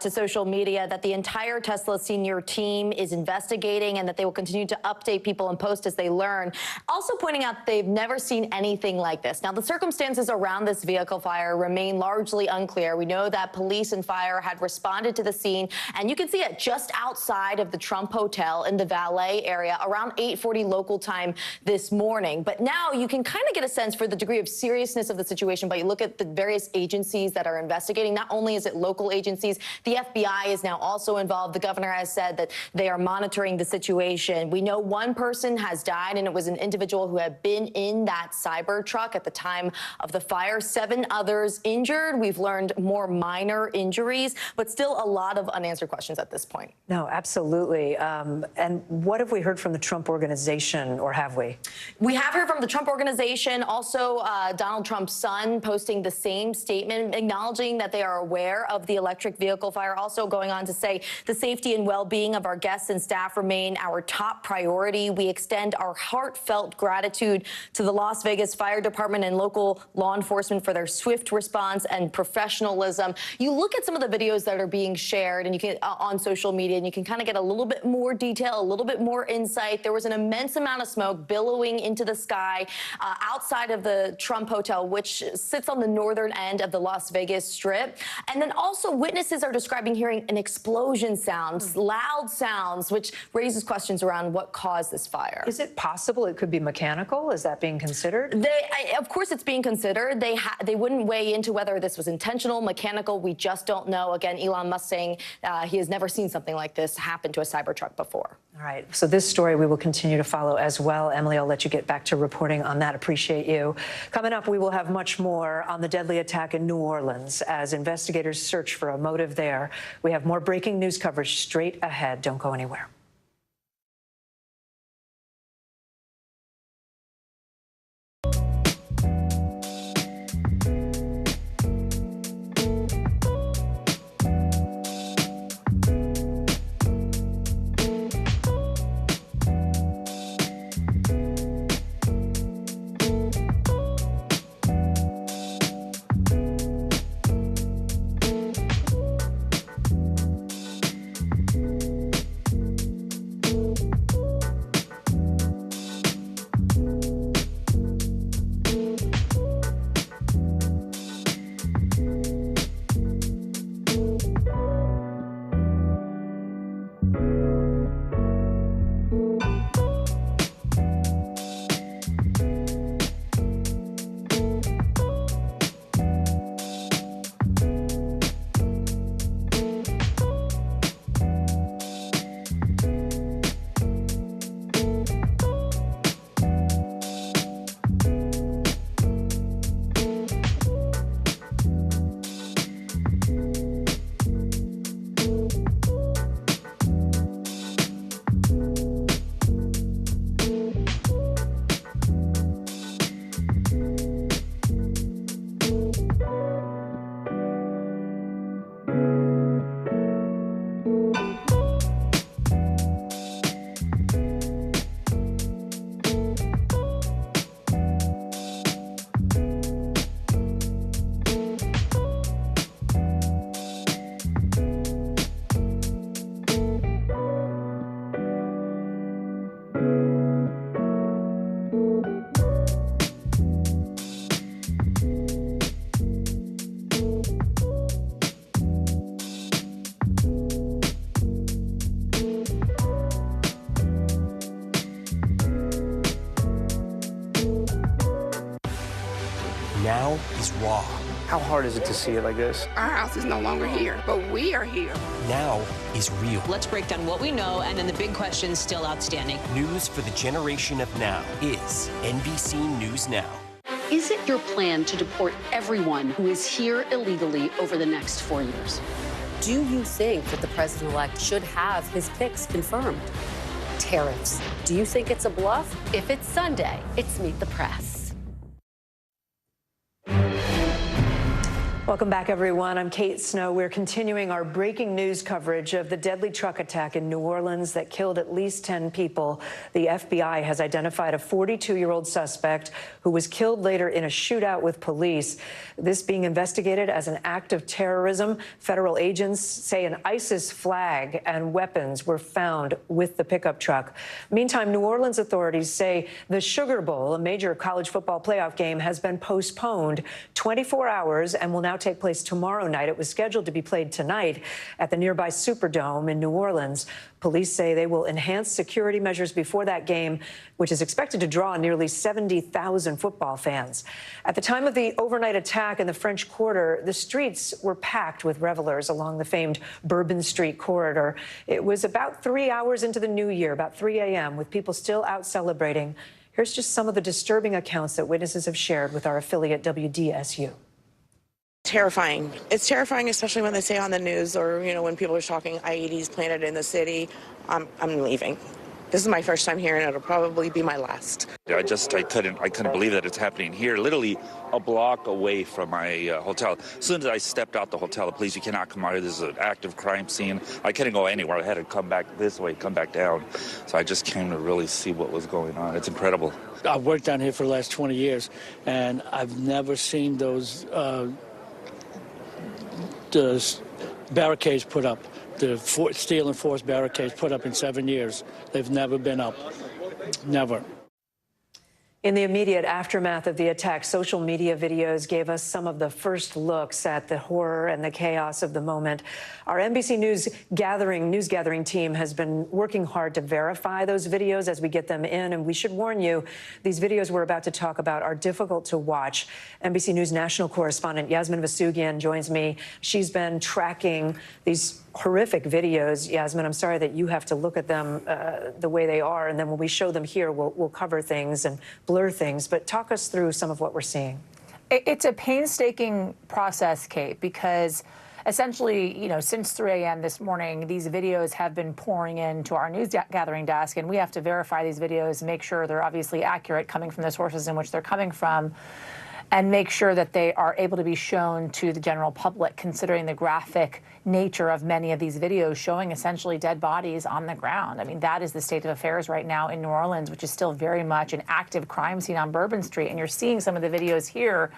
to social media that the entire Tesla senior team is investigating and that they will continue to update people and post as they learn. Also pointing out they've never seen anything like this. Now, the circumstances around this vehicle fire remain largely unclear. We know that police and fire had responded to the scene, and you can see it just outside of the Trump Hotel in the Valet area around 8:40 local time this morning. But now you can kind of get a sense for the degree of seriousness of the situation, but you look at the various agencies that are investigating. Not only is it local agencies, the FBI is now also involved. The governor has said that they are monitoring the situation. We know one person has died, and it was an individual who had been in that Cybertruck at the time of the fire. 7 others injured. We've learned more minor injuries, but still a lot of unanswered questions at this point. No, absolutely. And what have we heard from the Trump organization, or have we? We have heard from the Trump organization, also Donald Trump's son posting the same statement, acknowledging that they are aware of the electric vehicle fire, also going on to say the safety and well-being of our guests and staff remain our top priority. We extend our heartfelt gratitude to the Las Vegas Fire Department and local law enforcement for their swift response and professionalism. You look at some of the videos that are being shared and you can on social media, and you can kind of get a little bit more detail, a little bit more insight. There was an immense amount of smoke billowing into the sky outside of the Trump Hotel, which sits on the northern end of the Las Vegas Strip. And then also witnesses are describing hearing an explosion sound, loud sounds, which raises questions around what caused this fire. Is it possible it could be mechanical? Is that being considered? Of course it's being considered. They wouldn't weigh into whether this was intentional, mechanical. We just don't know. Again, Elon Musk saying he has never seen something like this happen to a Cybertruck before. All right. So this story we will continue to follow as well. Emily, I'll let you get back to reporting on that. Appreciate you. Coming up, we will have much more on the deadly attack in New Orleans as investigators search for a motive there. We have more breaking news coverage straight ahead. Don't go anywhere. now is raw. How hard is it to see it like this? Our house is no longer here, but we are here. Now is real. Let's break down what we know and then the big questions still outstanding. News for the generation of now is NBC News Now. Is it your plan to deport everyone who is here illegally over the next 4 years? Do you think that the president-elect should have his picks confirmed? Tariffs. Do you think it's a bluff? If it's Sunday, it's Meet the Press. Welcome back, everyone. I'm Kate Snow. We're continuing our breaking news coverage of the deadly truck attack in New Orleans that killed at least 10 people. The FBI has identified a 42-year-old suspect who was killed later in a shootout with police. This being investigated as an act of terrorism. Federal agents say an ISIS flag and weapons were found with the pickup truck. Meantime, New Orleans authorities say the Sugar Bowl, a major college football playoff game, has been postponed 24 hours and will now take place tomorrow night. It was scheduled to be played tonight at the nearby Superdome in New Orleans. Police say they will enhance security measures before that game, which is expected to draw nearly 70,000 football fans. At the time of the overnight attack in the French Quarter, the streets were packed with revelers along the famed Bourbon Street corridor. It was about 3 hours into the new year, about 3 a.m., with people still out celebrating. Here's just some of the disturbing accounts that witnesses have shared with our affiliate WDSU. Terrifying. It's terrifying, especially when they say on the news or, when people are talking IEDs planted in the city. I'm leaving. This is my first time here, and it'll probably be my last. I couldn't believe that it's happening here, literally a block away from my hotel. As soon as I stepped out the hotel, the police, you cannot come out here. This is an active crime scene. I couldn't go anywhere. I had to come back this way, come back down. So I just came to really see what was going on. It's incredible. I've worked down here for the last 20 years, and I've never seen those the barricades put up, the steel and force barricades put up in 7 years. They've never been up, never. In the immediate aftermath of the attack, social media videos gave us some of the first looks at the horror and the chaos of the moment. Our NBC News gathering team has been working hard to verify those videos as we get them in, and we should warn you, these videos we're about to talk about are difficult to watch. NBC News national correspondent Yasmin Vasugian joins me. She's been tracking these horrific videos. Yasmin, I'm sorry that you have to look at them the way they are, and then when we show them here, we'll cover things and blur things. But talk us through some of what we're seeing. It's a painstaking process, Kate, because essentially, since 3 a.m. this morning, these videos have been pouring into our news gathering desk, and we have to verify these videos, make sure they're obviously accurate, coming from the sources in which they're coming from, and make sure that they are able to be shown to the general public, considering the graphic nature of many of these videos showing essentially dead bodies on the ground. I mean, that is the state of affairs right now in New Orleans, which is still very much an active crime scene on Bourbon Street. And you're seeing some of the videos here,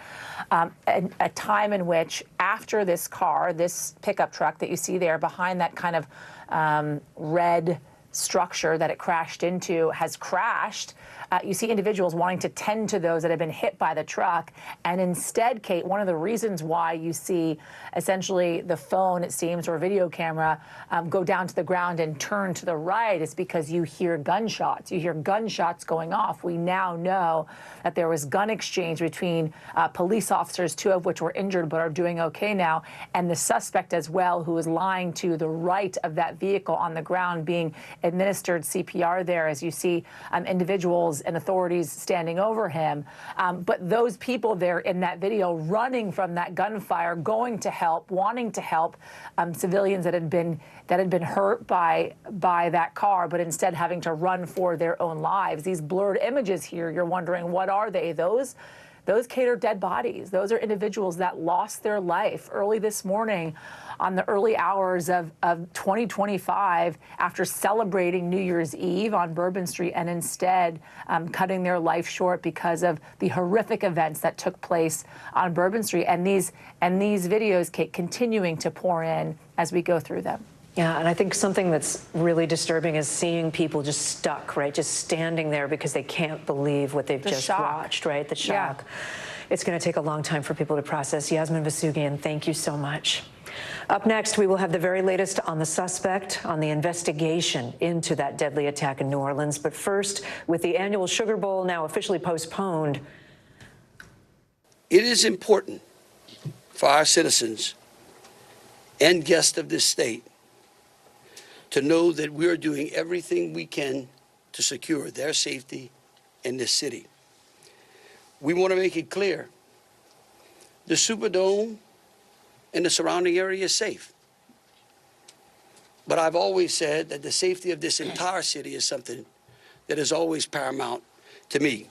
a time in which after this car, this pickup truck that you see there behind that kind of red structure that it crashed into has crashed. You see individuals wanting to tend to those that have been hit by the truck. And instead, Kate, one of the reasons why you see essentially the phone, it seems, or video camera go down to the ground and turn to the right is because you hear gunshots. You hear gunshots going off. We now know that there was gun exchange between police officers, 2 of which were injured but are doing okay now, and the suspect as well, who was lying to the right of that vehicle on the ground, being administered CPR there, as you see individuals and authorities standing over him. But those people there in that video running from that gunfire, going to help, wanting to help civilians that had been hurt by that car, but instead having to run for their own lives. These blurred images here, you're wondering, what are they? Those, Kate, are dead bodies. Those are individuals that lost their life early this morning on the early hours of 2025 after celebrating New Year's Eve on Bourbon Street, and instead cutting their life short because of the horrific events that took place on Bourbon Street. And these videos, Kate, continuing to pour in as we go through them. Yeah, and I think something that's really disturbing is seeing people just stuck, right? Just standing there because they can't believe what they've just watched, right? The shock. Yeah. It's going to take a long time for people to process. Yasmin Vasugian, thank you so much. Up next, we will have the very latest on the suspect, on the investigation into that deadly attack in New Orleans. But first, with the annual Sugar Bowl now officially postponed, It is important for our citizens and guests of this state to know that we are doing everything we can to secure their safety in this city. We want to make it clear, the Superdome and the surrounding area is safe. But I've always said that the safety of this entire city is something that is always paramount to me.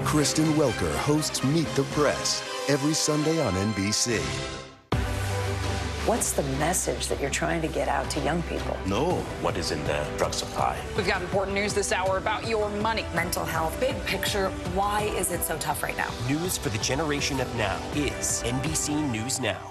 Kristen Welker hosts Meet the Press every Sunday on NBC. What's the message that you're trying to get out to young people? Know what is in the drug supply. We've got important news this hour about your money. Mental health, big picture, why is it so tough right now? News for the generation of now is NBC News Now.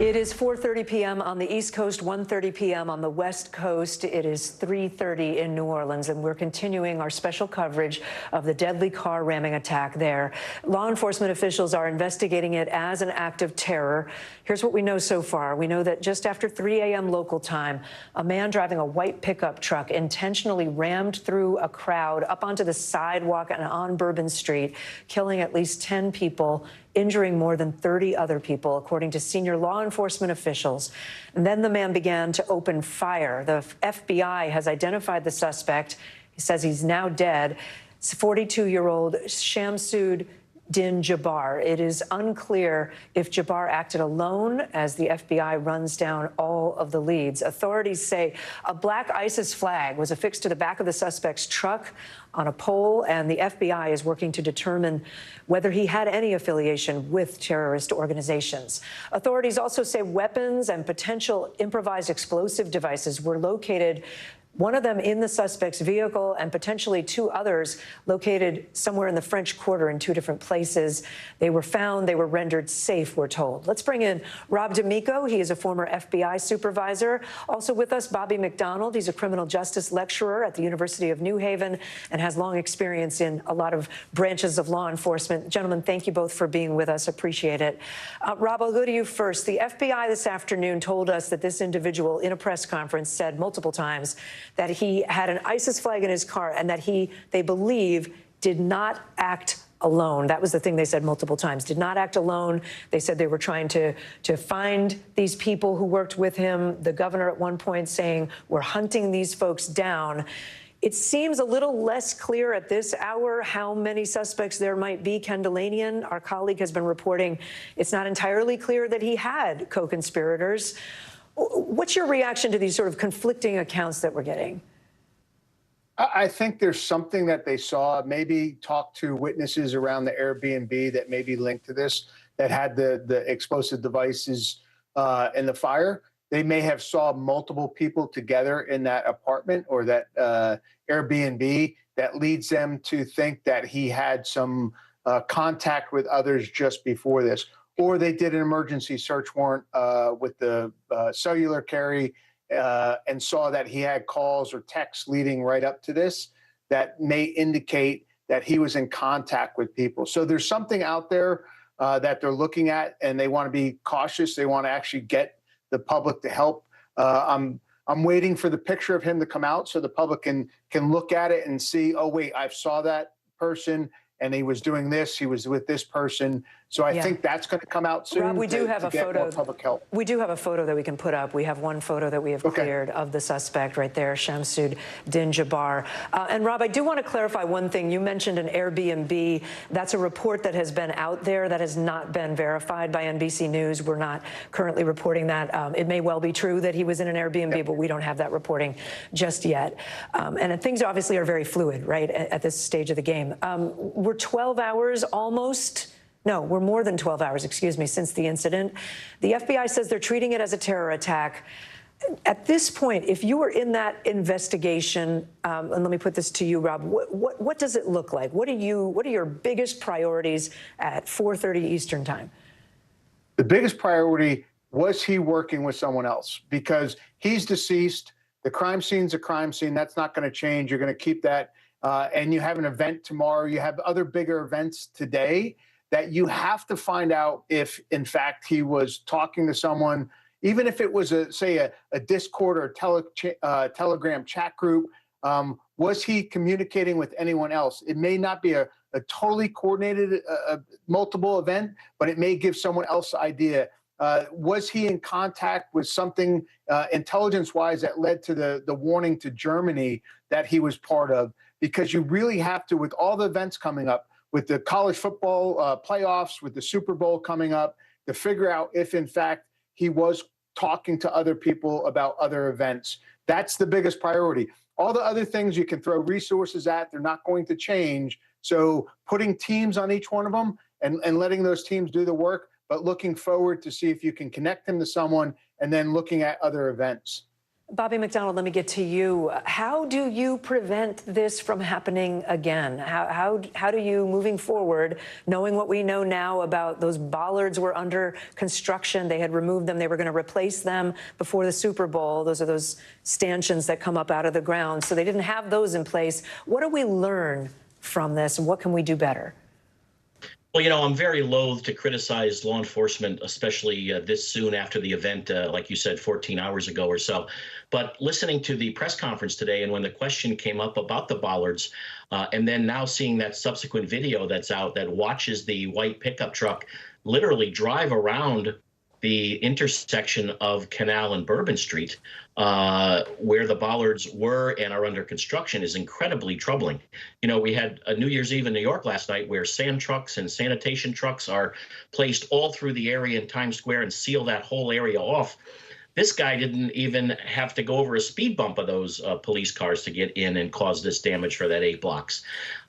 It is 4:30 p.m. on the East Coast, 1:30 p.m. on the West Coast. It is 3:30 in New Orleans, and we're continuing our special coverage of the deadly car ramming attack there. Law enforcement officials are investigating it as an act of terror. Here's what we know so far. We know that just after 3 a.m. local time, a man driving a white pickup truck intentionally rammed through a crowd up onto the sidewalk and on Bourbon Street, killing at least 10 people, injuring more than 30 other people, according to senior law enforcement officials. And then the man began to open fire. The FBI has identified the suspect. He says he's now dead. It's 42-year-old Shamsud Din Jabbar. It is unclear if Jabbar acted alone as the FBI runs down all of the leads. Authorities say a black ISIS flag was affixed to the back of the suspect's truck on a pole, and the FBI is working to determine whether he had any affiliation with terrorist organizations. Authorities also say weapons and potential improvised explosive devices were located, one of them in the suspect's vehicle, and potentially two others located somewhere in the French Quarter in two different places. They were found. They were rendered safe, we're told. Let's bring in Rob D'Amico. He is a former FBI supervisor. Also with us, Bobby McDonald. He's a criminal justice lecturer at the University of New Haven and has long experience in a lot of branches of law enforcement. Gentlemen, thank you both for being with us. Appreciate it. Rob, I'll go to you first. The FBI this afternoon told us that this individual in a press conference said multiple times that he had an ISIS flag in his car and that they believe, did not act alone. That was the thing they said multiple times. Did not act alone. They said they were trying to find these people who worked with him. The governor at one point saying, we're hunting these folks down. It seems a little less clear at this hour how many suspects there might be. Ken Delanian, our colleague, has been reporting it's not entirely clear that he had co-conspirators. What's your reaction to these sort of conflicting accounts that we're getting? I think there's something that they saw, maybe talk to witnesses around the Airbnb that may be linked to this, that had the explosive devices in the fire. They may have saw multiple people together in that apartment or that Airbnb that leads them to think that he had some contact with others just before this. Or they did an emergency search warrant with the cellular carry and saw that he had calls or texts leading right up to this that may indicate that he was in contact with people. So there's something out there that they're looking at, and they want to be cautious. They want to actually get the public to help. I'm waiting for the picture of him to come out so the public can look at it and see, oh, wait, I saw that person and he was doing this, he was with this person. So I think that's going to come out soon. Rob, we do have a photo. Public help. We do have a photo that we can put up. We have one photo that we have cleared of the suspect right there, Shamsud Din Jabbar. And Rob, I do want to clarify one thing. You mentioned an Airbnb. That's a report that has been out there that has not been verified by NBC News. We're not currently reporting that. It may well be true that he was in an Airbnb, but we don't have that reporting just yet. And things obviously are very fluid, right, at this stage of the game. We're 12 hours almost. No, we're more than 12 hours, excuse me, since the incident. The FBI says they're treating it as a terror attack. At this point, if you were in that investigation, and let me put this to you, Rob, what does it look like? What are your biggest priorities at 4:30 Eastern time? The biggest priority, was he working with someone else? Because he's deceased. The crime scene's a crime scene. That's not going to change. You're going to keep that. And you have an event tomorrow. You have other bigger events today that you have to find out if, in fact, he was talking to someone, even if it was, say, a Discord or Telegram chat group. Was he communicating with anyone else? It may not be a totally coordinated multiple event, but it may give someone else an idea. Was he in contact with something intelligence-wise that led to the warning to Germany that he was part of? Because you really have to, with all the events coming up, with the college football playoffs, with the Super Bowl coming up, to figure out if, in fact, he was talking to other people about other events. That's the biggest priority. All the other things you can throw resources at, they're not going to change. So putting teams on each one of them and letting those teams do the work, but looking forward to see if you can connect them to someone and then looking at other events. Bobby McDonald, let me get to you. How do you prevent this from happening again? How do you, moving forward, knowing what we know now about those bollards were under construction, they had removed them, they were going to replace them before the Super Bowl. Those are those stanchions that come up out of the ground. So they didn't have those in place. What do we learn from this, and what can we do better? Well, you know, I'm very loath to criticize law enforcement, especially this soon after the event, like you said, 14 hours ago or so. But listening to the press conference today, and when the question came up about the bollards, and then now seeing that subsequent video that's out that watches the white pickup truck literally drive around the intersection of Canal and Bourbon Street, where the bollards were and are under construction, is incredibly troubling. You know, we had a New Year's Eve in New York last night where sand trucks and sanitation trucks are placed all through the area in Times Square and seal that whole area off. This guy didn't even have to go over a speed bump of those police cars to get in and cause this damage for that 8 blocks.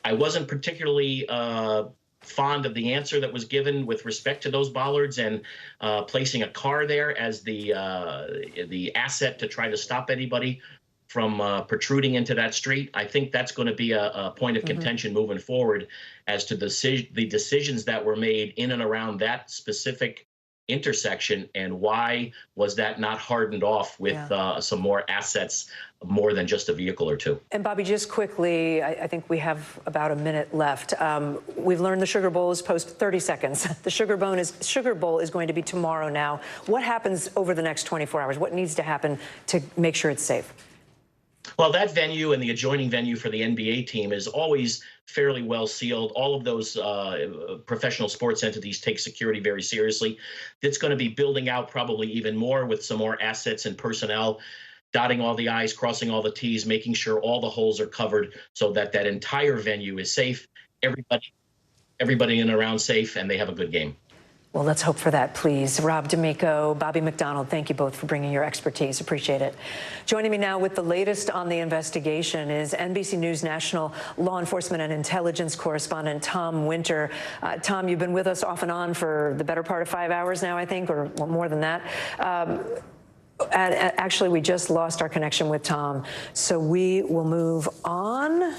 I wasn't particularly fond of the answer that was given with respect to those bollards and placing a car there as the asset to try to stop anybody from protruding into that street. I think that's going to be a point of contention moving forward as to the decisions that were made in and around that specific intersection, and why was that not hardened off with some more assets, more than just a vehicle or two. And Bobby, just quickly, I think we have about a minute left. We've learned the Sugar Bowl is post 30 seconds. The Sugar Bowl is going to be tomorrow now. What happens over the next 24 hours? What needs to happen to make sure it's safe? Well, that venue and the adjoining venue for the NBA team is always fairly well sealed. All of those professional sports entities take security very seriously. It's going to be building out probably even more with some more assets and personnel dotting all the I's, crossing all the T's, making sure all the holes are covered so that that entire venue is safe, everybody in and around safe, and they have a good game. Well, let's hope for that, please. Rob D'Amico, Bobby McDonald, thank you both for bringing your expertise. Appreciate it. Joining me now with the latest on the investigation is NBC News National Law Enforcement and Intelligence correspondent Tom Winter. Tom, you've been with us off and on for the better part of 5 hours now, I think, or more than that. And actually, we just lost our connection with Tom, so we will move on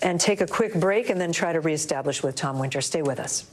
and take a quick break and then try to reestablish with Tom Winter. Stay with us.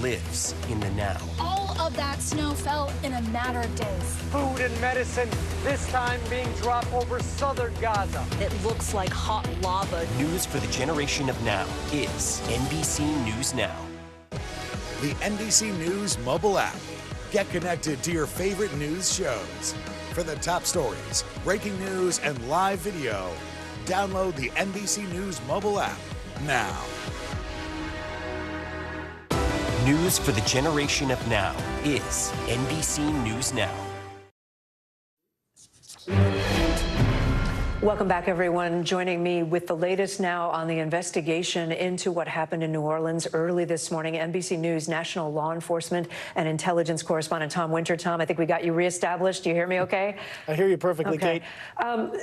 Lives in the now. All of that snow fell in a matter of days. Food and medicine, this time being dropped over southern Gaza. It looks like hot lava. News for the generation of now is NBC News Now. The NBC News mobile app. Get connected to your favorite news shows. For the top stories, breaking news, and live video, download the NBC News mobile app now. News for the generation of now is NBC News Now. Welcome back, everyone. Joining me with the latest now on the investigation into what happened in New Orleans early this morning, NBC News National Law Enforcement and Intelligence correspondent Tom Winter. Tom, I think we got you reestablished. Do you hear me okay? I hear you perfectly, okay. Kate.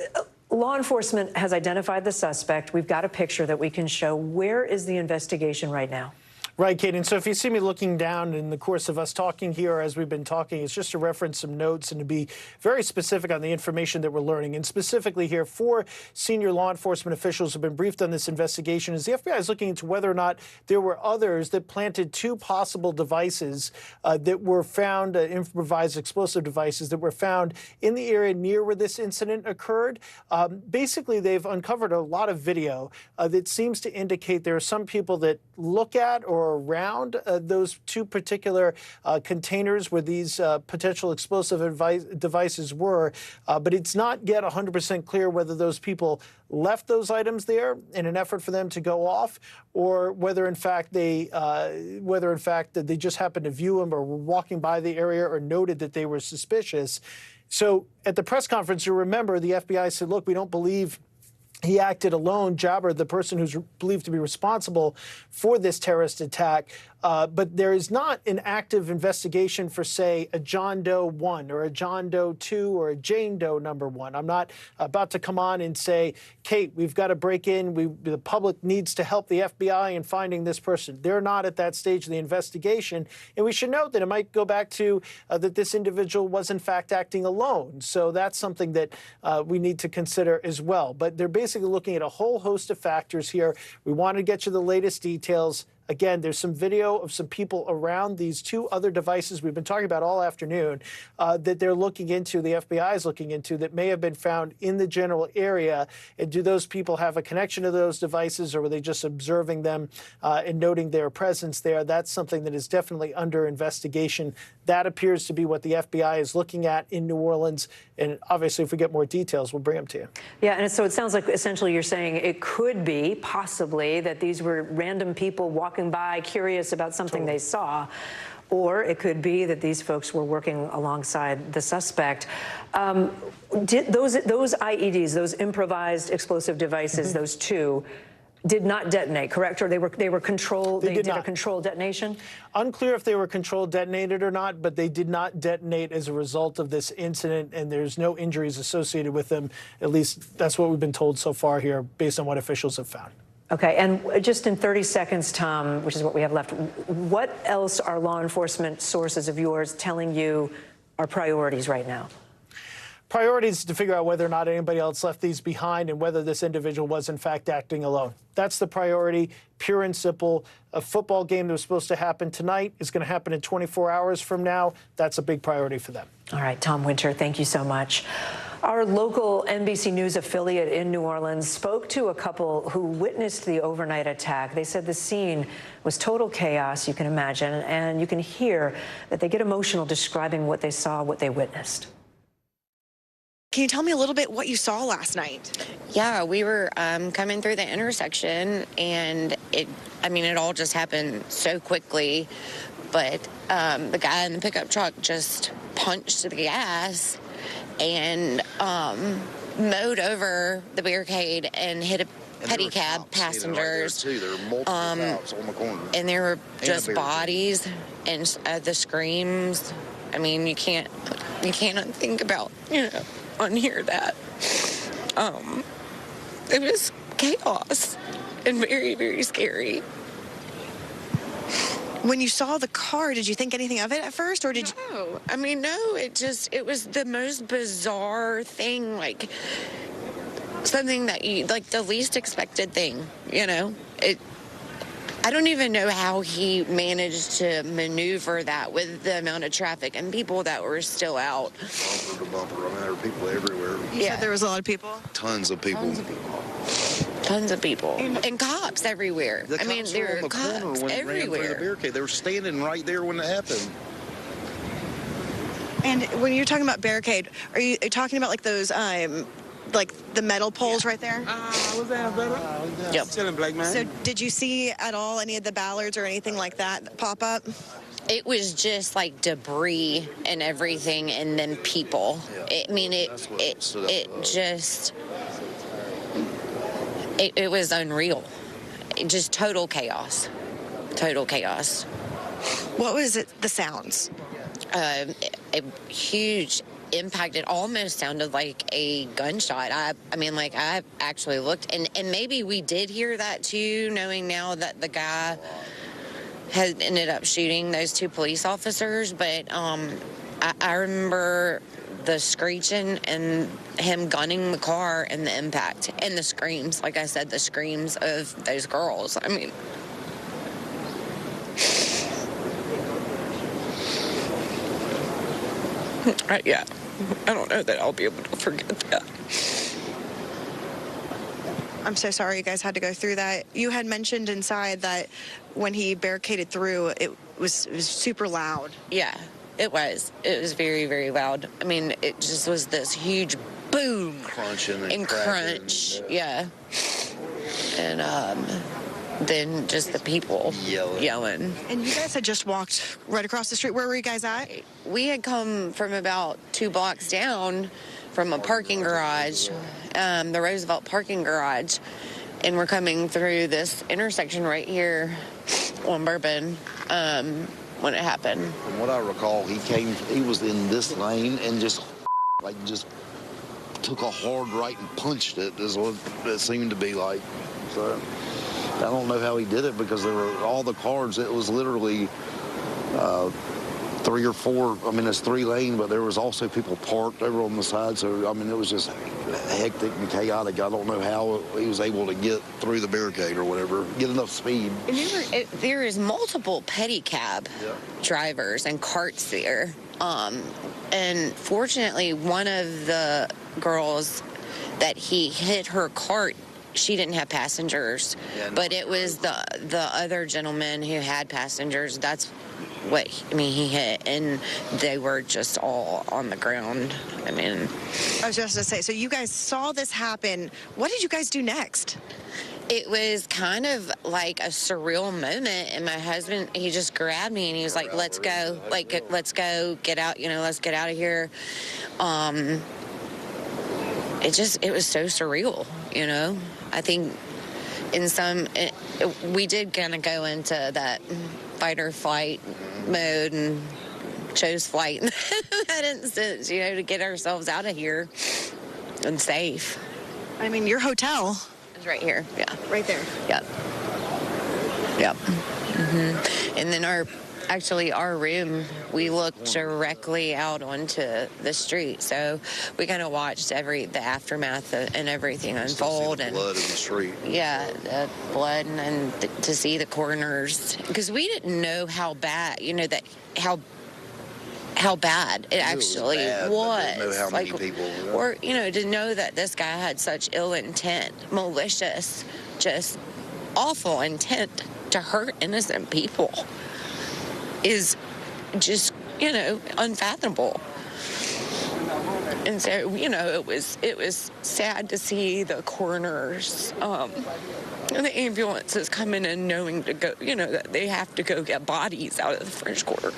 Law enforcement has identified the suspect. We've got a picture that we can show. Where is the investigation right now? Right, Kate. And so if you see me looking down in the course of us talking here as we've been talking, it's just to reference some notes and to be very specific on the information that we're learning. And specifically here, 4 senior law enforcement officials have been briefed on this investigation as the FBI is looking into whether or not there were others that planted 2 possible devices that were found, improvised explosive devices that were found in the area near where this incident occurred. Basically, they've uncovered a lot of video that seems to indicate there are some people that look at or around those 2 particular containers where these potential explosive devices were, but it's not yet 100% clear whether those people left those items there in an effort for them to go off, or whether in fact they just happened to view them or were walking by the area or noted that they were suspicious. So at the press conference, you remember the FBI said, look, we don't believe he acted alone. Jabber, the person who's believed to be responsible for this terrorist attack. But there is not an active investigation for, say, a John Doe 1 or a John Doe 2 or a Jane Doe number 1. I'm not about to come on and say, Kate, we've got to break in. The public needs to help the FBI in finding this person. They're not at that stage of the investigation. And we should note that it might go back to that this individual was, in fact, acting alone. So that's something that we need to consider as well. But they're basically looking at a whole host of factors here. We want to get you the latest details. Again, there's some video of some people around these two other devices we've been talking about all afternoon that they're looking into, the FBI is looking into, that may have been found in the general area. And do those people have a connection to those devices, or were they just observing them and noting their presence there? That's something that is definitely under investigation. That appears to be what the FBI is looking at in New Orleans. And obviously, if we get more details, we'll bring them to you. Yeah, and so it sounds like essentially you're saying it could be possibly that these were random people walking by curious about something they saw, or it could be that these folks were working alongside the suspect. Did those IEDs, those improvised explosive devices, those two, did not detonate, correct? Or they were controlled, they did a controlled detonation? Unclear if they were controlled detonated or not, but they did not detonate as a result of this incident, and there's no injuries associated with them. At least that's what we've been told so far here, based on what officials have found. Okay, and just in 30 seconds, Tom, which is what we have left, what else are law enforcement sources of yours telling you are priorities right now? Priorities to figure out whether or not anybody else left these behind and whether this individual was, in fact, acting alone. That's the priority, pure and simple. A football game that was supposed to happen tonight is going to happen in 24 hours from now. That's a big priority for them. All right, Tom Winter, thank you so much. Our local NBC News affiliate in New Orleans spoke to a couple who witnessed the overnight attack. They said the scene was total chaos, you can imagine, and you can hear that they get emotional describing what they saw, what they witnessed. Can you tell me a little bit what you saw last night? Yeah, we were coming through the intersection, and it all just happened so quickly. But the guy in the pickup truck just punched the gas and mowed over the barricade and hit a pedicab passengers. There were multiple cops on the corner. And there were just bodies and the screams. I mean, you can't think about, unhear that. It was chaos and very, very scary. When you saw the car, did you think anything of it at first, or did you? No, no, it was the most bizarre thing, like something that you, like the least expected thing, I don't even know how he managed to maneuver that with the amount of traffic and people that were still out. Bumper to bumper. There were people everywhere. You said there was a lot of people? Tons of people. Tons of people. And cops everywhere. The cops there were on were the cops corner when everywhere. they ran through the barricade. They were standing right there when it happened. And when you're talking about barricade, are you talking about like those, like the metal poles right there? Was that better? Yep. Chilling, black man. So did you see at all any of the ballards or anything like that pop up? It was just like debris and everything, and then people. It was unreal. Just total chaos. Total chaos. What was it, the sounds? A huge impact. It almost sounded like a gunshot. I actually looked, and maybe we did hear that too, knowing now that the guy had ended up shooting those two police officers. But I remember the screeching and him gunning the car and the impact and the screams. Like I said, the screams of those girls. Yeah, I don't know that I'll be able to forget that. I'm so sorry you guys had to go through that. You had mentioned inside that when he barricaded through, it was super loud. Yeah, it was. It was very, very loud. It just was this huge boom. Crunching and crunch. Yeah. And then just the people yelling. And you guys had just walked right across the street. Where were you guys at? We had come from about 2 blocks down from a parking garage, the Roosevelt parking garage, and we're coming through this intersection right here on Bourbon when it happened. From what I recall, he was in this lane and just took a hard right and punched it, is what it seemed to be like. So I don't know how he did it, because there were all the cars. It was literally 3 or 4. I mean, it's 3 lane, but there was also people parked over on the side. So, I mean, it was just hectic and chaotic. I don't know how he was able to get through the barricade or whatever, get enough speed. And there is multiple pedicab drivers and carts there. And fortunately, one of the girls that he hit her cart, she didn't have passengers, but it was the other gentleman who had passengers. That's what he hit, and they were just all on the ground. I mean, I was just going to say, so you guys saw this happen. What did you guys do next? It was kind of like a surreal moment, and my husband, he just grabbed me and he was like, let's go, let's go, get out, let's get out of here. It was so surreal, I think we did kind of go into that fight or flight mode and chose flight in that instance, to get ourselves out of here and safe. I mean, your hotel is right here. Yeah. Right there. Yep. And then our room, we looked directly out onto the street, so we kind of watched the aftermath and everything unfold. And blood in the street. Yeah, the blood, and to see the coroners, because we didn't know how bad, how bad it actually was. Didn't know how many people. Or to know that this guy had such ill intent, malicious, just awful intent to hurt innocent people is just, unfathomable. And so, it was sad to see the coroners and the ambulances coming in knowing to go, that they have to go get bodies out of the French Quarter.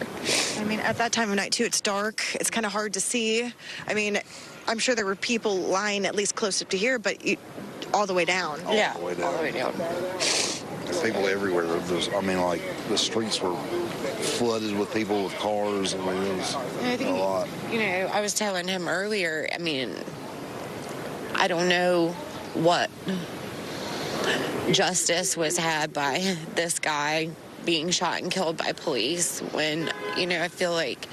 I mean, at that time of night, too, it's dark. It's kind of hard to see. I mean, I'm sure there were people lying at least close up to here, but all the way down. All the way down. People everywhere. The streets were flooded with people with cars. I mean, it was a lot. I was telling him earlier, I don't know what justice was had by this guy being shot and killed by police when, I feel like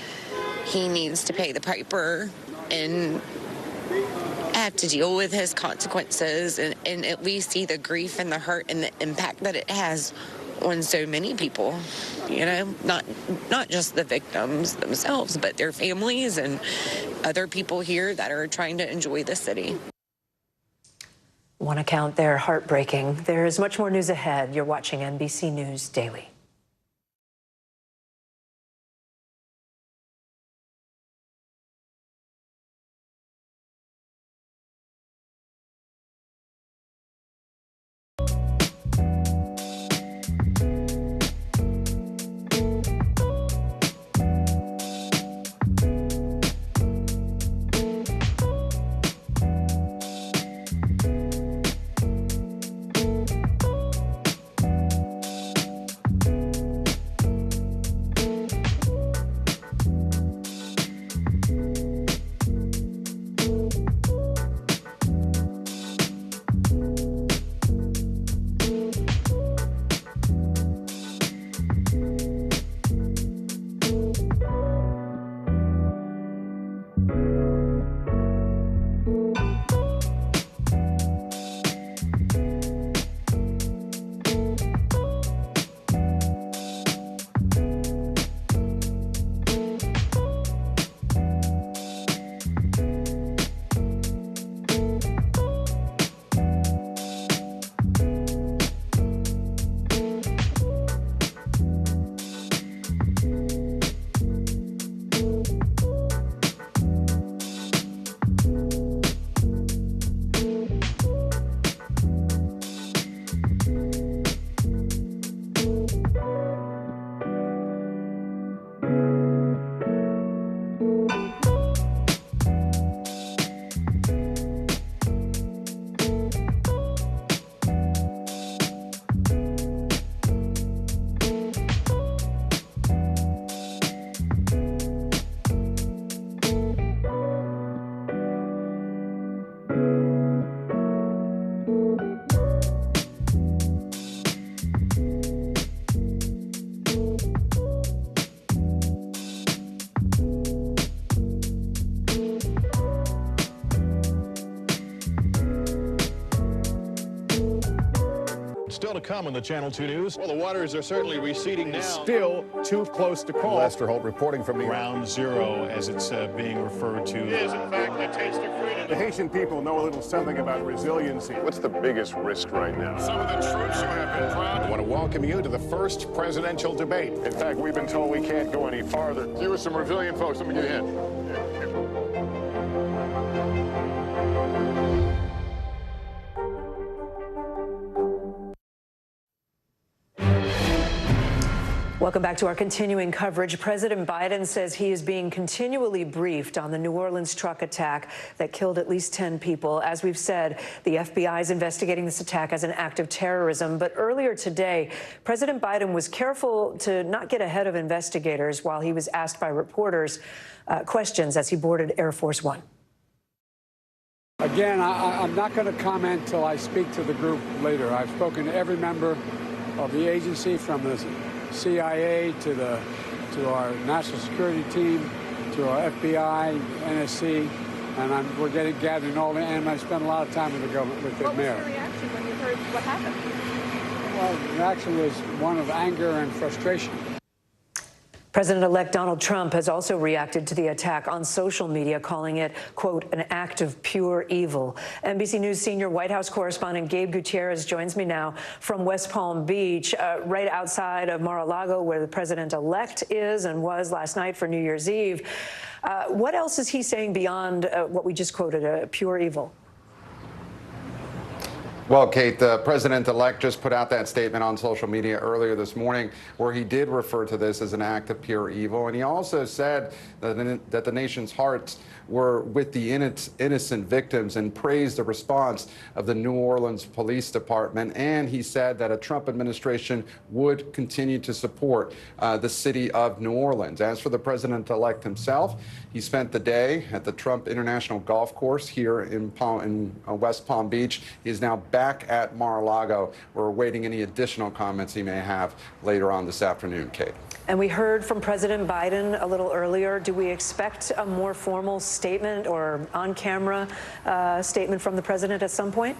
he needs to pay the piper and have to deal with his consequences and at least see the grief and the hurt and the impact that it has on so many people, not just the victims themselves, but their families and other people here that are trying to enjoy the city. One account there, heartbreaking. There is much more news ahead. You're watching NBC News Daily. come on the Channel 2 News. Well, the waters are certainly receding now. Still too close to call. Lester Holt reporting from Ground Zero, as it's being referred to. It is, in fact, the taste of freedom. The Haitian people know a little something about resiliency. What's the biggest risk right now? Some of the troops who have been proud. I want to welcome you to the first presidential debate. In fact, we've been told we can't go any farther. You with some resilient folks, let me give you a hint. Welcome back to our continuing coverage. President Biden says he is being continually briefed on the New Orleans truck attack that killed at least 10 people. As we've said, the FBI is investigating this attack as an act of terrorism. But earlier today, President Biden was careful to not get ahead of investigators while he was asked by reporters questions as he boarded Air Force One. Again, I'm not going to comment till I speak to the group later. I've spoken to every member of the agency, from the CIA to our national security team, to our FBI, NSC, and we're gathering all the, and I spent a lot of time with the government, with the mayor. What was your reaction when you heard what happened? Well, the reaction was one of anger and frustration. President-elect Donald Trump has also reacted to the attack on social media, calling it, quote, an act of pure evil. NBC News senior White House correspondent Gabe Gutierrez joins me now from West Palm Beach, right outside of Mar-a-Lago, where the president-elect is and was last night for New Year's Eve. What else is he saying beyond what we just quoted, a pure evil? Well, Kate, the president-elect just put out that statement on social media earlier this morning where he did refer to this as an act of pure evil. And he also said that the nation's hearts were with the innocent victims and praised the response of the New Orleans Police Department. And he said that a Trump administration would continue to support the city of New Orleans. As for the president-elect himself, he spent the day at the Trump International Golf Course here in West Palm Beach. He is now back at Mar-a-Lago. We're awaiting any additional comments he may have later on this afternoon, Kate. And we heard from President Biden a little earlier. Do we expect a more formal statement or on-camera statement from the president at some point?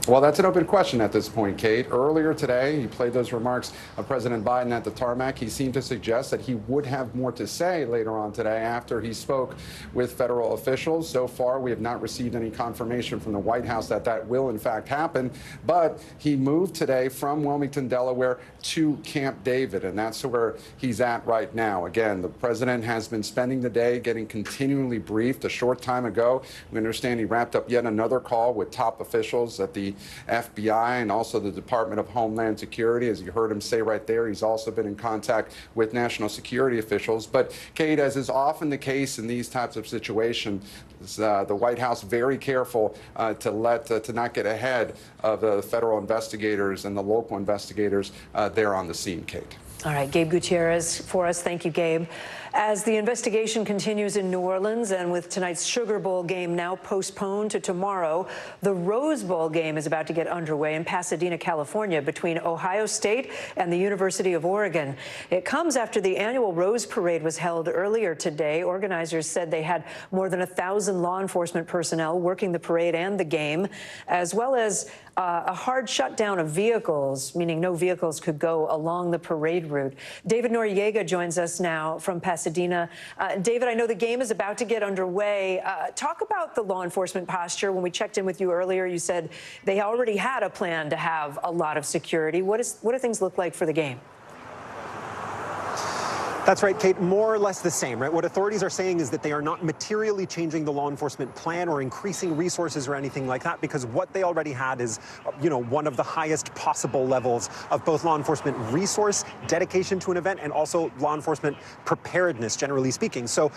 Well, that's an open question at this point, Kate. Earlier today, he played those remarks of President Biden at the tarmac. He seemed to suggest that he would have more to say later on today after he spoke with federal officials. So far, we have not received any confirmation from the White House that that will, in fact, happen. But he moved today from Wilmington, Delaware, to Camp David, and that's where he's at right now. Again, the president has been spending the day getting continually briefed. A short time ago, we understand he wrapped up yet another call with top officials at the FBI and also the Department of Homeland Security. As you heard him say right there, he's also been in contact with national security officials. But, Kate, as is often the case in these types of situations, the White House very careful to not get ahead of the federal investigators and the local investigators there on the scene, Kate. All right, Gabe Gutierrez for us. Thank you, Gabe. As the investigation continues in New Orleans and with tonight's Sugar Bowl game now postponed to tomorrow, the Rose Bowl game is about to get underway in Pasadena, California, between Ohio State and the University of Oregon. It comes after the annual Rose Parade was held earlier today. Organizers said they had more than 1,000 law enforcement personnel working the parade and the game, as well as a hard shutdown of vehicles, meaning no vehicles could go along the parade route. David Noriega joins us now from Pasadena. David, I know the game is about to get underway. Talk about the law enforcement posture. When we checked in with you earlier, you said they already had a plan to have a lot of security. What do things look like for the game? That's right, Kate, more or less the same, right? What authorities are saying is that they are not materially changing the law enforcement plan or increasing resources or anything like that, because what they already had is, one of the highest possible levels of both law enforcement resource, dedication to an event, and also law enforcement preparedness, generally speaking. So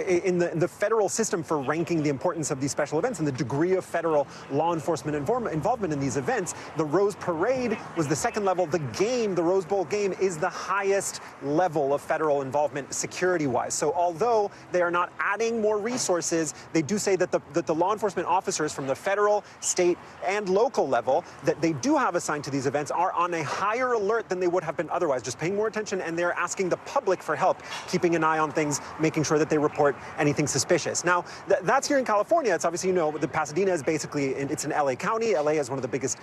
in the federal system for ranking the importance of these special events and the degree of federal law enforcement involvement in these events, the Rose Parade was the second level. The game, the Rose Bowl game, is the highest level of federal possible involvement security-wise. So although they are not adding more resources, they do say that the law enforcement officers from the federal, state, and local level that they do have assigned to these events are on a higher alert than they would have been otherwise, just paying more attention, and they're asking the public for help, keeping an eye on things, making sure that they report anything suspicious. Now, that's here in California. It's obviously, the Pasadena is basically, it's in LA County. LA is one of the biggest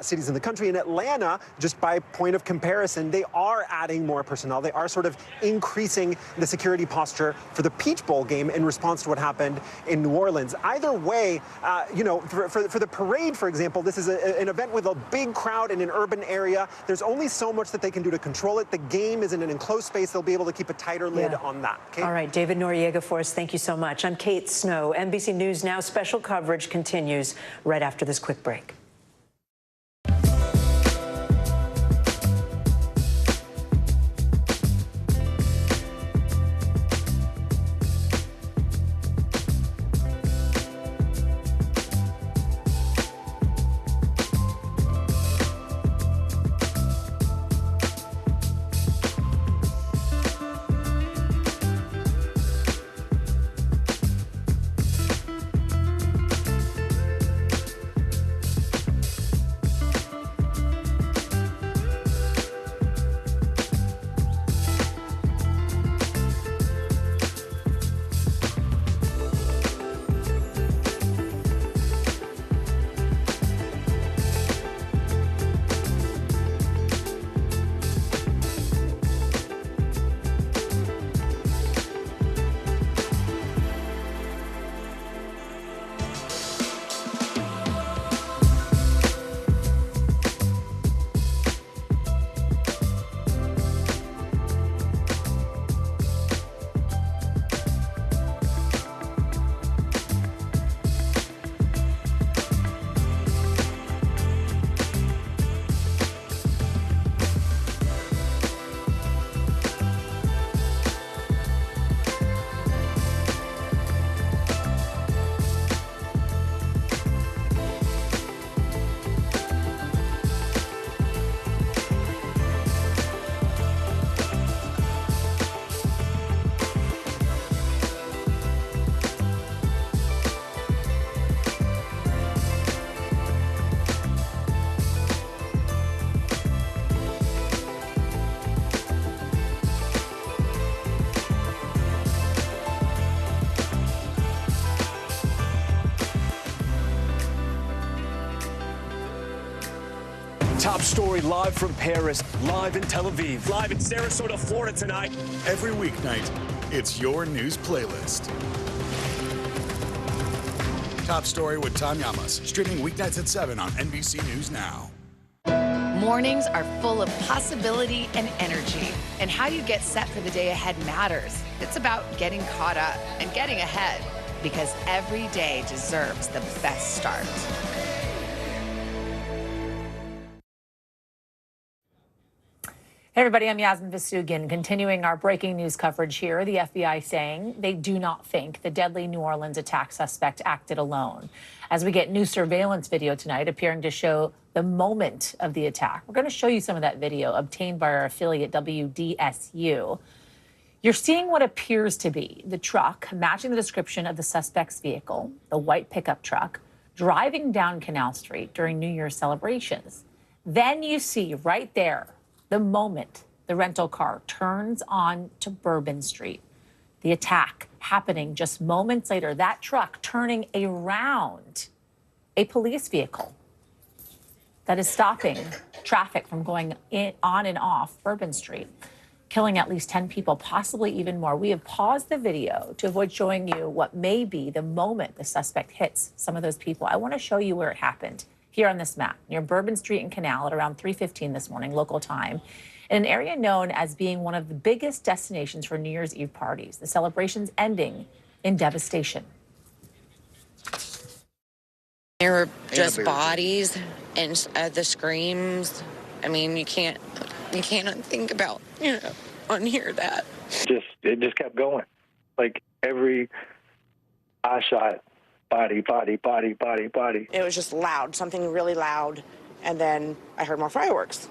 cities in the country. In Atlanta, just by point of comparison, they are adding more personnel. They are sort of increasing the security posture for the Peach Bowl game in response to what happened in New Orleans. Either way, for the parade, for example, this is an event with a big crowd in an urban area. There's only so much that they can do to control it. The game is in an enclosed space. They'll be able to keep a tighter lid on that. Kate? All right, David Noriega for us. Thank you so much. I'm Kate Snow. NBC News Now special coverage continues right after this quick break. Top story live from Paris, live in Tel Aviv, live in Sarasota, Florida tonight. Every weeknight, it's your news playlist. Top story with Tom Llamas, streaming weeknights at 7 on NBC News Now. Mornings are full of possibility and energy, and how you get set for the day ahead matters. It's about getting caught up and getting ahead, because every day deserves the best start. Hey everybody, I'm Yasmin Vasugian, continuing our breaking news coverage here. The FBI saying they do not think the deadly New Orleans attack suspect acted alone. As we get new surveillance video tonight appearing to show the moment of the attack. We're going to show you some of that video obtained by our affiliate WDSU. You're seeing what appears to be the truck matching the description of the suspect's vehicle, the white pickup truck, driving down Canal Street during New Year's celebrations. Then you see right there the moment the rental car turns on to Bourbon Street. The attack happening just moments later, that truck turning around a police vehicle that is stopping traffic from going on and off Bourbon Street, killing at least 10 people, possibly even more. We have paused the video to avoid showing you what may be the moment the suspect hits some of those people. I want to show you where it happened. Here on this map, near Bourbon Street and Canal at around 3:15 this morning, local time, in an area known as being one of the biggest destinations for New Year's Eve parties. The celebrations ending in devastation. There were just bodies and the screams. I mean, you can't think about, unhear that. It just kept going. Like every eye shot. Body, body, body, body, body. It was just loud, something really loud, and then I heard more fireworks.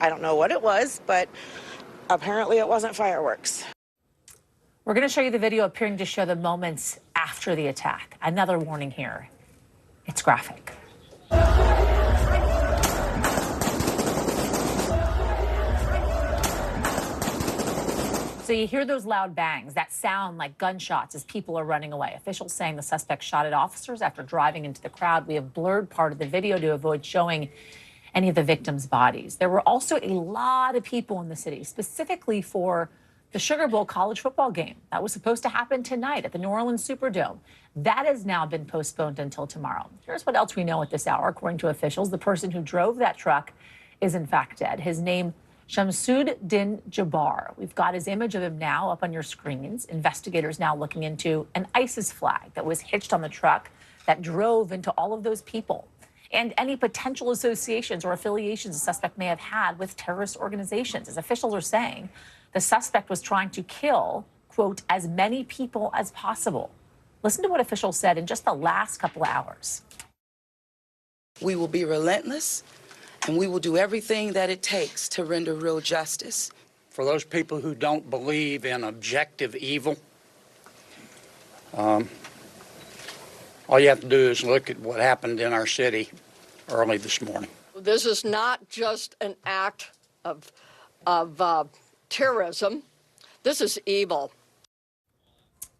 I don't know what it was, but Apparently it wasn't fireworks. We're going to show you the video appearing to show the moments after the attack. Another warning here. It's graphic. So you hear those loud bangs, that sound like gunshots as people are running away. Officials saying the suspect shot at officers after driving into the crowd. We have blurred part of the video to avoid showing any of the victims' bodies. There were also a lot of people in the city, specifically for the Sugar Bowl college football game. That was supposed to happen tonight at the New Orleans Superdome. That has now been postponed until tomorrow. Here's what else we know at this hour. According to officials, the person who drove that truck is in fact dead. His name, Shamsuddin Jabbar. We've got his image of him now up on your screens. Investigators now looking into an ISIS flag that was hitched on the truck that drove into all of those people, and any potential associations or affiliations the suspect may have had with terrorist organizations. As officials are saying, the suspect was trying to kill, quote, as many people as possible. Listen to what officials said in just the last couple of hours. We will be relentless, and we will do everything that it takes to render real justice. For those people who don't believe in objective evil, all you have to do is look at what happened in our city early this morning. This is not just an act of terrorism. This is evil.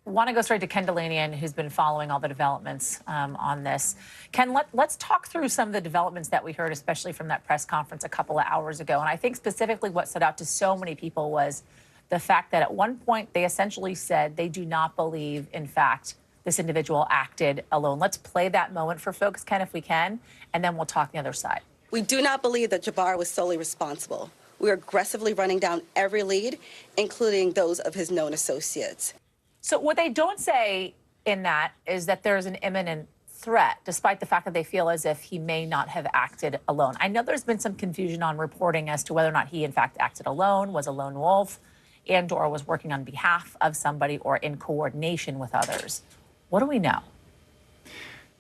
Want to go straight to Ken Delanian, who's been following all the developments on this. Ken, let's talk through some of the developments that we heard, especially from that press conference a couple of hours ago. And I think specifically what stood out to so many people was the fact that at one point they essentially said they do not believe, in fact, this individual acted alone. Let's play that moment for folks, Ken, if we can, and then we'll talk the other side. We do not believe that Jabbar was solely responsible. We are aggressively running down every lead, including those of his known associates. So what they don't say in that is that there's an imminent threat, despite the fact that they feel as if he may not have acted alone. I know there's been some confusion on reporting as to whether or not he, in fact, acted alone, was a lone wolf, and/or was working on behalf of somebody or in coordination with others. What do we know?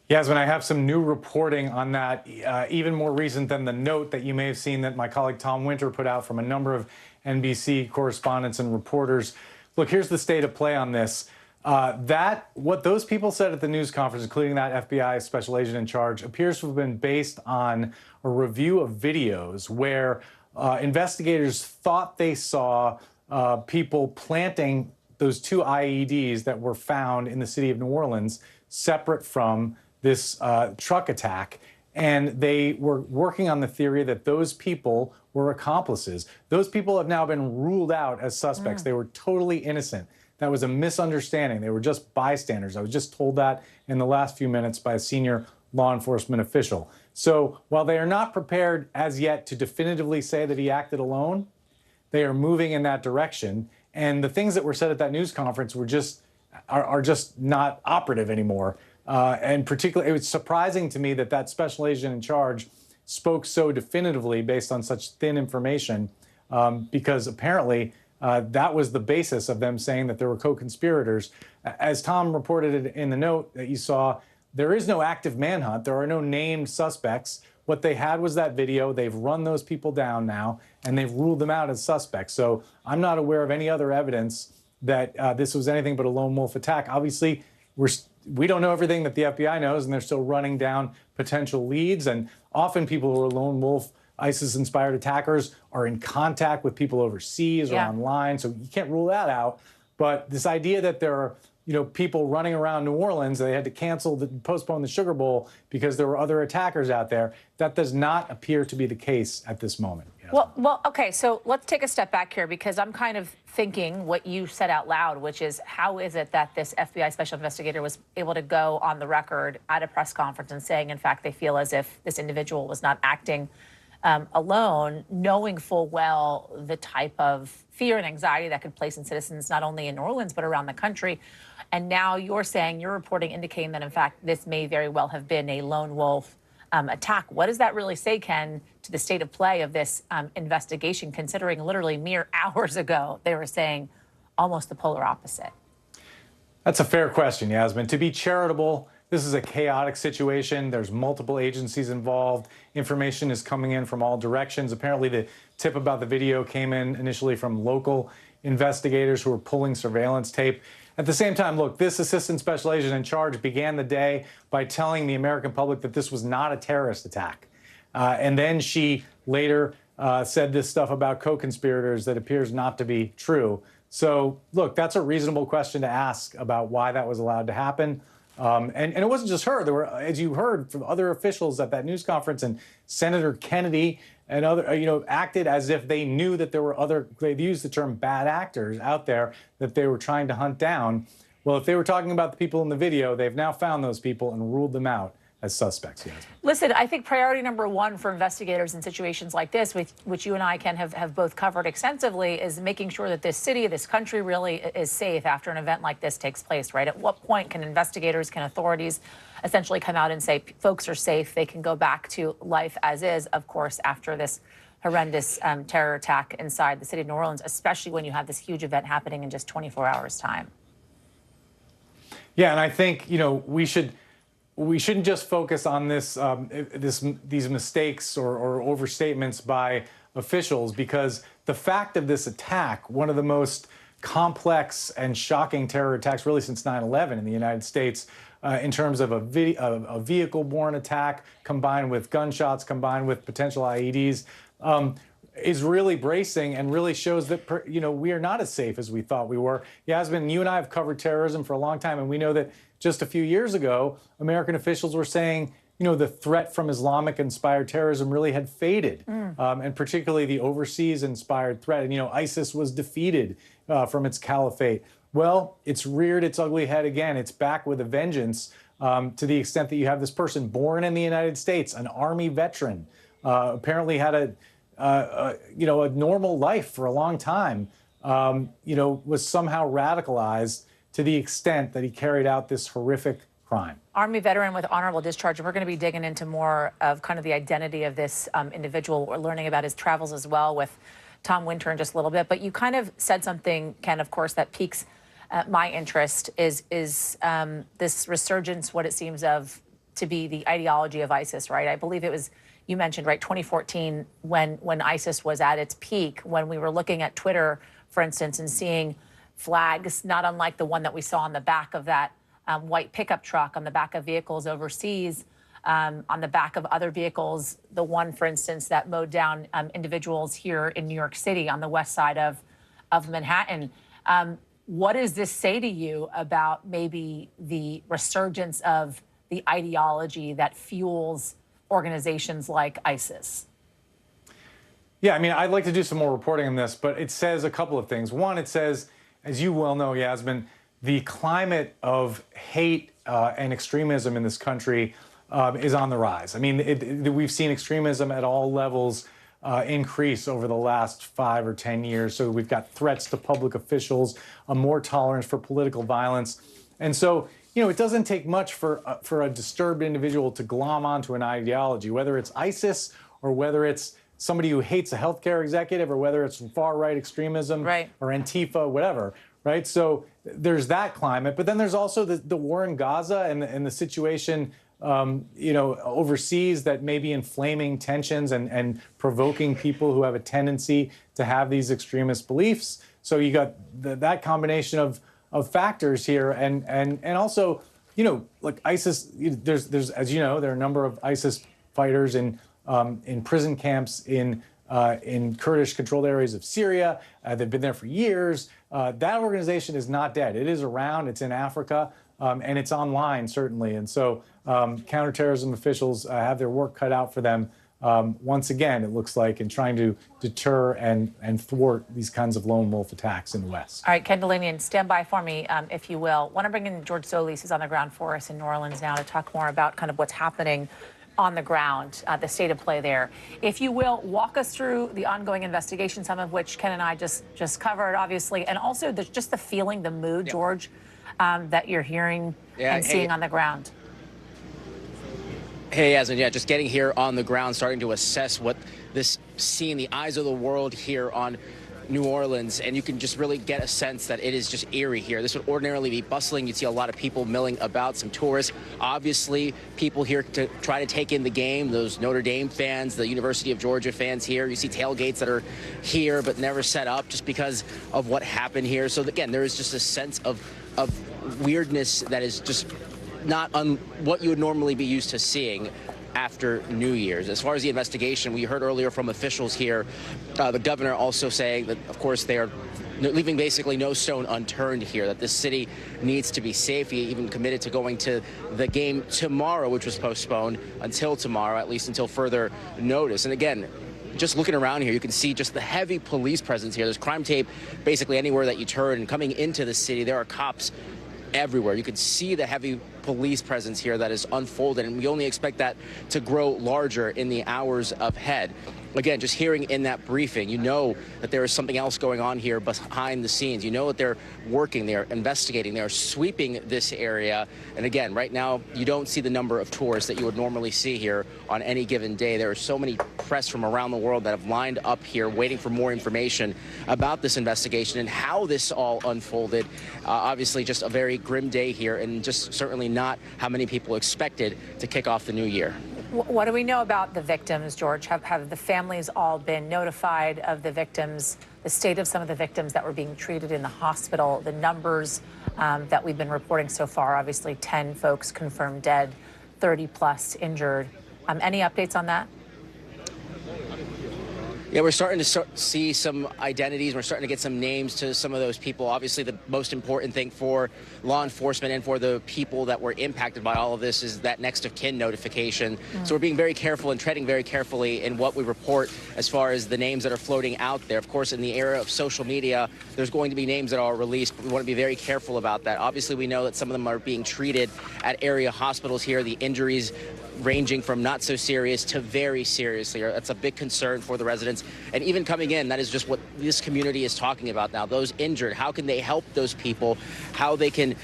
Yasmin, I have some new reporting on that, even more recent than the note that you may have seen that my colleague Tom Winter put out from a number of NBC correspondents and reporters. Look, here's the state of play on this. What those people said at the news conference, including that FBI special agent in charge, appears to have been based on a review of videos where investigators thought they saw people planting those two IEDs that were found in the city of New Orleans, separate from this truck attack. And they were working on the theory that those people were accomplices. Those people have now been ruled out as suspects. They were totally innocent. That was a misunderstanding. They were just bystanders. I was just told that in the last few minutes by a senior law enforcement official. So while they are not prepared as yet to definitively say that he acted alone, they are moving in that direction. And the things that were said at that news conference were are just not operative anymore. And particularly, it was surprising to me that that special agent in charge spoke so definitively based on such thin information, because apparently that was the basis of them saying that there were co-conspirators. As Tom reported in the note that you saw, there is no active manhunt. There are no named suspects. What they had was that video. They've run those people down now, and they've ruled them out as suspects. So I'm not aware of any other evidence that this was anything but a lone wolf attack. Obviously, we don't know everything that the FBI knows, and they're still running down potential leads. And often people who are lone wolf ISIS-inspired attackers are in contact with people overseas or online, so you can't rule that out. But this idea that there are people running around New Orleans, they had to postpone the Sugar Bowl because there were other attackers out there, that does not appear to be the case at this moment. Well, okay, so let's take a step back here, because I'm kind of thinking what you said out loud, which is, how is it that this FBI special investigator was able to go on the record at a press conference and saying, in fact, they feel as if this individual was not acting alone, knowing full well the type of fear and anxiety that could place in citizens not only in New Orleans but around the country. And now you're saying, you're reporting indicating that, in fact, this may very well have been a lone wolf attack. What does that really say, Ken, to the state of play of this investigation, considering literally mere hours ago they were saying almost the polar opposite? That's a fair question, Yasmin. To be charitable, this is a chaotic situation. There's multiple agencies involved. Information is coming in from all directions. Apparently, the tip about the video came in initially from local investigators who were pulling surveillance tape. At the same time, look, this assistant special agent in charge began the day by telling the American public that this was not a terrorist attack. And then she later said this stuff about co-conspirators that appears not to be true. So, look, that's a reasonable question to ask about why that was allowed to happen. And it wasn't just her. There were, as you heard from other officials at that news conference, and Senator Kennedy and other, acted as if they knew that there were other, they used the term bad actors out there that they were trying to hunt down. Well, if they were talking about the people in the video, they've now found those people and ruled them out as suspects. Yes. Listen, I think priority number one for investigators in situations like this, which you and I, Ken, have both covered extensively, is making sure that this city, this country really is safe after an event like this takes place, right? At what point can investigators, can authorities essentially come out and say folks are safe, they can go back to life as is, of course, after this horrendous terror attack inside the city of New Orleans, especially when you have this huge event happening in just 24 hours' time? Yeah, and I think, we shouldn't just focus on these mistakes or overstatements by officials, because the fact of this attack, one of the most complex and shocking terror attacks really since 9/11 in the United States, in terms of a vehicle-borne attack combined with gunshots, combined with potential IEDs, is really bracing and really shows that, we are not as safe as we thought we were. Yasmin, you and I have covered terrorism for a long time, and we know that just a few years ago, American officials were saying, the threat from Islamic-inspired terrorism really had faded, and particularly the overseas-inspired threat. And, ISIS was defeated from its caliphate. Well, it's reared its ugly head again. It's back with a vengeance, to the extent that you have this person born in the United States, an Army veteran, apparently had a normal life for a long time, was somehow radicalized to the extent that he carried out this horrific crime. Army veteran with honorable discharge. And we're going to be digging into more of kind of the identity of this individual. We're learning about his travels as well with Tom Winter in just a little bit. But you kind of said something, Ken, of course, that piques my interest is this resurgence, what it seems to be the ideology of ISIS, right? I believe it was, you mentioned, right, 2014 when ISIS was at its peak, when we were looking at Twitter, for instance, and seeing flags, not unlike the one that we saw on the back of that white pickup truck, on the back of vehicles overseas, on the back of other vehicles, the one, for instance, that mowed down individuals here in New York City on the west side of Manhattan. What does this say to you about maybe the resurgence of the ideology that fuels organizations like ISIS? Yeah, I'd like to do some more reporting on this, but it says a couple of things. One, it says, as you well know, Yasmin, the climate of hate and extremism in this country is on the rise. We've seen extremism at all levels increase over the last 5 or 10 years. So we've got threats to public officials, a more tolerance for political violence. And so, it doesn't take much for a disturbed individual to glom onto an ideology, whether it's ISIS or whether it's somebody who hates a healthcare executive or whether it's far-right extremism, right, or Antifa, whatever, right? So there's that climate. But then there's also the war in Gaza and the situation, overseas that may be inflaming tensions and provoking people who have a tendency to have these extremist beliefs. So you got that combination of factors here. And also, like ISIS, there's as you know, there are a number of ISIS fighters in prison camps in Kurdish-controlled areas of Syria. They've been there for years. That organization is not dead. It is around. It's in Africa, and it's online, certainly. And so counterterrorism officials have their work cut out for them, once again, it looks like, in trying to deter and thwart these kinds of lone wolf attacks in the West. All right, Ken Delanian, stand by for me, if you will. I want to bring in George Solis, who's on the ground for us in New Orleans now, to talk more about kind of what's happening on the ground, the state of play there. If you will, walk us through the ongoing investigation, some of which Ken and I just covered, obviously, and also just the feeling, the mood, George, that you're hearing and seeing on the ground. Hey, Yasmin, just getting here on the ground, starting to assess what this, seeing the eyes of the world here on New Orleans, and you can just really get a sense that it is just eerie here. This would ordinarily be bustling. You'd see a lot of people milling about, some tourists. Obviously, people here to try to take in the game, those Notre Dame fans, the University of Georgia fans here. You see tailgates that are here but never set up just because of what happened here. So again, there is just a sense of weirdness that is just not what you would normally be used to seeing after New Year's. As far as the investigation, we heard earlier from officials here, the governor also saying that, of course, they are leaving basically no stone unturned here, that this city needs to be safe. He even committed to going to the game tomorrow, which was postponed until tomorrow, at least until further notice. And again, just looking around here, you can see just the heavy police presence here. There's crime tape basically anywhere that you turn. And coming into the city, there are cops everywhere. You can see the heavy police presence here that is unfolded, and we only expect that to grow larger in the hours ahead. Again, just hearing in that briefing, you know that there is something else going on here behind the scenes. You know that they're working, they're investigating, they're sweeping this area. And again, right now, you don't see the number of tourists that you would normally see here on any given day. There are so many press from around the world that have lined up here waiting for more information about this investigation and how this all unfolded. Obviously, just a very grim day here, and just certainly not how many people expected to kick off the new year. What do we know about the victims, George? Have the families all been notified of the victims, the state of some of the victims that were being treated in the hospital, the numbers that we've been reporting so far? Obviously, 10 folks confirmed dead, 30 plus injured. Any updates on that? Yeah, we're starting to see some identities. We're starting to get some names to some of those people. Obviously, the most important thing for law enforcement and for the people that were impacted by all of this is that next of kin notification. So we're being very careful and treading very carefully in what we report as far as the names that are floating out there. Of course, in the era of social media, there's going to be names that are released, but we want to be very careful about that. Obviously, we know that some of them are being treated at area hospitals here. The injuries ranging from not so serious to very seriously. That's a big concern for the residents. And even coming in, that is just what this community is talking about now. Those injured, how can they help those people? How they can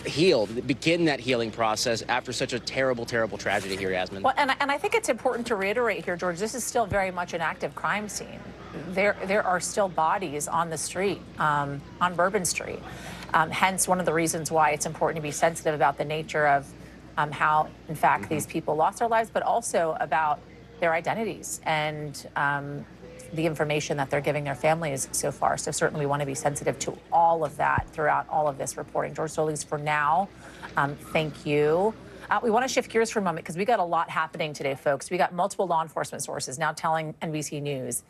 heal, begin that healing process after such a terrible, terrible tragedy here, Yasmin. Well, and I think it's important to reiterate here, George, this is still very much an active crime scene. There are still bodies on the street, on Bourbon Street. Hence, one of the reasons why it's important to be sensitive about the nature of how, in fact, these people lost their lives, but also about their identities and the information that they're giving their families so far. So certainly we want to be sensitive to all of that throughout all of this reporting. George Solis, for now, thank you. We want to shift gears for a moment because we got a lot happening today, folks. We got multiple law enforcement sources now telling NBC News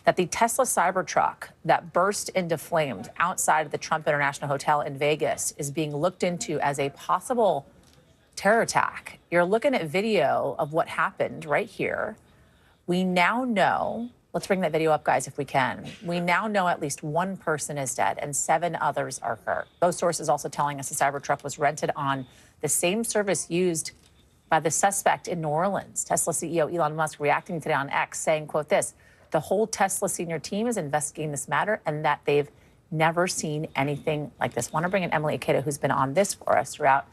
that the Tesla Cybertruck that burst into flames outside of the Trump International Hotel in Vegas is being looked into as a possible terror attack. You're looking at video of what happened right here. We now know, let's bring that video up, guys, if we can. We now know at least one person is dead and 7 others are hurt. Those sources also telling us the Cybertruck was rented on the same service used by the suspect in New Orleans. Tesla CEO Elon Musk reacting today on X saying, quote this, the whole Tesla senior team is investigating this matter and that they've never seen anything like this. I want to bring in Emily Ikeda, who's been on this for us throughout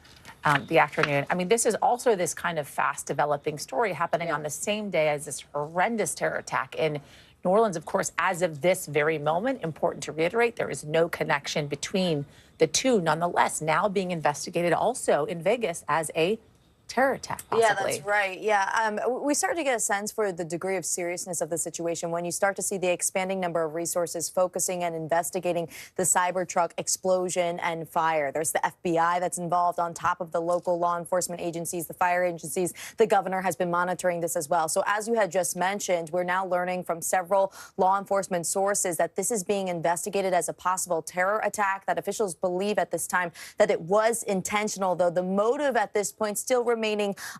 the afternoon. I mean, this is also this kind of fast developing story happening on the same day as this horrendous terror attack in New Orleans. Of course, as of this very moment, important to reiterate, there is no connection between the two. Nonetheless, now being investigated also in Vegas as a terror attack, possibly. Yeah, that's right. Yeah, we started to get a sense for the degree of seriousness of the situation when you start to see the expanding number of resources focusing and investigating the Cybertruck explosion and fire. There's the FBI that's involved on top of the local law enforcement agencies, the fire agencies. The governor has been monitoring this as well. So as you had just mentioned, we're now learning from several law enforcement sources that this is being investigated as a possible terror attack, that officials believe at this time that it was intentional, though the motive at this point still remaining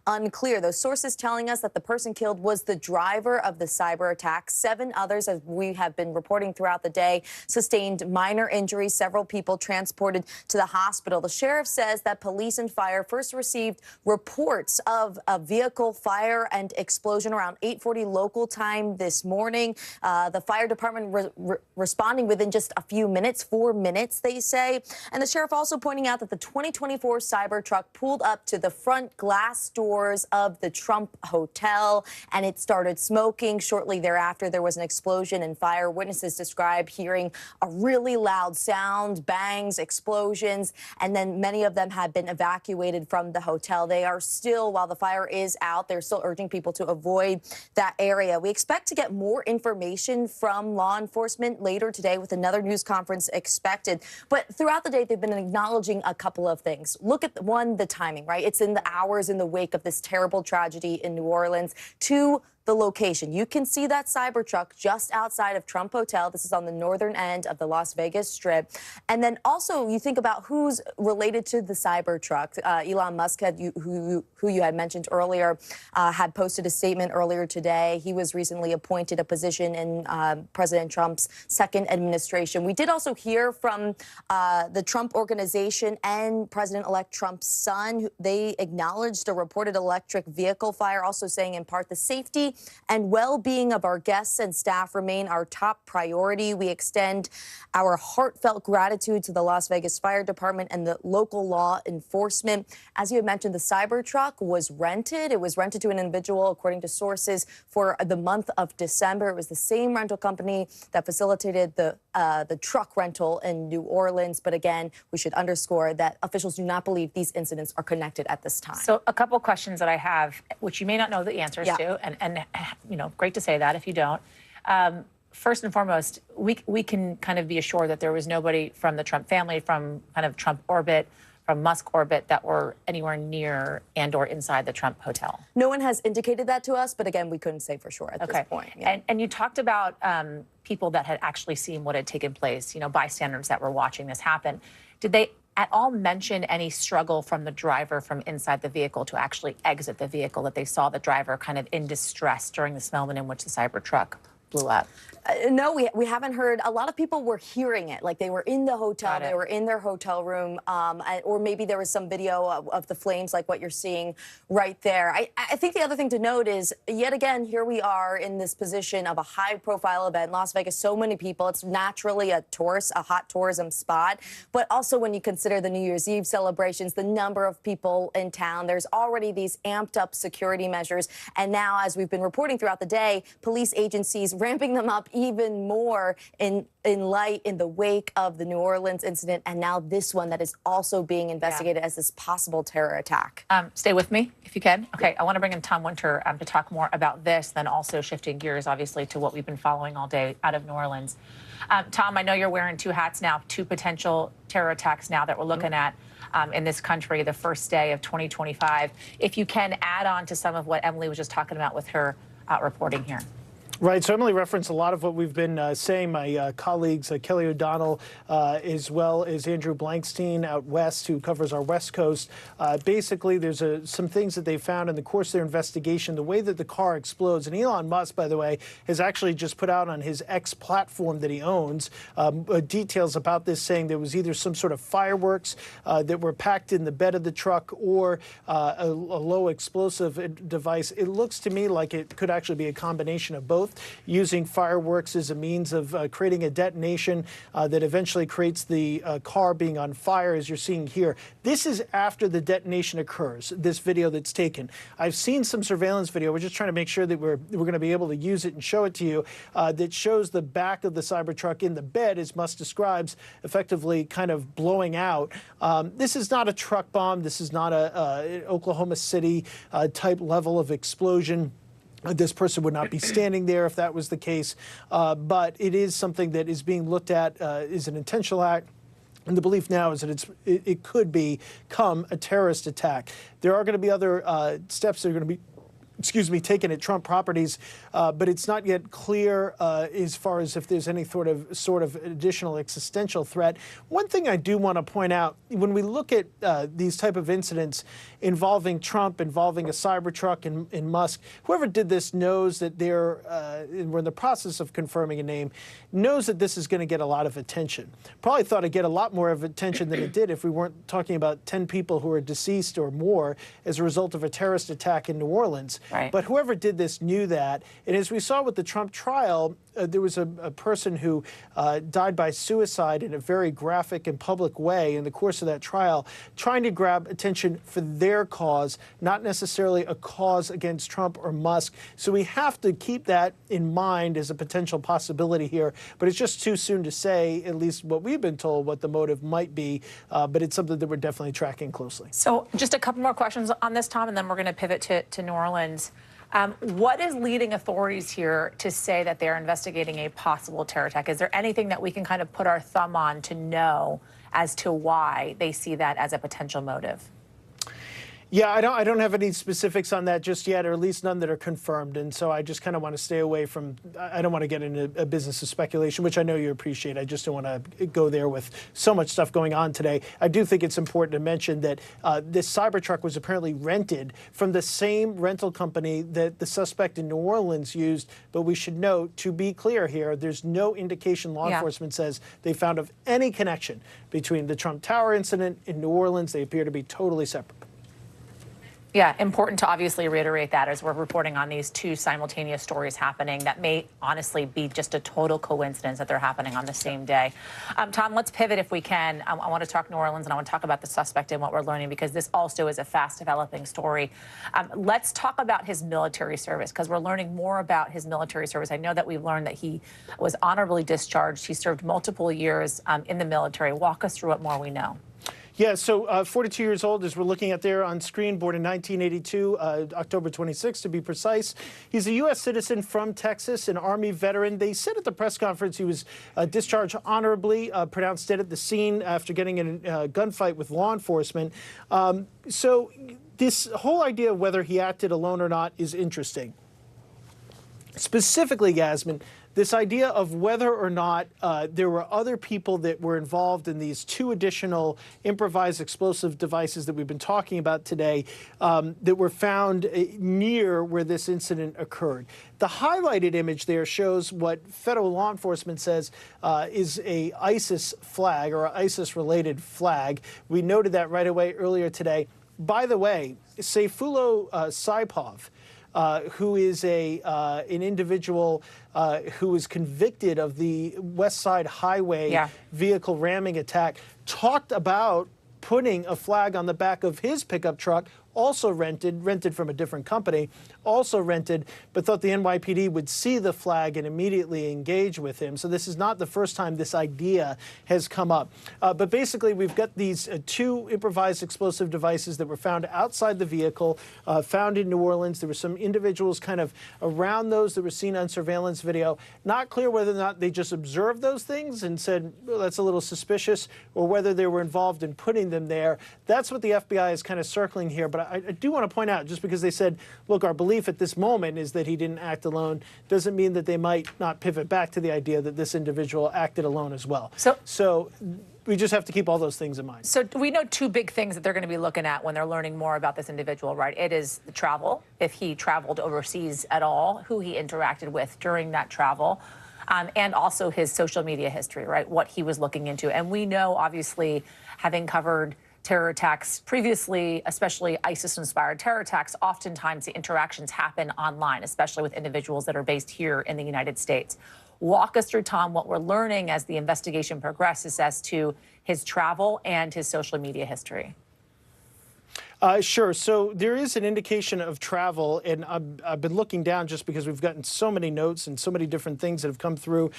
unclear. Those sources telling us that the person killed was the driver of the cyber attack. 7 others, as we have been reporting throughout the day, sustained minor injuries. Several people transported to the hospital. The sheriff says that police and fire first received reports of a vehicle fire and explosion around 8:40 local time this morning. The fire department responding within just a few minutes, 4 minutes, they say. And the sheriff also pointing out that the 2024 Cybertruck pulled up to the front glass doors of the Trump Hotel, and it started smoking. Shortly thereafter, there was an explosion and fire. Witnesses describe hearing a really loud sound, bangs, explosions, and then many of them have been evacuated from the hotel. They are still, while the fire is out, they're still urging people to avoid that area. We expect to get more information from law enforcement later today with another news conference expected. But throughout the day, they've been acknowledging a couple of things. Look at, one, the timing, right? It's in the hours in the wake of this terrible tragedy in New Orleans. Two, the location. You can see that Cybertruck just outside of Trump Hotel. This is on the northern end of the Las Vegas Strip. And then also you think about who's related to the Cybertruck. Elon Musk, who you had mentioned earlier, had posted a statement earlier today. He was recently appointed a position in President Trump's second administration. We did also hear from the Trump Organization and President-elect Trump's son. They acknowledged a reported electric vehicle fire, also saying in part the safety and well-being of our guests and staff remain our top priority. We extend our heartfelt gratitude to the Las Vegas Fire Department and the local law enforcement. As you had mentioned, the Cybertruck was rented. It was rented to an individual, according to sources, for the month of December. It was the same rental company that facilitated the truck rental in New Orleans. But again, we should underscore that officials do not believe these incidents are connected at this time. So a couple questions that I have, which you may not know the answers to, and you know, great to say that if you don't. First and foremost, we can kind of be assured that there was nobody from the Trump family, from kind of Trump orbit, from Musk orbit, that were anywhere near and or inside the Trump Hotel. No one has indicated that to us, but again, we couldn't say for sure at this point. Yeah. And you talked about people that had actually seen what had taken place, you know, bystanders that were watching this happen. Did they at all mention any struggle from the driver from inside the vehicle to actually exit the vehicle, that they saw the driver kind of in distress during this moment in which the Cybertruck blew up? No, we haven't heard. A lot of people were hearing it, like they were in the hotel, they were in their hotel room, or maybe there was some video of the flames like what you're seeing right there. I think the other thing to note is, yet again, here we are in this position of a high-profile event, Las Vegas, so many people. It's naturally a hot tourism spot, but also when you consider the New Year's Eve celebrations, the number of people in town, there's already these amped-up security measures, and now, as we've been reporting throughout the day, police agencies ramping them up even more in the wake of the New Orleans incident, and now this one that is also being investigated as this possible terror attack. Stay with me, if you can. Okay, I want to bring in Tom Winter to talk more about this, then also shifting gears, obviously, to what we've been following all day out of New Orleans. Tom, I know you're wearing two hats now, two potential terror attacks now that we're looking at in this country, the first day of 2025. If you can add on to some of what Emily was just talking about with her reporting here. Right. So Emily referenced a lot of what we've been saying. My colleagues, Kelly O'Donnell, as well as Andrew Blankstein out west, who covers our West Coast. Basically, there's some things that they found in the course of their investigation, the way that the car explodes. And Elon Musk, by the way, has actually just put out on his X platform that he owns details about this, saying there was either some sort of fireworks that were packed in the bed of the truck or a low explosive device. It looks to me like it could actually be a combination of both, using fireworks as a means of creating a detonation that eventually creates the car being on fire, as you're seeing here. This is after the detonation occurs, this video that's taken. I've seen some surveillance video. We're just trying to make sure that we're going to be able to use it and show it to you, that shows the back of the Cybertruck in the bed, as Musk describes, effectively kind of blowing out. This is not a truck bomb. This is not a Oklahoma City type level of explosion. This person would not be standing there if that was the case, but it is something that is being looked at as an intentional act. And the belief now is that it could become a terrorist attack. There are going to be other steps that are going to be taken at Trump properties, but it's not yet clear as far as if there's any sort of additional existential threat. One thing I do want to point out, when we look at these type of incidents involving Trump, involving a Cybertruck and Musk, whoever did this knows that we're in the process of confirming a name, knows that this is going to get a lot of attention. Probably thought it'd get a lot more of attention than it did if we weren't talking about 10 people who are deceased or more as a result of a terrorist attack in New Orleans. Right. But whoever did this knew that. And as we saw with the Trump trial, there was a person who died by suicide in a very graphic and public way in the course of that trial, trying to grab attention for their cause, not necessarily a cause against Trump or Musk. So we have to keep that in mind as a potential possibility here. But it's just too soon to say, at least what we've been told, what the motive might be. But it's something that we're definitely tracking closely. So just a couple more questions on this, Tom, and then we're going to pivot to New Orleans. What is leading authorities here to say that they're investigating a possible terror attack? Is there anything that we can kind of put our thumb on to know as to why they see that as a potential motive? Yeah, I don't have any specifics on that just yet, or at least none that are confirmed. And so I just kind of want to stay away from, I don't want to get into a business of speculation, which I know you appreciate. I just don't want to go there with so much stuff going on today. I do think it's important to mention that this Cybertruck was apparently rented from the same rental company that the suspect in New Orleans used. But we should note, to be clear here, there's no indication law enforcement says they found of any connection between the Trump Tower incident in New Orleans. They appear to be totally separate. Yeah, important to obviously reiterate that as we're reporting on these two simultaneous stories happening that may honestly be just a total coincidence that they're happening on the same day. Tom, let's pivot if we can. I want to talk New Orleans, and I want to talk about the suspect and what we're learning, because this also is a fast developing story. Let's talk about his military service, because we're learning more about his military service. I know that we've learned that he was honorably discharged. He served multiple years in the military. Walk us through what more we know. Yeah, so 42 years old, as we're looking at there on screen, born in 1982, October 26 to be precise. He's a U.S. citizen from Texas, an Army veteran. They said at the press conference he was discharged honorably, pronounced dead at the scene after getting in a gunfight with law enforcement. So this whole idea of whether he acted alone or not is interesting. Specifically, Yasmin, this idea of whether or not there were other people that were involved in these two additional improvised explosive devices that we've been talking about today that were found near where this incident occurred. The highlighted image there shows what federal law enforcement says is a ISIS flag or ISIS-related flag. We noted that right away earlier today. By the way, Sayfullo Saipov, who is an individual who was convicted of the West Side Highway vehicle ramming attack, talked about putting a flag on the back of his pickup truck, also rented from a different company, also rented, but thought the NYPD would see the flag and immediately engage with him. So this is not the first time this idea has come up. But basically, we've got these two improvised explosive devices that were found outside the vehicle, found in New Orleans. There were some individuals kind of around those that were seen on surveillance video. Not clear whether or not they just observed those things and said, well, that's a little suspicious, or whether they were involved in putting them there. That's what the FBI is kind of circling here. But I do want to point out, just because they said, look, our belief at this moment is that he didn't act alone, doesn't mean that they might not pivot back to the idea that this individual acted alone as well. So we just have to keep all those things in mind. So we know two big things that they're going to be looking at when they're learning more about this individual, right? It is the travel, if he traveled overseas at all, who he interacted with during that travel, and also his social media history, right? What he was looking into. And we know, obviously, having covered terror attacks previously, especially ISIS-inspired terror attacks, oftentimes the interactions happen online, especially with individuals that are based here in the United States. Walk us through, Tom, what we're learning as the investigation progresses as to his travel and his social media history. Sure. So there is an indication of travel, and I've been looking down just because we've gotten so many notes and so many different things that have come through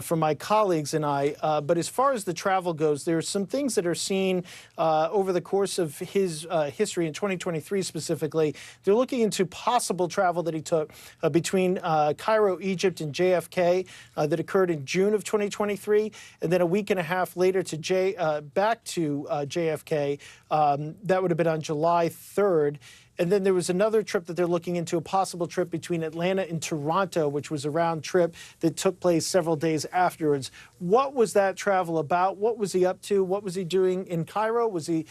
from my colleagues and I. But as far as the travel goes, there are some things that are seen over the course of his history in 2023 specifically. They're looking into possible travel that he took between Cairo, Egypt, and JFK that occurred in June of 2023, and then a week and a half later to back to JFK. That would have been on July 3rd. And then there was another trip that they're looking into, a possible trip between Atlanta and Toronto, which was a round trip that took place several days afterwards. What was that travel about? What was he up to? What was he doing in Cairo? Was he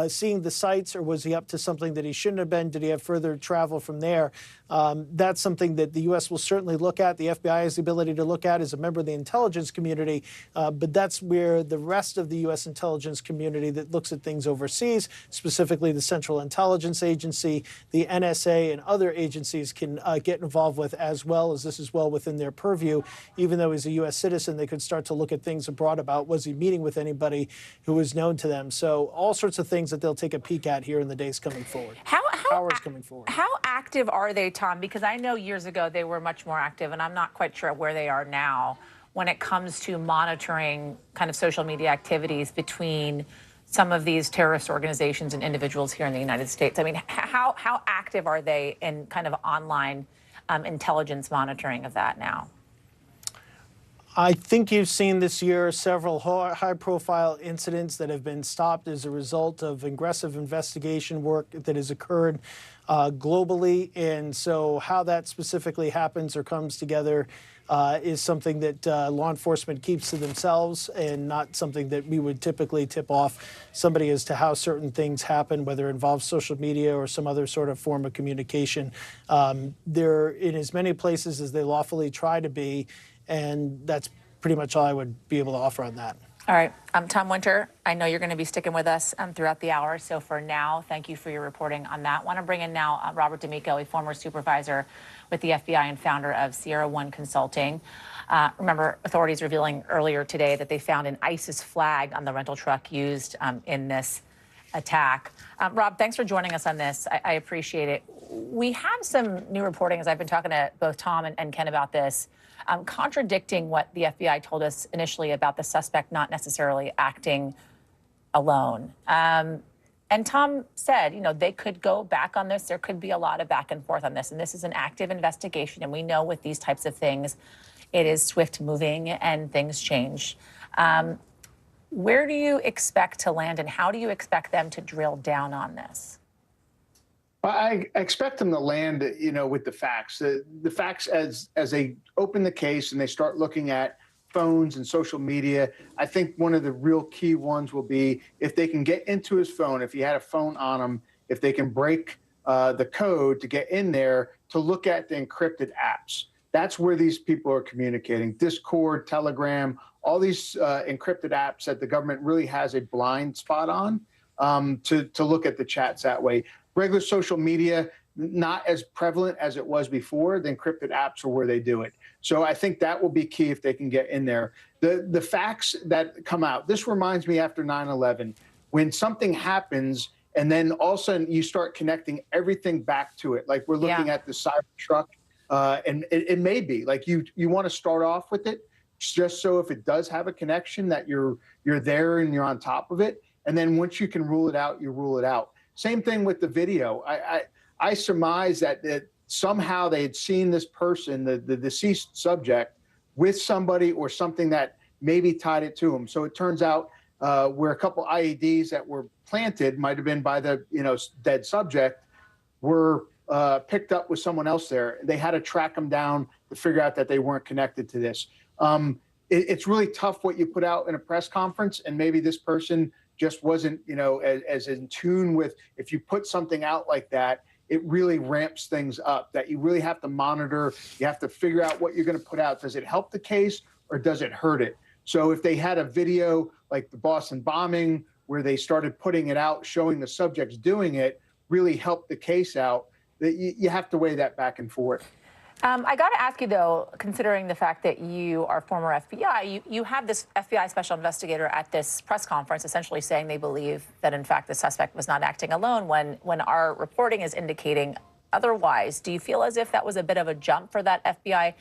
seeing the sights, or was he up to something that he shouldn't have been? Did he have further travel from there? That's something that the U.S. will certainly look at. The FBI has the ability to look at as a member of the intelligence community, but that's where the rest of the U.S. intelligence community that looks at things overseas, specifically the Central Intelligence Agency, certainly the NSA and other agencies can get involved with, as well as this is well within their purview. Even though he's a U.S. citizen, they could start to look at things abroad about was he meeting with anybody who was known to them. So all sorts of things that they'll take a peek at here in the days coming forward. Hours coming forward. How active are they, Tom? Because I know years ago they were much more active, and I'm not quite sure where they are now when it comes to monitoring kind of social media activities between some of these terrorist organizations and individuals here in the United States. I mean, how active are they in kind of online intelligence monitoring of that now? I think you've seen this year several high-profile incidents that have been stopped as a result of aggressive investigation work that has occurred globally. And so how that specifically happens or comes together is something that law enforcement keeps to themselves, and not something that we would typically tip off somebody as to how certain things happen, whether it involves social media or some other sort of form of communication. They're in as many places as they lawfully try to be, and that's pretty much all I would be able to offer on that. All right. Tom Winter, I know you're going to be sticking with us throughout the hour. So for now, thank you for your reporting on that. I want to bring in now Robert D'Amico, a former supervisor with the FBI and founder of Sierra One Consulting. Remember, authorities revealing earlier today that they found an ISIS flag on the rental truck used in this attack. Rob, thanks for joining us on this. I appreciate it. We have some new reporting, as I've been talking to both Tom and Ken about this, contradicting what the FBI told us initially about the suspect not necessarily acting alone. And Tom said, you know, they could go back on this. There could be a lot of back and forth on this. And this is an active investigation. And we know with these types of things, it is swift moving and things change. Where do you expect to land, and how do you expect them to drill down on this? I expect them to land, you know, with the facts. The facts as they open the case and they start looking at phones and social media. I think one of the real key ones will be if they can get into his phone, if he had a phone on him, if they can break the code to get in there to look at the encrypted apps. That's where these people are communicating. Discord, Telegram, all these encrypted apps that the government really has a blind spot on to look at the chats that way. Regular social media, not as prevalent as it was before. The encrypted apps are where they do it. So I think that will be key if they can get in there. The facts that come out, this reminds me after 9/11, when something happens and then all of a sudden you start connecting everything back to it. Like we're looking at the cyber truck, and it may be like you want to start off with it just so if it does have a connection that you're there and you're on top of it. And then once you can rule it out, you rule it out. Same thing with the video. I surmise that somehow they had seen this person, the deceased subject, with somebody or something that maybe tied it to him. So it turns out where a couple IEDs that were planted, might have been by the dead subject, were picked up with someone else there. They had to track them down to figure out that they weren't connected to this. It's really tough what you put out in a press conference, and maybe this person just wasn't, as in tune with, if you put something out like that, it really ramps things up, that you really have to monitor. You have to figure out what you're going to put out. Does it help the case or does it hurt it? So if they had a video like the Boston bombing, where they started putting it out, showing the subjects doing it, really helped the case out, that you have to weigh that back and forth. I got to ask you, though, considering the fact that you are former FBI, you have this FBI special investigator at this press conference essentially saying they believe that, in fact, the suspect was not acting alone when our reporting is indicating otherwise. Do you feel as if that was a bit of a jump for that FBI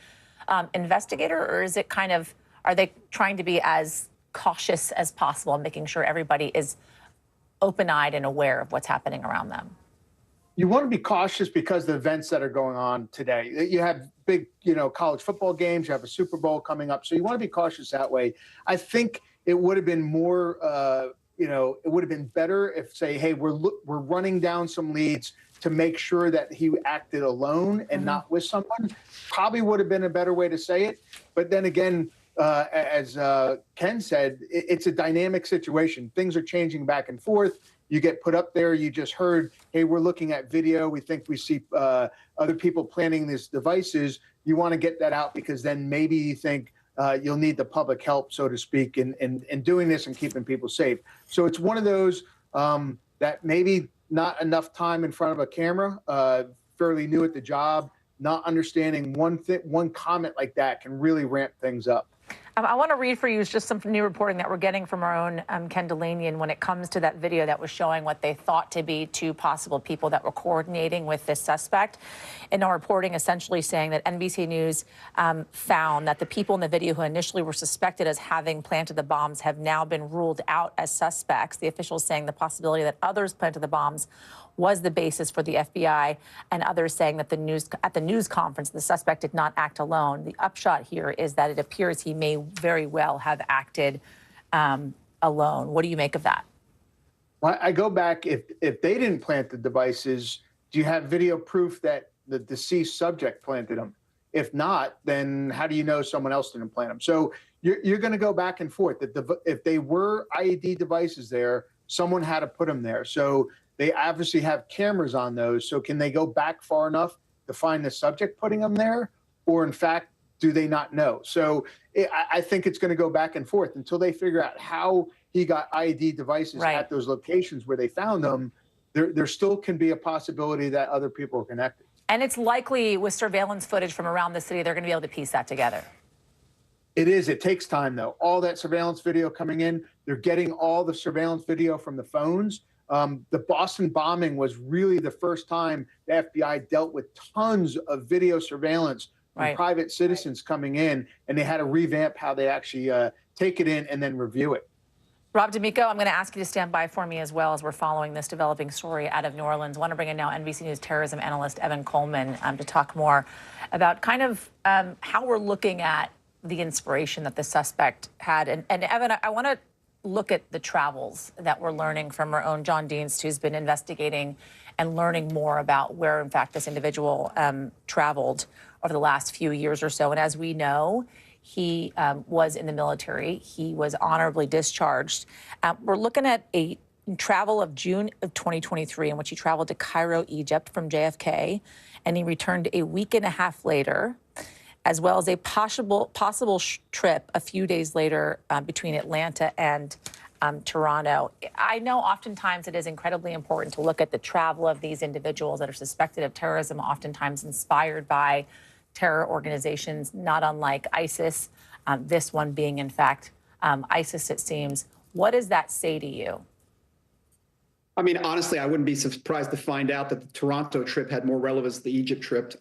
investigator, or is it kind of, are they trying to be as cautious as possible, making sure everybody is open-eyed and aware of what's happening around them? You want to be cautious because of the events that are going on today. You have big, college football games. You have a Super Bowl coming up. So you want to be cautious that way. I think it would have been more, it would have been better if, say, hey, we're running down some leads to make sure that he acted alone and not with someone. Probably would have been a better way to say it. But then again, as Ken said, it's a dynamic situation. Things are changing back and forth. You get put up there, you just heard, hey, we're looking at video. We think we see other people planning these devices. You want to get that out because then maybe you think you'll need the public help, so to speak, in doing this and keeping people safe. So it's one of those that maybe not enough time in front of a camera, fairly new at the job, not understanding one comment like that can really ramp things up. I want to read for you just some new reporting that we're getting from our own Ken Delanian when it comes to that video that was showing what they thought to be two possible people that were coordinating with this suspect. In our reporting essentially saying that NBC News found that the people in the video who initially were suspected as having planted the bombs have now been ruled out as suspects. The officials saying the possibility that others planted the bombs was the basis for the FBI, and others saying that at the news conference, the suspect did not act alone. The upshot here is that it appears he may very well have acted alone. What do you make of that? Well, I go back, if they didn't plant the devices, do you have video proof that the deceased subject planted them? If not, then how do you know someone else didn't plant them? So you're going to go back and forth. If they were IED devices there, someone had to put them there. So they obviously have cameras on those. So can they go back far enough to find the subject putting them there? Or in fact, do they not know? So I think it's going to go back and forth until they figure out how he got IED devices at those locations where they found them. There still can be a possibility that other people are connected. And it's likely with surveillance footage from around the city, they're going to be able to piece that together. It is. It takes time, though. All that surveillance video coming in, they're getting all the surveillance video from the phones. The Boston bombing was really the first time the FBI dealt with tons of video surveillance from private citizens coming in, and they had to revamp how they actually take it in and then review it. Rob D'Amico, I'm going to ask you to stand by for me as well as we're following this developing story out of New Orleans. I want to bring in now NBC News terrorism analyst Evan Coleman to talk more about kind of how we're looking at the inspiration that the suspect had. And Evan, I want to look at the travels that we're learning from our own John Dienst, who's been investigating and learning more about where, in fact, this individual traveled over the last few years or so. And as we know, he was in the military. He was honorably discharged. We're looking at a travel of June of 2023 in which he traveled to Cairo, Egypt from JFK, and he returned a week and a half later, as well as a possible trip a few days later between Atlanta and Toronto. I know oftentimes it is incredibly important to look at the travel of these individuals that are suspected of terrorism, oftentimes inspired by terror organizations, not unlike ISIS, this one being, in fact, ISIS, it seems. What does that say to you? I mean, honestly, I wouldn't be surprised to find out that the Toronto trip had more relevance than the Egypt trip.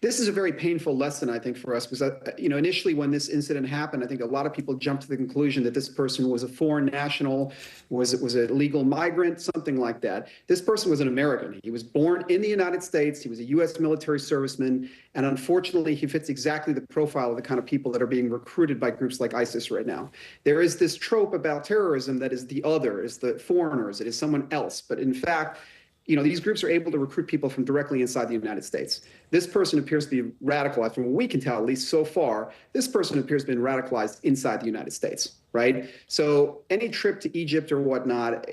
This is a very painful lesson, I think, for us, because, initially when this incident happened, I think a lot of people jumped to the conclusion that this person was a foreign national, was a legal migrant, something like that. This person was an American. He was born in the United States. He was a U.S. military serviceman. And unfortunately, he fits exactly the profile of the kind of people that are being recruited by groups like ISIS right now. There is this trope about terrorism that is the other, is the foreigners, it is someone else. But in fact, these groups are able to recruit people from directly inside the United States. This person appears to be radicalized, from what we can tell, at least so far, this person appears to have been radicalized inside the United States, right? So any trip to Egypt or whatnot,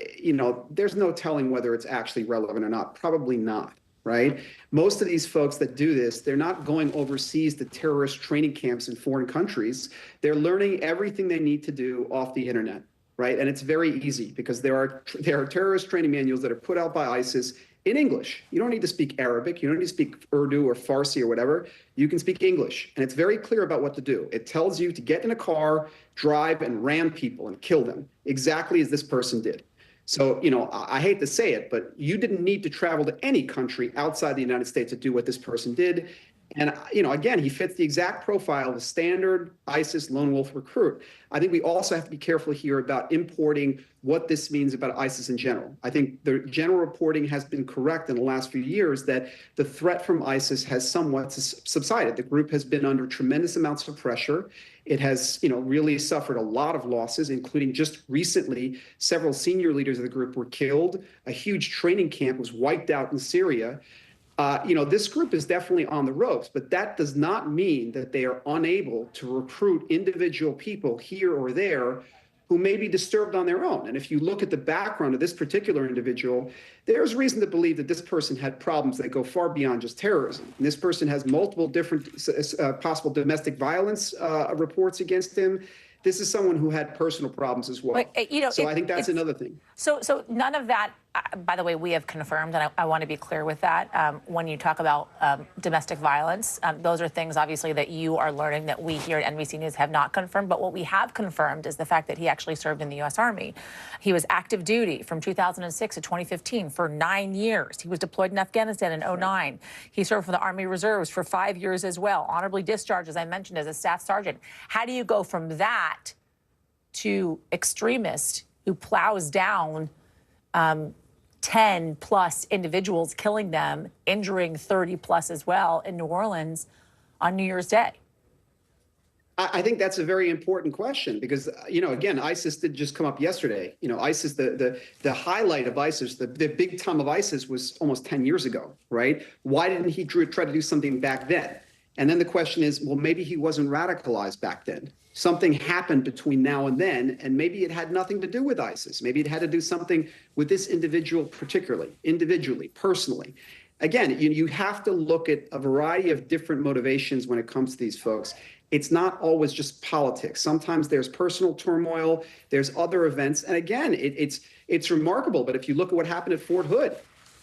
there's no telling whether it's actually relevant or not. Probably not, right? Most of these folks that do this, they're not going overseas to terrorist training camps in foreign countries. They're learning everything they need to do off the internet. Right? And it's very easy because there are terrorist training manuals that are put out by ISIS in English. You don't need to speak Arabic. You don't need to speak Urdu or Farsi or whatever. You can speak English. And it's very clear about what to do. It tells you to get in a car, drive, and ram people and kill them, exactly as this person did. So, I hate to say it, but you didn't need to travel to any country outside the United States to do what this person did. And, again, he fits the exact profile of a standard ISIS lone wolf recruit. I think we also have to be careful here about importing what this means about ISIS in general. I think the general reporting has been correct in the last few years that the threat from ISIS has somewhat subsided. The group has been under tremendous amounts of pressure. It has, really suffered a lot of losses, including just recently, several senior leaders of the group were killed. A huge training camp was wiped out in Syria. This group is definitely on the ropes, but that does not mean that they are unable to recruit individual people here or there who may be disturbed on their own. And if you look at the background of this particular individual, there's reason to believe that this person had problems that go far beyond just terrorism. And this person has multiple different possible domestic violence reports against him. This is someone who had personal problems as well. So I think that's another thing. So none of that, by the way, we have confirmed, and I want to be clear with that. When you talk about domestic violence, those are things, obviously, that you are learning that we here at NBC News have not confirmed. But what we have confirmed is the fact that he actually served in the U.S. Army. He was active duty from 2006 to 2015 for 9 years. He was deployed in Afghanistan in 2009. He served for the Army Reserves for 5 years as well, honorably discharged, as I mentioned, as a staff sergeant. How do you go from that to extremist who plows down 10 plus individuals, killing them, injuring 30 plus as well in New Orleans on New Year's Day? I think that's a very important question because, again, ISIS did just come up yesterday. ISIS, the highlight of ISIS, the big time of ISIS was almost 10 years ago, right? Why didn't he try to do something back then? And then the question is, well, maybe he wasn't radicalized back then. Something happened between now and then, and maybe it had nothing to do with ISIS. Maybe it had to do something with this individual particularly, individually, personally. Again, you have to look at a variety of different motivations when it comes to these folks. It's not always just politics. Sometimes there's personal turmoil, there's other events. And again, it's remarkable, but if you look at what happened at Fort Hood,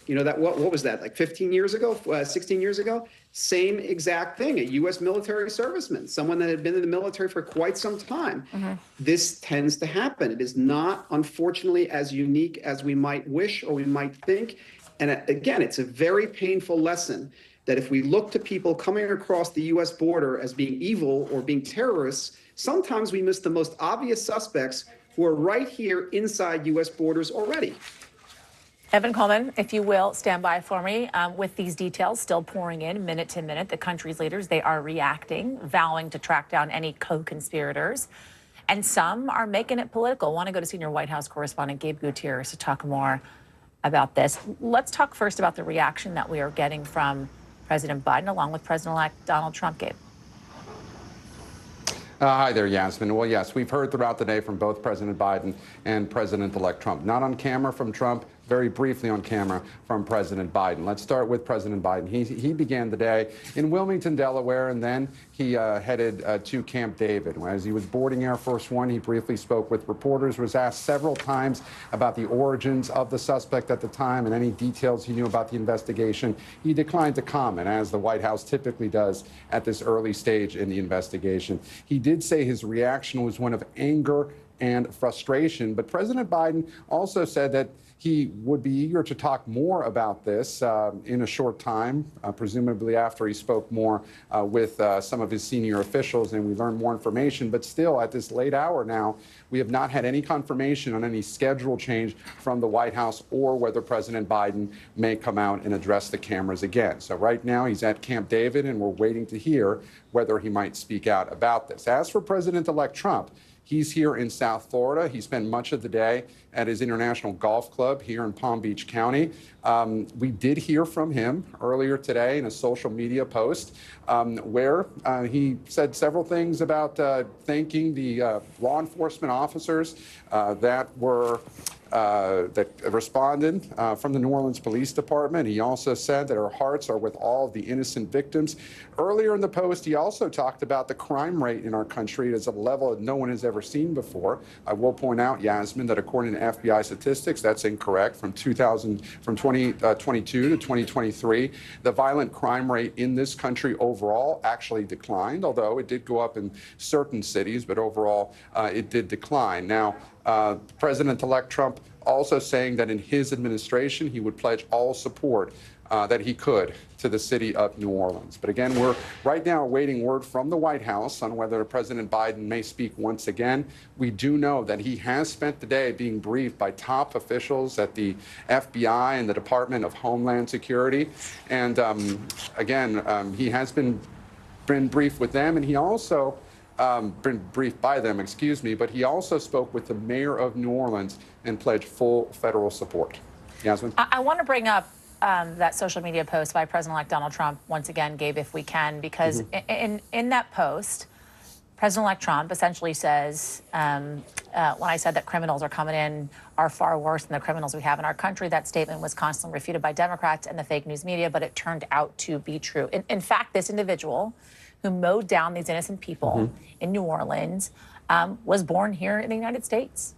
what was that, like 15 years ago, 16 years ago? Same exact thing, a U.S. military serviceman, someone that had been in the military for quite some time. This tends to happen. It is not, unfortunately, as unique as we might wish or we might think. And again, it's a very painful lesson that if we look to people coming across the U.S. border as being evil or being terrorists, sometimes we miss the most obvious suspects who are right here inside U.S. borders already. Evan Coleman, if you will, stand by for me. With these details still pouring in minute to minute, the country's leaders, they are reacting, vowing to track down any co-conspirators. And some are making it political. I want to go to senior White House correspondent Gabe Gutierrez to talk more about this. Let's talk first about the reaction that we are getting from President Biden, along with President-elect Donald Trump. Gabe. Hi there, Yasmin. Well, yes, we've heard throughout the day from both President Biden and President-elect Trump. Not on camera from Trump, very briefly on camera from President Biden. Let's start with President Biden. He began the day in Wilmington, Delaware, and then he headed to Camp David. As he was boarding Air Force One, he briefly spoke with reporters, was asked several times about the origins of the suspect at the time and any details he knew about the investigation. He declined to comment, as the White House typically does at this early stage in the investigation. He did say his reaction was one of anger and frustration, but President Biden also said that he would be eager to talk more about this in a short time, presumably after he spoke more with some of his senior officials and we learned more information. But still, at this late hour now, we have not had any confirmation on any schedule change from the White House or whether President Biden may come out and address the cameras again. So right now, he's at Camp David, and we're waiting to hear whether he might speak out about this. As for President-elect Trump, he's here in South Florida. He spent much of the day at his International Golf Club here in Palm Beach County. We did hear from him earlier today in a social media post where he said several things about thanking the law enforcement officers that responded from the New Orleans Police Department. He also said that our hearts are with all of the innocent victims. Earlier in the post, he also talked about the crime rate in our country is at a level that no one has ever seen before. I will point out, Yasmin, that according to FBI statistics, that's incorrect. From 2022 to 2023, the violent crime rate in this country overall actually declined, although it did go up in certain cities, but overall it did decline. Now, President-elect Trump also saying that in his administration, he would pledge all support that he could to the city of New Orleans. But again, we're right now awaiting word from the White House on whether President Biden may speak once again. We do know that he has spent the day being briefed by top officials at the FBI and the Department of Homeland Security. And again, he has been briefed with them, and he also been briefed by them, excuse me, but he also spoke with the mayor of New Orleans and pledged full federal support. Yasmin? I want to bring up that social media post by President-elect Donald Trump once again, Gabe, if we can, because in that post, President-elect Trump essentially says, when I said that criminals are coming in are far worse than the criminals we have in our country, that statement was constantly refuted by Democrats and the fake news media, but it turned out to be true. In fact, this individual who mowed down these innocent people in New Orleans was born here in the United States,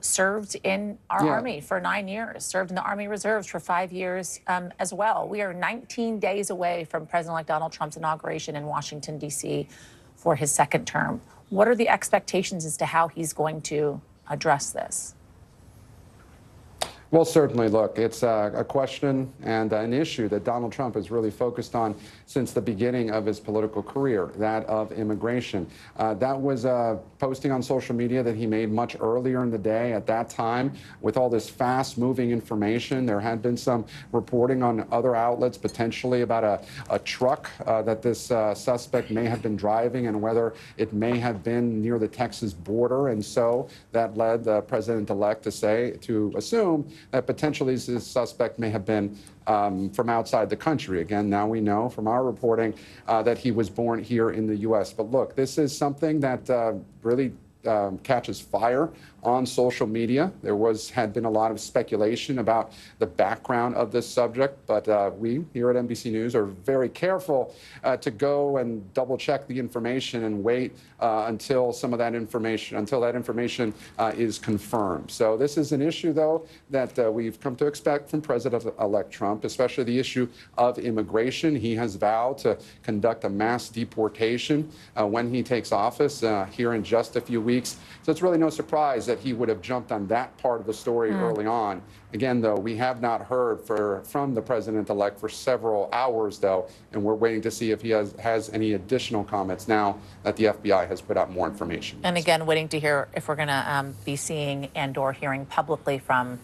served in our Army for 9 years, served in the Army Reserves for 5 years as well. We are 19 days away from President-elect Donald Trump's inauguration in Washington, D.C. for his second term. What are the expectations as to how he's going to address this? Well, certainly, look, it's a question and an issue that Donald Trump has really focused on since the beginning of his political career, that of immigration. That was a posting on social media that he made much earlier in the day. At that time, with all this fast-moving information, there had been some reporting on other outlets potentially about a truck that this suspect may have been driving and whether it may have been near the Texas border. And so that led the president-elect to assume that potentially this suspect may have been from outside the country. Again, now we know from our reporting that he was born here in the U.S. But look, this is something that really catches fire on social media. There had been a lot of speculation about the background of this subject, but we here at NBC News are very careful to go and double check the information and wait until that information is confirmed. So this is an issue, though, that we've come to expect from President-elect Trump, especially the issue of immigration. He has vowed to conduct a mass deportation when he takes office here in just a few weeks. So it's really no surprise that he would have jumped on that part of the story early on. Again, though, we have not heard from the president-elect for several hours, though, and we're waiting to see if he has any additional comments now that the FBI has put out more information. And again, waiting to hear if we're going to be seeing and/or hearing publicly from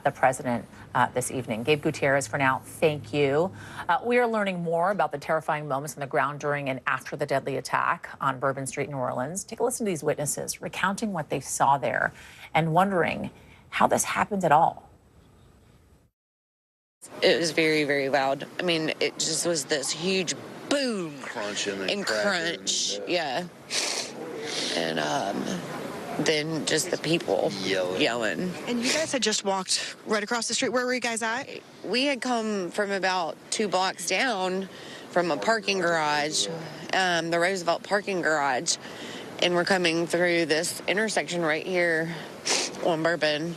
the president this evening. Gabe Gutierrez, for now, thank you. We are learning more about the terrifying moments on the ground during and after the deadly attack on Bourbon Street, New Orleans. Take a listen to these witnesses recounting what they saw there and wondering how this happened at all. It was very, very loud. I mean, it just was this huge boom. Crunching and crunch. Yeah. And then just the people yelling. And you guys had just walked right across the street. Where were you guys at? We had come from about 2 blocks down from a parking garage, the Roosevelt parking garage, and we're coming through this intersection right here on Bourbon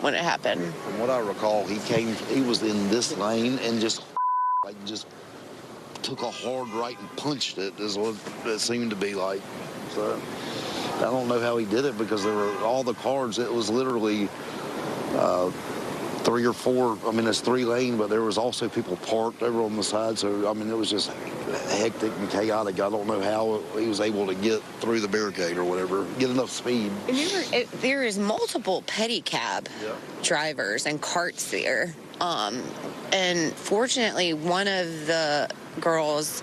when it happened. From what I recall, he was in this lane and just took a hard right and punched it, is what it seemed to be like. So I don't know how he did it because there were all the cars. It was literally 3 or 4. I mean, it's 3 lane, but there was also people parked over on the side. So, I mean, it was just hectic and chaotic. I don't know how he was able to get through the barricade or whatever, get enough speed. And there is multiple pedicab drivers and carts there. And fortunately, one of the girls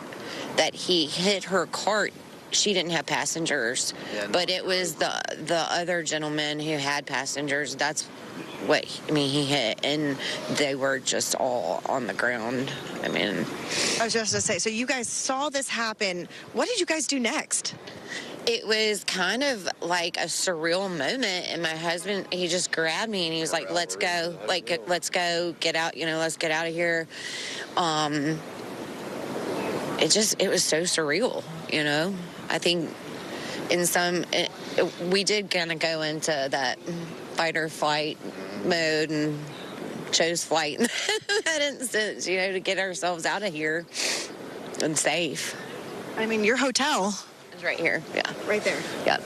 that he hit her cart, she didn't have passengers, but it was the other gentleman who had passengers. That's what he hit, and they were just all on the ground. I mean, I was just going to say, so you guys saw this happen. What did you guys do next? It was kind of like a surreal moment, and my husband, he just grabbed me and he was like, let's go, let's go, get out, let's get out of here. It was so surreal, I think we did kind of go into that fight or flight mode and chose flight in that instance, to get ourselves out of here and safe. I mean, your hotel is right here. Yeah. Right there. Yep.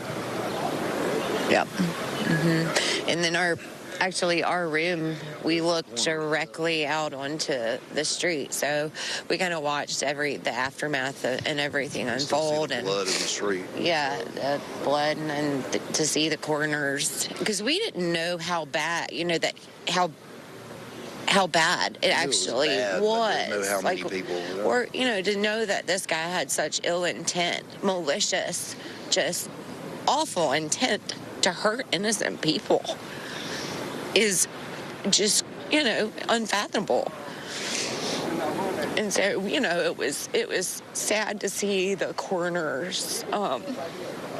Mm-hmm. And then our room, we looked directly out onto the street, so we kind of watched the aftermath and everything unfold. And blood in the street. Yeah, the blood and to see the coroners, because we didn't know how bad, how bad it actually was. Didn't know how many people. Or to know that this guy had such ill intent, malicious, just awful intent to hurt innocent people is just, unfathomable. And so, it was sad to see the coroners and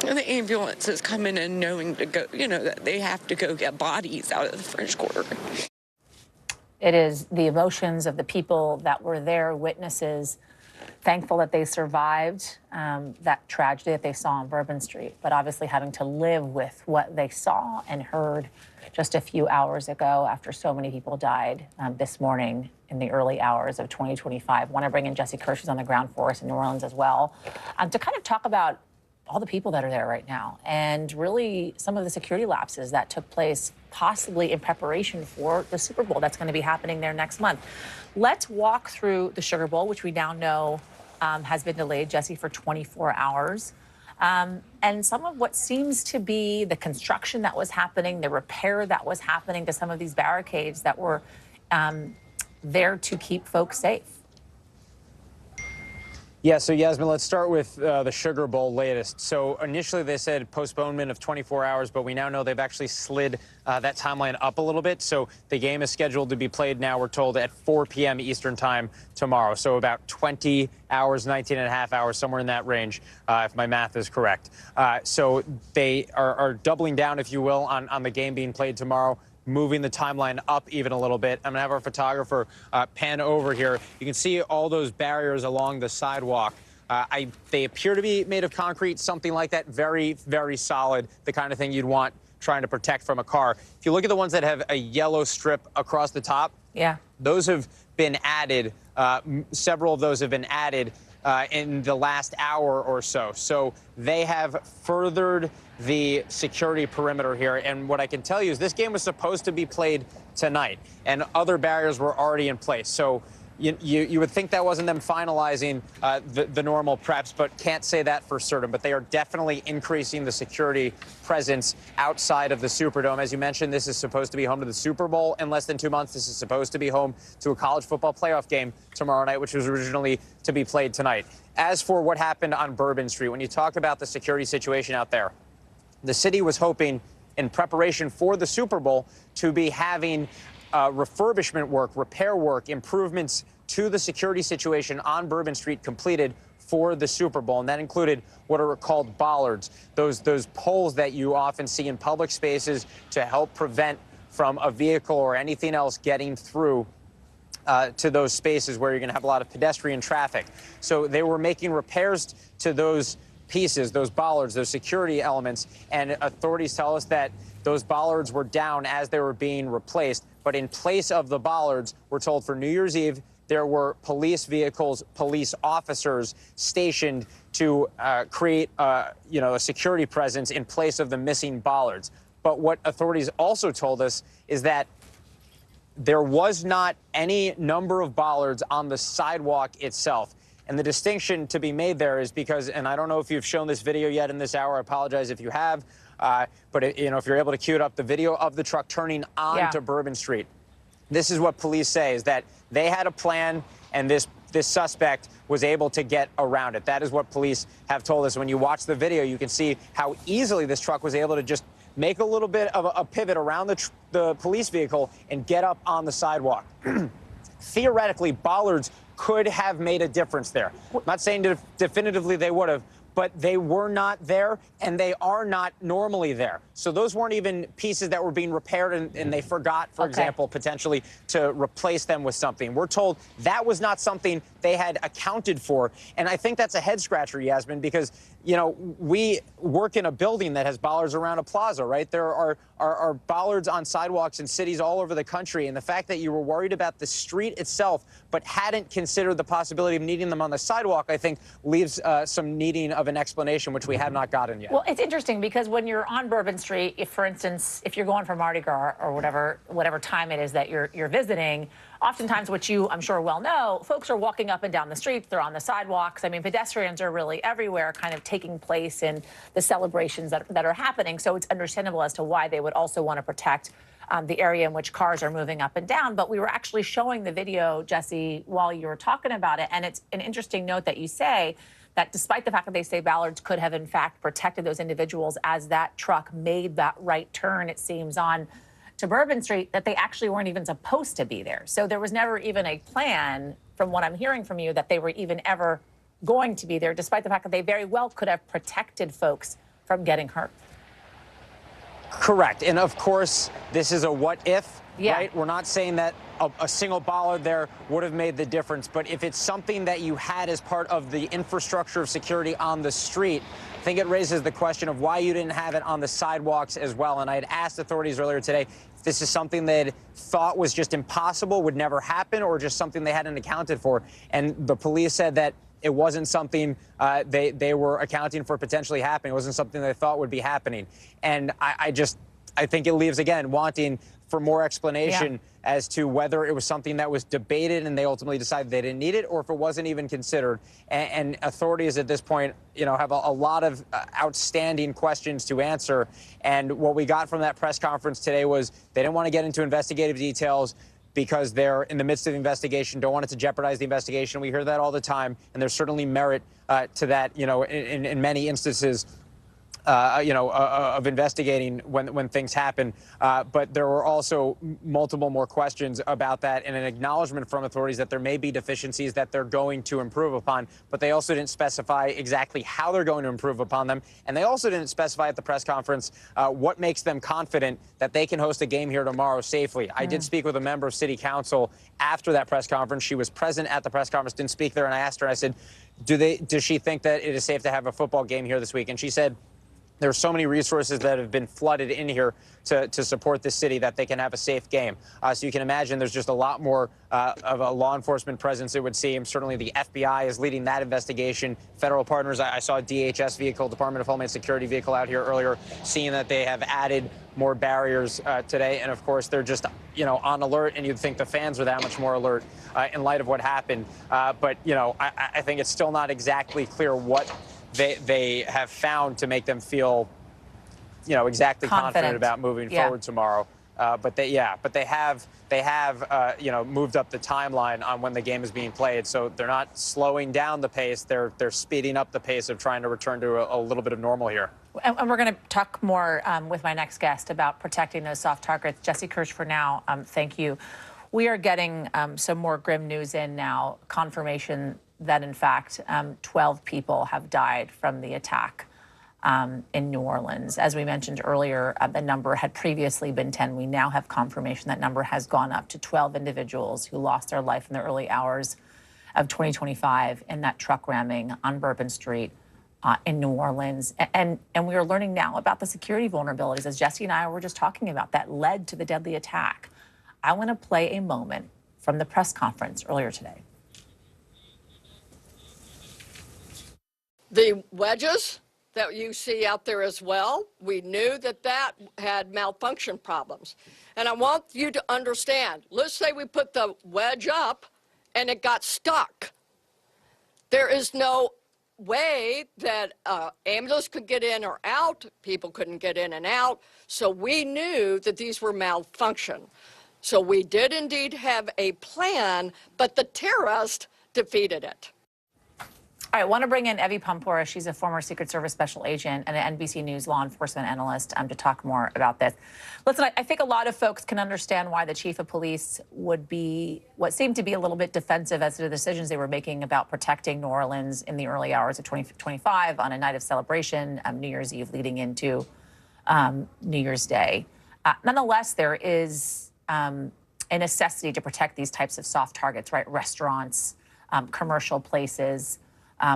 the ambulances coming in knowing to go, that they have to go get bodies out of the French Quarter. It is the emotions of the people that were there, witnesses thankful that they survived that tragedy that they saw on Bourbon Street, but obviously having to live with what they saw and heard just a few hours ago after so many people died this morning in the early hours of 2025. I want to bring in Jesse Kirsch, who's on the ground for us in New Orleans as well, to kind of talk about all the people that are there right now and really some of the security lapses that took place possibly in preparation for the Super Bowl that's going to be happening there next month. Let's walk through the Sugar Bowl, which we now know has been delayed, Jesse, for 24 hours. And some of what seems to be the construction that was happening, the repair that was happening to some of these barricades that were there to keep folks safe. Yeah, so Yasmin, let's start with the Sugar Bowl latest. So initially they said postponement of 24 hours, but we now know they've actually slid that timeline up a little bit. So the game is scheduled to be played now, we're told, at 4 p.m. Eastern time tomorrow. So about 20 hours, 19 and a half hours, somewhere in that range, if my math is correct. So they are doubling down, if you will, on the game being played tomorrow, moving the timeline up even a little bit. I'm gonna have our photographer pan over here. You can see all those barriers along the sidewalk. They appear to be made of concrete, something like that, very, very solid, the kind of thing you'd want trying to protect from a car. If you look at the ones that have a yellow strip across the top, yeah, those have been added. Several of those have been added in the last hour or so. So they have furthered the security perimeter here. And what I can tell you is this game was supposed to be played tonight, and other barriers were already in place. So you would think that wasn't them finalizing the normal preps, but can't say that for certain. But they are definitely increasing the security presence outside of the Superdome. As you mentioned, this is supposed to be home to the Super Bowl in less than 2 months. This is supposed to be home to a college football playoff game tomorrow night, which was originally to be played tonight. As for what happened on Bourbon Street, when you talk about the security situation out there, the city was hoping, in preparation for the Super Bowl, to be having refurbishment work, repair work, improvements to the security situation on Bourbon Street completed for the Super Bowl. And that included what are called bollards, those poles that you often see in public spaces to help prevent from a vehicle or anything else getting through to those spaces where you're going to have a lot of pedestrian traffic. So they were making repairs to those pieces, those bollards, those security elements, and authorities tell us that those bollards were down as they were being replaced. But in place of the bollards, we're told for New Year's Eve, there were police vehicles, police officers stationed to create a security presence in place of the missing bollards. But what authorities also told us is that there was not any number of bollards on the sidewalk itself. And the distinction to be made there is because, and I don't know if you've shown this video yet in this hour, I apologize if you have, but if you're able to cue it up, the video of the truck turning onto Bourbon Street. This is what police say, is that they had a plan and this suspect was able to get around it. That is what police have told us. When you watch the video, you can see how easily this truck was able to just make a little bit of a pivot around the police vehicle and get up on the sidewalk. Theoretically, bollards could have made a difference there. I'm not saying definitively they would have, but they were not there, and they are not normally there. So those weren't even pieces that were being repaired, and they forgot, for example, potentially to replace them with something. We're told that was not something they had accounted for. And I think that's a head scratcher, Yasmin, because, we work in a building that has bollards around a plaza, right? There are bollards on sidewalks in cities all over the country. And the fact that you were worried about the street itself, but hadn't considered the possibility of needing them on the sidewalk, I think leaves some needing of an explanation, which we have not gotten yet. Well, it's interesting because when you're on Bourbon Street, if, for instance, if you're going for Mardi Gras or whatever time it is that you're visiting, oftentimes, which you, I'm sure, well know, folks are walking up and down the streets. They're on the sidewalks. I mean, pedestrians are really everywhere, kind of taking place in the celebrations that are happening. So it's understandable as to why they would also want to protect the area in which cars are moving up and down. But we were actually showing the video, Jesse, while you were talking about it. And it's an interesting note that you say that despite the fact that they say bollards could have, in fact, protected those individuals as that truck made that right turn, it seems, on to Bourbon Street, that they actually weren't even supposed to be there. So there was never even a plan, from what I'm hearing from you, that they were even ever going to be there, despite the fact that they very well could have protected folks from getting hurt. Correct. And of course, this is a what if, right? We're not saying that a single bollard there would have made the difference, but if it's something that you had as part of the infrastructure of security on the street, I think it raises the question of why you didn't have it on the sidewalks as well. And I had asked authorities earlier today if this is something they thought was just impossible, would never happen, or just something they hadn't accounted for. And the police said that it wasn't something they were accounting for potentially happening. It wasn't something they thought would be happening. And I think it leaves, again, wanting for more explanation as to whether it was something that was debated and they ultimately decided they didn't need it, or if it wasn't even considered. And authorities at this point, have a lot of outstanding questions to answer. And what we got from that press conference today was they didn't want to get into investigative details because they're in the midst of the investigation, don't want it to jeopardize the investigation. We hear that all the time, and there's certainly merit to that, in many instances. Of investigating when things happen. But there were also multiple more questions about that and an acknowledgement from authorities that there may be deficiencies that they're going to improve upon, but they also didn't specify exactly how they're going to improve upon them. And they also didn't specify at the press conference what makes them confident that they can host a game here tomorrow safely. I did speak with a member of City Council after that press conference. She was present at the press conference, didn't speak there, and I asked her, and I said, does she think that it is safe to have a football game here this week? And she said, there are so many resources that have been flooded in here to support the city that they can have a safe game. So you can imagine there's just a lot more of a law enforcement presence, it would seem. Certainly the FBI is leading that investigation. Federal partners, I saw a DHS vehicle, Department of Homeland Security vehicle out here earlier, seeing that they have added more barriers today. And of course, they're just, on alert, and you'd think the fans were that much more alert in light of what happened. But, I think it's still not exactly clear what they have found to make them feel, exactly confident about moving forward tomorrow. But they have moved up the timeline on when the game is being played. So they're not slowing down the pace. They're speeding up the pace of trying to return to a little bit of normal here. And we're going to talk more with my next guest about protecting those soft targets. Jesse Kirsch, for now, thank you. We are getting some more grim news in now, confirmation that, in fact, 12 people have died from the attack in New Orleans. As we mentioned earlier, the number had previously been 10. We now have confirmation that number has gone up to 12 individuals who lost their life in the early hours of 2025 in that truck ramming on Bourbon Street in New Orleans. And we are learning now about the security vulnerabilities, as Jesse and I were just talking about, that led to the deadly attack. I want to play a moment from the press conference earlier today. The wedges that you see out there as well, we knew that had malfunction problems. And I want you to understand, let's say we put the wedge up and it got stuck. There is no way that ambulance could get in or out, people couldn't get in and out, so we knew that these were malfunction. So we did indeed have a plan, but the terrorist defeated it. All right, I want to bring in Evie Pompora. She's a former Secret Service special agent and an NBC News law enforcement analyst to talk more about this. Listen, I think a lot of folks can understand why the chief of police would be what seemed to be a little bit defensive as to the decisions they were making about protecting New Orleans in the early hours of 2025 on a night of celebration, New Year's Eve leading into New Year's Day. Nonetheless, there is a necessity to protect these types of soft targets, right? Restaurants, commercial places,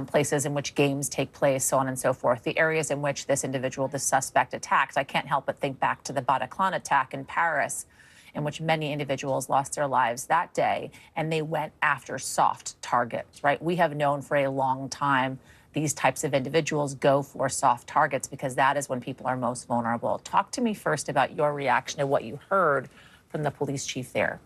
places in which games take place, so on and so forth. The areas in which this individual, this suspect, attacked, I can't help but think back to the Bataclan attack in Paris, in which many individuals lost their lives that day, and they went after soft targets, right? We have known for a long time these types of individuals go for soft targets because that is when people are most vulnerable. Talk to me first about your reaction to what you heard from the police chief there.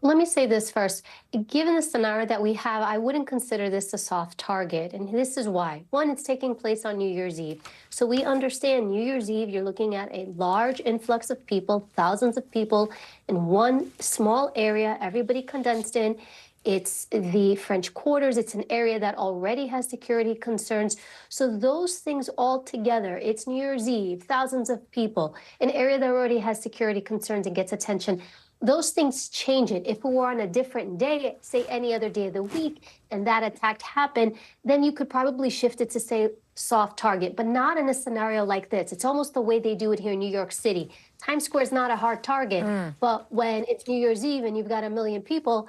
Let me say this first. Given the scenario that we have, I wouldn't consider this a soft target. And this is why. One, it's taking place on New Year's Eve. So we understand New Year's Eve, you're looking at a large influx of people, thousands of people in one small area, everybody condensed in. It's the French Quarters. It's an area that already has security concerns. So those things all together, it's New Year's Eve, thousands of people, an area that already has security concerns and gets attention. Those things change it. If we were on a different day, say any other day of the week, and that attack happened, then you could probably shift it to say soft target, but not in a scenario like this. It's almost the way they do it here in New York City. Times Square is not a hard target, but when it's New Year's Eve and you've got 1 million people,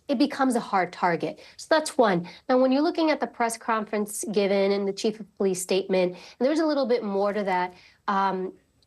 it becomes a hard target. So that's one. Now, when you're looking at the press conference given and the chief of police statement, and there's a little bit more to that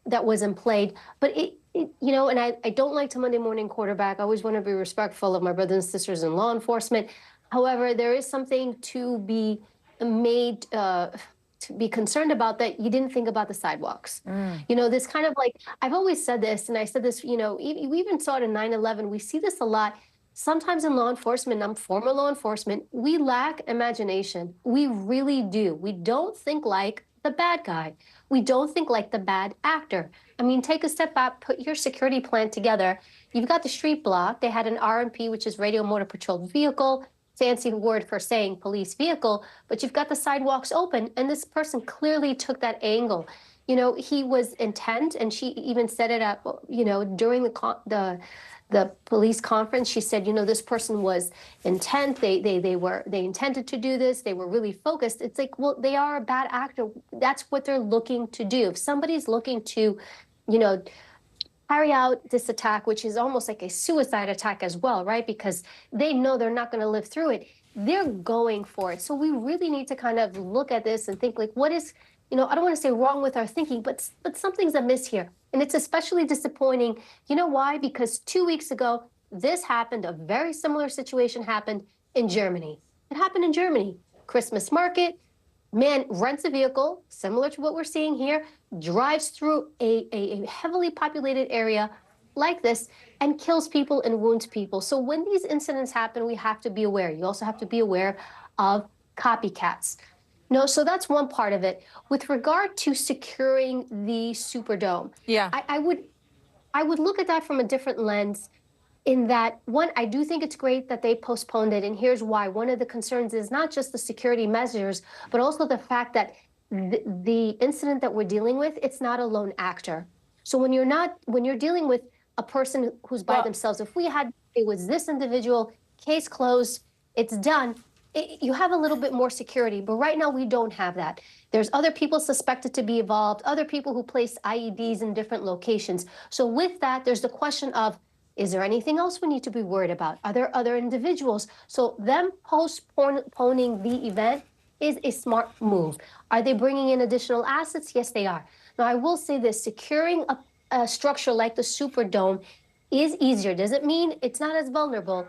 that wasn't played, but you know, and I don't like to Monday morning quarterback. I always want to be respectful of my brothers and sisters in law enforcement. However, there is something to be made to be concerned about, that you didn't think about the sidewalks. You know, this kind of like, I've always said this, and I said this, you know, we even saw it in 9/11. We see this a lot. Sometimes in law enforcement, I'm former law enforcement, we lack imagination. We really do. We don't think like the bad guy. We don't think like the bad actor. I mean, take a step back, put your security plan together. You've got the street block. They had an RMP, which is radio motor patrol vehicle, fancy word for saying police vehicle, but you've got the sidewalks open, and this person clearly took that angle. You know, he was intent, and she even said it at, you know, during the police conference. She said, you know, this person was intent. They intended to do this. They were really focused. It's like, well, they are a bad actor. That's what they're looking to do. If somebody's looking to, you know, carry out this attack, which is almost like a suicide attack as well, right? Because they know they're not going to live through it. They're going for it. So we really need to kind of look at this and think, like, what is, you know, I don't want to say wrong with our thinking, but something's amiss here. And it's especially disappointing. You know why? Because 2 weeks ago, this happened. A very similar situation happened in Germany. It happened in Germany. Christmas market, man rents a vehicle, similar to what we're seeing here, drives through a heavily populated area like this and kills people and wounds people. So when these incidents happen, we have to be aware. You also have to be aware of copycats. No, so that's one part of it. With regard to securing the Superdome, I would look at that from a different lens, in that, one, I do think it's great that they postponed it, and here's why. One of the concerns is not just the security measures, but also the fact that the incident that we're dealing with, it's not a lone actor. So when you're dealing with a person who's by themselves, if it was this individual, case closed, it's done, you have a little bit more security. But right now we don't have that. There's other people suspected to be involved, other people who place IEDs in different locations. So with that, there's the question of, is there anything else we need to be worried about? Are there other individuals? So them postponing the event is a smart move. Are they bringing in additional assets? Yes, they are. Now, I will say this, securing a structure like the Superdome is easier. Doesn't mean it's not as vulnerable,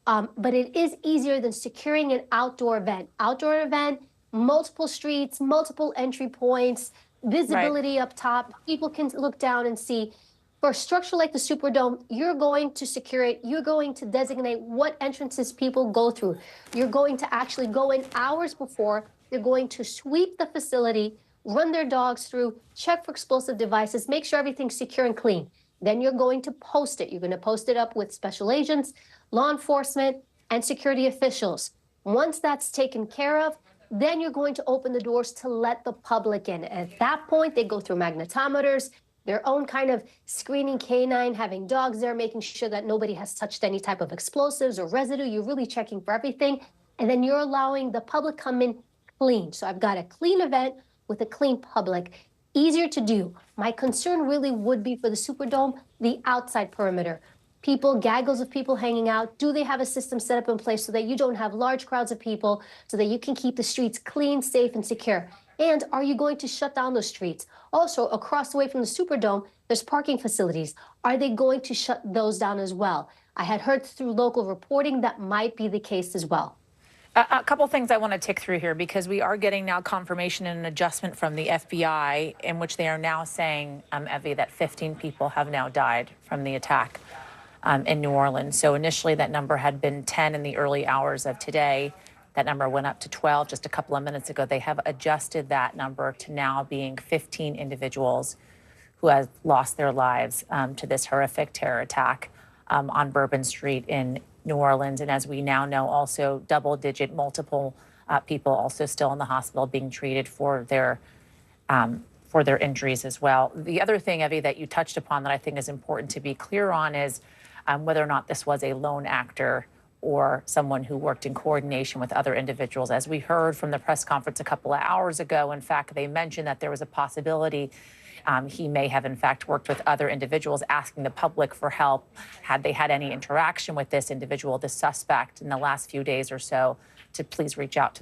but it is easier than securing an outdoor event. Outdoor event, multiple streets, multiple entry points, visibility up top. People can look down and see. For a structure like the Superdome, you're going to secure it. You're going to designate what entrances people go through. You're going to actually go in hours before. You're going to sweep the facility, run their dogs through, check for explosive devices, make sure everything's secure and clean. Then you're going to post it. You're going to post it up with special agents, law enforcement, and security officials. Once that's taken care of, then you're going to open the doors to let the public in. At that point, they go through magnetometers, their own kind of screening canine, having dogs there, making sure that nobody has touched any type of explosives or residue. You're really checking for everything. And then you're allowing the public come in clean. So I've got a clean event with a clean public. Easier to do. My concern really would be for the Superdome, the outside perimeter. People, gaggles of people hanging out. Do they have a system set up in place so that you don't have large crowds of people, so that you can keep the streets clean, safe, and secure? And are you going to shut down those streets? Also, across the way from the Superdome, there's parking facilities. Are they going to shut those down as well? I had heard through local reporting that might be the case as well. A couple things I want to tick through here, because we are getting now confirmation and an adjustment from the FBI in which they are now saying, Evie, that 15 people have now died from the attack in New Orleans. So initially that number had been 10 in the early hours of today. That number went up to 12 just a couple of minutes ago. They have adjusted that number to now being 15 individuals who have lost their lives to this horrific terror attack on Bourbon Street in New Orleans. And as we now know, also double-digit multiple people also still in the hospital being treated for their injuries as well. The other thing, Evie, that you touched upon that I think is important to be clear on is whether or not this was a lone actor or someone who worked in coordination with other individuals. As we heard from the press conference a couple of hours ago, in fact, they mentioned that there was a possibility he may have, in fact, worked with other individuals, asking the public for help had they had any interaction with this individual, this suspect, in the last few days or so, to please reach out to